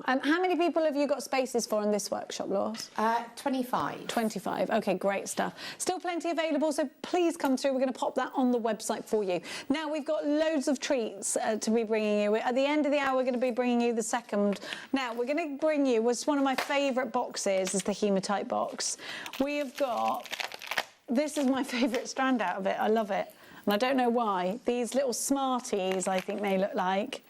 How many people have you got spaces for in this workshop, Laws? 25. 25. OK, great stuff. Still plenty available, so please come through. We're going to pop that on the website for you. Now, we've got loads of treats to be bringing you. At the end of the hour, we're going to be bringing you the second. Now, we're going to bring you, what's one of my favourite boxes, is the hematite box. We have got... This is my favourite strand out of it. I love it. And I don't know why. These little Smarties, I think they look like.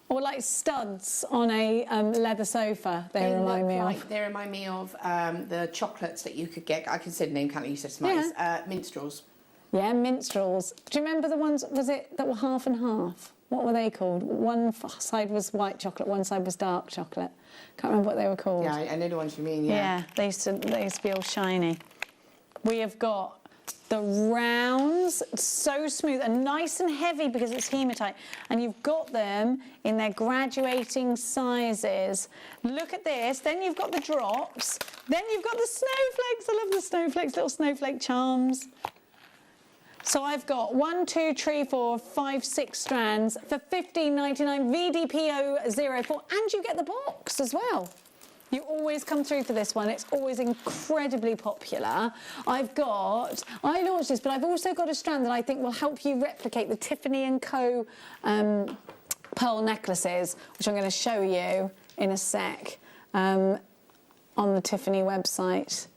Or like studs on a leather sofa, they remind me of. They remind me of the chocolates that you could get. I can say the name, can't I? You said Smarties. Minstrels. Yeah, minstrels. Do you remember the ones, that were half and half? What were they called? One side was white chocolate, one side was dark chocolate. Can't remember what they were called. Yeah, I know the ones you mean, Yeah, they used to be all shiny. We have got the rounds, so smooth and nice and heavy because it's hematite. And you've got them in their graduating sizes. Look at this. Then you've got the drops. Then you've got the snowflakes. I love the snowflakes, little snowflake charms. So I've got 1, 2, 3, 4, 5, 6 strands for £15.99 VDPO04, and you get the box as well. You always come through for this one. It's always incredibly popular. I launched this, but I've also got a strand that I think will help you replicate the Tiffany & Co. pearl necklaces, which I'm going to show you in a sec on the Tiffany website.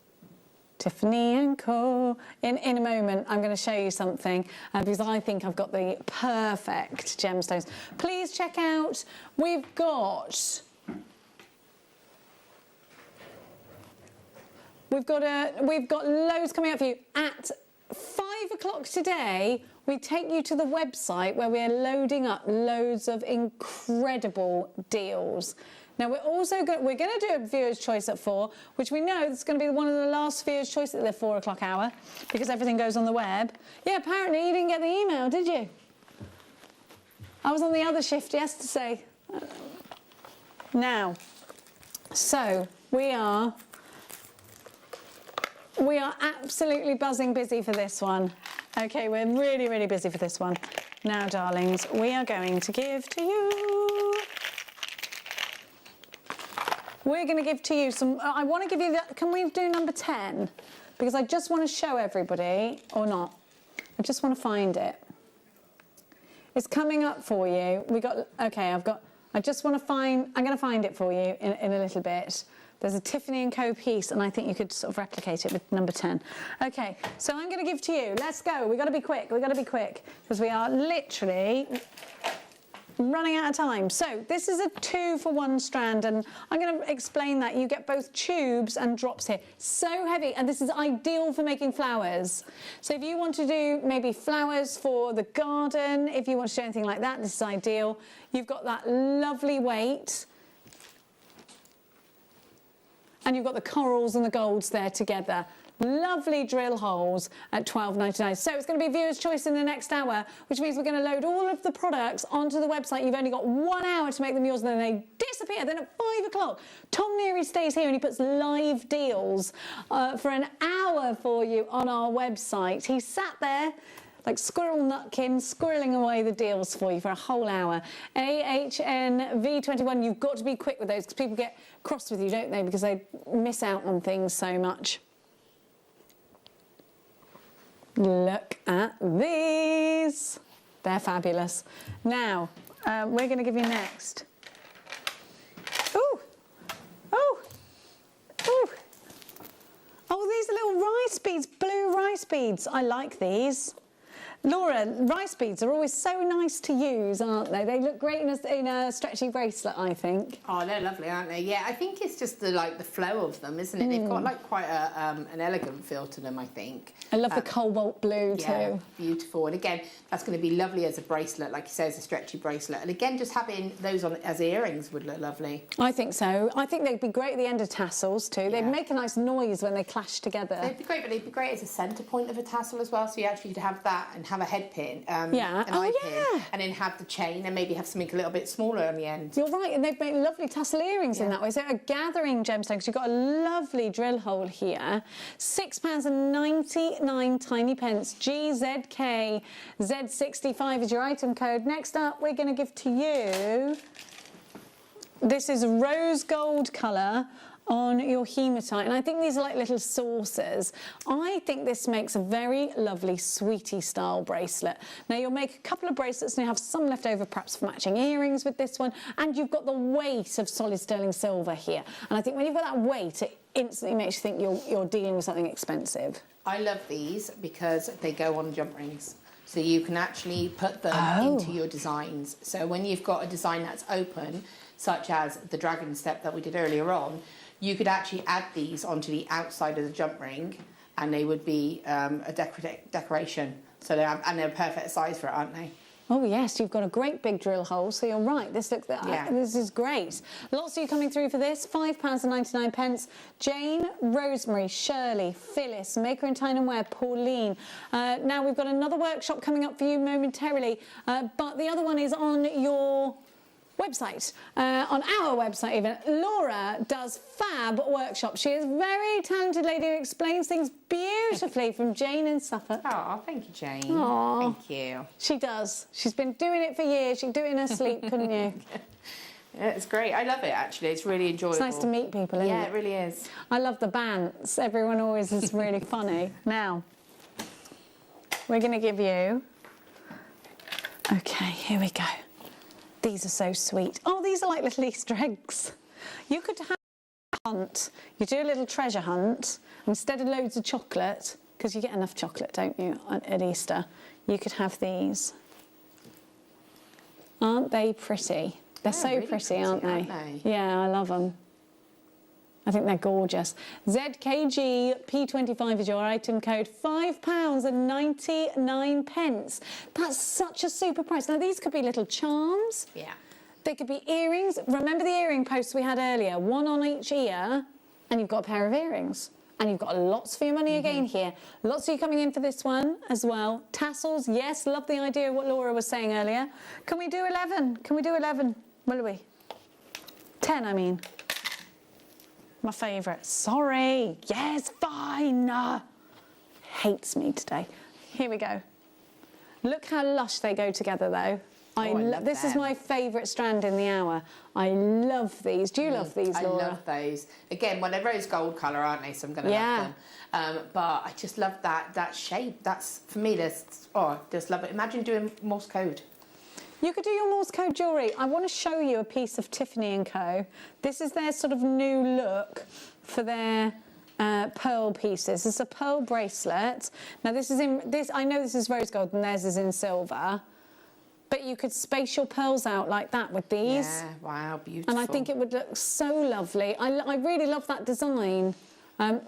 Tiffany & Co. In a moment, I'm going to show you something because I think I've got the perfect gemstones. Please check out, we've got We've got loads coming up for you. At 5 o'clock today, we take you to the website where we're loading up loads of incredible deals. Now, we're going to do a viewer's choice at 4, which we know is going to be one of the last viewer's choice at the 4 o'clock hour, because everything goes on the web. Yeah, apparently you didn't get the email, did you? I was on the other shift yesterday. Now, so we are absolutely buzzing busy for this one. Okay, we're really, really busy for this one. Now, darlings, we are going to give to you... We're going to give to you some... I want to give you that... Can we do number 10? Because I just want to show everybody, or not. I just want to find it. It's coming up for you. Okay, I just want to find... I'm going to find it for you in a little bit. There's a Tiffany & Co piece, and I think you could sort of replicate it with number 10. Okay, so I'm going to give to you. Let's go. We've got to be quick. We've got to be quick, because we are literally running out of time. So this is a 2-for-1 strand, and I'm going to explain that. You get both tubes and drops here. So heavy, and this is ideal for making flowers. So if you want to do maybe flowers for the garden, if you want to do anything like that, this is ideal. You've got that lovely weight. And you've got the corals and the golds there together. Lovely drill holes at £12.99. So it's going to be viewer's choice in the next hour, which means we're going to load all of the products onto the website. You've only got 1 hour to make them yours, and then they disappear. Then at 5 o'clock, Tom Neary stays here and he puts live deals for an hour for you on our website. He sat there like Squirrel Nutkin, squirreling away the deals for you for a whole hour. AHN-V21, you've got to be quick with those, because people get cross with you, don't they, because they miss out on things so much. Look at these. They're fabulous. Now, we're going to give you next. Ooh. Oh. Ooh. Oh, these are little rice beads, blue rice beads. I like these. Laura, rice beads are always so nice to use, aren't they? They look great in a stretchy bracelet, I think. Oh, they're lovely, aren't they? Yeah, I think it's just the flow of them, isn't it? They've got like quite an elegant feel to them, I think. I love the cobalt blue too. Yeah, beautiful. And again, that's going to be lovely as a bracelet, like you say, as a stretchy bracelet. And again, just having those on as earrings would look lovely. I think so. I think they'd be great at the end of tassels too. They'd make a nice noise when they clash together. They'd be great, but they'd be great as a centre point of a tassel as well. So you actually could have that and have a head pin, an eye pin, and then have the chain and maybe have something a little bit smaller on the end. You're right, and they've made lovely tassel earrings in that way. So a gathering gemstone, because you've got a lovely drill hole here. £6.99 tiny pence. GZK Z65 is your item code. Next up, we're going to give to you. This is rose gold colour on your hematite, and I think these are like little saucers. I think this makes a very lovely sweetie style bracelet. Now you'll make a couple of bracelets and you have some left over perhaps for matching earrings with this one, and you've got the weight of solid sterling silver here, and I think when you've got that weight it instantly makes you think you're dealing with something expensive. I love these because they go on jump rings. So you can actually put them into your designs. So when you've got a design that's open, such as the dragon step that we did earlier on, you could actually add these onto the outside of the jump ring, and they would be a decoration. So they're a perfect size for it, aren't they? Oh yes, you've got a great big drill hole, so you're right. This is great. Lots of you coming through for this. £5.99. Jane, Rosemary, Shirley, Phyllis, Maker and Tyne and Wear, Pauline. Now we've got another workshop coming up for you momentarily, but the other one is on your website, on our website even. Laura does fab workshops. She is a very talented lady who explains things beautifully from Jane in Suffolk. Oh, thank you, Jane. Aww. Thank you. She does. She's been doing it for years. She could do it in her sleep, couldn't you? Yeah, it's great. I love it, actually. It's really enjoyable. It's nice to meet people, isn't it? Yeah, it really is. I love the bants. Everyone always is really funny. Now, we're going to give you... Okay, here we go. These are so sweet. Oh, these are like little Easter eggs. You could have a hunt. You do a little treasure hunt. Instead of loads of chocolate, because you get enough chocolate, don't you, at Easter, you could have these. Aren't they pretty? They're so really pretty, aren't they? Aren't they? Yeah, I love them. I think they're gorgeous. ZKG P25 is your item code, £5.99. That's such a super price. Now, these could be little charms. Yeah. They could be earrings. Remember the earring posts we had earlier? One on each ear, and you've got a pair of earrings. And you've got lots for your money again here. Lots of you coming in for this one as well. Tassels, yes, love the idea of what Laura was saying earlier. Can we do 11? Can we do 11? Will we? 10, I mean. My favourite. Sorry. Yes, fine. Hates me today. Here we go. Look how lush they go together, though. This is my favourite strand in the hour. I love these. Do you love these, Laura? I love those. Again, well, they're rose gold colour, aren't they? So I'm going to love them. But I just love that shape. That's, for me, I just love it. Imagine doing Morse code. You could do your Morse code jewellery. I want to show you a piece of Tiffany & Co. This is their sort of new look for their pearl pieces. It's a pearl bracelet. Now, this is in this. I know this is rose gold and theirs is in silver. But you could space your pearls out like that with these. Yeah, wow, beautiful. And I think it would look so lovely. I really love that design. Now,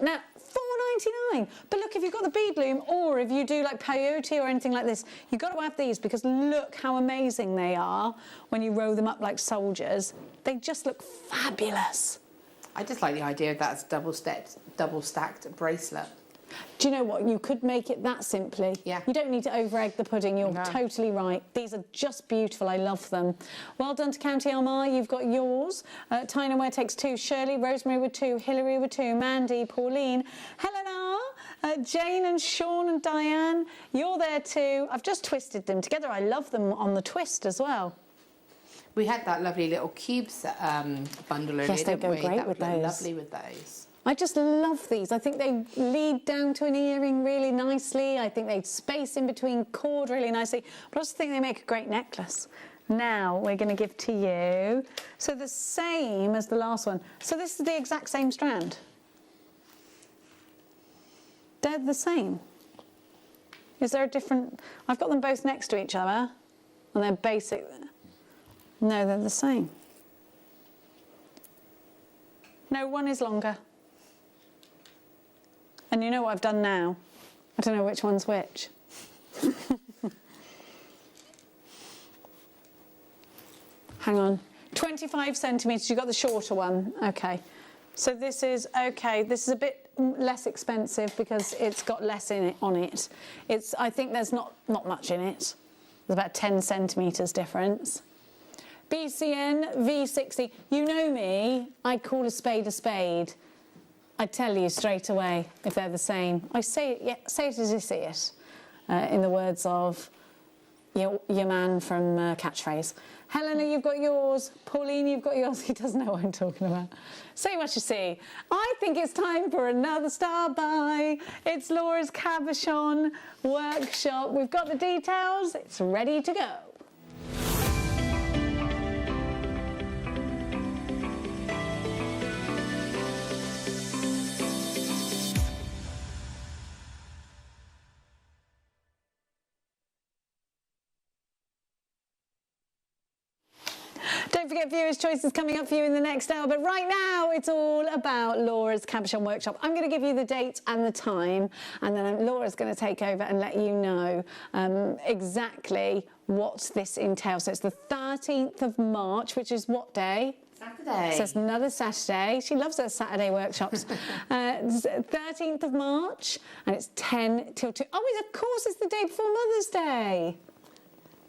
£4.99. But look, if you've got the bead loom, or if you do like peyote or anything like this, you've got to have these, because look how amazing they are when you roll them up like soldiers. They just look fabulous. I just like the idea of that as double stacked bracelet. Do you know what? You could make it that simply. Yeah. You don't need to over-egg the pudding. You're totally right. These are just beautiful. I love them. Well done to County Armagh. You've got yours. Tina Ware takes 2. Shirley, Rosemary with 2. Hilary with 2. Mandy, Pauline, Helena, Jane and Sean and Diane. You're there too. I've just twisted them together. I love them on the twist as well. We had that lovely little cubes bundle earlier, yes, they go great that with would look those. lovely with those. I just love these. I think they lead down to an earring really nicely. I think they space in between cord really nicely. But I also think they make a great necklace. Now we're going to give to you. So the same as the last one. So this is the exact same strand. They're the same. Is there a different... I've got them both next to each other. And they're basic. No, they're the same. No, one is longer. And you know what I've done now? I don't know which one's which. Hang on. 25 centimetres, you got the shorter one. Okay. So this is, okay, this is a bit less expensive because it's got less in it, on it. I think there's not much in it. There's about 10 centimetres difference. BCN V60. You know me, I call a spade a spade. I tell you straight away if they're the same. I say it, say it as you see it, in the words of your man from Catchphrase. Helena, you've got yours. Pauline, you've got yours. He doesn't know what I'm talking about. Say what you see. I think it's time for another star buy. It's Laura's Cabochon workshop. We've got the details. It's ready to go. Don't forget Viewers' Choice is coming up for you in the next hour, but right now it's all about Laura's Cabochon workshop. I'm going to give you the date and the time, and then Laura's going to take over and let you know exactly what this entails. So it's the 13th of March, which is what day? Saturday. So it's another Saturday. She loves her Saturday workshops. 13th of March, and it's 10 till 2. Oh, of course, it's the day before Mother's Day.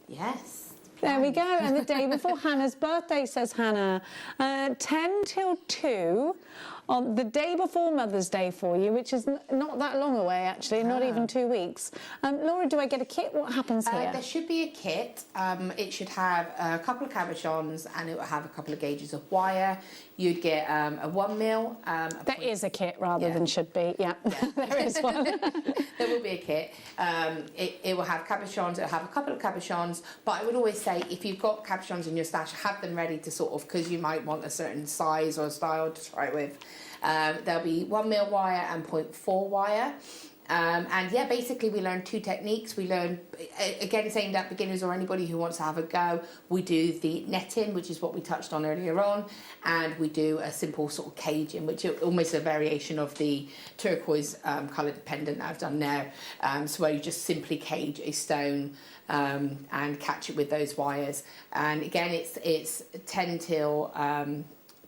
Yes. There we go, and the day before Hannah's birthday, says Hannah. 10 till 2 on the day before Mother's Day for you, which is not that long away, actually, not even 2 weeks. Laura, do I get a kit? What happens here? There should be a kit. It should have a couple of cabochons and it will have a couple of gauges of wire. You'd get a 1 mil. There is a kit rather than should be, yeah. There is one. There will be a kit. It will have cabochons, it will have a couple of cabochons, but I would always say if you've got cabochons in your stash, have them ready to sort of, because you might want a certain size or style to try with. There'll be 1 mil wire and 0.4 wire. And yeah, basically we learn 2 techniques. We learn, again, saying that beginners or anybody who wants to have a go, we do the netting, which is what we touched on earlier on, and we do a simple sort of caging, which is almost a variation of the turquoise colour dependent that I've done now. So where you just simply cage a stone and catch it with those wires. And again, it's 10 till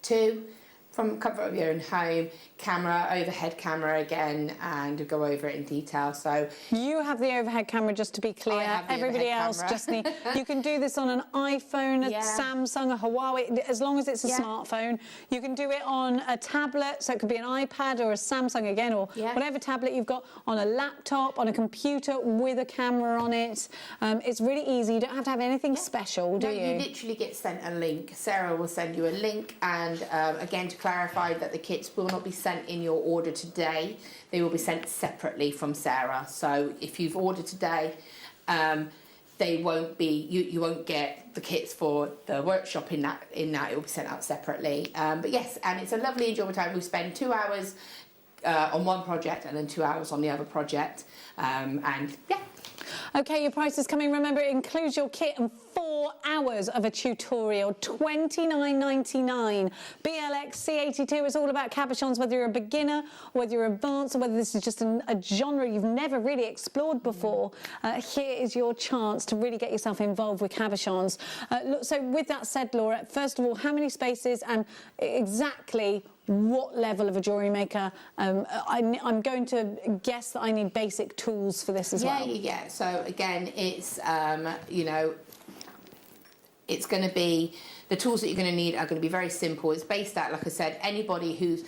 2. From comfort of your own home, camera, overhead camera again, and go over it in detail. So you have the overhead camera, just to be clear. Everybody else just need. You can do this on an iPhone, a Samsung, a Huawei, as long as it's a smartphone. You can do it on a tablet, so it could be an iPad or a Samsung again, or whatever tablet you've got, on a laptop, on a computer with a camera on it. It's really easy. You don't have to have anything special, do you? You literally get sent a link. Sarah will send you a link, and again, to clarify that the kits will not be sent in your order today. They will be sent separately from Sarah. So if you've ordered today, they won't be. You won't get the kits for the workshop in that. It will be sent out separately. But yes, and it's a lovely enjoyable time. We spend 2 hours on one project and then 2 hours on the other project. And yeah. Okay, your price is coming. Remember, it includes your kit and 4 hours of a tutorial, $29.99. BLX C82 is all about cabochons, whether you're a beginner, or whether you're advanced, or whether this is just a genre you've never really explored before. Here is your chance to really get yourself involved with cabochons. So with that said, Laura, first of all, how many spaces and exactly what level of a jewellery maker? I'm going to guess that I need basic tools for this as well. Yeah. So again, it's you know, it's going to be, the tools that you're going to need are going to be very simple. It's based out, like I said, anybody who's,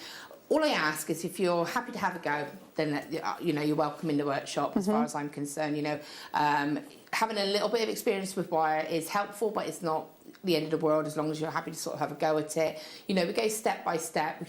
all I ask is if you're happy to have a go, then you know, you're welcome in the workshop as far as I'm concerned. You know, having a little bit of experience with wire is helpful, but it's not the end of the world as long as you're happy to sort of have a go at it. You know, we go step by step.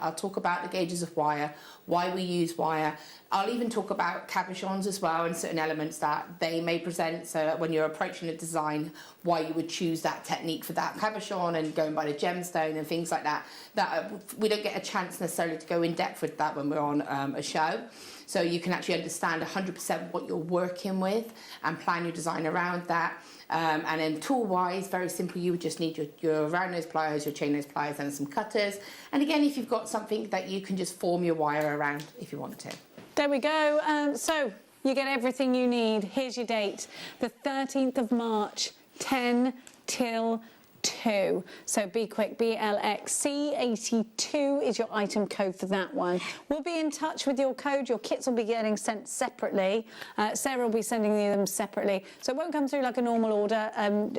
I'll talk about the gauges of wire, why we use wire. I'll even talk about cabochons as well, and certain elements that they may present. So when you're approaching a design, why you would choose that technique for that cabochon, and going by the gemstone and things like that. That we don't get a chance necessarily to go in depth with that when we're on a show. So you can actually understand 100% what you're working with and plan your design around that. And then tool-wise, very simple, you would just need your round nose pliers, your chain nose pliers, and some cutters. And again, if you've got something that you can just form your wire around if you want to. There we go. So you get everything you need. Here's your date, the 13th of March, 10 till 2. So be quick. BLXC82 is your item code for that one. We'll be in touch with your code. Your kits will be getting sent separately. Sarah will be sending you them separately. So it won't come through like a normal order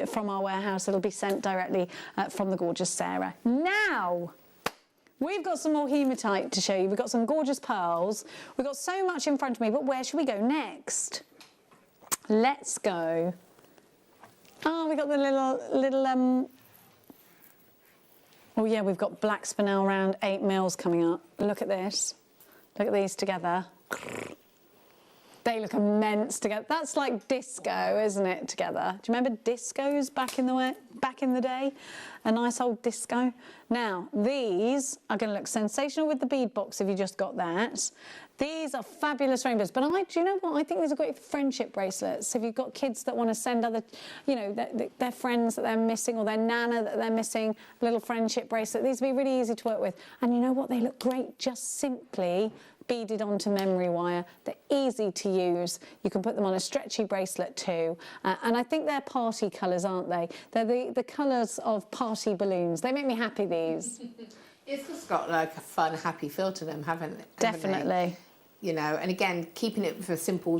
from our warehouse. It'll be sent directly from the gorgeous Sarah. Now, we've got some more hematite to show you. We've got some gorgeous pearls. We've got so much in front of me, but where should we go next? Let's go. Oh, we got the little oh yeah, we've got black spinel round 8 mils coming up. Look at this. Look at these together. They look immense together. That's like disco, isn't it, together? Do you remember discos back in the day? A nice old disco. Now, these are going to look sensational with the bead box if you just got that. These are fabulous rainbows. But do you know what? I think these are great friendship bracelets. If you've got kids that want to send other, you know, their friends that they're missing, or their nana that they're missing, a little friendship bracelet. These would be really easy to work with. And you know what? They look great just simply beaded onto memory wire. They're easy to use. You can put them on a stretchy bracelet too. And I think they're party colours, aren't they? They're the colours of party balloons. They make me happy, these. It's just got like a fun, happy feel to them, haven't they? Definitely. You know, and again, keeping it for simple,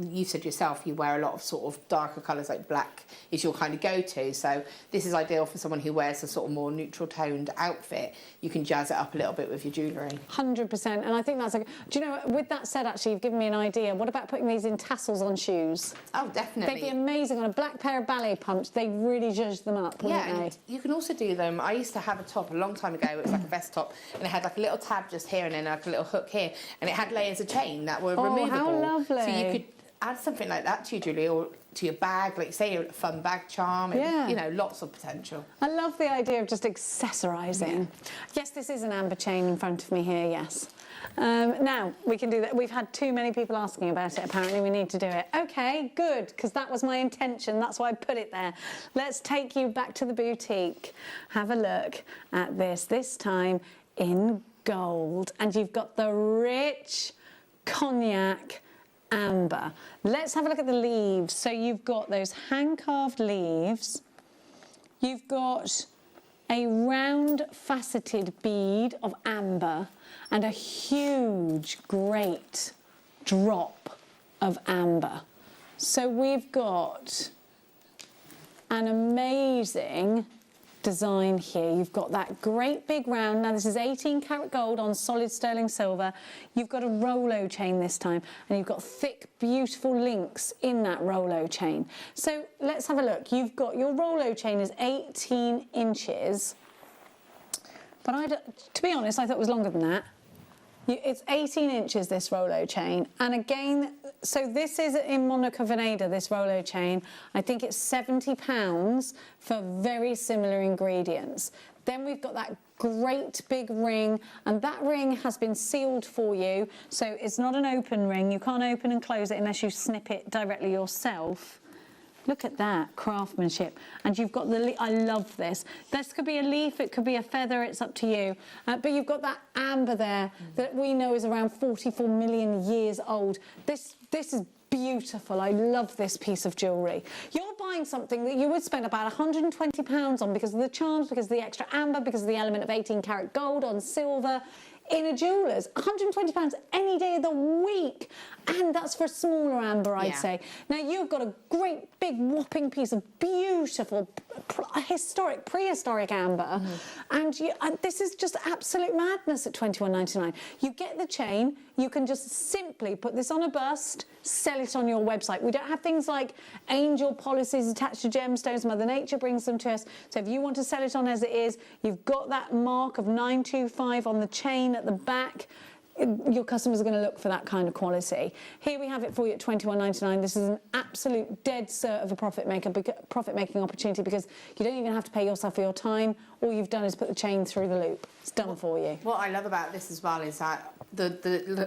you said yourself, you wear a lot of sort of darker colours, like black is your kind of go-to. So this is ideal for someone who wears a sort of more neutral toned outfit. You can jazz it up a little bit with your jewellery. 100%. And I think that's do you know, with that said, actually, you've given me an idea. What about putting these in tassels on shoes? Oh, definitely. They'd be amazing on a black pair of ballet pumps. They'd really judge them up, wouldn't they? And you can also do them. I used to have a top a long time ago. It was like a vest top, and it had like a little tab just here and then like a little hook here, and it had layers of chain that were removable. How lovely. So you could add something like that to your jewellery or to your bag, like say a fun bag charm. Yeah. You know, lots of potential. I love the idea of just accessorising. Yes, this is an amber chain in front of me here, yes. Now, we can do that. We've had too many people asking about it, apparently we need to do it. Okay, good, because that was my intention, that's why I put it there. Let's take you back to the boutique. Have a look at this time in gold. And you've got the rich cognac amber. Let's have a look at the leaves. So you've got those hand-carved leaves. You've got a round faceted bead of amber and a huge, great drop of amber. So we've got an amazing design here. You've got that great big round. Now this is 18 karat gold on solid sterling silver. You've got a Rolo chain this time, and you've got thick, beautiful links in that Rolo chain. So let's have a look. You've got your Rolo chain is 18 inches, but to be honest, I thought it was longer than that. It's 18 inches, this Rolo chain. And again, so this is in Monaco Veneda, this Rolo chain. I think it's £70 for very similar ingredients. Then we've got that great big ring, and that ring has been sealed for you. So it's not an open ring. You can't open and close it unless you snip it directly yourself. Look at that craftsmanship. And you've got the, I love this. This could be a leaf, it could be a feather, it's up to you. But you've got that amber there that we know is around 44 million years old. This is beautiful. I love this piece of jewellery. You're buying something that you would spend about £120 on because of the charms, because of the extra amber, because of the element of 18 karat gold on silver. In a jeweller's, £120 any day of the week. And that's for a smaller amber, I'd say. Now, you've got a great big whopping piece of beautiful, historic, prehistoric amber. And this is just absolute madness at £21.99. You get the chain, you can just simply put this on a bust, sell it on your website. We don't have things like angel policies attached to gemstones. Mother Nature brings them to us. So if you want to sell it on as it is, you've got that mark of 925 on the chain at the back. Your customers are going to look for that kind of quality. Here we have it for you at £21.99. This is an absolute dead cert of a profit-making opportunity because you don't even have to pay yourself for your time. All you've done is put the chain through the loop. It's done for you. What I love about this as well is that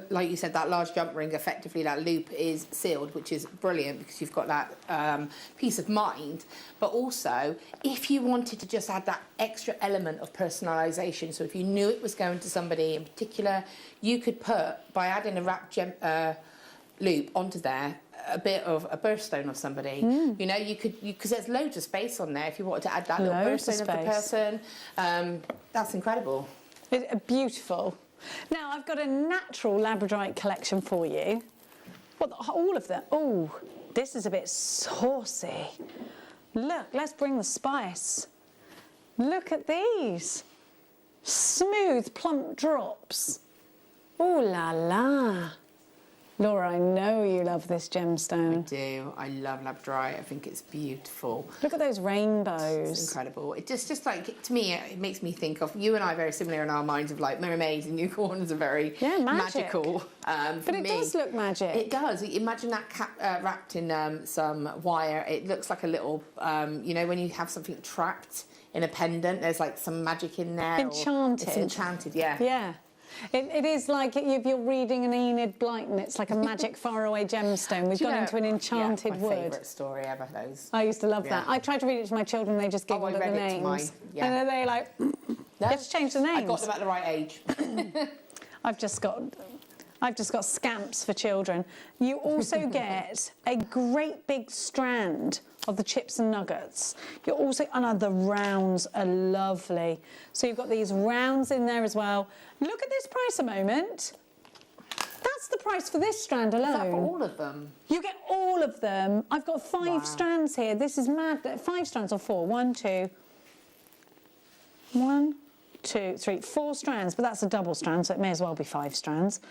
like you said, that large jump ring, effectively that loop is sealed, which is brilliant because you've got that peace of mind. But also, if you wanted to just add that extra element of personalisation, so if you knew it was going to somebody in particular, you could put, by adding a wrap loop onto there, a bit of a birthstone of somebody. You know, you could, because there's loads of space on there if you wanted to add that little birthstone of the person. That's incredible. Beautiful. Now, I've got a natural labradorite collection for you. What, all of them? Oh, this is a bit saucy. Look, let's bring the spice. Look at these. Smooth, plump drops. Ooh la la. Laura, I know you love this gemstone. I do. I love labradorite. I think it's beautiful. Look at those rainbows. It's incredible. It just like, to me, it makes me think of, you and I are very similar in our minds of like mermaids and unicorns are very magical. But it does look magic. It does. Imagine that wrapped in some wire. It looks like a little, you know, when you have something trapped in a pendant, there's like some magic in there. Enchanted. It's enchanted, yeah. Yeah. It is like if you're reading an Enid Blyton, it's like a magic faraway gemstone. We've gone into an enchanted wood. My favourite story ever, those. I used to love that. I tried to read it to my children, they just giggled at the names. And then they're like, let's change the names. I got them at the right age. I've just got scamps for children. You also get a great big strand of the chips and nuggets. You also, and the rounds are lovely. So you've got these rounds in there as well. Look at this price a moment. That's the price for this strand alone. Is that for all of them? You get all of them. I've got 5 strands here. This is mad. 5 strands or 4? 1, 2, 3, 4 strands. But that's a double strand, so it may as well be 5 strands.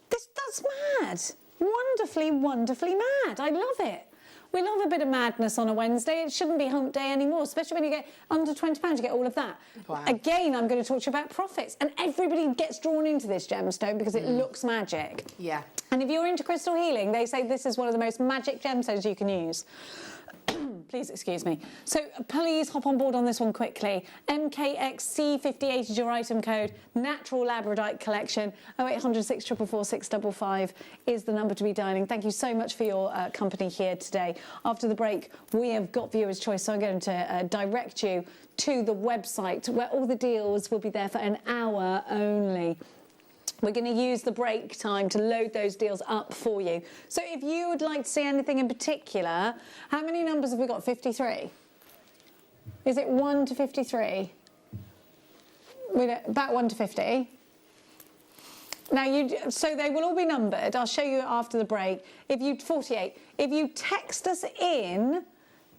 That's mad. Wonderfully, wonderfully mad. I love it. We love a bit of madness on a Wednesday. It shouldn't be hump day anymore, especially when you get under £20, you get all of that. Wow. Again, I'm going to talk to you about profits. And everybody gets drawn into this gemstone because it looks magic. Yeah. And if you're into crystal healing, they say this is one of the most magic gemstones you can use. Please excuse me. So please hop on board on this one quickly. MKXC58 is your item code. Natural Labradorite collection. 0800 644 655 is the number to be dialing. Thank you so much for your company here today. After the break, we have got viewer's choice, so I'm going to direct you to the website where all the deals will be there for an hour only. We're going to use the break time to load those deals up for you. So if you would like to see anything in particular, how many numbers have we got? 53? Is it 1 to 53? About 1 to 50. Now, so they will all be numbered. I'll show you after the break. 48. If you text us in,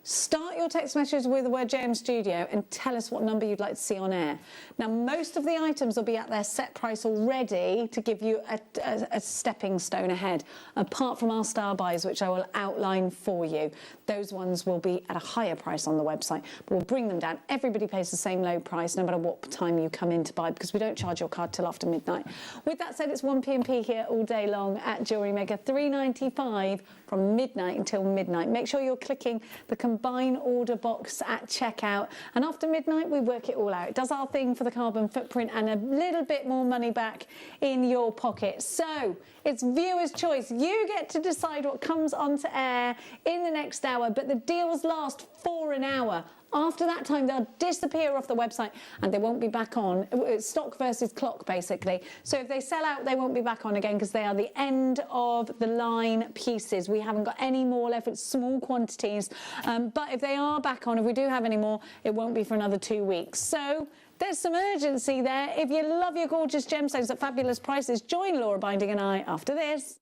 start your text message with the word JM Studio and tell us what number you'd like to see on air. Now, most of the items will be at their set price already to give you a stepping stone ahead, apart from our star buys, which I will outline for you. Those ones will be at a higher price on the website, but we'll bring them down. Everybody pays the same low price, no matter what time you come in to buy, because we don't charge your card till after midnight. With that said, it's 1P&P here all day long at Jewellery Maker, £3.95 from midnight until midnight. Make sure you're clicking the combine order box at checkout, and after midnight we work it all out. It does our thing for the carbon footprint and a little bit more money back in your pocket. So it's viewer's choice. You get to decide what comes onto air in the next hour, but the deals last for an hour. After that time, they'll disappear off the website and they won't be back on. It's stock versus clock, basically. So if they sell out, they won't be back on again because they are the end of the line pieces. We haven't got any more left. It's small quantities. But if they are back on, if we do have any more, it won't be for another 2 weeks. So there's some urgency there. If you love your gorgeous gemstones at fabulous prices, join Laura Binding and I after this.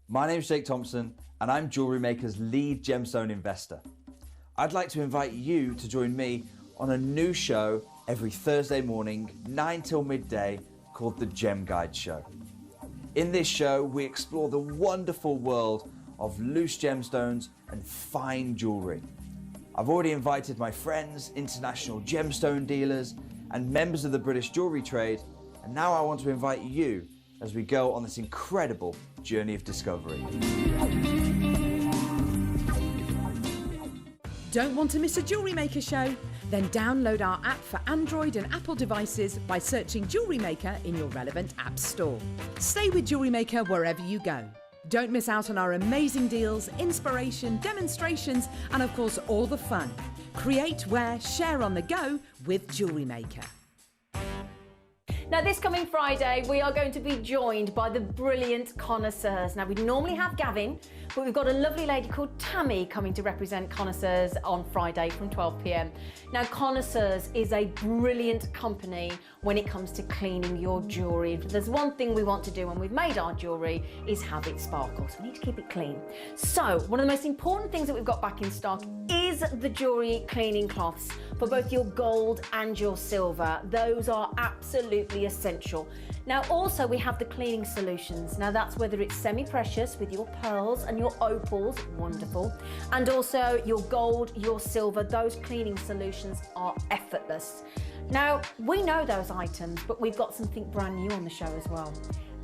My name's Jake Thompson and I'm Jewellery Maker's lead gemstone investor. I'd like to invite you to join me on a new show every Thursday morning, 9 till midday, called The Gem Guide Show. In this show, we explore the wonderful world of loose gemstones and fine jewellery. I've already invited my friends, international gemstone dealers, and members of the British jewellery trade, and now I want to invite you as we go on this incredible journey of discovery. Don't want to miss a Jewellery Maker show? Then download our app for Android and Apple devices by searching Jewellery Maker in your relevant app store. Stay with Jewellery Maker wherever you go. Don't miss out on our amazing deals, inspiration, demonstrations, and of course all the fun. Create, wear, share on the go with Jewellery Maker. Now, this coming Friday, we are going to be joined by the brilliant connoisseurs. Now, we normally have Gavin, but we've got a lovely lady called Tammy coming to represent connoisseurs on Friday from 12 PM. Now, Connoisseurs is a brilliant company when it comes to cleaning your jewellery. If there's one thing we want to do when we've made our jewellery is have it sparkle, so we need to keep it clean. So, one of the most important things that we've got back in stock is the jewellery cleaning cloths for both your gold and your silver. Those are absolutely essential. Now also we have the cleaning solutions. Now that's whether it's semi-precious with your pearls and your opals, wonderful, and also your gold, your silver. Those cleaning solutions are effortless. Now we know those items, but we've got something brand new on the show as well.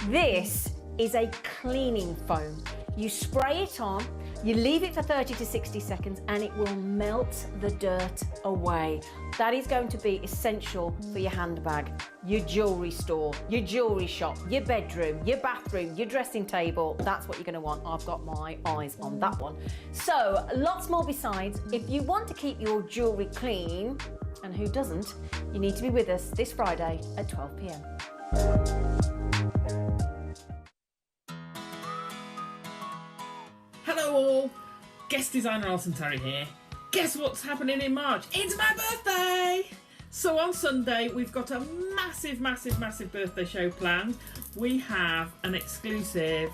This is a cleaning foam. You spray it on, you leave it for 30 to 60 seconds and it will melt the dirt away. That is going to be essential for your handbag, your jewellery store, your jewellery shop, your bedroom, your bathroom, your dressing table. That's what you're going to want. I've got my eyes on that one. So lots more besides. If you want to keep your jewellery clean, and who doesn't, you need to be with us this Friday at 12 PM. Hello all, guest designer Alison Terry here. guess what's happening in March? It's my birthday! So on Sunday, we've got a massive, massive, massive birthday show planned. We have an exclusive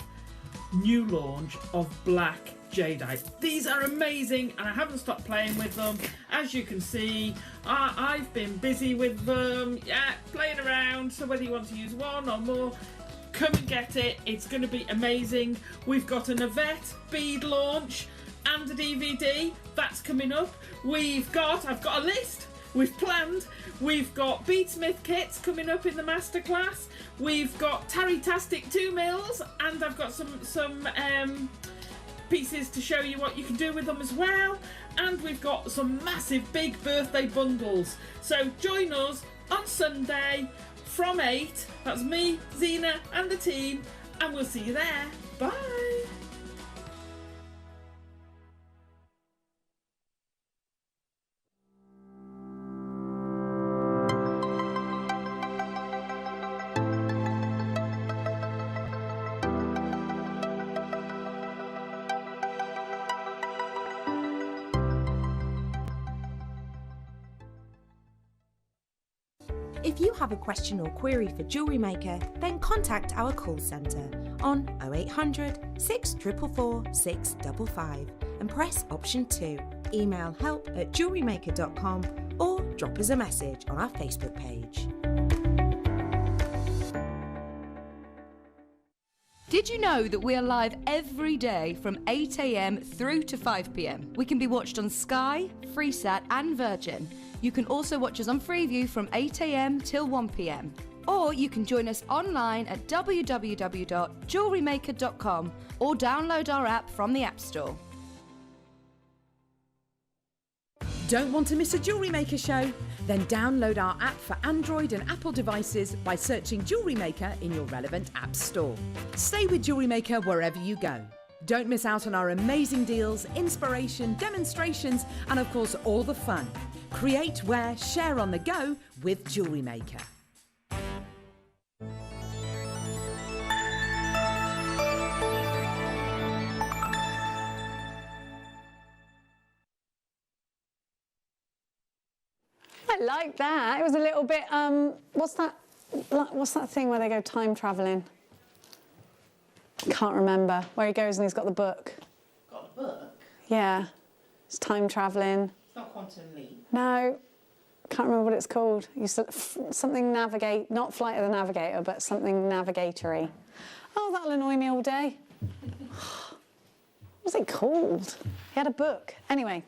new launch of black jadeite. These are amazing and I haven't stopped playing with them. As you can see, I've been busy with them, playing around. So whether you want to use one or more, come and get it. It's going to be amazing. We've got an Yvette bead launch and a DVD that's coming up. I've got a list. We've planned. We've got beadsmith kits coming up in the masterclass. We've got Tarry-tastic 2 mils, and I've got some pieces to show you what you can do with them as well. And we've got some massive big birthday bundles. So join us on Sunday from 8. That's me, Zena, and the team, and we'll see you there. Bye. If you have a question or query for Jewellery Maker, then contact our call centre on 0800 644 655 and press option 2. Email help@jewellerymaker.com or drop us a message on our Facebook page. Did you know that we are live every day from 8 AM through to 5 PM? We can be watched on Sky, Freesat and Virgin. You can also watch us on Freeview from 8 AM till 1 PM. Or you can join us online at www.jewellerymaker.com or download our app from the App Store. Don't want to miss a Jewellery Maker show? Then download our app for Android and Apple devices by searching Jewellery Maker in your relevant app store. Stay with Jewellery Maker wherever you go. Don't miss out on our amazing deals, inspiration, demonstrations, and of course all the fun. Create, wear, share on the go with Jewellery Maker. I like that. It was a little bit, what's that thing where they go time travelling? Can't remember. Where he goes and he's got the book. Got a book? Yeah. It's time travelling. It's not Quantum Leap. No. Can't remember what it's called. Something navigate, not Flight of the Navigator, but something navigatory. Oh, that'll annoy me all day. What's it called? He had a book. Anyway,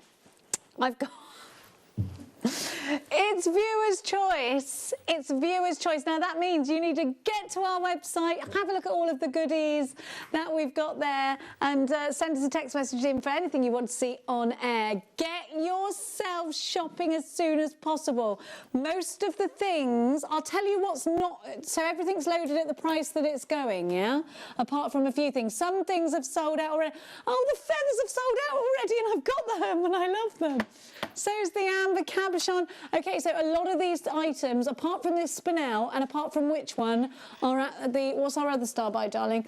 I've got... It's viewer's choice. It's viewer's choice. Now that means you need to get to our website, have a look at all of the goodies that we've got there, and send us a text message in for anything you want to see on air. Get yourself shopping as soon as possible. Most of the things, I'll tell you what's not, so everything's loaded at the price that it's going, yeah? Apart from a few things. Some things have sold out already. Oh, the feathers have sold out already and I've got them and I love them. So's the amber cabochon. Okay, so a lot of these items, apart from this spinel and apart from which one, are at the, what's our other star by, darling?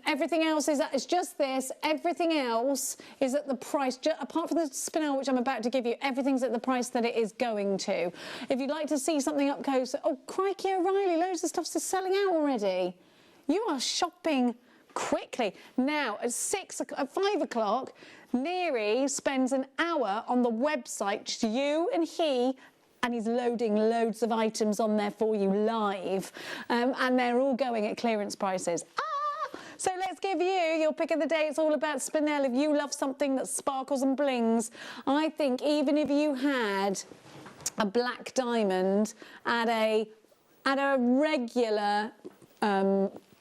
Everything else is it's just this. Everything else is at the price, apart from the spinel, which I'm about to give you, everything's at the price that it is going to. If you'd like to see something up close, oh, crikey O'Reilly, loads of stuff's just selling out already. You are shopping quickly. Now, at 5 o'clock, Neary spends an hour on the website, just you and he, and he's loading loads of items on there for you live. And they're all going at clearance prices. So let's give you your pick of the day. It's all about spinel. If you love something that sparkles and blings, I think even if you had a black diamond at a regular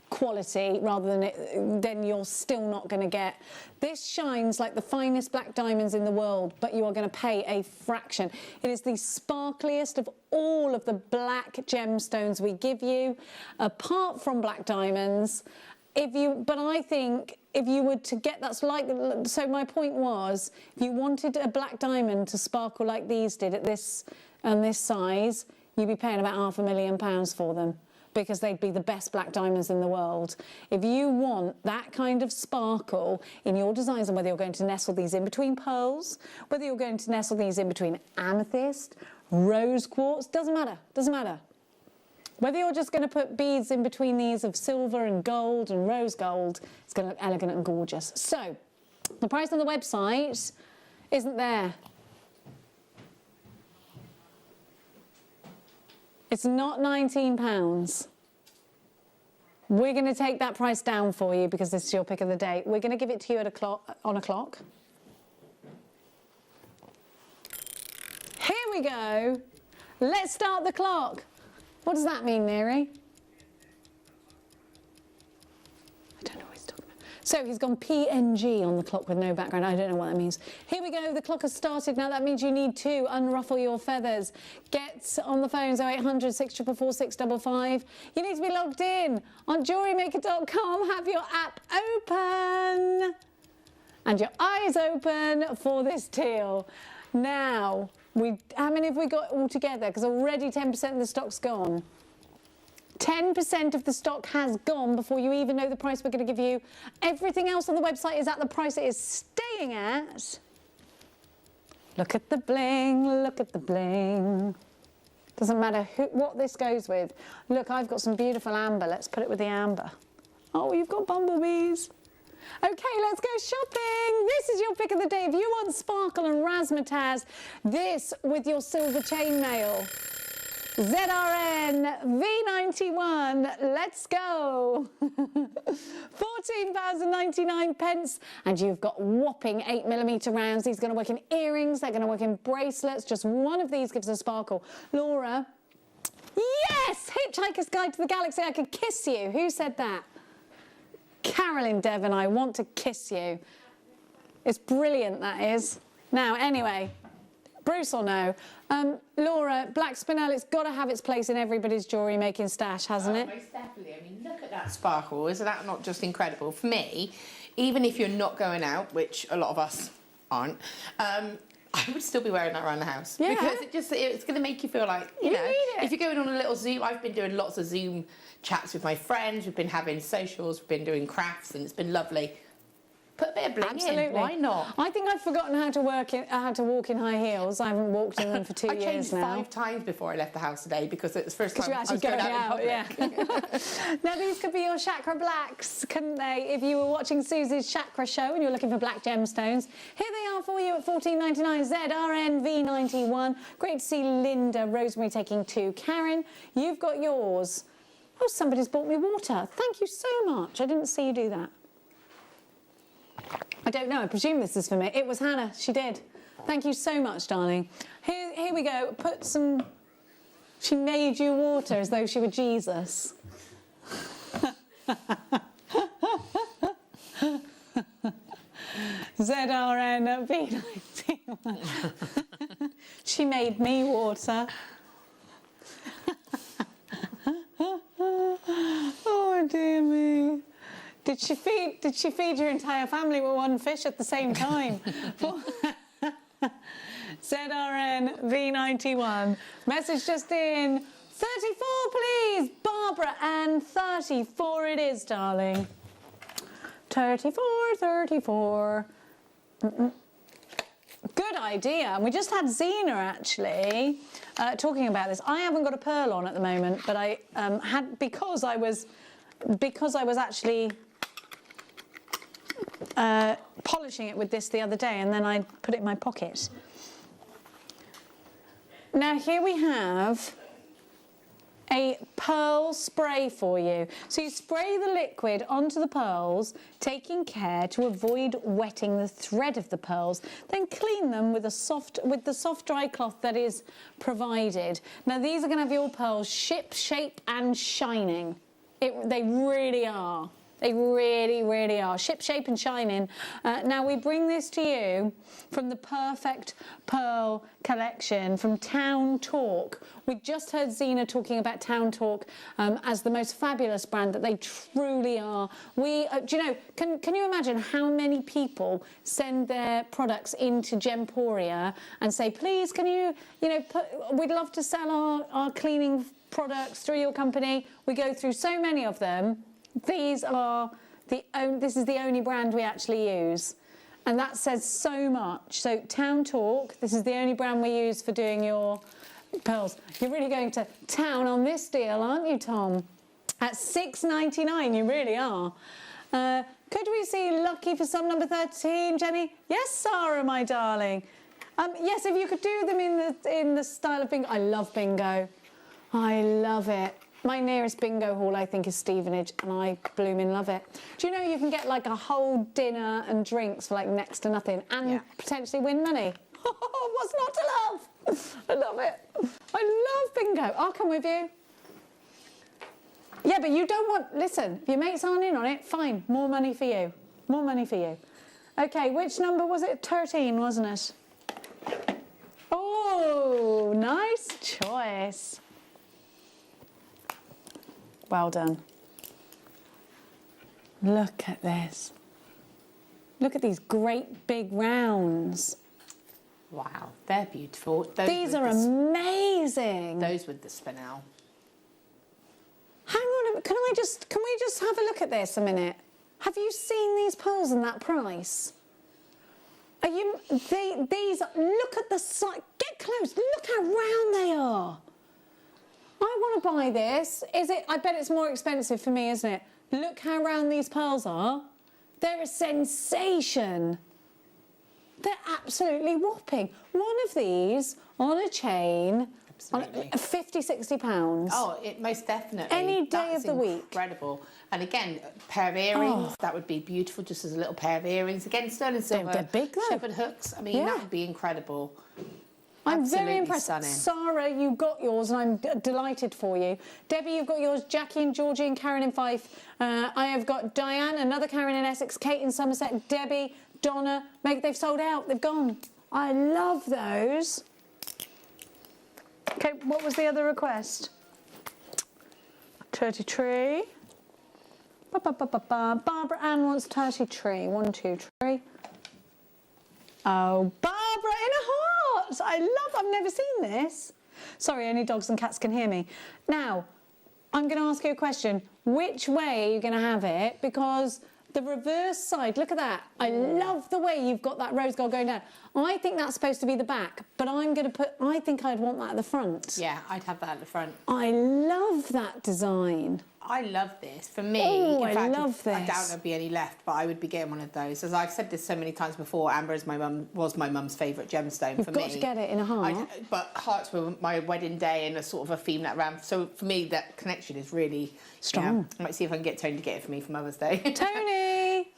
quality rather than then you're still not going to get. This shines like the finest black diamonds in the world, but you are going to pay a fraction. It is the sparkliest of all of the black gemstones we give you, apart from black diamonds. But I think if you were to get, that's like, so my point was, if you wanted a black diamond to sparkle like these did at this size, you'd be paying about £500,000 for them. because they'd be the best black diamonds in the world. If you want that kind of sparkle in your designs, and whether you're going to nestle these in between pearls, whether you're going to nestle these in between amethyst, rose quartz, doesn't matter, doesn't matter. Whether you're just going to put beads in between these of silver and gold and rose gold, it's going to look elegant and gorgeous. So, the price on the website isn't there. It's not £19. We're going to take that price down for you because this is your pick of the day. We're going to give it to you at on a clock. Here we go. Let's start the clock. What does that mean, Mary? I don't know what he's talking about. So he's gone PNG on the clock with no background. I don't know what that means. Here we go. The clock has started. Now that means you need to unruffle your feathers. Get on the phones 0800 644 655. You need to be logged in on JewelleryMaker.com. Have your app open and your eyes open for this teal. Now, how many have we got all together? Because already 10% of the stock's gone. 10% of the stock has gone before you even know the price we're going to give you. Everything else on the website is at the price it is staying at. Look at the bling, look at the bling. Doesn't matter what this goes with. Look, I've got some beautiful amber. Let's put it with the amber. Oh, you've got bumblebees. Okay, let's go shopping. This is your pick of the day. If you want sparkle and razzmatazz, this with your silver chainmail. ZRN V91, let's go. £14.99, and you've got whopping 8mm rounds. These are going to work in earrings, they're going to work in bracelets. Just one of these gives a sparkle. Laura, yes, Hitchhiker's Guide to the Galaxy, I could kiss you. Who said that? Carolyn Devon, I want to kiss you. It's brilliant, that is. Now, anyway, Bruce or no? Laura, black spinel, it's got to have its place in everybody's jewellery making stash, hasn't it? Most definitely. I mean, look at that sparkle. Isn't that not just incredible? For me, even if you're not going out, which a lot of us aren't, I would still be wearing that around the house. Yeah. Because it's going to make you feel like, you know, if you're going on a little Zoom, I've been doing lots of Zoom chats with my friends, we've been having socials, we've been doing crafts, and it's been lovely. Put a bit of bling Absolutely. in, why not? I think I've forgotten how to walk in high heels. I haven't walked in them for 2 years now. I changed 5 times before I left the house today because it was the first time you're I actually was going out in yeah. public. Now these could be your chakra blacks, couldn't they? If you were watching Susie's chakra show and you're looking for black gemstones, here they are for you at $14.99. ZRN V91. Great to see Linda, Rosemary taking 2. Karen, you've got yours. Oh, somebody's bought me water. Thank you so much. I didn't see you do that. I don't know. I presume this is for me. It was Hannah. She did. Thank you so much, darling. Here we go. Put some... She made you water as though she were Jesus. ZRN V91. She made me water. Oh dear me. Did she feed your entire family with one fish at the same time? ZRN V91. Message just in. 34, please. Barbara, and 34 it is, darling. 34. Good idea. And we just had Zena, actually, talking about this. I haven't got a pearl on at the moment, but I had, because I was actually polishing it with this the other day, and then I put it in my pocket. Now here we have a pearl spray for you. So you spray the liquid onto the pearls, taking care to avoid wetting the thread of the pearls. Then clean them with the soft dry cloth that is provided. Now these are going to have your pearls ship shape and shining. They really are. They really, really are. Ship shape and shining. Now we bring this to you from the Perfect Pearl collection from Town Talk. We just heard Zena talking about Town Talk as the most fabulous brand that they truly are. Do you know, can you imagine how many people send their products into Gemporia and say, please, can you know, we'd love to sell our cleaning products through your company. We go through so many of them. This is the only brand we actually use. And that says so much. So Town Talk, this is the only brand we use for doing your pearls. You're really going to town on this deal, aren't you, Tom? At $6.99, you really are. Could we see lucky for some number 13, Jenny? Yes, Sarah, my darling. Yes, if you could do them in the style of bingo. I love bingo. I love it. My nearest bingo hall, I think, is Stevenage, and I blooming love it. Do you know you can get like a whole dinner and drinks for like next to nothing, and potentially win money? What's not to love? I love it. I love bingo. I'll come with you. Yeah, but you don't want... Listen, if your mates aren't in on it, fine. More money for you. More money for you. OK, which number was it? 13, wasn't it? Oh, nice choice. Well done. Look at this. Look at these great big rounds. Wow, they're beautiful. These are amazing. Those with the spinel. Hang on, can we just have a look at this a minute? Have you seen these pearls and that price? Are you, these, look at the size, get close, look how round they are. I want to buy this. I bet it's more expensive for me, isn't it? Look how round these pearls are. They're a sensation. They're absolutely whopping. One of these on a chain, Absolutely. 50, 60 pounds. Oh, it most definitely. Any day of the week. Incredible. And again, a pair of earrings, that would be beautiful, just as a little pair of earrings. Again, sterling silver. They're big though. Shepherd hooks. I mean, that would be incredible. I'm Absolutely very impressed. Stunning. Sarah, you got yours, and I'm delighted for you. Debbie, you've got yours. Jackie and Georgie and Karen in Fife. I have got Diane, another Karen in Essex, Kate in Somerset, Debbie, Donna. They've sold out. They've gone. I love those. Okay, what was the other request? 33. Barbara Ann wants 33. 1, 2, 3. Oh, Barbara in a heart. I've never seen this. Sorry, only dogs and cats can hear me. Now, I'm going to ask you a question. Which way are you going to have it? Because the reverse side, look at that. I love the way you've got that rose gold going down. I think that's supposed to be the back, but I think I'd want that at the front. Yeah, I'd have that at the front. I love that design. I love this. For me, in fact, I doubt there'd be any left, but I would be getting one of those. As I've said this so many times before, Amber was my mum's favourite gemstone for me. You've got to get it in a heart. But hearts were my wedding day and a sort of a theme that ran. So for me, that connection is really strong. I might see if I can get Tony to get it for me for Mother's Day. Tony!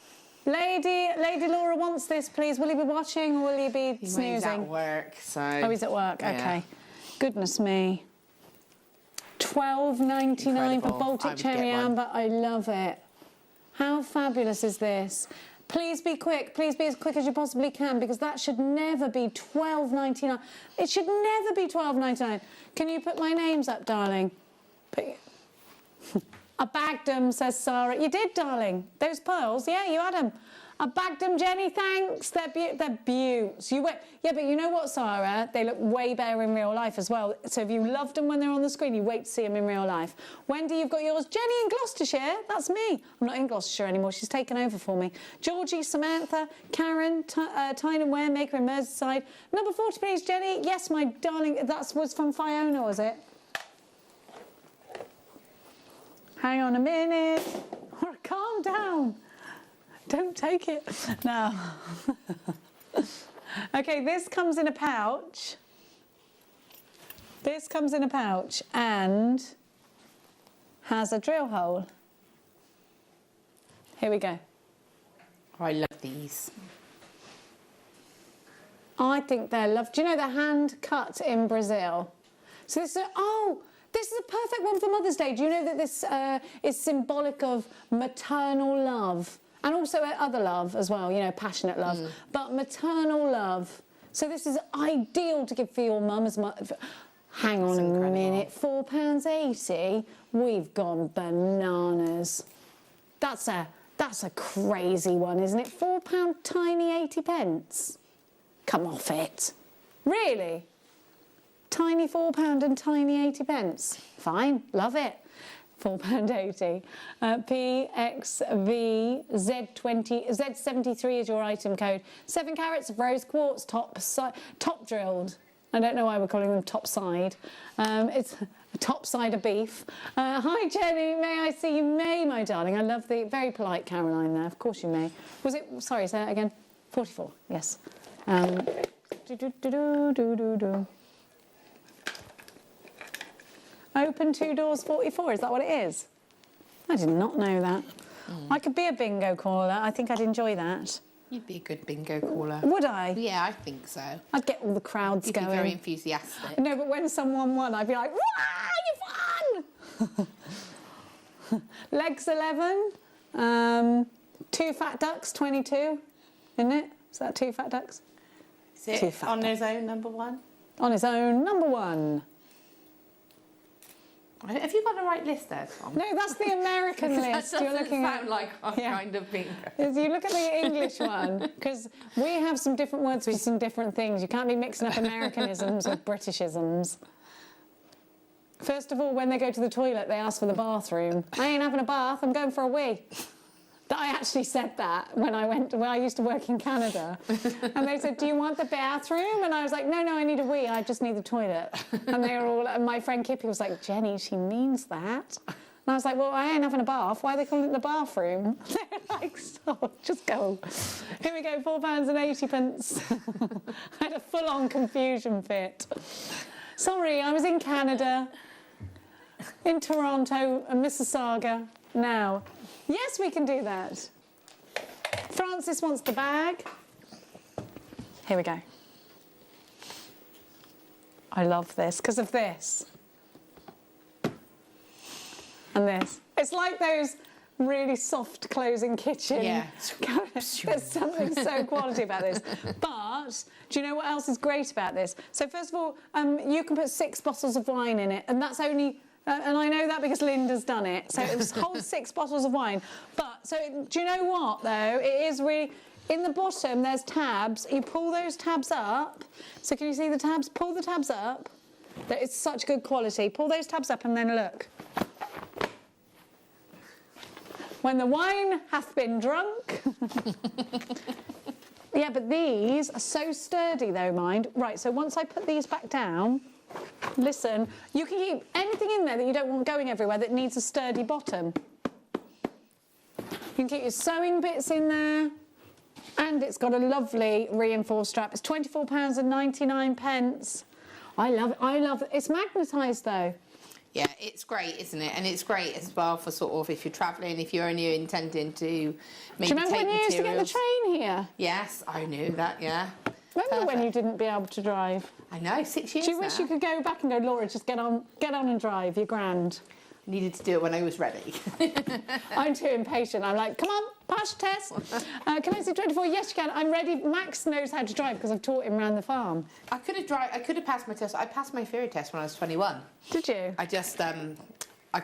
Lady Laura wants this, please. Will he be watching or will he be snoozing? He's at work, so... Oh, he's at work, yeah. OK. Goodness me. $12.99 for Baltic Cherry Amber. I love it. How fabulous is this? Please be quick. Please be as quick as you possibly can, because that should never be $12.99. It should never be $12.99. Can you put my names up, darling? I bagged them, says Sarah. You did, darling. Those pearls, yeah, you had them. I bagged them, Jenny, thanks. They're beauts. Yeah, but you know what, Sarah? They look way better in real life as well. So if you loved them when they're on the screen, you wait to see them in real life. Wendy, you've got yours. Jenny in Gloucestershire, that's me. I'm not in Gloucestershire anymore. She's taken over for me. Georgie, Samantha, Karen, Tyne & Ware, Maker in Merseyside. Number 40, please, Jenny. Yes, my darling. That was from Fiona, was it? Hang on a minute. Calm down. Don't take it. Now. OK, this comes in a pouch. This comes in a pouch and has a drill hole. Here we go. I love these. I think they're lovely. Do you know they're hand cut in Brazil? So this is this is a perfect one for Mother's Day. Do you know that this is symbolic of maternal love? And also other love as well, you know, passionate love. But maternal love. So this is ideal to give for your mum as much. Hang on a minute, £4.80? We've gone bananas. That's a crazy one, isn't it? £4 tiny 80 pence. Come off it. Really? tiny £4 and tiny 80p. Fine, love it. £4.80. PXV Z20 Z73 is your item code. 7 carats of rose quartz, top drilled. I don't know why we're calling them top side. It's a top side of beef. Hi Jenny, may I see you? May, my darling. I love the very polite Caroline there. Of course you may. Was it? Sorry, say that again. 44. Yes. Open 2 doors 44, is that what it is? I did not know that. I could be a bingo caller. I think I'd enjoy that. You'd be a good bingo caller. Would I? Yeah, I think so. I'd get all the crowds You'd going. be very enthusiastic. No, but when someone won, I'd be like, "Wah, you won!" Legs 11. 2 fat ducks, 22. Isn't it? Is that 2 fat ducks? Is it 2 fat on ducks. his own, number 1? On his own, number 1. Have you got the right list there, Tom? No, that's the American list. That You're looking sound at like our kind of bingo. If you look at the English one, because we have some different words for some different things. You can't be mixing up Americanisms with Britishisms. First of all, when they go to the toilet, they ask for the bathroom. I ain't having a bath, I'm going for a wee. I actually said that when I used to work in Canada. And they said, do you want the bathroom? And I was like, no, I need a wee, I just need the toilet. And they were all, and my friend Kippy was like, Jenny, she means that. And I was like, well, I ain't having a bath, why are they calling it the bathroom? They're like, stop, just go. Here we go, £4.80. I had a full-on confusion fit. Sorry, I was in Canada, in Toronto and Mississauga. Now, yes, we can do that. Francis wants the bag. Here we go. I love this because of this. And this. It's like those really soft closing kitchen. Yeah. There's something so quality about this. But do you know what else is great about this? So first of all, you can put 6 bottles of wine in it, and that's only... and I know that because Linda's done it. So it holds 6 bottles of wine. But, do you know what, though? It is really... In the bottom, there's tabs. You pull those tabs up. So can you see the tabs? Pull the tabs up. It's such good quality. Pull those tabs up and then look. When the wine hath been drunk... Yeah, but these are so sturdy, though, mind. Right, so once I put these back down... Listen, you can keep anything in there that you don't want going everywhere that needs a sturdy bottom. You can keep your sewing bits in there, and it's got a lovely reinforced strap. It's £24.99. I love it. I love it. It's magnetised though. Yeah, it's great, isn't it? And it's great as well for sort of if you're travelling, if you're only intending to maybe Do you remember take when you used to get the train here? Yes, I knew that, yeah. Remember when you didn't be able to drive? I know, 6 years Do you wish now. you could go back and go, Laura, just get on and drive, you're grand. Needed to do it when I was ready. I'm too impatient. I'm like, come on, pass your test. Can I see 24? Yes, you can. I'm ready. Max knows how to drive because I've taught him around the farm. I could have passed my test. I passed my theory test when I was 21. Did you? I just, I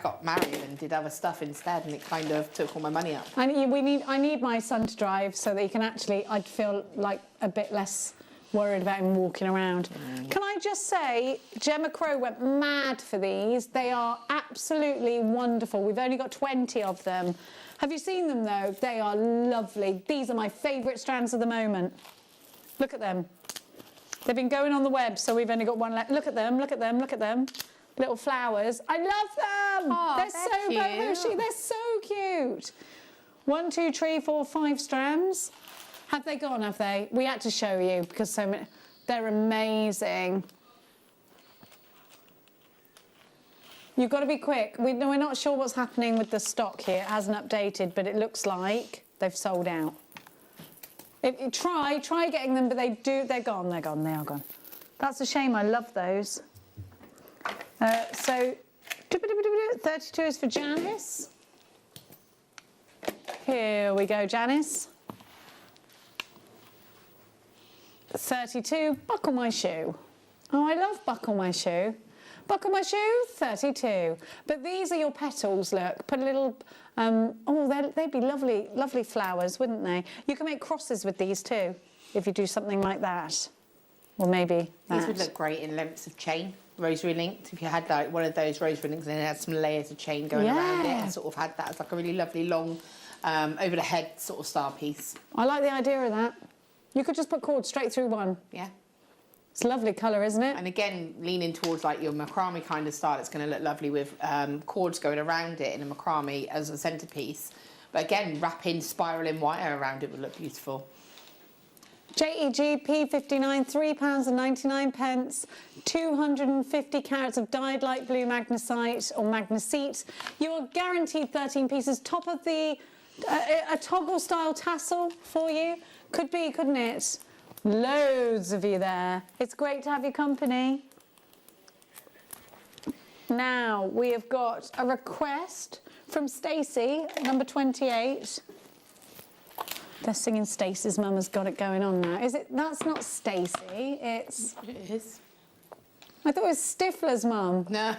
got married and did other stuff instead, and it kind of took all my money up. I need my son to drive so that he can actually, I'd feel like a bit less worried about him walking around. Can I just say, Gemma Crow went mad for these. They are absolutely wonderful. We've only got 20 of them. Have you seen them though? They are lovely. These are my favourite strands at the moment. Look at them. They've been going on the web, so we've only got one left. Look at them, look at them, look at them. Little flowers. I love them! Oh, they're so boho-chic. They're so cute. 1, 2, 3, 4, 5 strands. Have they gone, have they? We had to show you because so many... They're amazing. You've got to be quick. We're not sure what's happening with the stock here. It hasn't updated, but it looks like they've sold out. Try getting them, but they're gone, they are gone. That's a shame, I love those. So, 32 is for Janice. Here we go, Janice. 32, buckle my shoe. Oh, I love buckle my shoe. Buckle my shoe, 32. But these are your petals, look. Put a little, they'd be lovely, lovely flowers, wouldn't they? You can make crosses with these too, if you do something like that. Or maybe These that. would look great in lengths of chain, rosary linked. If you had like one of those rosary links and it had some layers of chain going around it, Yeah. and sort of had that as like a really lovely long over the head sort of star piece. I like the idea of that. You could just put cords straight through one. Yeah. It's a lovely colour, isn't it? And again, leaning towards like your macrame kind of style, it's going to look lovely with cords going around it in a macrame as a centrepiece. But again, wrapping, spiralling wire around it would look beautiful. JEG P59, £3.99, 250 carats of dyed light blue magnesite or magnesite. You're guaranteed 13 pieces. Top of the, a toggle style tassel for you. Could be, couldn't it? Loads of you there. It's great to have your company. Now, we have got a request from Stacey, number 28. They're singing Stacey's Mum Has Got It Going On now. Is it? That's not Stacey, it's... It is. I thought it was Stifler's mum. No.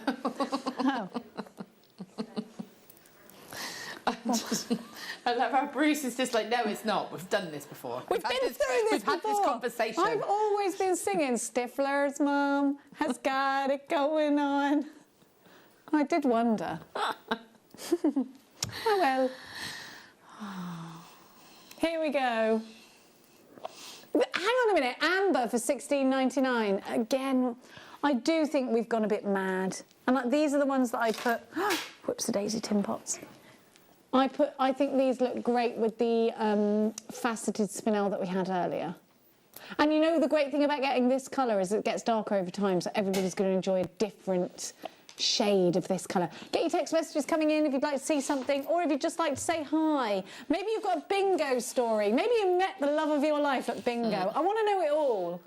Oh. I love how Bruce is just like, no, it's not. We've done this before. We've been through this We've before. had this conversation. I've always been singing Stifler's Mum Has Got It Going On. I did wonder. Oh well. Here we go. Hang on a minute. Amber for £16.99. Again, I do think we've gone a bit mad. And like, these are the ones that I put... Whoops-a-daisy tin pots. I think these look great with the faceted spinel that we had earlier. And you know the great thing about getting this colour is it gets darker over time, so everybody's going to enjoy a different shade of this colour. Get your text messages coming in if you'd like to see something, or if you'd just like to say hi. Maybe you've got a bingo story. Maybe you met the love of your life at bingo. I want to know it all.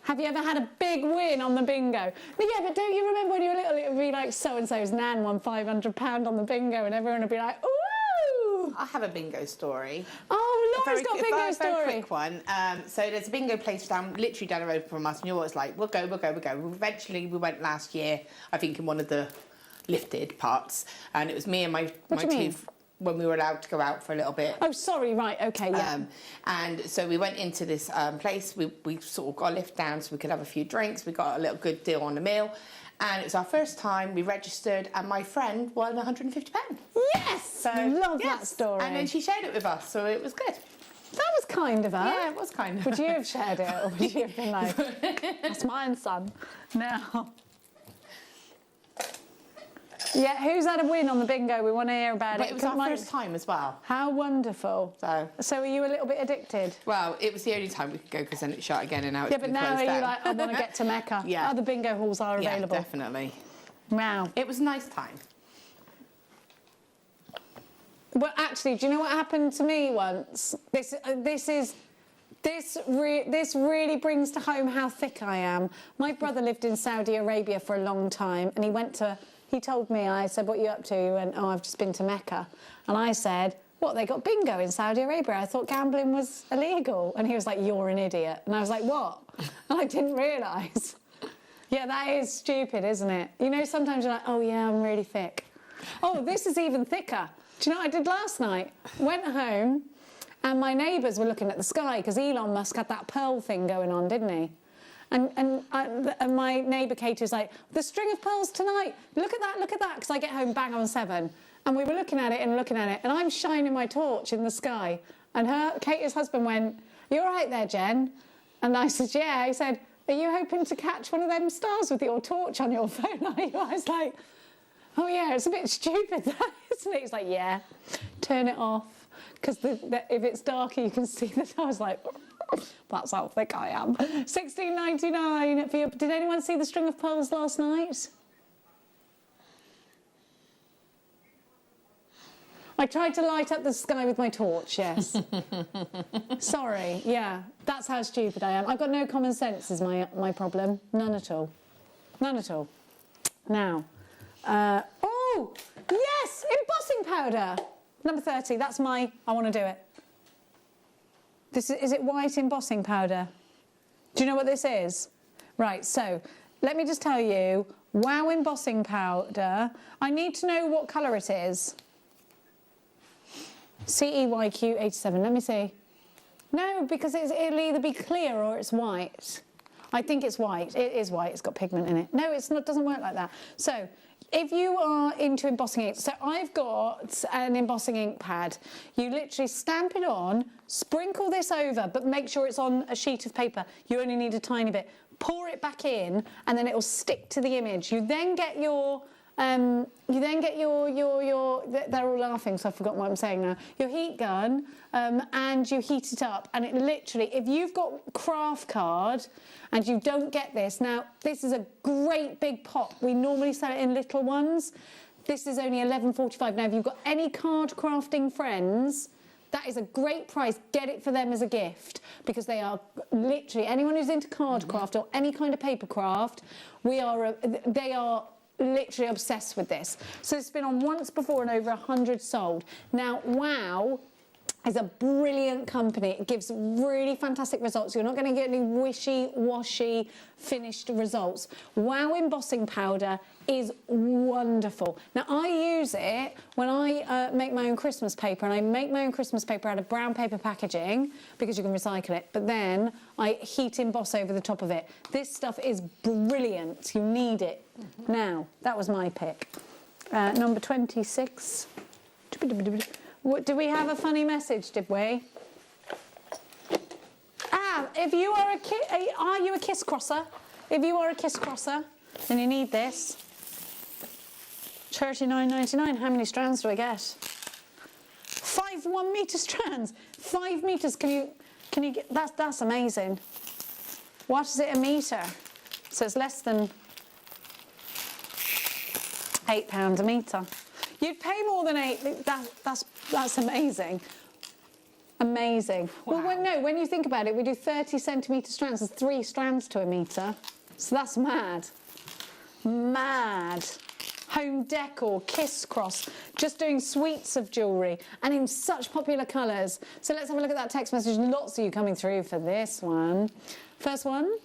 Have you ever had a big win on the bingo? But yeah, but don't you remember when you were little, it would be like so-and-so's nan won £500 on the bingo and everyone would be like, ooh! I have a bingo story. Oh, Laura's got a bingo Very story. quick one. So there's a bingo place literally down the road from us, and you know what it's like. We'll go. Eventually, we went last year, I think, in one of the lifted parts, and it was me and my two... when we were allowed to go out for a little bit. Oh, sorry, right, okay, yeah. And so we went into this place, we sort of got a lift down so we could have a few drinks, we got a little good deal on the meal, and it was our first time, we registered, and my friend won £150. Yes! So, love that story. And then she shared it with us, so it was good. That was kind of her. Yeah, it was kind of her. Would you have shared it, or would you have been like, that's mine, son? No. Yeah, who's had a win on the bingo? We want to hear about But it. it was our first time as well. How wonderful. So are you a little bit addicted? Well, it was the only time we could go because then it shut again and now it's Yeah, but been now closed are you down. like, I want to get to Mecca? Yeah. Other bingo halls are available. Yeah, definitely. Wow. It was a nice time. Well, actually, do you know what happened to me once? This really brings to home how thick I am. My brother lived in Saudi Arabia for a long time, and he told me, I said, what are you up to? He went, oh, I've just been to Mecca. And I said, what, they got bingo in Saudi Arabia? I thought gambling was illegal. And he was like, you're an idiot. And I was like, what? And I didn't realise. Yeah, that is stupid, isn't it? You know, sometimes you're like, oh, yeah, I'm really thick. Oh, this is even thicker. Do you know what I did last night? Went home, and my neighbours were looking at the sky, because Elon Musk had that pearl thing going on, didn't he? And my neighbour Katie was like, the string of pearls tonight, look at that, because I get home bang on 7. And we were looking at it, and I'm shining my torch in the sky. And Katie's husband went, you all right there, Jen? And I said, yeah. He said, are you hoping to catch one of them stars with your torch on your phone, are you? I was like, oh yeah, it's a bit stupid, that, isn't it? He's like, yeah, turn it off, because if it's darker, you can see that. I was like, that's how thick I am. £16.99. Did anyone see the string of pearls last night? I tried to light up the sky with my torch, yes. Sorry, yeah, that's how stupid I am. I've got no common sense is my problem. None at all. None at all. Now, oh, yes, embossing powder. Number 30, that's I want to do it. Is it white embossing powder? Do you know what this is? Right, so let me just tell you, wow embossing powder. I need to know what colour it is. CEYQ87, let me see. No, because it'll either be clear or it's white. I think it's white. It is white. It's got pigment in it. No, it's not. Doesn't work like that. So if you are into embossing ink, so I've got an embossing ink pad. You literally stamp it on, sprinkle this over, but make sure it's on a sheet of paper. You only need a tiny bit. Pour it back in, and then it will stick to the image. You then get your they're all laughing, so I've forgotten what I'm saying now. Your heat gun, and you heat it up, and it literally, if you've got craft card and you don't get this, now this is a great big pot. We normally sell it in little ones. This is only £11.45. Now, if you've got any card crafting friends, that is a great price. Get it for them as a gift, because they are literally, anyone who's into card craft or any kind of paper craft, they are literally obsessed with this. So it's been on once before and over 100 sold. Now, Wow is a brilliant company. It gives really fantastic results. You're not going to get any wishy-washy finished results. Wow embossing powder is wonderful. Now, I use it when I make my own Christmas paper, and I make my own Christmas paper out of brown paper packaging because you can recycle it, but then I heat emboss over the top of it. This stuff is brilliant. You need it. Now, that was my pick. Number 26. Do we have a funny message, did we? If you are are you a kiss crosser? If you are a kiss crosser, then you need this. £39.99. How many strands do I get? 5 1-metre strands. 5 metres. Can you get that's amazing. What is it a metre? So it's less than £8 a metre. You'd pay more than 8. That's amazing. Amazing. Wow. Well, when you think about it, we do 30 centimetre strands. There's 3 strands to a metre. So that's mad. Mad. Home decor, kiss cross, just doing suites of jewellery, and in such popular colours. So let's have a look at that text message. Lots of you coming through for this one. First one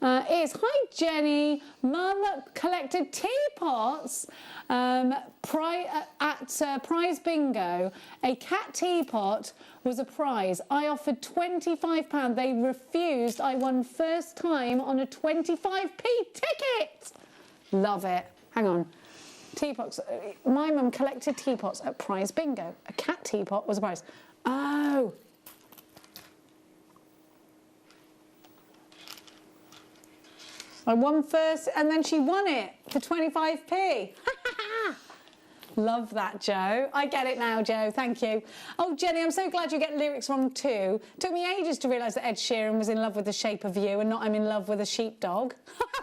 is, hi Jenny, Mum collected teapots at prize bingo. A cat teapot was a prize. I offered £25. They refused. I won first time on a 25p ticket. Love it. Hang on. Teapots. My mum collected teapots at prize bingo. A cat teapot was a prize. Oh. I won first, and then she won it for 25p. Love that, Joe. I get it now, Joe. Thank you. Oh, Jenny, I'm so glad you get lyrics wrong too. Took me ages to realise that Ed Sheeran was in love with The Shape of You and not I'm in love with a sheepdog.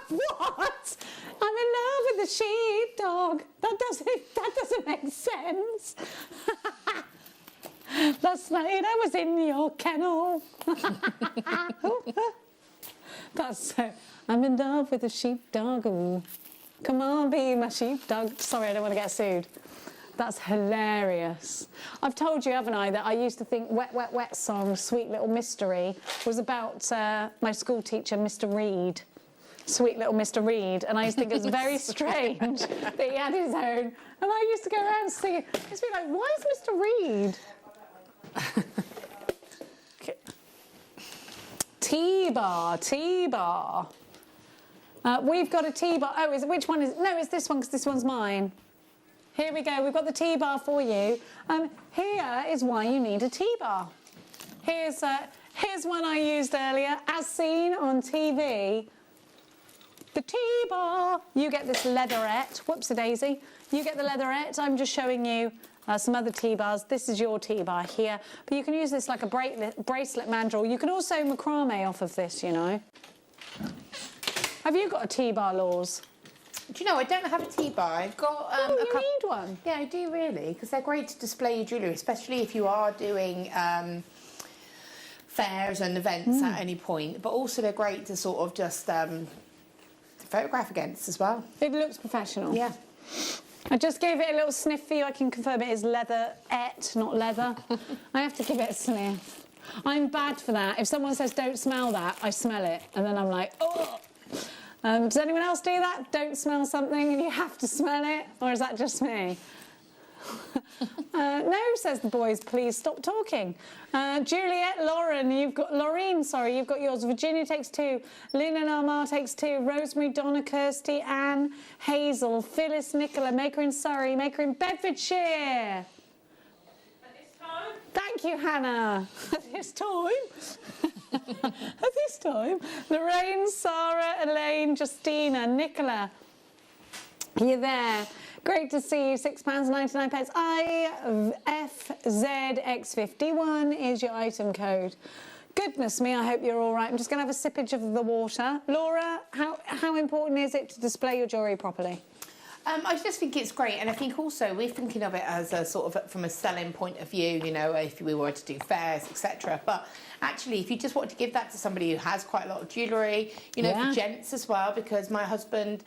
What? I'm in love with a sheepdog. That doesn't make sense. Last night I was in your kennel. That's so. I'm in love with a sheepdog. Ooh. Come on, be my sheepdog. Sorry, I don't want to get sued. That's hilarious. I've told you, haven't I, that I used to think Wet, Wet, Wet song, Sweet Little Mystery, was about my school teacher, Mr. Reed. Sweet Little Mr. Reed. And I used to think it was very strange that he had his own. And I used to go around singing. I used to be like, why is Mr. Reed? T-bar, T-bar. We've got a T-bar. Oh, which one is... No, it's this one, because this one's mine. Here we go. We've got the T-bar for you. Here is why you need a T-bar. Here's one I used earlier, as seen on TV. The T-bar. You get this leatherette. Whoops-a-daisy. You get the leatherette. I'm just showing you some other T-bars. This is your T-bar here. But you can use this like a bracelet mandrel. You can also macrame off of this, you know. Have you got a T-bar, Laws? Do you know, I don't have a T-bar. I've got you need one. Yeah, I do really, because they're great to display your jewellery, especially if you are doing fairs and events at any point. But also they're great to sort of just photograph against as well. It looks professional. Yeah. I just gave it a little sniff for you. I can confirm it is leatherette, not leather. I have to give it a sniff. I'm bad for that. If someone says, don't smell that, I smell it. And then I'm like, oh. Does anyone else do that? Don't smell something and you have to smell it? Or is that just me? No, says the boys, please stop talking. Juliet, Lauren, you've got yours. Virginia takes 2. Lynn and Almar takes 2. Rosemary, Donna, Kirsty, Anne, Hazel, Phyllis, Nicola, Maker in Surrey, Maker in Bedfordshire. Thank you, Hannah. At this time. At this time. Lorraine, Sarah, Elaine, Justina, Nicola. You're there. Great to see you. £6.99. IFZX51 is your item code. Goodness me, I hope you're all right. I'm just going to have a sippage of the water. Laura, how important is it to display your jewellery properly? I just think it's great, and I think also we're thinking of it as a sort of from a selling point of view, you know, if we were to do fairs, etc. But actually, if you just want to give that to somebody who has quite a lot of jewellery, you know, for gents as well, because my husband,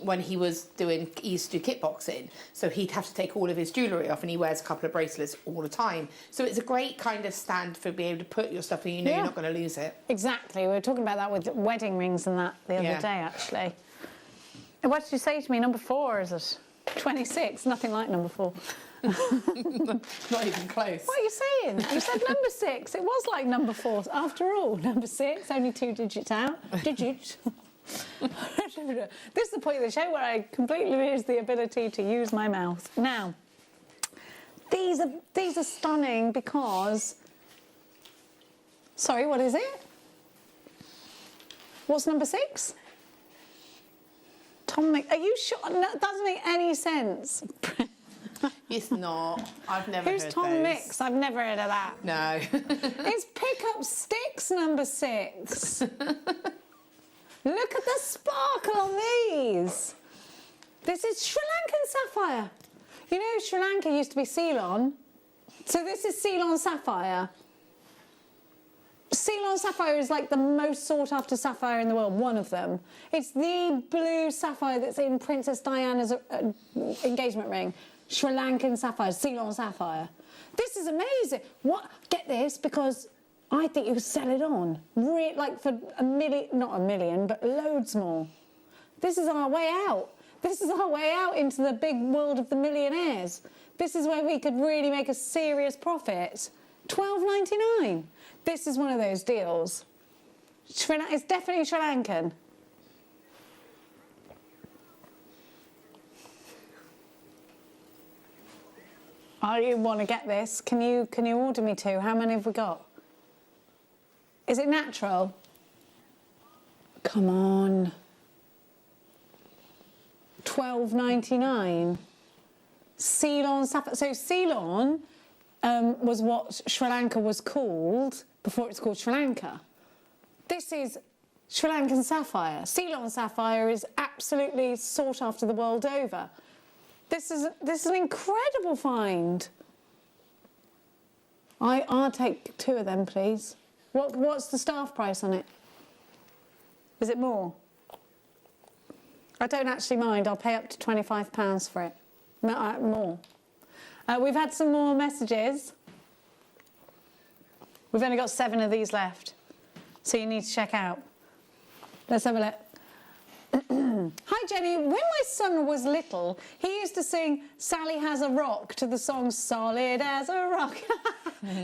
when he used to do kickboxing, so he'd have to take all of his jewellery off, and he wears a couple of bracelets all the time. So it's a great kind of stand for being able to put your stuff in, you know, you're not going to lose it. Exactly. We were talking about that with wedding rings and that the other day, actually. What did you say to me? Number 4, is it? 26, nothing like number 4. Not even close. What are you saying? You said number 6. It was like number 4 after all. Number 6, only 2 digits out. Digits. This is the point of the show where I completely lose the ability to use my mouth. Now, these are stunning because... Sorry, what is it? What's number 6? Tom Mix. Are you sure? That doesn't make any sense. It's not. I've never heard Who's Tom those. Mix? I've never heard of that. No. It's Pick Up Sticks number 6. Look at the sparkle on these. This is Sri Lankan sapphire. You know, Sri Lanka used to be Ceylon. So this is Ceylon sapphire. Ceylon sapphire is like the most sought after sapphire in the world, one of them. It's the blue sapphire that's in Princess Diana's engagement ring. Sri Lankan sapphire, Ceylon sapphire. This is amazing. What? Get this, because I think you could sell it on. Like for a million, not a million, but loads more. This is our way out. This is our way out into the big world of the millionaires. This is where we could really make a serious profit. $12.99. This is one of those deals. It's definitely Sri Lankan. I want to get this. Can you order me 2? How many have we got? Is it natural? Come on. $12.99. Ceylon sapphire. So Ceylon was what Sri Lanka was called before it's called Sri Lanka. This is Sri Lankan sapphire. Ceylon sapphire is absolutely sought after the world over. This is an incredible find. I'll take 2 of them, please. What's the staff price on it? Is it more? I don't actually mind. I'll pay up to £25 for it. No, more. We've had some more messages. We've only got 7 of these left, so you need to check out. Let's have a look. Hi Jenny, when my son was little, he used to sing Sally Has a Rock to the song Solid as a Rock.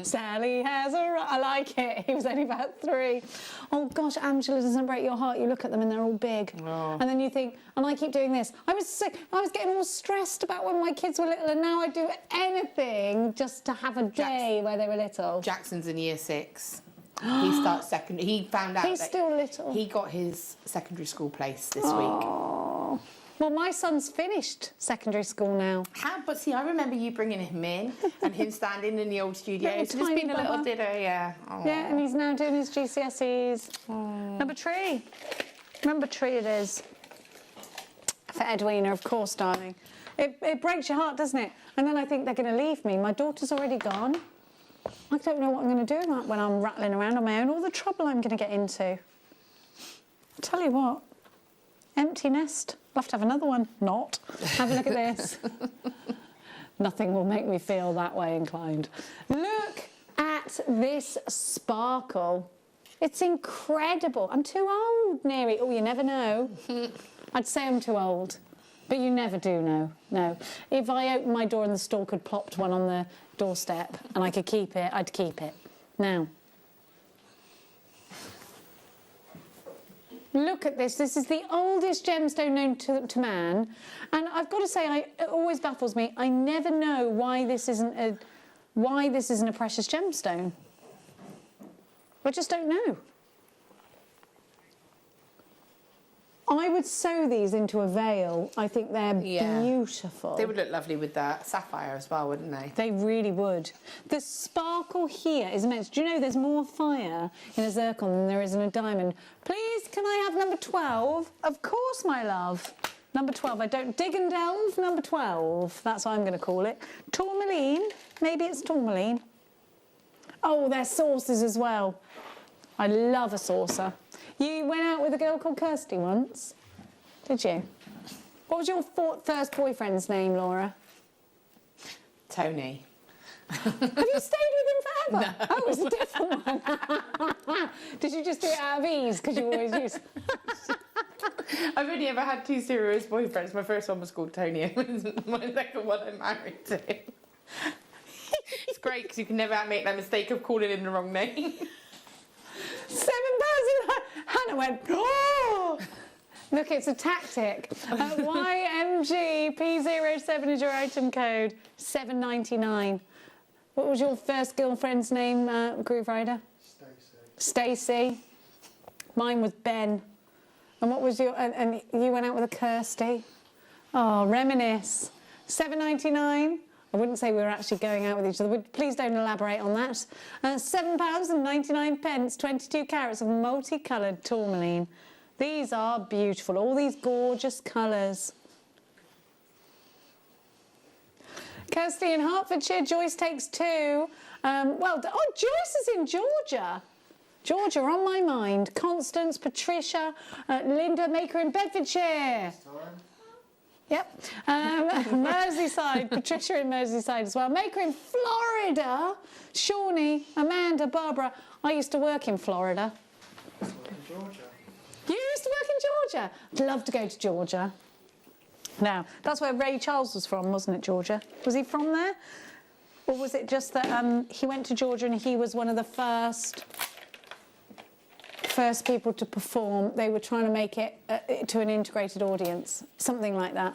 Sally has a rock. I like it. He was only about 3. Oh gosh, Angela, doesn't break your heart. You look at them and they're all big. Oh. And then you think, and I keep doing this. I was sick. I was getting all stressed about when my kids were little, and now I do anything just to have a day where they were little. Jackson's in year 6. He starts secondary. He found out he's still little. He got his secondary school place this week. Well, my son's finished secondary school now. But see, I remember you bringing him in and him standing in the old studio. Little So there's been a tiny little bubba. ditto, yeah. Aww. Yeah, and he's now doing his GCSEs. Number 3. Number 3 it is. For Edwina, of course, darling. It breaks your heart, doesn't it? And then I think they're going to leave me. My daughter's already gone. I don't know what I'm going to do when I'm rattling around on my own, all the trouble I'm going to get into. I'll tell you what, empty nest. I'll have to have another one. Not. Have a look at this. Nothing will make me feel that way inclined. Look at this sparkle. It's incredible. I'm too old, Neri. Oh, you never know. I'd say I'm too old. But you never do know, no. If I opened my door and the stalker had plopped one on the doorstep and I could keep it, I'd keep it. Now, look at this. This is the oldest gemstone known to man. And I've got to say, it always baffles me. I never know why this isn't a precious gemstone. I just don't know. I would sew these into a veil. I think they're beautiful. They would look lovely with that sapphire as well, wouldn't they? They really would. The sparkle here is immense. Do you know there's more fire in a zircon than there is in a diamond? Please, can I have number 12? Of course, my love. Number 12. I don't dig and delve. Number 12. That's what I'm going to call it. Tourmaline. Maybe it's tourmaline. Oh, they're saucers as well. I love a saucer. You went out with a girl called Kirsty once, did you? What was your first boyfriend's name, Laura? Tony. Have you stayed with him forever? No. Oh, it was a different one. Did you just do it out of ease because you always use... I've only ever had 2 serious boyfriends. My first one was called Tony and my second one I'm married to. It's great because you can never make that mistake of calling him the wrong name. 7,000. Hannah went, oh! Look, it's a tactic. YMG P07 is your item code. 7.99. What was your first girlfriend's name, Groove Rider? Stacey. Mine was Ben. And what was your... And you went out with a Kirsty? Oh, reminisce. 7.99. I wouldn't say we were actually going out with each other. Please don't elaborate on that. £7.99, 22 carats of multicoloured tourmaline. These are beautiful. All these gorgeous colours. Kirsty in Hertfordshire. Joyce takes 2. Joyce is in Georgia. Georgia on my mind. Constance, Patricia, Linda Maker in Bedfordshire. Yep. Merseyside, Patricia in Merseyside as well. Maker in Florida. Shawnee, Amanda, Barbara. I used to work in Florida. Georgia. You used to work in Georgia? I'd love to go to Georgia. Now, that's where Ray Charles was from, wasn't it, Georgia? Was he from there? Or was it just that he went to Georgia and he was one of the first people to perform? They were trying to make it to an integrated audience, something like that.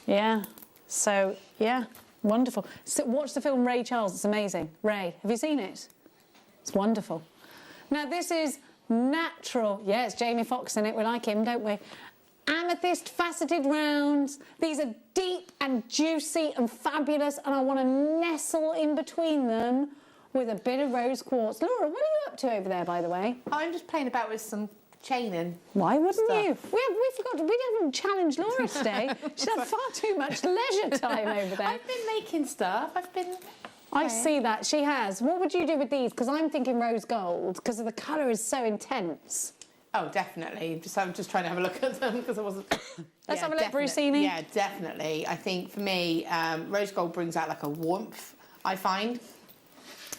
Yeah. So, yeah, wonderful. So watch the film Ray Charles. It's amazing. Ray, have you seen it? It's wonderful. Now, this is natural. Yeah, it's Jamie Foxx in it. We like him, don't we? Amethyst faceted rounds. These are deep and juicy and fabulous, and I want to nestle in between them with a bit of rose quartz. Laura, what are you up to over there, by the way? I'm just playing about with some chaining. Why wouldn't you? We forgot. We didn't challenge Laura today. She's had far too much leisure time over there. I've been making stuff. I see that. She has. What would you do with these? Because I'm thinking rose gold, because the colour is so intense. Oh, definitely. I'm just trying to have a look at them because I wasn't... Let's have a look, Brucini. Yeah, definitely. I think for me, rose gold brings out like a warmth, I find.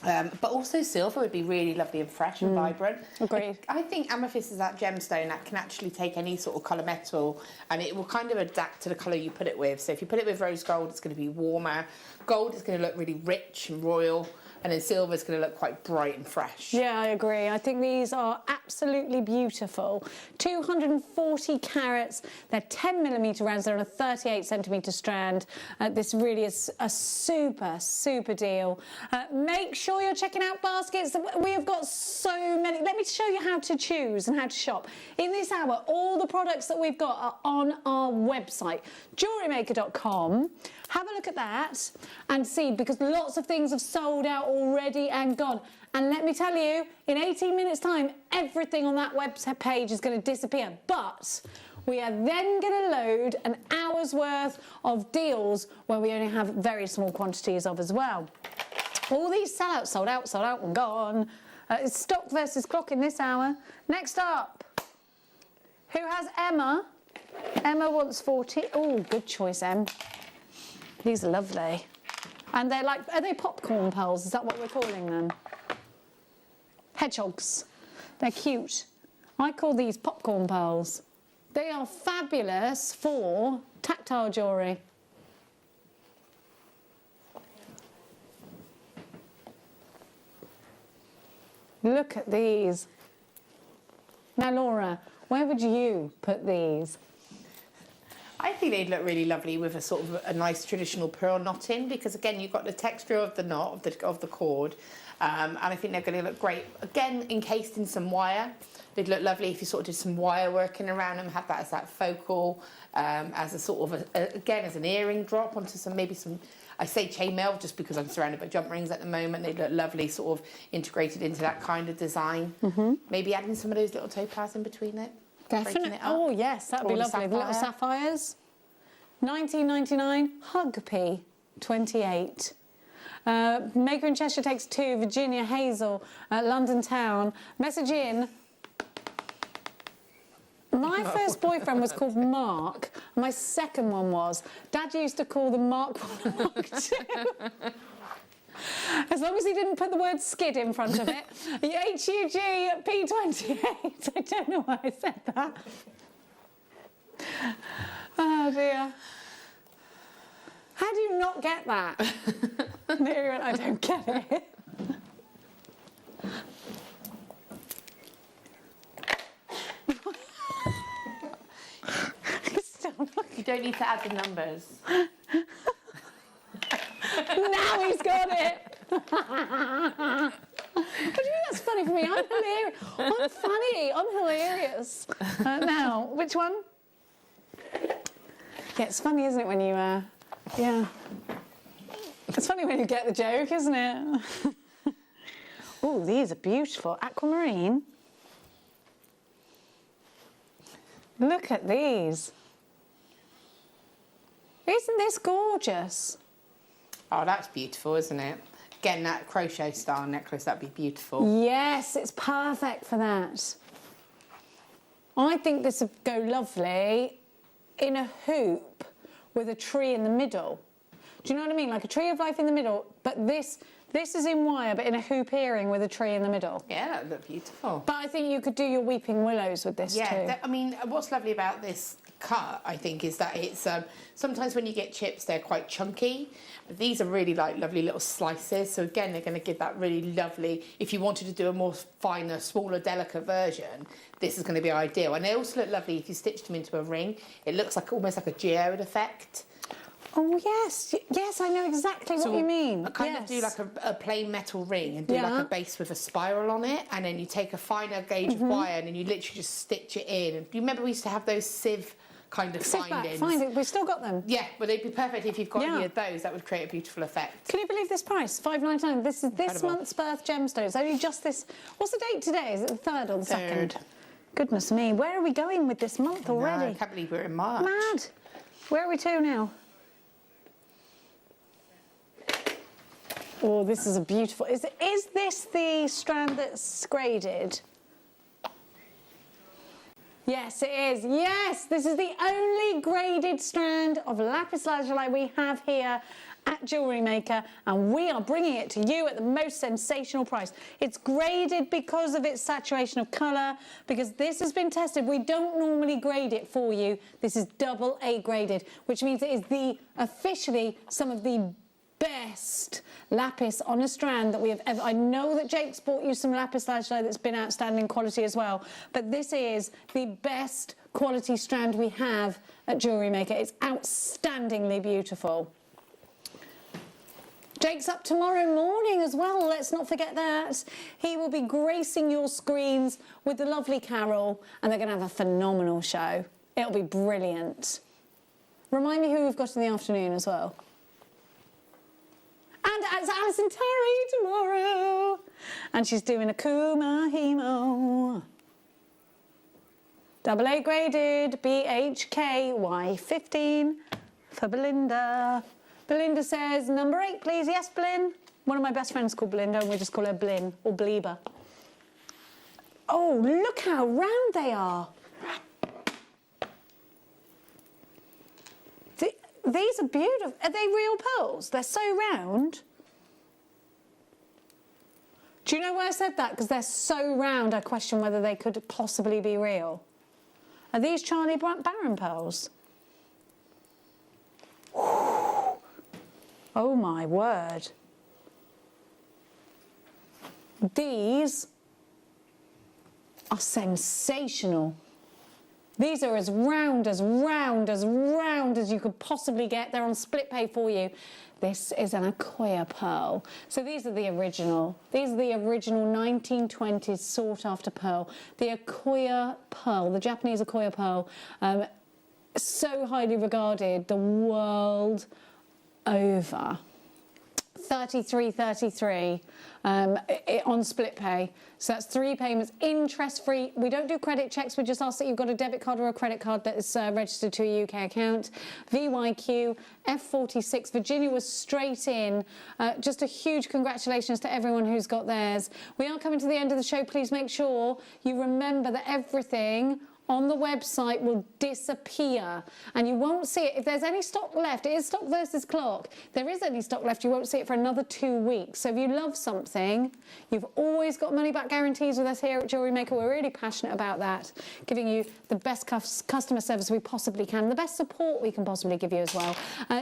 But also silver would be really lovely and fresh and vibrant. Agreed. I think amethyst is that gemstone that can actually take any sort of colour metal and it will kind of adapt to the colour you put it with. So if you put it with rose gold, it's going to be warmer. Gold is going to look really rich and royal. And then silver is going to look quite bright and fresh. Yeah, I agree. I think these are absolutely beautiful. 240 carats. They're 10mm rounds. They're on a 38cm strand. This really is a super, super deal. Make sure you're checking out baskets. We have got so many. Let me show you how to choose and how to shop. In this hour, all the products that we've got are on our website, JewelleryMaker.com. Have a look at that and see, because lots of things have sold out already and gone. And let me tell you, in 18 minutes' time, everything on that website page is going to disappear. But we are then going to load an hour's worth of deals where we only have very small quantities of as well. All these sellouts, sold out and gone. It's stock versus clock in this hour. Next up, who has Emma? Emma wants 40. Oh, good choice, Em. These are lovely. And they're like, are they popcorn pearls? Is that what we're calling them? Hedgehogs. They're cute. I call these popcorn pearls. They are fabulous for tactile jewellery. Look at these. Now, Laura, where would you put these? I think they'd look really lovely with a sort of a nice traditional pearl knot in, because again you've got the texture of the knot of the cord, and I think they're going to look great. Again, encased in some wire, they'd look lovely if you sort of did some wire working around them, have that as that focal, as a sort of again as an earring drop onto maybe some. I say chainmail just because I'm surrounded by jump rings at the moment. They look lovely, sort of integrated into that kind of design. Maybe adding some of those little topaz in between it. Definitely. Oh yes, that'd be lovely. The little sapphires. 19.99. Hugpy 28. Maker in Cheshire takes 2. Virginia Hazel, London Town. Message in. My first boyfriend was called Mark. My second one was. Dad used to call them Mark 1 and Mark 2. As long as he didn't put the word skid in front of it. HUG P28. I don't know why I said that. Oh dear. How do you not get that? Mary went, I don't get it. You don't need to add the numbers. Now he's got it. What do you mean that's funny for me? I'm hilarious. I'm funny. I'm hilarious. Now, which one? Yeah, it's funny, isn't it, when you, yeah. It's funny when you get the joke, isn't it? Oh, these are beautiful. Aquamarine. Look at these. Isn't this gorgeous? Oh, that's beautiful, isn't it? Again, that crochet style necklace, that'd be beautiful. Yes, it's perfect for that. I think this would go lovely in a hoop with a tree in the middle. Do you know what I mean? Like a tree of life in the middle, but this is in wire, but in a hoop earring with a tree in the middle. Yeah, that would look beautiful. But I think you could do your weeping willows with this too. Yeah, I mean, what's lovely about this cut, I think, is that it's sometimes when you get chips, they're quite chunky. These are really like lovely little slices. So again, they're going to give that really lovely. If you wanted to do a more finer, smaller, delicate version, this is going to be ideal. And they also look lovely if you stitched them into a ring. It looks like almost like a geode effect. Oh yes, yes, I know exactly what you mean. I kind of do like a plain metal ring and do like a base with a spiral on it, and then you take a finer gauge of wire and then you literally just stitch it in. And do you remember we used to have those sieve kind of findings? We've still got them. Yeah, well they'd be perfect if you've got any of those. That would create a beautiful effect. Can you believe this price? $5.99. This is this month's birth gemstones. Only just this. What's the date today? Is it the 3rd or the 2nd? Goodness me, where are we going with this month already? I can't believe we're in March. Mad. Where are we to now? Oh, this is a beautiful. Is this the strand that's graded? Yes, it is. Yes, this is the only graded strand of lapis lazuli we have here at Jewellery Maker, and we are bringing it to you at the most sensational price. It's graded because of its saturation of colour, because this has been tested. We don't normally grade it for you. This is AA graded, which means it is officially some of the best lapis on a strand that we have ever. I know that Jake's bought you some lapis lazuli that's been outstanding quality as well, but this is the best quality strand we have at Jewellery Maker. It's outstandingly beautiful. Jake's up tomorrow morning as well, let's not forget that. He will be gracing your screens with the lovely Carol, and they're going to have a phenomenal show. It'll be brilliant. Remind me who we've got in the afternoon as well. And it's Alison Terry tomorrow. And she's doing a Kumahimo. AA graded, BHKY15 for Belinda. Belinda says, number 8, please. Yes, Blin. One of my best friends called Belinda, and we just call her Blin, or Bleeber. Oh, look how round they are. These are beautiful. Are they real pearls? They're so round. Do you know why I said that? Because they're so round, I question whether they could possibly be real. Are these Charlie Barron pearls? Oh my word. These are sensational. These are as round as you could possibly get. They're on split pay for you. This is an Akoya pearl. So these are the original. These are the original 1920s sought after pearl. The Akoya pearl, the Japanese Akoya pearl, so highly regarded the world over. 33.33 on split pay. So that's 3 payments, interest free. We don't do credit checks. We just ask that you've got a debit card or a credit card that is registered to a UK account. VYQ, F46. Virginia was straight in. Just a huge congratulations to everyone who's got theirs. We are coming to the end of the show. Please make sure you remember that everything on the website will disappear and you won't see it. If there's any stock left, it is stock versus clock. If there is any stock left, you won't see it for another 2 weeks. So if you love something, you've always got money back guarantees with us here at Jewellery Maker. We're really passionate about that, giving you the best customer service we possibly can, the best support we can possibly give you as well.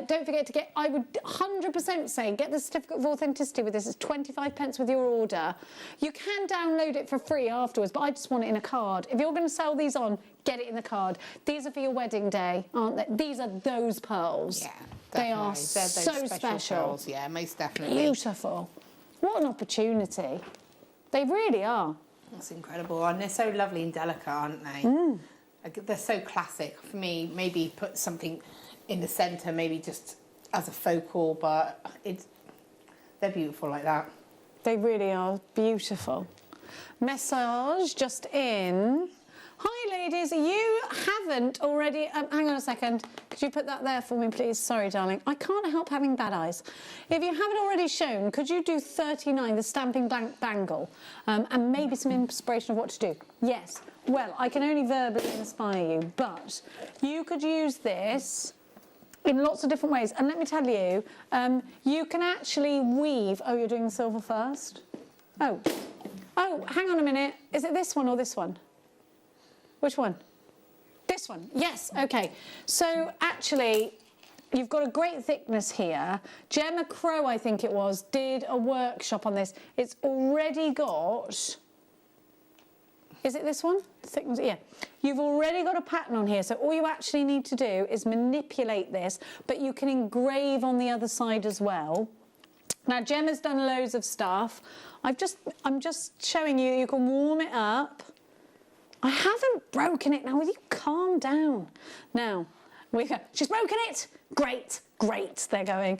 Don't forget to get, I would 100% say, get the certificate of authenticity with this. It's 25p with your order. You can download it for free afterwards, but I just want it in a card. If you're going to sell these on, get it in the card. These are for your wedding day, aren't they? These are those pearls. Yeah, they are definitely. They're so special. Pearls. Yeah, most definitely. Beautiful. What an opportunity. They really are. That's incredible. And they're so lovely and delicate, aren't they? Mm. Like, they're so classic. For me, maybe put something in the centre, maybe just as a focal, but they're beautiful like that. They really are beautiful. Message just in. Hi ladies, you haven't already, hang on a second, could you put that there for me please? Sorry darling, I can't help having bad eyes. If you haven't already shown, could you do 39, the stamping bangle, and maybe some inspiration of what to do? Yes, well, I can only verbally inspire you, but you could use this in lots of different ways. And let me tell you, you can actually weave, oh, you're doing the silver first? Oh, hang on a minute, is it this one or this one? Which one? This one, yes, okay. So actually, you've got a great thickness here. Gemma Crow, I think it was, did a workshop on this. It's already got, is it this one? Thickness, yeah. You've already got a pattern on here, so all you actually need to do is manipulate this, but you can engrave on the other side as well. Now, Gemma's done loads of stuff. I'm just showing you, you can warm it up. I haven't broken it. Now, will you calm down? Now, we go. She's broken it. Great, great. They're going.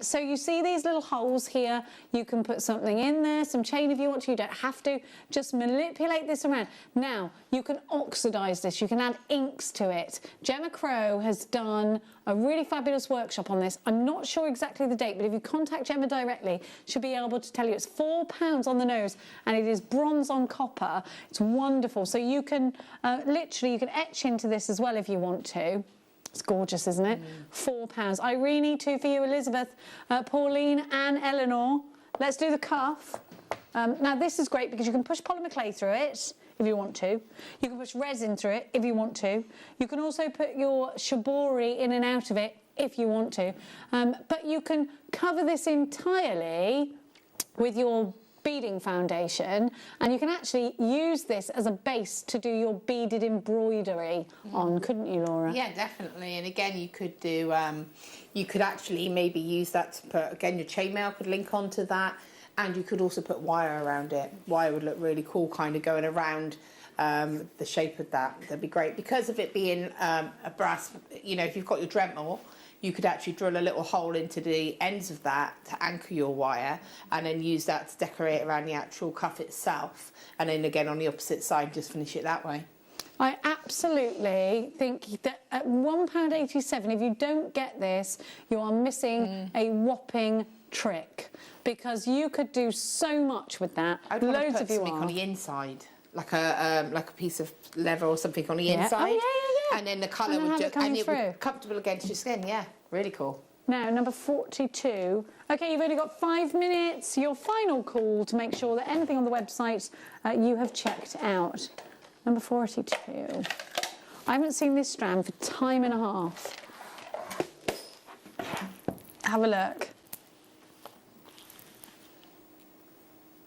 So you see these little holes here. You can put something in there, some chain if you want to. You don't have to. Just manipulate this around. Now, you can oxidise this. You can add inks to it. Gemma Crow has done a really fabulous workshop on this. I'm not sure exactly the date, but if you contact Gemma directly, she'll be able to tell you. It's £4 on the nose, and it is bronze on copper. It's wonderful. So you can literally, you can etch into this as well if you want to. It's gorgeous, isn't it? £4. Irene, 2 for you. Elizabeth, Pauline and Eleanor. Let's do the cuff. Now, this is great because you can push polymer clay through it if you want to. You can push resin through it if you want to. You can also put your shibori in and out of it if you want to. But you can cover this entirely with your beading foundation, and you can actually use this as a base to do your beaded embroidery on, couldn't you, Laura? Yeah, definitely. And again, you could do, you could actually maybe use that to put, again, your chainmail could link onto that, and you could also put wire around it. Wire would look really cool, kind of going around the shape of that. That'd be great. Because of it being a brass, you know, if you've got your Dremel, you could actually drill a little hole into the ends of that to anchor your wire, and then use that to decorate around the actual cuff itself. And then again, on the opposite side, just finish it that way. I absolutely think that at £1.87, if you don't get this, you are missing a whopping trick, because you could do so much with that. I'd want to put something on the inside, like a piece of leather or something on the inside. Oh, yeah. And then the colour would just, and it would be comfortable against your skin. Yeah, really cool. Now, number 42. Okay, you've only got 5 minutes. Your final call to make sure that anything on the website you have checked out. Number 42. I haven't seen this strand for time and a half. Have a look.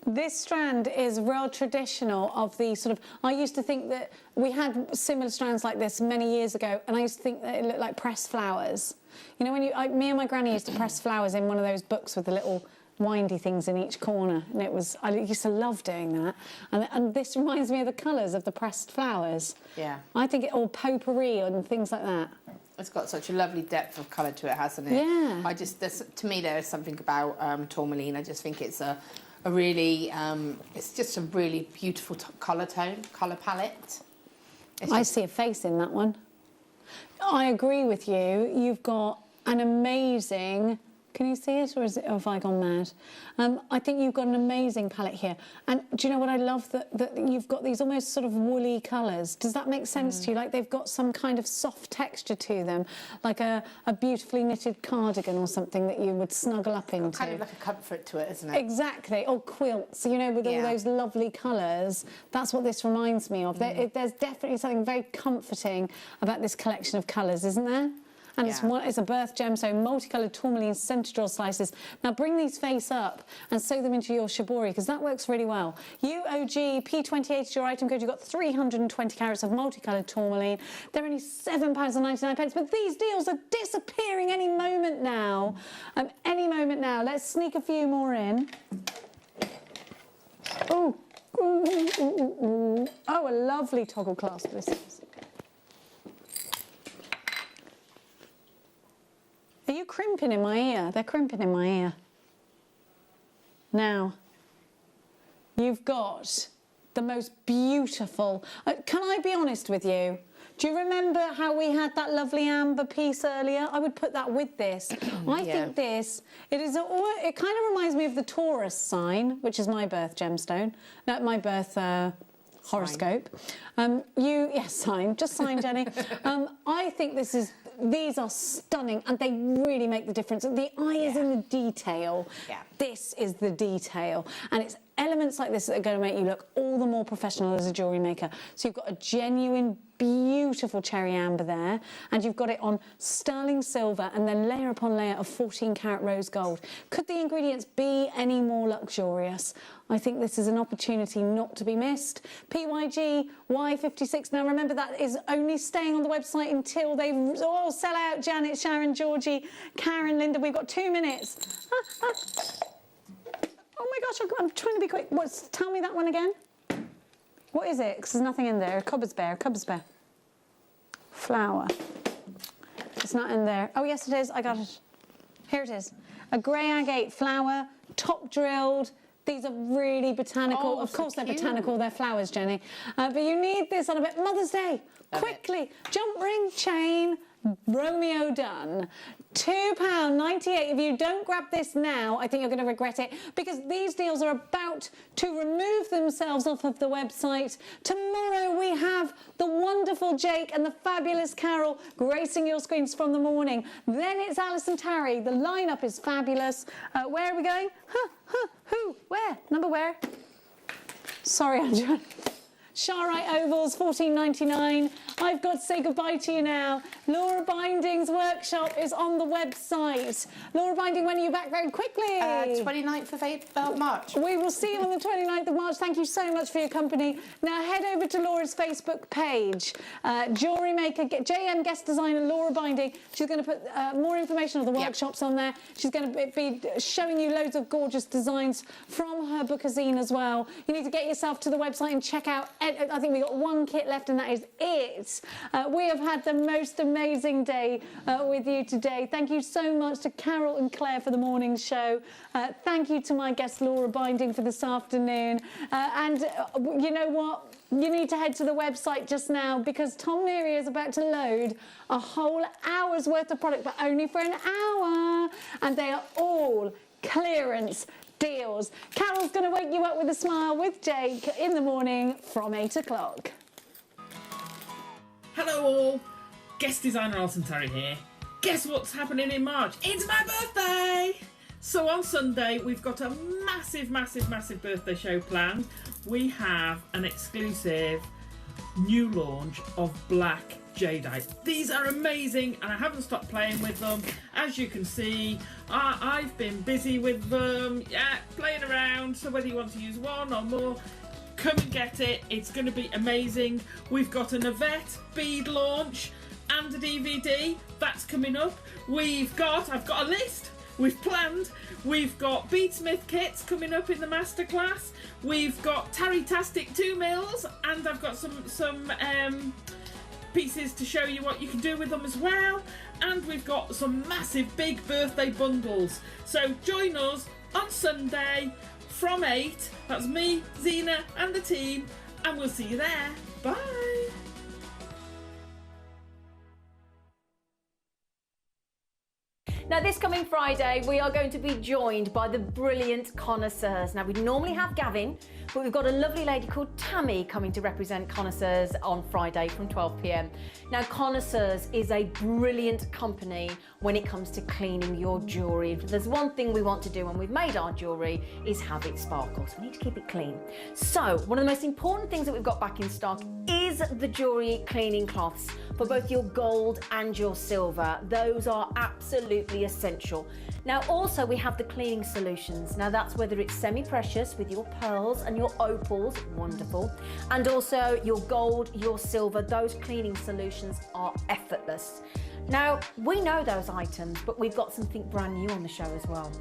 This strand is real traditional of the sort of, I used to think that we had similar strands like this many years ago, and I used to think that it looked like pressed flowers. You know, when me and my granny used to press flowers in one of those books with the little windy things in each corner, and I used to love doing that. And this reminds me of the colours of the pressed flowers. Yeah. I think all potpourri and things like that. It's got such a lovely depth of colour to it, hasn't it? Yeah. To me, there is something about tourmaline. I just think it's a really, it's just a really beautiful colour palette. I see a face in that one. I agree with you. You've got an amazing... Can you see it, or have I gone mad? I think you've got an amazing palette here. And do you know what I love? That you've got these almost sort of woolly colours. Does that make sense to you? Like they've got some kind of soft texture to them, like a beautifully knitted cardigan or something that you would snuggle up into. Kind of like a comfort to it, isn't it? Exactly. Or quilts, you know, with all those lovely colours. That's what this reminds me of. There's definitely something very comforting about this collection of colours, isn't there? And it's a birth gemstone, multicoloured tourmaline centre draw slices. Now bring these face up and sew them into your shibori, because that works really well. UOG P28 is your item code. You've got 320 carats of multicoloured tourmaline. They're only £7.99, but these deals are disappearing any moment now. Any moment now. Let's sneak a few more in. Oh, oh, a lovely toggle clasp this is. Are you crimping in my ear? They're crimping in my ear. Now, you've got the most beautiful... can I be honest with you? Do you remember how we had that lovely amber piece earlier? I would put that with this. I think this, it kind of reminds me of the Taurus sign, which is my birth gemstone. No, my birth... horoscope. Sign. Just sign, Jenny. I think these are stunning, and they really make the difference. The eye is in the detail. Yeah. This is the detail, and it's elements like this that are going to make you look all the more professional as a jewellery maker. So you've got a genuine, beautiful cherry amber there, and you've got it on sterling silver, and then layer upon layer of 14-carat rose gold. Could the ingredients be any more luxurious? I think this is an opportunity not to be missed. PYG Y56. Now remember, that is only staying on the website until they all sell out. Janet, Sharon, Georgie, Karen, Linda. We've got 2 minutes. Oh my gosh, I'm trying to be quick. Tell me that one again. What is it? Because there's nothing in there. Cobber's bear. Flower. It's not in there. Oh, yes, it is. I got it. Here it is. A grey agate flower, top drilled. These are really botanical. Of course, they're botanical. They're flowers, Jenny. But you need this on a bit. Mother's Day. Quickly. Jump ring, chain, Romeo done. £2.98. If you don't grab this now, I think you're going to regret it, because these deals are about to remove themselves off of the website. Tomorrow we have the wonderful Jake and the fabulous Carol gracing your screens from the morning. Then it's Alison Tarry. The lineup is fabulous. Where are we going? Who? Where? Number where? Sorry, Andrew. Sharite Ovals, $14.99. I've got to say goodbye to you now. Laura Binding's workshop is on the website. Laura Binding, when are you back? Very quickly. 29th of March. We will see you on the 29th of March. Thank you so much for your company. Now head over to Laura's Facebook page. Jewellery Maker, JM guest designer Laura Binding. She's going to put more information on the workshops on there. She's going to be showing you loads of gorgeous designs from her bookazine as well. You need to get yourself to the website and check out. I think we've got one kit left, and that is it. We have had the most amazing day with you today. Thank you so much to Carol and Claire for the morning show. Thank you to my guest Laura Binding for this afternoon. And you know what? You need to head to the website just now, because Tom Neary is about to load a whole hour's worth of product, but only for an hour. And they are all clearance deals. Carol's going to wake you up with a smile with Jake in the morning from 8 o'clock. Hello all, guest designer Alison Tarry here. Guess what's happening in March? It's my birthday! So on Sunday we've got a massive birthday show planned. We have an exclusive new launch of black jadeite. These are amazing and I haven't stopped playing with them. As you can see, I've been busy with them, playing around, so whether you want to use one or more, come and get it. It's going to be amazing. We've got an Yvette bead launch and a DVD that's coming up. I've got a list. We've planned. We've got beadsmith kits coming up in the masterclass. We've got Tarry-tastic 2 mils, and I've got some pieces to show you what you can do with them as well. And we've got some massive big birthday bundles. So join us on Sunday from 8. That's me, Zena, and the team, and we'll see you there. Bye. Now, this coming Friday, we are going to be joined by the brilliant connoisseurs. Now, we normally have Gavin, but we've got a lovely lady called Tammy coming to represent connoisseurs on Friday from 12 p.m. Now, Connoisseurs is a brilliant company when it comes to cleaning your jewellery. If there's one thing we want to do when we've made our jewellery is have it sparkle. So we need to keep it clean. So, one of the most important things that we've got back in stock is the jewellery cleaning cloths for both your gold and your silver. Those are absolutely essential. Now also we have the cleaning solutions. Now that's whether it's semi-precious with your pearls and your opals, wonderful, and also your gold, your silver. Those cleaning solutions are effortless. Now we know those items, but we've got something brand new on the show as well.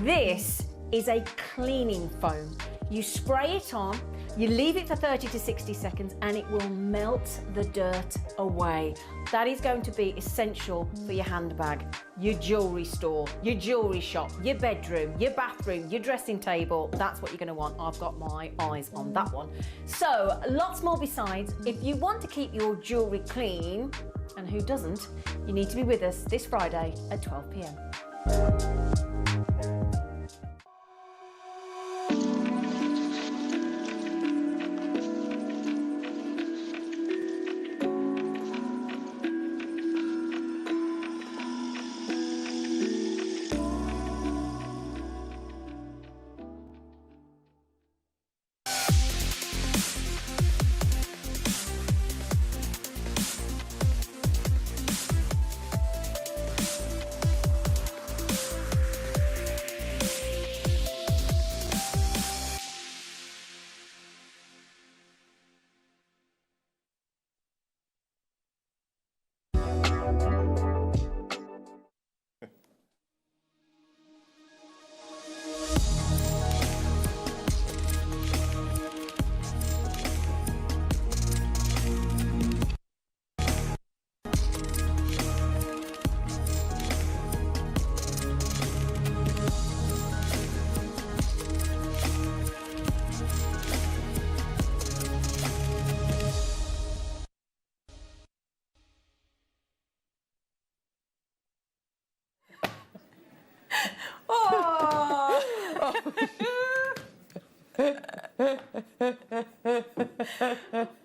This is a cleaning foam. You spray it on, you leave it for 30 to 60 seconds and it will melt the dirt away. That is going to be essential for your handbag, your jewellery store, your jewellery shop, your bedroom, your bathroom, your dressing table. That's what you're going to want. I've got my eyes on that one. So lots more besides. If you want to keep your jewellery clean, and who doesn't, you need to be with us this Friday at 12 p.m.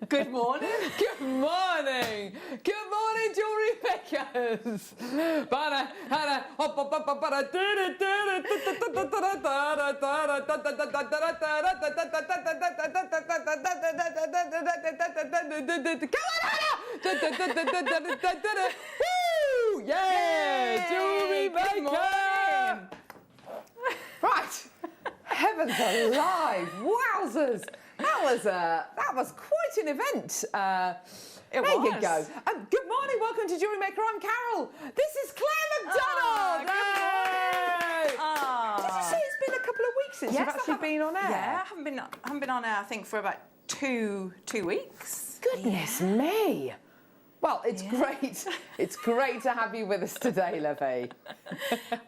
Good morning. Good morning. Good morning, Jewellery Makers. Woo! Yeah, Jewellery Maker. Right. Heavens alive! Wowzers! That was quite an event. There you go. Good morning, welcome to Jewellery Maker. I'm Carol. This is Claire McDonald. Did you say it's been a couple of weeks since you've actually been on air? Yeah, I haven't been on air, I think, for about two weeks. Goodness me. Well, it's great. It's great to have you with us today, Lovey.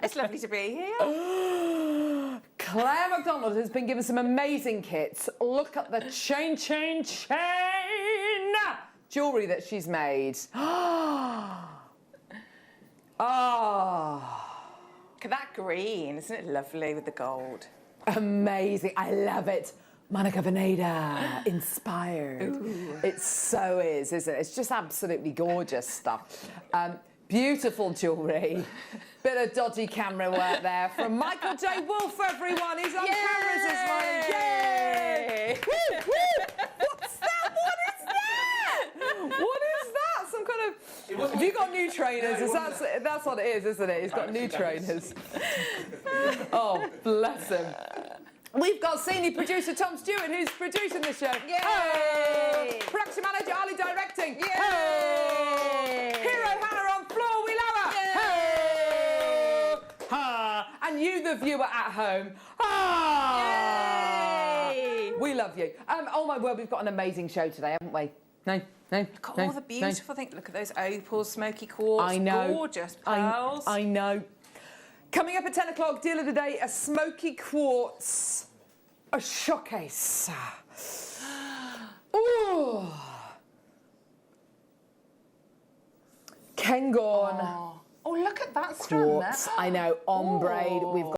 It's lovely to be here. Claire McDonald has been given some amazing kits. Look at the chain jewellery that she's made. Oh. Look at that green, isn't it lovely with the gold? Amazing, I love it. Monica Veneda inspired. Ooh. It so is, isn't it? It's just absolutely gorgeous stuff. Beautiful jewellery. Bit of dodgy camera work there from Michael J. Wolf, everyone. He's on cameras this morning. Yay! Woo, woo. What's that? What is that? new trainers. That's what it is, isn't it? He's got new trainers. Oh, bless him. We've got senior producer Tom Stewart, who's producing the show. Yay! Oh! Production manager Ali directing. Yay! Oh! Hero Hannah on floor. We love her. Yay! Ha! And you, the viewer at home. Ah! Yay! We love you. Oh my word, we've got an amazing show today, haven't we? No. Look at all the beautiful things. Look at those opals, smoky quartz. I know. Gorgeous pearls. I know. Coming up at 10 o'clock, deal of the day, a smoky quartz, a showcase. Ooh. Cairngorm. Oh, look at that strand there. Quartz, I know, ombre. We've got